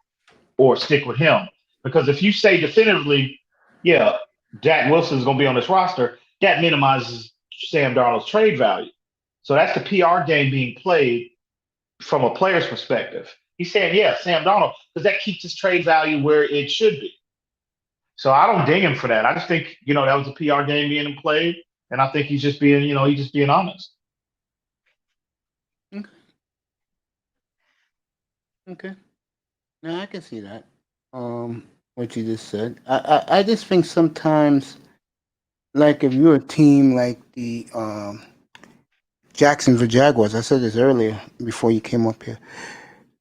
stick with him. Because if you say definitively, yeah, Jack Wilson is going to be on this roster, that minimizes Sam Darnold's trade value. So that's the PR game being played from a player's perspective. He's saying, yeah, Sam Darnold, because that keeps his trade value where it should be. So I don't ding him for that. I just think, that was a PR game being played. And I think he's just being, he's just being honest. Okay. No, I can see that. What you just said. I just think sometimes, like if you're a team like the Jacksonville Jaguars, I said this earlier before you came up here.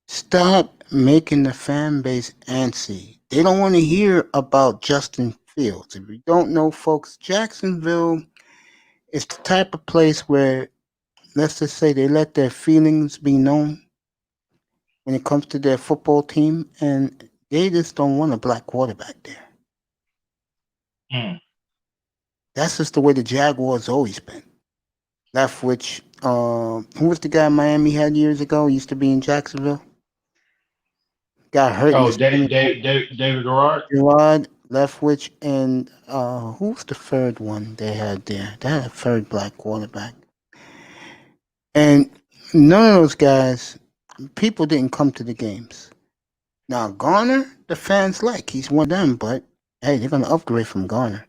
Stop making the fan base antsy. They don't want to hear about Justin Fields. If you don't know, folks, Jacksonville is the type of place where, let's just say, they let their feelings be known when it comes to their football team, and they just don't want a black quarterback there. That's just the way the Jaguars always been. Leftwich, who was the guy Miami had years ago? He used to be in Jacksonville. Got hurt. Oh, David Garrard. Garrard, Leftwich, and who's the third one they had there? They had a third black quarterback. And none of those guys, people didn't come to the games. Now, Garner, the fans like. He's one of them, but hey, they're going to upgrade from Garner.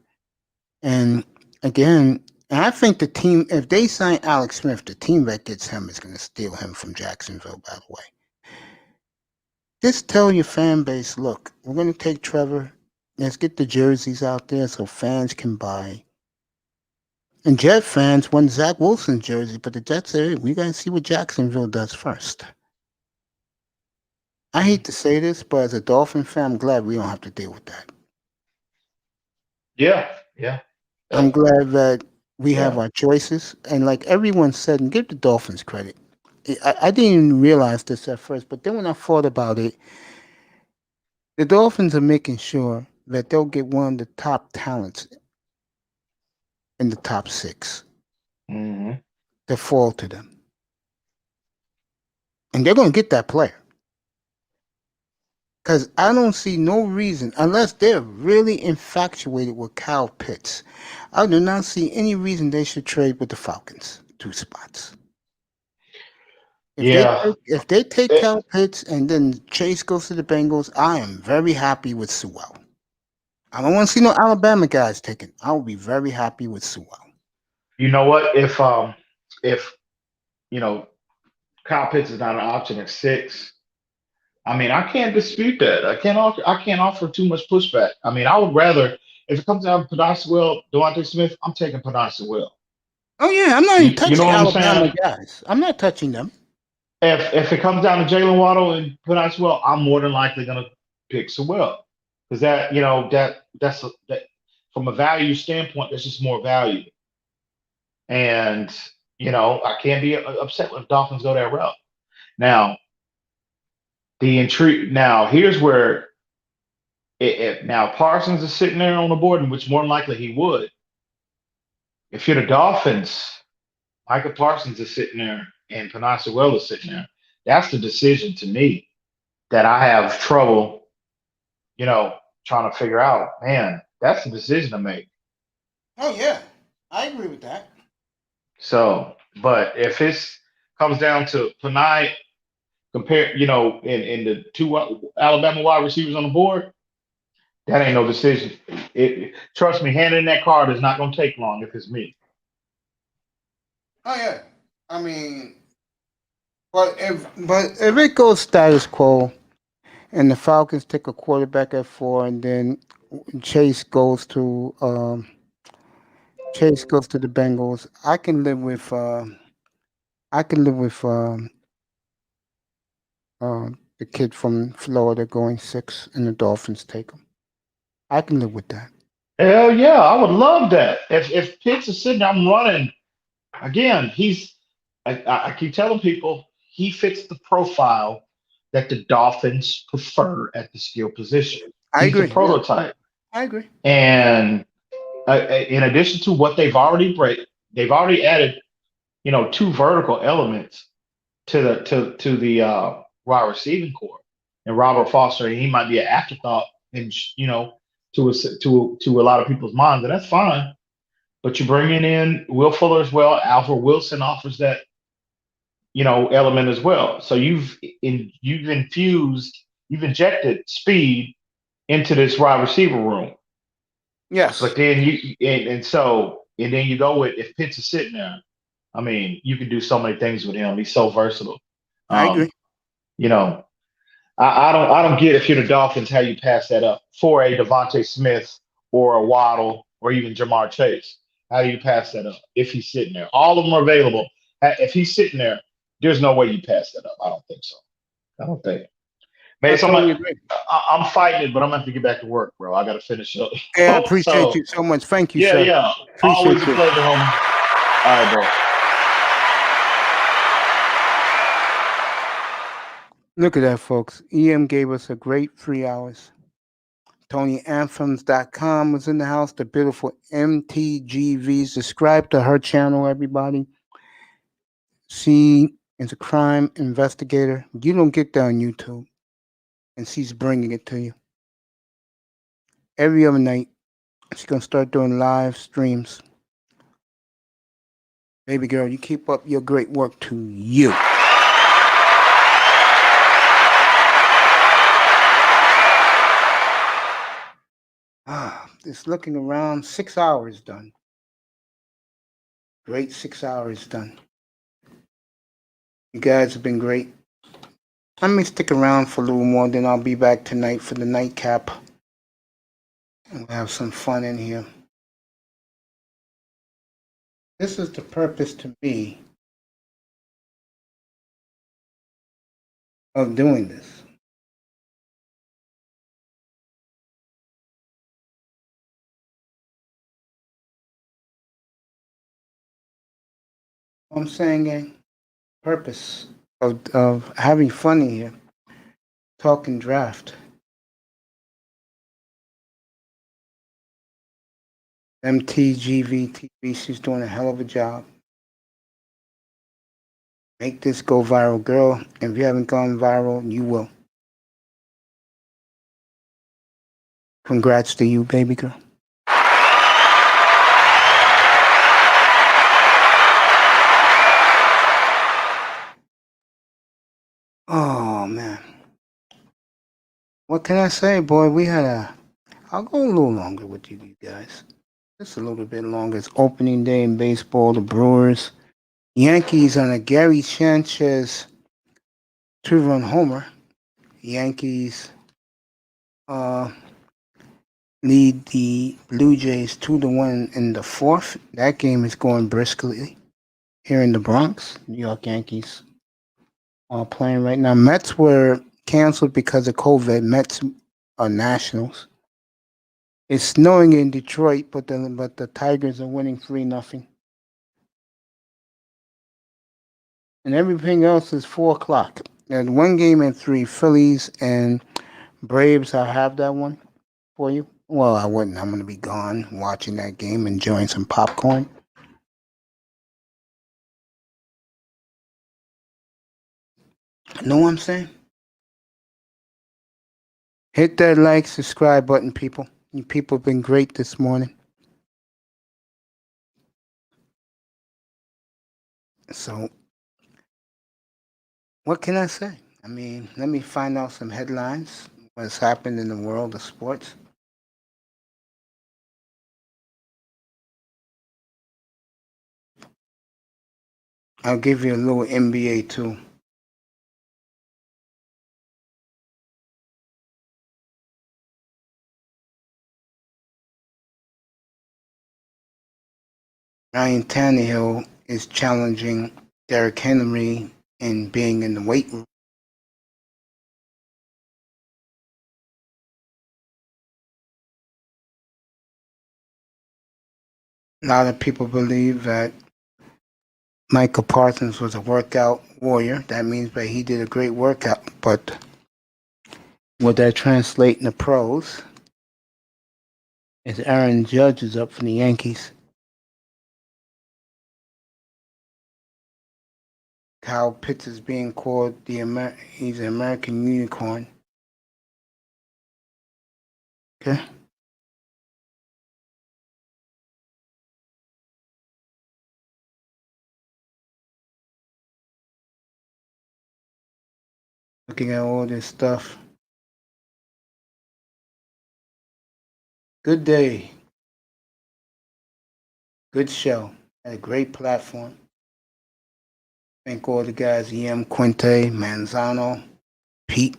And again, I think the team, if they sign Alex Smith, the team that gets him is going to steal him from Jacksonville, by the way. Just tell your fan base, look, we're going to take Trevor. Let's get the jerseys out there so fans can buy. And Jet fans want Zach Wilson's jersey, but the Jets say, we got to see what Jacksonville does first. I hate to say this, but as a Dolphin fan, I'm glad we don't have to deal with that. Yeah. I'm glad that we have our choices. And like everyone said, and give the Dolphins credit. I didn't even realize this at first, but then when I thought about it, the Dolphins are making sure that they'll get one of the top talents in the top 6 to fall to them. And they're going to get that player. Because I don't see no reason, unless they're really infatuated with Kyle Pitts, I do not see any reason they should trade with the Falcons 2 spots. If they take Kyle Pitts and then Chase goes to the Bengals, I am very happy with Sewell. I don't want to see no Alabama guys taken. I will be very happy with Sewell. You know what? If Kyle Pitts is not an option at 6, I mean, I can't dispute that. I can't offer too much pushback. I mean, I would rather, if it comes down to Penei Sewell, Devontae Smith, I'm taking Penei Sewell. Oh yeah, I'm not even touching Alabama saying? guys. I'm not touching them. If it comes down to Jalen Waddle and Penei Sewell, I'm more than likely going to pick Sewell because that's from a value standpoint, that's just more value. And I can't be upset when Dolphins go that route. Now, here's where now Parsons is sitting there on the board, and which more than likely he would. If you're the Dolphins, Michael Parsons is sitting there and Penei Sewell is sitting there. That's the decision to me that I have trouble, trying to figure out. Man, that's the decision to make. Oh yeah, I agree with that. So, but if it comes down to Penei, compare, in the 2 Alabama wide receivers on the board, that ain't no decision. Trust me, handing that card is not going to take long if it's me. Oh yeah, I mean, but if it goes status quo, and the Falcons take a quarterback at 4, and then Chase goes to the Bengals, I can live with the kid from Florida going 6 and the Dolphins take him. I can live with that. Hell yeah, I would love that. If Pitts is sitting there, I'm running. Again, I keep telling people he fits the profile that the Dolphins prefer at the skill position. I agree. The prototype. I agree. And in addition to what they've already added, 2 vertical elements to the wide receiving core. And Robert Foster, he might be an afterthought, and to a lot of people's minds, and that's fine. but you're bringing in Will Fuller as well. Alfred Wilson offers that, element as well. So you've injected speed into this wide receiver room. Yes. But then and then you go with, if Pitts is sitting there, I mean, you can do so many things with him. He's so versatile. I agree. I don't get, if you're the Dolphins, how you pass that up for a Devontae Smith or a Waddle or even Jamar Chase. How do you pass that up if he's sitting there? All of them are available. If he's sitting there, there's no way you pass that up. I don't think so. I don't think. Man, I'm fighting it, but I'm gonna have to get back to work, bro. I gotta finish up. Hey, I appreciate you so much. Thank you, sir. Yeah. Appreciate Always a you. pleasure, homie. All right, bro. Look at that, folks. EM gave us a great 3 hours. TonyAnthems.com was in the house. The beautiful MTGV. Subscribe to her channel, everybody. She is a crime investigator. You don't get that on YouTube. And she's bringing it to you. Every other night, she's going to start doing live streams. Baby girl, you keep up your great work to you. Just looking around, 6 hours done. Great 6 hours done. You guys have been great. I may stick around for a little more, then I'll be back tonight for the nightcap. And we'll have some fun in here. This is the purpose to me of doing this. I'm saying a purpose of having fun in here, talking draft. MTGV TV, she's doing a hell of a job. Make this go viral, girl. If you haven't gone viral, you will. Congrats to you, baby girl. Oh, man. What can I say, boy? I'll go a little longer with you guys. Just a little bit longer. It's opening day in baseball. The Brewers, Yankees on a Gary Sanchez 2-run homer. Yankees lead the Blue Jays 2-1 in the fourth. That game is going briskly here in the Bronx. New York Yankees are playing right now. Mets were canceled because of COVID. Mets are nationals. It's snowing in Detroit, but the Tigers are winning 3-0. And everything else is 4 o'clock. There's one game at 3. Phillies and Braves. I'll have that one for you. Well, I wouldn't. I'm going to be gone watching that game, enjoying some popcorn. Know what I'm saying? Hit that like, subscribe button, people. You people have been great this morning. So, what can I say? I mean, let me find out some headlines. What's happened in the world of sports? I'll give you a little NBA too. Ryan Tannehill is challenging Derrick Henry in being in the weight room. A lot of people believe that Michael Parsons was a workout warrior. That means that he did a great workout. But would that translate in the pros? As Aaron Judge is up for the Yankees. Kyle Pitts is being called he's an American unicorn. Okay. Looking at all this stuff. Good day. Good show. Had a great platform. Thank all the guys, EM, Quinte, Manzano, Pete.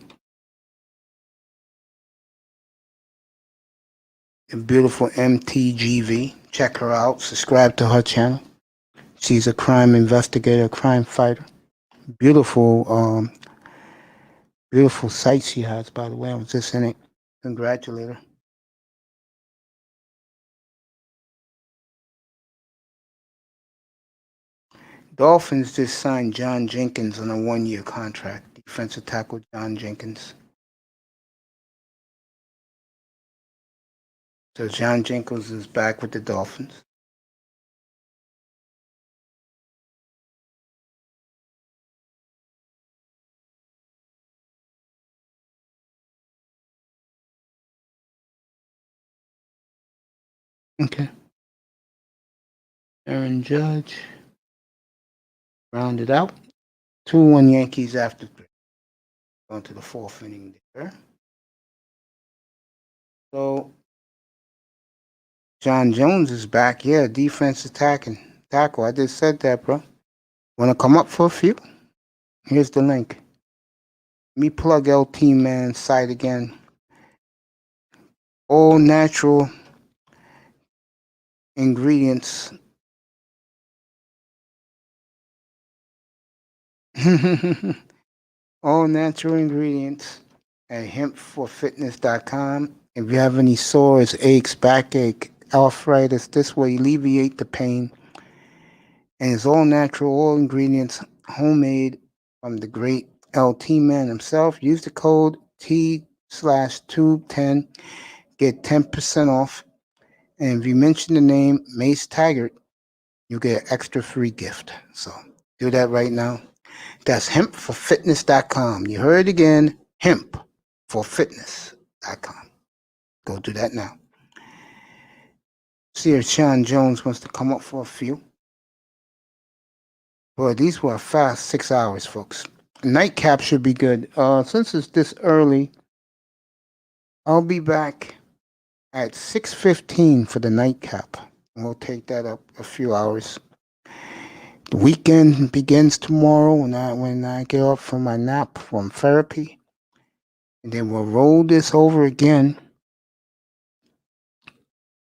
The beautiful MTGV. Check her out. Subscribe to her channel. She's a crime investigator, crime fighter. Beautiful, beautiful site she has, by the way. I was just in it. Congratulate her. Dolphins just signed John Jenkins on a 1-year contract. Defensive tackle John Jenkins. So John Jenkins is back with the Dolphins. Okay. Aaron Judge. Rounded out. 2-1 Yankees after 3. Going to the 4th inning there. So John Jones is back. Yeah, defensive tackle. I just said that, bro. Want to come up for a few? Here's the link. Let me plug LT Man's site again. All natural ingredients. All natural ingredients at hempforfitness.com. If you have any sores, aches, backache, arthritis, this will alleviate the pain. And it's all natural, all ingredients, homemade from the great LT Man himself. Use the code T/Tube10. Get 10% off. And if you mention the name Mace Taggart, you get an extra free gift. So do that right now. That's hempforfitness.com. You heard it again, hempforfitness.com. Go do that now. See if Sean Jones wants to come up for a few. Boy, these were a fast 6 hours, folks. Nightcap should be good. Since it's this early, I'll be back at 6:15 for the nightcap. We'll take that up a few hours. The weekend begins tomorrow when I get up from my nap from therapy. And then we'll roll this over again.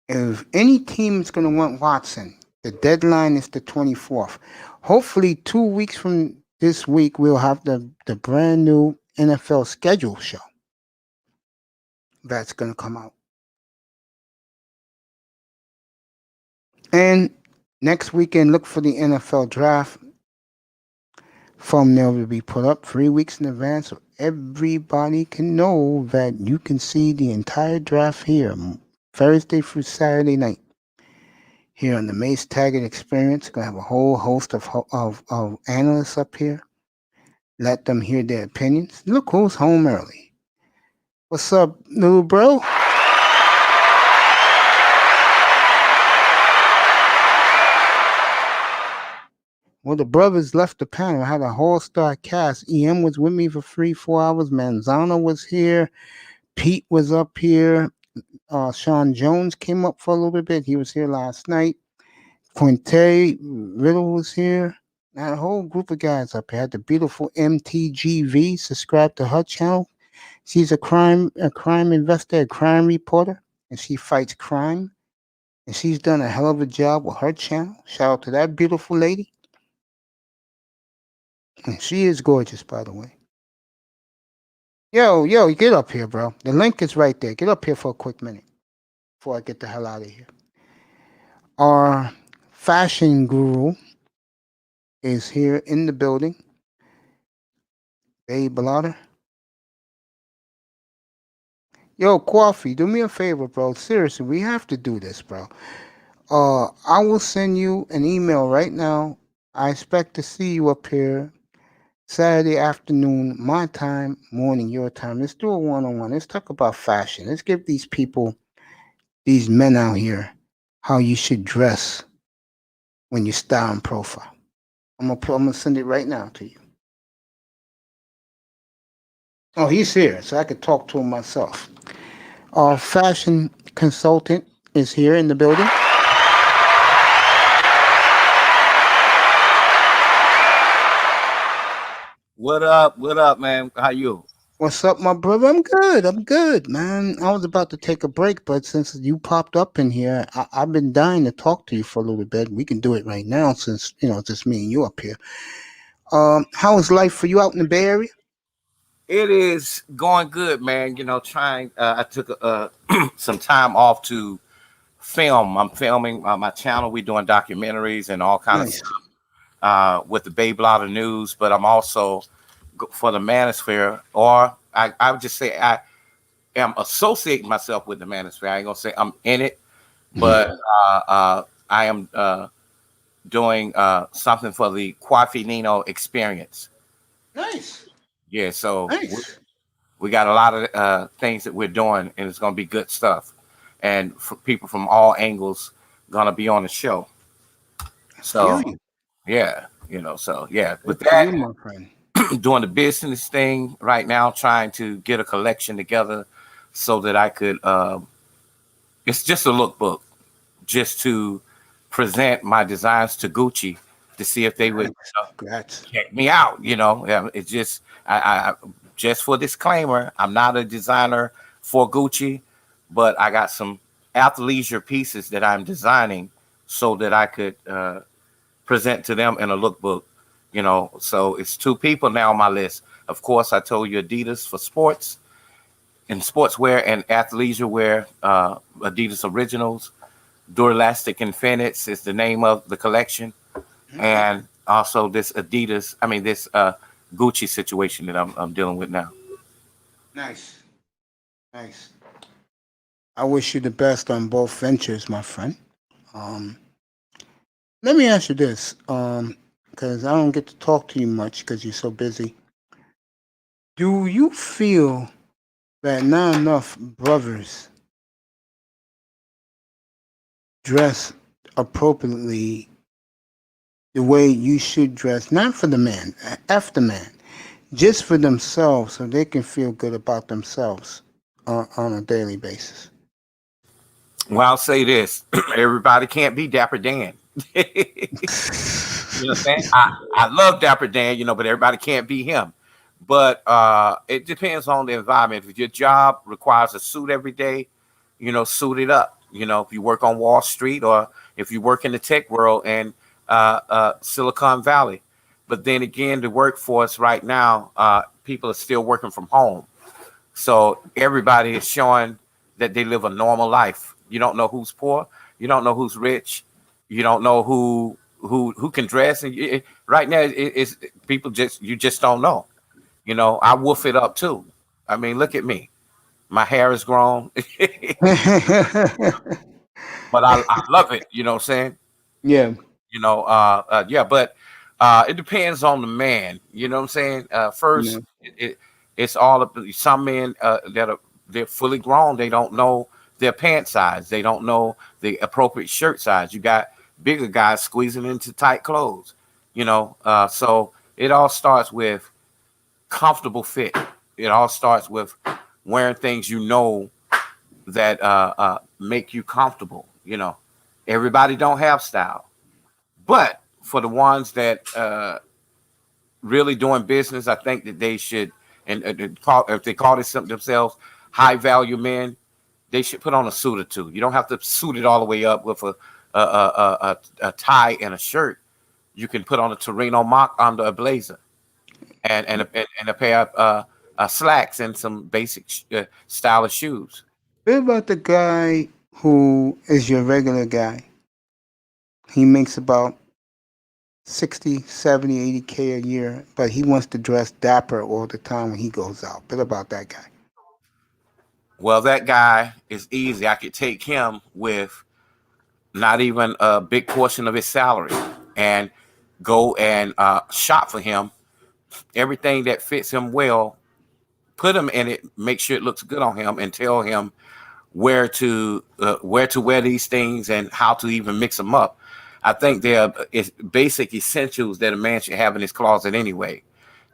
If any team is going to want Watson, the deadline is the 24th. Hopefully 2 weeks from this week, we'll have the brand new NFL schedule show. That's going to come out. And next weekend, look for the NFL draft. Thumbnail will be put up 3 weeks in advance so everybody can know that you can see the entire draft here, Thursday through Saturday night. Here on the Mace Taggart Experience, going to have a whole host of analysts up here. Let them hear their opinions. Look who's home early. What's up, little bro? Well, the brothers left the panel. I had a whole star cast. EM was with me for 3-4 hours. Manzano was here. Pete was up here. Sean Jones came up for a little bit. He was here last night. Quinte Riddle was here. I had a whole group of guys up here. I had the beautiful MTGV. Subscribe to her channel. She's a crime investigator, a crime reporter, and she fights crime. And she's done a hell of a job with her channel. Shout out to that beautiful lady. And she is gorgeous, by the way. Yo, get up here, bro. The link is right there. Get up here for a quick minute before I get the hell out of here. Our fashion guru is here in the building. Babe Blotter. Yo, Coffee, do me a favor, bro. Seriously, we have to do this, bro. I will send you an email right now. I expect to see you up here Saturday afternoon, my time, morning, your time. Let's do a one-on-one. Let's talk about fashion. Let's give these people, these men out here, how you should dress when you style and profile. I'm gonna send it right now to you. Oh, he's here, so I could talk to him myself. Our fashion consultant is here in the building. What up? What up, man? How you? What's up, my brother? I'm good. I'm good, man. I was about to take a break, but since you popped up in here, I've been dying to talk to you for a little bit. We can do it right now since, it's just me and you up here. How is life for you out in the Bay Area? It is going good, man. Trying. I took some time off to film. I'm filming my channel. We're doing documentaries and all kinds of stuff with the Bay Blotter News. But I'm also for the Manosphere, or I would just say I am associating myself with the Manosphere. I ain't gonna say I'm in it, but I am doing something for the Quafinino experience. Nice. Yeah, so nice. we got a lot of things that we're doing, and it's going to be good stuff. And for people from all angles going to be on the show. So, yeah, with that, my friend. Doing the business thing right now, trying to get a collection together so that I could, it's just a lookbook, just to present my designs to Gucci to see if they would check me out. It's just, I just for disclaimer, I'm not a designer for Gucci, but I got some athleisure pieces that I'm designing so that I could present to them in a lookbook. So it's 2 people now on my list. Of course, I told you Adidas for sports and sportswear and athleisure wear, Adidas Originals. Durelastic Infinites is the name of the collection. And also this Gucci situation that I'm dealing with now. Nice. I wish you the best on both ventures, my friend. Let me ask you this, because I don't get to talk to you much because you're so busy. Do you feel that not enough brothers dress appropriately the way you should dress, not for the man, F the man, just for themselves so they can feel good about themselves on a daily basis? Well, I'll say this. Everybody can't be Dapper Dan. You know what I'm saying? I love Dapper Dan, but everybody can't be him. But it depends on the environment. If your job requires a suit every day, suit it up. If you work on Wall Street or if you work in the tech world and Silicon Valley. But then again, the workforce right now, people are still working from home. So everybody is showing that they live a normal life. You don't know who's poor. You don't know who's rich. You don't know who can dress. And right now, it's people you just don't know. I woof it up too. I mean, look at me. My hair is grown. But I love it. You know what I'm saying? Yeah. But it depends on the man. You know what I'm saying? First, it's all of some men they're fully grown. They don't know their pant size. They don't know the appropriate shirt size. You got bigger guys squeezing into tight clothes. So it all starts with comfortable fit. It all starts with wearing things that make you comfortable. Everybody don't have style, but for the ones that really doing business, I think that they should, and if they call themselves high value men, they should put on a suit or two. You don't have to suit it all the way up with a tie and a shirt. You can put on a Torino mock under a blazer, and a pair of slacks and some basic stylish shoes. What about the guy who is your regular guy? He makes about 60, 70, 80K a year, but he wants to dress dapper all the time when he goes out. What about that guy? Well, that guy is easy. I could take him with not even a big portion of his salary and go and shop for him. Everything that fits him well, put him in it, make sure it looks good on him, and tell him where to wear these things and how to even mix them up. I think they're basic essentials that a man should have in his closet anyway.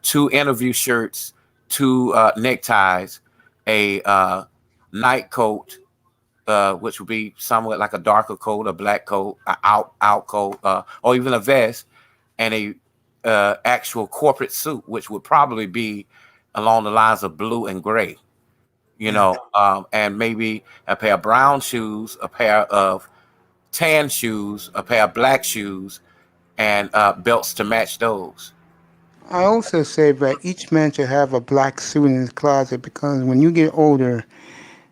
2 interview shirts, two neckties, a night coat, which would be somewhat like a darker coat, a black coat, a out coat, or even a vest, and a actual corporate suit, which would probably be along the lines of blue and gray, and maybe a pair of brown shoes, a pair of tan shoes, a pair of black shoes, and belts to match those. I also say that each man should have a black suit in his closet because when you get older,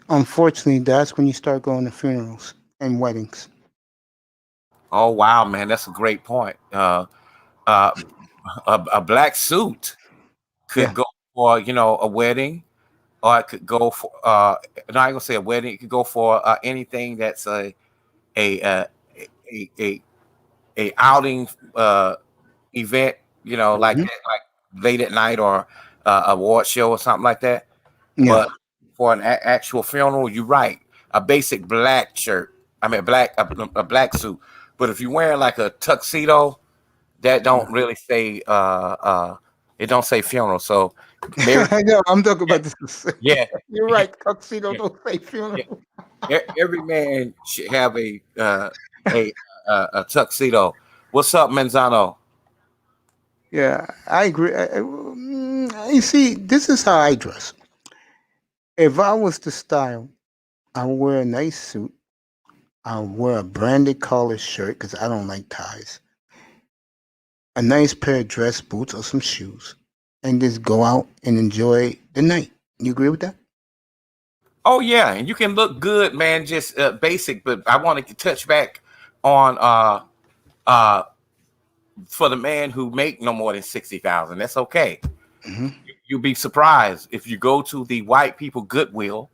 unfortunately, that's when you start going to funerals and weddings. Oh wow, man, that's a great point. A black suit could go for a wedding, or it could go for not gonna say a wedding. It could go for anything that's a outing event, like late at night or award show or something like that. Yeah. But for an actual funeral, you're right. A basic black shirt. I mean, a black suit. But if you're wearing like a tuxedo, that don't really say it don't say funeral. So I know. I'm talking about this. Yeah, You're right. Tuxedo don't say funeral. every man should have a tuxedo. What's up, Manzano? Yeah, I agree. You see, this is how I dress. If I was the style, I would wear a nice suit. I would wear a branded collar shirt because I don't like ties. A nice pair of dress boots or some shoes, and just go out and enjoy the night. You agree with that? Oh yeah, and you can look good, man. Just basic, but I want to touch back on for the man who make no more than 60,000. That's okay. You'll be surprised if you go to the white people Goodwill,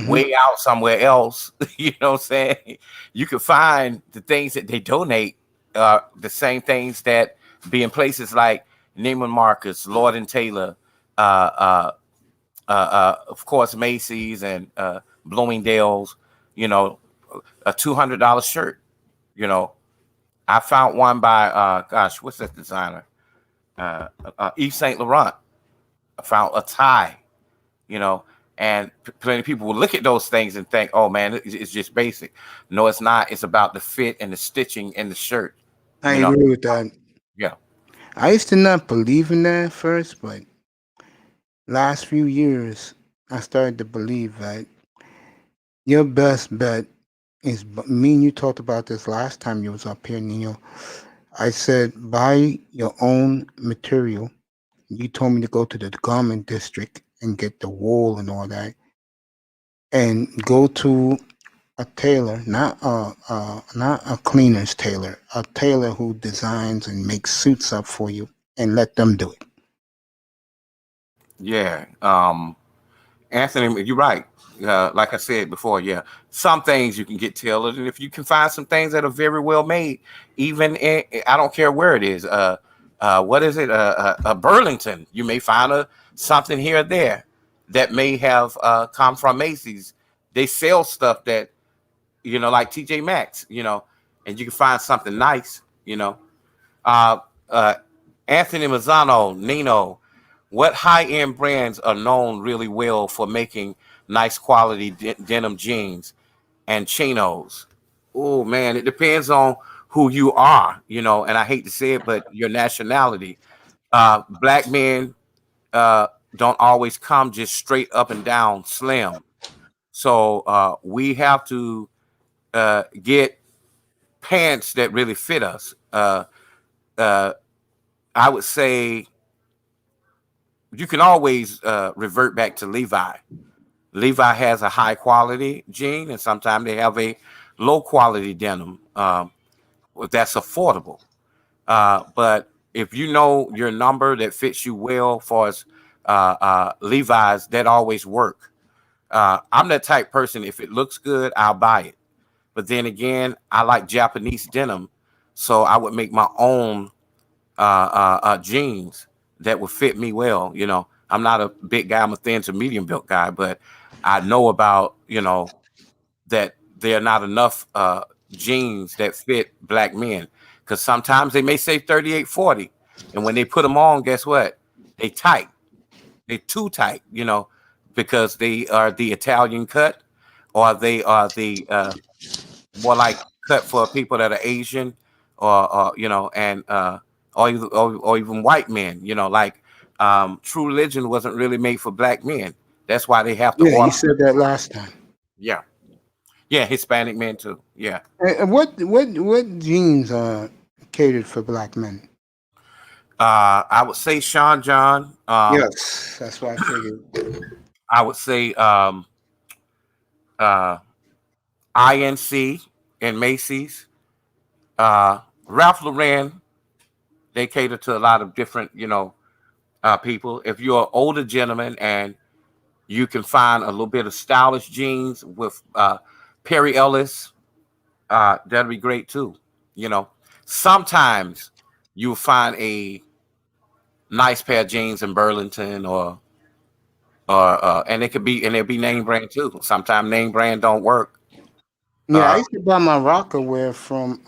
way out somewhere else. You know what I'm saying? You can find the things that they donate, the same things that be in places like Neiman Marcus, Lord and Taylor, of course Macy's and Bloomingdale's. A $200 shirt. I found one by what's that designer? Yves Saint Laurent. I found a tie, and plenty of people will look at those things and think, "Oh man, it's just basic." No, it's not. It's about the fit and the stitching in the shirt. I agree with that. Yeah. I used to not believe in that at first, but last few years, I started to believe that your best bet is, me and you talked about this last time you was up here, Nino. I said, buy your own material. You told me to go to the garment district and get the wool and all that, and go to a tailor, not a cleaner's tailor, a tailor who designs and makes suits up for you, and let them do it. Yeah. Anthony, you're right. Like I said before, yeah, some things you can get tailored, and if you can find some things that are very well made, even I don't care where it is. What is it? Burlington. You may find something here or there that may have come from Macy's. They sell stuff that like TJ Maxx, and you can find something nice. Anthony Mazzano, Nino, what high-end brands are known really well for making nice quality denim jeans and chinos? Oh man, it depends on who you are, and I hate to say it, but your nationality. Black men don't always come just straight up and down slim. So we have to get pants that really fit us. I would say you can always revert back to Levi. Levi has a high quality jean, and sometimes they have a low quality denim that's affordable. But if you know your number that fits you well, for as Levi's, that always work. I'm that type person. If it looks good, I'll buy it. But then again, I like Japanese denim, so I would make my own jeans that would fit me well. I'm not a big guy. I'm a thin to medium built guy, but I know about, that there are not enough jeans that fit black men, because sometimes they may say 38, 40. And when they put them on, guess what? They tight. They're too tight, because they are the Italian cut, or they are the more like cut for people that are Asian, or and or even white men. Like True Religion wasn't really made for black men. That's why they have to Yeah, you order. said that last time. Yeah, yeah, Hispanic men too. Yeah. And what jeans are catered for black men? I would say Sean John. Yes, that's what I figured. I would say uh, INC and Macy's. Ralph Lauren, they cater to a lot of different, people. If you're an older gentleman and you can find a little bit of stylish jeans with Perry Ellis, that'd be great too. Sometimes you'll find a nice pair of jeans in Burlington, or and it'll be name brand too. Sometimes name brand don't work. Yeah, I used to buy my rocker wear from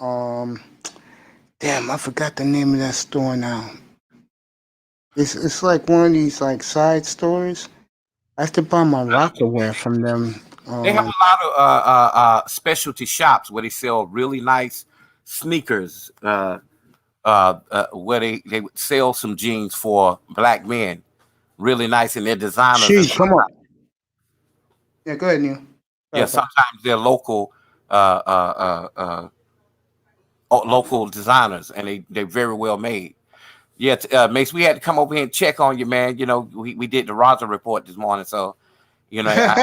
damn, I forgot the name of that store now. It's like one of these like side stores. I used to buy my rocker wear from them. They have a lot of specialty shops where they sell really nice sneakers. Where they would sell some jeans for black men, really nice, and they're designers. Jeez, come on. Yeah, go ahead, Neil. Yeah, sometimes they're local local designers, and they're very well made. Yeah, Mace, we had to come over here and check on you, man. We did the Roger report this morning, so yeah.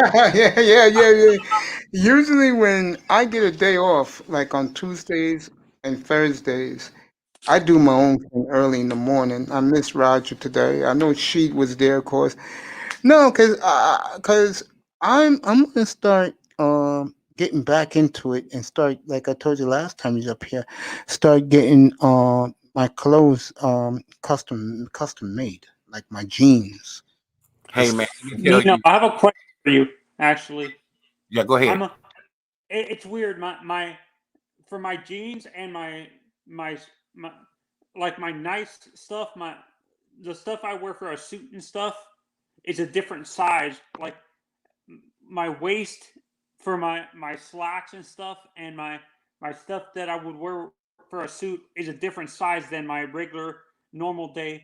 Usually when I get a day off, like on Tuesdays and Thursdays, I do my own thing early in the morning. I miss Roger today. I know Sheet was there, of course. No, because I'm gonna start getting back into it and start, like I told you last time you was up here, start getting my clothes custom made, like my jeans. Hey man, I have a question for you, actually. Yeah, go ahead. It's weird. My for my jeans and my like my nice stuff, the stuff I wear for a suit and stuff is a different size. Like my waist for my slacks and stuff, and my stuff that I would wear for a suit is a different size than my regular normal day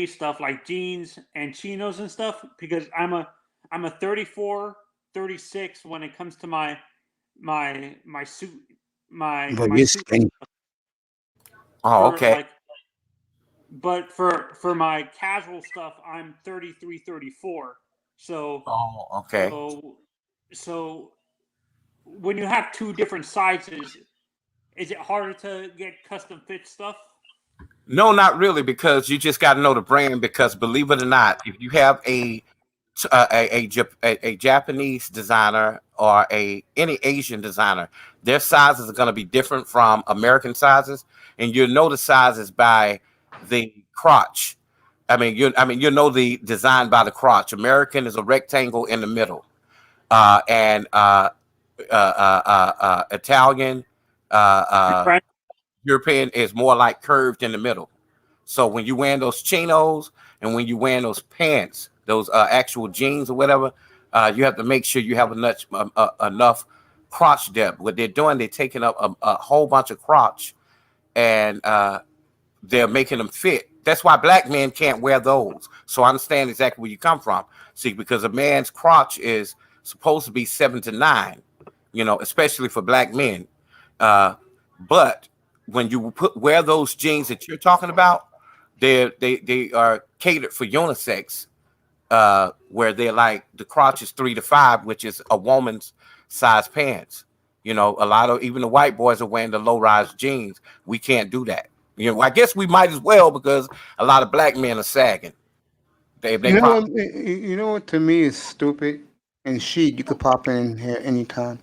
stuff, like jeans and chinos and stuff, because I'm a 34, 36 when it comes to my suit, my suit. Oh, okay. But for my casual stuff, I'm 33, 34. So. Oh, okay. So when you have two different sizes, is it harder to get custom fit stuff? No, not really, because you just got to know the brand. Because believe it or not, if you have a Japanese designer or any Asian designer, their sizes are going to be different from American sizes, and you'll know the sizes by the crotch. You know the design by the crotch. American is a rectangle in the middle, and Italian, European is more like curved in the middle. So when you wear those chinos and when you wear those pants, those actual jeans or whatever, you have to make sure you have enough crotch depth. What they're doing, they're taking up a whole bunch of crotch, and they're making them fit. That's why black men can't wear those. So I understand exactly where you come from. See, because a man's crotch is supposed to be 7 to 9, especially for black men. But when you wear those jeans that you're talking about, they are catered for unisex, where they're like the crotch is 3 to 5, which is a woman's size pants. A lot of even the white boys are wearing the low-rise jeans. We can't do that. I guess we might as well, because a lot of black men are sagging. You know what to me is stupid, and Sheet, you could pop in here anytime.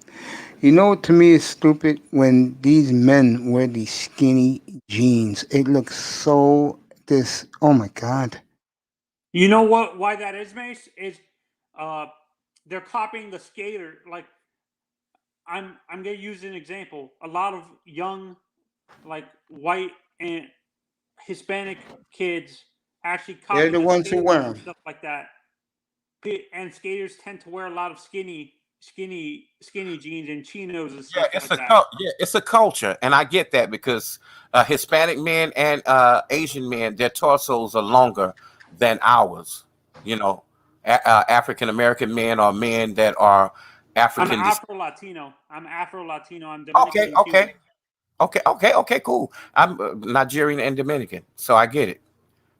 You know what to me is stupid? When these men wear these skinny jeans. It looks so oh my God. You know why that is, Mace? Is they're copying the skater. Like I'm gonna use an example. A lot of young, like white and Hispanic kids actually They're copy the the ones who skaters wear and 'em. stuff like that. And skaters tend to wear a lot of skinny jeans and chinos and Yeah, stuff it's like a that. it's a culture, and I get that because Hispanic men and Asian men, their torsos are longer than ours. You know, African American men or men that are I'm African. Afro-Latino. I'm Afro-Latino. I'm Dominican Okay, and Cuban. okay, cool. I'm Nigerian and Dominican, so I get it.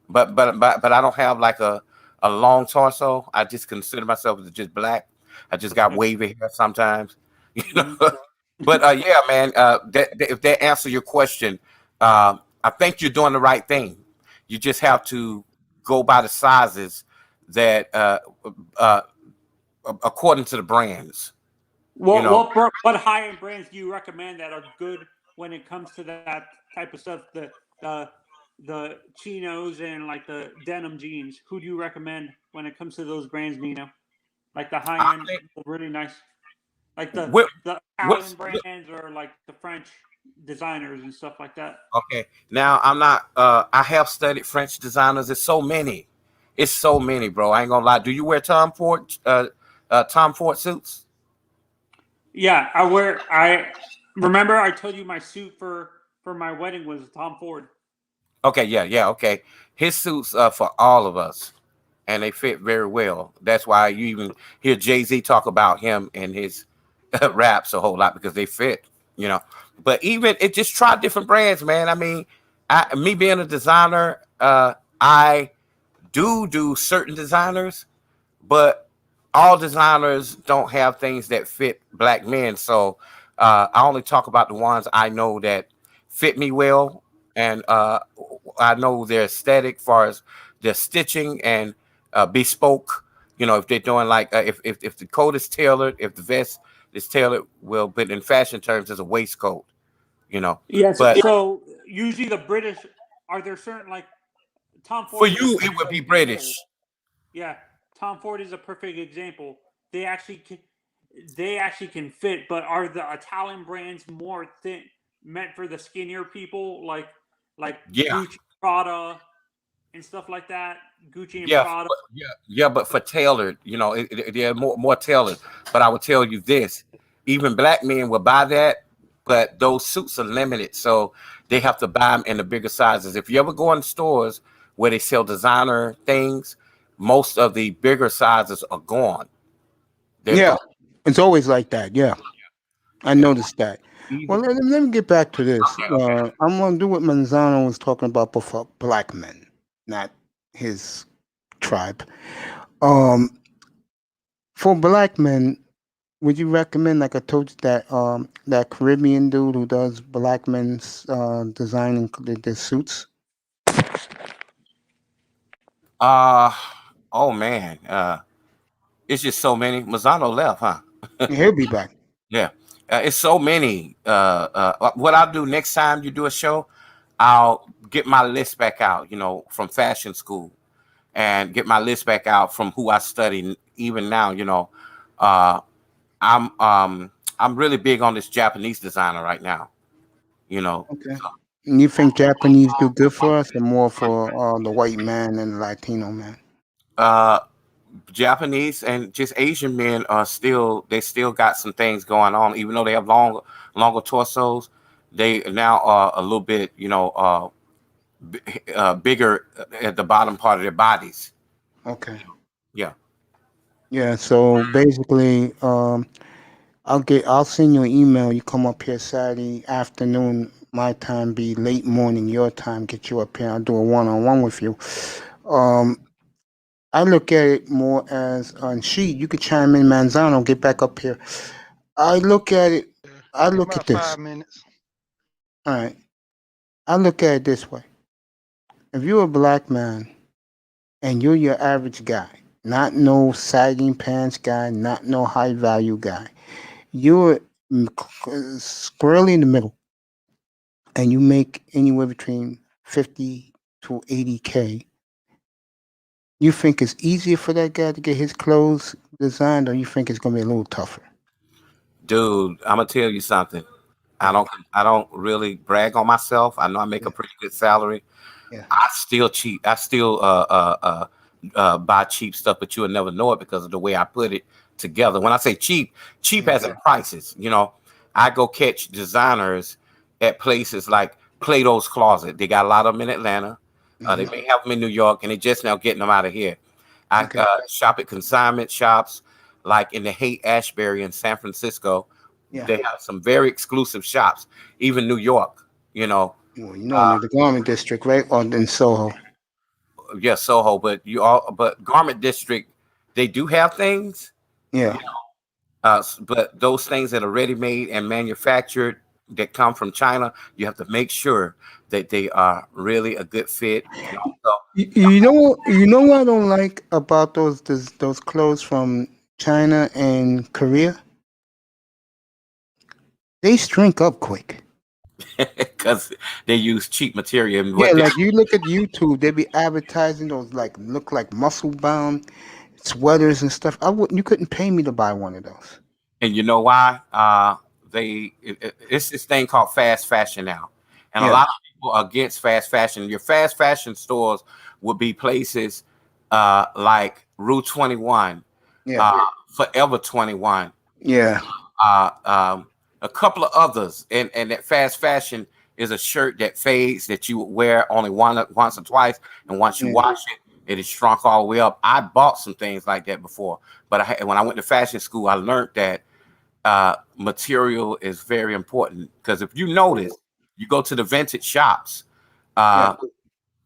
But I don't have like a long torso. I just consider myself as just black. I just got wavy hair sometimes, you know. But yeah, man. If that answer your question, I think you're doing the right thing. You just have to go by the sizes that uh, according to the brands. You know, What high-end brands do you recommend that are good when it comes to that type of stuff? The chinos and like the denim jeans. Who do you recommend when it comes to those brands, Nino? Like the high-end, really nice, like the Italian brands or like the French designers and stuff like that. okay. Now I'm not. I have studied French designers. It's so many. It's so many, bro. I ain't gonna lie. Do you wear Tom Ford suits? Yeah, I remember I told you my suit for my wedding was Tom Ford. Okay, yeah, okay. His suits are for all of us, and they fit very well. That's why you even hear Jay-Z talk about him and his raps a whole lot because they fit, you know. But even it just try different brands, man. I mean, me being a designer, I do certain designers, but all designers don't have things that fit black men. So I only talk about the ones I know that fit me well, and I know their aesthetic, far as their stitching and bespoke. You know, if they're doing like if the coat is tailored, if the vest is tailored, well, but in fashion terms, it's a waistcoat. You know, Yes. but So usually the British are there certain like Tom for Ford is a you, it perfect would be example. British. Yeah, Tom Ford is a perfect example. They actually can fit, but are the Italian brands more thin meant for the skinnier people like Yeah. Gucci, Prada, and stuff like that? Gucci and Yeah, Prada. but for tailored, you know, they're more tailored. But I would tell you this: even black men will buy that, but those suits are limited, so they have to buy them in the bigger sizes. If you ever go in stores where they sell designer things, most of the bigger sizes are gone. They're Yeah, gone. it's always like that. Yeah, I noticed that. Well, let me get back to this. I'm going to do what Manzano was talking about before, black men, not his tribe. For black men, would you recommend, like I told you, that Caribbean dude who does black men's designing their suits? Oh man, it's just so many. Mazzano left, huh? He'll be back. Yeah, it's so many. What I'll do next time you do a show, I'll get my list back out, you know, from fashion school, and get my list back out from who I study. Even now, you know, uh, I'm really big on this Japanese designer right now. You know, Okay. And you think Japanese do good for us, or more for the white man and the Latino man? uh, Japanese and just Asian men are still got some things going on, even though they have longer torsos. They now are a little bit, you know, bigger at the bottom part of their bodies. Okay. Yeah. Yeah. So basically, I'll send you an email. You come up here Saturday afternoon, my time, be late morning your time. Get you up here. I'll do a one-on-one with you. I look at it more as on sheet. You could chime in, Manzano. Get back up here. I look at it. I look at this. 5 minutes. All right. I look at it this way. If you're a black man and you're your average guy, not no sagging pants guy, not no high value guy, you're squarely in the middle, and you make anywhere between 50 to 80K. You think it's easier for that guy to get his clothes designed, or you think it's gonna be a little tougher? Dude, I'm gonna tell you something. I don't really brag on myself. I know I make a pretty good salary, Yeah. I still cheap. I still buy cheap stuff, but you will never know it because of the way I put it together. When I say cheap, cheap as in prices. You know, I go catch designers at places like Plato's Closet. They got a lot of them in Atlanta. They may have them in New York, and they just now getting them out of here. I shop at consignment shops like in the Haight Ashbury in San Francisco. Yeah. They have some very exclusive shops, even New York. You know, Well, you know, in the garment district, right? Or in Soho. yes, Soho, but Garment District, they do have things. Yeah. But those things that are ready made and manufactured that come from China, you have to make sure that they are really a good fit. And also, You know what I don't like about those clothes from China and Korea? They shrink up quick. because they use cheap material. And Yeah, like you look at YouTube, they be advertising those look like muscle bound sweaters and stuff. You couldn't pay me to buy one of those. And you know why? It's this thing called fast fashion now, and a lot of people are against fast fashion. Your fast fashion stores would be places like Rue 21, Forever 21, a couple of others, and that fast fashion is a shirt that fades that you wear only once or twice, and once you wash it, it is shrunk all the way up. I bought some things like that before, but when I went to fashion school, I learned that material is very important, because if you notice, you go to the vintage shops,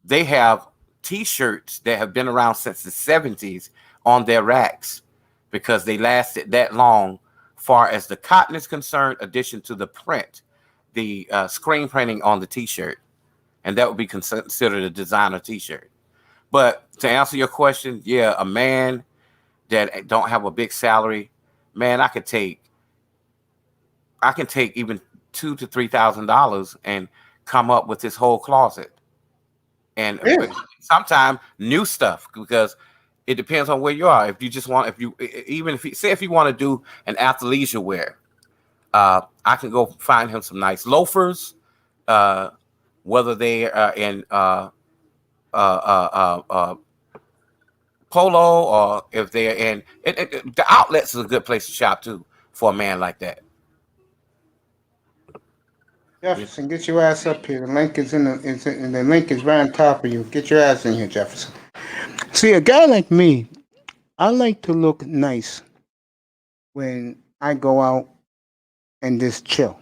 they have T-shirts that have been around since the 70s on their racks because they lasted that long. Far as the cotton is concerned, addition to the print, the screen printing on the T-shirt, and that would be considered a designer T-shirt. But to answer your question, yeah, a man that don't have a big salary, man, I can take even $2,000 to $3,000 and come up with this whole closet. And sometimes new stuff, because it depends on where you are. If you just want, if you want to do an athleisure wear, I can go find him some nice loafers, whether they are in polo, or if they're in the outlets is a good place to shop too for a man like that. Jefferson, get your ass up here. The link is the link is right on top of you. Get your ass in here, Jefferson. See, a guy like me, I like to look nice when I go out and just chill,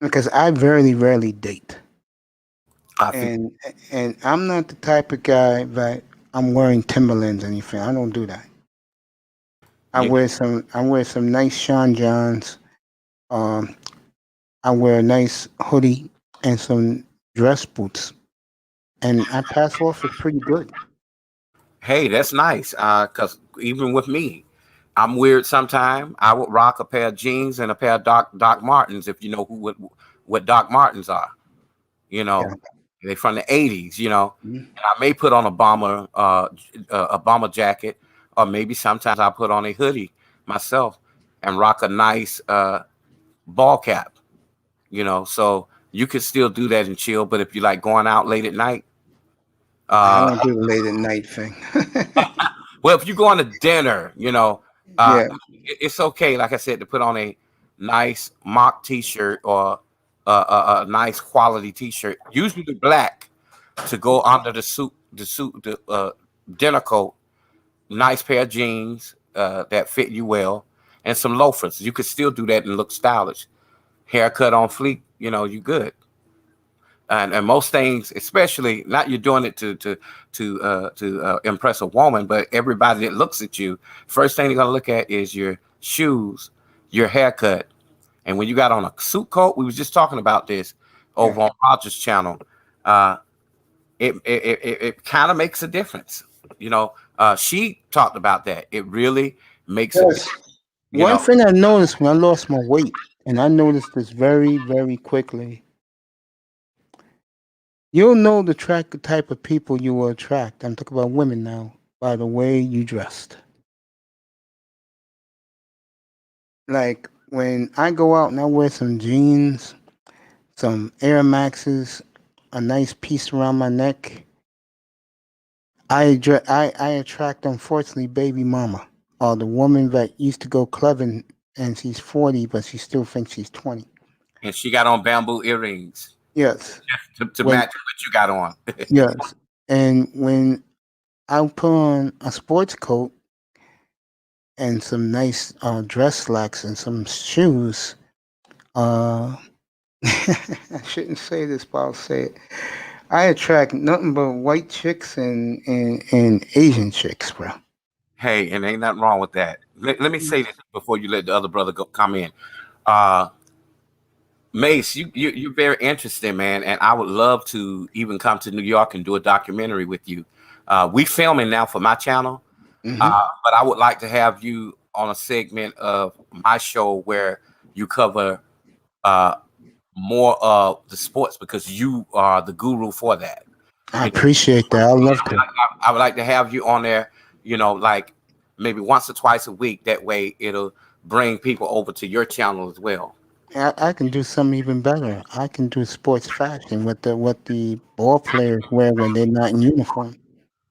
because I very rarely date. And I'm not the type of guy that I'm wearing Timberlands or anything. I don't do that. I wear some nice Sean Johns. I wear a nice hoodie and some dress boots, and I pass off it pretty good. Hey, that's nice. Because even with me, I'm weird sometimes. I would rock a pair of jeans and a pair of Doc Martens, if you know what Doc Martens are. You know, they from the 80s, you know. And I may put on a bomber jacket, or maybe sometimes I put on a hoodie myself and rock a nice ball cap. You know, so you could still do that and chill. But if you like going out late at night, I don't do the late at night thing. well, if you go on to dinner, you know, it's okay, like I said, to put on a nice mock T-shirt or a nice quality T-shirt, usually the black, to go under the dinner coat, nice pair of jeans that fit you well, and some loafers. You could still do that and look stylish. Haircut on fleek, you know, you good. And most things, especially not you're doing it to impress a woman, but everybody that looks at you, first thing they're gonna look at is your shoes, your haircut, and when you got on a suit coat, we was just talking about this over on Roger's channel. It kind of makes a difference, you know. She talked about that. It really makes a difference. One thing I noticed when I lost my weight, and I noticed this very, very quickly. You'll know the type of people you will attract. I'm talking about women now, by the way you dressed. Like when I go out and I wear some jeans, some Air Maxes, a nice piece around my neck, I attract, unfortunately, baby mama, or the woman that used to go clubbing and she's 40, but she still thinks she's 20. And she got on bamboo earrings. Yes. To match what you got on. Yes. And when I put on a sports coat and some nice dress slacks and some shoes, I shouldn't say this, but I'll say it. I attract nothing but white chicks and Asian chicks, bro. Hey, and ain't nothing wrong with that. Let me say this before you let the other brother come in. Mace, you're very interesting, man, and I would love to even come to New York and do a documentary with you. We filming now for my channel, but I would like to have you on a segment of my show where you cover more of the sports because you are the guru for that. I appreciate that. I love to. I would like to have you on there, like maybe once or twice a week. That way it'll bring people over to your channel as well. I can do something even better. I can do sports fashion with what the ball players wear when they're not in uniform.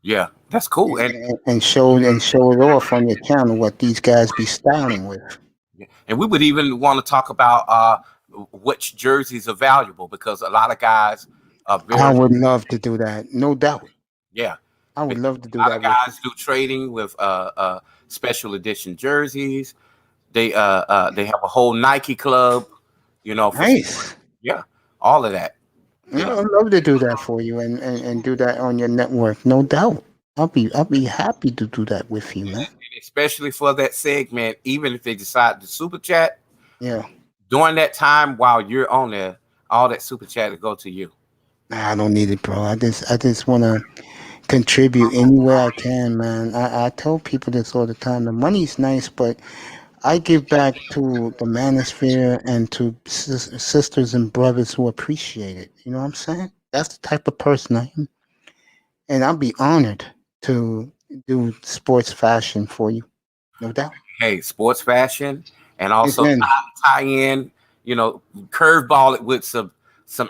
Yeah, that's cool. And show it off on your channel what these guys be styling with. And we would even want to talk about which jerseys are valuable because a lot of guys are very. I would love to do that, no doubt. Yeah, I would love to do a lot that. of guys do trading with special edition jerseys. They have a whole Nike club, Nice. Yeah, all of that. I'd love to do that for you and do that on your network, no doubt. I'll be happy to do that with you, man. And especially for that segment, even if they decide to super chat, Yeah. during that time while you're on there, all that super chat will go to you. Nah, I don't need it, bro. I just want to contribute any way I can, man. I tell people this all the time. The money's nice, but I give back to the manosphere and to sisters and brothers who appreciate it. You know what I'm saying? That's the type of person I am. And I'll be honored to do sports fashion for you. No doubt. Hey, sports fashion and also tie in, curveball it with some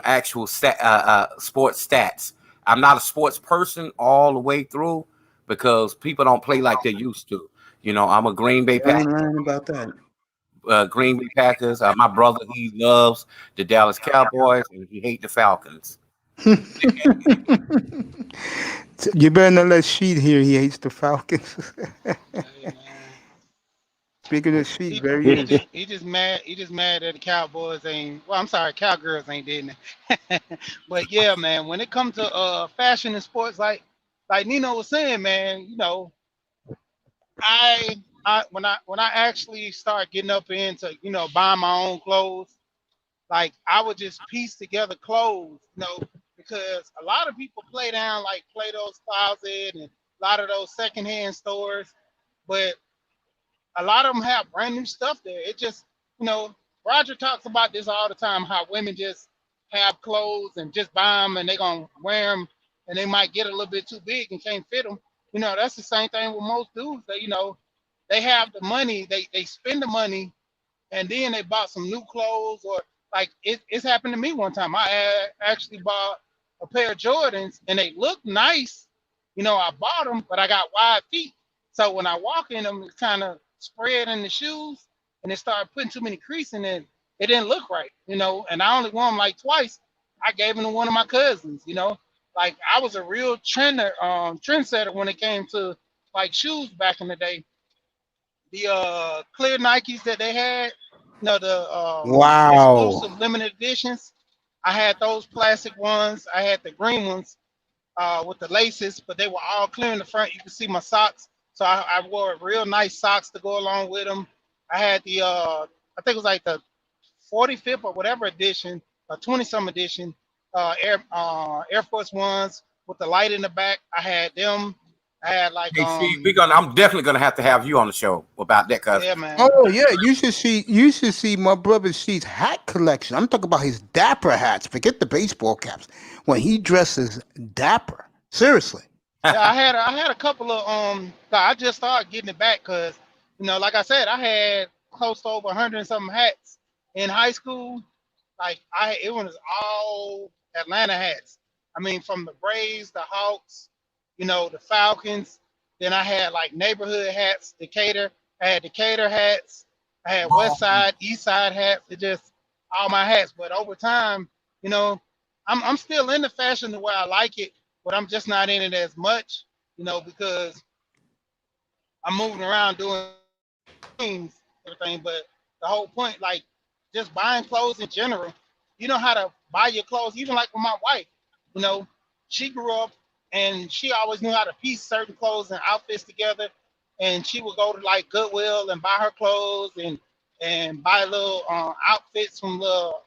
actual sports stats. I'm not a sports person all the way through because people don't play like they used to. I'm a Green Bay Packers. I'm learning about that. Green Bay Packers. My brother, he loves the Dallas Cowboys and he hates the Falcons. You better not let Sheet hear he hates the Falcons. Speaking of Sheet, very he just mad. He just mad that the Cowboys ain't. Well, I'm sorry, Cowgirls ain't did it. But yeah, man, when it comes to fashion and sports, like Nino was saying, man, I when I actually start getting up into buying my own clothes, like I would just piece together clothes, because a lot of people play down like Plato's Closet and a lot of those secondhand stores, but a lot of them have brand new stuff there. It just, Roger talks about this all the time, how women just have clothes and just buy them and they're going to wear them and they might get a little bit too big and can't fit them. That's the same thing with most dudes. They have the money, they spend the money and then they bought some new clothes or like it's happened to me one time. I actually bought a pair of Jordans and they look nice. I bought them, but I got wide feet. So when I walk in them, it's kind of spread in the shoes and it started putting too many creases in it. It didn't look right, and I only wore them like twice. I gave them to one of my cousins, like I was a real trendsetter when it came to like shoes back in the day. The clear Nikes that they had, the exclusive limited editions. I had those plastic ones. I had the green ones with the laces, but they were all clear in the front. You can see my socks. So I wore real nice socks to go along with them. I had the, I think it was like the 45th or whatever edition, 20-some edition, Air Force Ones with the light in the back. I had them. I had like, I'm definitely gonna have to have you on the show about that, cause yeah, man. Oh yeah, you should see my brother Sheet's hat collection. I'm talking about his dapper hats. Forget the baseball caps. When he dresses dapper, seriously. Yeah, I had a couple of I just started getting it back because like I said, I had close to over 100 and something hats in high school. Like it was all Atlanta hats. I mean, from the Braves, the Hawks, the Falcons. Then I had like neighborhood hats, Decatur. I had Decatur hats. I had West Side, East Side hats. It just all my hats. But over time, I'm still in the fashion the way I like it, but I'm just not in it as much, because I'm moving around doing things, everything. But the whole point, like just buying clothes in general, you know how to buy your clothes. Even like with my wife, she grew up and she always knew how to piece certain clothes and outfits together. And she would go to like Goodwill and buy her clothes and buy little outfits from little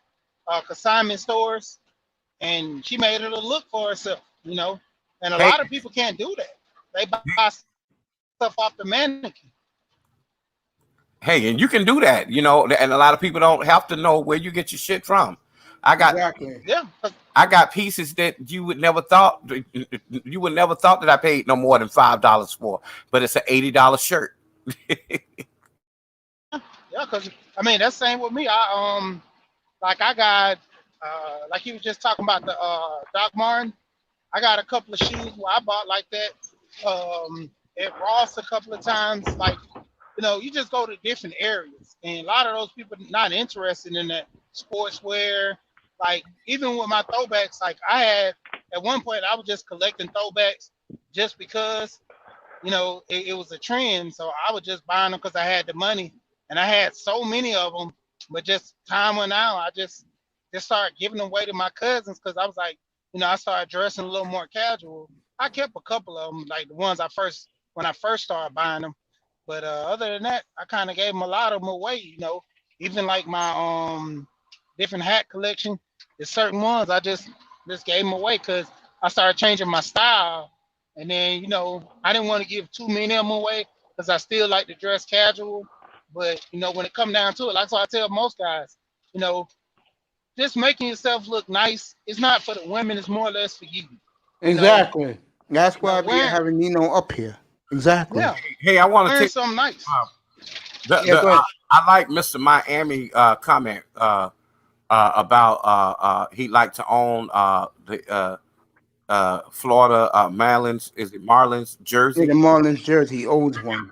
consignment stores. And she made it a look for herself, And a Hey, lot of people can't do that. They buy stuff off the mannequin. hey, and you can do that, and a lot of people don't have to know where you get your shit from. I got pieces that you would never thought that I paid no more than $5 for, but it's an $80 shirt. Yeah, because I mean that's same with me. I got like he was just talking about the Doc Martin. I got a couple of shoes where I bought like that at Ross a couple of times. Like, you just go to different areas, and a lot of those people not interested in that sportswear. Like even with my throwbacks, like I had at one point I was just collecting throwbacks just because it was a trend. So I was just buying them because I had the money, and I had so many of them. But just time went out, I just started giving them away to my cousins because I was like, I started dressing a little more casual. I kept a couple of them, like the ones when I first started buying them. But other than that, I kind of gave them a lot of them away. Even like my different hat collection. There's certain ones I just gave them away because I started changing my style. And then, I didn't want to give too many of them away because I still like to dress casual. But, when it come down to it, like so I tell most guys, just making yourself look nice, it's not for the women, it's more or less for you. Exactly. That's why I be having Nino up here. Exactly. Yeah. Hey, I want to take something nice. I like Mr. Miami comment about he like to own the Florida Marlins. Is it Marlins jersey? Yeah, the Marlins jersey. He owns one.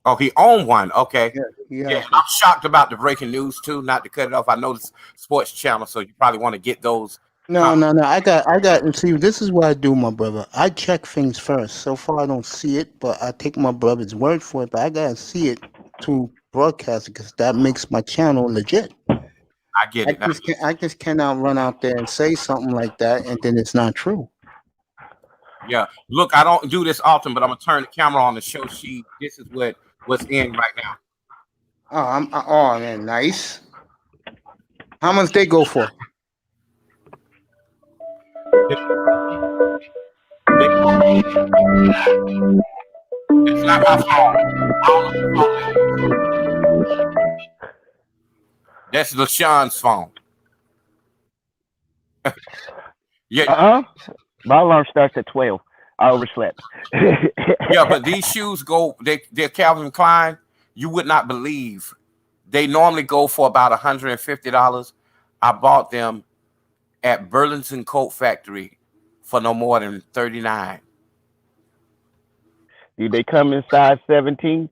Oh, he owned one. Okay. Yeah. I'm shocked about the breaking news too. Not to cut it off. I know the sports channel, so you probably want to get those. No. I got. And see, this is what I do, my brother. I check things first. So far, I don't see it, but I take my brother's word for it. But I gotta see it to broadcast it because that makes my channel legit. I get it. I just cannot run out there and say something like that, and then it's not true. Yeah. Look, I don't do this often, but I'm gonna turn the camera on to show she. This is what's in right now. Oh, man, nice. How much they go for? It's not my phone. That's LaShawn's phone. Yeah. My alarm starts at 12. I overslept. Yeah, but these shoes they're Calvin Klein. You would not believe. They normally go for about $150. I bought them at Burlington Coat Factory for no more than $39. Do they come in size 17?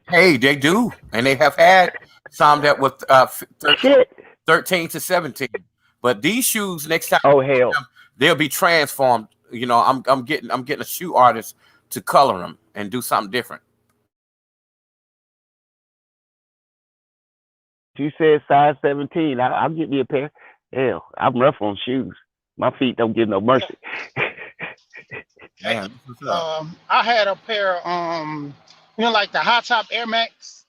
Hey, they do. And they have had some that were 13 to 17. But these shoes next time, they'll be transformed. I'm getting a shoe artist to color them and do something different. You said size 17. I'll get me a pair. Hell, I'm rough on shoes. My feet don't give no mercy. Damn. I had a pair, like the high top Air Max.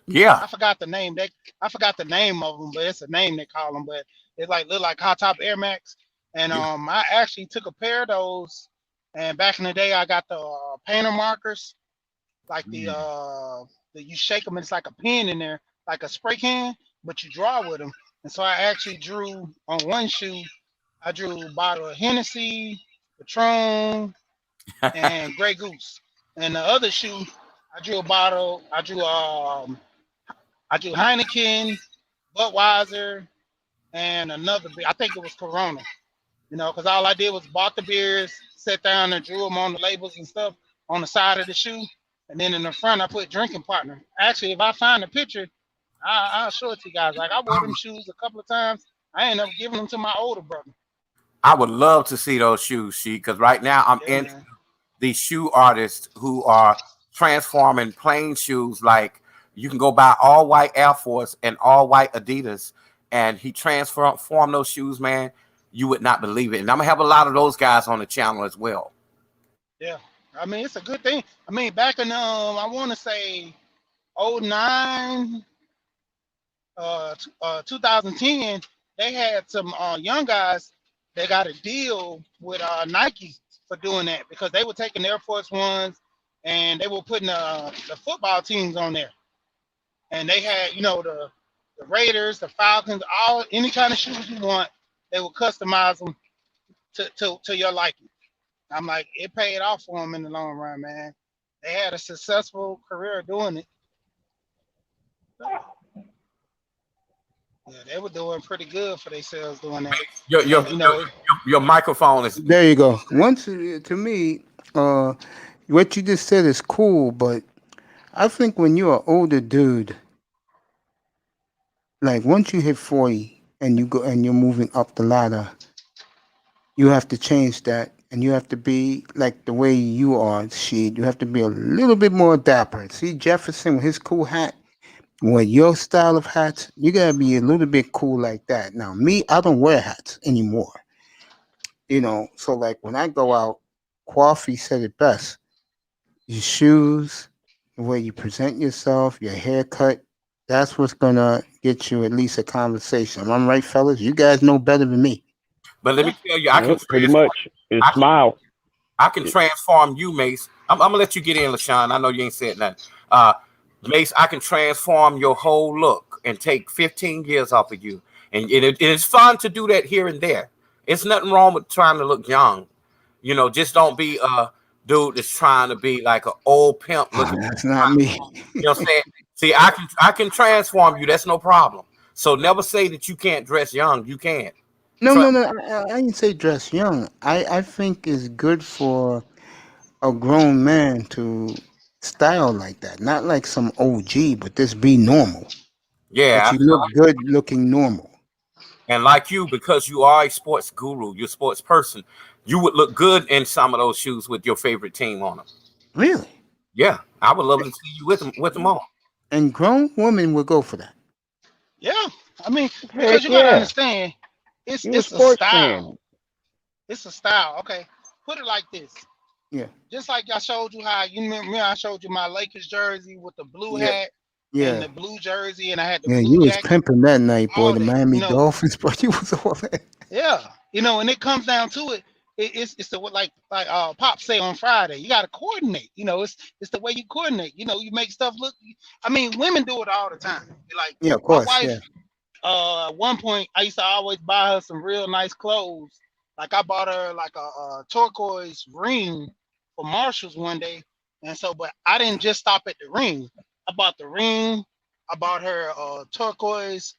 Yeah. I forgot the name. I forgot the name of them, but it's a name they call them. But it's look like high top Air Max. And I actually took a pair of those. And back in the day, I got the painter markers, like the you shake them and it's like a pen in there, like a spray can, but you draw with them. And so I actually drew on one shoe. I drew a bottle of Hennessy, Patron, and Grey Goose. And the other shoe, I drew Heineken, Budweiser, and another beer. I think it was Corona. Because all I did was bought the beers, sat down and drew them on the labels and stuff on the side of the shoe, and then in the front I put drinking partner. Actually, if I find a picture, I'll show it to you guys. Like I wore them shoes a couple of times. I ended up giving them to my older brother. I would love to see those shoes, Sheik, because right now I'm into these shoe artists who are transforming plain shoes. Like you can go buy all white Air Force and all white Adidas, and he transformed those shoes, man. You would not believe it. And I'm gonna have a lot of those guys on the channel as well. Yeah, I mean it's a good thing. I mean back in I want to say 09, 2010, they had some young guys. They got a deal with Nike for doing that because they were taking Air Force Ones and they were putting the football teams on there. And they had, the Raiders, the Falcons, any kind of shoes you want, they would customize them to your liking. I'm like, it paid off for them in the long run, man. They had a successful career doing it. Yeah, they were doing pretty good for themselves doing that. Your microphone is. There you go. Once to me, what you just said is cool, but I think when you're an older dude, like once you hit 40 and you're moving up the ladder, you have to change that, and you have to be like the way you are, Sheed. You have to be a little bit more dapper. See Jefferson with his cool hat. With your style of hats, you gotta be a little bit cool like that. Now, me, I don't wear hats anymore. So like when I go out, Coffee said it best. Your shoes, the way you present yourself, your haircut, that's what's gonna get you at least a conversation. I'm right, fellas? You guys know better than me. But let me tell you, I can pretty much. It's smile. I can transform you, Mace. I'm gonna let you get in, LaShawn. I know you ain't said nothing. Mace, I can transform your whole look and take 15 years off of you. And it's fun to do that here and there. It's nothing wrong with trying to look young. Just don't be a dude that's trying to be like an old pimp looking. That's not me. You know what I'm saying? See, I can transform you. That's no problem. So never say that you can't dress young. You can. No. I didn't say dress young. I think it's good for a grown man to style like that, not like some OG, but just be normal. Yeah, but you look good looking normal. And like you, because you are a sports guru, you're a sports person, you would look good in some of those shoes with your favorite team on them. Really? Yeah, I would love to see you with them on. And grown women will go for that. Yeah, I mean, because you gotta understand, it's a style. Fan. It's a style. Okay, put it like this. Yeah. Just like I showed you how you remember I showed you my Lakers jersey with the blue hat and the blue jersey, and I had the blue you was jacket, pimping that night, boy. The that, Miami Dolphins, but you was all that. Yeah, and it comes down to it. It's the like Pop say on Friday. You got to coordinate. It's the way you coordinate. You make stuff look. I mean, women do it all the time. Like of course. My wife. At one point, I used to always buy her some real nice clothes. Like I bought her like a turquoise ring for Marshalls one day, and so but I didn't just stop at the ring. I bought the ring. I bought her a turquoise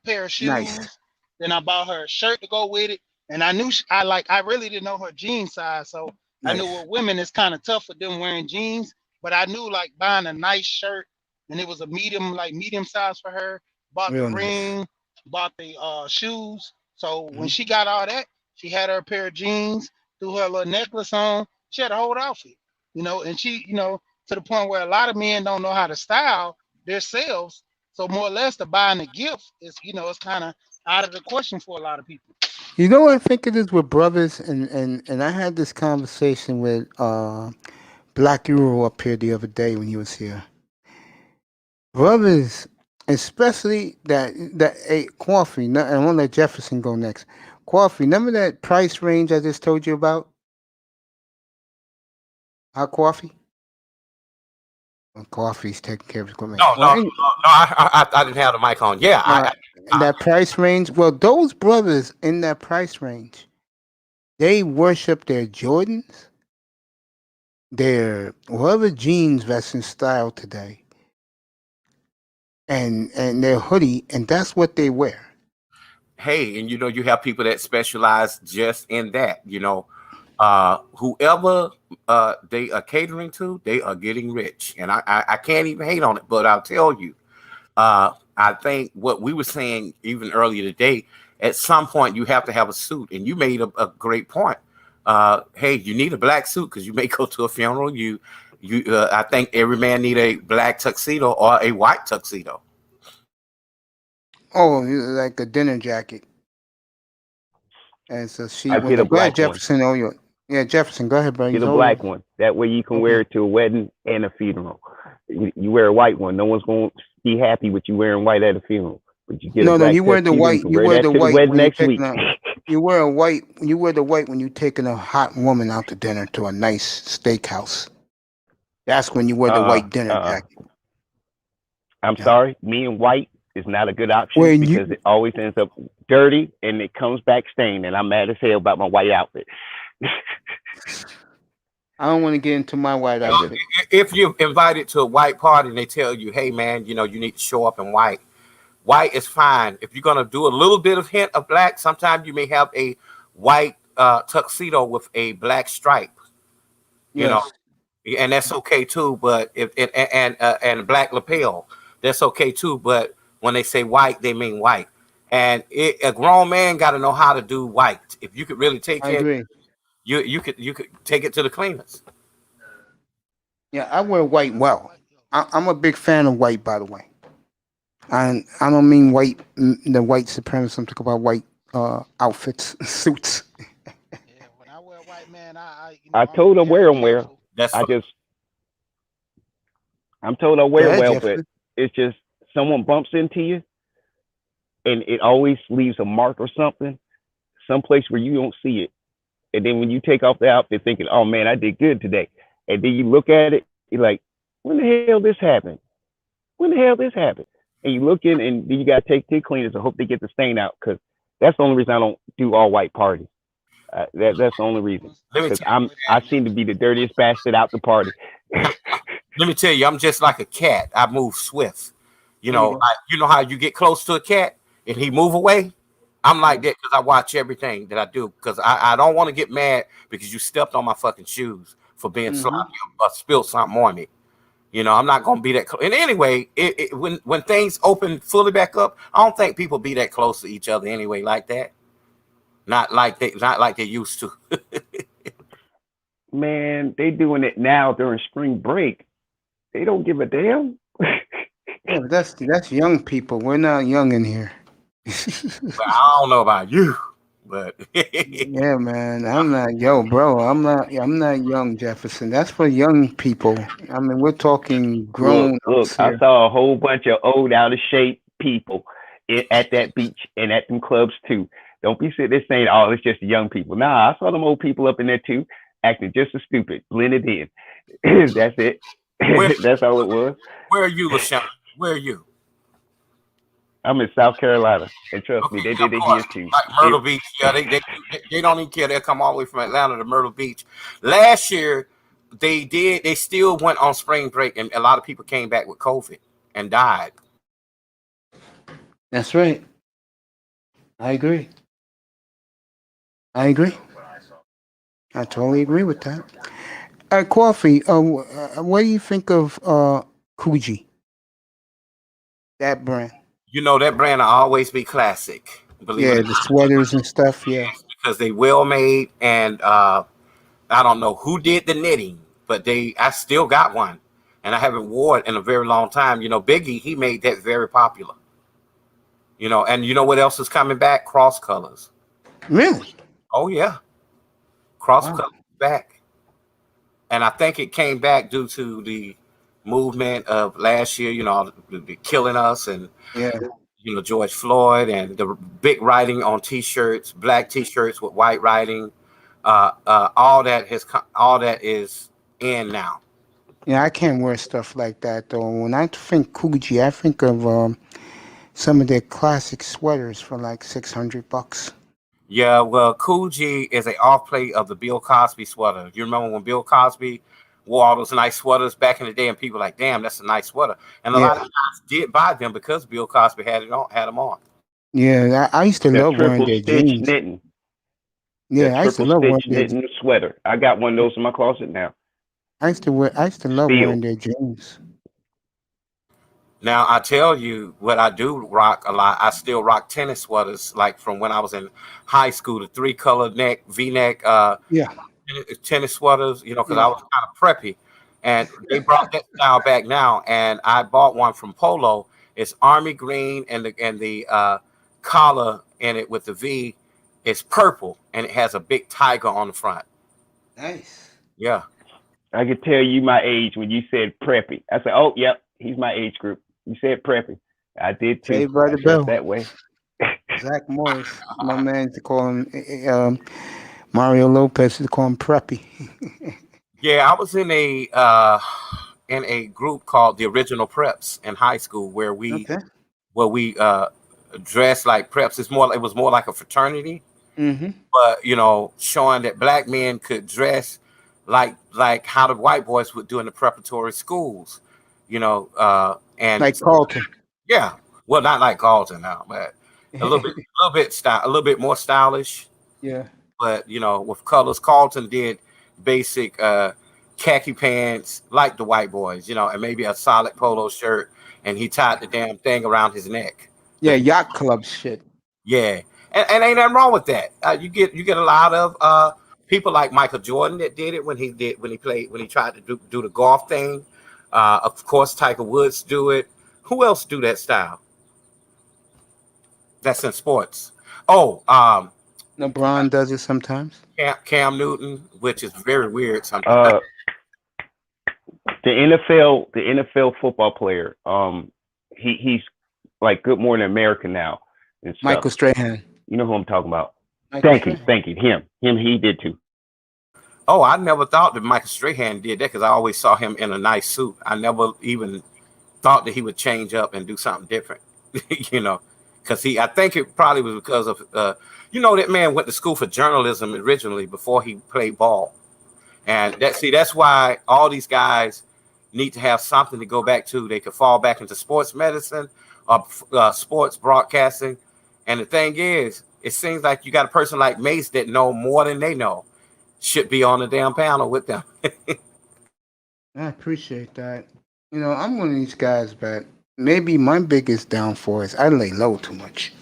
pair of shoes. Nice. Then I bought her a shirt to go with it. And I knew I really didn't know her jean size, so nice. I knew with women it's kind of tough for them wearing jeans. But I knew like buying a nice shirt, and it was a medium size for her. Bought real the ring, nice. Bought the shoes. So when she got all that, she had her pair of jeans, threw her little necklace on. She had a whole outfit, and she, to the point where a lot of men don't know how to style themselves. So more or less, the buying a gift is, it's kind of out of the question for a lot of people. You know what I think it is with brothers, and I had this conversation with Black Euro up here the other day when he was here. Brothers, especially that Coffee, and I want to let Jefferson go next. Coffee, remember that price range I just told you about? Hot Coffee? Coffee's taking care of his equipment. No, I didn't have the mic on. Yeah, that price range. Well, those brothers in that price range, they worship their Jordans, their whatever jeans that's in style today, and their hoodie, and that's what they wear. hey, and you have people that specialize just in that. Whoever they are catering to, they are getting rich, and I can't even hate on it. But I'll tell you, I think what we were saying even earlier today, at some point you have to have a suit, and you made a great point. Hey, you need a black suit because you may go to a funeral. I think every man need a black tuxedo or a white tuxedo. Oh, like a dinner jacket. And so I get a black one. Jefferson. Oh, yeah, Jefferson. Go ahead, bro. Get a black one. That way you can wear it to a wedding and a funeral. You wear a white one. No one's going to be happy with you wearing white at a funeral. But you get a black you wear the white. You wear the white wedding next week. You wear a white. You wear the white when you're taking a hot woman out to dinner to a nice steakhouse. That's when you wear the white dinner jacket. I'm sorry. Me and white is not a good option because it always ends up dirty and it comes back stained. And I'm mad as hell about my white outfit. I don't want to get into my white outfit. If you're invited to a white party and they tell you, hey, man, you need to show up in white. White is fine. If you're going to do a little bit of hint of black, sometimes you may have a white tuxedo with a black stripe, and that's okay too. But and black lapel, that's okay too. But when they say white, they mean white. And a grown man got to know how to do white. If you could really take care of it, you could take it to the cleaners. Yeah, I wear white well. I'm a big fan of white, by the way. And I don't mean white, the white supremacists. I'm talking about white outfits, suits. Yeah, when I wear white, man, I told her wear them well. I'm told I wear well, but it's just someone bumps into you, and it always leaves a mark or something, someplace where you don't see it. And then when you take off the outfit, thinking, "Oh man, I did good today," and then you look at it, you're like, "When the hell this happened? When the hell this happened?" And you look in, and then you gotta take to cleaners and hope they get the stain out, because that's the only reason I don't do all white parties. That's the only reason. Because I seem to be the dirtiest bastard out the party. Let me tell you, I'm just like a cat. I move swift. You know how you get close to a cat and he move away? I'm like that because I watch everything that I do, because I don't want to get mad because you stepped on my fucking shoes for being sloppy or spilled something on me. I'm not going to be that close. And anyway, when things open fully back up, I don't think people be that close to each other anyway like that. Not like they used to. Man, they doing it now during spring break. They don't give a damn. Yeah, but that's young people. We're not young in here. But I don't know about you, but yeah, man, I'm not not young, Jefferson. That's for young people. I mean, we're talking grown. Look, I saw a whole bunch of old, out of shape people at that beach and at them clubs too. Don't be sitting there saying, "Oh, it's just young people." Nah, I saw them old people up in there too, acting just as stupid, blended in. That's it. That's all it was. Where are you, LaShawn? Where are you? I'm in South Carolina, and trust me, they did it here too. Like Myrtle Beach, yeah, they don't even care. They'll come all the way from Atlanta to Myrtle Beach. Last year, they still went on spring break, and a lot of people came back with COVID and died. That's right. I agree. I totally agree with that. Coffee. What do you think of Coogee? That brand. That brand will always be classic. The sweaters and stuff. Yeah, because they well made, and I don't know who did the knitting, but I still got one, and I haven't worn it in a very long time. Biggie, he made that very popular. And you know what else is coming back? Cross colors. Really? Oh yeah, cross colors back, and I think it came back due to the movement of last year. The killing us, and George Floyd, and the big writing on T-shirts, black T-shirts with white writing. All that is in now. Yeah, I can't wear stuff like that though. When I think Coogee, I think of some of their classic sweaters for like $600. Yeah, well, Coogee is an off-play of the Bill Cosby sweater. You remember when Bill Cosby wore all those nice sweaters back in the day, and people were like, "Damn, that's a nice sweater." And a lot of guys did buy them because Bill Cosby had them on. Yeah, I used to That love wearing triple their stitch jeans. knitting. Yeah, That I used to triple love wearing stitch their. knitting sweater. I got one of those in my closet now. I used to wear. I used to love Steel. wearing their jeans. Now I tell you what I do rock a lot. I still rock tennis sweaters, like from when I was in high school. The 3-color neck, V-neck, Yeah, tennis sweaters. Because I yeah. was kind of preppy, and they brought that style back now. And I bought one from Polo. It's army green, and the collar in it with the V is purple, and it has a big tiger on the front. Nice. Yeah. I could tell you my age when you said preppy. I said, oh, yep, he's my age group. You said preppy. I did too. Saved by I the felt Bell. that way. Zach Morris, my man, to call him Mario Lopez to call him Preppy. Yeah, I was in a group called the Original Preps in high school where we dressed like preps. It was more like a fraternity, Mm-hmm. but showing that black men could dress like how the white boys would do in the preparatory schools, and Like Carlton. yeah, well, not like Carlton now, but a little bit more stylish. Yeah. But with colors, Carlton did basic khaki pants like the white boys, and maybe a solid polo shirt, and he tied the damn thing around his neck. Yeah, yacht club shit. Yeah, and ain't nothing wrong with that. You get a lot of people like Michael Jordan that did it when he tried to do the golf thing. Of course, Tiger Woods do it. Who else do that style? That's in sports. Oh, LeBron does it sometimes. Cam Newton, which is very weird sometimes. The NFL football player, he's like Good Morning America now. And stuff. Michael Strahan. You know who I'm talking about. Michael Thank you. Him, he did too. Oh, I never thought that Michael Strahan did that because I always saw him in a nice suit. I never even thought that he would change up and do something different, because I think it probably was because of, that man went to school for journalism originally before he played ball. And that's why all these guys need to have something to go back to. They could fall back into sports medicine or sports broadcasting. And the thing is, it seems like you got a person like Mace that know more than they know should be on the damn panel with them. I appreciate that. I'm one of these guys, but maybe my biggest downfall is I lay low too much.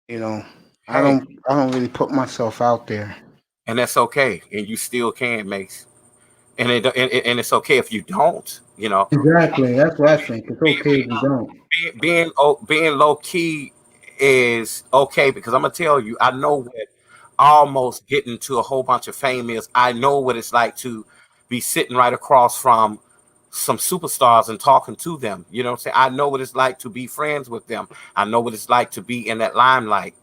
I don't really put myself out there. And that's okay. And you still can, Mace. And it's okay if you don't, Exactly. That's what I think. It's okay if you don't. Being low key is okay, because I'm gonna tell you, I know what almost getting to a whole bunch of fame is. I know what it's like to be sitting right across from some superstars and talking to them. You know what I'm saying? I know what it's like to be friends with them. I know what it's like to be in that limelight.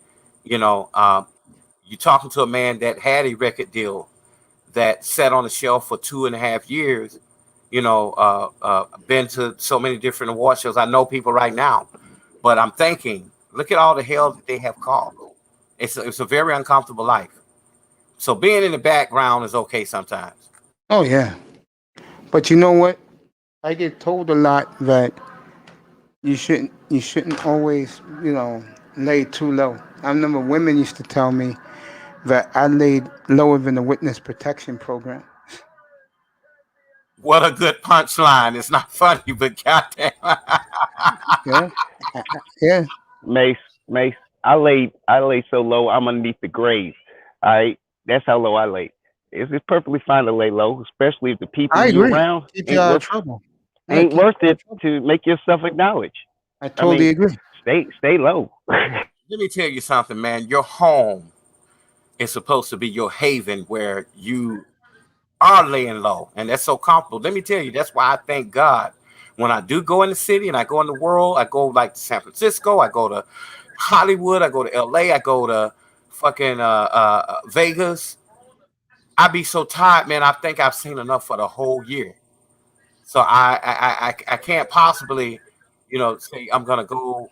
You're talking to a man that had a record deal that sat on the shelf for 2.5 years. Been to so many different award shows. I know people right now, but I'm thinking, look at all the hell that they have caused. It's a very uncomfortable life. So being in the background is okay sometimes. Oh yeah, but you know what? I get told a lot that you shouldn't always lay too low. I remember women used to tell me that I laid lower than the witness protection program. What a good punchline. It's not funny, but goddamn. Yeah. Mace, I lay so low I'm underneath the grave. All right, that's how low I lay. It's perfectly fine to lay low, especially if the people you around Keep you out of trouble. Ain't worth it to make yourself acknowledged. I totally agree. Stay low. Let me tell you something, man. Your home is supposed to be your haven where you are laying low, and that's so comfortable. Let me tell you, that's why I thank God when I do go in the city and I go in the world. I go like to San Francisco, I go to Hollywood, I go to LA, I go to fucking Vegas. I be so tired, man. I think I've seen enough for the whole year. So I can't possibly, say I'm gonna go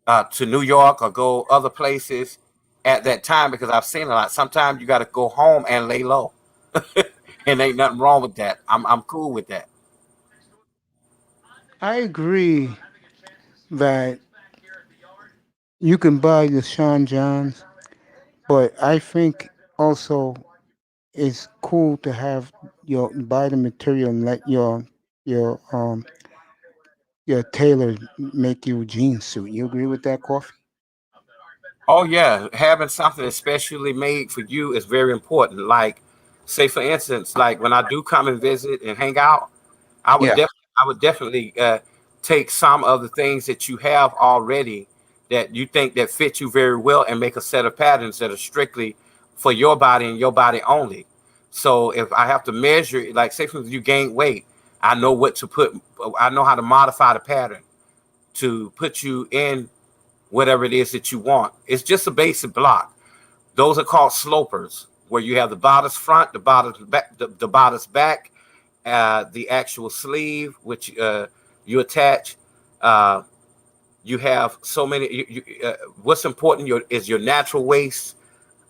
to New York or go other places at that time, because I've seen a lot. Sometimes you got to go home and lay low, and ain't nothing wrong with that. I'm cool with that. I agree that you can buy the Sean Johns, but I think also it's cool to have your buy the material and let your your tailor make you a jean suit. You agree with that, Coffee? Oh yeah, having something especially made for you is very important. Like, say for instance, like when I do come and visit and hang out, Yeah. I would definitely take some of the things that you have already that you think that fit you very well and make a set of patterns that are strictly for your body and your body only. So if I have to measure, like say for instance, you gain weight, I know what to put. I know how to modify the pattern to put you in whatever it is that you want. It's just a basic block. Those are called slopers, where you have the bodice front, the bodice back, the bodice back, the actual sleeve, which you attach. Uh, you have so many. What's important is your natural waist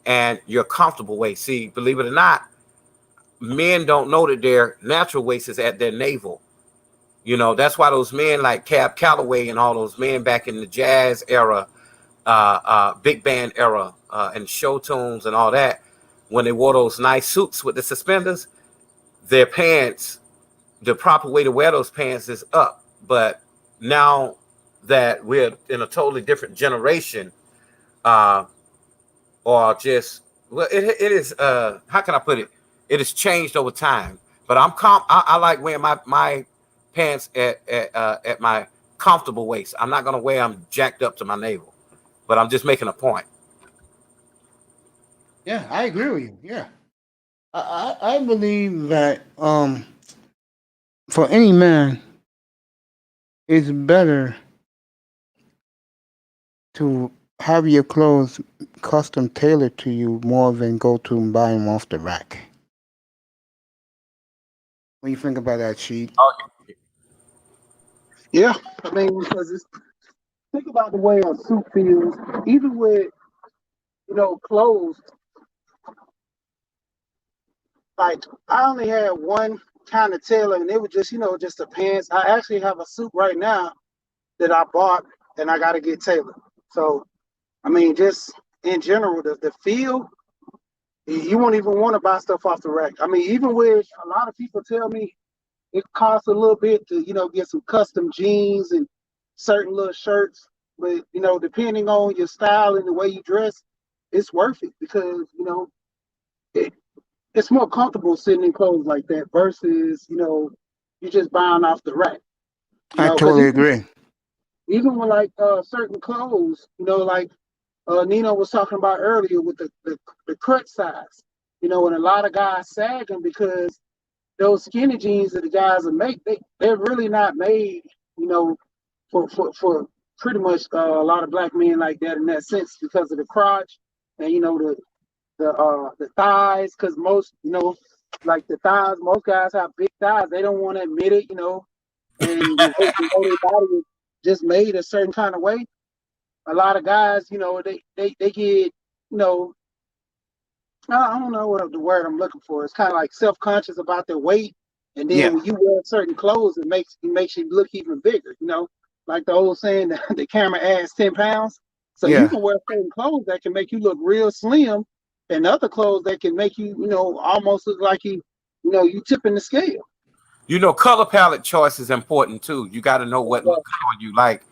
and your comfortable waist. See, believe it or not, men don't know that their natural waist is at their navel. You know, that's why those men like Cab Calloway and all those men back in the jazz era, big band era, and show tunes and all that, when they wore those nice suits with the suspenders, their pants, the proper way to wear those pants is up. But now that we're in a totally different generation, or just, well, it is, how can I put it? It has changed over time. But I like wearing my pants at my comfortable waist. I'm not gonna wear them jacked up to my navel. But I'm just making a point. Yeah, I agree with you. Yeah. I believe that for any man it's better to have your clothes custom tailored to you more than go to and buy them off the rack. What do you think about that, Sheet? Yeah, I mean, because it's think about the way a suit feels, even with clothes. Like I only had one kind of tailor, and it was just just the pants. I actually have a suit right now that I bought, and I got to get tailored. So I mean, just in general, the feel, you won't even want to buy stuff off the rack. I mean, even with a lot of people tell me it costs a little bit to get some custom jeans and certain little shirts, but depending on your style and the way you dress, it's worth it because it, it's more comfortable sitting in clothes like that versus you just buying off the rack. I totally agree. Even with like certain clothes, like Nino was talking about earlier with the cut size, and a lot of guys sagging because those skinny jeans that the guys are they're really not made, for pretty much a lot of black men like that in that sense because of the crotch and the thighs, because most like the thighs, most guys have big thighs. They don't want to admit it, and the way their body is just made a certain kind of way. A lot of guys, they get, I don't know what the word I'm looking for. It's kind of like self-conscious about their weight, and then when you wear certain clothes, it makes you look even bigger. Like the old saying, the camera adds 10 pounds. So you can wear certain clothes that can make you look real slim, and other clothes that can make you, almost look like you tipping the scale. Color palette choice is important too. You got to know what color you like.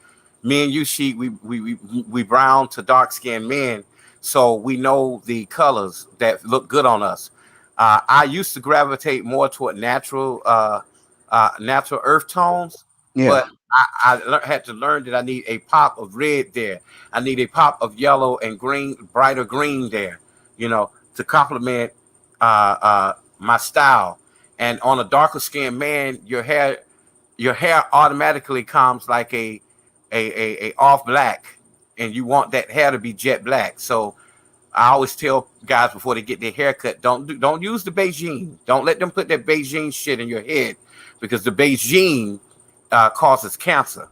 Me and you, Sheet, we brown to dark skinned men, so we know the colors that look good on us. I used to gravitate more toward natural earth tones, but I had to learn that I need a pop of red there. I need a pop of yellow and green, brighter green there, to complement my style. And on a darker skinned man, your hair automatically comes like a off black, and you want that hair to be jet black. So I always tell guys before they get their haircut, don't use the Beijing. Don't let them put that Beijing shit in your head, because the Beijing causes cancer.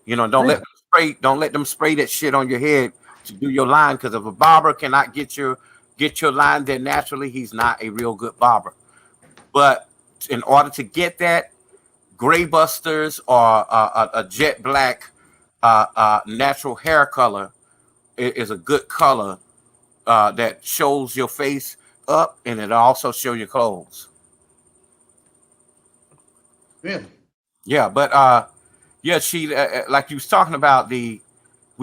Don't let them spray that shit on your head to do your line, because if a barber cannot get your line there naturally, he's not a real good barber. But in order to get that, gray busters or a jet black natural hair color is a good color that shows your face up, and it also show your clothes. Really? Yeah, but yeah, she like you was talking about we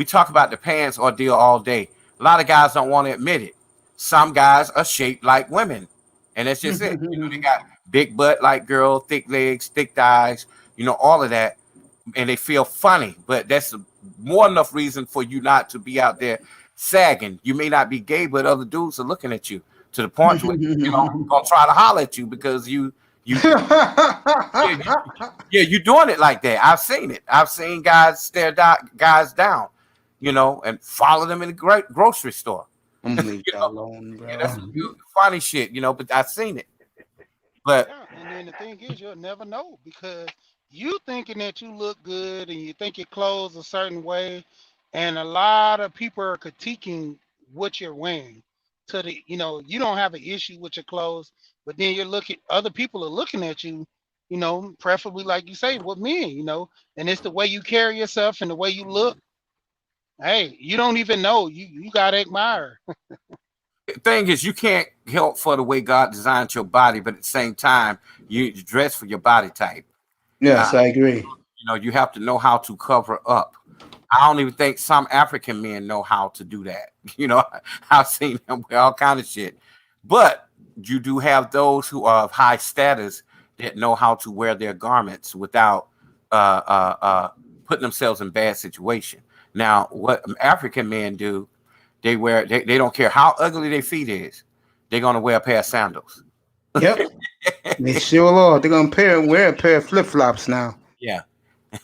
talk about the pants ordeal all day. A lot of guys don't want to admit it. Some guys are shaped like women, and that's just it. You know, they got big butt like girl, thick legs, thick thighs, you know, all of that, and they feel funny. But that's more enough reason for you not to be out there sagging. You may not be gay, but other dudes are looking at you to the point where you know gonna try to holler at you because you you're doing it like that. I've seen it. I've seen guys stare guys down, you know, and follow them in the grocery store. I'm gonna leave that alone, bro. Yeah, that's funny shit, you know, but I've seen it. But and then the thing is, you'll never know because you thinking that you look good and you think your clothes a certain way, and a lot of people are critiquing what you're wearing. To the, you know, you don't have an issue with your clothes, but then you're looking, other people are looking at you, you know, preferably like you say, with men, you know, and it's the way you carry yourself and the way you look. Hey, you don't even know. You gotta admire. thing is, you can't help for the way God designed your body, but at the same time, you dress for your body type. Yes, I agree. You know, you have to know how to cover up. I don't even think some African men know how to do that. You know, I've seen them wear all kind of shit. But you do have those who are of high status that know how to wear their garments without putting themselves in bad situation. Now, what African men do, they don't care how ugly their feet is. They're gonna wear a pair of sandals. Yep. They sure are. They're gonna wear a pair of flip flops now. Yeah,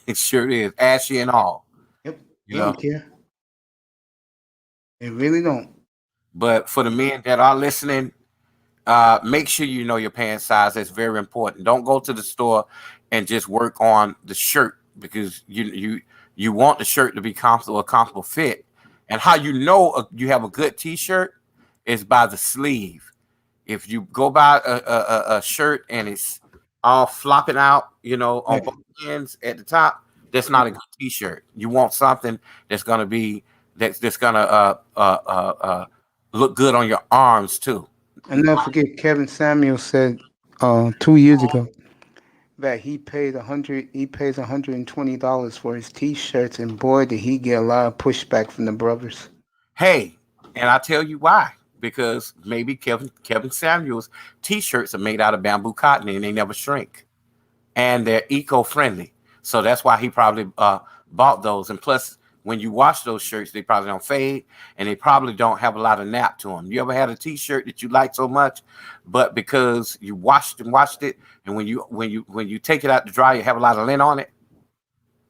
it sure is, ashy and all. Yep. You They know? don't care. They really don't. But for the men that are listening, make sure you know your pant size. That's very important. Don't go to the store and just work on the shirt because you want the shirt to be comfortable, a comfortable fit. And how you know you have a good t-shirt is by the sleeve. If you go buy a shirt and it's all flopping out, you know, on both ends at the top, that's not a good t-shirt. You want something that's gonna be that's gonna look good on your arms too. And never forget, Kevin Samuel said 2 years ago that he pays $120 for his t-shirts, and boy, did he get a lot of pushback from the brothers. Hey, and I'll tell you why. Because maybe Kevin Samuel's t-shirts are made out of bamboo cotton and they never shrink. And they're eco-friendly. So that's why he probably bought those. And plus, when you wash those shirts, they probably don't fade and they probably don't have a lot of nap to them. You ever had a t-shirt that you like so much, but because you washed it, and when you take it out to dry, you have a lot of lint on it?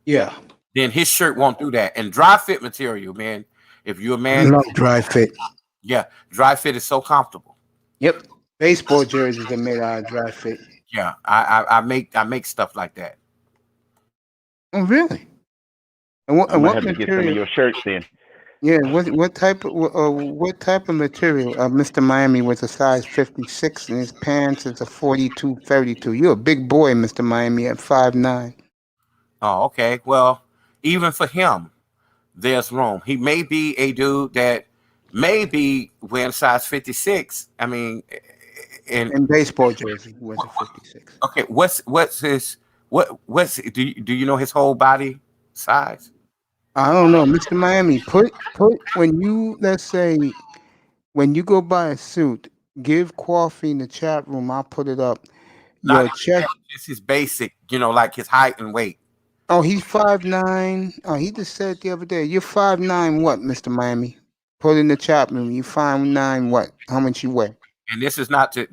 Yeah. Then his shirt won't do that. And dry fit material, man. If you're a man, I love dry fit. Yeah, dry fit is so comfortable. Yep. Baseball jerseys are made out of dry fit. Yeah, I make stuff like that. Oh, really? And what have to material? get some of your shirts then. Yeah, what type of material? Mr. Miami was a size 56 and his pants is a 42-32. You're a big boy, Mr. Miami, at 5'9". Oh, okay. Well, even for him, there's room. He may be a dude that maybe wearing size 56. I mean, in baseball jersey, he was a 56. Okay, what's do you know his whole body size? I don't know, Mr. Miami. Put when you, let's say, when you go buy a suit, give Coffee in the chat room. I'll put it up. Your chest. It's his basic, you know, like his height and weight. Oh, he's 5'9". Oh, he just said the other day. You're 5'9". What, Mr. Miami? Put in the chat room. You 5'9". What? How much you weigh? And this is not to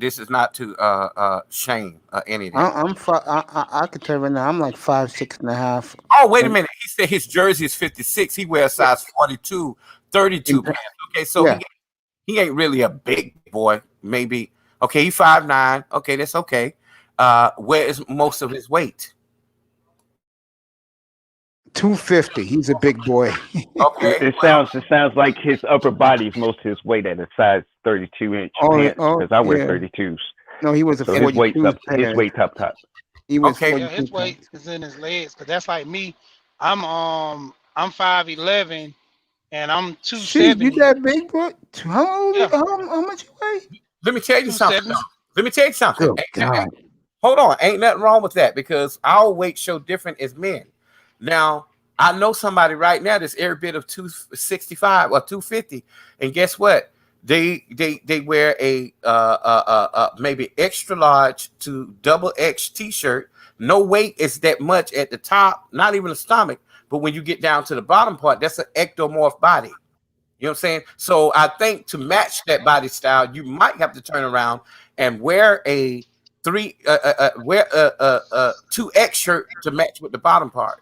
shame anything. I could tell you right now. I'm like 5'6.5". Oh, wait a minute. He said his jersey is 56. He wears size 42, 32 pants. Okay, so yeah. he ain't really a big boy. Maybe. Okay, he's 5'9". Okay, that's okay. Where is most of his weight? 250. He's a big boy. Okay. It sounds like his upper body is most of his weight at a size 32-inch pants because I wear 32s. No, he was a 42. His weight's up top. He was Yeah, his weight is in his legs because that's like me. I'm I'm 5'11", and I'm Shit, you 270. that big, bro? Yeah, How much you weigh? Let me tell you something. 270. Let me tell you something. Good God. Hold on. Ain't nothing wrong with that because our weight show different as men. Now, I know somebody right now that's every bit of 265 or 250. And guess what? They wear a maybe extra large to double X t-shirt. No weight is that much at the top, not even the stomach. But when you get down to the bottom part, that's an ectomorph body. You know what I'm saying? So I think to match that body style, you might have to turn around and wear a 2X shirt to match with the bottom part.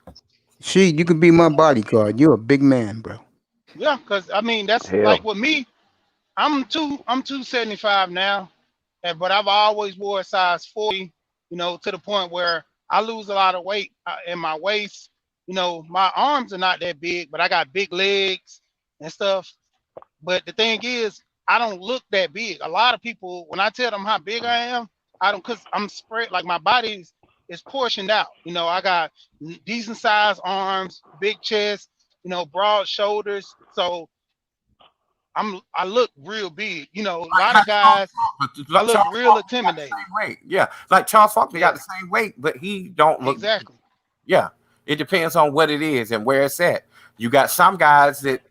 Shit, you could be my bodyguard. You're a big man, bro. Yeah, because I mean that's Hell. like with me. I'm 275 now, but I've always wore a size 40. To the point where I lose a lot of weight in my waist. My arms are not that big, but I got big legs and stuff. But the thing is, I don't look that big. A lot of people, when I tell them how big I am, I don't, because I'm spread, like my body is portioned out. I got decent sized arms, big chest, broad shoulders. So I look real big. A lot of guys, I look real intimidating. Weight. Yeah, like Charles Faulkner got the same weight, but he don't look exactly. Yeah, it depends on what it is and where it's at. You got some guys that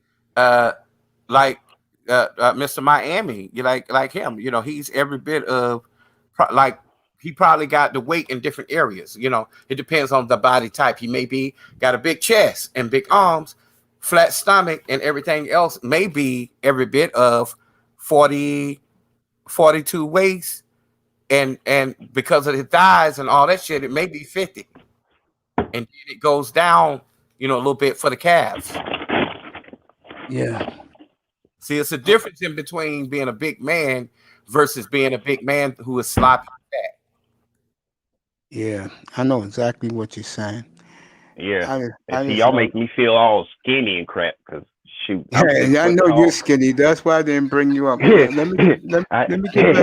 like Mr. Miami, you like him. He's every bit of like he probably got the weight in different areas. It depends on the body type. He may be got a big chest and big arms, flat stomach, and everything else may be every bit of 40, 42 waist, and because of the thighs and all that shit, it may be 50, and then it goes down, a little bit for the calves. Yeah. See, it's a difference in between being a big man versus being a big man who is sloppy fat. Yeah, I know exactly what you're saying. Yeah. And see, y'all make me feel all skinny and crap because shoot. Yeah, I know you're skinny. That's why I didn't bring you up. Let me get back. Let me get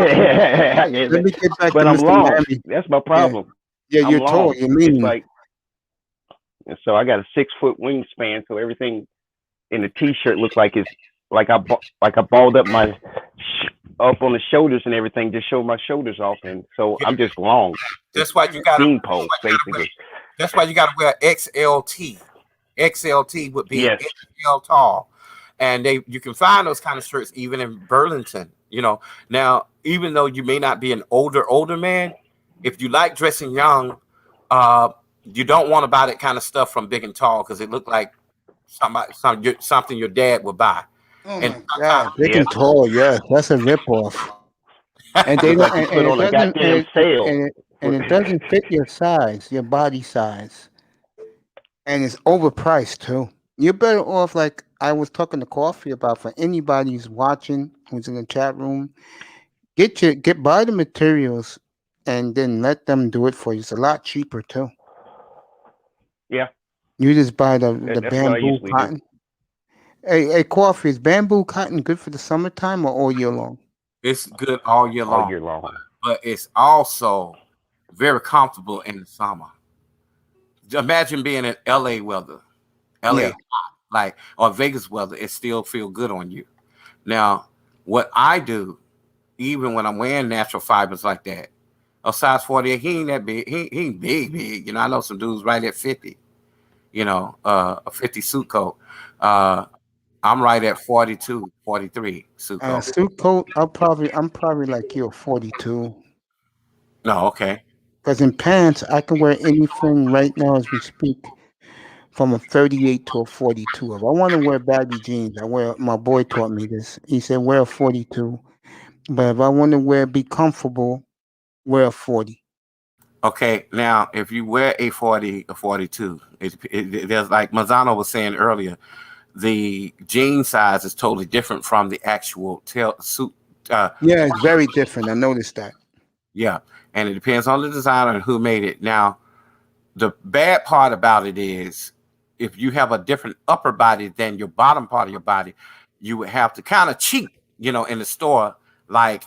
back but to I'm Mr. long. Miami. That's my problem. Yeah, you're I'm tall. long. You're mean. It's like, and so I got a 6-foot wingspan, so everything in the t-shirt looks like it's like I balled up my up on the shoulders and everything, just show my shoulders off, and so I'm just long. That's why you got steampole basically. That's why you got to wear XLT. XLT would be XL tall, and you can find those kind of shirts even in Burlington. Now even though you may not be an older man, if you like dressing young, you don't want to buy that kind of stuff from Big and Tall because it looked like something your dad would buy. Oh my God, Big and Tall, yes, that's a ripoff. And they like you put on a goddamn sale. And it doesn't fit your size, your body size, and it's overpriced too. You're better off, like I was talking to Coffee about, for anybody who's watching, who's in the chat room, buy the materials and then let them do it for you. It's a lot cheaper too. Yeah. You just buy the That's bamboo cotton. Hey, Coffee, is bamboo cotton good for the summertime or all year long? It's good all year long. All year long. But it's also very comfortable in the summer. Imagine being in LA weather. LA hot, or Vegas weather, it still feel good on you. Now, what I do, even when I'm wearing natural fibers like that, a size 48, he ain't that big. He ain't big. I know some dudes right at 50. A 50 suit coat. I'm right at 42, 43 suit coat. Suit coat, I'm probably like you, 42. No, okay. Because in pants, I can wear anything right now as we speak, from a 38 to a 42. If I want to wear baggy jeans, my boy taught me this. He said wear a 42. But if I want to be comfortable, wear a 40. Okay, now if you wear a 40 or 42, there's, like Mazzano was saying earlier, the jean size is totally different from the actual suit. Yeah, it's very different. I noticed that. Yeah, and it depends on the designer and who made it. Now, the bad part about it is if you have a different upper body than your bottom part of your body, you would have to kind of cheat, in the store, like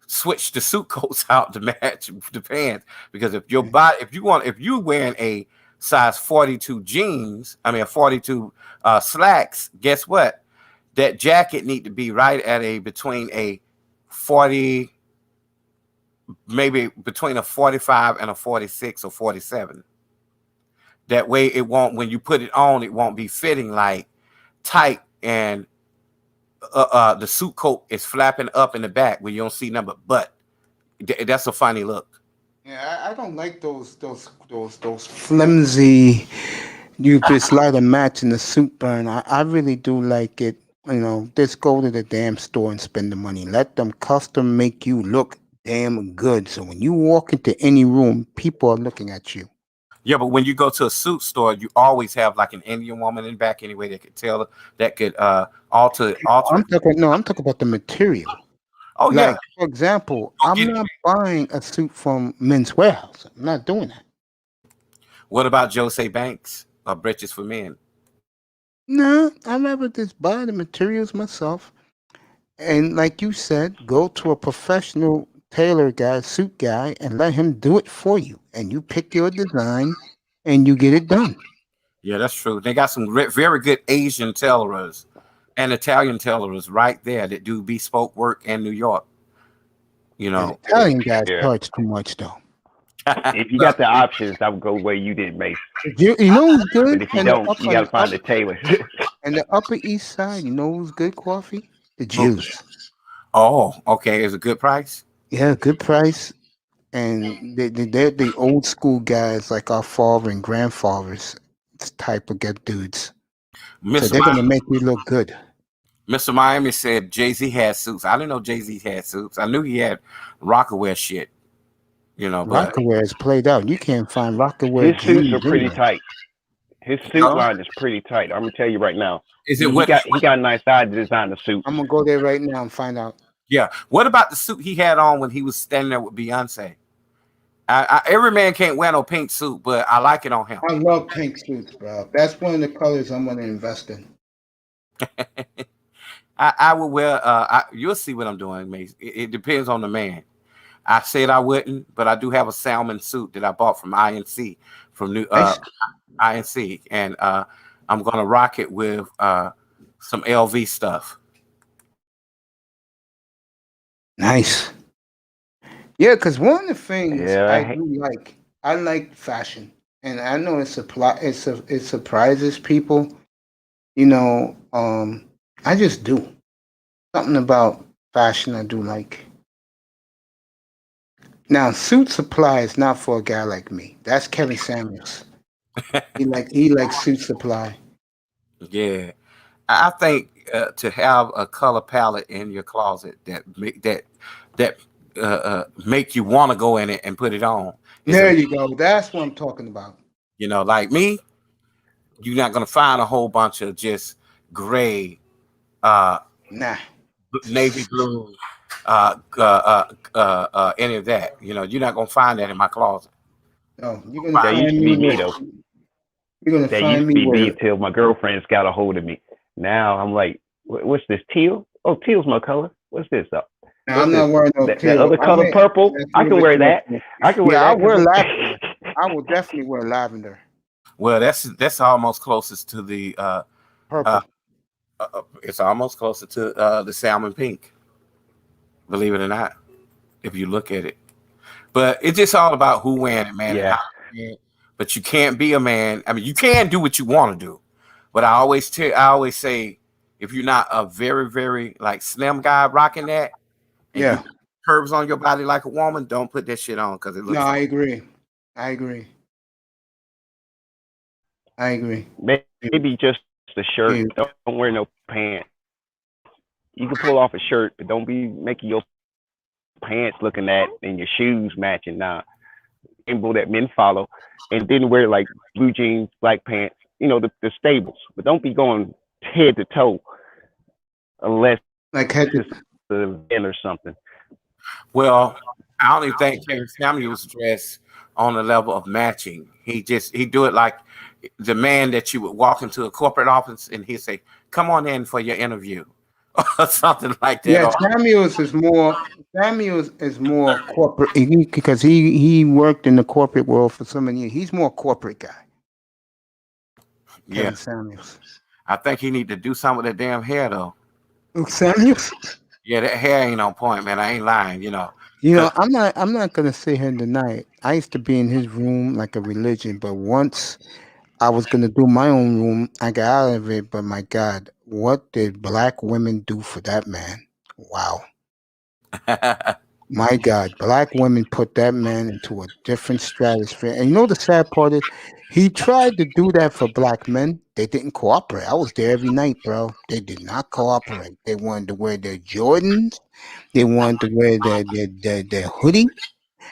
switch the suit coats out to match the pants. Because if you're wearing a size 42 jeans, 42 slacks, guess what? That jacket need to be right at between a 40, maybe between a 45 and a 46 or 47. That way it won't, when you put it on, it won't be fitting like tight, and the suit coat is flapping up in the back where you don't see nothing but butt. That's a funny look. Yeah, I don't like those flimsy. You just light a match and the suit burn. I really do like it. Just go to the damn store and spend the money. Let them custom make you look damn good. So when you walk into any room, people are looking at you. Yeah, but when you go to a suit store, you always have like an Indian woman in the back anyway that could tell, that could alter. I'm talking about the material. Oh yeah. For example, I'm not buying a suit from Men's Warehouse. I'm not doing that. What about Jose Banks or Britches for Men? No, I'd rather just buy the materials myself. And like you said, go to a professional tailor guy, suit guy, and let him do it for you. And you pick your design and you get it done. Yeah, that's true. They got some very good Asian tailorers and Italian tailorers right there that do bespoke work in New York. Italian guys charge too much though. If you got the options, I would go where you did, Mace. You know who's good? But if you don't, you got to find the tailor. And the Upper East Side, you know who's good coffee? The Jews. Oh, okay. Is it a good price? Yeah, good price. And they're the old school guys like our father and grandfathers type of good dudes. So they're going to make you look good. Mr. Miami said Jay-Z had suits. I didn't know Jay-Z had suits. I knew he had Rockaware shit. But Rockaware is played out. You can't find Rockaware. His suits are pretty tight. His suit line is pretty tight. I'm gonna tell you right now. Is it he got a nice eye to design the suit. I'm gonna go there right now and find out. Yeah. What about the suit he had on when he was standing there with Beyonce? Every man can't wear no pink suit, but I like it on him. I love pink suits, bro. That's one of the colors I'm gonna invest in. I would wear. You'll see what I'm doing, Mace. It depends on the man. I said I wouldn't, but I do have a salmon suit that I bought from INC, from INC, and I'm gonna rock it with some LV stuff. Nice. Yeah, because one of the things I like fashion, and I know it surprises people. I just do something about fashion I do like. Now, suit supply is not for a guy like me. That's Kevin Samuels. he likes suit supply. Yeah, I think to have a color palette in your closet that make you want to go in it and put it on. There you go. That's what I'm talking about. Like me, you're not gonna find a whole bunch of just gray, navy blue. Any of that, you're not gonna find that in my closet. No, you're gonna find used to be me though. You're gonna find me until my girlfriends got a hold of me. Now I'm like, what's this, teal? Oh, teal's my color. What's this up? I'm not wearing no teal. That other color, purple. I can wear that. I can wear that. I wear lavender. I will definitely wear lavender. Well, that's almost closest to the purple. It's almost closer to the salmon pink. Believe it or not, if you look at it. But it's just all about who wearing it, man. Yeah. But you can't be a man. I mean, you can do what you want to do. But I always say, if you're not a very, very like slim guy rocking that, and curves on your body like a woman, don't put that shit on because it looks. No, I agree. Maybe just the shirt. Don't wear no pants. You can pull off a shirt, but don't be making your pants looking at and your shoes matching. Now, symbol that men follow, and then wear like blue jeans, black pants. The staples, but don't be going head to toe unless like head to the event or something. Well, I don't even think Kevin Samuels dressed on the level of matching. He do it like the man that you would walk into a corporate office and he'd say, "Come on in for your interview." Or something like that. Yeah, Samuels is more corporate because he worked in the corporate world for so many years. He's more corporate guy. Kevin Samuels. I think he need to do something with that damn hair though. Samuels. Yeah, that hair ain't on point, man. I ain't lying, you know. I'm not gonna sit here and deny it. I used to be in his room like a religion, but once I was gonna do my own room, I got out of it. But my God, what did black women do for that man? Wow. My God, black women put that man into a different stratosphere. And you know the sad part is, he tried to do that for black men. They didn't cooperate. I was there every night, bro. They did not cooperate. They wanted to wear their Jordans. They wanted to wear their hoodie.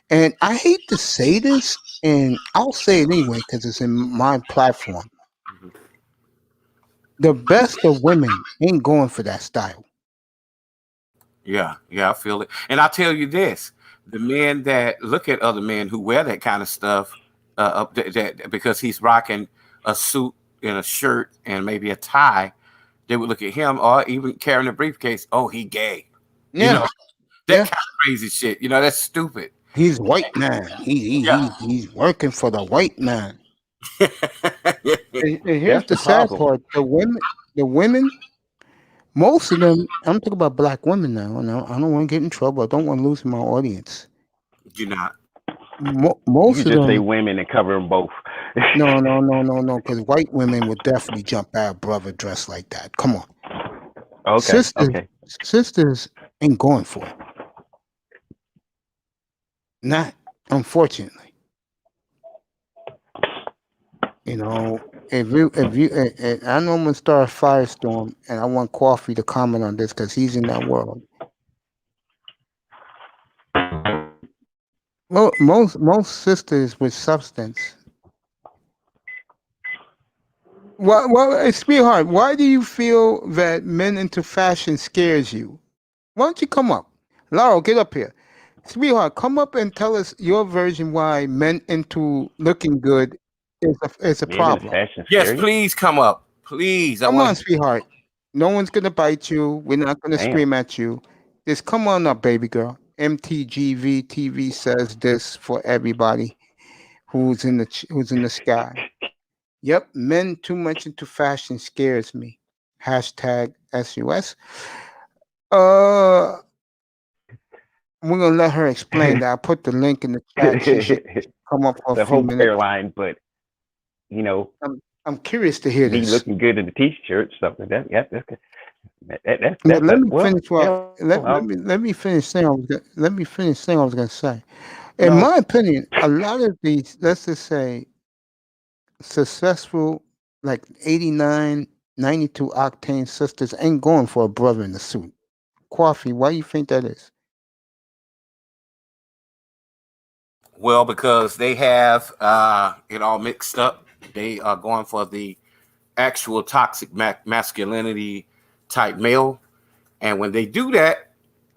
And I hate to say this, and I'll say it anyway because it's in my platform. The best of women ain't going for that style. Yeah, I feel it. And I tell you this, the men that look at other men who wear that kind of stuff, that because he's rocking a suit and a shirt and maybe a tie, they would look at him, or even carrying a briefcase. Oh, he gay. Yeah. You know, that kind of crazy shit. You know, that's stupid. He's white man. He's working for the white man. And here's the sad part: the women, most of them. I'm talking about black women now. And I don't want to get in trouble. I don't want to lose my audience. Do not. Most you of just them say women and cover them both. No. Because white women would definitely jump at a brother dressed like that. Come on. Okay. Sisters ain't going for it. Not, unfortunately. You know, if you, I know I'm gonna start a firestorm, and I want Coffee to comment on this because he's in that world. Well, most sisters with substance. Well, sweetheart, why do you feel that men into fashion scares you? Why don't you come up, Laurel? Get up here, sweetheart. Come up and tell us your version why men into looking good is a problem. Yes, please come up, please. Come on, sweetheart. No one's gonna bite you. We're not gonna scream at you. Just come on up, baby girl. MTGV TV says this for everybody who's in the sky. Yep, men too much into fashion scares me. Hashtag SUS. We're gonna let her explain that. I put the link in the chat. She should come up for a few minutes. Airline, but you know, I'm curious to hear me this. looking good in the t-shirt, stuff like that. Yeah, that's good. Let me finish saying I was gonna say. In my opinion, a lot of these, let's just say, successful, like 89, 92 octane sisters ain't going for a brother in a suit. Coffee, why you think that is? Well, because they have it all mixed up. They are going for the actual toxic masculinity type male. And when they do that,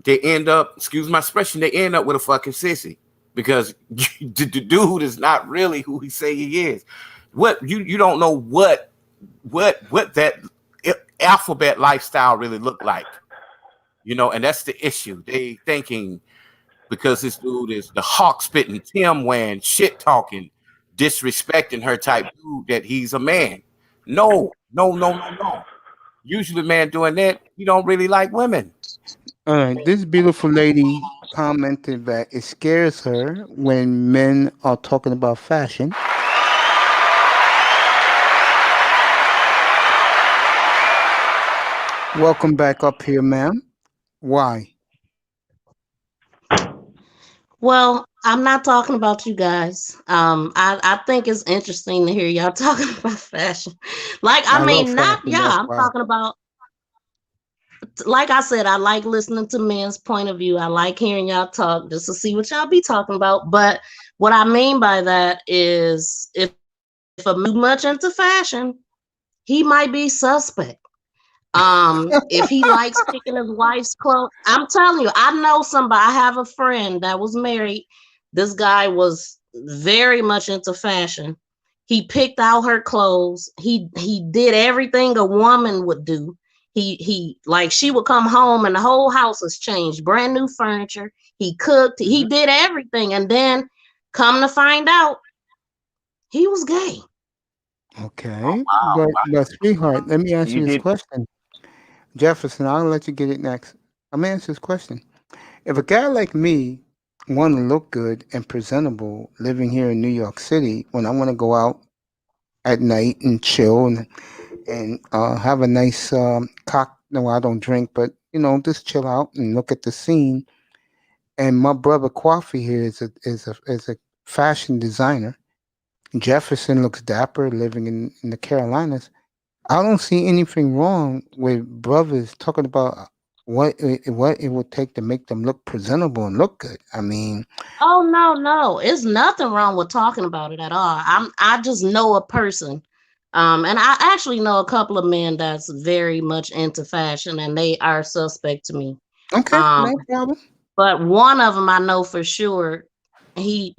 they end up, excuse my expression, they end up with a fucking sissy. Because the dude is not really who he say he is. What you don't know what that alphabet lifestyle really looked like. You know, and that's the issue. They thinking because this dude is the hawk spitting, Tim wearing, shit talking, disrespecting her type dude, that he's a man. No. Usually, man doing that, you don't really like women. All right, this beautiful lady commented that it scares her when men are talking about fashion. Welcome back up here, ma'am. Why? Well, I'm not talking about you guys. I think it's interesting to hear y'all talking about fashion. Like, I mean, not y'all. I'm talking about, like I said, I like listening to men's point of view. I like hearing y'all talk just to see what y'all be talking about. But what I mean by that is if I'm too much into fashion, he might be suspect. If he likes picking his wife's clothes, I'm telling you, I know somebody. I have a friend that was married. This guy was very much into fashion. He picked out her clothes. He did everything a woman would do. He like, she would come home and the whole house was changed, brand new furniture. He cooked. He did everything, and then come to find out, he was gay. Okay, Wow. but sweetheart, let me ask You you this did. question, Jefferson. I'll let you get it next. I'm gonna answer this question. If a guy like me want to look good and presentable, living here in New York City, when I want to go out at night and chill and have a nice no, I don't drink, but just chill out and look at the scene. And my brother Coffee here is a fashion designer. Jefferson looks dapper, living in the Carolinas. I don't see anything wrong with brothers talking about what it would take to make them look presentable and look good. I mean, Oh no, it's nothing wrong with talking about it at all. I just know a person, and I actually know a couple of men that's very much into fashion, and they are suspect to me. okay, Um, no problem. but one of them I know for sure. He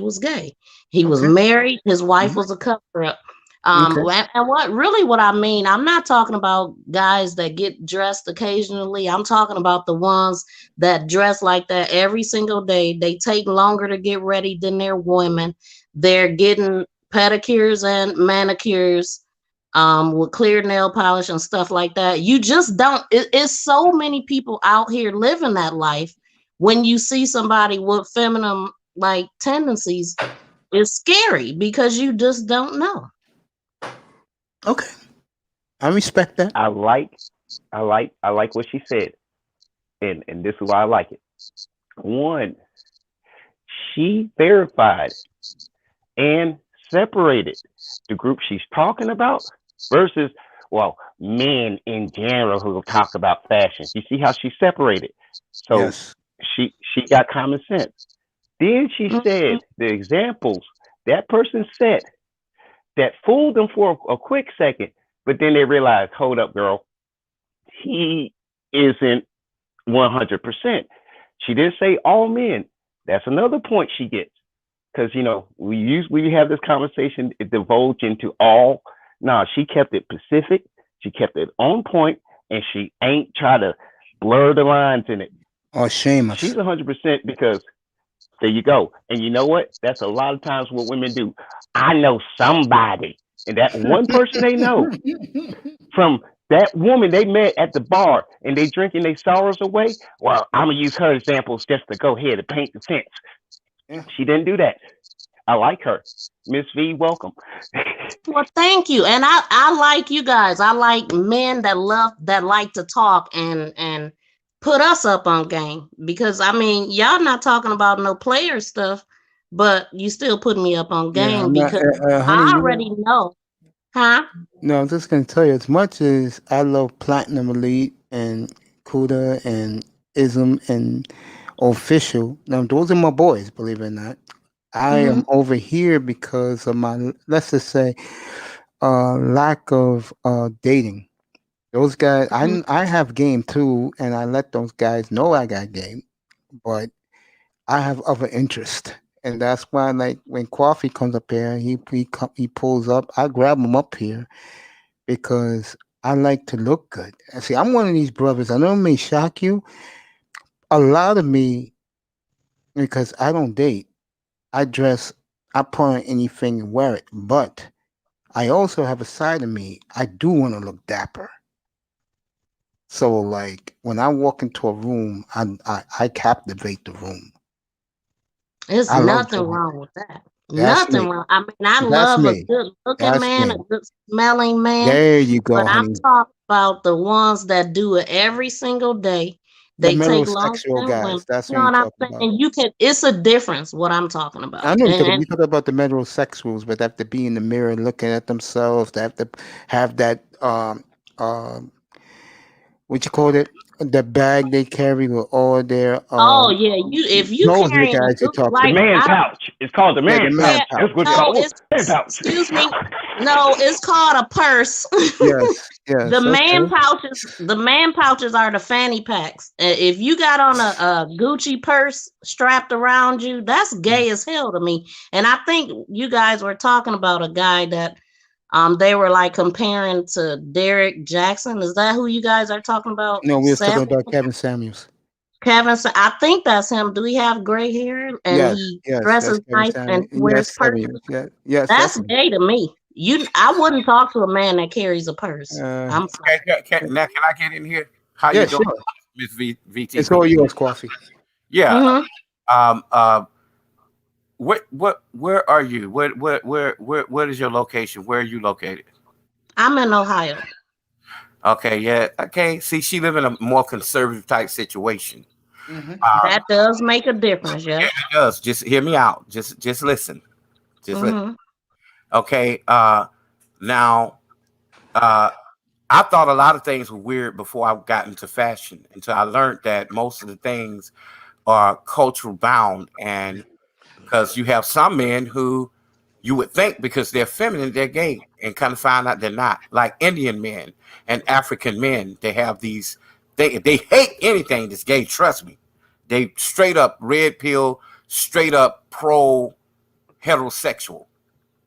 was gay. He was Okay. married. His wife Mhm. was a cover up. Okay. And what I mean, I'm not talking about guys that get dressed occasionally. I'm talking about the ones that dress like that every single day. They take longer to get ready than their women. They're getting pedicures and manicures with clear nail polish and stuff like that. You just don't, it's so many people out here living that life. When you see somebody with feminine like tendencies, it's scary because you just don't know. Okay. I respect that. I like what she said, and this is why I like it. One, she verified and separated the group she's talking about versus, well, men in general who talk about fashion. You see how she separated? So Yes. she got common sense. Then she said the examples that person set that fooled them for a quick second, but then they realized, hold up, girl, he isn't 100%. She didn't say all men. That's another point she gets. Because, we have this conversation, it divulged into all. No, she kept it specific. She kept it on point, and she ain't try to blur the lines in it. Or shame us. She's 100% because there you go. And you know what? That's a lot of times what women do. I know somebody, and that one person they know from that woman they met at the bar and they drinking their sorrows away. Well, I'm gonna use her examples just to go ahead and paint the sense. Yeah. She didn't do that. I like her. Miss V, welcome. Well, thank you. And I like you guys. I like men that like to talk and put us up on game. Because I mean, y'all not talking about no player stuff, but you still put me up on Yeah, game I'm not, because honey. I already know. Huh? No, I'm just gonna tell you. As much as I love Platinum Elite and Kuda and Ism and Official, now those are my boys. Believe it or not, I am over here because of my, let's just say, lack of dating. Those guys, I have game too, and I let those guys know I got game, but I have other interest, and that's why, like when Coffee comes up here, he pulls up. I grab him up here because I like to look good. And see, I'm one of these brothers. I know it may shock you. A lot of me, because I don't date, I dress, I put on anything and wear it, but I also have a side of me. I do want to look dapper. So, like when I walk into a room, I captivate the room. There's I love nothing doing wrong with that. it. That's Nothing me. wrong. I mean, I That's love a me. good looking That's man, me. a good smelling man. There you go, But I'm honey. talking about the ones that do it every single day. The They take longer metrosexual than women. guys. That's You what know you're what I'm talking about. saying? It's a difference what I'm talking about. I know And you talk about the metrosexuals, but they have to be in the mirror looking at themselves. They have to have that what you call it, the bag they carry with all their oh yeah, if you those are the carrying a guys you're good talking The like about. man I don't pouch. It's called the Yeah, man the pouch. man yeah, That's pouch. what it's Yeah. no, called. it's Man pouch. excuse me. No, it's called a purse. Yes, The yes, man okay. pouches are the fanny packs. If you got on a Gucci purse strapped around you, that's gay as hell to me. And I think you guys were talking about a guy that they were like comparing to Derek Jackson. Is that who you guys are talking about? No, we was talking Sam about Kevin Samuels. Kevin, I think that's him. Do he have gray hair and Yes, he yes, that's dresses Kevin nice and Samuels. wears Yes, purses? Samuels. Yeah, yes, That's definitely. gay to me. I wouldn't talk to a man that carries a purse. I'm sorry. Now, can I get in here? How Yeah, you doing, sure. Miss VT? It's all yours, Coffee. Yeah. Where are you? What is your location? Where are you located? I'm in Ohio. Okay, yeah. Okay. See, she live in a more conservative type situation. That does make a difference, yeah. Yeah, it does. Just hear me out. Just listen. Just listen. Okay. Now, I thought a lot of things were weird before I got into fashion until I learned that most of the things are cultural bound, and because you have some men who you would think because they're feminine, they're gay, and kind of find out they're not. Like Indian men and African men, they have these. They hate anything that's gay. Trust me, they straight up red pill, straight up pro heterosexual.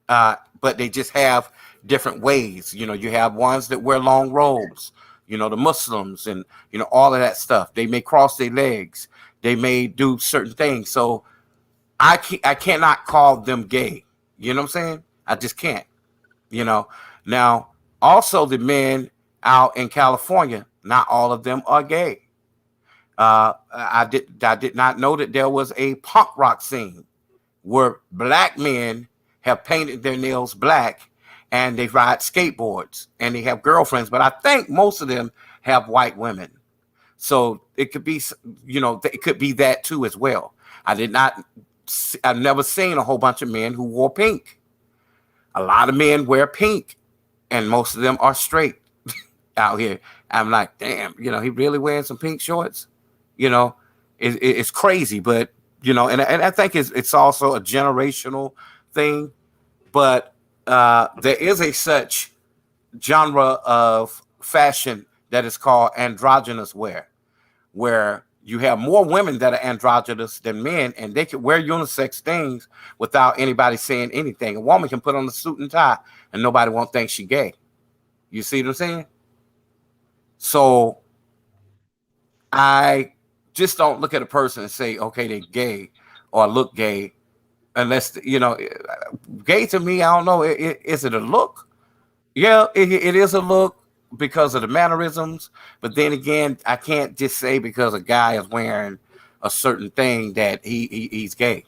But they just have different ways. You know, you have ones that wear long robes. You know, the Muslims and all of that stuff. They may cross their legs. They may do certain things. So I cannot call them gay. You know what I'm saying? I just can't. Now also the men out in California, not all of them are gay. I did not know that there was a punk rock scene where black men have painted their nails black and they ride skateboards and they have girlfriends, but I think most of them have white women. So it could be, it could be that too as well. I've never seen a whole bunch of men who wore pink. A lot of men wear pink and most of them are straight out here. I'm like, damn, he really wearing some pink shorts. It's crazy, but and I think it's also a generational thing. But there is a such genre of fashion that is called androgynous wear, where you have more women that are androgynous than men, and they can wear unisex things without anybody saying anything. A woman can put on a suit and tie, and nobody won't think she's gay. You see what I'm saying? So I just don't look at a person and say, okay, they're gay or look gay, unless, gay to me, I don't know. Is it a look? Yeah, it is a look because of the mannerisms. But then again, I can't just say because a guy is wearing a certain thing that he's gay.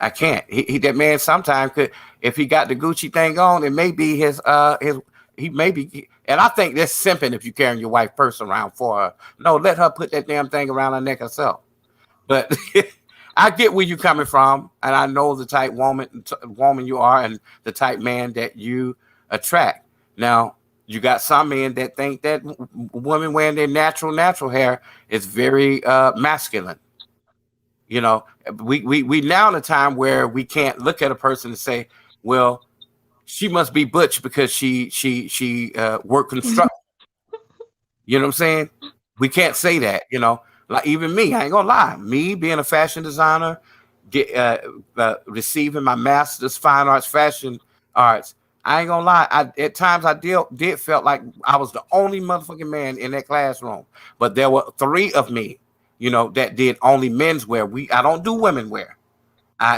I can't. That man sometimes could, if he got the Gucci thing on, it may be he may be, and I think that's simping if you're carrying your wife purse around for her. No, let her put that damn thing around her neck herself. But I get where you're coming from, and I know the type woman you are and the type man that you attract. Now, you got some men that think that women wearing their natural hair is very masculine. We now in a time where we can't look at a person and say, well, she must be butch because she worked construction. You know what I'm saying? We can't say that, Like even me, I ain't gonna lie. Me being a fashion designer, receiving my master's fine arts, fashion arts, I ain't gonna lie. At times I did felt like I was the only motherfucking man in that classroom. But there were 3 of me, that did only men's wear. I don't do women wear.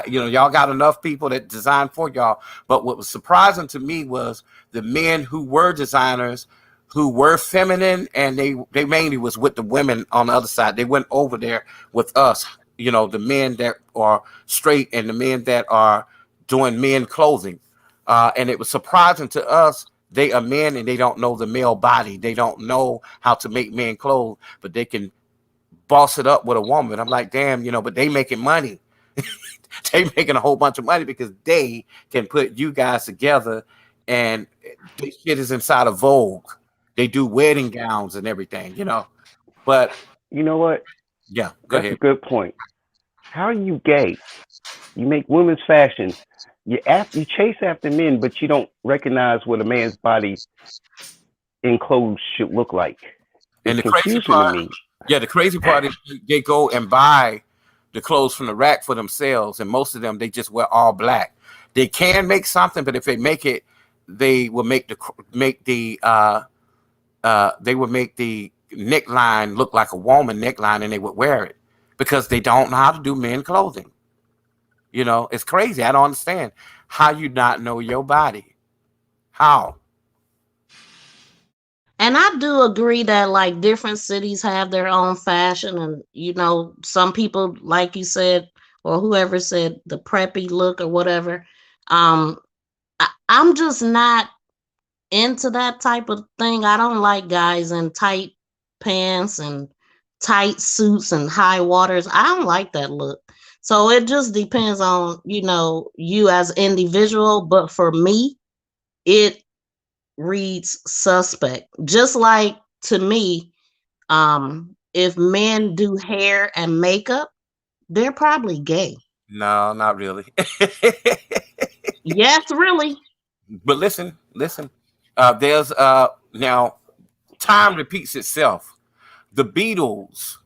Y'all got enough people that design for y'all. But what was surprising to me was the men who were designers, who were feminine, and they mainly was with the women on the other side. They went over there with us, the men that are straight and the men that are doing men clothing. And it was surprising to us. They are men and they don't know the male body. They don't know how to make men clothes, but they can boss it up with a woman. I'm like, damn, but they making money. They making a whole bunch of money because they can put you guys together, and this shit is inside of Vogue. They do wedding gowns and everything, But you know what? Yeah, go ahead. That's a good point. How are you gay? You make women's fashion. You chase after men, but you don't recognize what a man's body in clothes should look like. And the crazy part, the crazy part is they go and buy the clothes from the rack for themselves, and most of them they just wear all black. They can make something, but if they make it, they will make the neckline look like a woman neckline, and they would wear it because they don't know how to do men clothing. It's crazy. I don't understand how you not know your body. How? And I do agree that like different cities have their own fashion, and some people, like you said, or whoever said, the preppy look or whatever. I'm just not into that type of thing. I don't like guys in tight pants and tight suits and high waters. I don't like that look. So it just depends on, you as individual. But for me, it reads suspect. Just like, to me, if men do hair and makeup, they're probably gay. No, not really. Yes, really. But listen. There's now time repeats itself. The Beatles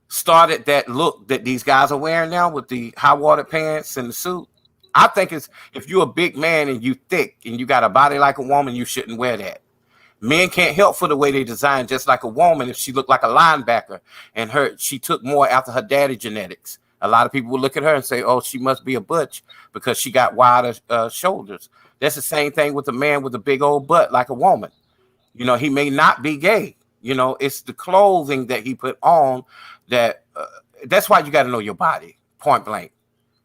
started that look that these guys are wearing now with the high water pants and the suit. I think it's, if you're a big man and you thick and you got a body like a woman, you shouldn't wear that. Men can't help for the way they design, just like a woman. If she looked like a linebacker and she took more after her daddy genetics, a lot of people will look at her and say, oh, she must be a butch because she got wider shoulders. That's the same thing with a man with a big old butt like a woman. He may not be gay. It's the clothing that he put on that. That's why you got to know your body, point blank.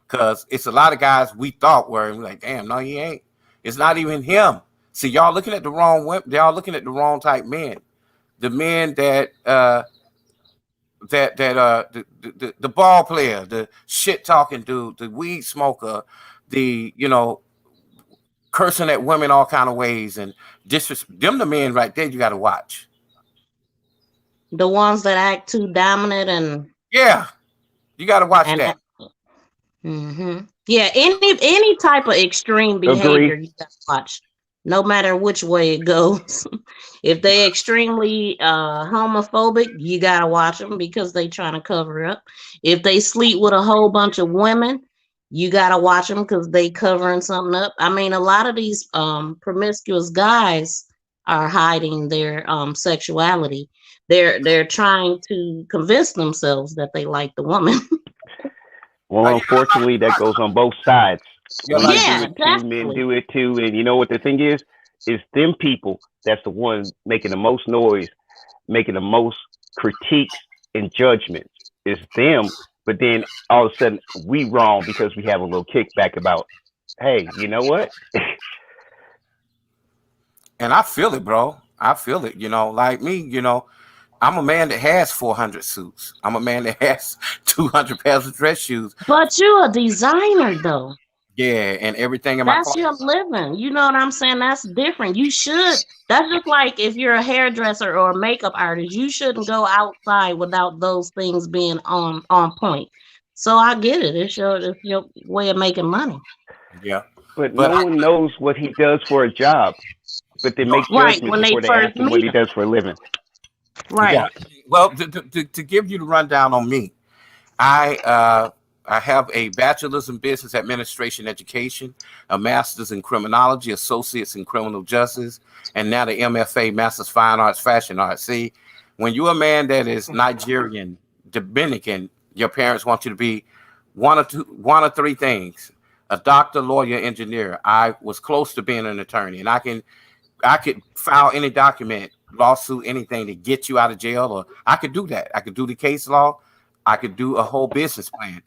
Because it's a lot of guys we thought were, and we're like, damn, no, he ain't. It's not even him. See, y'all looking at the wrong women. Y'all looking at the wrong type men. The men that the ball player, the shit talking dude, the weed smoker, the cursing at women all kind of ways, and them the men right there you got to watch. The ones that act too dominant and you got to watch that. Mm-hmm. Yeah, any type of extreme behavior you got to watch, no matter which way it goes. If they extremely homophobic, you got to watch them because they trying to cover up. If they sleep with a whole bunch of women, you got to watch them because they covering something up. I mean, a lot of these promiscuous guys are hiding their sexuality. They're trying to convince themselves that they like the woman. Well, unfortunately, that goes on both sides. Women Yeah, do it too, men do it too. And you know what the thing is? It's them people that's the ones making the most noise, making the most critiques and judgments. It's them. But then all of a sudden, we wrong because we have a little kickback about, hey, you know what? And I feel it, bro. I feel it. Like me, I'm a man that has 400 suits. I'm a man that has 200 pairs of dress shoes. But you're a designer, though. Yeah, and everything in my That's your living. You know what I'm saying? That's different. You should. That's just like if you're a hairdresser or a makeup artist, you shouldn't go outside without those things being on point. So I get it. It's your way of making money. Yeah. But no one knows what he does for a job. But they make judgments before they ask him what he does for a living. Right. Yeah. Well, to give you the rundown on me, I have a bachelor's in business administration education, a master's in criminology, associates in criminal justice, and now the MFA, master's fine arts, fashion arts. See, when you're a man that is Nigerian, Dominican, your parents want you to be one or three things: a doctor, lawyer, engineer. I was close to being an attorney, and I could file any document, lawsuit, anything to get you out of jail, or I could do that. I could do the case law. I could do a whole business plan.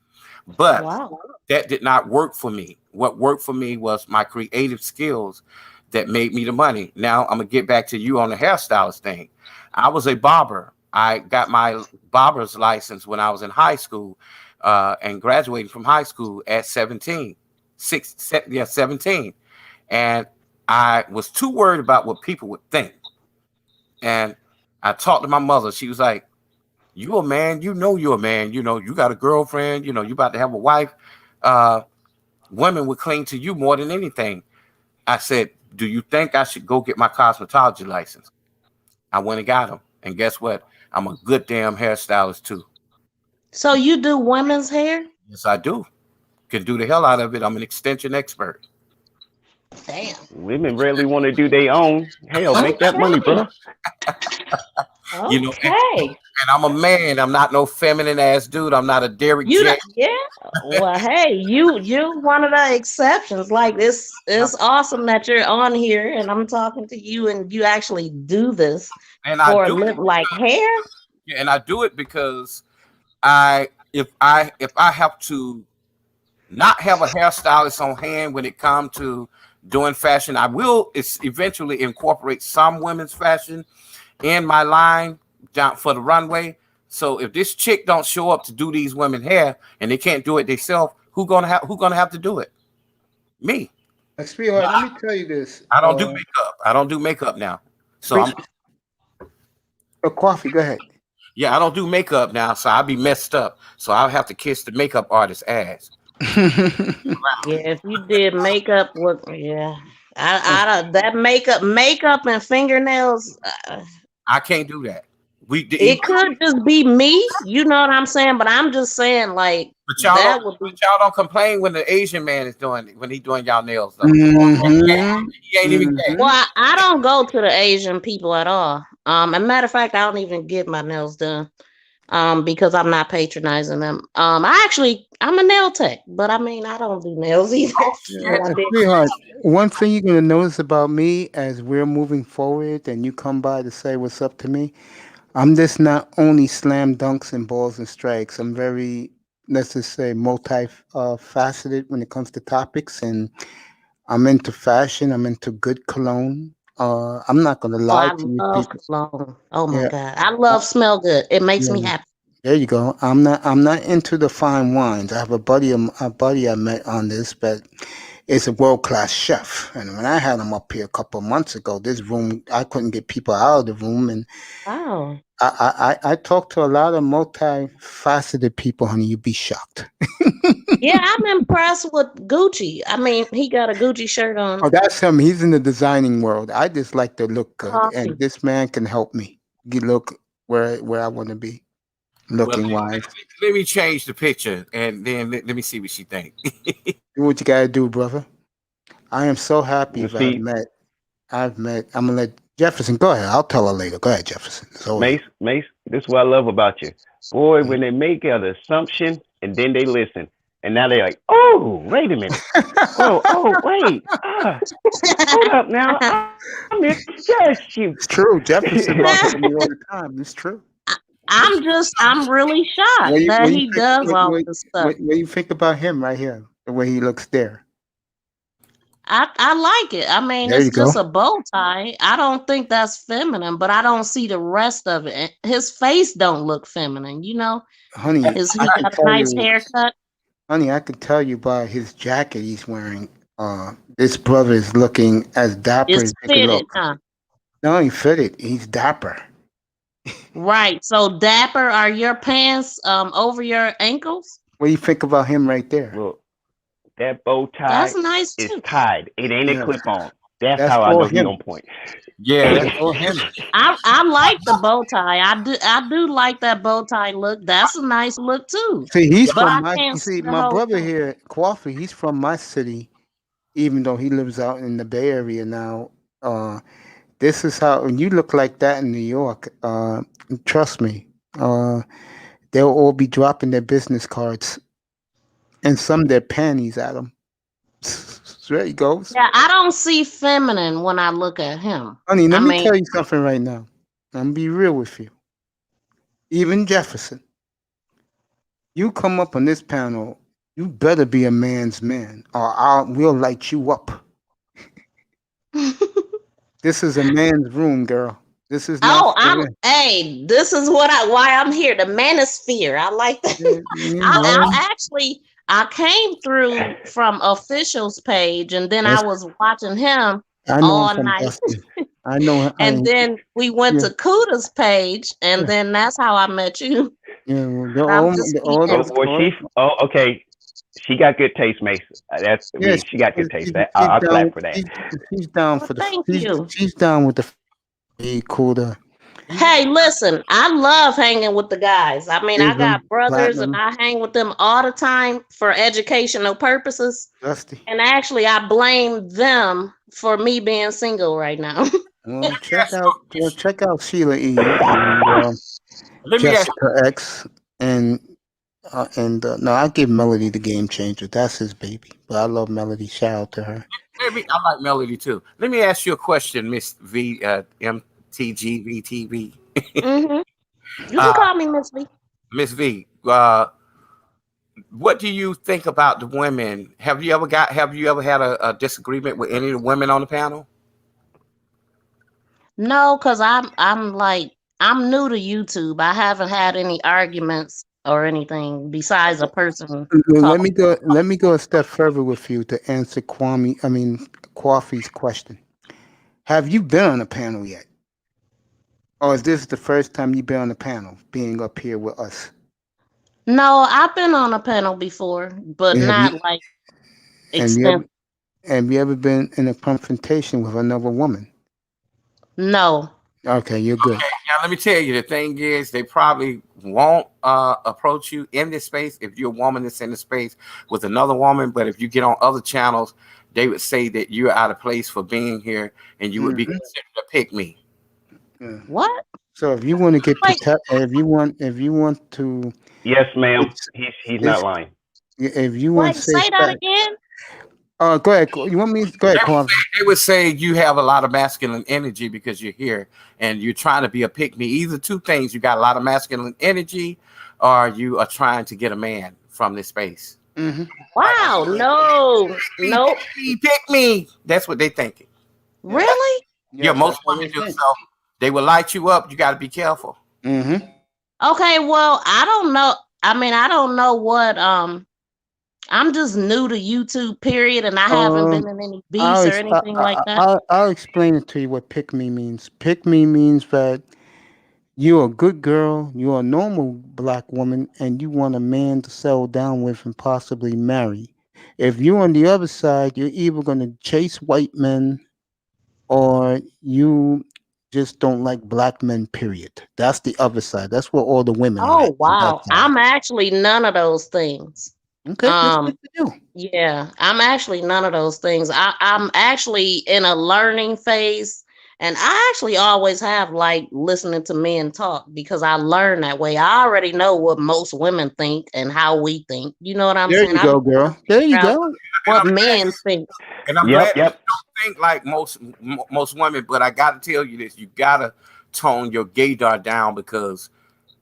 But that did not work for me. What worked for me was my creative skills that made me the money. Now I'm going to get back to you on the hairstylist thing. I was a barber. I got my barber's license when I was in high school and graduated from high school at 17. 17. And I was too worried about what people would think. And I talked to my mother. She was like, you a man, you're a man, you got a girlfriend, you about to have a wife. Women would cling to you more than anything. I said, do you think I should go get my cosmetology license? I went and got them. And guess what? I'm a good damn hairstylist too. So you do women's hair? Yes, I do. Can do the hell out of it. I'm an extension expert. Damn. Women rarely want to do their own. Hell, make that money, bro. You know, Okay. and I'm a man. I'm not no feminine ass dude. I'm not a Derrick J. Yeah. Well, hey, you're one of the exceptions. Like it's awesome that you're on here and I'm talking to you and you actually do this And I for a do it living, like hair. Yeah, and I do it because if I have to not have a hairstylist on hand when it comes to doing fashion, I will eventually incorporate some women's fashion in my line down for the runway. So if this chick don't show up to do these women hair and they can't do it themselves, who gonna have to do it? Me. Sweetheart, let me tell you this. I don't do makeup. I don't do makeup now. So I'm coffee. Go ahead. Yeah, I don't do makeup now, so I'll be messed up. So I'll have to kiss the makeup artist's ass. Yeah, if you did makeup with I that makeup and fingernails. I can't do that. It could just be me, you know what I'm saying? But I'm just saying, like, But y'all, that don't, would be. but y'all don't complain when the Asian man is doing when he doing y'all nails though. Mm-hmm. He ain't even gay. Well, I don't go to the Asian people at all. As a matter of fact, I don't even get my nails done. Because I'm not patronizing them. I'm a nail tech, but I mean, I don't do nails either. Sweetheart, one thing you're going to notice about me as we're moving forward and you come by to say what's up to me, I'm just not only slam dunks and balls and strikes. I'm very, let's just say, multi-faceted when it comes to topics. And I'm into fashion. I'm into good cologne. I'm not going to lie to you love people. cologne. Oh my God. I love smell good. It makes me happy. There you go. I'm not into the fine wines. I have a buddy I met on this, but it's a world-class chef. And when I had him up here a couple of months ago, this room, I couldn't get people out of the room. And wow. I talked to a lot of multifaceted people, honey. You'd be shocked. Yeah, I'm impressed with Gucci. I mean, he got a Gucci shirt on. Oh, that's him. He's in the designing world. I just like to look good. And this man can help me look where I want to be. Looking wise. Let me change the picture and then let me see what she think. Do what you gotta do, brother. I am so happy that I've met. I'm gonna let Jefferson go ahead. I'll tell her later. Go ahead, Jefferson. Mace, this is what I love about you. Boy, when they make an assumption and then they listen. And now they're like, oh, wait a minute. Wait. Hold up now. I misjudged you. It's true. Jefferson talks to me all the time. It's true. I'm really shocked that he does all this stuff. What do you think about him right here? The way he looks there. I like it. I mean, it's just a bow tie. I don't think that's feminine, but I don't see the rest of it. His face don't look feminine, you know? Honey, he got a nice haircut? Honey, I can tell you by his jacket he's wearing. This brother is looking as dapper as he can look. Huh? No, he fitted. He's dapper. Right. So dapper, are your pants over your ankles? What do you think about him right there? Look, that bow tie that's nice is too. tied. It ain't a clip on. That's how I know he's on point. Yeah, that's all him. I like the bow tie. I do like that bow tie look. That's a nice look too. See, he's from my brother here, Coffee. He's from my city, even though he lives out in the Bay Area now. This is how when you look like that in New York. Trust me, they'll all be dropping their business cards and some their panties at him. There he goes. Yeah, I don't see feminine when I look at him. Honey, let me tell you something right now. I'm gonna be real with you. Even Jefferson, you come up on this panel, you better be a man's man, or we'll light you up. This is a man's room, girl. This is not. This is why I'm here. The manosphere. I like that. I came through from Official's page, and then I was watching him all night. I know. And then we went to Kuda's page, and then that's how I met you. Yeah, okay. She got good taste, Mace. She got good taste. I'll clap for that. She's down for She's down with the Kuda. Hey, listen, I love hanging with the guys. I mean, I got Ism, brothers and Platinum, I hang with them all the time for educational purposes. Dusty. And actually, I blame them for me being single right now. Well, check out Sheila E. and Let me ask Jessica X and no, I give Melody the game changer. That's his baby. But I love Melody. Shout out to her. I like Melody too. Let me ask you a question, Miss V, MTGVTV. You can call me Miss V. Miss V, what do you think about the women? Have you ever had a disagreement with any of the women on the panel? No, because I'm new to YouTube. I haven't had any arguments or anything besides a person Let talking. me go a step further with you to answer Kwafi's question. Have you been on a panel yet? Or is this the first time you've been on a panel, being up here with us? No, I've been on a panel before, but not like extensive. Have you ever been in a confrontation with another woman? No. Okay, you're good. Okay, now let me tell you, the thing is, they probably won't approach you in this space if you're a woman that's in the space with another woman. But if you get on other channels, they would say that you're out of place for being here, and you would be considered a pick me. Yeah. What? So if you want to get if you want to, yes, ma'am, he's not lying. If you want to say that again. Go ahead. You want me? Go ahead, Quan. They would say you have a lot of masculine energy because you're here and you're trying to be a pick me. Either two things: you got a lot of masculine energy, or you are trying to get a man from this space. Mm-hmm. Wow, no. Pick me. That's what they thinking. Really? Yeah, most women do. So they will light you up. You got to be careful. Mm-hmm. Okay, well, I don't know. I mean, I don't know what I'm just new to YouTube, period, and I haven't been in any beefs or anything like that. I'll explain it to you what pick me means. Pick me means that you're a good girl, you're a normal black woman, and you want a man to settle down with and possibly marry. If you're on the other side, you're either going to chase white men or you just don't like black men, period. That's the other side. That's where all the women are. Oh, wow. I'm actually none of those things. Okay, that's good for you. Yeah, I'm actually none of those things. I'm actually in a learning phase, and I actually always have like listening to men talk because I learn that way. I already know what most women think and how we think. You know what I'm saying? There you go, girl. There you go. What men think. And I'm glad you don't think like most women, but I got to tell you this: you gotta tone your gaydar down because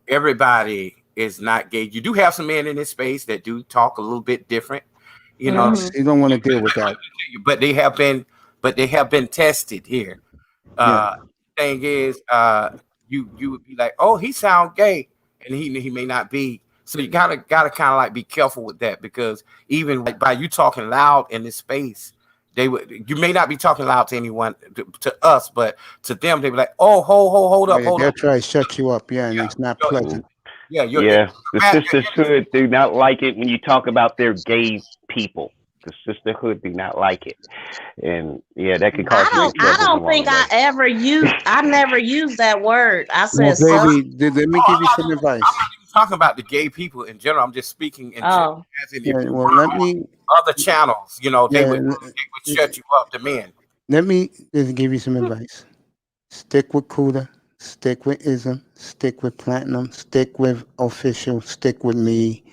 everybody is not gay. You do have some men in this space that do talk a little bit different, you know. You don't want to deal with that. But they have been tested here. Thing is, you would be like, oh, he sound gay, and he may not be. So you gotta kind of like be careful with that because even like by you talking loud in this space, you may not be talking loud to anyone to us, but to them they be like, oh, hold up. They'll try to shut you up, and it's not pleasant. The sisterhood do not like it when you talk about their gay people. The sisterhood do not like it, and that can cause you trouble. I don't think I never used that word. I said, well, baby, let me give you some advice. I'm not even talking about the gay people in general. I'm just speaking in general. As in other channels, you know, they would shut you up, the men. Let me just give you some advice. Stick with Kuda. Stick with Ism, stick with Platinum, stick with Official, stick with me.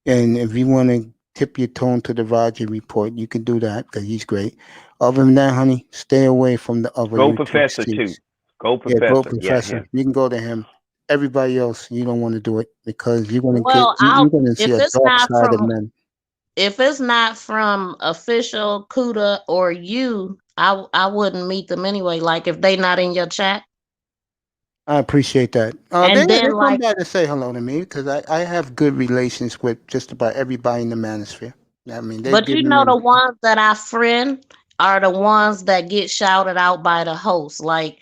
And if you want to tip your tone to the Roger Report, you can do that because he's great. Other than that, honey, stay away from the other. Go Professor too. Go Professor. Yeah, go Professor. You can go to him. Everybody else, you don't want to do it because you're going to you're going to see a dark side of men. If it's not from Official, Kuda, or you, I wouldn't meet them anyway. Like if they not in your chat. I appreciate that. They come by to say hello to me because I have good relations with just about everybody in the manosphere. I mean, but you know the ones that I friend are the ones that get shouted out by the host. Like,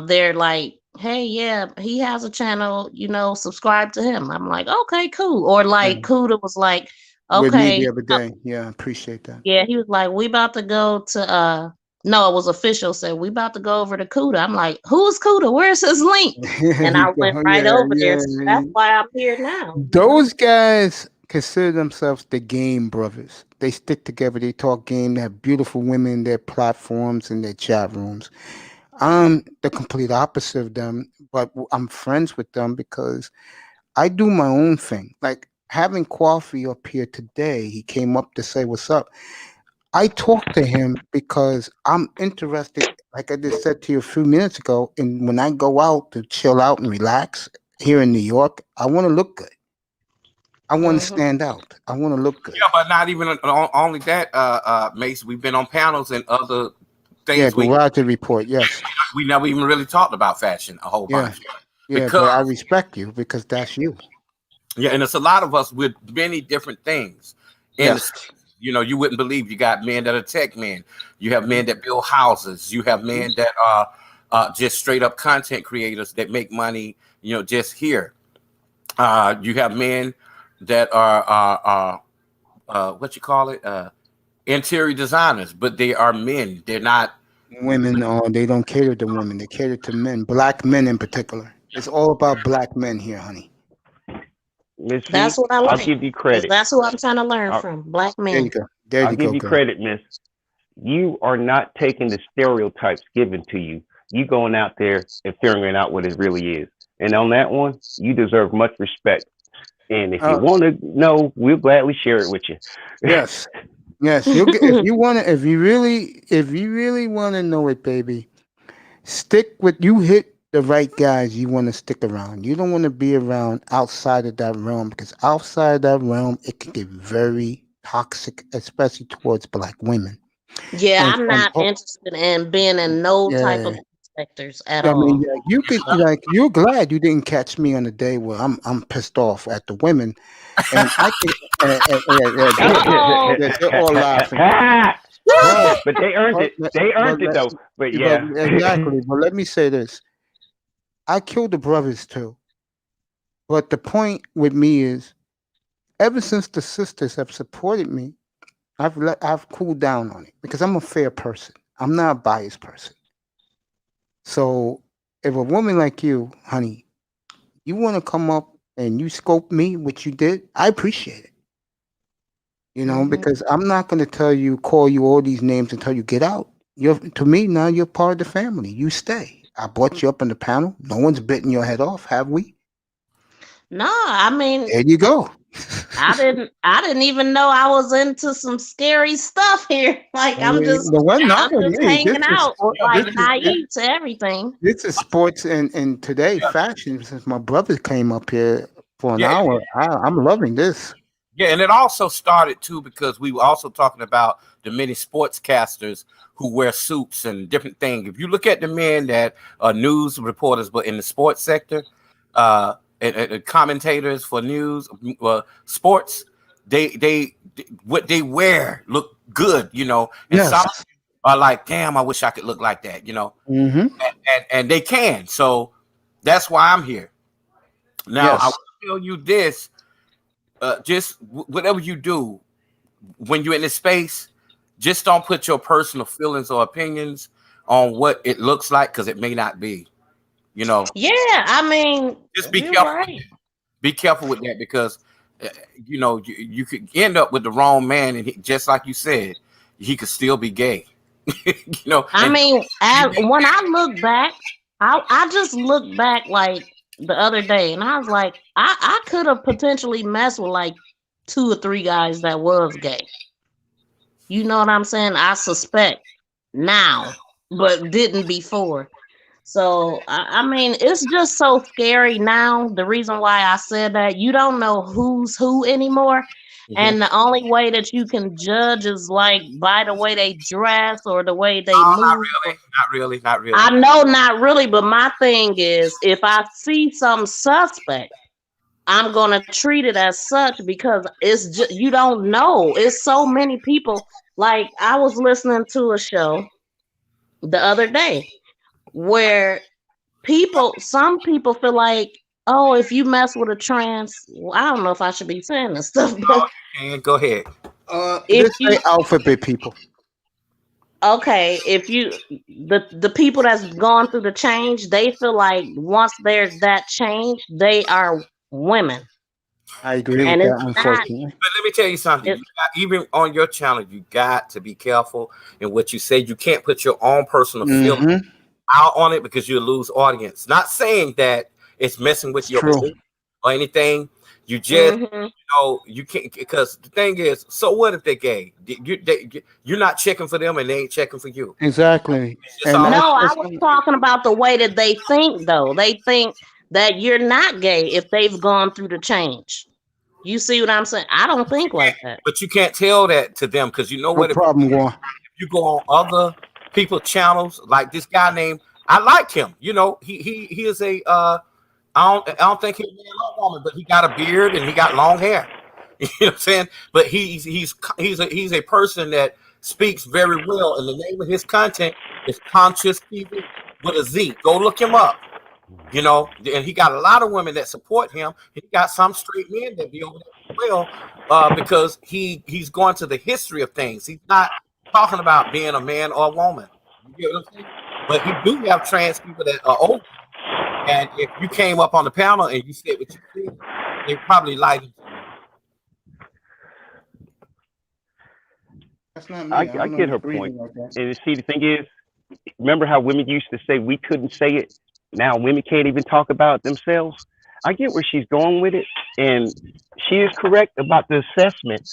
they're like, "Hey, yeah, he has a channel. You know, subscribe to him." I'm like, "Okay, cool." Or like, Kuda was like, "Okay." With me the other day. Yeah, I appreciate that. Yeah, he was like, "We about to go to No, it was official. Said we about to go over to Cuda. I'm like, who's Cuda? Where's his link? And I went right over there. So that's why I'm here now. Those guys consider themselves the game brothers. They stick together. They talk game. They have beautiful women in their platforms and their chat rooms. I'm the complete opposite of them, but I'm friends with them because I do my own thing. Like having coffee up here today, he came up to say what's up. I talked to him because I'm interested, like I just said to you a few minutes ago, and when I go out to chill out and relax here in New York, I want to look good. I want to stand out. I want to look good. Yeah, but not even only that, Mace. We've been on panels and other things. Yeah, the Roger Report, yes. We never even really talked about fashion a whole bunch. Yeah, but I respect you because that's you. Yeah, and it's a lot of us with many different things. Yes. You know, you wouldn't believe you got men that are tech men. You have men that build houses. You have men that are just straight up content creators that make money, you know, just here. You have men that are what you call it? Interior designers, but they are men. They're not women. They don't cater to women. They cater to men, black men in particular. It's all about black men here, honey. That's what I like. I'll give you credit. That's who I'm trying to learn from. Black men. There you go. There you I'll go. give you credit, miss. You are not taking the stereotypes given to you. You going out there and figuring out what it really is. And on that one, you deserve much respect. And if you want to know, we'll gladly share it with you. Yes. Yes. If you really want to know it, baby, stick with you. Hit the right guys you want to stick around. You don't want to be around outside of that realm because outside of that realm, it can get very toxic, especially towards black women. Yeah, I'm not interested in being in no type of sectors at all. I mean, you could you're glad you didn't catch me on a day where I'm pissed off at the women, and I think they're all laughing. But they earned it. They earned it though. But yeah, exactly. But let me say this: I killed the brothers too. But the point with me is, ever since the sisters have supported me, I've cooled down on it because I'm a fair person. I'm not a biased person. So if a woman like you, honey, you want to come up and you scope me, which you did, I appreciate it. You know, because I'm not going to call you all these names and tell you get out. To me, now you're part of the family. You stay. I brought you up on the panel. No one's bitten your head off, have we? No, I mean, there you go. I didn't even know I was into some scary stuff here. Like I'm just hanging out, like naive to everything. This is sports and today fashion. Since my brother came up here for an hour, I'm loving this. Yeah, and it also started too because we were also talking about the many sportscasters who wear suits and different things. If you look at the men that are news reporters, but in the sports sector, and commentators for news, sports, they what they wear look good, you know. And some are like, damn, I wish I could look like that, you know. And they can. So that's why I'm here. Now I will tell you this. Just whatever you do when you're in this space, just don't put your personal feelings or opinions on what it looks like because it may not be, you know. Yeah, I mean, just be careful. Right. Be careful with that because, you know, you could end up with the wrong man, and just like you said, he could still be gay. You know. I mean, when I look back, I just look back like the other day, and I was like, I could have potentially messed with like 2 or 3 guys that was gay. You know what I'm saying? I suspect now, but didn't before. So I mean, it's just so scary now. The reason why I said that, you don't know who's who anymore. And the only way that you can judge is like by the way they dress or the way they move. Not really. I know not really, but my thing is if I see some suspect, I'm gonna treat it as such because it's just, you don't know. It's so many people. Like I was listening to a show the other day where some people feel like, oh, if you mess with a trans, I don't know if I should be saying this stuff, but go ahead. If you alphabet people. okay, if you the people that's gone through the change, they feel like once there's that change, they are women. I agree with And it's that, not unfortunately. But let me tell you something. it, You got, even on your channel, you got to be careful in what you say. You can't put your own personal feelings Mm-hmm. out on it because you'll lose audience. Not saying that it's messing with It's your true. belief or anything. You just mhm. you can't, because the thing is, so what if they're gay? You're not checking for them and they ain't checking for you. Exactly. It's just And all. No, I that's was talking about the way that they think though. They think that you're not gay if they've gone through the change. You see what I'm saying? I don't think like that. But you can't tell that to them because you know no what? If problem, Juan. you go on other people's channels, like this guy named, I like him. You know, he is a I don't think he's a man or woman, but he got a beard and he got long hair. You know what I'm saying? But he's a person that speaks very well, and the name of his content is Conscious TV with a Z. Go look him up. You know, and he got a lot of women that support him. He got some straight men that be over there as well, because he's going to the history of things. He's not talking about being a man or a woman. You get what I'm saying? But he do have trans people that are open. And if you came up on the panel and you said what you said, they probably lied to you. That's not me. I don't get her agree point. like that. And see, the thing is, remember how women used to say we couldn't say it? Now women can't even talk about it themselves. I get where she's going with it, and she is correct about the assessment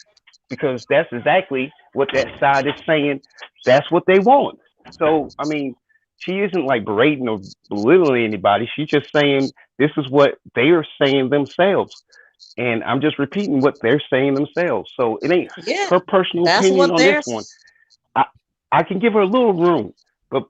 because that's exactly what that side is saying. That's what they want. So, I mean, she isn't like berating or belittling anybody. She's just saying this is what they are saying themselves. And I'm just repeating what they're saying themselves. So it ain't Yeah, her personal that's opinion what on this one. I can give her a little room, but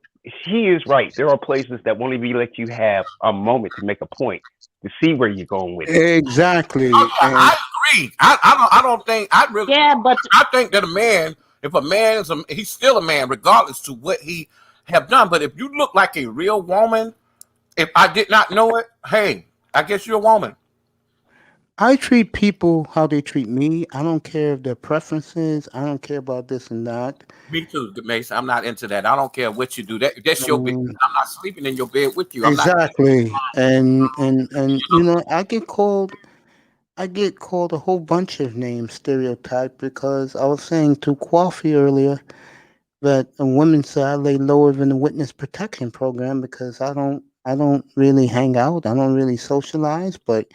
she is right. There are places that won't even let you have a moment to make a point to see where you're going with it. Exactly. Oh, yeah, I agree. I don't think I really. Yeah, but I think that a man, if a man is he's still a man, regardless to what he have done. But if you look like a real woman, if I did not know it, hey, I guess you're a woman. I treat people how they treat me. I don't care if their preferences. I don't care about this and that. Me too, Mason. I'm not into that. I don't care what you do. That's your bed. I'm not sleeping in your bed with you. I'm not. Exactly. And you know, I get called a whole bunch of names, stereotyped, because I was saying to Coffee earlier that a woman said I lay lower than the witness protection program because I don't really hang out. I don't really socialize. But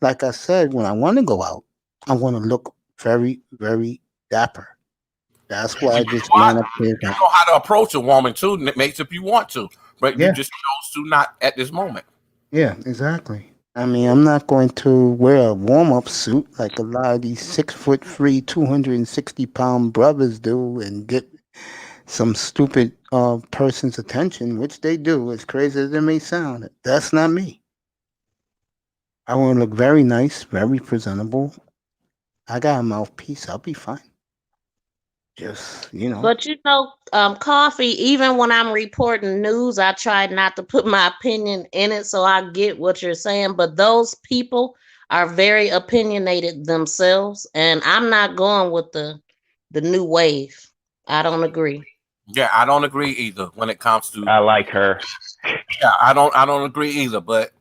like I said, when I want to go out, I want to look very, very dapper. That's why I just line up here. You know how to approach a woman too, and it makes if you want to, but you Yeah. just chose to not at this moment. Yeah, exactly. I mean, I'm not going to wear a warm-up suit like a lot of these 6'3", 260-pound brothers do and get some stupid person's attention, which they do, as crazy as it may sound. That's not me. I want to look very nice, very presentable. I got a mouthpiece. I'll be fine. Just, But you know, Coffee, even when I'm reporting news, I try not to put my opinion in it, so I get what you're saying. But those people are very opinionated themselves, and I'm not going with the new wave. I don't agree. Yeah, I don't agree either when it comes to. I like her. Yeah, I don't agree either, but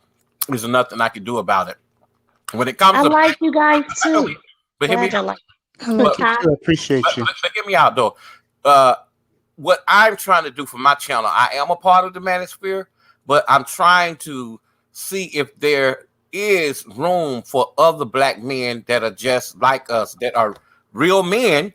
there's nothing I can do about it. When it comes I to, like you guys too. but hear me Glad I out. like. I like you too. I appreciate you. But hear me out though. What I'm trying to do for my channel, I am a part of the manosphere, but I'm trying to see if there is room for other black men that are just like us, that are real men.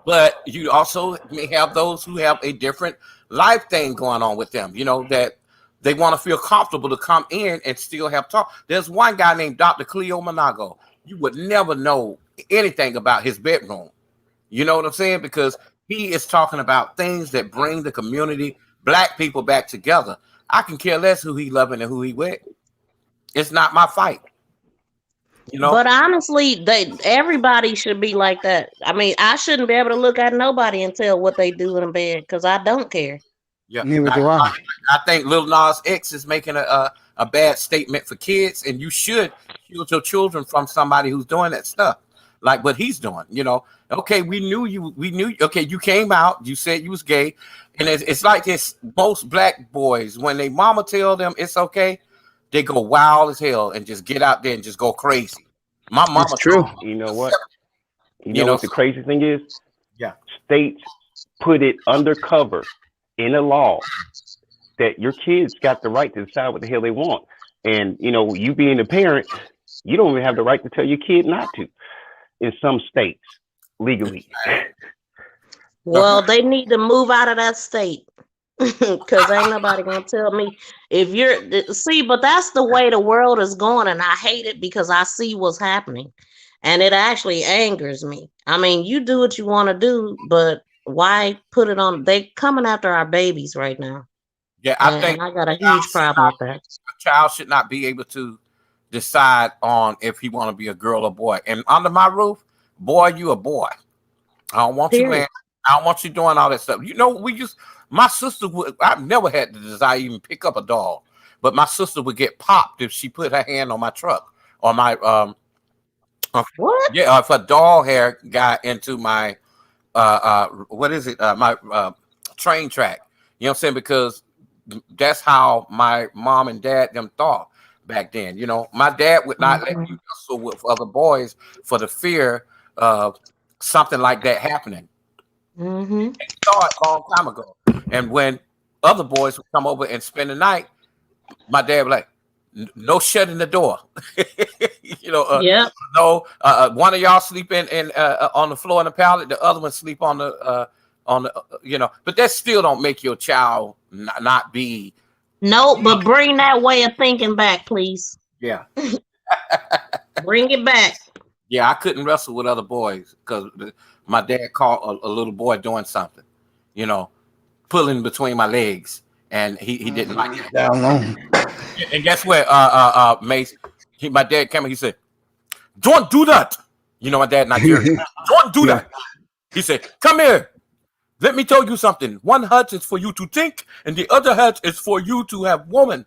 But you also may have those who have a different life thing going on with them, you know, that they want to feel comfortable to come in and still have talk. There's one guy named Dr. Cleo Monago. You would never know anything about his bedroom. You know what I'm saying? Because he is talking about things that bring the community, black people back together. I can care less who he loving and who he with. It's not my fight. You know? But honestly, everybody should be like that. I mean, I shouldn't be able to look at nobody and tell what they do in bed because I don't care. Yeah, Neither do I. I think Lil Nas X is making a bad statement for kids, and you should shield your children from somebody who's doing that stuff, like what he's doing. You know, Okay, we knew you. We knew. Okay, you came out. You said you was gay, and it's like this. Most black boys, when they mama tell them it's okay, they go wild as hell and just get out there and just go crazy. My mama. It's true. You know what? You know know, what the crazy thing is? Yeah. States put it undercover in a law that your kids got the right to decide what the hell they want. And, you know, you being a parent, you don't even have the right to tell your kid not to in some states legally. Well, they need to move out of that state because ain't nobody gonna tell me if you're see, but that's the way the world is going, and I hate it because I see what's happening, and it actually angers me. I mean, you do what you want to do, but why put it on? They coming after our babies right now. Yeah, I think I got a huge problem with that. A child should not be able to decide on if he want to be a girl or boy. And under my roof, boy, you a boy. I don't want you, man. I don't want you doing all that stuff. You know, my sister would. I've never had the desire to even pick up a doll, but my sister would get popped if she put her hand on my truck or my what? Yeah, if a doll hair got into my what is it? My train track. You know what I'm saying? Because that's how my mom and dad them thought back then. You know, my dad would not let me wrestle with other boys for the fear of something like that happening. Mm-hmm. He saw it a long time ago. And when other boys would come over and spend the night, my dad would like, no shutting the door. You know, no, one of y'all sleep in on the floor in the pallet, the other one sleep on the you know, but that still don't make your child not be. No, but bring that way of thinking back, please. Yeah. Bring it back. Yeah, I couldn't wrestle with other boys because my dad caught a little boy doing something, you know, pulling between my legs, and he didn't like it. Down low. And guess what, Mace? My dad came and he said, "Don't do that." You know, my dad Nigerian. Don't do that. He said, "Come here. Let me tell you something. One hut is for you to think, and the other hut is for you to have woman."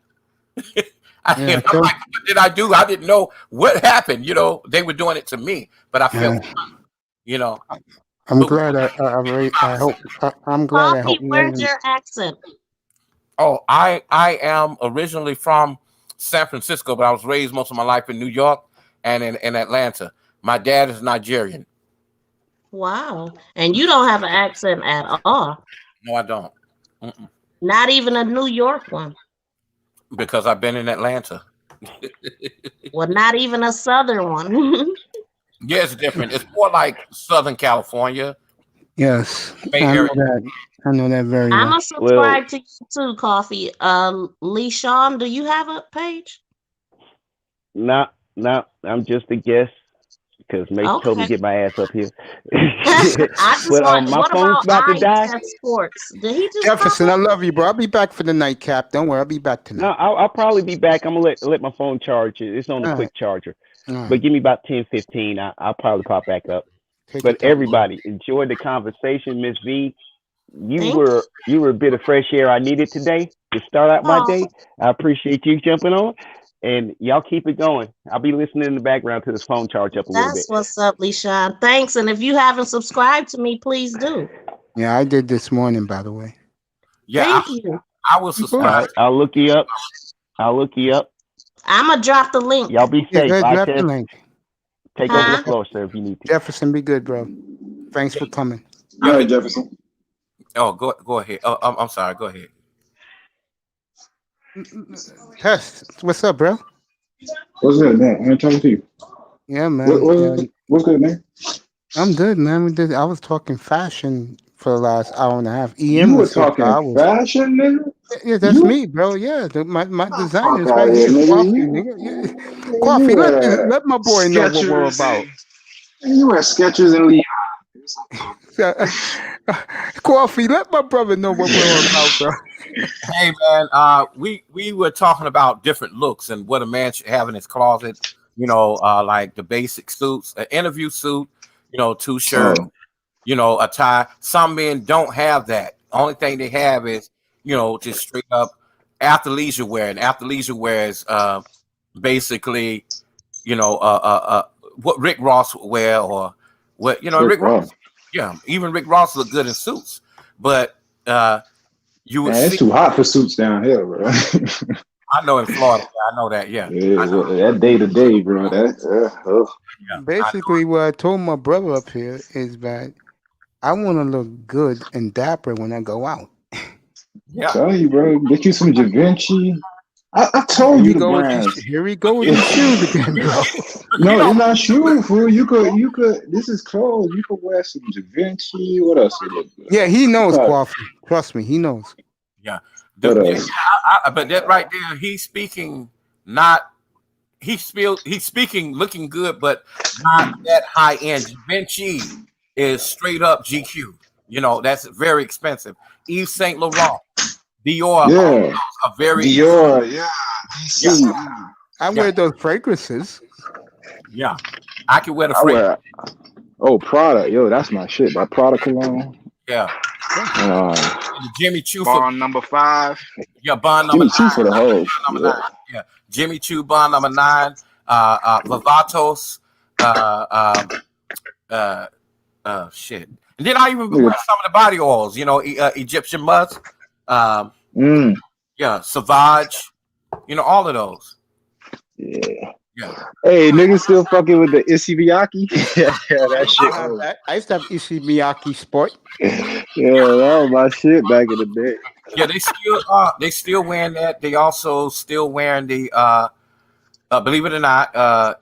I'm like, what did I do? I didn't know what happened. You know, they were doing it to me, but I felt, you know. I'm glad I hope. I'm glad I hope. Where's your accent? Oh, I am originally from San Francisco, but I was raised most of my life in New York and in Atlanta. My dad is Nigerian. Wow. And you don't have an accent at all. No, I don't. Not even a New York one. Because I've been in Atlanta. Well, not even a Southern one. Yeah, it's different. It's more like Southern California. Yes, Bay I know Area. that. I know that very I'm well. a subscribe to you too, Coffee. Lee Sean, do you have a page? No, I'm just a guest because Mace told me to get my ass up here. But my phone's about to die. Sports. Did he just Jefferson, I love you, bro. I'll be back for the nightcap. Don't worry, I'll be back tonight. No, I'll probably be back. I'm gonna let my phone charge. It's on the quick charger. But give me about 10-15. I'll probably pop back up. But everybody, enjoy the conversation, Miss V. You were a bit of fresh air I needed today to start out my day. I appreciate you jumping on, and y'all keep it going. I'll be listening in the background to this phone charge up a little bit. That's what's up, Leishan. Thanks. And if you haven't subscribed to me, please do. Yeah, I did this morning, by the way. Yeah, Thank you. I will subscribe. I'll look you up. I'm gonna drop the link. Y'all be safe. Drop the link. Take over the floor, sir, if you need to. Jefferson, be good, bro. Thanks for coming. All right, Jefferson. Oh, go ahead. Oh, I'm sorry. Go ahead. Test. What's up, bro? What's good, man? I'm talking to you. Yeah, man. What's good, man? I'm good, man. I was talking fashion for the last hour and a half. You were talking fashion, nigga? Yeah, that's me, bro. Yeah, my design is right here. Coffee, nigga. Yeah. Coffee, let my boy know what we're about. You wear Skechers and Levi. Coffee, let my brother know what we're about, bro. Hey, man, we were talking about different looks and what a man should have in his closet. You know, like the basic suits, an interview suit, you know, 2 shirts, you know, a tie. Some men don't have that. Only thing they have is, you know, just straight up athleisure wear. And athleisure wear is basically, you know, what Rick Ross would wear, or What you know, Rick Rick Ross. Ross. Yeah, even Rick Ross looked good in suits, but you would Man, it's see. too hot for suits down here, bro. I know in Florida. I know that. Yeah. Yeah, that day to day, bro. Yeah, Basically, what I told my brother up here is that I want to look good and dapper when I go out. Yeah. Tell you, bro. Get you some Da Vinci. I told you the brands. Here we go with these shoes again, bro. No, it's not shoes, fool. You could. This is clothes. You could wear some Da Vinci. What else would look good? Yeah, he knows, Coffee. Trust me, he knows. Yeah. What else? But that right there, he's speaking not. He's speaking looking good, but not that high end. Da Vinci is straight up GQ. You know, that's very expensive. Yves Saint Laurent, Dior, Yeah. are very Dior, yeah. Yeah. I wear those fragrances. Yeah, I can wear the I fragrance. wear. Prada, yo, that's my shit. That Prada cologne. Yeah. The Jimmy Choo Bond number 5. Yeah, Bond number Jimmy Choo for the hoes. number 9. Yeah, Jimmy Choo Bond number 9. Vivatos. Shit. And then I even wear some of the body oils. You know, Egyptian musk. Yeah, Sauvage. You know, all of those. Yeah. Yeah. Hey, niggas still fucking with the Issey Miyake? Yeah, that shit. I used to have Issey Miyake Sport. Yeah, that was my shit back in the day. Yeah, they still wearing that. They also still wearing the believe it or not,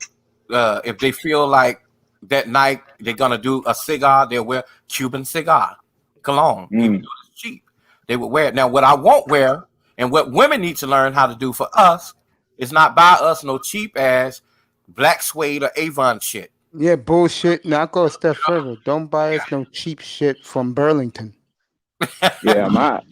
if they feel like that night they're gonna do a cigar, they'll wear Cuban cigar cologne. Even though it's cheap, they would wear it. Now, what I won't wear, and what women need to learn how to do for us, is not buy us no cheap ass black suede or Avon shit. Yeah, bullshit. Now I go a step further. Don't buy us no cheap shit from Burlington. Yeah, like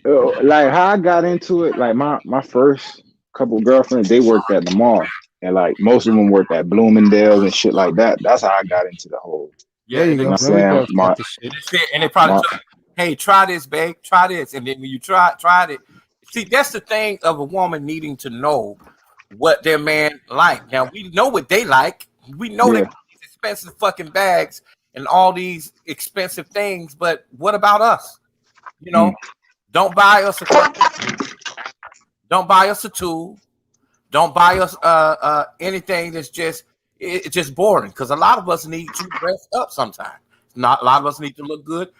how I got into it, like my first couple girlfriends, they worked at the mall. And like most of them worked at Bloomingdale's and shit like that. That's how I got into the whole. Yeah, you know what I'm saying? And they probably told, hey, try this, babe, try this. And then when you tried it, see, that's the thing of a woman needing to know what their man like. Now we know what they like. We know they got these expensive fucking bags and all these expensive things, but what about us? You know, don't buy us a tool. Don't buy us anything that's just boring, because a lot of us need to dress up sometimes. Not a lot of us need to look good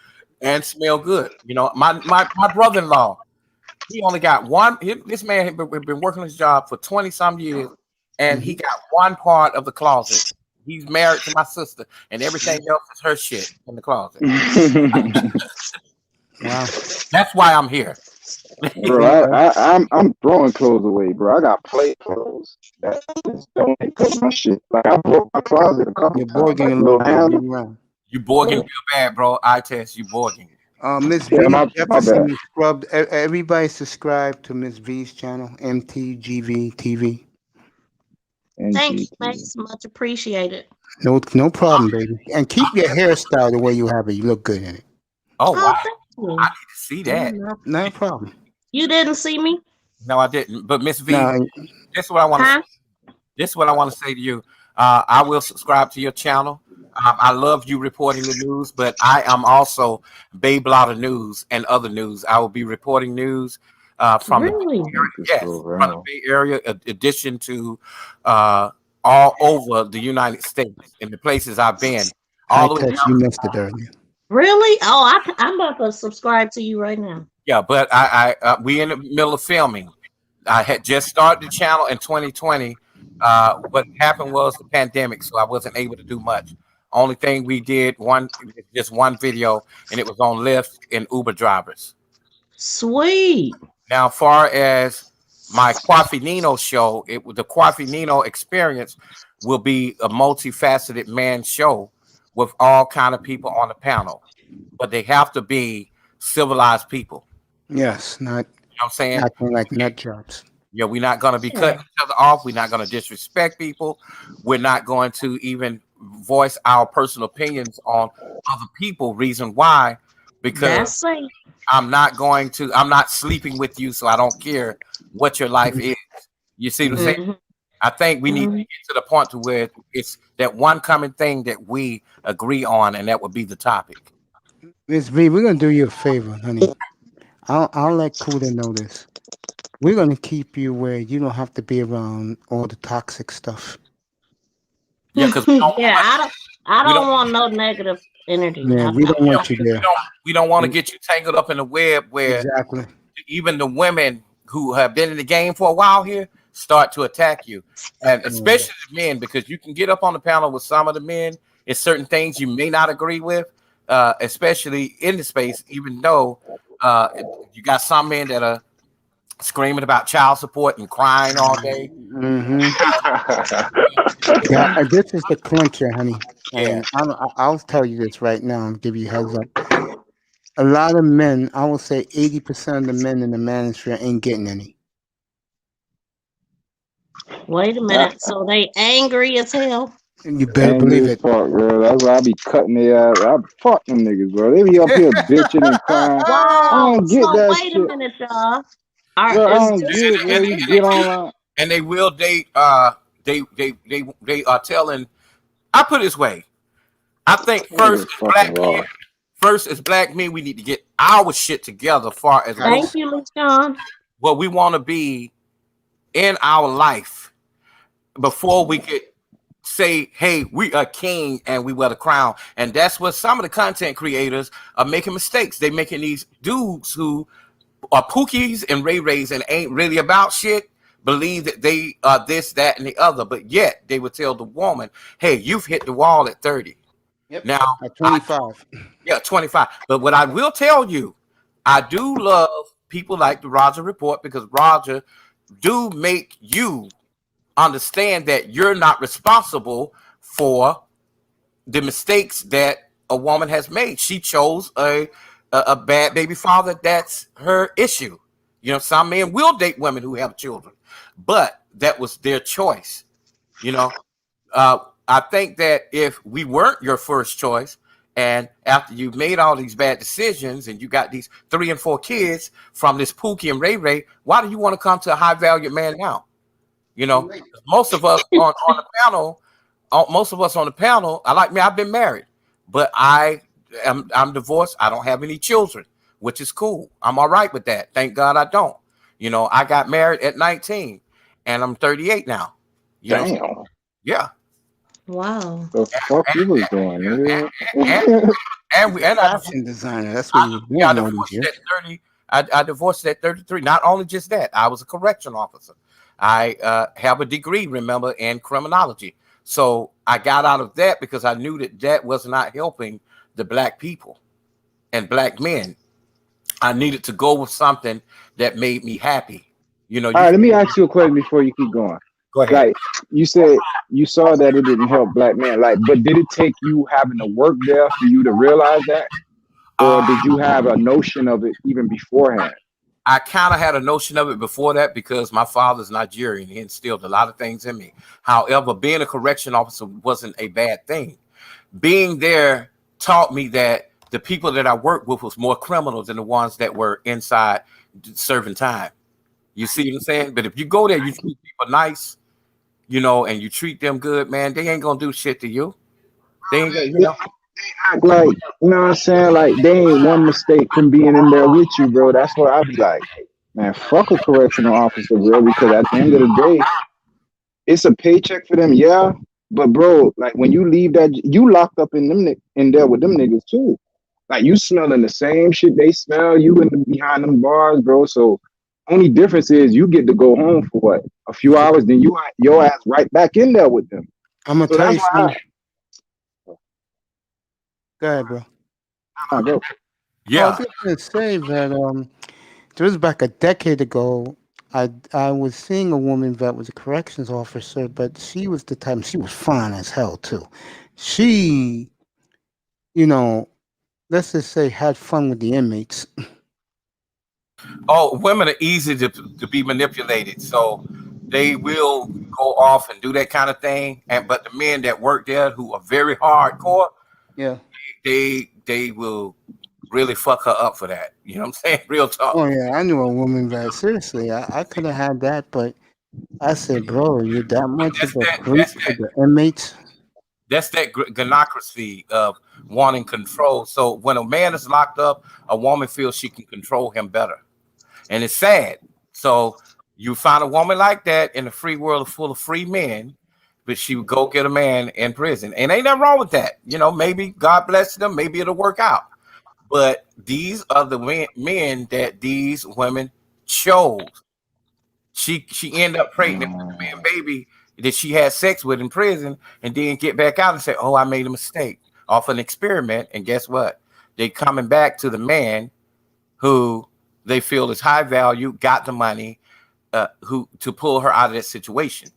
and smell good. You know, my brother-in-law, he only got one. This man had been working his job for 20 some years, and he got one part of the closet. He's married to my sister, and everything else is her shit in the closet. Wow, that's why I'm here. Bro, I'm throwing clothes away, bro. I got play clothes that just don't cut my shit. Like I broke my closet a couple Your boy times. getting a Like, little handle. around. You borging real bad, bro. I test you borging. Miss Yeah, V my Jefferson bad. scrubbed. Everybody subscribe to Miss V's channel, MTGV TV. Thank you, Mace. Much appreciated. No problem, baby. And keep your hairstyle the way you have it. You look good in it. Oh wow! Thank you. I need to see that. No problem. You didn't see me? No, I didn't. But Miss V, No. this is what I want to. Huh? This is what I want to say to you. I will subscribe to your channel. I love you reporting the news, but I am also Bay Blotter News and other news. I will be reporting news from the Bay Area, yes, from the Bay Area, addition to all over the United States and the places I've been. All the way Tech, you missed it earlier. Really? Oh, I'm about to subscribe to you right now. Yeah, but I we in the middle of filming. I had just started the channel in 2020. What happened was the pandemic, so I wasn't able to do much. Only thing we did just one video, and it was on Lyft and Uber drivers. Sweet. Now, far as my Quafinino show, the Quafinino experience will be a multifaceted man show with all kind of people on the panel, but they have to be civilized people. Yes, not. You know what I'm saying? Acting like nut jobs. Yeah, we're not going to be cutting each other off. We're not going to disrespect people. We're not going to even voice our personal opinions on other people. Reason why? Because I'm not sleeping with you, so I don't care what your life is. You see what I'm saying? I think we need to get to the point to where it's that one common thing that we agree on, and that would be the topic. Miss B, we're gonna do you a favor, honey. I'll let Kuda know this. We're gonna keep you where you don't have to be around all the toxic stuff. Yeah, because I don't want no negative energy. Yeah, we don't want you there. We don't want to get you tangled up in the web where Exactly. even the women who have been in the game for a while here start to attack you, and especially the men, because you can get up on the panel with some of the men. It's certain things you may not agree with, especially in the space, even though you got some men that are screaming about child support and crying all day. Yeah, this is the clincher, honey. And I'll tell you this right now and give you a heads up. A lot of men, I will say 80% of the men in the manosphere ain't getting any. Wait a minute. So they angry as hell? You better believe it. Fuck, bro. That's why I be cutting their ass. I fuck them niggas, bro. They be up here bitching and crying. I don't get that wait shit. a minute, y'all. Bro, I don't get it, bro. You get online. And they will date. They are telling. I put it this way. I think first as black men, we need to get our shit together. Far as Thank you, LaShawn. what we want to be in our life before we could say, "Hey, we are king and we wear the crown." And that's what some of the content creators are making mistakes. They making these dudes who are pookies and ray-rays and ain't really about shit believe that they are this, that, and the other, but yet they would tell the woman, "Hey, you've hit the wall at 30." Yep. Now At 25. 25. But what I will tell you, I do love people like the Roger Report, because Roger do make you understand that you're not responsible for the mistakes that a woman has made. She chose a bad baby father. That's her issue. You know, some men will date women who have children, but that was their choice. You know, I think that if we weren't your first choice, and after you've made all these bad decisions and you got these 3 and 4 kids from this Pookie and Ray Ray, why do you want to come to a high valued man now? You know, most of us on the panel, I've been married, but I'm divorced. I don't have any children, which is cool. I'm all right with that. Thank God I don't. You know, I got married at 19 and I'm 38 now. You know? Yeah. Wow. The fuck you was doing, nigga? And I fashion designer. That's what you were doing all these years. I divorced at 33. Not only just that, I was a correction officer. I have a degree, remember, in criminology. So I got out of that because I knew that was not helping the black people and black men. I needed to go with something that made me happy. You know. All right, let me ask you a question before you keep going. Go ahead. Like you said, you saw that it didn't help black men. Like, but did it take you having to work there for you to realize that, or did you have a notion of it even beforehand? I kind of had a notion of it before that because my father's Nigerian. He instilled a lot of things in me. However, being a correction officer wasn't a bad thing. Being there taught me that the people that I worked with was more criminals than the ones that were inside serving time. You see what I'm saying? But if you go there, you treat people nice, you know, and you treat them good, man, they ain't gonna do shit to you. They ain't gonna, you know. Act like, you know what I'm saying? Like, they ain't one mistake from being in there with you, bro. That's what I'd be like, man, fuck a correctional officer, bro, because at the end of the day, it's a paycheck for them, yeah. But bro, like when you leave that, you locked up in there with them niggas too. Like you smelling the same shit they smell, you behind them bars, bro. So only difference is you get to go home for what? A few hours, then your ass right back in there with them. I'm gonna tell you something. Go ahead, bro. Go. Yeah. I was just gonna say that it was back a decade ago. I was seeing a woman that was a corrections officer, but she was the type. She was fine as hell too. She, you know, let's just say had fun with the inmates. Oh, women are easy to be manipulated, so they will go off and do that kind of thing. But the men that work there who are very hardcore, yeah, they will really fuck her up for that. You know what I'm saying? Real talk. Oh yeah, I knew a woman that seriously. I could have had that, but I said, bro, you that much That's of a that. creep for the inmates? That's that gynocracy of wanting control. So when a man is locked up, a woman feels she can control him better, and it's sad. So you find a woman like that in a free world full of free men, but she would go get a man in prison, and ain't nothing wrong with that. Maybe God bless them, maybe it'll work out. But these are the men that these women chose. She ended up pregnant with the man baby that she had sex with in prison, and then get back out and say, "Oh, I made a mistake off an experiment." And guess what? They coming back to the man who they feel is high value, got the money, who to pull her out of that situation.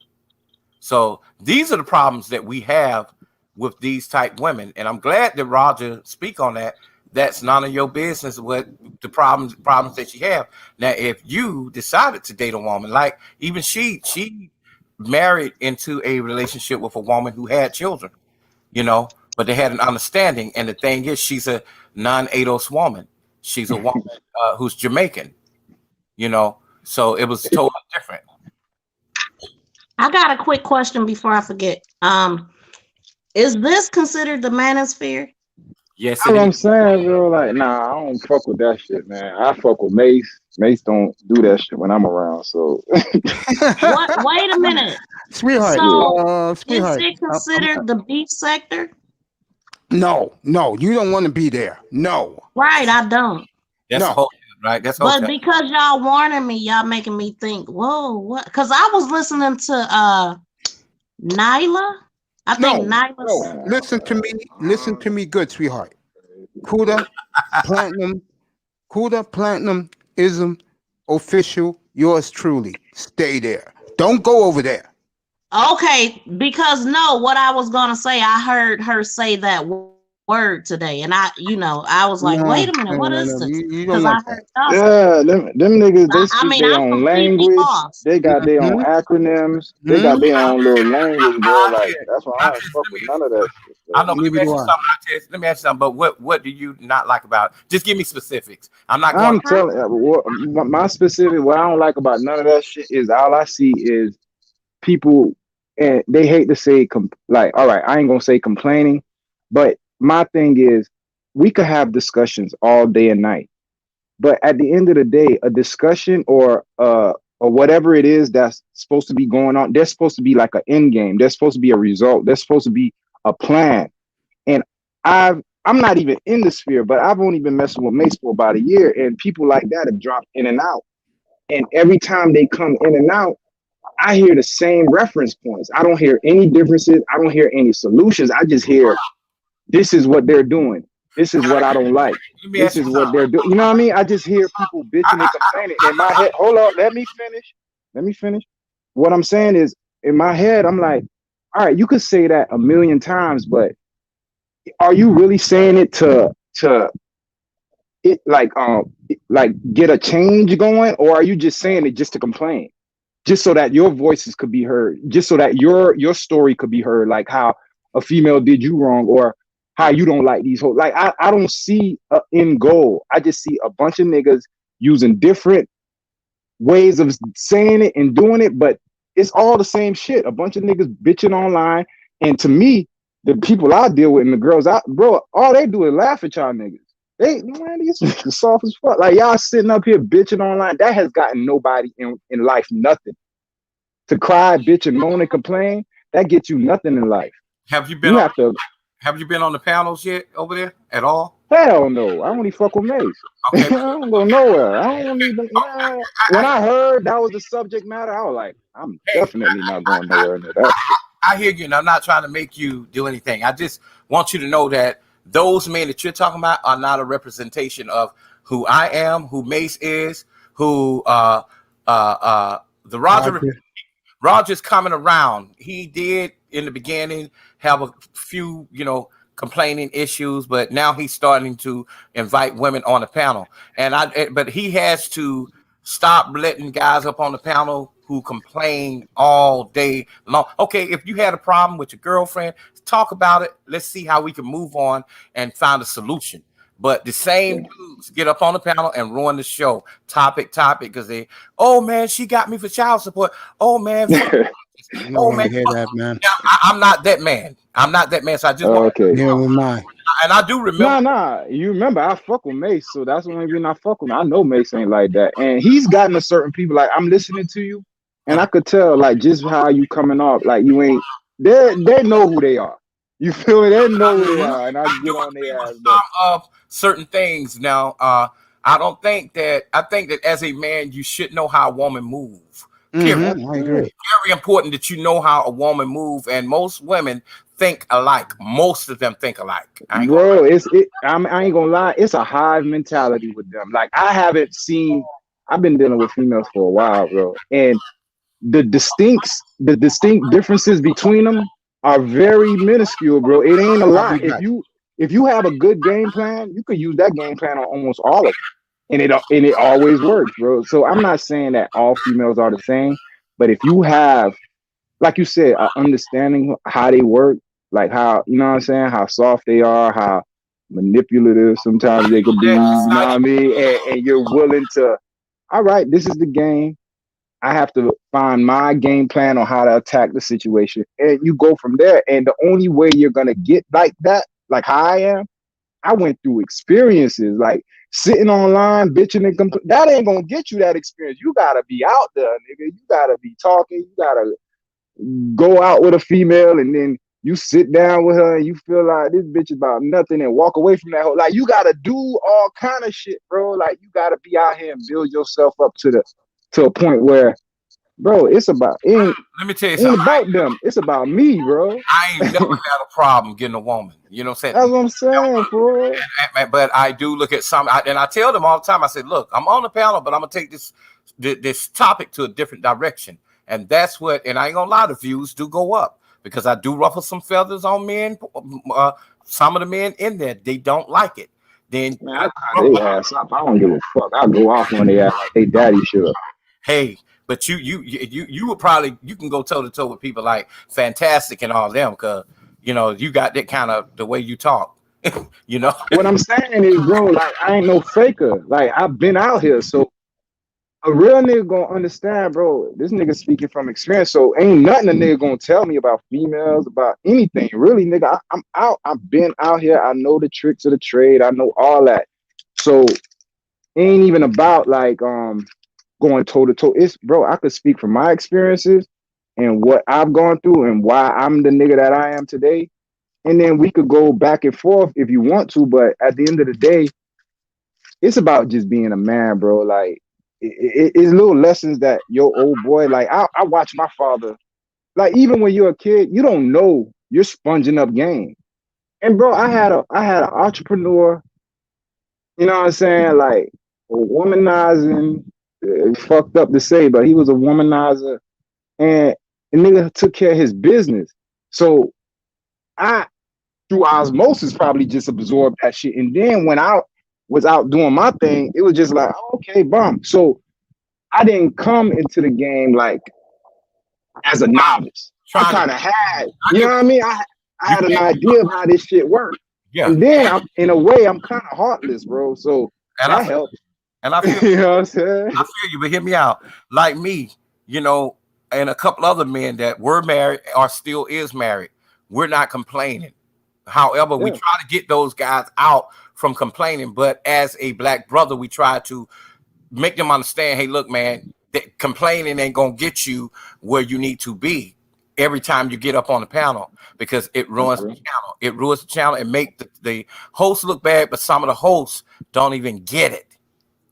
So these are the problems that we have with these type women, and I'm glad that Roger speak on that. That's none of your business what the problems that you have. Now, if you decided to date a woman, like even she married into a relationship with a woman who had children, but they had an understanding. And the thing is, she's a non-ADOS woman. She's a woman who's Jamaican, so it was totally different. I got a quick question before I forget. Is this considered the manosphere? Yes, That's what I'm saying, bro. Like, nah, I don't fuck with that shit, man. I fuck with Mace. Mace don't do that shit when I'm around. So, What? Wait a minute, sweetheart. So, Sweetheart. is it considered the beef sector? No, you don't want to be there. No. Right, I don't. That's no. whole, right? That's But okay. because y'all warning me, y'all making me think, whoa, what? Because I was listening to Nyla. I think Nyla. No. Listen to me good, sweetheart. Kuda Platinumism official, yours truly. Stay there. Don't go over there. Okay, because what I was gonna say, I heard her say that word today, and I was like, wait a minute, what is this? You Because don't I want heard that. yeah, them niggas, they I speak mean, their I'm own completely language. lost. They got their own acronyms. They got their own little language, bro. Like, that's why I don't fuck with none of that shit. I know, but let me ask you do I. something. Let me ask you something. But what do you not like about it? Just give me specifics. I'm not going. I'm telling you, my specific, what I don't like about none of that shit is all I see is people, and they hate to say, like, all right, I ain't gonna say complaining, but my thing is, we could have discussions all day and night, but at the end of the day, a discussion or whatever it is that's supposed to be going on, there's supposed to be like an end game. There's supposed to be a result. There's supposed to be a plan. And I'm not even in the sphere, but I've only been messing with Mace for about a year, and people like that have dropped in and out. And every time they come in and out, I hear the same reference points. I don't hear any differences. I don't hear any solutions. I just hear, this is what they're doing. This is what I don't like. This is what they're doing. You know what I mean? I just hear people bitching and complaining. In my head, hold on, let me finish. What I'm saying is, in my head, I'm like, all right, you could say that a million times, but are you really saying it to it like get a change going, or are you just saying it just to complain, just so that your voices could be heard, just so that your story could be heard, like how a female did you wrong, or how you don't like these whole, like I don't see an end goal. I just see a bunch of niggas using different ways of saying it and doing it, but it's all the same shit. A bunch of niggas bitching online, and to me, the people I deal with and the girls bro, all they do is laugh at y'all niggas. Man, these niggas soft as fuck. Like, y'all sitting up here bitching online. That has gotten nobody in life nothing. To cry, bitch, and moan and complain, that gets you nothing in life. Have you been on the panels yet over there at all? Hell no. I only fuck with Mace. Okay. I don't go nowhere. I don't even. When I heard that was the subject matter, I was like, I'm definitely not going nowhere near that. I hear you, and I'm not trying to make you do anything. I just want you to know that those men that you're talking about are not a representation of who I am, who Mace is, who the Roger's coming around. He did in the beginning have a few, complaining issues, but now he's starting to invite women on the panel. But he has to stop letting guys up on the panel who complain all day long. Okay, if you had a problem with your girlfriend, talk about it. Let's see how we can move on and find a solution. But the same dudes get up on the panel and ruin the show. Topic, because they, oh man, she got me for child support. Oh man, oh man, hear that, man. Now, I'm not that man. I'm not that man. So I just want Okay. to, Yeah, with mine. and I do remember. Nah. You remember I fuck with Mace, so that's the only reason I fuck with him. I know Mace ain't like that, and he's gotten to certain people. Like I'm listening to you, and I could tell like just how you coming off. Like you ain't. They know who they are. You feel me? They know who they are, and I get on their ass. Some of certain things now. I don't think that. I think that as a man, you should know how a woman move. Mm-hmm, I agree. Very important that you know how a woman move, and most women think alike. Most of them think alike. I ain't gonna lie. It's a hive mentality with them. Like I've been dealing with females for a while, bro, and the distinct differences between them are very minuscule, bro. It ain't a lot. If you have a good game plan, you could use that game plan on almost all of them, and it always works, bro. So I'm not saying that all females are the same, but if you have, like you said, understanding how they work, like how, you know what I'm saying, how soft they are, how manipulative sometimes they could be, you know what I mean, and you're willing to, all right, this is the game. I have to find my game plan on how to attack the situation. And you go from there. And the only way you're going to get like that, like how I am, I went through experiences, like sitting online, bitching and complaining. That ain't going to get you that experience. You got to be out there, nigga. You got to be talking. You got to go out with a female and then you sit down with her and you feel like this bitch is about nothing and walk away from that whole, like you got to do all kind of shit, bro. Like you got to be out here and build yourself up to a point where, bro, it's about let me tell you something. About them. It's about me, bro. I ain't never had a problem getting a woman. You know what I'm saying? That's what I'm saying, bro. But I do look at some, and I tell them all the time. I say, look, I'm on the panel, but I'm gonna take this topic to a different direction, and that's what. And I ain't gonna lie, the views do go up because I do ruffle some feathers on men. Some of the men in there, they don't like it. Then man, they ass up. I don't give a fuck. I go off when they act like they daddy should. Hey, but you would probably, you can go toe to toe with people like Fantastic and all them, because you know you got that kind of the way you talk. You know what I'm saying is, bro, like I ain't no faker. Like I've been out here, so a real nigga gonna understand, bro. This nigga speaking from experience, so ain't nothing a nigga gonna tell me about females, about anything. Really, nigga, I'm out. I've been out here. I know the tricks of the trade. I know all that. So it ain't even about like going toe to toe. It's, bro, I could speak from my experiences and what I've gone through and why I'm the nigga that I am today. And then we could go back and forth if you want to, but at the end of the day, it's about just being a man, bro. Like it's little lessons that your old boy, like I watch my father, like even when you're a kid, you don't know, you're sponging up game. And bro, I had an entrepreneur, you know what I'm saying, like a womanizing, fucked up to say, but he was a womanizer, and the nigga took care of his business. So I, through osmosis, probably just absorbed that shit. And then when I was out doing my thing, it was just like, okay, bum. So I didn't come into the game like as a novice. I kind of had, you know what I mean? I had an idea of how this shit worked. Yeah. And then in a way, I'm kind of heartless, bro. So that helps. And I feel you know what I'm saying? I feel you, but hear me out. Like me, you know, and a couple other men that were married or still is married, we're not complaining. However, we try to get those guys out from complaining. But as a black brother, we try to make them understand, hey, look, man, that complaining ain't gonna get you where you need to be every time you get up on the panel, because it ruins the channel. It ruins the channel and make the hosts look bad, but some of the hosts don't even get it.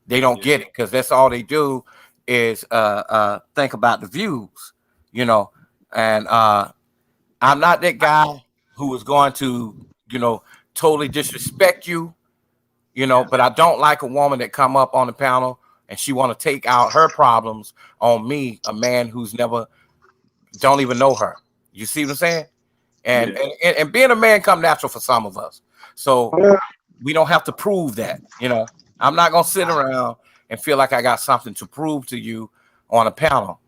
They don't get it because that's all they do is think about the views, you know. And I'm not that guy who is going to, you know, totally disrespect you, you know, but I don't like a woman that come up on the panel and she want to take out her problems on me, a man who's never, don't even know her. You see what I'm saying? And being a man come natural for some of us. So we don't have to prove that, you know. I'm not going to sit around and feel like I got something to prove to you on a panel.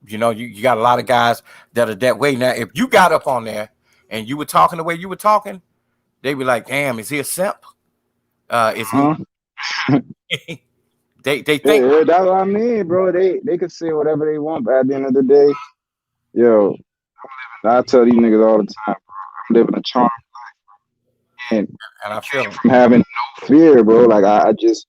You know, you got a lot of guys that are that way. Now, if you got up on there and you were talking the way you were talking, they'd be like, damn, is he a simp? Is Huh? he? They think. Yeah, that's what I mean, bro. They can say whatever they want, but at the end of the day, yo, I tell these niggas all the time, bro, I'm living a charm and And I feel him. from having no fear, bro. Like I just,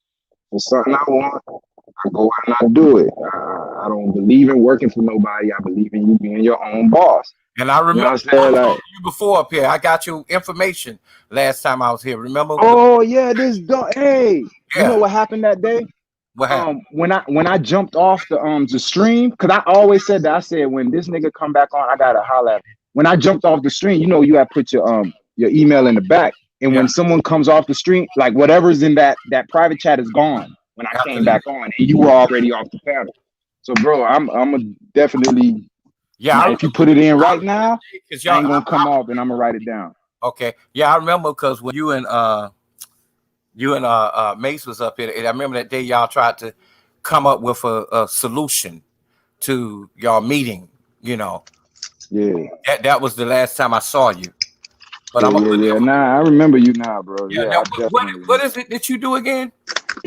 it's something I want, I go out and I do it. I don't believe in working for nobody. I believe in you being your own boss. And I You know remember what I'm saying? I Like, told you before up here. I got your information last time I was here. Remember? oh yeah, this dog. Hey, you Yeah. know what happened that day? What happened? When I jumped off the stream, cause I always said that. I said when this nigga come back on, I gotta holler at him. When I jumped off the stream, you know you have put your email in the back, and when someone comes off the stream, like whatever's in that private chat is gone. When I came back on, and you were already off the panel. So, bro, I'm a definitely. Yeah. If you put it in right now, I y'all ain't gonna come off, and I'm gonna write it down. Okay. Yeah, I remember because when you and Mace was up here, and I remember that day y'all tried to come up with a solution to y'all meeting. You know. Yeah. That was the last time I saw you. But yeah. Nah, I remember you now, bro. Yeah. Yeah. Now, what is it that you do again?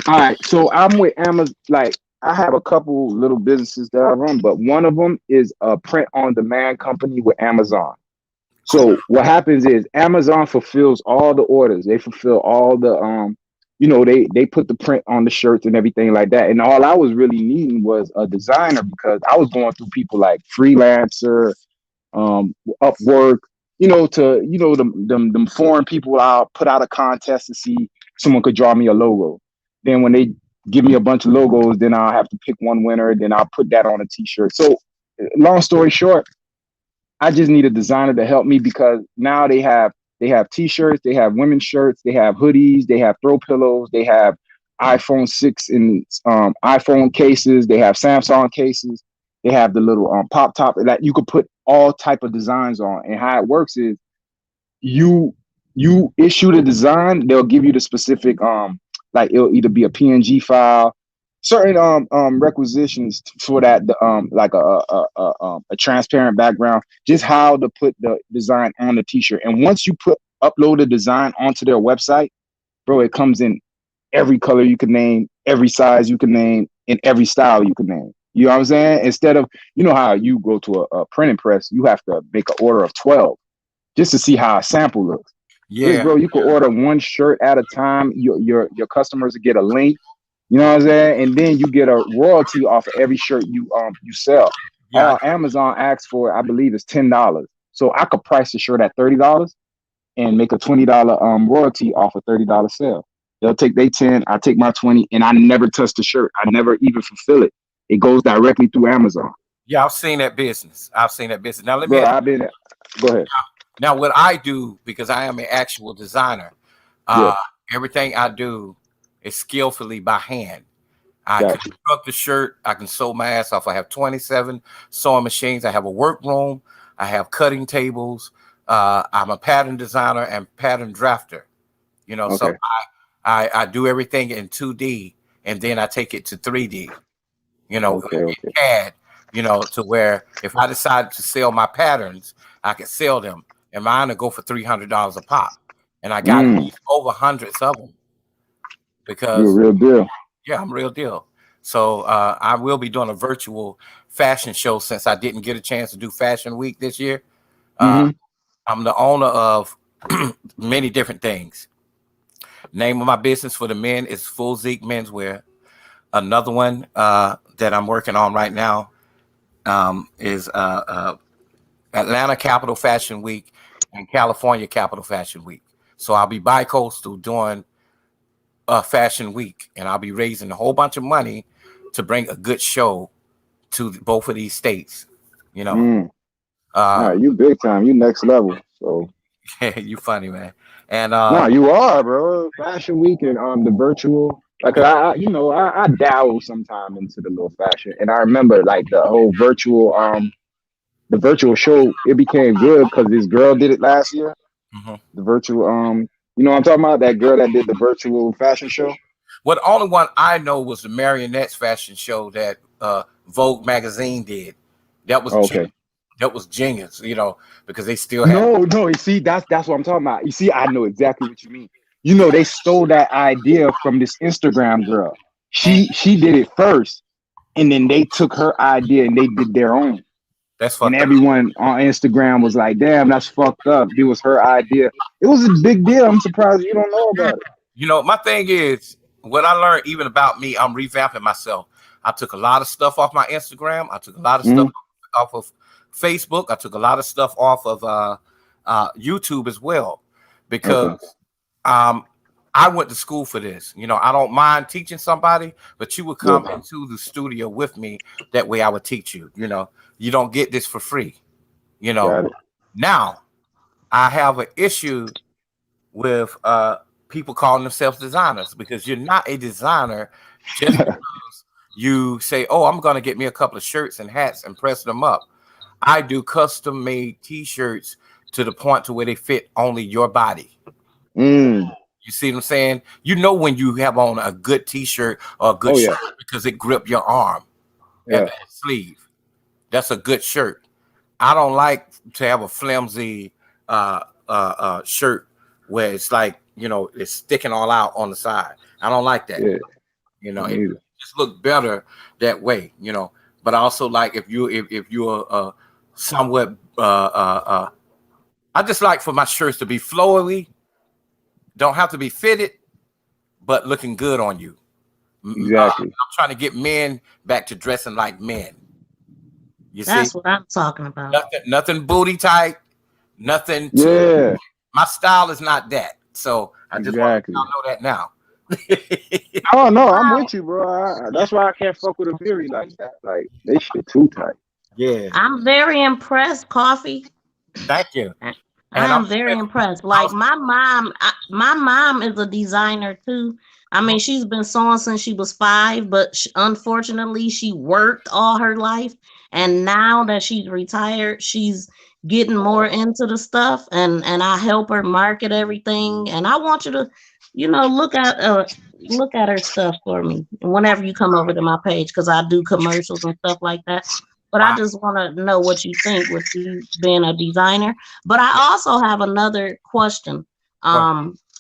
All right, so I'm with Amazon. Like, I have a couple little businesses that I run, but one of them is a print-on-demand company with Amazon. So what happens is Amazon fulfills all the orders. They fulfill all the they put the print on the shirts and everything like that. And all I was really needing was a designer because I was going through people like Freelancer, Upwork, them foreign people. I'll put out a contest to see someone could draw me a logo. Then when they give me a bunch of logos, then I'll have to pick one winner. Then I'll put that on a t-shirt. So long story short, I just need a designer to help me because now they have t-shirts, they have women's shirts, they have hoodies, they have throw pillows, they have iPhone 6 and iPhone cases, they have Samsung cases, they have the little pop top that you could put all type of designs on. And how it works is you issue the design, they'll give you the specific like it'll either be a PNG file, certain requisitions for that, like a transparent background, just how to put the design on the t-shirt. And once you upload the design onto their website, bro, it comes in every color you can name, every size you can name, in every style you can name. You know what I'm saying? Instead of, you know how you go to a printing press, you have to make an order of 12 just to see how a sample looks. Yeah, bro, you can order one shirt at a time. Your customers get a link. You know what I'm saying? And then you get a royalty off of every shirt you sell. Yeah. All Amazon asks for, I believe, is $10. So I could price the shirt at $30 and make a $20 royalty off a $30 sale. They'll take their 10, I take my 20, and I never touch the shirt. I never even fulfill it. It goes directly through Amazon. Yeah, I've seen that business. Now let me. Bro, go ahead. Now, what I do, because I am an actual designer, everything I do is skillfully by hand. I construct the shirt. I can sew my ass off. I have 27 sewing machines. I have a workroom. I have cutting tables. I'm a pattern designer and pattern drafter. You know, so I do everything in 2D, and then I take it to 3D. You know, in CAD. You know, to where if I decide to sell my patterns, I can sell them. And mine will go for $300 a pop. And I got over hundreds of them. Because you're a real deal. Yeah, I'm real deal. So I will be doing a virtual fashion show since I didn't get a chance to do Fashion Week this year. I'm the owner of many different things. Name of my business for the men is Full Zeke Menswear. Another one that I'm working on right now is Atlanta Capital Fashion Week and California Capital Fashion Week. So I'll be bi-coastal during Fashion Week, and I'll be raising a whole bunch of money to bring a good show to both of these states. You know, you big time, you next level. So you funny, man. And no, you are, bro. Fashion Week and the virtual. Like I dabble sometime into the little fashion, and I remember like the whole virtual the virtual show, it became good because this girl did it last year. The virtual, you know what I'm talking about? That girl that did the virtual fashion show. Well, the only one I know was the Marionettes fashion show that Vogue magazine did. That was genius. That was genius, you know, because they still have. No. You see, that's what I'm talking about. You see, I know exactly what you mean. you know, they stole that idea from this Instagram girl. She did it first, and then they took her idea and they did their own. That's And fucked up. everyone on Instagram was like, "Damn, that's fucked up." It was her idea. It was a big deal. I'm surprised you don't know about it. You know, my thing is, what I learned even about me, I'm revamping myself. I took a lot of stuff off my Instagram. I took a lot of stuff off of Facebook. I took a lot of stuff off of YouTube as well, because I went to school for this. You know, I don't mind teaching somebody, but you would come into the studio with me. That way I would teach you. You know, you don't get this for free. You know, now I have an issue with people calling themselves designers, because you're not a designer just because you say, oh, I'm going to get me a couple of shirts and hats and press them up. I do custom made t-shirts to the point to where they fit only your body. You see what I'm saying? You know when you have on a good t-shirt or a good shirt because it grip your arm at the sleeve. That's a good shirt. I don't like to have a flimsy shirt where it's like, you know, it's sticking all out on the side. I don't like that. You know, it just look better that way, you know. But I also like if you're somewhat I just like for my shirts to be flowy, don't have to be fitted, but looking good on you. Exactly. I'm trying to get men back to dressing like men. That's what I'm talking about. Nothing booty tight, nothing. My style is not that. So I just want y'all know that now. Oh no, I'm with you, bro. That's why I can't fuck with a theory like that. Like they shit too tight. Yeah. I'm very impressed, Coffee. Thank you. I'm very impressed. Like my mom is a designer too. I mean, she's been sewing since she was 5, but unfortunately, she worked all her life, and now that she's retired, she's getting more into the stuff, and I help her market everything. And I want you to, you know, look at her stuff for me whenever you come over to my page, because I do commercials and stuff like that. But I just want to know what you think with you being a designer. But I also have another question.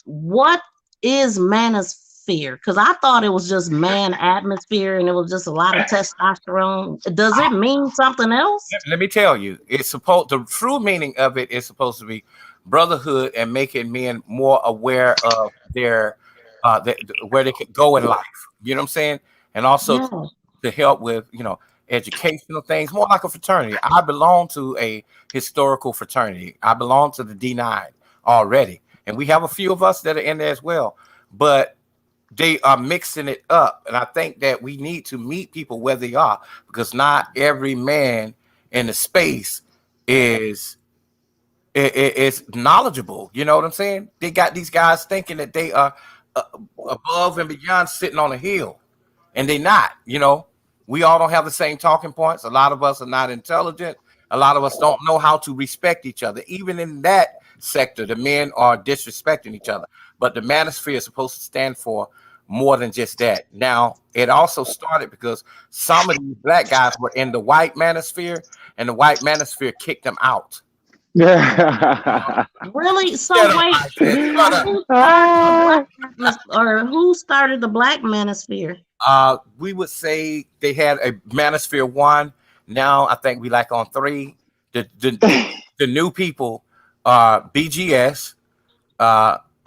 What is manosphere? Because I thought it was just man atmosphere and it was just a lot of testosterone. Does it mean something else? Let me tell you, the true meaning of it is supposed to be brotherhood and making men more aware of their where they can go in life. You know what I'm saying? And also to help with, you know, educational things, more like a fraternity. I belong to a historical fraternity. I belong to the D9 already, and we have a few of us that are in there as well, but they are mixing it up. And I think that we need to meet people where they are, because not every man in the space is knowledgeable. You know what I'm saying? They got these guys thinking that they are above and beyond, sitting on a hill, and they're not. You know, we all don't have the same talking points. A lot of us are not intelligent. A lot of us don't know how to respect each other. Even in that sector, the men are disrespecting each other. But the manosphere is supposed to stand for more than just that. Now, it also started because some of these black guys were in the white manosphere, and the white manosphere kicked them out. Really? So wait, who started the black manosphere? We would say they had a manosphere 1. Now I think we like on 3. The new people are BGS.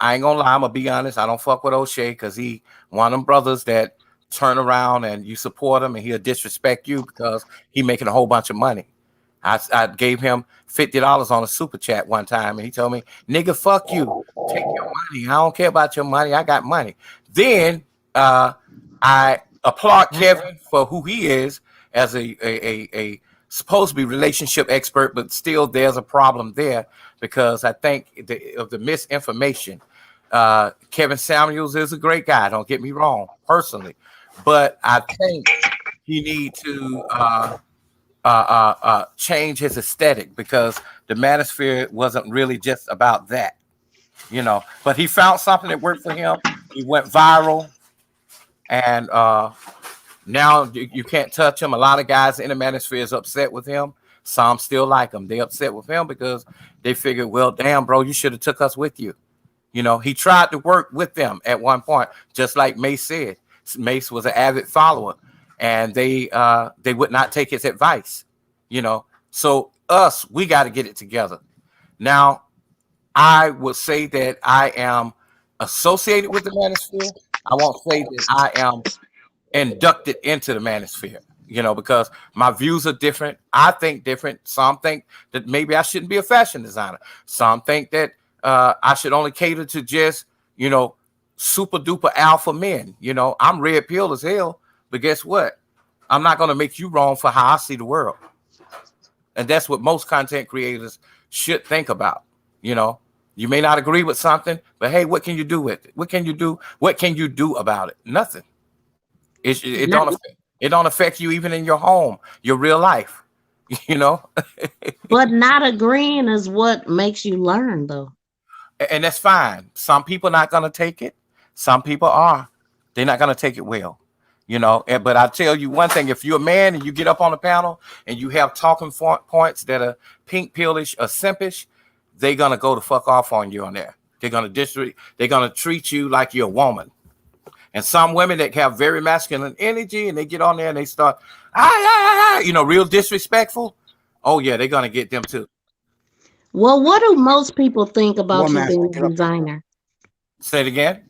I ain't gonna lie, I'm gonna be honest. I don't fuck with O'Shea because he one of them brothers that turn around and you support him and he'll disrespect you because he making a whole bunch of money. I gave him $50 on a super chat one time and he told me, nigga, fuck you. Take your money. I don't care about your money. I got money. Then I applaud Kevin for who he is as a supposed to be relationship expert, but still there's a problem there because I think of the misinformation. Kevin Samuels is a great guy, don't get me wrong, personally, but I think he need to change his aesthetic because the manosphere wasn't really just about that, you know. But he found something that worked for him. He went viral, and now you can't touch him. A lot of guys in the manosphere is upset with him. Some still like him. They upset with him because they figured, well, damn, bro, you should have took us with you. You know, he tried to work with them at one point, just like Mace said. Mace was an avid follower, and they would not take his advice. You know, so we got to get it together. Now, I would say that I am associated with the manosphere. I won't say that I am inducted into the manosphere, you know, because my views are different. I think different. Some think that maybe I shouldn't be a fashion designer. Some think that I should only cater to just, you know, super duper alpha men. You know, I'm red pill as hell, but guess what? I'm not going to make you wrong for how I see the world. And that's what most content creators should think about. You know, you may not agree with something, but hey, what can you do with it? What can you do? What can you do about it? Nothing. It don't affect you even in your home, your real life, you know. But not agreeing is what makes you learn, though. And that's fine. Some people not gonna take it. Some people are. They're not gonna take it well, you know. But I tell you one thing: if you're a man and you get up on the panel and you have talking points that are pink pillish or simpish, they're gonna go the fuck off on you on there. They're gonna treat you like you're a woman. And some women that have very masculine energy and they get on there and they start, you know, real disrespectful. Oh, yeah, they're going to get them too. Well, what do most people think about you being a designer? Say it again.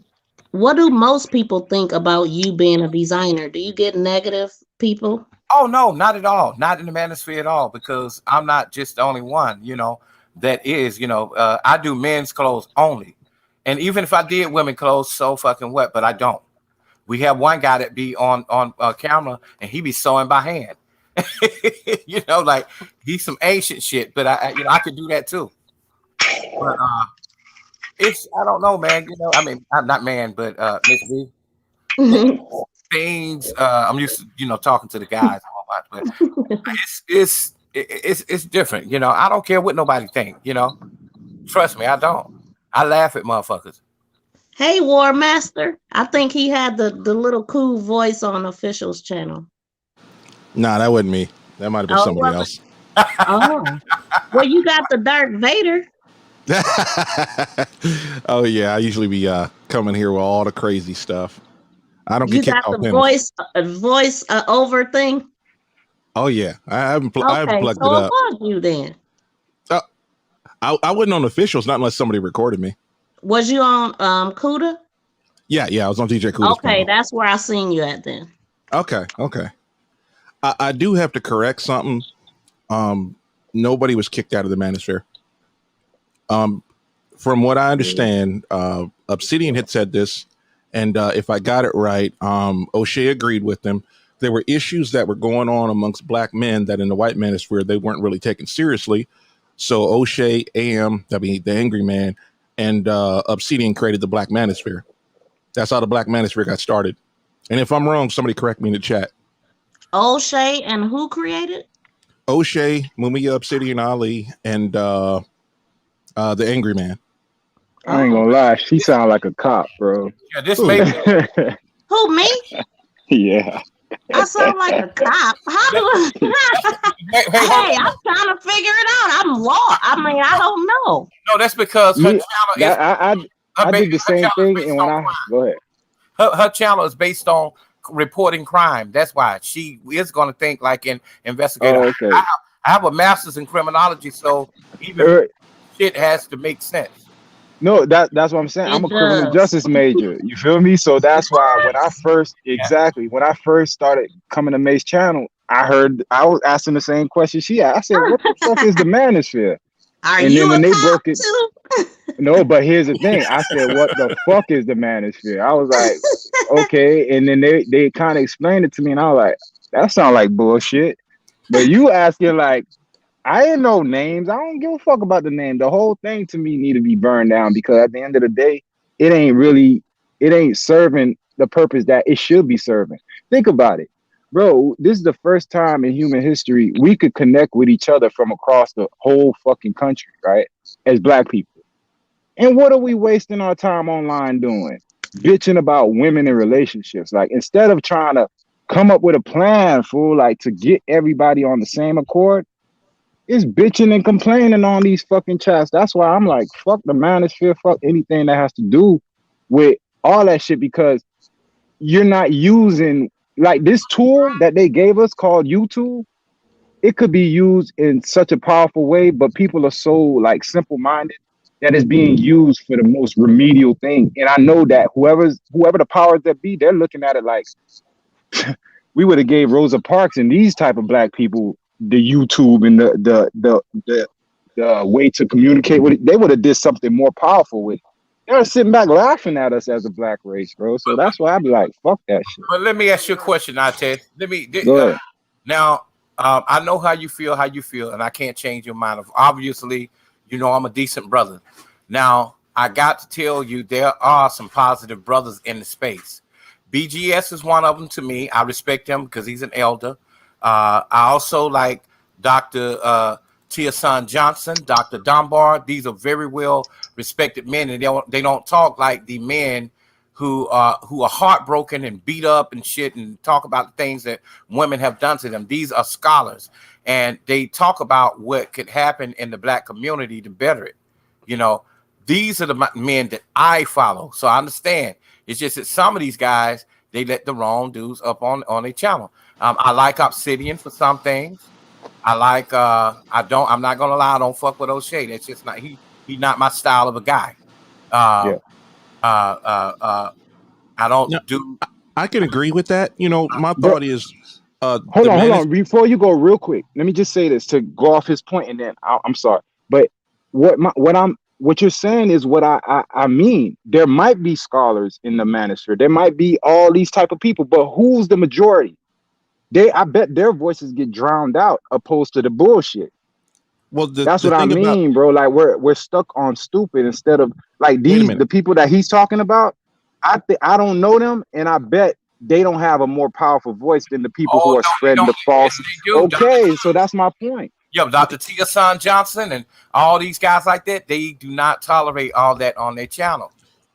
What do most people think about you being a designer? Do you get negative people? Oh, no, not at all. Not in the manosphere at all, because I'm not just the only one, you know, that is, you know, I do men's clothes only. And even if I did women clothes, so fucking what, but I don't. We have one guy that be on camera and he be sewing by hand. You know, like he's some ancient shit, but I could do that too. But I don't know, man. You know, I mean, I'm not man, but Miss B. Things I'm used to, you know, talking to the guys a whole lot, but it's different. You know, I don't care what nobody think. You know, trust me, I don't. I laugh at motherfuckers. Hey, War Master. I think he had the little cool voice on Official's channel. Nah, that wasn't me. That might have been somebody else. Oh. Well, you got the Darth Vader. Oh, yeah. I usually be coming here with all the crazy stuff. I don't get kicked off. You got the voice over thing? Oh, yeah. I haven't plugged it up. So it was you then. I wasn't on Officials, not unless somebody recorded me. Was you on Kuda? Yeah, I was on DJ Kuda. Okay, that's where I seen you at then. Okay. I do have to correct something. Nobody was kicked out of the manosphere. From what I understand, Obsidian had said this, and if I got it right, O'Shea agreed with them. There were issues that were going on amongst black men that in the white manosphere they weren't really taken seriously. So O'Shea, the Angry Man, and Obsidian created the Black Manosphere. That's how the Black Manosphere got started. And if I'm wrong, somebody correct me in the chat. O'Shea and who created? O'Shea, Mumia, Obsidian Ali, and the Angry Man. I ain't gonna lie, she sound like a cop, bro. Yeah, this may be. Who, me? Yeah. I sound like a cop. How do I? Hey, I'm trying to figure it out. I'm lost. I mean, I don't know. No, that's because her channel is. I did the same thing, and when go ahead. Her channel is based on reporting crime. That's why she is going to think like an investigator. Oh, okay. I have a master's in criminology, so even shit has to make sense. No, that's what I'm saying. I'm a criminal justice major. You feel me? So that's why when I first started coming to Mace's channel, I was asking the same question she asked. I said, "What the fuck is the manosphere?" And then when they broke it, no. But here's the thing. I said, "What the fuck is the manosphere?" I was like, "Okay." And then they kind of explained it to me, and I was like, "That sounds like bullshit." But you asking like. I ain't no names. I don't give a fuck about the name. The whole thing to me need to be burned down because at the end of the day, it ain't serving the purpose that it should be serving. Think about it. Bro, this is the first time in human history we could connect with each other from across the whole fucking country, right? As black people. And what are we wasting our time online doing? Bitching about women in relationships. Like instead of trying to come up with a plan, fool, like to get everybody on the same accord, is bitching and complaining on these fucking chats. That's why I'm like, fuck the manosphere, fuck anything that has to do with all that shit, because you're not using like this tool that they gave us called YouTube. It could be used in such a powerful way, but people are so like simple-minded that it's being used for the most remedial thing. And I know that whoever the powers that be, they're looking at it like we would have gave Rosa Parks and these type of black people the YouTube and the way to communicate with it. They would have did something more powerful with it. They're sitting back laughing at us as a black race, bro. So that's why I be like, fuck that shit. But let me ask you a question, Ted. Go ahead. Now, I know how you feel, and I can't change your mind. Obviously, you know I'm a decent brother. Now, I got to tell you, there are some positive brothers in the space. BGS is one of them to me. I respect him because he's an elder. I also like Dr. Tiason Johnson, Dr. Dunbar. These are very well respected men, and they don't talk like the men who are heartbroken and beat up and shit and talk about the things that women have done to them. These are scholars, and they talk about what could happen in the black community to better it. You know, these are the men that I follow. So I understand. It's just that some of these guys, they let the wrong dudes up on their channel. I like Obsidian for some things. I like I'm not gonna lie, I don't fuck with O'Shea. That's just not he's not my style of a guy. I don't do. I can agree with that. You know, my thought is hold on. Before you go, real quick, let me just say this to go off his point, and then I'm sorry, but what you're saying is what I mean. There might be scholars in the manosphere. There might be all these type of people, but who's the majority? I bet their voices get drowned out opposed to the bullshit. Well, that's what I mean, bro. Like we're stuck on stupid instead of like the people that he's talking about. I don't know them, and I bet they don't have a more powerful voice than the people who are spreading the false. Okay, so that's my point. Yeah, Dr. Tiason Johnson and all these guys like that, they do not tolerate all that on their channel.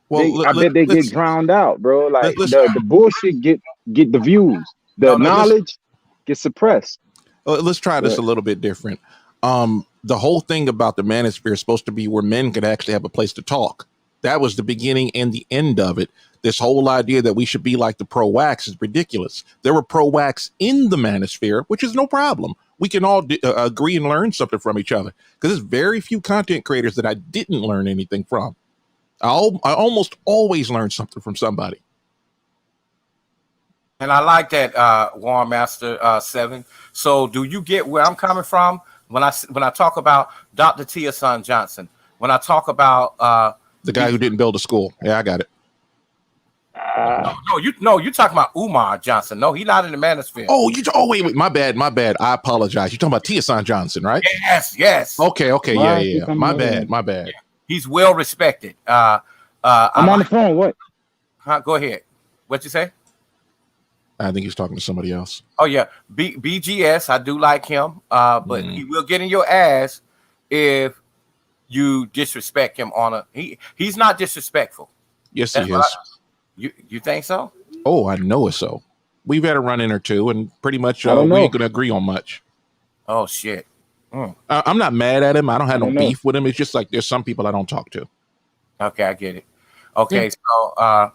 Well, I bet they get drowned out, bro. Like the bullshit get the views. The knowledge gets suppressed. Let's try this a little bit different. The whole thing about the manosphere is supposed to be where men could actually have a place to talk. That was the beginning and the end of it. This whole idea that we should be like the pro-wax is ridiculous. There were pro-wax in the manosphere, which is no problem. We can all agree and learn something from each other, because there's very few content creators that I didn't learn anything from. I almost always learn something from somebody. And I like that, Warren Master 7. So do you get where I'm coming from when I talk about Dr. Tiason Johnson? When I talk about the guy who didn't build a school? Yeah, I got it. You're talking about Umar Johnson. No, he's not in the manosphere. Wait, my bad. I apologize. You're talking about Tiason Johnson, right? Yes. Okay, yeah. My bad. Yeah. He's well respected. I'm on the phone. What? Go ahead. What you say? I think he's talking to somebody else. Oh yeah, BGS. I do like him, but he will get in your ass if you disrespect him he's not disrespectful. Yes, he is. You think so? Oh, I know it's so. We've had a run-in or two, and pretty much we ain't gonna agree on much. Oh shit. I'm not mad at him. I don't have no beef with him. It's just like there's some people I don't talk to. Okay, I get it. Okay, so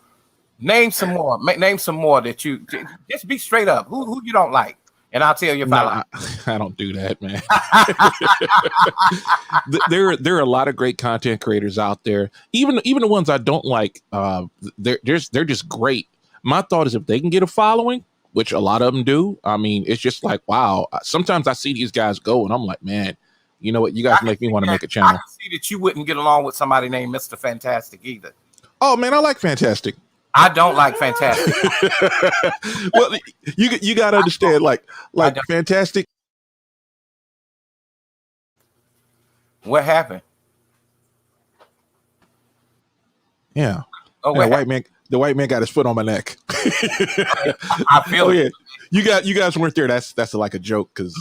name some more. Name some more that you just be straight up. Who you don't like, and I'll tell you if I like. I don't do that, man. There are a lot of great content creators out there. Even the ones I don't like, they're just great. My thought is if they can get a following, which a lot of them do. I mean, it's just like, wow. Sometimes I see these guys go, and I'm like, man, you know what? You guys make me want to make a channel. I can see that you wouldn't get along with somebody named Mr. Fantastic either. Oh man, I like Fantastic. I don't like Fantastic. Well, you got to understand, like Fantastic. What happened? Yeah. Oh, the white man got his foot on my neck. I feel it. Yeah. You guys weren't there. That's like a joke because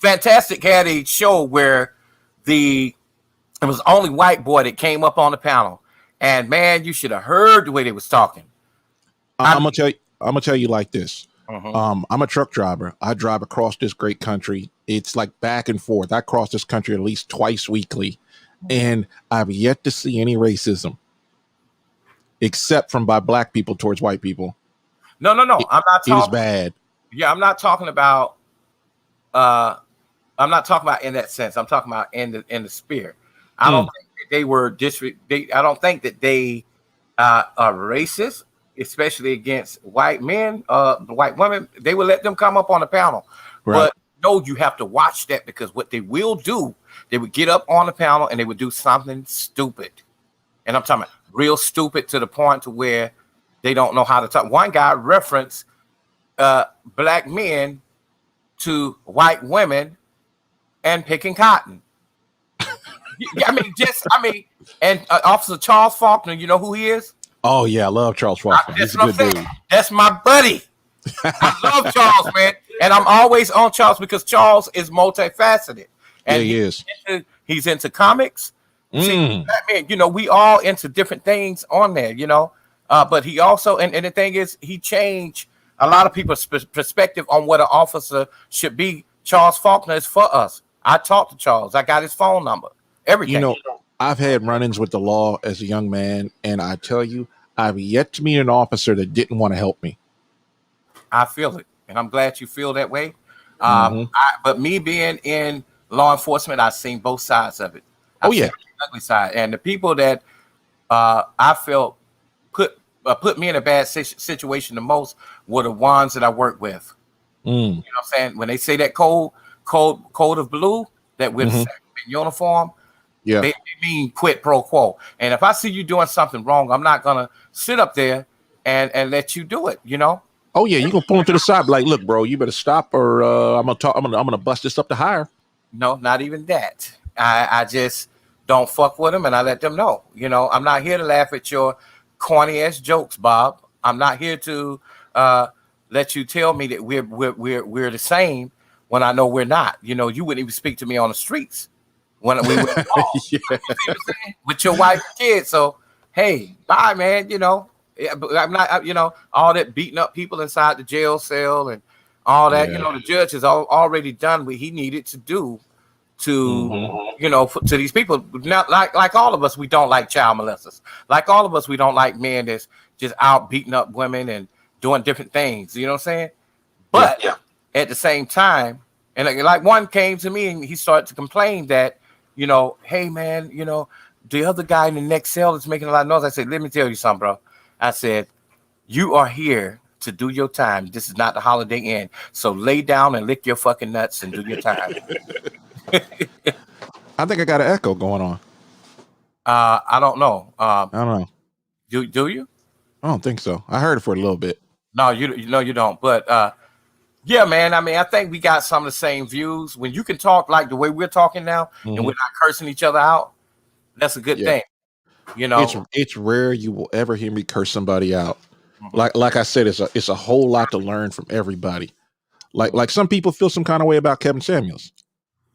Fantastic had a show where it was only white boy that came up on the panel, and man, you should have heard the way they was talking. I'm gonna tell you like this. I'm a truck driver. I drive across this great country. It's like back and forth. I cross this country at least twice weekly, and I've yet to see any racism, except from by black people towards white people. No. I'm not talking. It is bad. Yeah, I'm not talking about. I'm not talking about in that sense. I'm talking about in the spirit. I don't think that they were I don't think that they are racist, especially against white men, white women. They would let them come up on the panel, but no, you have to watch that, because what they will do, they would get up on the panel and they would do something stupid, and I'm talking about real stupid to the point to where they don't know how to talk. One guy referenced black men to white women and picking cotton. And Officer Charles Faulkner, you know who he is? Oh yeah, I love Charles Faulkner. He's a good dude. That's my buddy. I love Charles, man, and I'm always on Charles because Charles is multifaceted. And he is. He's into comics. See, man, you know, we all into different things on there, you know. But he also, and the thing is, he changed a lot of people's perspective on what an officer should be. Charles Faulkner is for us. I talked to Charles. I got his phone number. Everything. You know, I've had run-ins with the law as a young man, and I tell you, I've yet to meet an officer that didn't want to help me. I feel it, and I'm glad you feel that way. But me being in law enforcement, I've seen both sides of it. I've seen the ugly side, and the people that I felt put me in a bad situation the most were the ones that I work with. You know what I'm saying? When they say that code of blue, that we're in uniform, they mean quid pro quo. And if I see you doing something wrong, I'm not gonna sit up there and let you do it, you know? Oh yeah, you gonna pull him to the side, like, look, bro, you better stop, or I'm gonna bust this up to hire. No, not even that. I just don't fuck with them, and I let them know. You know, I'm not here to laugh at your corny ass jokes, Bob. I'm not here to let you tell me that we're the same when I know we're not. You know, you wouldn't even speak to me on the streets when we went with your wife and kids. So hey, bye, man. You know, I'm not. You know, all that beating up people inside the jail cell and all that. You know, the judge has already done what he needed to do to, you know, to these people. Not like all of us, we don't like child molesters. Like all of us, we don't like men that's just out beating up women and doing different things. You know what I'm saying? But at the same time, and like one came to me and he started to complain that, you know, hey man, you know, the other guy in the next cell is making a lot of noise. I said, let me tell you something, bro. I said, you are here to do your time. This is not the Holiday Inn. So lay down and lick your fucking nuts and do your time. I think I got an echo going on. I don't know. I don't know. Do you? I don't think so. I heard it for a little bit. No, you don't. But yeah, man. I mean, I think we got some of the same views. When you can talk like the way we're talking now, and we're not cursing each other out, that's a good thing. You know, it's rare you will ever hear me curse somebody out. Like I said, it's a whole lot to learn from everybody. Like some people feel some kind of way about Kevin Samuels.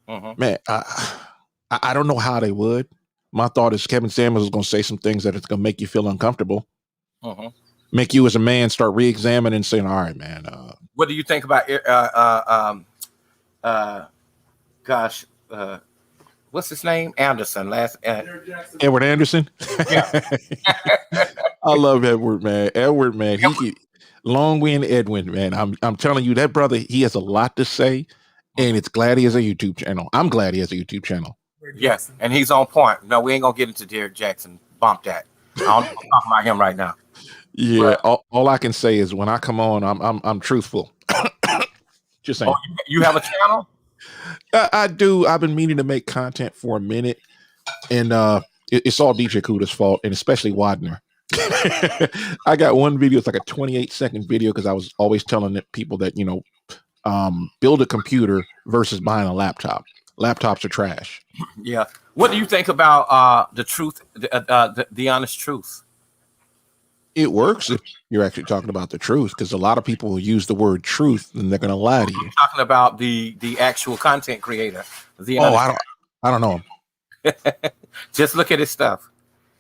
Man, I don't know how they would. My thought is Kevin Samuels is going to say some things that it's going to make you feel uncomfortable. Make you as a man start re-examining and saying, all right, man. What do you think about what's his name? Anderson. Edward Anderson. Yeah. I love Edward, man. Edward, man. Long wind Edwin, man. I'm telling you, that brother, he has a lot to say, and it's glad he has a YouTube channel. I'm glad he has a YouTube channel. Yes, and he's on point. No, we ain't gonna get into Derek Jackson. Bump that. I don't want to talk about him right now. Yeah, all I can say is when I come on, I'm truthful. Just saying. Oh, you have a channel? I do. I've been meaning to make content for a minute, and it's all DJ Kuda's fault, and especially Wadner. I got one video. It's like a 28-second video because I was always telling people that, you know, build a computer versus buying a laptop. Laptops are trash. Yeah. What do you think about the truth, the honest truth? It works if you're actually talking about the truth, because a lot of people will use the word truth and they're going to lie to you. I'm talking about the actual content creator. I don't know him. Just look at his stuff.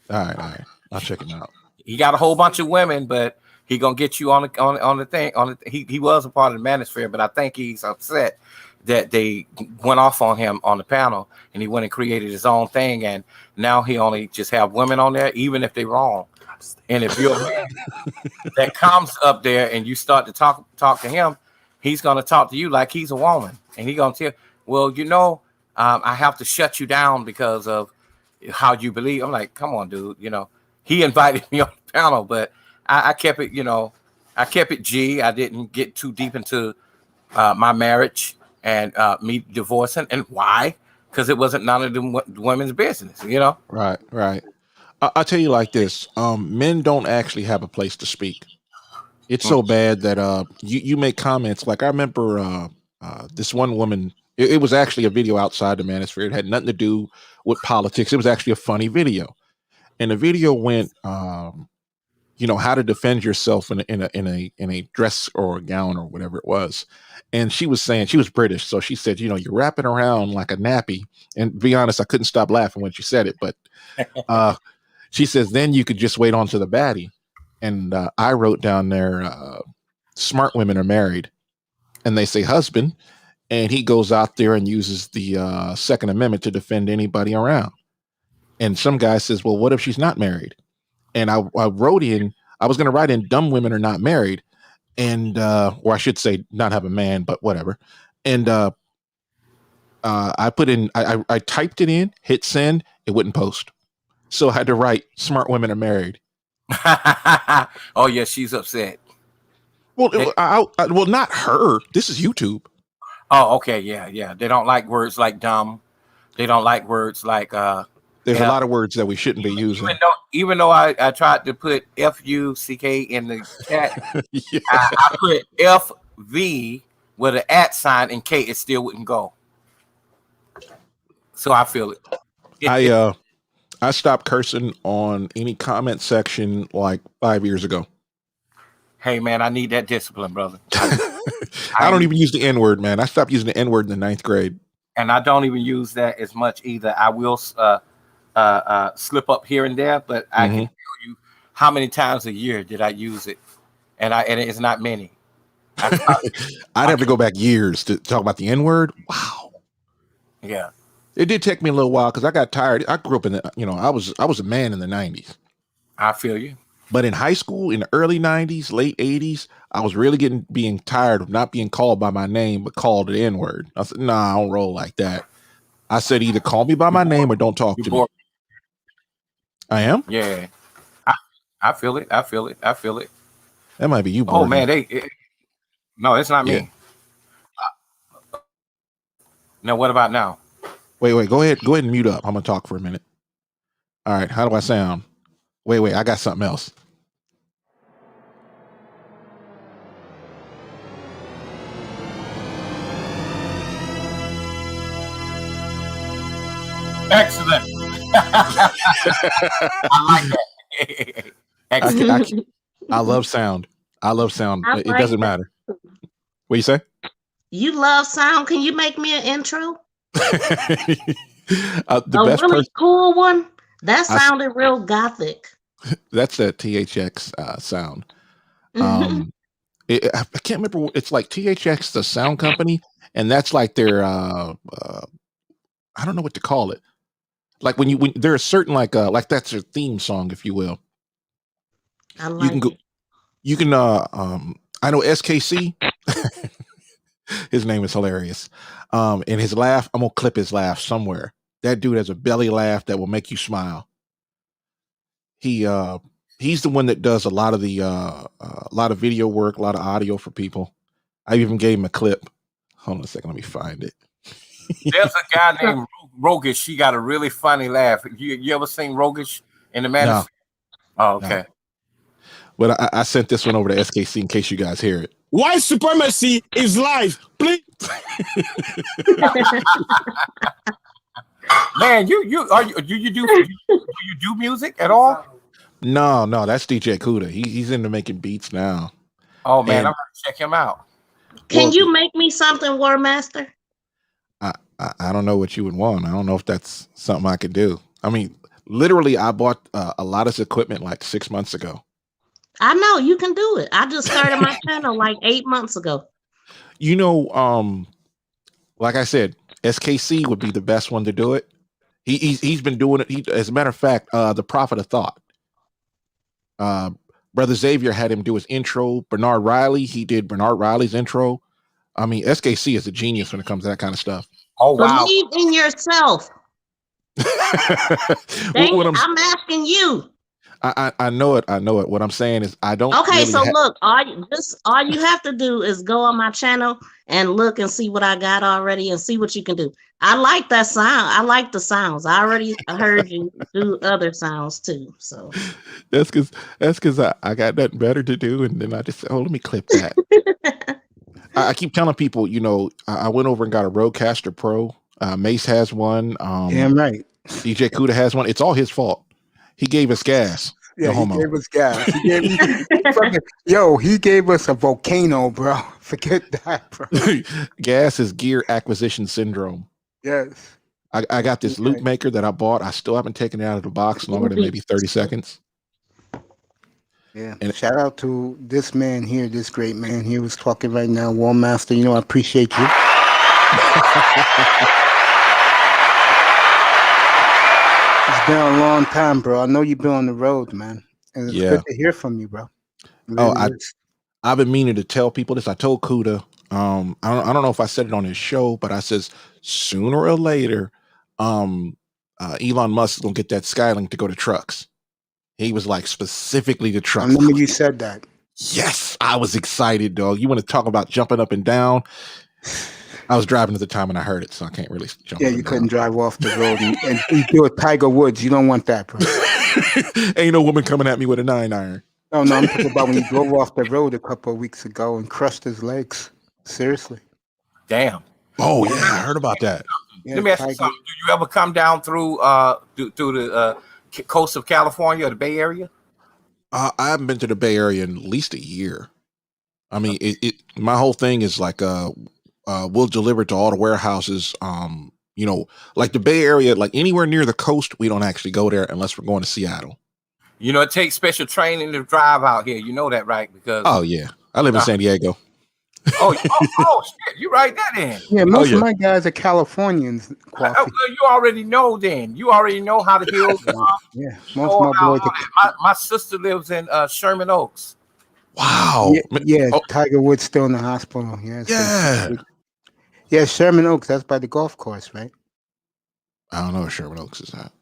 All right. I'll check him out. He got a whole bunch of women, but he gonna get you on the thing. He was a part of the manosphere, but I think he's upset that they went off on him on the panel, and he went and created his own thing, and now he only just have women on there, even if they're wrong. And if you're a man that comes up there and you start to talk to him, he's going to talk to you like he's a woman, and he's going to tell, well, I have to shut you down because of how you believe. I'm like, come on, dude. He invited me on the panel, but I kept it, I kept it G. I didn't get too deep into my marriage and me divorcing. And why? Because it wasn't none of the women's business, Right. I'll tell you like this. Men don't actually have a place to speak. It's so bad that you make comments. Like I remember this one woman, it was actually a video outside the manosphere. It had nothing to do with politics. It was actually a funny video. And the video went, how to defend yourself in a dress or a gown or whatever it was. And she was saying, she was British, so she said, you're wrapping around like a nappy. And to be honest, I couldn't stop laughing when she said it. But she says, then you could just wait on to the baddie. And I wrote down there, smart women are married, and they say husband, and he goes out there and uses the Second Amendment to defend anybody around. And some guy says, well, what if she's not married? And I wrote in, I was going to write in dumb women are not married, and or I should say not have a man, but whatever. And I put in, I typed it in, hit send, it wouldn't post. So I had to write smart women are married. Oh yeah, she's upset. Well, well, not her. This is YouTube. Oh, okay, yeah. They don't like words like dumb. They don't like words like There's a lot of words that we shouldn't be using. Even though I tried to put F-U-C-K in the chat, Yeah. I put F-V with an @ sign and K, it still wouldn't go. So I feel it. I stopped cursing on any comment section like 5 years ago. Hey man, I need that discipline, brother. I don't even use the N-word, man. I stopped using the N-word in the 9th grade. And I don't even use that as much either. I will slip up here and there, but I can tell you how many times a year did I use it, and it's not many. I'd have to go back years to talk about the N-word. Wow. Yeah. It did take me a little while because I got tired. I grew up in I was a man in the 90s. I feel you. But in high school, in the early 90s, late 80s, I was really being tired of not being called by my name, but called the N-word. I said, nah, I don't roll like that. I said, either call me by my name or don't talk to me. I am? Yeah. I feel it. I feel it. That might be you, boy. Oh, man. No, it's not me. Now, what about now? Wait. Go ahead and mute up. I'm going to talk for a minute. All right. How do I sound? Wait. I got something else. Excellent. I like that. Excellent. I love sound. I It like doesn't that. matter. What you say? You love sound. Can you make me an intro? The A best really person. cool one? That I- sounded real gothic. That's the THX sound. I can't remember. It's like THX, the sound company, and that's like their I don't know what to call it. Like when there's certain like that's their theme song, if you will. I like You can go. it. You can. I know SKC. His name is hilarious. And his laugh. I'm gonna clip his laugh somewhere. That dude has a belly laugh that will make you smile. He's the one that does a lot of the a lot of video work, a lot of audio for people. I even gave him a clip. Hold on a second, let me find it. There's a guy named Rogish. He got a really funny laugh. You ever seen Rogish in the man? No. Oh, okay. But I sent this one over to SKC in case you guys hear it. White supremacy is life. Please. Man, do you do music at all? No, that's DJ Kuda. He's into making beats now. Oh man, And I'm gonna check him out. Can you make me something, War Master? I don't know what you would want. I don't know if that's something I could do. I mean, literally, I bought a lot of this equipment like 6 months ago. I know you can do it. I just started my channel like 8 months ago. Like I said, SKC would be the best one to do it. He's been doing it. As a matter of fact, the Prophet of Thought. Brother Xavier had him do his intro. Bernard Riley, he did Bernard Riley's intro. I mean, SKC is a genius when it comes to that kind of stuff. Oh wow! Believe in yourself. I'm asking you. I know it. I know it. What I'm saying is, I don't. Okay, really so look, all you have to do is go on my channel and look and see what I got already and see what you can do. I like that sound. I like the sounds. I already heard you do other sounds too. So that's because I got nothing better to do, and then I just said, let me clip that. I keep telling people, I went over and got a Rodecaster Pro. Mace has one. Damn right. DJ Kuda has one. It's all his fault. He gave us gas. Yeah, he gave us gas. He gave us a volcano, bro. Forget that, bro. Gas is gear acquisition syndrome. Yes. I got this loop maker that I bought. I still haven't taken it out of the box longer than maybe 30 seconds. Yeah. And shout out to this man here, this great man here who's talking right now, Wallmaster. I appreciate you. It's been a long time, bro. I know you've been on the road, man. And it's good to hear from you, bro. I've been meaning to tell people this. I told Kuda, I don't know if I said it on his show, but I says sooner or later, Elon Musk is gonna get that Skylink to go to trucks. He was like specifically the trucks. I remember you said that. Yes, I was excited, dog. You want to talk about jumping up and down? I was driving at the time and I heard it, so I can't really jump. Yeah, you couldn't drive off the road and do a Tiger Woods. You don't want that, bro. Ain't no woman coming at me with a 9-iron. No, I'm talking about when he drove off the road a couple of weeks ago and crushed his legs. Seriously. Damn. Oh yeah, I heard about that. Let me ask you something. Do you ever come down through the coast of California or the Bay Area? I haven't been to the Bay Area in at least a year. I mean, my whole thing is like we'll deliver to all the warehouses. Like the Bay Area, like anywhere near the coast, we don't actually go there unless we're going to Seattle. It takes special training to drive out here. You know that, right? Because yeah, I live in San Diego. Oh, shit! You write that in. Yeah, most of my guys are Californians. You already know. Then you already know how the hills. Yeah, most of my boys. My sister lives in Sherman Oaks. Wow. Yeah, Tiger Woods still in the hospital. Yeah. Yeah, Sherman Oaks. That's by the golf course, right? I don't know where Sherman Oaks is at.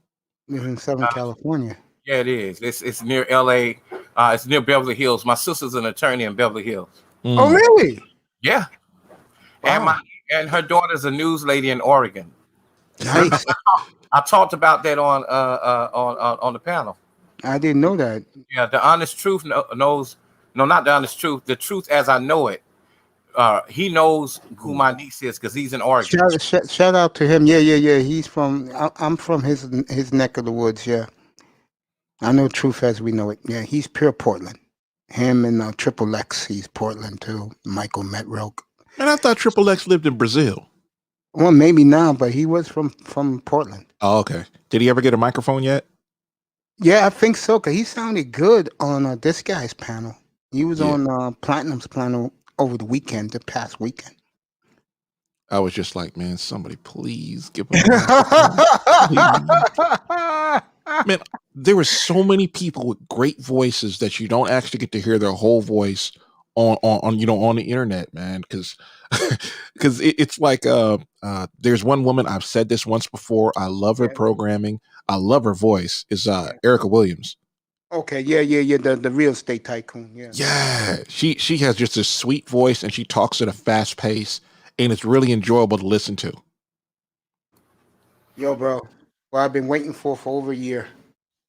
It's in Southern California. Yeah, it is. It's near LA. It's near Beverly Hills. My sister's an attorney in Beverly Hills. Oh, really? Yeah. Wow. And her daughter's a news lady in Oregon. Nice. I talked about that on the panel. I didn't know that. Yeah, the honest truth knows. No, not the honest truth. The truth as I know it. He knows who my niece is because he's in Oregon. Shout out to him. Yeah. He's from. I'm from his neck of the woods. Yeah. I know truth as we know it. Yeah, he's pure Portland. Him and Triple X, he's Portland too. Michael Metroke. And I thought Triple X lived in Brazil. Well, maybe now, but he was from Portland. Oh, okay. Did he ever get a microphone yet? Yeah, I think so. Cause he sounded good on this guy's panel. He was on Platinum's panel over the past weekend. I was just like, man, somebody please give him a microphone. Man, there were so many people with great voices that you don't actually get to hear their whole voice on the internet, man. Because it's like there's one woman, I've said this once before. I love her programming. I love her voice. Is Erica Williams. Okay, yeah. The real estate tycoon. Yeah. She has just a sweet voice and she talks at a fast pace, and it's really enjoyable to listen to. Yo, bro. Well, I've been waiting for over a year.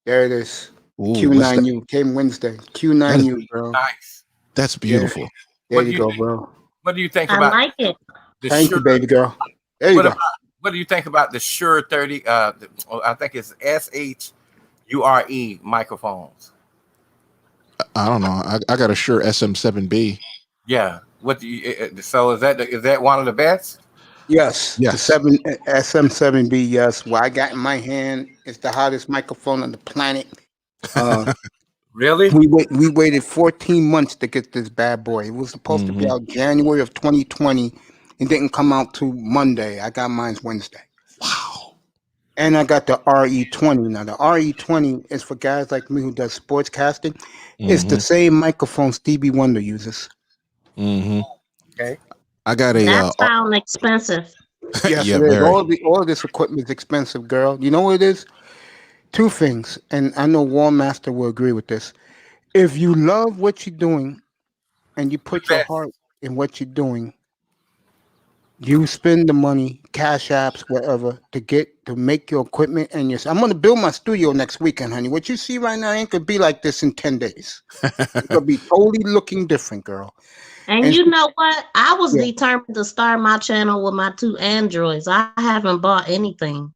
There it is. Ooh, Q9U came Wednesday. Q9U, bro. Nice. That's beautiful. Yeah. There you go, bro. What do you think about? I like it. Thank you, baby girl. There you go. What do you think about the Shure 30? I think it's SHURE microphones. I don't know. I got a Shure SM7B. Yeah. So is that one of the best? Yes. The SM7B. Yes. What I got in my hand is the hottest microphone on the planet. Really? We waited 14 months to get this bad boy. It was supposed to be out January of 2020. It didn't come out till Monday. I got mine Wednesday. Wow. And I got the RE20. Now, the RE20 is for guys like me who does sports casting. It's the same microphone Stevie Wonder uses. Mm-hmm. Okay. I got That a sound expensive. Yes, yeah, it is. very. All this equipment is expensive, girl. You know what it is? Two things, and I know War Master will agree with this. If you love what you're doing and you put your heart in what you're doing, you spend the money, cash apps, whatever, to make your equipment and your. I'm gonna build my studio next weekend, honey. What you see right now ain't gonna be like this in 10 days. It's gonna be totally looking different, girl. And And you know what? I was yeah, determined to start my channel with my 2 Androids. I haven't bought anything.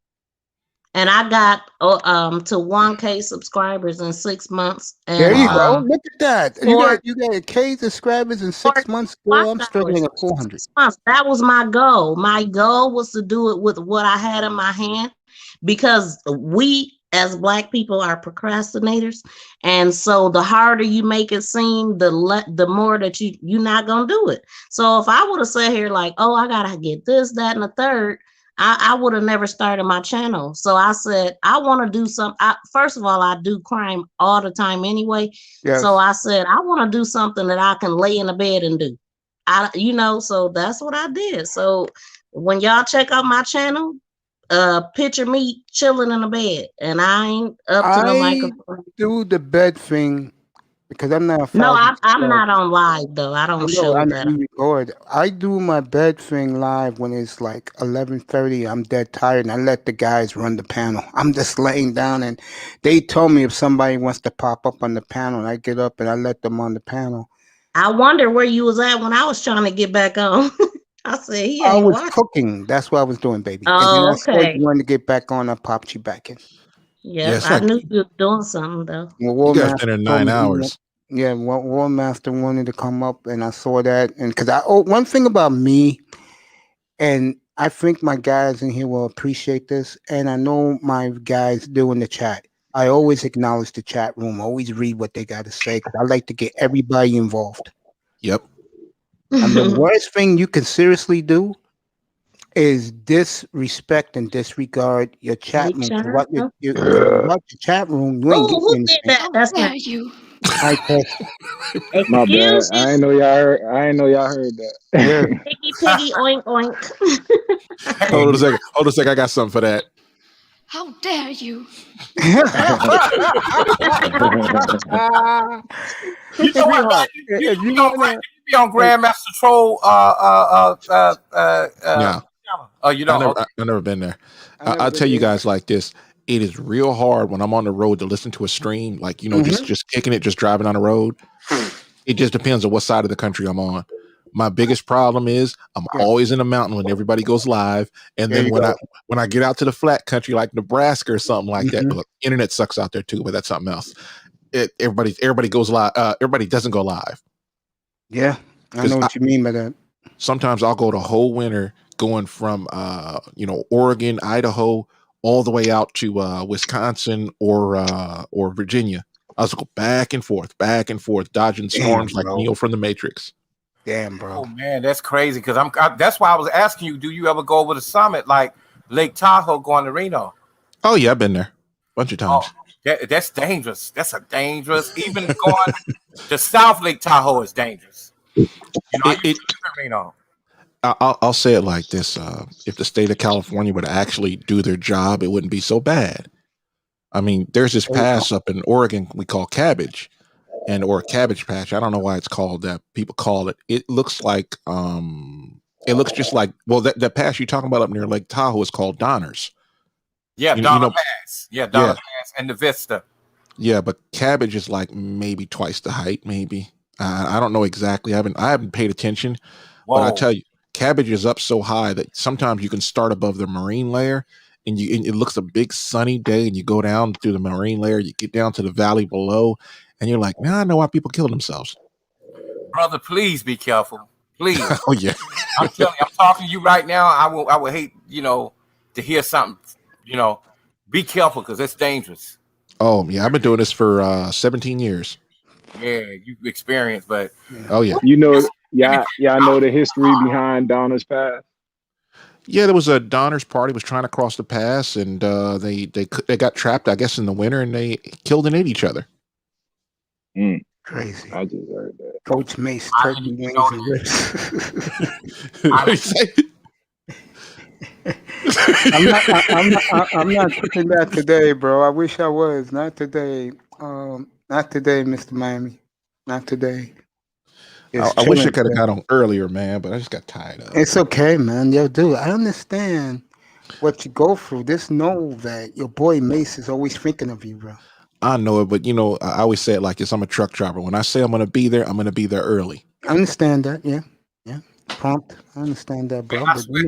And I got to 1K subscribers in 6 months. there And you go. Look at that. for You got a K subscribers in 6 months, girl. I'm struggling at 400. 6 months. That was my goal. My goal was to do it with what I had in my hand, because we as Black people are procrastinators, and so the harder you make it seem, the more that you're not gonna do it. So if I would have sat here like, oh, I gotta get this, that, and the third, I would have never started my channel. So I said, I want to do something. First of all, I do crime all the time anyway. Yes. So I said, I want to do something that I can lay in the bed and do. So that's what I did. So when y'all check out my channel, picture me chilling in the bed, and I ain't up to no I microphone. do the bed thing because I'm not a No, thousand. I'm not on live though. I I don't know, show I know that. you record. I do my bed thing live when it's like 11:30. I'm dead tired, and I let the guys run the panel. I'm just laying down, and they told me if somebody wants to pop up on the panel, I get up and I let them on the panel. I wonder where you was at when I was trying to get back on. I said he I ain't was watching. cooking. That's what I was doing, baby. And then Oh, I saw okay. you wanted to get back on. I popped you back in. Yep, it's I like knew you were doing something though. Well, you War guys Master been in told 9 me hours. War Master wanted to come up, and I saw that, and because one thing about me, and I think my guys in here will appreciate this, and I know my guys do in the chat. I always acknowledge the chat room. Always read what they got to say, because I like to get everybody involved. Yep. And the worst thing you can seriously do is disrespect and disregard your chat room. So what if you watch your chat room, you ain't getting Who anything. did that? That's not you. I test. My bad. Excuse I you, ain't know y'all heard that. Yeah. piggy, oink, oink. Hold on a second. I got something for that. How dare you? You know what, man? You be on Grandmaster Troll. No. Oh, you don't. I've never been there. I'll tell you guys like this. It is real hard when I'm on the road to listen to a stream, like, just kicking it, just driving on the road. It just depends on what side of the country I'm on. My biggest problem is I'm always in the mountain when everybody goes live. And then when I get out to the flat country like Nebraska or something like that, look, internet sucks out there too, but that's something else. Everybody goes live. Everybody doesn't go live. Yeah, I know what you mean by that. Sometimes I'll go the whole winter going from Oregon, Idaho, all the way out to Wisconsin or Virginia. I was go back and forth, dodging storms like Neo from the Matrix. Damn, bro. Oh man, that's crazy. Because that's why I was asking you. Do you ever go over the summit like Lake Tahoe going to Reno? Oh yeah, I've been there a bunch of times. Oh, that's dangerous. That's a dangerous. Even going to South Lake Tahoe is dangerous. Reno. I'll say it like this: if the state of California would actually do their job, it wouldn't be so bad. I mean, there's this pass up in Oregon we call Cabbage, or Cabbage Patch. I don't know why it's called that. People call it. It looks like it looks just like that pass you're talking about up near Lake Tahoe is called Donner's. Yeah, Donner Pass. Yeah, Donner Pass and the Vista. Yeah, but Cabbage is like maybe twice the height. Maybe I don't know exactly. I haven't paid attention. Whoa. But I tell you, Cabbage is up so high that sometimes you can start above the marine layer. And it looks a big sunny day, and you go down through the marine layer, you get down to the valley below, and you're like, now I know why people kill themselves. Brother, please be careful. Please. Oh yeah. I'm telling you, I'm talking to you right now. I would hate, to hear something, be careful because it's dangerous. Oh yeah, I've been doing this for 17 years. Yeah, you've experienced, but oh yeah. You know, y'all know the history behind Donner's Pass? Yeah, there was a Donner's party was trying to cross the pass, and they got trapped, I guess, in the winter, and they killed and ate each other. Crazy. I just heard that. Coach Mace, turkey wings and ribs. I'm not cooking that today, bro. I wish I was. Not today. Not today, Mr. Miami. Not today. I wish I could have got on earlier, man, but I just got tired of it. It's okay, man. Yo, dude, I understand what you go through. Just know that your boy Mace is always thinking of you, bro. I know it, but you know, I always say it like this. I'm a truck driver. When I say I'm going to be there, I'm going to be there early. I understand that. Yeah. Prompt. I understand that, bro. I swear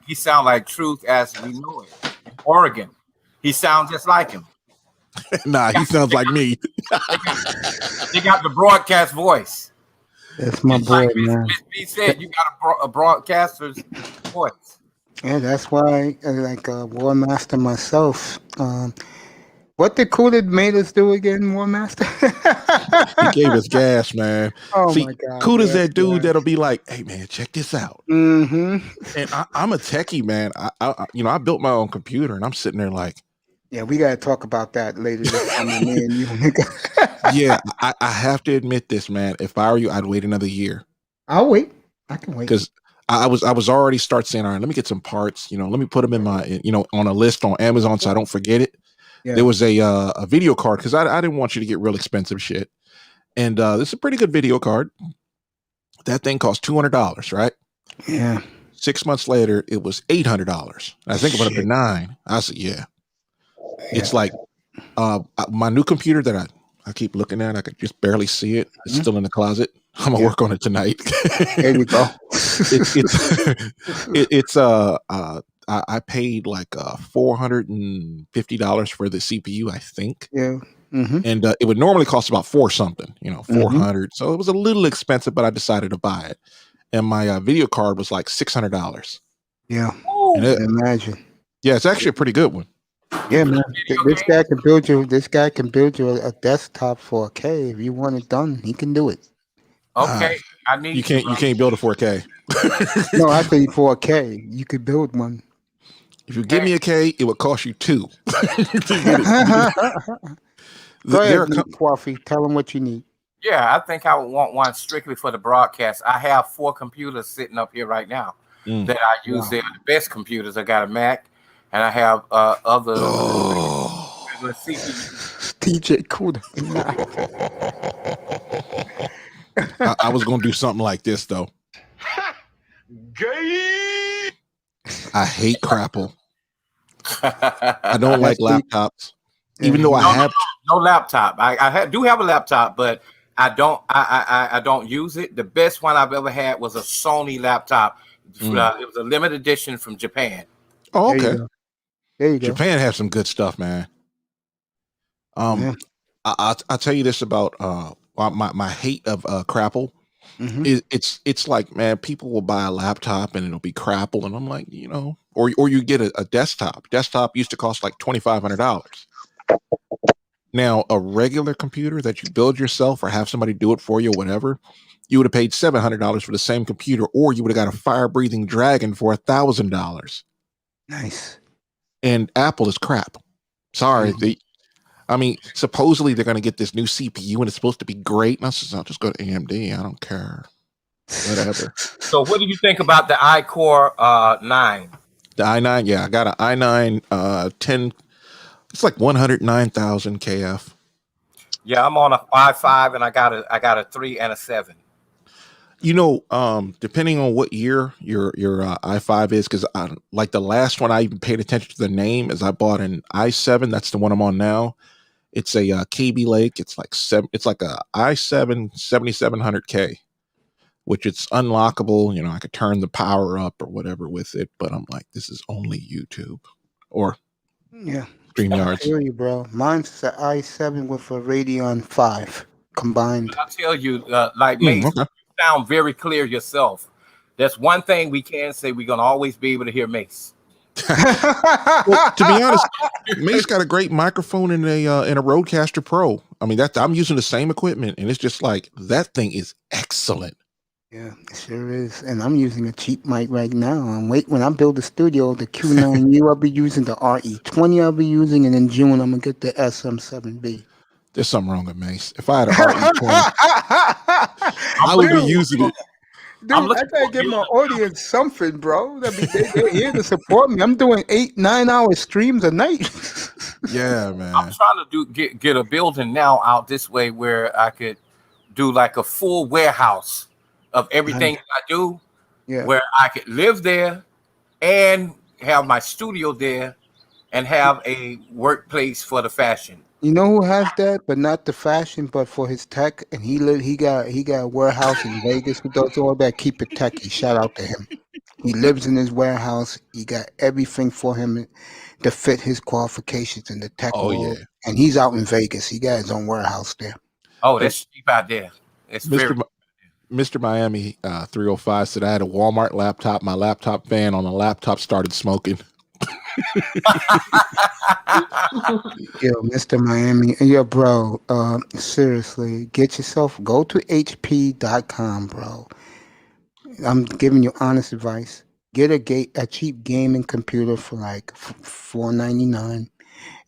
he sound like Truth as we know it. In Oregon. He sounds just like him. Nah, he sounds like me. They got the broadcast voice. That's my boy, man. He said you got a broadcaster's voice. Yeah, that's why, like War Master myself. What did Coolid made us do again, War Master? He gave us gas, man. Oh See, my God! Cool is that dude that'll be like, "Hey, man, check this out." Mm-hmm. And I'm a techie, man. I built my own computer, and I'm sitting there like, yeah, we gotta talk about that later this time. Me and you, yeah, I have to admit this, man. If I were you, I'd wait another year. I'll wait. I can wait because I was already start saying, all right, let me get some parts. Let me put them in my, on a list on Amazon so I don't forget it. Yeah. There was a video card because I didn't want you to get real expensive shit. And this is a pretty good video card. That thing cost $200, right? Yeah. 6 months later, it was $800. I think it would have been $9. I said, yeah. It's like my new computer that I keep looking at. I could just barely see it. It's still in the closet. I'm gonna work on it tonight. There you go. I paid like $450 for the CPU, I think. Yeah. Mm-hmm. And it would normally cost about $400. So it was a little expensive, but I decided to buy it. And my video card was like $600. Yeah. Imagine. Yeah, it's actually a pretty good one. Yeah, man. This guy can build you. This guy can build you a desktop 4K. If you want it done, he can do it. Okay, I need you can't build a 4K. No, I say 4K. You could build one. If you give me a K, it would cost you 2. Go ahead, Coffee. Tell them what you need. Yeah, I think I would want one strictly for the broadcast. I have 4 computers sitting up here right now that I use. Wow. They're the best computers. I got a Mac, and I have other CPUs. DJ Cool. I was gonna do something like this though. Gay. I hate Crapple. I don't like laptops, even though I have no laptop. I do have a laptop, but I don't use it. The best one I've ever had was a Sony laptop. It was a limited edition from Japan. Oh, okay. There you go. Japan has some good stuff, man. I'll tell you this about my hate of Crapple. It's like, man, people will buy a laptop and it'll be Crapple, and I'm like, or you get a desktop. Desktop used to cost like $2,500. Now, a regular computer that you build yourself or have somebody do it for you, or whatever, you would have paid $700 for the same computer, or you would have got a fire-breathing dragon for $1,000. Nice. And Apple is crap. Sorry. Supposedly they're going to get this new CPU and it's supposed to be great. And I said, I'll just go to AMD. I don't care. Whatever. So what do you think about the iCore 9? The i9, yeah. I got an i9 10. It's like 109,000 KF. Yeah, I'm on a i5 and I got a 3 and a 7. Depending on what year your i5 is, because like the last one I even paid attention to the name is I bought an i7. That's the one I'm on now. It's a KB Lake. It's like a i7 7700K, which it's unlockable. I could turn the power up or whatever with it, but I'm like, this is only YouTube or StreamYards. I feel you, bro. Mine's the i7 with a Radeon 5 combined. I'll tell you, Mace, you sound very clear yourself. That's one thing we can say. We're gonna always be able to hear Mace. Well, to be honest, Mace got a great microphone in a Rodecaster Pro. I'm using the same equipment, and it's just like that thing is excellent. Yeah, it sure is. And I'm using a cheap mic right now. When I build a studio, the Q9U I'll be using, the RE20 I'll be using, and in June I'm gonna get the SM7B. There's something wrong with Mace. If I had an RE20, I would be using it. Dude, I gotta give my audience something, bro. I mean, they're here to support me. I'm doing 8-9 hour streams a night. Yeah, man. I'm trying to get a building now out this way where I could do like a full warehouse of everything I do, where I could live there and have my studio there and have a workplace for the fashion. You know who has that, but not the fashion, but for his tech, and he got a warehouse in Vegas who does all that. Keep it techie. Shout out to him. He lives in his warehouse. He got everything for him to fit his qualifications in the tech world. Yeah. And he's out in Vegas. He got his own warehouse there. Oh, that's cheap out there. It's Mr. Miami 305 said I had a Walmart laptop. My laptop fan on the laptop started smoking. Yo, Mr. Miami, yo, bro, seriously, go to HP.com, bro. I'm giving you honest advice. Get a cheap gaming computer for like $499,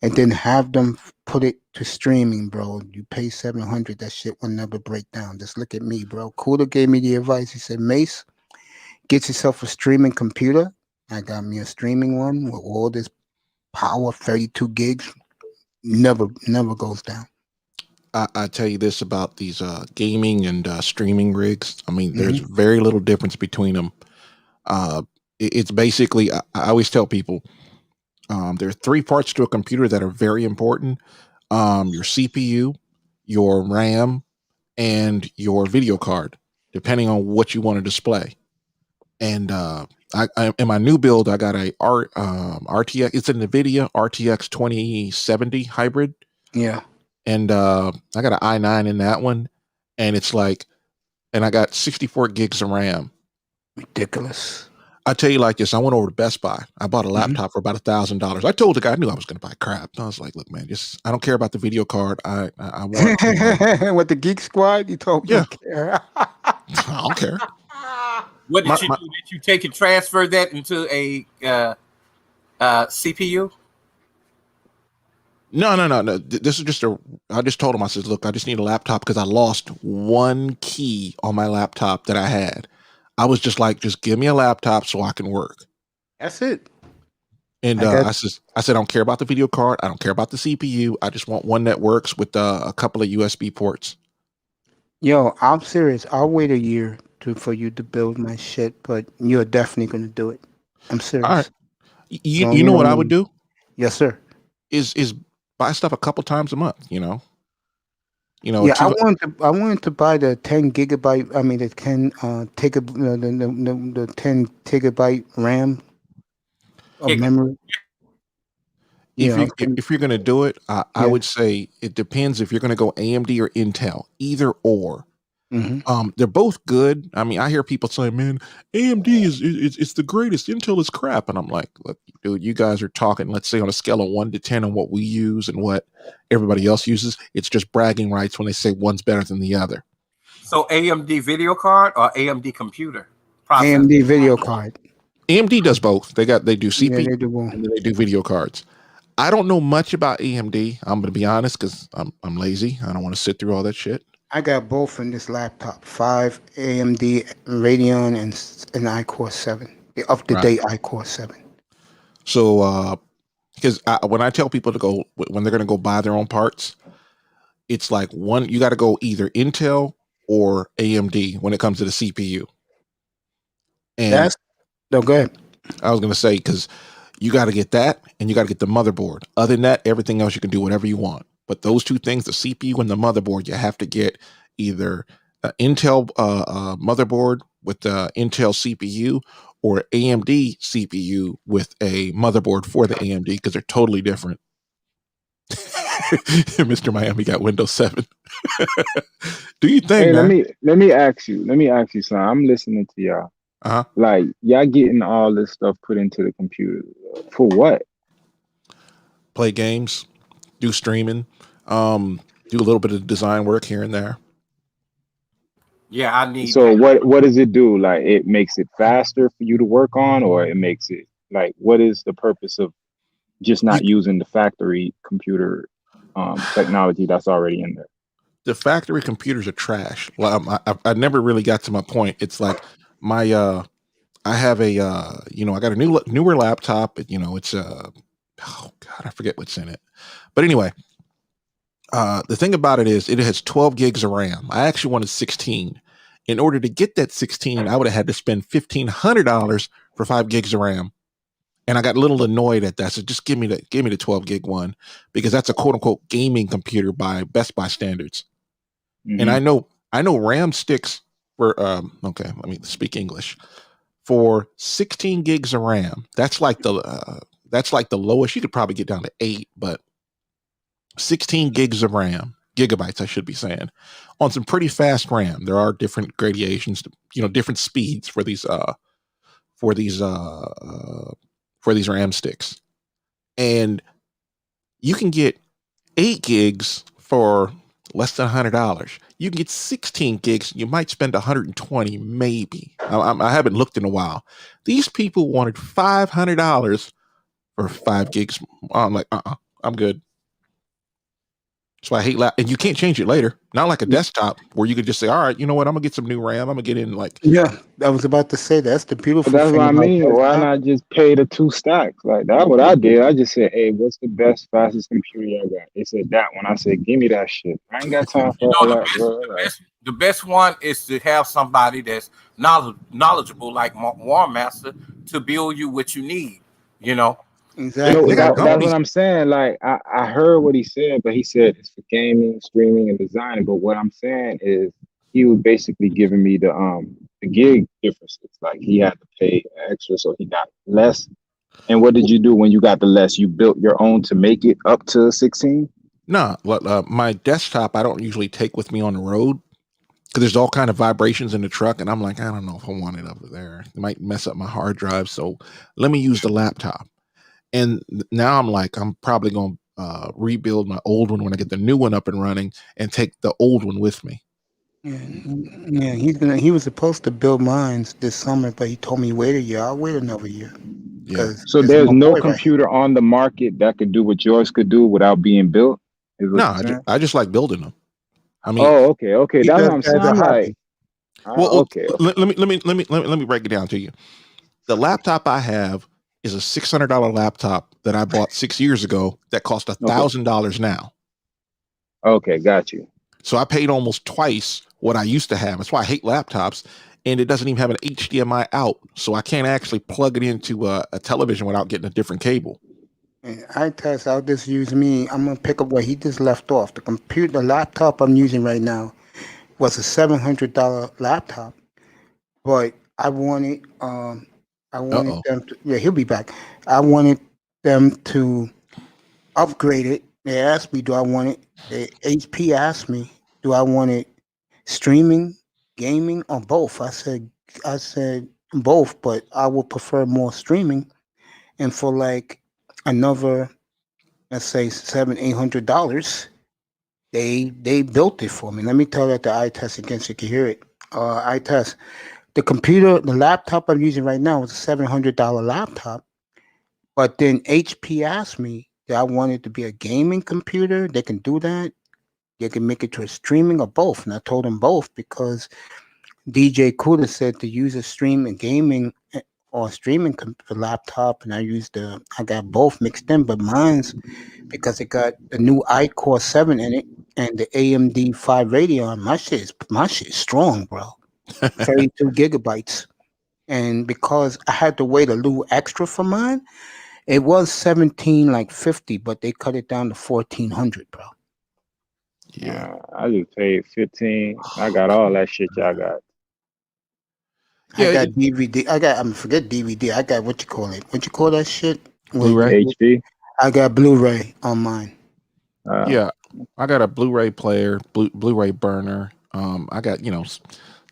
and then have them put it to streaming, bro. You pay $700, that shit will never break down. Just look at me, bro. Cooler gave me the advice. He said, Mace, get yourself a streaming computer. I got me a streaming one with all this power, 32 gigs. Never goes down. I tell you this about these gaming and streaming rigs. I mean, there's very little difference between them. It's basically, I always tell people, there are three parts to a computer that are very important. Your CPU, your RAM, and your video card, depending on what you want to display. And I in my new build, I got a RTX. It's a NVIDIA RTX 2070 hybrid. Yeah. And I got an i9 in that one, and it's like, and I got 64 gigs of RAM. Ridiculous. I tell you like this, I went over to Best Buy. I bought a laptop for about $1,000. I told the guy I knew I was going to buy crap. I was like, look, man, I don't care about the video card. I want with the Geek Squad, you told me. Yeah. I don't care. What did you do? Did you take and transfer that into a CPU? No. This is just I just told him, I said, look, I just need a laptop because I lost one key on my laptop that I had. I was just like, just give me a laptop so I can work. That's it. And I said, I don't care about the video card. I don't care about the CPU. I just want one that works with a couple of USB ports. Yo, I'm serious. I'll wait a year for you to build my shit, but you're definitely going to do it. I'm serious. All right. You know what I would do? Yes, sir. Is buy stuff a couple times a month, you know? Yeah, I wanted to buy the 10 gigabyte. I mean, the 10 the 10 gigabyte RAM of memory. If you're gonna do it, I would say it depends if you're gonna go AMD or Intel, either or. They're both good. I mean, I hear people say, "Man, AMD is the greatest. Intel is crap," and I'm like, "Look, dude, you guys are talking. Let's say on a scale of 1 to 10 on what we use and what everybody else uses. It's just bragging rights when they say one's better than the other." So AMD video card or AMD computer? AMD video card. AMD does both. They do CPU they do both. and then they do video cards. I don't know much about AMD. I'm going to be honest because I'm lazy. I don't want to sit through all that shit. I got both in this laptop. 5 AMD Radeon and iCore 7. The up-to-date iCore 7. So, because when I tell people to go, when they're going to go buy their own parts, it's like you got to go either Intel or AMD when it comes to the CPU. And go ahead. I was going to say, because you got to get that and you got to get the motherboard. Other than that, everything else you can do whatever you want. But those two things, the CPU and the motherboard, you have to get either an Intel motherboard with the Intel CPU or AMD CPU with a motherboard for the AMD because they're totally different. Mr. Miami got Windows 7. Do you think? Hey, man? let me ask you something. I'm listening to y'all. Like y'all getting all this stuff put into the computer for what? Play games, do streaming, do a little bit of design work here and there. Yeah, I need So that. what does it do? Like it makes it faster for you to work on, or it makes it like what is the purpose of just not using the factory computer technology that's already in there? The factory computers are trash. Well, I never really got to my point. It's like my I have a I got a newer laptop. It's oh god, I forget what's in it. But anyway, the thing about it is it has 12 gigs of RAM. I actually wanted 16. In order to get that 16, I would have had to spend $1,500 for 5 gigs of RAM. And I got a little annoyed at that. So just give me the 12 gig one, because that's a quote unquote gaming computer by Best Buy standards. And I know RAM sticks for okay, let me speak English. For 16 gigs of RAM, that's like the lowest. You could probably get down to 8, but 16 gigs of RAM, gigabytes, I should be saying, on some pretty fast RAM. There are different gradations, different speeds for these RAM sticks. And you can get 8 gigs for less than $100. You can get 16 gigs. You might spend 120, maybe. I haven't looked in a while. These people wanted $500 for 5 gigs. I'm like, I'm good. That's why I hate and you can't change it later. Not like a desktop where you could just say, all right, you know what? I'm gonna get some new RAM. I'm gonna get in like. Yeah, I was about to say that's the beautiful But that's thing what I about mean. Why desktop. not just pay the 2 stacks? Like that's what I did. I just said, hey, what's the best, fastest computer y'all got? They said that one. I said, give me that shit. I ain't got time for all that, bro. The best one is to have somebody that's knowledgeable, like War Master, to build you what you need. Exactly. That's what I'm saying. Like I heard what he said, but he said it's for gaming, streaming, and designing. But what I'm saying is he was basically giving me the gig differences. Like he had to pay extra, so he got less. And what did you do when you got the less? You built your own to make it up to 16? No, my desktop I don't usually take with me on the road, because there's all kind of vibrations in the truck, and I'm like, I don't know if I want it over there. It might mess up my hard drive. So let me use the laptop. And now I'm like, I'm probably going to rebuild my old one when I get the new one up and running, and take the old one with me. Yeah, he was supposed to build mine this summer, but he told me wait a year. I'll wait another year. Yeah. So there's no computer on the market that could do what yours could do without being built? No, I just like building them. I mean, oh, okay. That's what I'm saying. I'm like, well, okay. Let me break it down to you. The laptop I have is a $600 laptop that I bought 6 years ago that cost $1,000 now. Okay, got you. So I paid almost twice what I used to have. That's why I hate laptops. And it doesn't even have an HDMI out, so I can't actually plug it into a television without getting a different cable. I'll just use me. I'm gonna pick up where he just left off. The laptop I'm using right now was a $700 laptop, but I wanted them to. Yeah, he'll be back. I wanted them to upgrade it. They asked me, do I want it? HP asked me, do I want it streaming, gaming, or both? I said both, but I would prefer more streaming. And for like another, let's say $700-800, they built it for me. Let me tell you the eye test again so you can hear it. Eye test. The laptop I'm using right now is a $700 laptop. But then HP asked me that I wanted to be a gaming computer. They can do that. They can make it to a streaming or both. And I told them both because DJ Kuda said to use a stream and gaming or streaming laptop, and I got both mixed in, but mine's because it got the new iCore 7 in it and the AMD 5 Radeon. My shit is strong, bro. 32 gigabytes. And because I had to wait a little extra for mine, it was $1,750, but they cut it down to $1,400, bro. Yeah, I just paid 15. I got all that shit y'all got. I got DVD. Forget DVD. I got what you call it. What you call that shit? Blu-ray. HD. I got Blu-ray on mine. Yeah, I got a Blu-ray player, Blu-ray burner. I got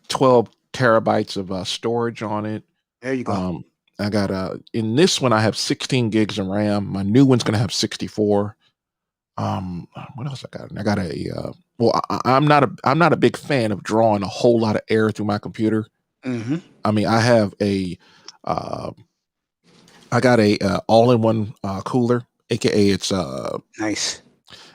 12 terabytes of storage on it. There you go. I got in this one I have 16 gigs of RAM. My new one's gonna have 64. What else I got? I got Well, I'm not a big fan of drawing a whole lot of air through my computer. Mm-hmm. I mean, I have I got a all-in-one cooler, aka it's nice.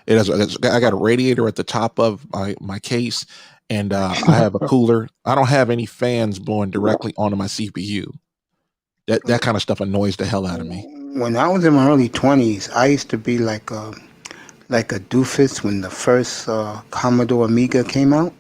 I got a radiator at the top of my case, and I have a cooler. I don't have any fans blowing directly onto my CPU. That kind of stuff annoys the hell out of me. When I was in my early 20s, I used to be like a doofus when the first Commodore Amiga came out.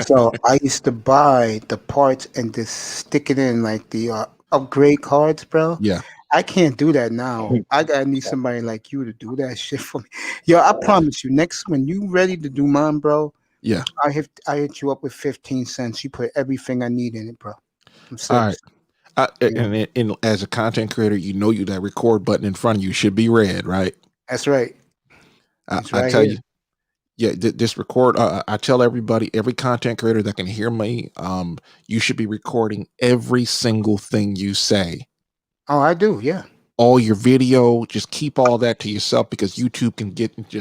So I used to buy the parts and just stick it in like the upgrade cards, bro. Yeah. I can't do that now. I gotta need somebody like you to do that shit for me. Yo, I promise you, next when you ready to do mine, bro. Yeah. I hit you up with 15 cents. You put everything I need in it, bro. I'm All right. serious. And as a content creator, you that record button in front of you should be red, right? That's right. I right tell here. you, this record. I tell everybody, every content creator that can hear me, you should be recording every single thing you say. Oh, I do. Yeah. All your video, just keep all that to yourself because YouTube can get and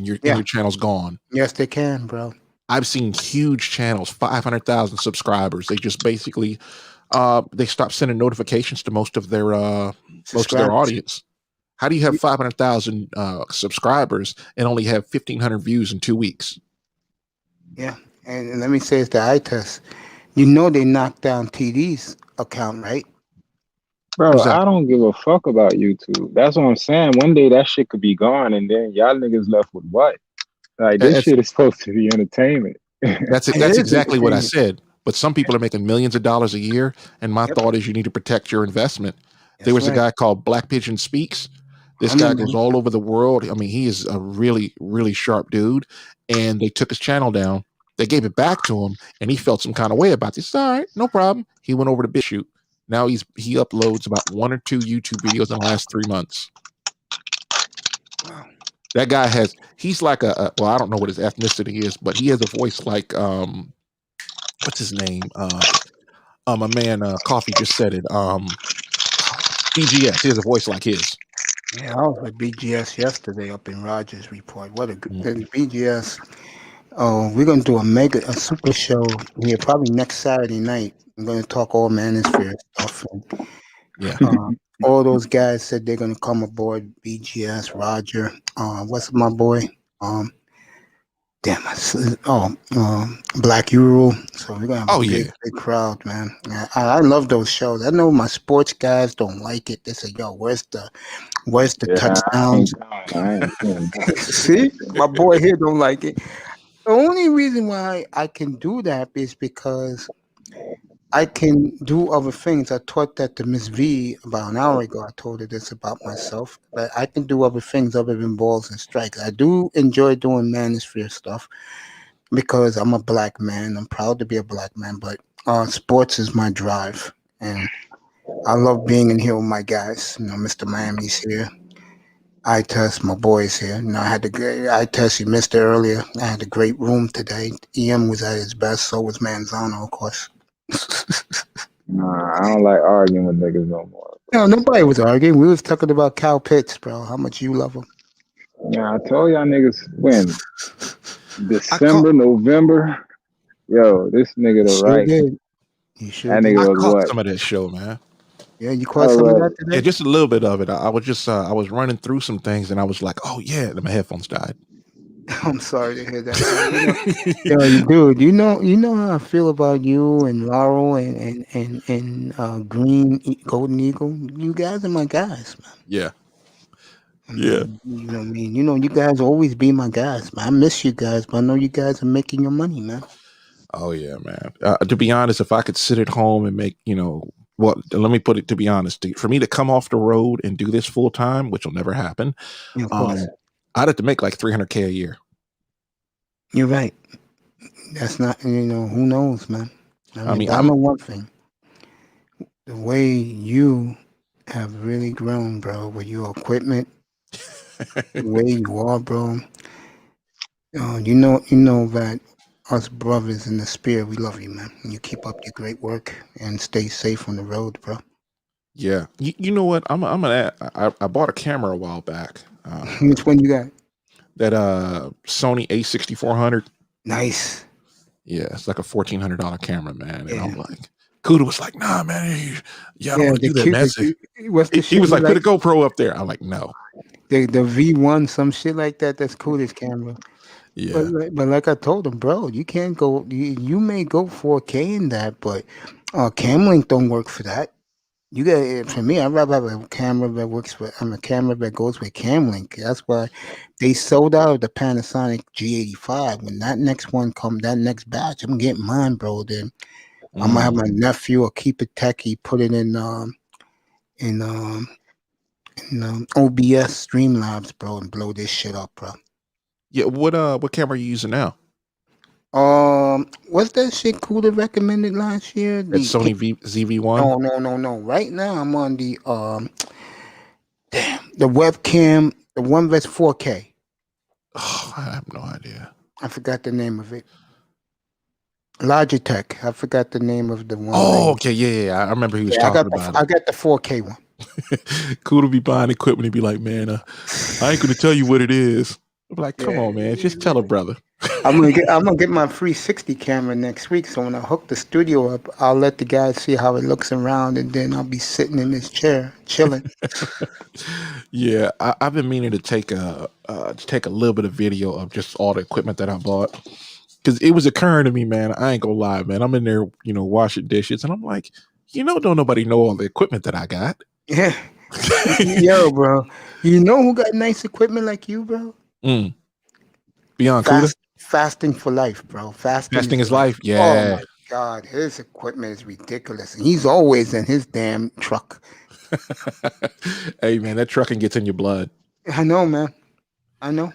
your channel's gone. Yes, they can, bro. I've seen huge channels, 500,000 subscribers. They just basically they stop sending notifications to most of their audience. How do you have 500,000 subscribers and only have 1,500 views in 2 weeks? Yeah, and let me say it's the eye test. You know they knocked down TD's account, right? Bro, I don't give a fuck about YouTube. That's what I'm saying. One day that shit could be gone, and then y'all niggas left with what? Like this shit is supposed to be entertainment. That's exactly what I said. But some people are making millions of dollars a year, and my thought is you need to protect your investment. There was a guy called Black Pigeon Speaks. This guy goes all over the world. I mean, he is a really, really sharp dude. And they took his channel down. They gave it back to him, and he felt some kind of way about this. All right, no problem. He went over to BitChute. Now he uploads about 1 or 2 YouTube videos in the last 3 months. Wow. That guy he's like well, I don't know what his ethnicity is, but he has a voice like what's his name? My man Coffee just said it. BGS. He has a voice like his. Yeah, I was with BGS yesterday up in Rogers Report. What a good BGS. Oh, we're gonna do a super show here probably next Saturday night. I'm gonna talk all manosphere stuff. And, all those guys said they're gonna come aboard. BGS, Roger. What's my boy? Black Euro. So we're gonna have a big crowd, man. I love those shows. I know my sports guys don't like it. They say, "Yo, where's the touchdowns?" See, my boy here don't like it. The only reason why I can do that is because I can do other things. I taught that to Miss V about an hour ago. I told her this about myself, but I can do other things other than balls and strikes. I do enjoy doing manosphere stuff because I'm a black man. I'm proud to be a black man, but sports is my drive, and I love being in here with my guys. You know, Mr. Miami's here. I test my boys here. You know, I had the great I test. You missed it earlier. I had a great room today. EM was at his best. So was Manzano, of course. Nah, I don't like arguing with niggas no more. No, nobody was arguing. We was talking about Cal Pitts, bro. How much you love him. Yeah, I told y'all niggas when December, November. Yo, this nigga the right. You should. That nigga I was caught what? some of that show, man. Yeah, you caught some of that today? Yeah, just a little bit of it. I was just I was running through some things, and I was like, "Oh yeah," and my headphones died. I'm sorry to hear that. Yo, dude, you know how I feel about you and Laurel and Golden Eagle. You guys are my guys, man. Yeah. You know what I mean? You know, you guys always be my guys, man. I miss you guys, but I know you guys are making your money, man. Oh yeah, man. To be honest, if I could sit at home and make, well, let me put it to be honest. For me to come off the road and do this full time, which will never happen, I'd have to make like $300K a year. You're right. That's not, who knows, man. I know one thing. The way you have really grown, bro, with your equipment, the way you are, bro. You know that us brothers in the spirit, we love you, man. And you keep up your great work and stay safe on the road, bro. Yeah. You know what? I bought a camera a while back. Which one you got? that Sony A6400. Nice. Yeah, it's like a $1,400 camera, man. And I'm like, Kuda was like, nah, man, I don't want to do that, man. He was like, put a GoPro up there. I'm like, no. The V1, some shit like that. That's Kuda's camera. Yeah. But like I told him, bro, you can't go. You may go 4K in that, but Camlink don't work for that. You got for me. I'd rather have a camera that works with. a camera that goes with Camlink. That's why they sold out of the Panasonic G85. When that next one that next batch, I'm getting mine, bro. Then I'm gonna have my nephew or keep it techie, put it in OBS Streamlabs, bro, and blow this shit up, bro. Yeah, what camera are you using now? What's that shit Kuda recommended last year? That Sony ZV-1? No. Right now I'm on the the webcam, the one that's 4K. Oh, I have no idea. I forgot the name of it. Logitech. I forgot the name of the one. Oh, okay, yeah. I remember he was talking about it. I got the 4K one. Kuda be buying equipment and be like, man, I ain't gonna tell you what it is. I'm like, come on, man, just tell a brother. I'm gonna get my 360 camera next week. So when I hook the studio up, I'll let the guys see how it looks around, and then I'll be sitting in this chair chilling. Yeah, I've been meaning to take a little bit of video of just all the equipment that I bought, because it was occurring to me, man. I ain't gonna lie, man. I'm in there, washing dishes, and I'm like, don't nobody know all the equipment that I got. Yeah, yo, bro. You know who got nice equipment like you, bro? Beyond Kuda? Fasting for life, bro. Fasting is life. Oh Yeah. my God, his equipment is ridiculous, and he's always in his damn truck. Hey, man, that trucking gets in your blood. I know, man. I know.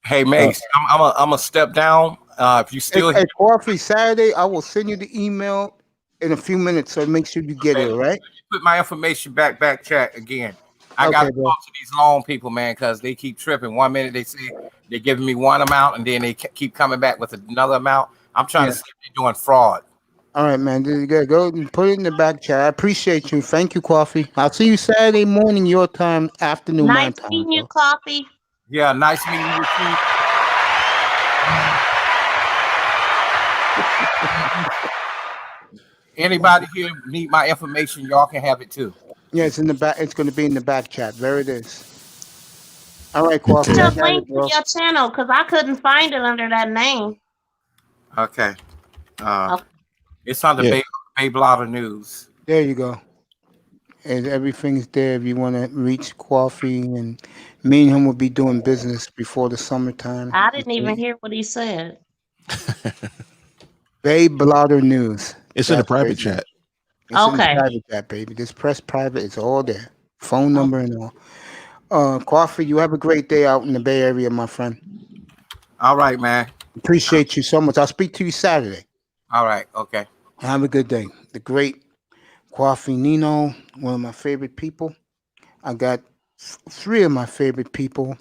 Hey, Mace, I'm a step down. If you still Hey, Coffee Saturday, I will send you the email in a few minutes, so make sure you get it, all right? Put my information back chat again. I got to talk to these loan people, man, because they keep tripping. 1 minute they say they're giving me one amount, and then they keep coming back with another amount. I'm trying to see if they're doing fraud. All right, man. Go and put it in the back chat. I appreciate you. Thank you, Coffee. I'll see you Saturday morning, your time, afternoon, my Nice time. meeting you, Coffee. Yeah, nice meeting you too. Anybody here need my information? Y'all can have it too. Yeah, it's in the back. It's going to be in the back chat. There it is. All right, Coffee. Put I a got link it, to bro. your channel because I couldn't find it under that name. Okay. It's on the Bay Blotter News. There you go. And everything's there if you want to reach Coffee, and me and him will be doing business before the summertime. I didn't even hear what he said. Bay Blotter News. It's in the private chat. It's in the private chat, baby. This press private is all there. Phone number and all. Coffee, you have a great day out in the Bay Area, my friend. All right, man. Appreciate you so much. I'll speak to you Saturday. All right. Okay. Have a good day. The great Coffee Nino, one of my favorite people. I got three of my favorite people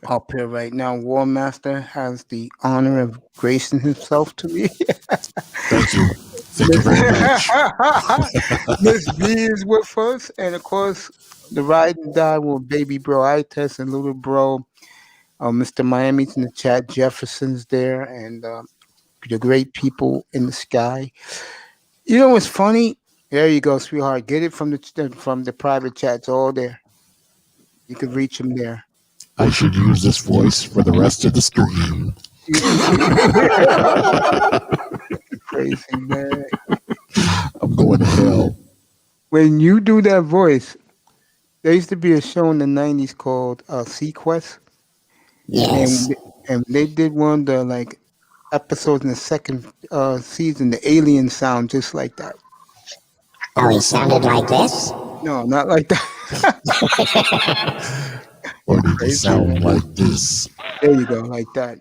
up here right now. War Master has the honor of gracing himself to me. Thank you. Thank you very much. Miss B is with us, and of course, the ride and die with baby bro Ites and little bro. Mr. Miami's in the chat. Jefferson's there, and the great people in the sky. You know what's funny? There you go, sweetheart. Get it from the private chats, all there. You can reach them there. I should use this voice for the rest of the stream. Crazy man. I'm going to hell. When you do that voice, there used to be a show in the 90s called Sequest. Yes. And they did one of the episodes in the second season. The alien sound just like that. Oh, it sounded like this? No, not like that. Or did it sound like this? There you go, like that.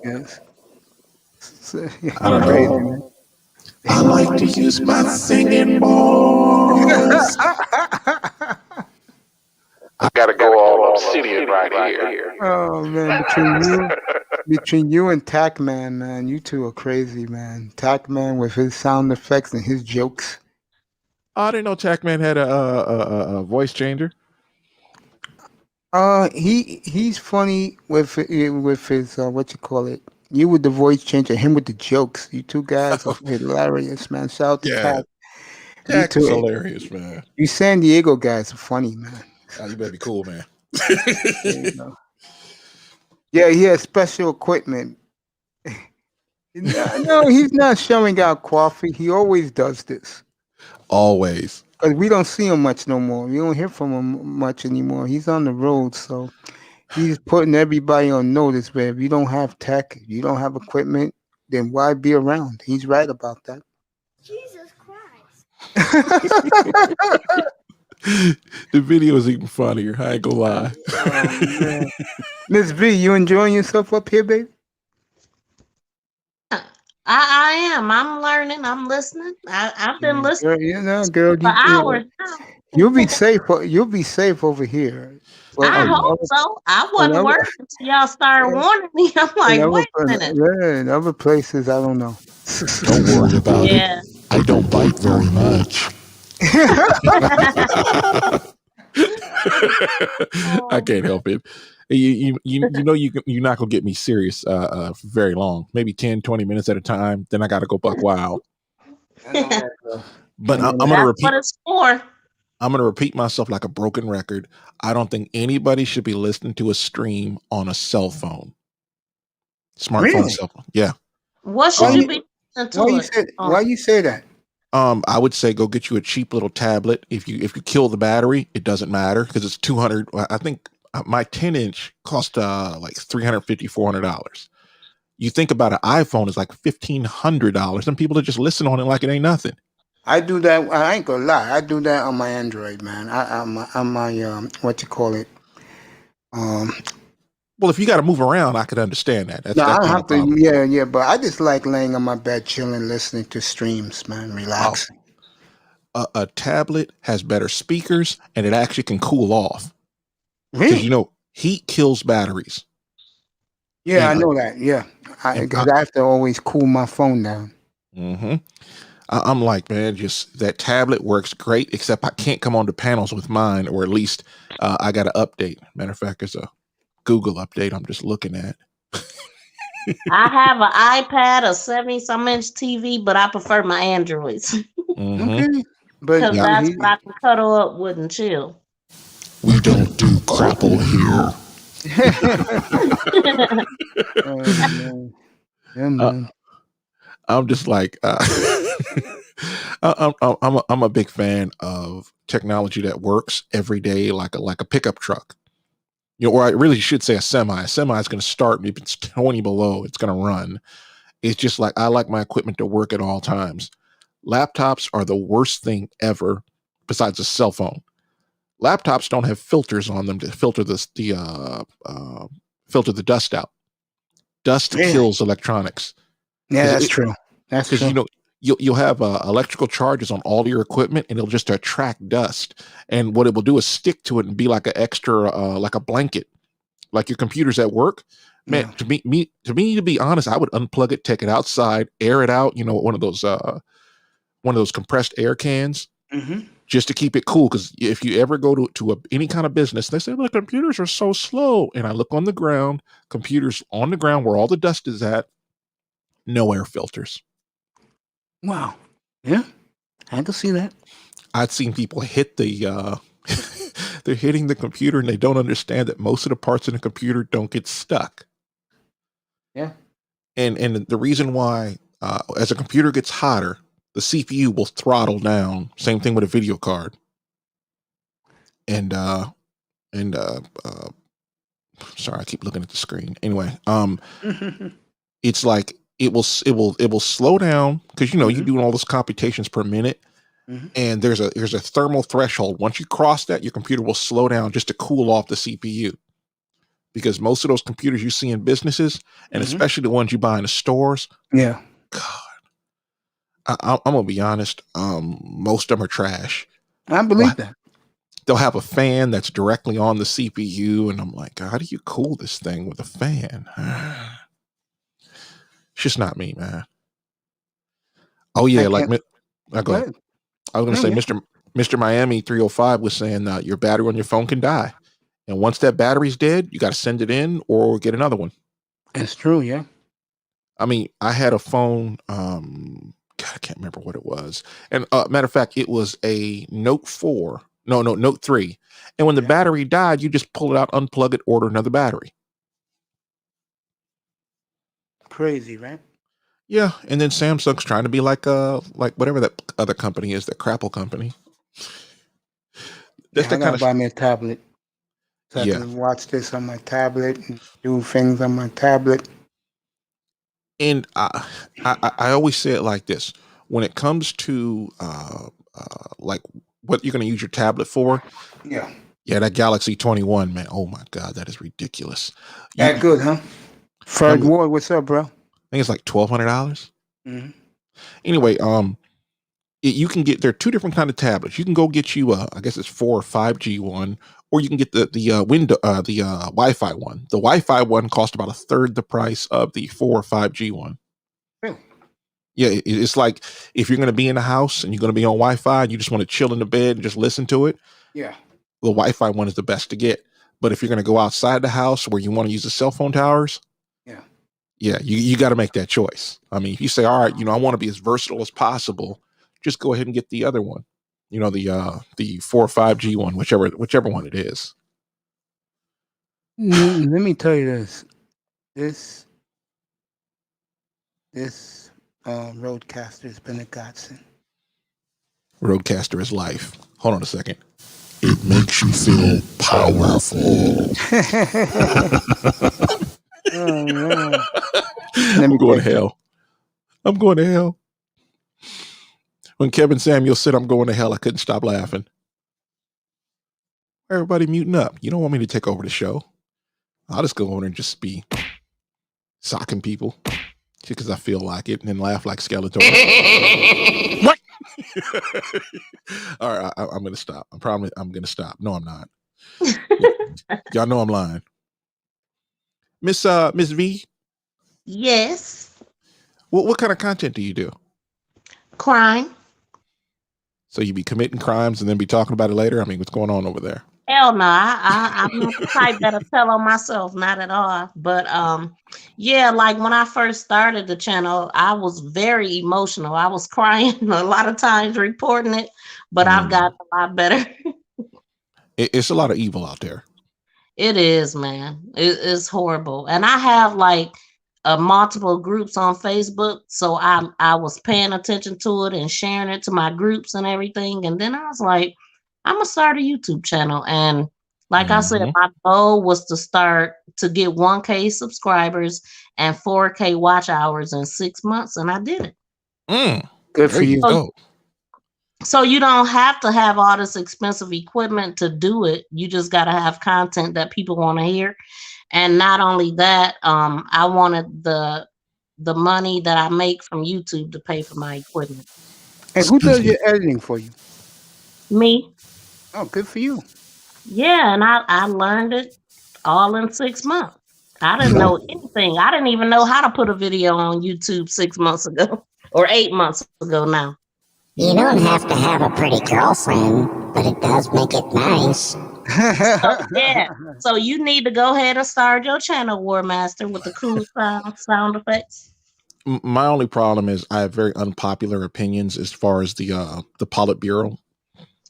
Yes. I don't know. I like to use my singing voice. I gotta go all obsidian right here. Oh man, between you and Tackman, man, you two are crazy, man. Tackman with his sound effects and his jokes. I didn't know Tackman had a voice changer. He's funny with his what you call it. You with the voice changer, him with the jokes. You two guys are hilarious, man. Shout out to Yeah. Cat. You Cat is two, hilarious, man. you San Diego guys are funny, man. Oh, you better be cool, man. There you go. Yeah, he has special equipment. No, he's not showing out coffee. He always does this. Always. Because we don't see him much no more. We don't hear from him much anymore. He's on the road, so he's putting everybody on notice where if you don't have tech, if you don't have equipment, then why be around? He's right about that. Jesus Christ. The video is even funnier. I ain't gonna lie. Oh, man. Miss V, you enjoying yourself up here, baby? I am. I'm learning. I'm listening. I've been listening Girl, for hours now. you'll be safe. You'll be safe over here. But I hope so. I wasn't worried until y'all started warning me. I'm like, wait a minute. Yeah, in other places, I don't know. Don't worry about Yeah. it. I don't bite very much. I can't help it. You know you're not gonna get me serious for very long. Maybe 10, 20 minutes at a time. Then I gotta go buck wild. But I'm gonna That's repeat. what it's for. I'm gonna repeat myself like a broken record. I don't think anybody should be listening to a stream on a cell phone, smartphone, Really? cell phone. Yeah. What should you be listening to? Why you say that? I would say go get you a cheap little tablet. If you kill the battery, it doesn't matter because it's $200. I think my 10-inch cost like $350, $400. You think about an iPhone is like $1,500, and people are just listening on it like it ain't nothing. I do that. I ain't gonna lie. I do that on my Android, man. On my what you call it? Well, if you got to move around, I could understand that. No, I don't not a have to. problem. Yeah. But I just like laying on my bed, chilling, listening to streams, man, relaxing. A tablet has better speakers, and it actually can cool off. Really? You know, heat kills batteries. Yeah, I And, know that. Yeah, because I have to always cool my phone down. Mm-hmm. I'm like, man, just that tablet works great, except I can't come on the panels with mine, or at least I got to update. Matter of fact, there's a Google update I'm just looking at. I have an iPad, a 70-some inch TV, but I prefer my Androids. Mm-hmm. Okay. But Because that's what I can cuddle up with and chill. We don't do crapple here. Oh, man. Yeah, man. I'm just like, I'm a big fan of technology that works every day, like a pickup truck. You know, or I really should say a semi. A semi is going to start if it's 20 below, it's going to run. It's just like I like my equipment to work at all times. Laptops are the worst thing ever, besides a cell phone. Laptops don't have filters on them to filter filter the dust out. Dust kills electronics. Yeah, that's true. That's true. You know, you'll have electrical charges on all your equipment, and it'll just attract dust. And what it will do is stick to it and be like an extra, like a blanket, like your computer's at work. Man, to be honest, I would unplug it, take it outside, air it out. You know, one of those compressed air cans, just to keep it cool. Because if you ever go to any kind of business, they say, "Look, computers are so slow." And I look on the ground, computers on the ground where all the dust is at, no air filters. Wow. Yeah, I can see that. I've seen people hit the they're hitting the computer and they don't understand that most of the parts in the computer don't get stuck. Yeah. And the reason why as a computer gets hotter, the CPU will throttle down. Same thing with a video card. And sorry, I keep looking at the screen. Anyway, it's like it will slow down because you doing all those computations per minute. And there's a thermal threshold. Once you cross that, your computer will slow down just to cool off the CPU. Because most of those computers you see in businesses, and especially the ones you buy in the stores, yeah, I'm gonna be honest, most of them are trash. I believe that. They'll have a fan that's directly on the CPU, and I'm like, how do you cool this thing with a fan? It's just not me, man. Oh yeah, go ahead. I was gonna say, Mr. Miami 305 was saying your battery on your phone can die. And once that battery's dead, you got to send it in or get another one. It's true, yeah. I mean, I had a phone. God, I can't remember what it was. And matter of fact, it was a Note 4. No, Note 3. And when the battery died, you just pull it out, unplug it, order another battery. Crazy, right? Yeah, and then Samsung's trying to be like whatever that other company is, that Crapple company. I gotta buy me a tablet. So I Yeah. can watch this on my tablet and do things on my tablet. And I always say it like this: when it comes to like what you're going to use your tablet for, Yeah. that Galaxy 21, man. Oh my God, that is ridiculous. That good, huh? Fred Ward, what's up, bro? I think it's like $1,200. Mm-hmm. Anyway, you can get, there are two different kind of tablets. You can go get you I guess it's 4 or 5G one, or you can get the Wi-Fi one. The Wi-Fi one costs about a third the price of the 4 or 5G one. Really? Yeah, it's like if you're going to be in the house and you're going to be on Wi-Fi and you just want to chill in the bed and just listen to it, Yeah. the Wi-Fi one is the best to get. But if you're going to go outside the house where you want to use the cell phone towers, you got to make that choice. I mean, if you say, all right, I want to be as versatile as possible, just go ahead and get the other one. The 4 or 5G one, whichever one it is. Let me tell you this. This Roadcaster has been a godsend. Roadcaster is life. Hold on a second. It makes you feel powerful. Oh, man. I'm going to hell. I'm going to hell. When Kevin Samuel said I'm going to hell, I couldn't stop laughing. Everybody muting up. You don't want me to take over the show. I'll just go over and just be socking people just because I feel like it and then laugh like Skeletor. What? All right, I'm going to stop. I'm going to stop. No, I'm not. Y'all know I'm lying. Miss V? Yes. What kind of content do you do? Crime. So you be committing crimes and then be talking about it later? I mean, what's going on over there? Hell no, I'm not the type that'll tell on myself, not at all. But yeah, like when I first started the channel, I was very emotional. I was crying a lot of times reporting it, but I've gotten a lot better. It's a lot of evil out there. It is, man. It's horrible. And I have like multiple groups on Facebook, so I was paying attention to it and sharing it to my groups and everything. And then I was like, I'm gonna start a YouTube channel. And like I said, my goal was to get 1K subscribers and 4K watch hours in 6 months, and I did it. Good for you. So you don't have to have all this expensive equipment to do it. You just got to have content that people want to hear. And not only that, I wanted the money that I make from YouTube to pay for my equipment. And who does your editing for you? Me. Oh, good for you. Yeah, and I learned it all in 6 months. I didn't know anything. I didn't even know how to put a video on YouTube 6 months ago or 8 months ago now. You don't have to have a pretty girlfriend, but it does make it nice. Yeah. So you need to go ahead and start your channel, War Master, with the cool sound effects. My only problem is I have very unpopular opinions as far as the Politburo.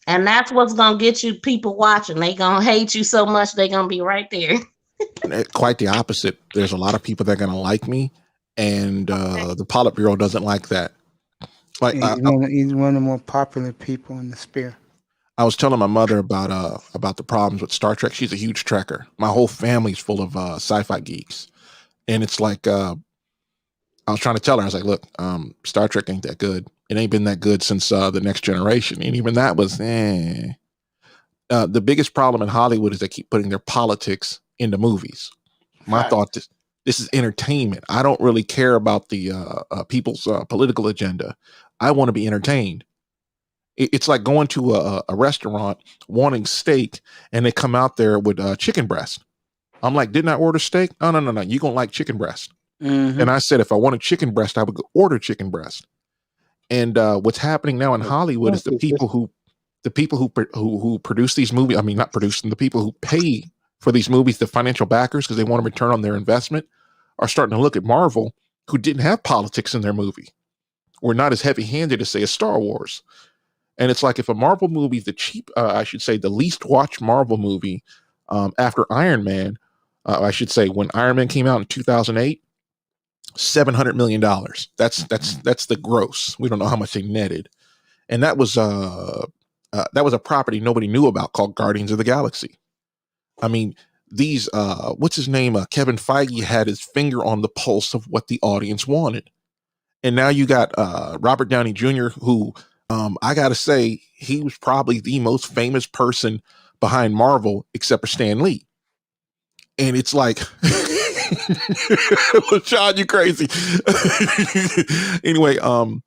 And that's what's gonna get you people watching. They gonna hate you so much they gonna be right there. Quite the opposite. There's a lot of people that are gonna like me, and the Politburo doesn't like that. Like he's one of the more popular people in the sphere. I was telling my mother about the problems with Star Trek. She's a huge Trekker. My whole family's full of sci-fi geeks, and it's like I was trying to tell her. I was like, "Look, Star Trek ain't that good. It ain't been that good since the Next Generation, and even that was The biggest problem in Hollywood is they keep putting their politics into movies. My thought is this is entertainment. I don't really care about the people's political agenda. I want to be entertained. It's like going to a restaurant wanting steak and they come out there with chicken breast. I'm like, didn't I order steak? No. You're going to like chicken breast. And I said, if I wanted chicken breast, I would order chicken breast. And what's happening now in Hollywood is the people who produce these movies, I mean, not produce them, the people who pay for these movies, the financial backers, because they want a return on their investment, are starting to look at Marvel, who didn't have politics in their movie, or not as heavy-handed as, say, a Star Wars. And it's like if a Marvel movie, the least watched Marvel movie after Iron Man, when Iron Man came out in 2008, $700 million. That's the gross. We don't know how much they netted. And that was a property nobody knew about called Guardians of the Galaxy. I mean, these what's his name? Kevin Feige had his finger on the pulse of what the audience wanted. And now you got Robert Downey Jr., who I gotta say, he was probably the most famous person behind Marvel, except for Stan Lee. And it's like, Sean, you crazy. Anyway, and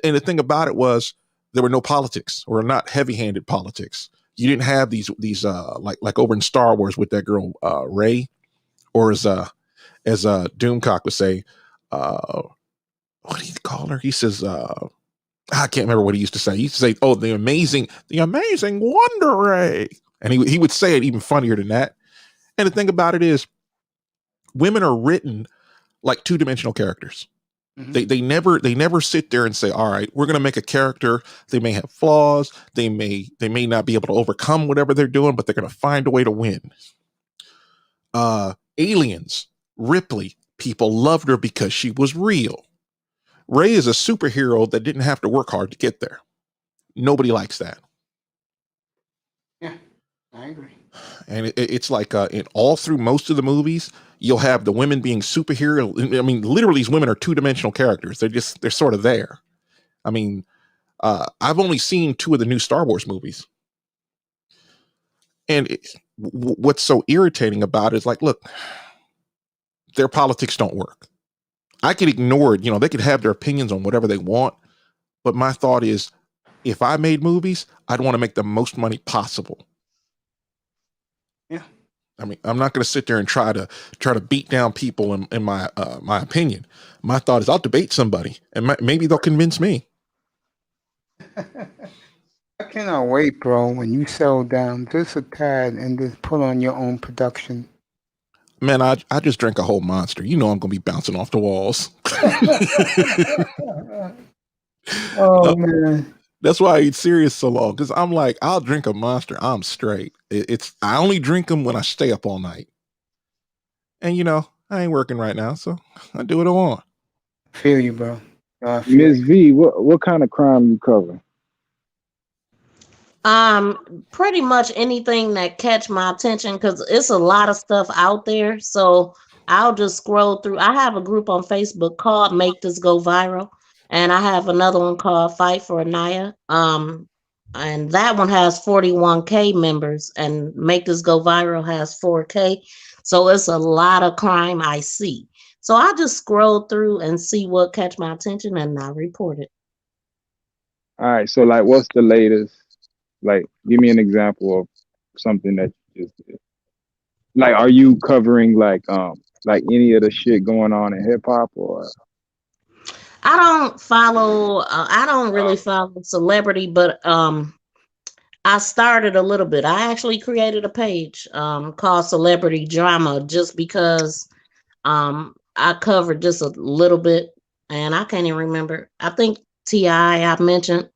the thing about it was there were no politics, or not heavy-handed politics. You didn't have these like over in Star Wars with that girl Rey, or as Doomcock would say, what do you call her? He says, I can't remember what he used to say. He used to say, "Oh, the amazing Wonder Ray," and he would say it even funnier than that. And the thing about it is, women are written like two-dimensional characters. Mm-hmm. They never sit there and say, all right, we're going to make a character. They may have flaws. They may not be able to overcome whatever they're doing, but they're going to find a way to win. Aliens, Ripley, people loved her because she was real. Rey is a superhero that didn't have to work hard to get there. Nobody likes that. Yeah, I agree. And it's like in all through most of the movies, you'll have the women being superhero. I mean, literally, these women are two-dimensional characters. They're sort of there. I mean, I've only seen 2 of the new Star Wars movies. And what's so irritating about it is like, look, their politics don't work. I could ignore it. They could have their opinions on whatever they want. But my thought is, if I made movies, I'd want to make the most money possible. Yeah. I mean, I'm not going to sit there and try to beat down people in my opinion. My thought is I'll debate somebody and maybe they'll convince me. I cannot wait, bro, when you settle down just a tad and just put on your own production. Man, I just drank a whole Monster. I'm going to be bouncing off the walls. Oh, man. That's why I eat cereals so long, because I'm like, I'll drink a Monster. I'm straight. I only drink them when I stay up all night. And, I ain't working right now, so I do what I want. Feel you, bro. Ms. V, what kind of crime you cover? Pretty much anything that catch my attention, because it's a lot of stuff out there. So I'll just scroll through. I have a group on Facebook called Make This Go Viral, and I have another one called Fight for Anaya. And that one has 41K members, and Make This Go Viral has 4K. So it's a lot of crime I see. So I just scroll through and see what catch my attention, and I report it. All right. So, like, what's the latest? Like, give me an example of something that you just did. Like, are you covering like any of the shit going on in hip hop, or? I don't really follow celebrity, but I started a little bit. I actually created a page called Celebrity Drama, just because I covered just a little bit, and I can't even remember. I think T.I. I mentioned.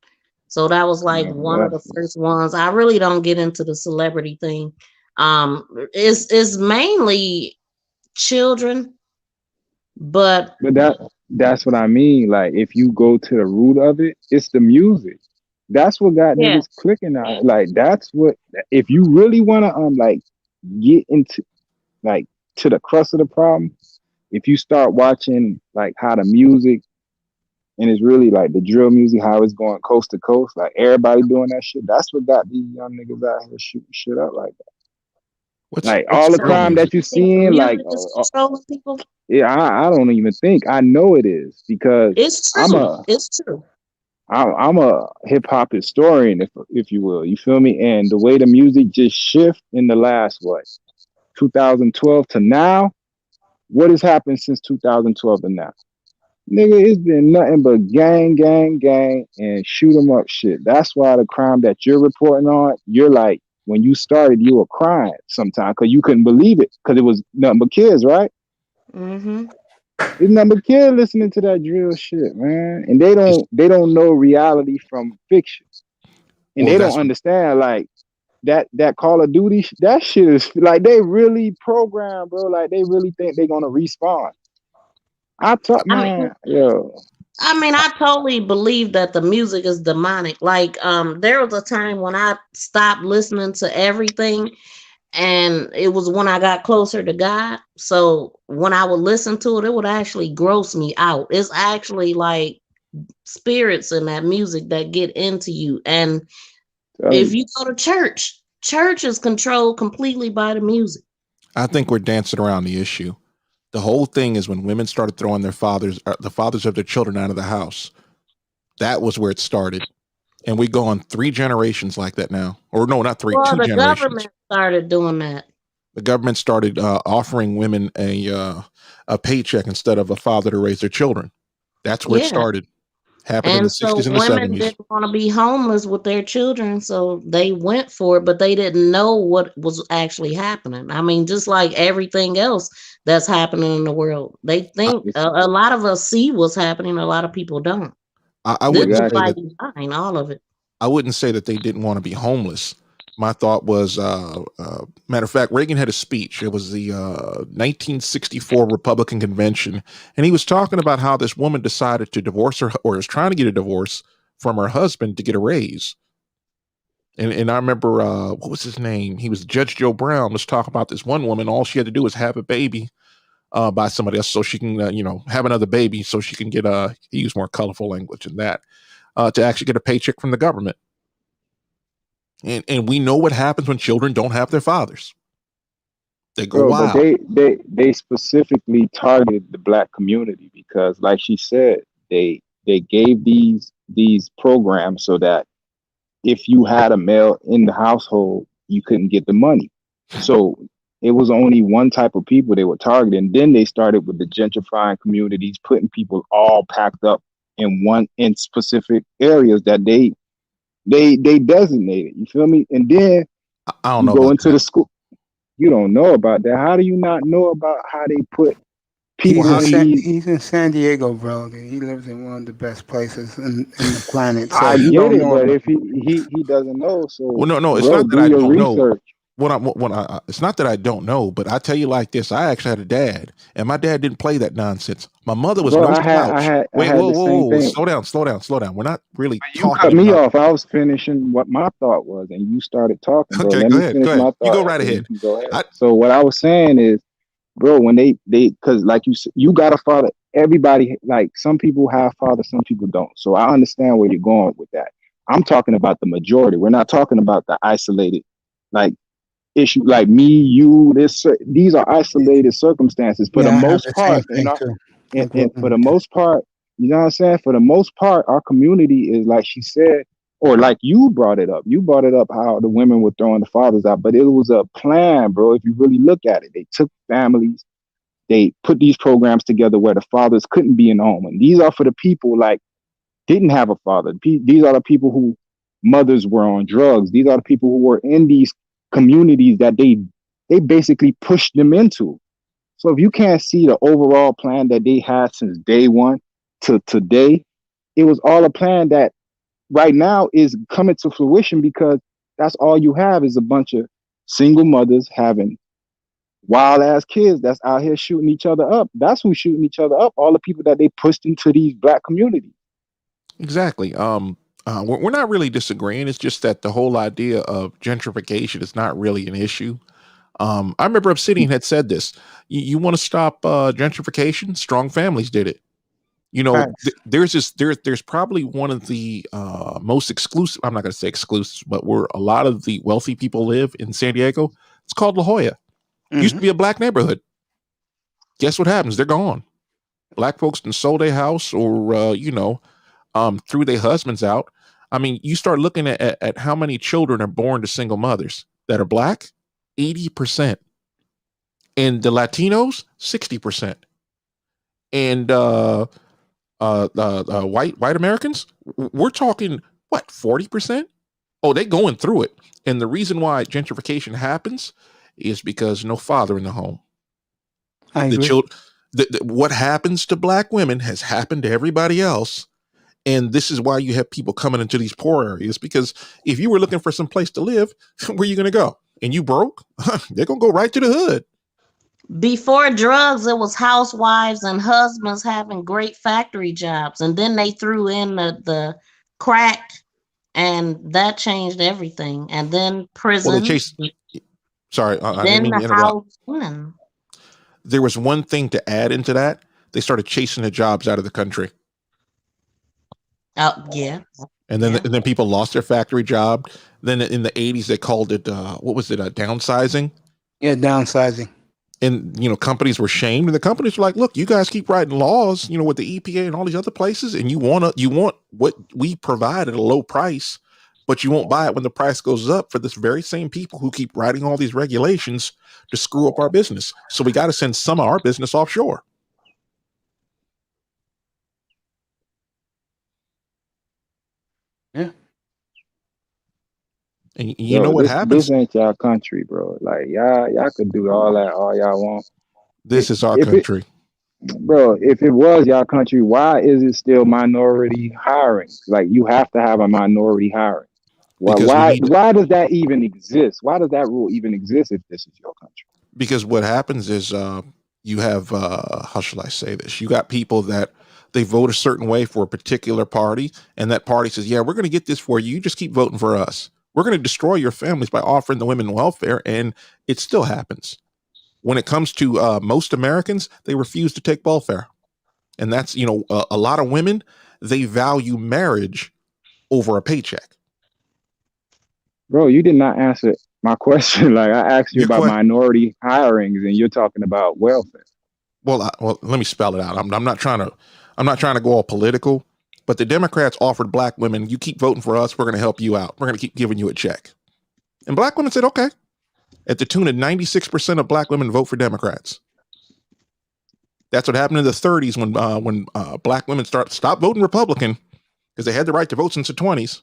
So that was like one of the first ones. I really don't get into the celebrity thing. It's mainly children, but that's what I mean. Like, if you go to the root of it, it's the music. That's what got niggas clicking on it. Like, that's what, if you really want to get into like to the crux of the problem, if you start watching like how the music, and it's really like the drill music, how it's going coast to coast, like everybody doing that shit. That's what got these young niggas out here shooting shit up like that. All the crime that you seeing, like, yeah, I don't even think. I know it is, because it's true. It's true. I'm a hip hop historian, if you will. You feel me? And the way the music just shift in the last 2012 to now. What has happened since 2012 to now? Nigga, it's been nothing but gang, and shoot 'em up shit. That's why the crime that you're reporting on, you're like, when you started, you were crying sometimes because you couldn't believe it because it was nothing but kids, right? Mm-hmm. It's nothing but kids listening to that drill shit, man, and they don't know reality from fiction, and Well, they that's don't understand like that Call of Duty. That shit is like they really programmed, bro. Like they really think they're gonna respawn. I thought, I mean, man, yo, I totally believe that the music is demonic. Like, there was a time when I stopped listening to everything, and it was when I got closer to God. So when I would listen to it, it would actually gross me out. It's actually like spirits in that music that get into you. And if you go to church, church is controlled completely by the music. I think we're dancing around the issue. The whole thing is when women started throwing the fathers of their children out of the house. That was where it started. And we go on 3 generations like that now. Or no, not 3, Well, 2 the generations. government started doing that. The government started offering women a paycheck instead of a father to raise their children. That's where it Yeah. started. Happened in the And so 60s and the women 70s. didn't want to be homeless with their children, so they went for it, but they didn't know what was actually happening. I mean, just like everything else that's happening in the world, they think a lot of us see what's happening. A lot of people don't. I This wouldn't is say by that design, all of it. I wouldn't say that they didn't want to be homeless. My thought was, matter of fact, Reagan had a speech. It was the 1964 Republican convention, and he was talking about how this woman decided to divorce her, or was trying to get a divorce from her husband to get a raise. And I remember, what was his name? He was Judge Joe Brown was talking about this one woman. All she had to do was have a baby by somebody else, so she can, have another baby, so she can get he used more colorful language than that, to actually get a paycheck from the government. And we know what happens when children don't have their fathers. They go bro, wild. but they specifically targeted the black community because, like she said, they gave these programs so that if you had a male in the household, you couldn't get the money. So it was only one type of people they were targeting. Then they started with the gentrifying communities, putting people all packed up in specific areas that they designated. You feel me? And then I don't you know go about into the school. You don't know about that. How do you not know about how they put people He's in San Diego, bro. He lives in one of the best places in the planet. So I he get don't it, know but about if he doesn't know, so Well, no, it's bro, not that do I your don't know. research. It's not that I don't know, but I tell you like this: I actually had a dad, and my dad didn't play that nonsense. My mother was Bro, no I slouch. had Wait, the same whoa! thing. Slow down. We're not really You talking cut me about. off. I was finishing what my thought was, and you started talking, bro. Okay, Let go me ahead. finish my You thought, go and right then you ahead. can go ahead. So what I was saying is, bro, when they because like you got a father. Everybody, like some people have fathers, some people don't. So I understand where you're going with that. I'm talking about the majority. We're not talking about the isolated, like issue, like me, you. These are isolated circumstances for the I have most the same part, thing too. and for the most part, you know what I'm saying? For the most part, our community is like she said, or like you brought it up. You brought it up how the women were throwing the fathers out, but it was a plan, bro. If you really look at it, they took families, they put these programs together where the fathers couldn't be in the home. And these are for the people like didn't have a father. These are the people who mothers were on drugs. These are the people who were in these communities that they basically pushed them into. So if you can't see the overall plan that they had since day one to today, it was all a plan that right now is coming to fruition because that's all you have is a bunch of single mothers having wild ass kids that's out here shooting each other up. That's who's shooting each other up. All the people that they pushed into these black communities. Exactly. We're not really disagreeing. It's just that the whole idea of gentrification is not really an issue. I remember Obsidian had said this. You want to stop gentrification? Strong families did it. There's probably one of the most exclusive. I'm not going to say exclusive, but where a lot of the wealthy people live in San Diego. It's called La Jolla. Used to be a black neighborhood. Guess what happens? They're gone. Black folks done sold their house or threw their husbands out. I mean, you start looking at how many children are born to single mothers that are black, 80%. And the Latinos, 60%. And white Americans, we're talking what, 40%? Oh, they going through it. And the reason why gentrification happens is because no father in the home. I agree. What happens to black women has happened to everybody else. And this is why you have people coming into these poor areas, because if you were looking for some place to live, where are you going to go? And you broke, they're going to go right to the hood. Before drugs, it was housewives and husbands having great factory jobs. And then they threw in the crack, and that changed everything. And then prison. Well, they chased. Sorry, I didn't mean to interrupt. There was one thing to add into that. They started chasing the jobs out of the country. Oh, yeah. And then people lost their factory job. Then in the 80s, they called it, what was it, downsizing? Yeah, downsizing. And, companies were shamed. And the companies were like, look, you guys keep writing laws, with the EPA and all these other places. And you want what we provide at a low price, but you won't buy it when the price goes up for this very same people who keep writing all these regulations to screw up our business. So we got to send some of our business offshore. Yeah. And you know what happens? This ain't y'all country, bro. Like y'all could do all that all y'all want. This is our country. Bro, if it was y'all country, why is it still minority hiring? Like you have to have a minority hiring. Why does that even exist? Why does that rule even exist if this is your country? Because what happens is you have how shall I say this? You got people that they vote a certain way for a particular party, and that party says, yeah, we're going to get this for you. You just keep voting for us. We're going to destroy your families by offering the women welfare, and it still happens. When it comes to most Americans, they refuse to take welfare. And that's, a lot of women, they value marriage over a paycheck. Bro, you did not answer my question. Like I asked you about minority hirings, and you're talking about welfare. Well, let me spell it out. I'm not trying to go all political, but the Democrats offered black women, you keep voting for us, we're going to help you out. We're going to keep giving you a check. And black women said, okay. At the tune of 96% of black women vote for Democrats. That's what happened in the 30s when black women stopped voting Republican because they had the right to vote since the 20s,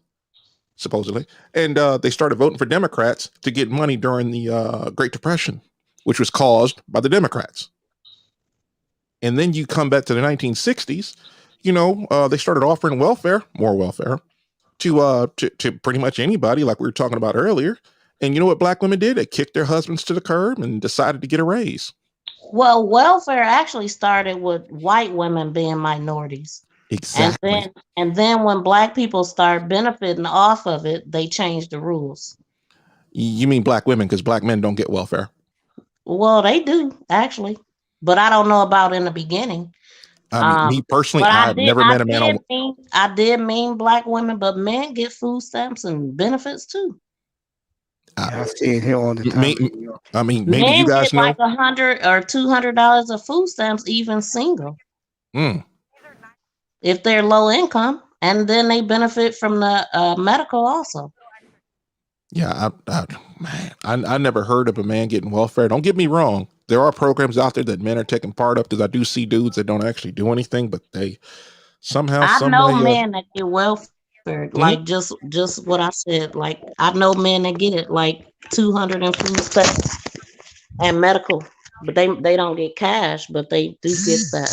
supposedly. And they started voting for Democrats to get money during the Great Depression, which was caused by the Democrats. And then you come back to the 1960s, they started offering more welfare to pretty much anybody, like we were talking about earlier. And you know what black women did? They kicked their husbands to the curb and decided to get a raise. Well, welfare actually started with white women being minorities. Exactly. And then when black people start benefiting off of it, they changed the rules. You mean black women, because black men don't get welfare? Well, they do, actually. But I don't know about in the beginning. Me personally, I've never met a man I did mean black women, but men get food stamps and benefits too. I see it here all the time. Maybe men you guys get like $100 or $200 of food stamps, even single. If they're low income, and then they benefit from the medical also. Yeah, I never heard of a man getting welfare. Don't get me wrong. There are programs out there that men are taking part of, because I do see dudes that don't actually do anything, but they somehow, I know men that get welfare, like just what I said. Like I know men that get it, like 200 in food stamps and medical, but they don't get cash, but they do get that.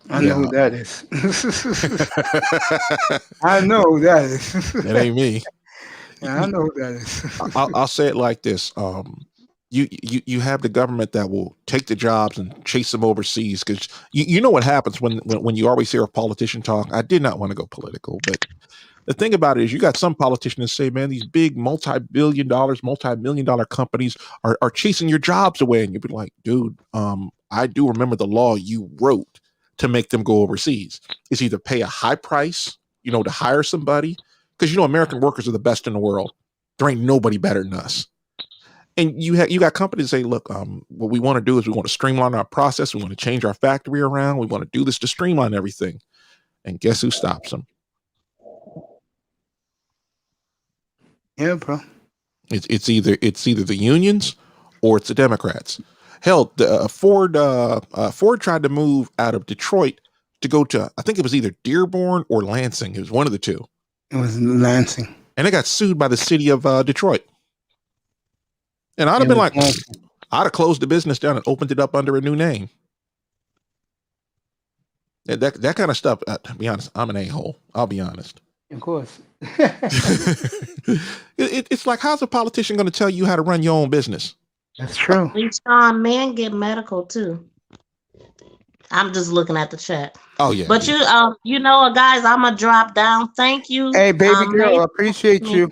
I know who that is. I know who that is. It ain't me. Yeah, I know who that is. I'll say it like this. You have the government that will take the jobs and chase them overseas, because you know what happens when you always hear a politician talk. I did not want to go political, but the thing about it is you got some politicians that say, man, these big multi-million dollar companies are chasing your jobs away. And you'd be like, dude, I do remember the law you wrote to make them go overseas. It's either pay a high price, to hire somebody, because American workers are the best in the world. There ain't nobody better than us. And you got companies say, look, what we want to do is we want to streamline our process. We want to change our factory around. We want to do this to streamline everything. And guess who stops them? Yeah, bro. It's either the unions or it's the Democrats. Hell, Ford tried to move out of Detroit to go to, I think it was either Dearborn or Lansing. It was one of the two. It was Lansing. and they got sued by the city of Detroit. And I'd have been like, I'd have closed the business down and opened it up under a new name. That kind of stuff. To be honest, I'm an a-hole. I'll be honest. Of course. It's like, how's a politician going to tell you how to run your own business? That's true. Sean, men get medical too. I'm just looking at the chat. Oh yeah. But you know, guys, I'm gonna drop down. Thank you. Hey, baby girl, Macy, I appreciate you.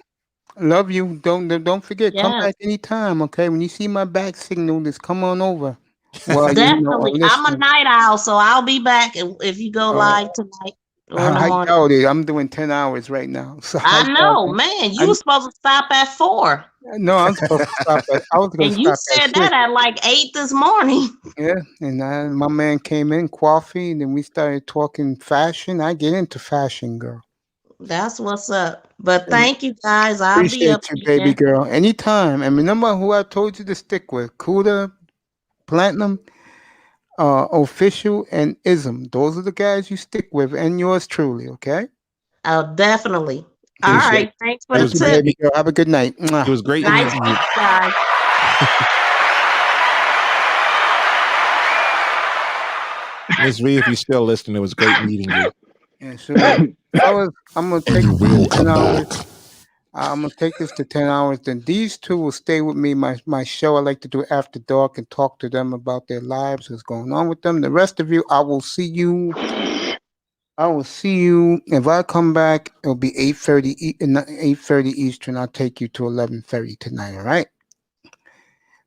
Love you. Don't forget. Come Yes. back anytime. Okay. When you see my back signal, just come on over. Well, Definitely. I'm a night owl, so I'll be back if you go live tonight or in the I morning. doubt it. I'm doing 10 hours right now. So I doubt know, it. man. You were supposed to stop at 4. No, I'm supposed to stop at. I was going And to you stop said at that 6. at like 8 this morning. Yeah, and my man came in, coffee, and then we started talking fashion. I get into fashion, girl. That's what's up. But thank you guys. I'll be up Appreciate you, baby again. girl. Anytime. And remember who I told you to stick with: Kuda, Platinum, Official, and Ism. Those are the guys you stick with, and yours truly. Okay. Oh, definitely. All Appreciate right. it. Thanks for the Thank you, tip. baby girl. Have a good night. It was great Nice meeting you. meeting you guys. Miss V, if you're still listening, it was great meeting you. Yeah, so fellas, I'm gonna take this to 10 hours. I'm gonna take this to 10 hours. Then these two will stay with me. My show I like to do after dark and talk to them about their lives, what's going on with them. The rest of you, I will see you. If I come back, it'll be 8:30 Eastern. I'll take you to 11:30 tonight. All right.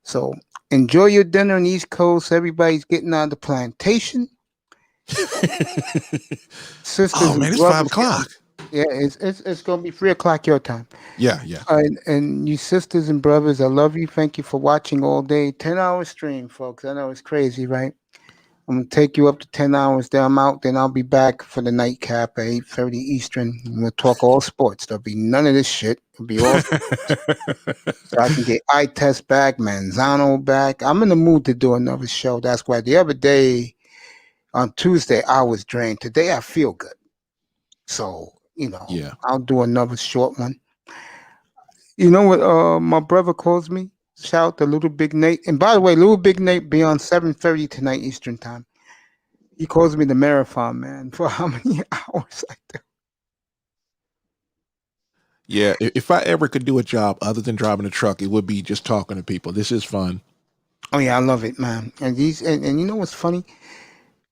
So enjoy your dinner on the East Coast. Everybody's getting on the plantation. Sisters Oh man, and it's brothers 5:00. Yeah, it's gonna be 3:00 your time. Yeah. And you sisters and brothers, I love you. Thank you for watching all day. 10-hour stream, folks. I know it's crazy, right? I'm gonna take you up to 10 hours. Then I'm out. Then I'll be back for the nightcap at 8:30 Eastern. And we'll talk all sports. There'll be none of this shit. It'll be all so I can get eye test back, Manzano back. I'm in the mood to do another show. That's why the other day on Tuesday I was drained. Today I feel good. So, Yeah. I'll do another short one. You know what my brother calls me? Shout out to Little Big Nate. And by the way, Little Big Nate be on 7:30 tonight Eastern time. He calls me the marathon man for how many hours I do. Yeah. If I ever could do a job other than driving a truck, it would be just talking to people. This is fun. Oh yeah, I love it, man. And and you know what's funny?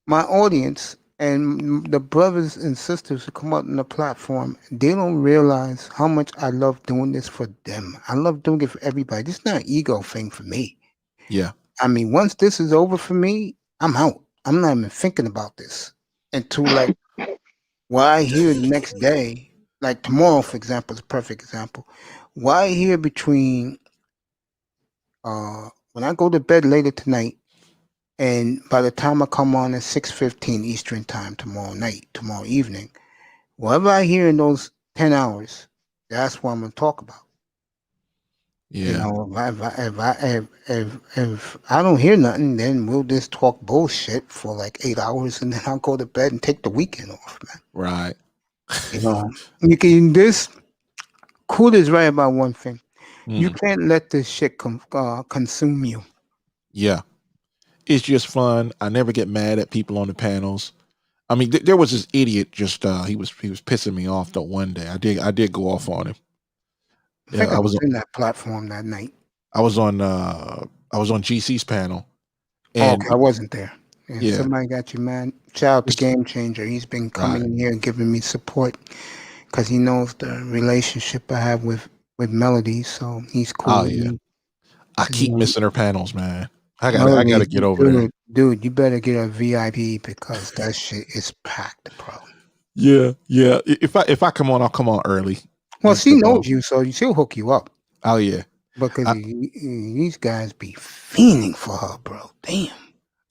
My audience and the brothers and sisters who come out on the platform, they don't realize how much I love doing this for them. I love doing it for everybody. This is not an ego thing for me. Yeah. I mean, once this is over for me, I'm out. I'm not even thinking about this until like what I hear the next day, like tomorrow, for example, is a perfect example. What I hear between when I go to bed later tonight, and by the time I come on at 6:15 Eastern time tomorrow evening, whatever I hear in those 10 hours, that's what I'm going to talk about. Yeah. If I don't hear nothing, then we'll just talk bullshit for like 8 hours, and then I'll go to bed and take the weekend off, man. Right. You can Cool is right about one thing. You can't let this shit consume you. Yeah. It's just fun. I never get mad at people on the panels. I mean, there was this idiot just he was pissing me off though one day. I did go off on him. I think I was in that platform that night. I was on GC's panel. And I wasn't there. Yeah. Somebody got you, man. Shout out to Game Changer. He's been coming in here and giving me support because he knows the relationship I have with Melody. So he's cool. Oh with yeah. me. I keep missing her panels, man. I gotta get over there. Dude, you better get a VIP because that shit is packed, bro. Yeah. If I come on, I'll come on early. Well, she knows you, so she'll hook you up. Oh yeah. Because these guys be fiending for her, bro. Damn.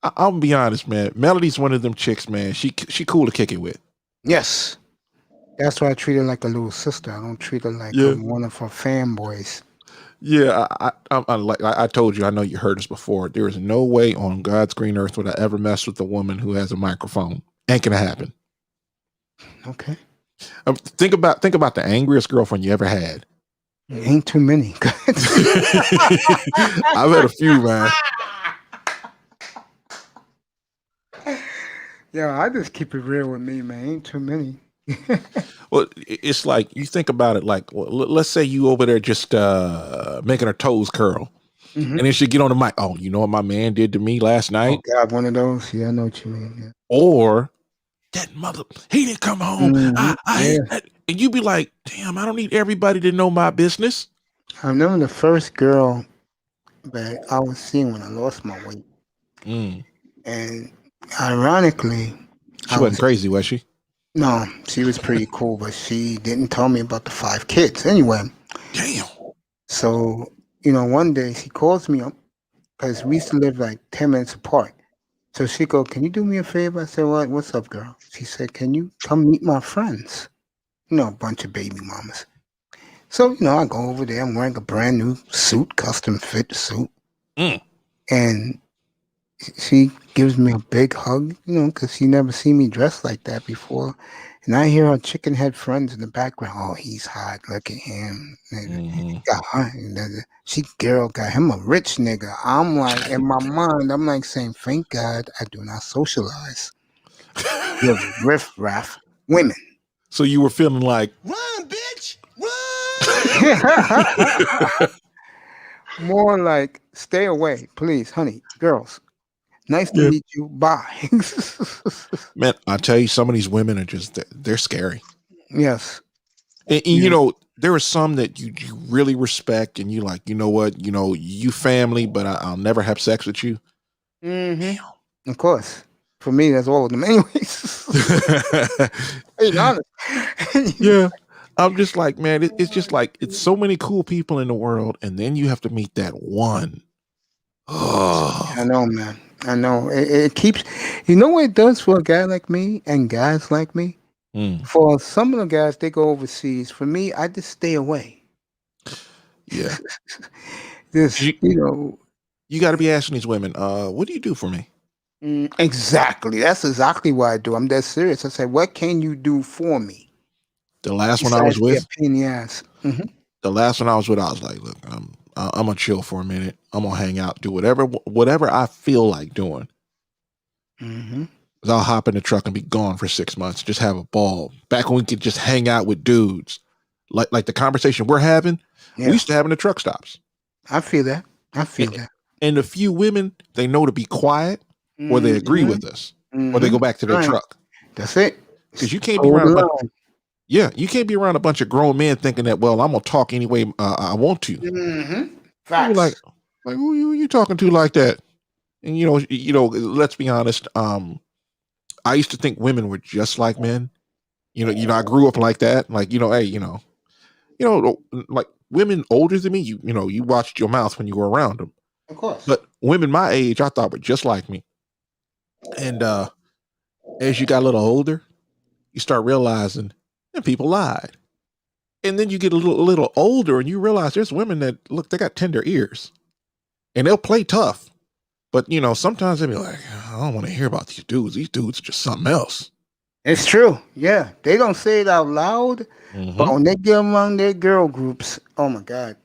I'll be honest, man. Melody's one of them chicks, man. She cool to kick it with. Yes. That's why I treat her like a little sister. I don't treat her like I'm one of her fanboys. Yeah, I told you, I know you heard this before. There is no way on God's green earth would I ever mess with a woman who has a microphone. Ain't gonna happen. Okay. Think about the angriest girlfriend you ever had. Ain't too many. I've had a few, man. Yeah, I just keep it real with me, man. Ain't too many. Well, it's like you think about it. Like, let's say you over there just making her toes curl, and then she get on the mic. Oh, you know what my man did to me last night? Oh God, one of those. Yeah, I know what you mean. Yeah. Or that mother, he didn't come home. I hate that. And you be like, damn, I don't need everybody to know my business. I remember the first girl that I was seeing when I lost my weight, and ironically, she wasn't crazy, was she? No, she was pretty cool, but she didn't tell me about the 5 kids. Anyway, damn. So one day she calls me up because we used to live like 10 minutes apart. So she go, "Can you do me a favor?" I said, "What? What's up, girl?" She said, "Can you come meet my friends? A bunch of baby mamas." So I go over there. I'm wearing a brand new suit, custom fit suit, and she gives me a big hug, because she never seen me dressed like that before. And I hear her chicken head friends in the background. Oh, he's hot. Look at him. She girl got him a rich nigga. I'm like, in my mind, I'm like saying, thank God I do not socialize with riff-raff women. So you were feeling like, run, bitch, run. More like, stay away, please, honey, girls. Nice to meet you. Bye. Man, I tell you, some of these women are they're scary. Yes. And there are some that you really respect, and you like, you know what, you family, but I'll never have sex with you. Of course. For me, that's all of them anyways. Being honest. Yeah. I'm just like, man, it's just like, it's so many cool people in the world, and then you have to meet that one. Oh. I know, man. I know. It keeps, what it does for a guy like me and guys like me? For some of the guys, they go overseas. For me, I just stay away. Yeah. You got to be asking these women, what do you do for me? Exactly. That's exactly what I do. I'm dead serious. I say, what can you do for me? The last one I was with, the last one I was with, I was like, look, I'm gonna chill for a minute. I'm gonna hang out, do whatever I feel like doing. I'll hop in the truck and be gone for 6 months. Just have a ball. Back when we could just hang out with dudes, like the conversation we're having, we used to have in the truck stops. I feel that. And a few women, they know to be quiet, or they agree with us, or they go back to their truck. That's it. Because you can't be around. You can't be around a bunch of grown men thinking that, well, I'm gonna talk any way I want to. Facts. Like who you talking to like that? And let's be honest. I used to think women were just like men. I grew up like that. Like, like women older than me. You watched your mouth when you were around them. Of course. But women my age, I thought were just like me. And as you got a little older, you start realizing that people lied. And then you get a little older and you realize there's women that they got tender ears and they'll play tough. But sometimes they'll be like, I don't want to hear about these dudes. These dudes are just something else. It's true. Yeah. They don't say it out loud, but when they get among their girl groups, oh my God.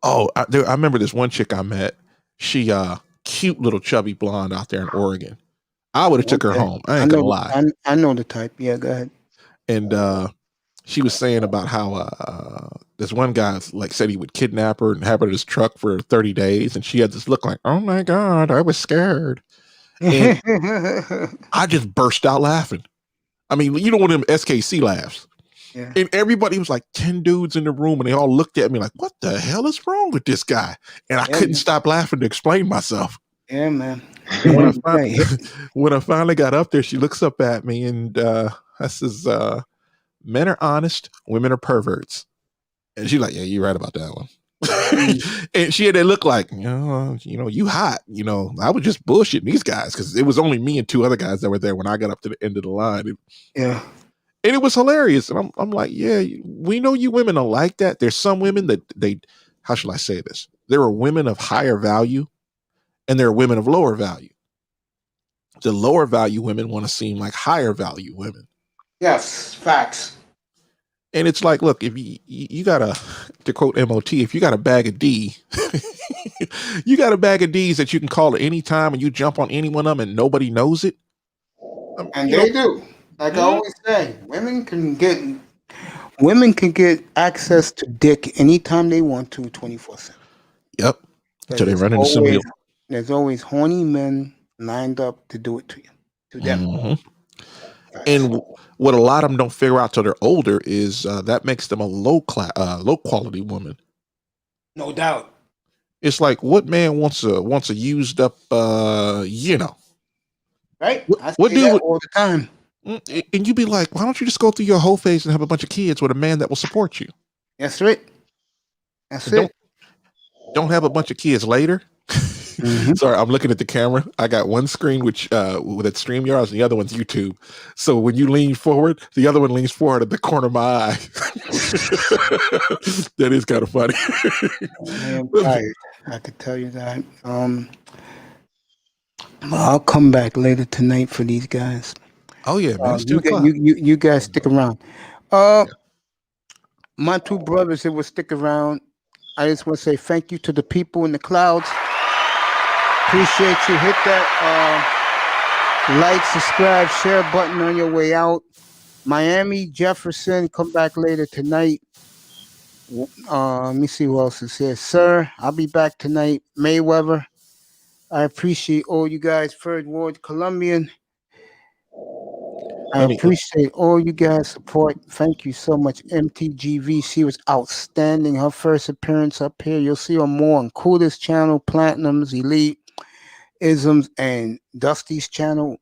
Oh, I remember this one chick I met. She cute little chubby blonde out there in Oregon. I would have took her home. I ain't gonna lie. I know the type. Yeah, go ahead. And she was saying about how this one guy said he would kidnap her and have her in his truck for 30 days. And she had this look like, oh my God, I was scared. And I just burst out laughing. I mean, one of them SKC laughs. Yeah. And everybody was like 10 dudes in the room and they all looked at me like, what the hell is wrong with this guy? And I couldn't stop laughing to explain myself. Yeah, man. When I finally got up there, she looks up at me and I says, men are honest, women are perverts. And she's like, yeah, you're right about that one. And she had that look like, you hot. I was just bullshitting these guys because it was only me and 2 other guys that were there when I got up to the end of the line. And it was hilarious. And I'm like, yeah, we know you women are like that. There's some women that how shall I say this? There are women of higher value and there are women of lower value. The lower value women want to seem like higher value women. Yes, facts. And it's like, look, if you got to quote MOT, if you got a bag of D, you got a bag of D's that you can call at any time and you jump on any one of them and nobody knows it. And they do. Like I always say, women can get access to dick anytime they want to, 24/7. Yep. Until they run into somebody. There's always horny men lined up to do it to you, to them. Mm-hmm. And what a lot of them don't figure out till they're older is that makes them a low quality woman. No doubt. It's like, what man wants a used up, Right? I what say dude that all the time. And you be like, why don't you just go through your whole phase and have a bunch of kids with a man that will support you? That's right. That's it. Don't have a bunch of kids later. Mm-hmm. Sorry, I'm looking at the camera. I got one screen which with that StreamYard, and the other one's YouTube. So when you lean forward, the other one leans forward at the corner of my eye. That is kind of funny. I am tired. I could tell you that. I'll come back later tonight for these guys. Oh yeah, man. It's 2 o'clock. You guys stick around. My two brothers that will stick around. I just want to say thank you to the people in the clouds. Appreciate you. Hit that like, subscribe, share button on your way out. Miami, Jefferson, come back later tonight. Let me see who else is here. Sir, I'll be back tonight. Mayweather. I appreciate all you guys. Third Ward, Colombian. I appreciate all you guys' support. Thank you so much. MTGV, she was outstanding. Her first appearance up here. You'll see her more on Coolest channel, Platinums, Elite, Isms, and Dusty's channel,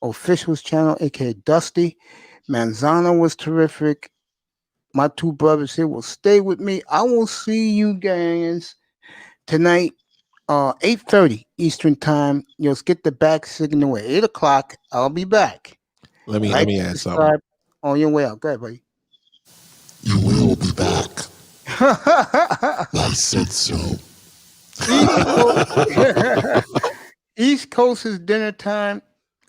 Official's channel, aka Dusty. Manzana was terrific. My two brothers here will stay with me. I will see you guys tonight. 8:30 Eastern time. You'll get the back signal at 8 o'clock. I'll be back. Let me add something. On your way out. Go ahead, buddy. You will be back. I said so. East Coast is dinner time.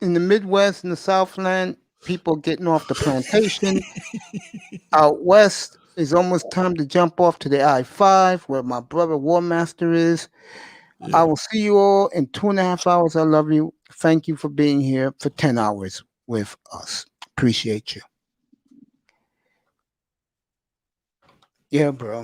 In the Midwest and the Southland, people getting off the plantation. Out west, it's almost time to jump off to the I-5 where my brother War Master is. Yeah. I will see you all in 2.5 hours. I love you. Thank you for being here for 10 hours with us. Appreciate you. Yeah, bro.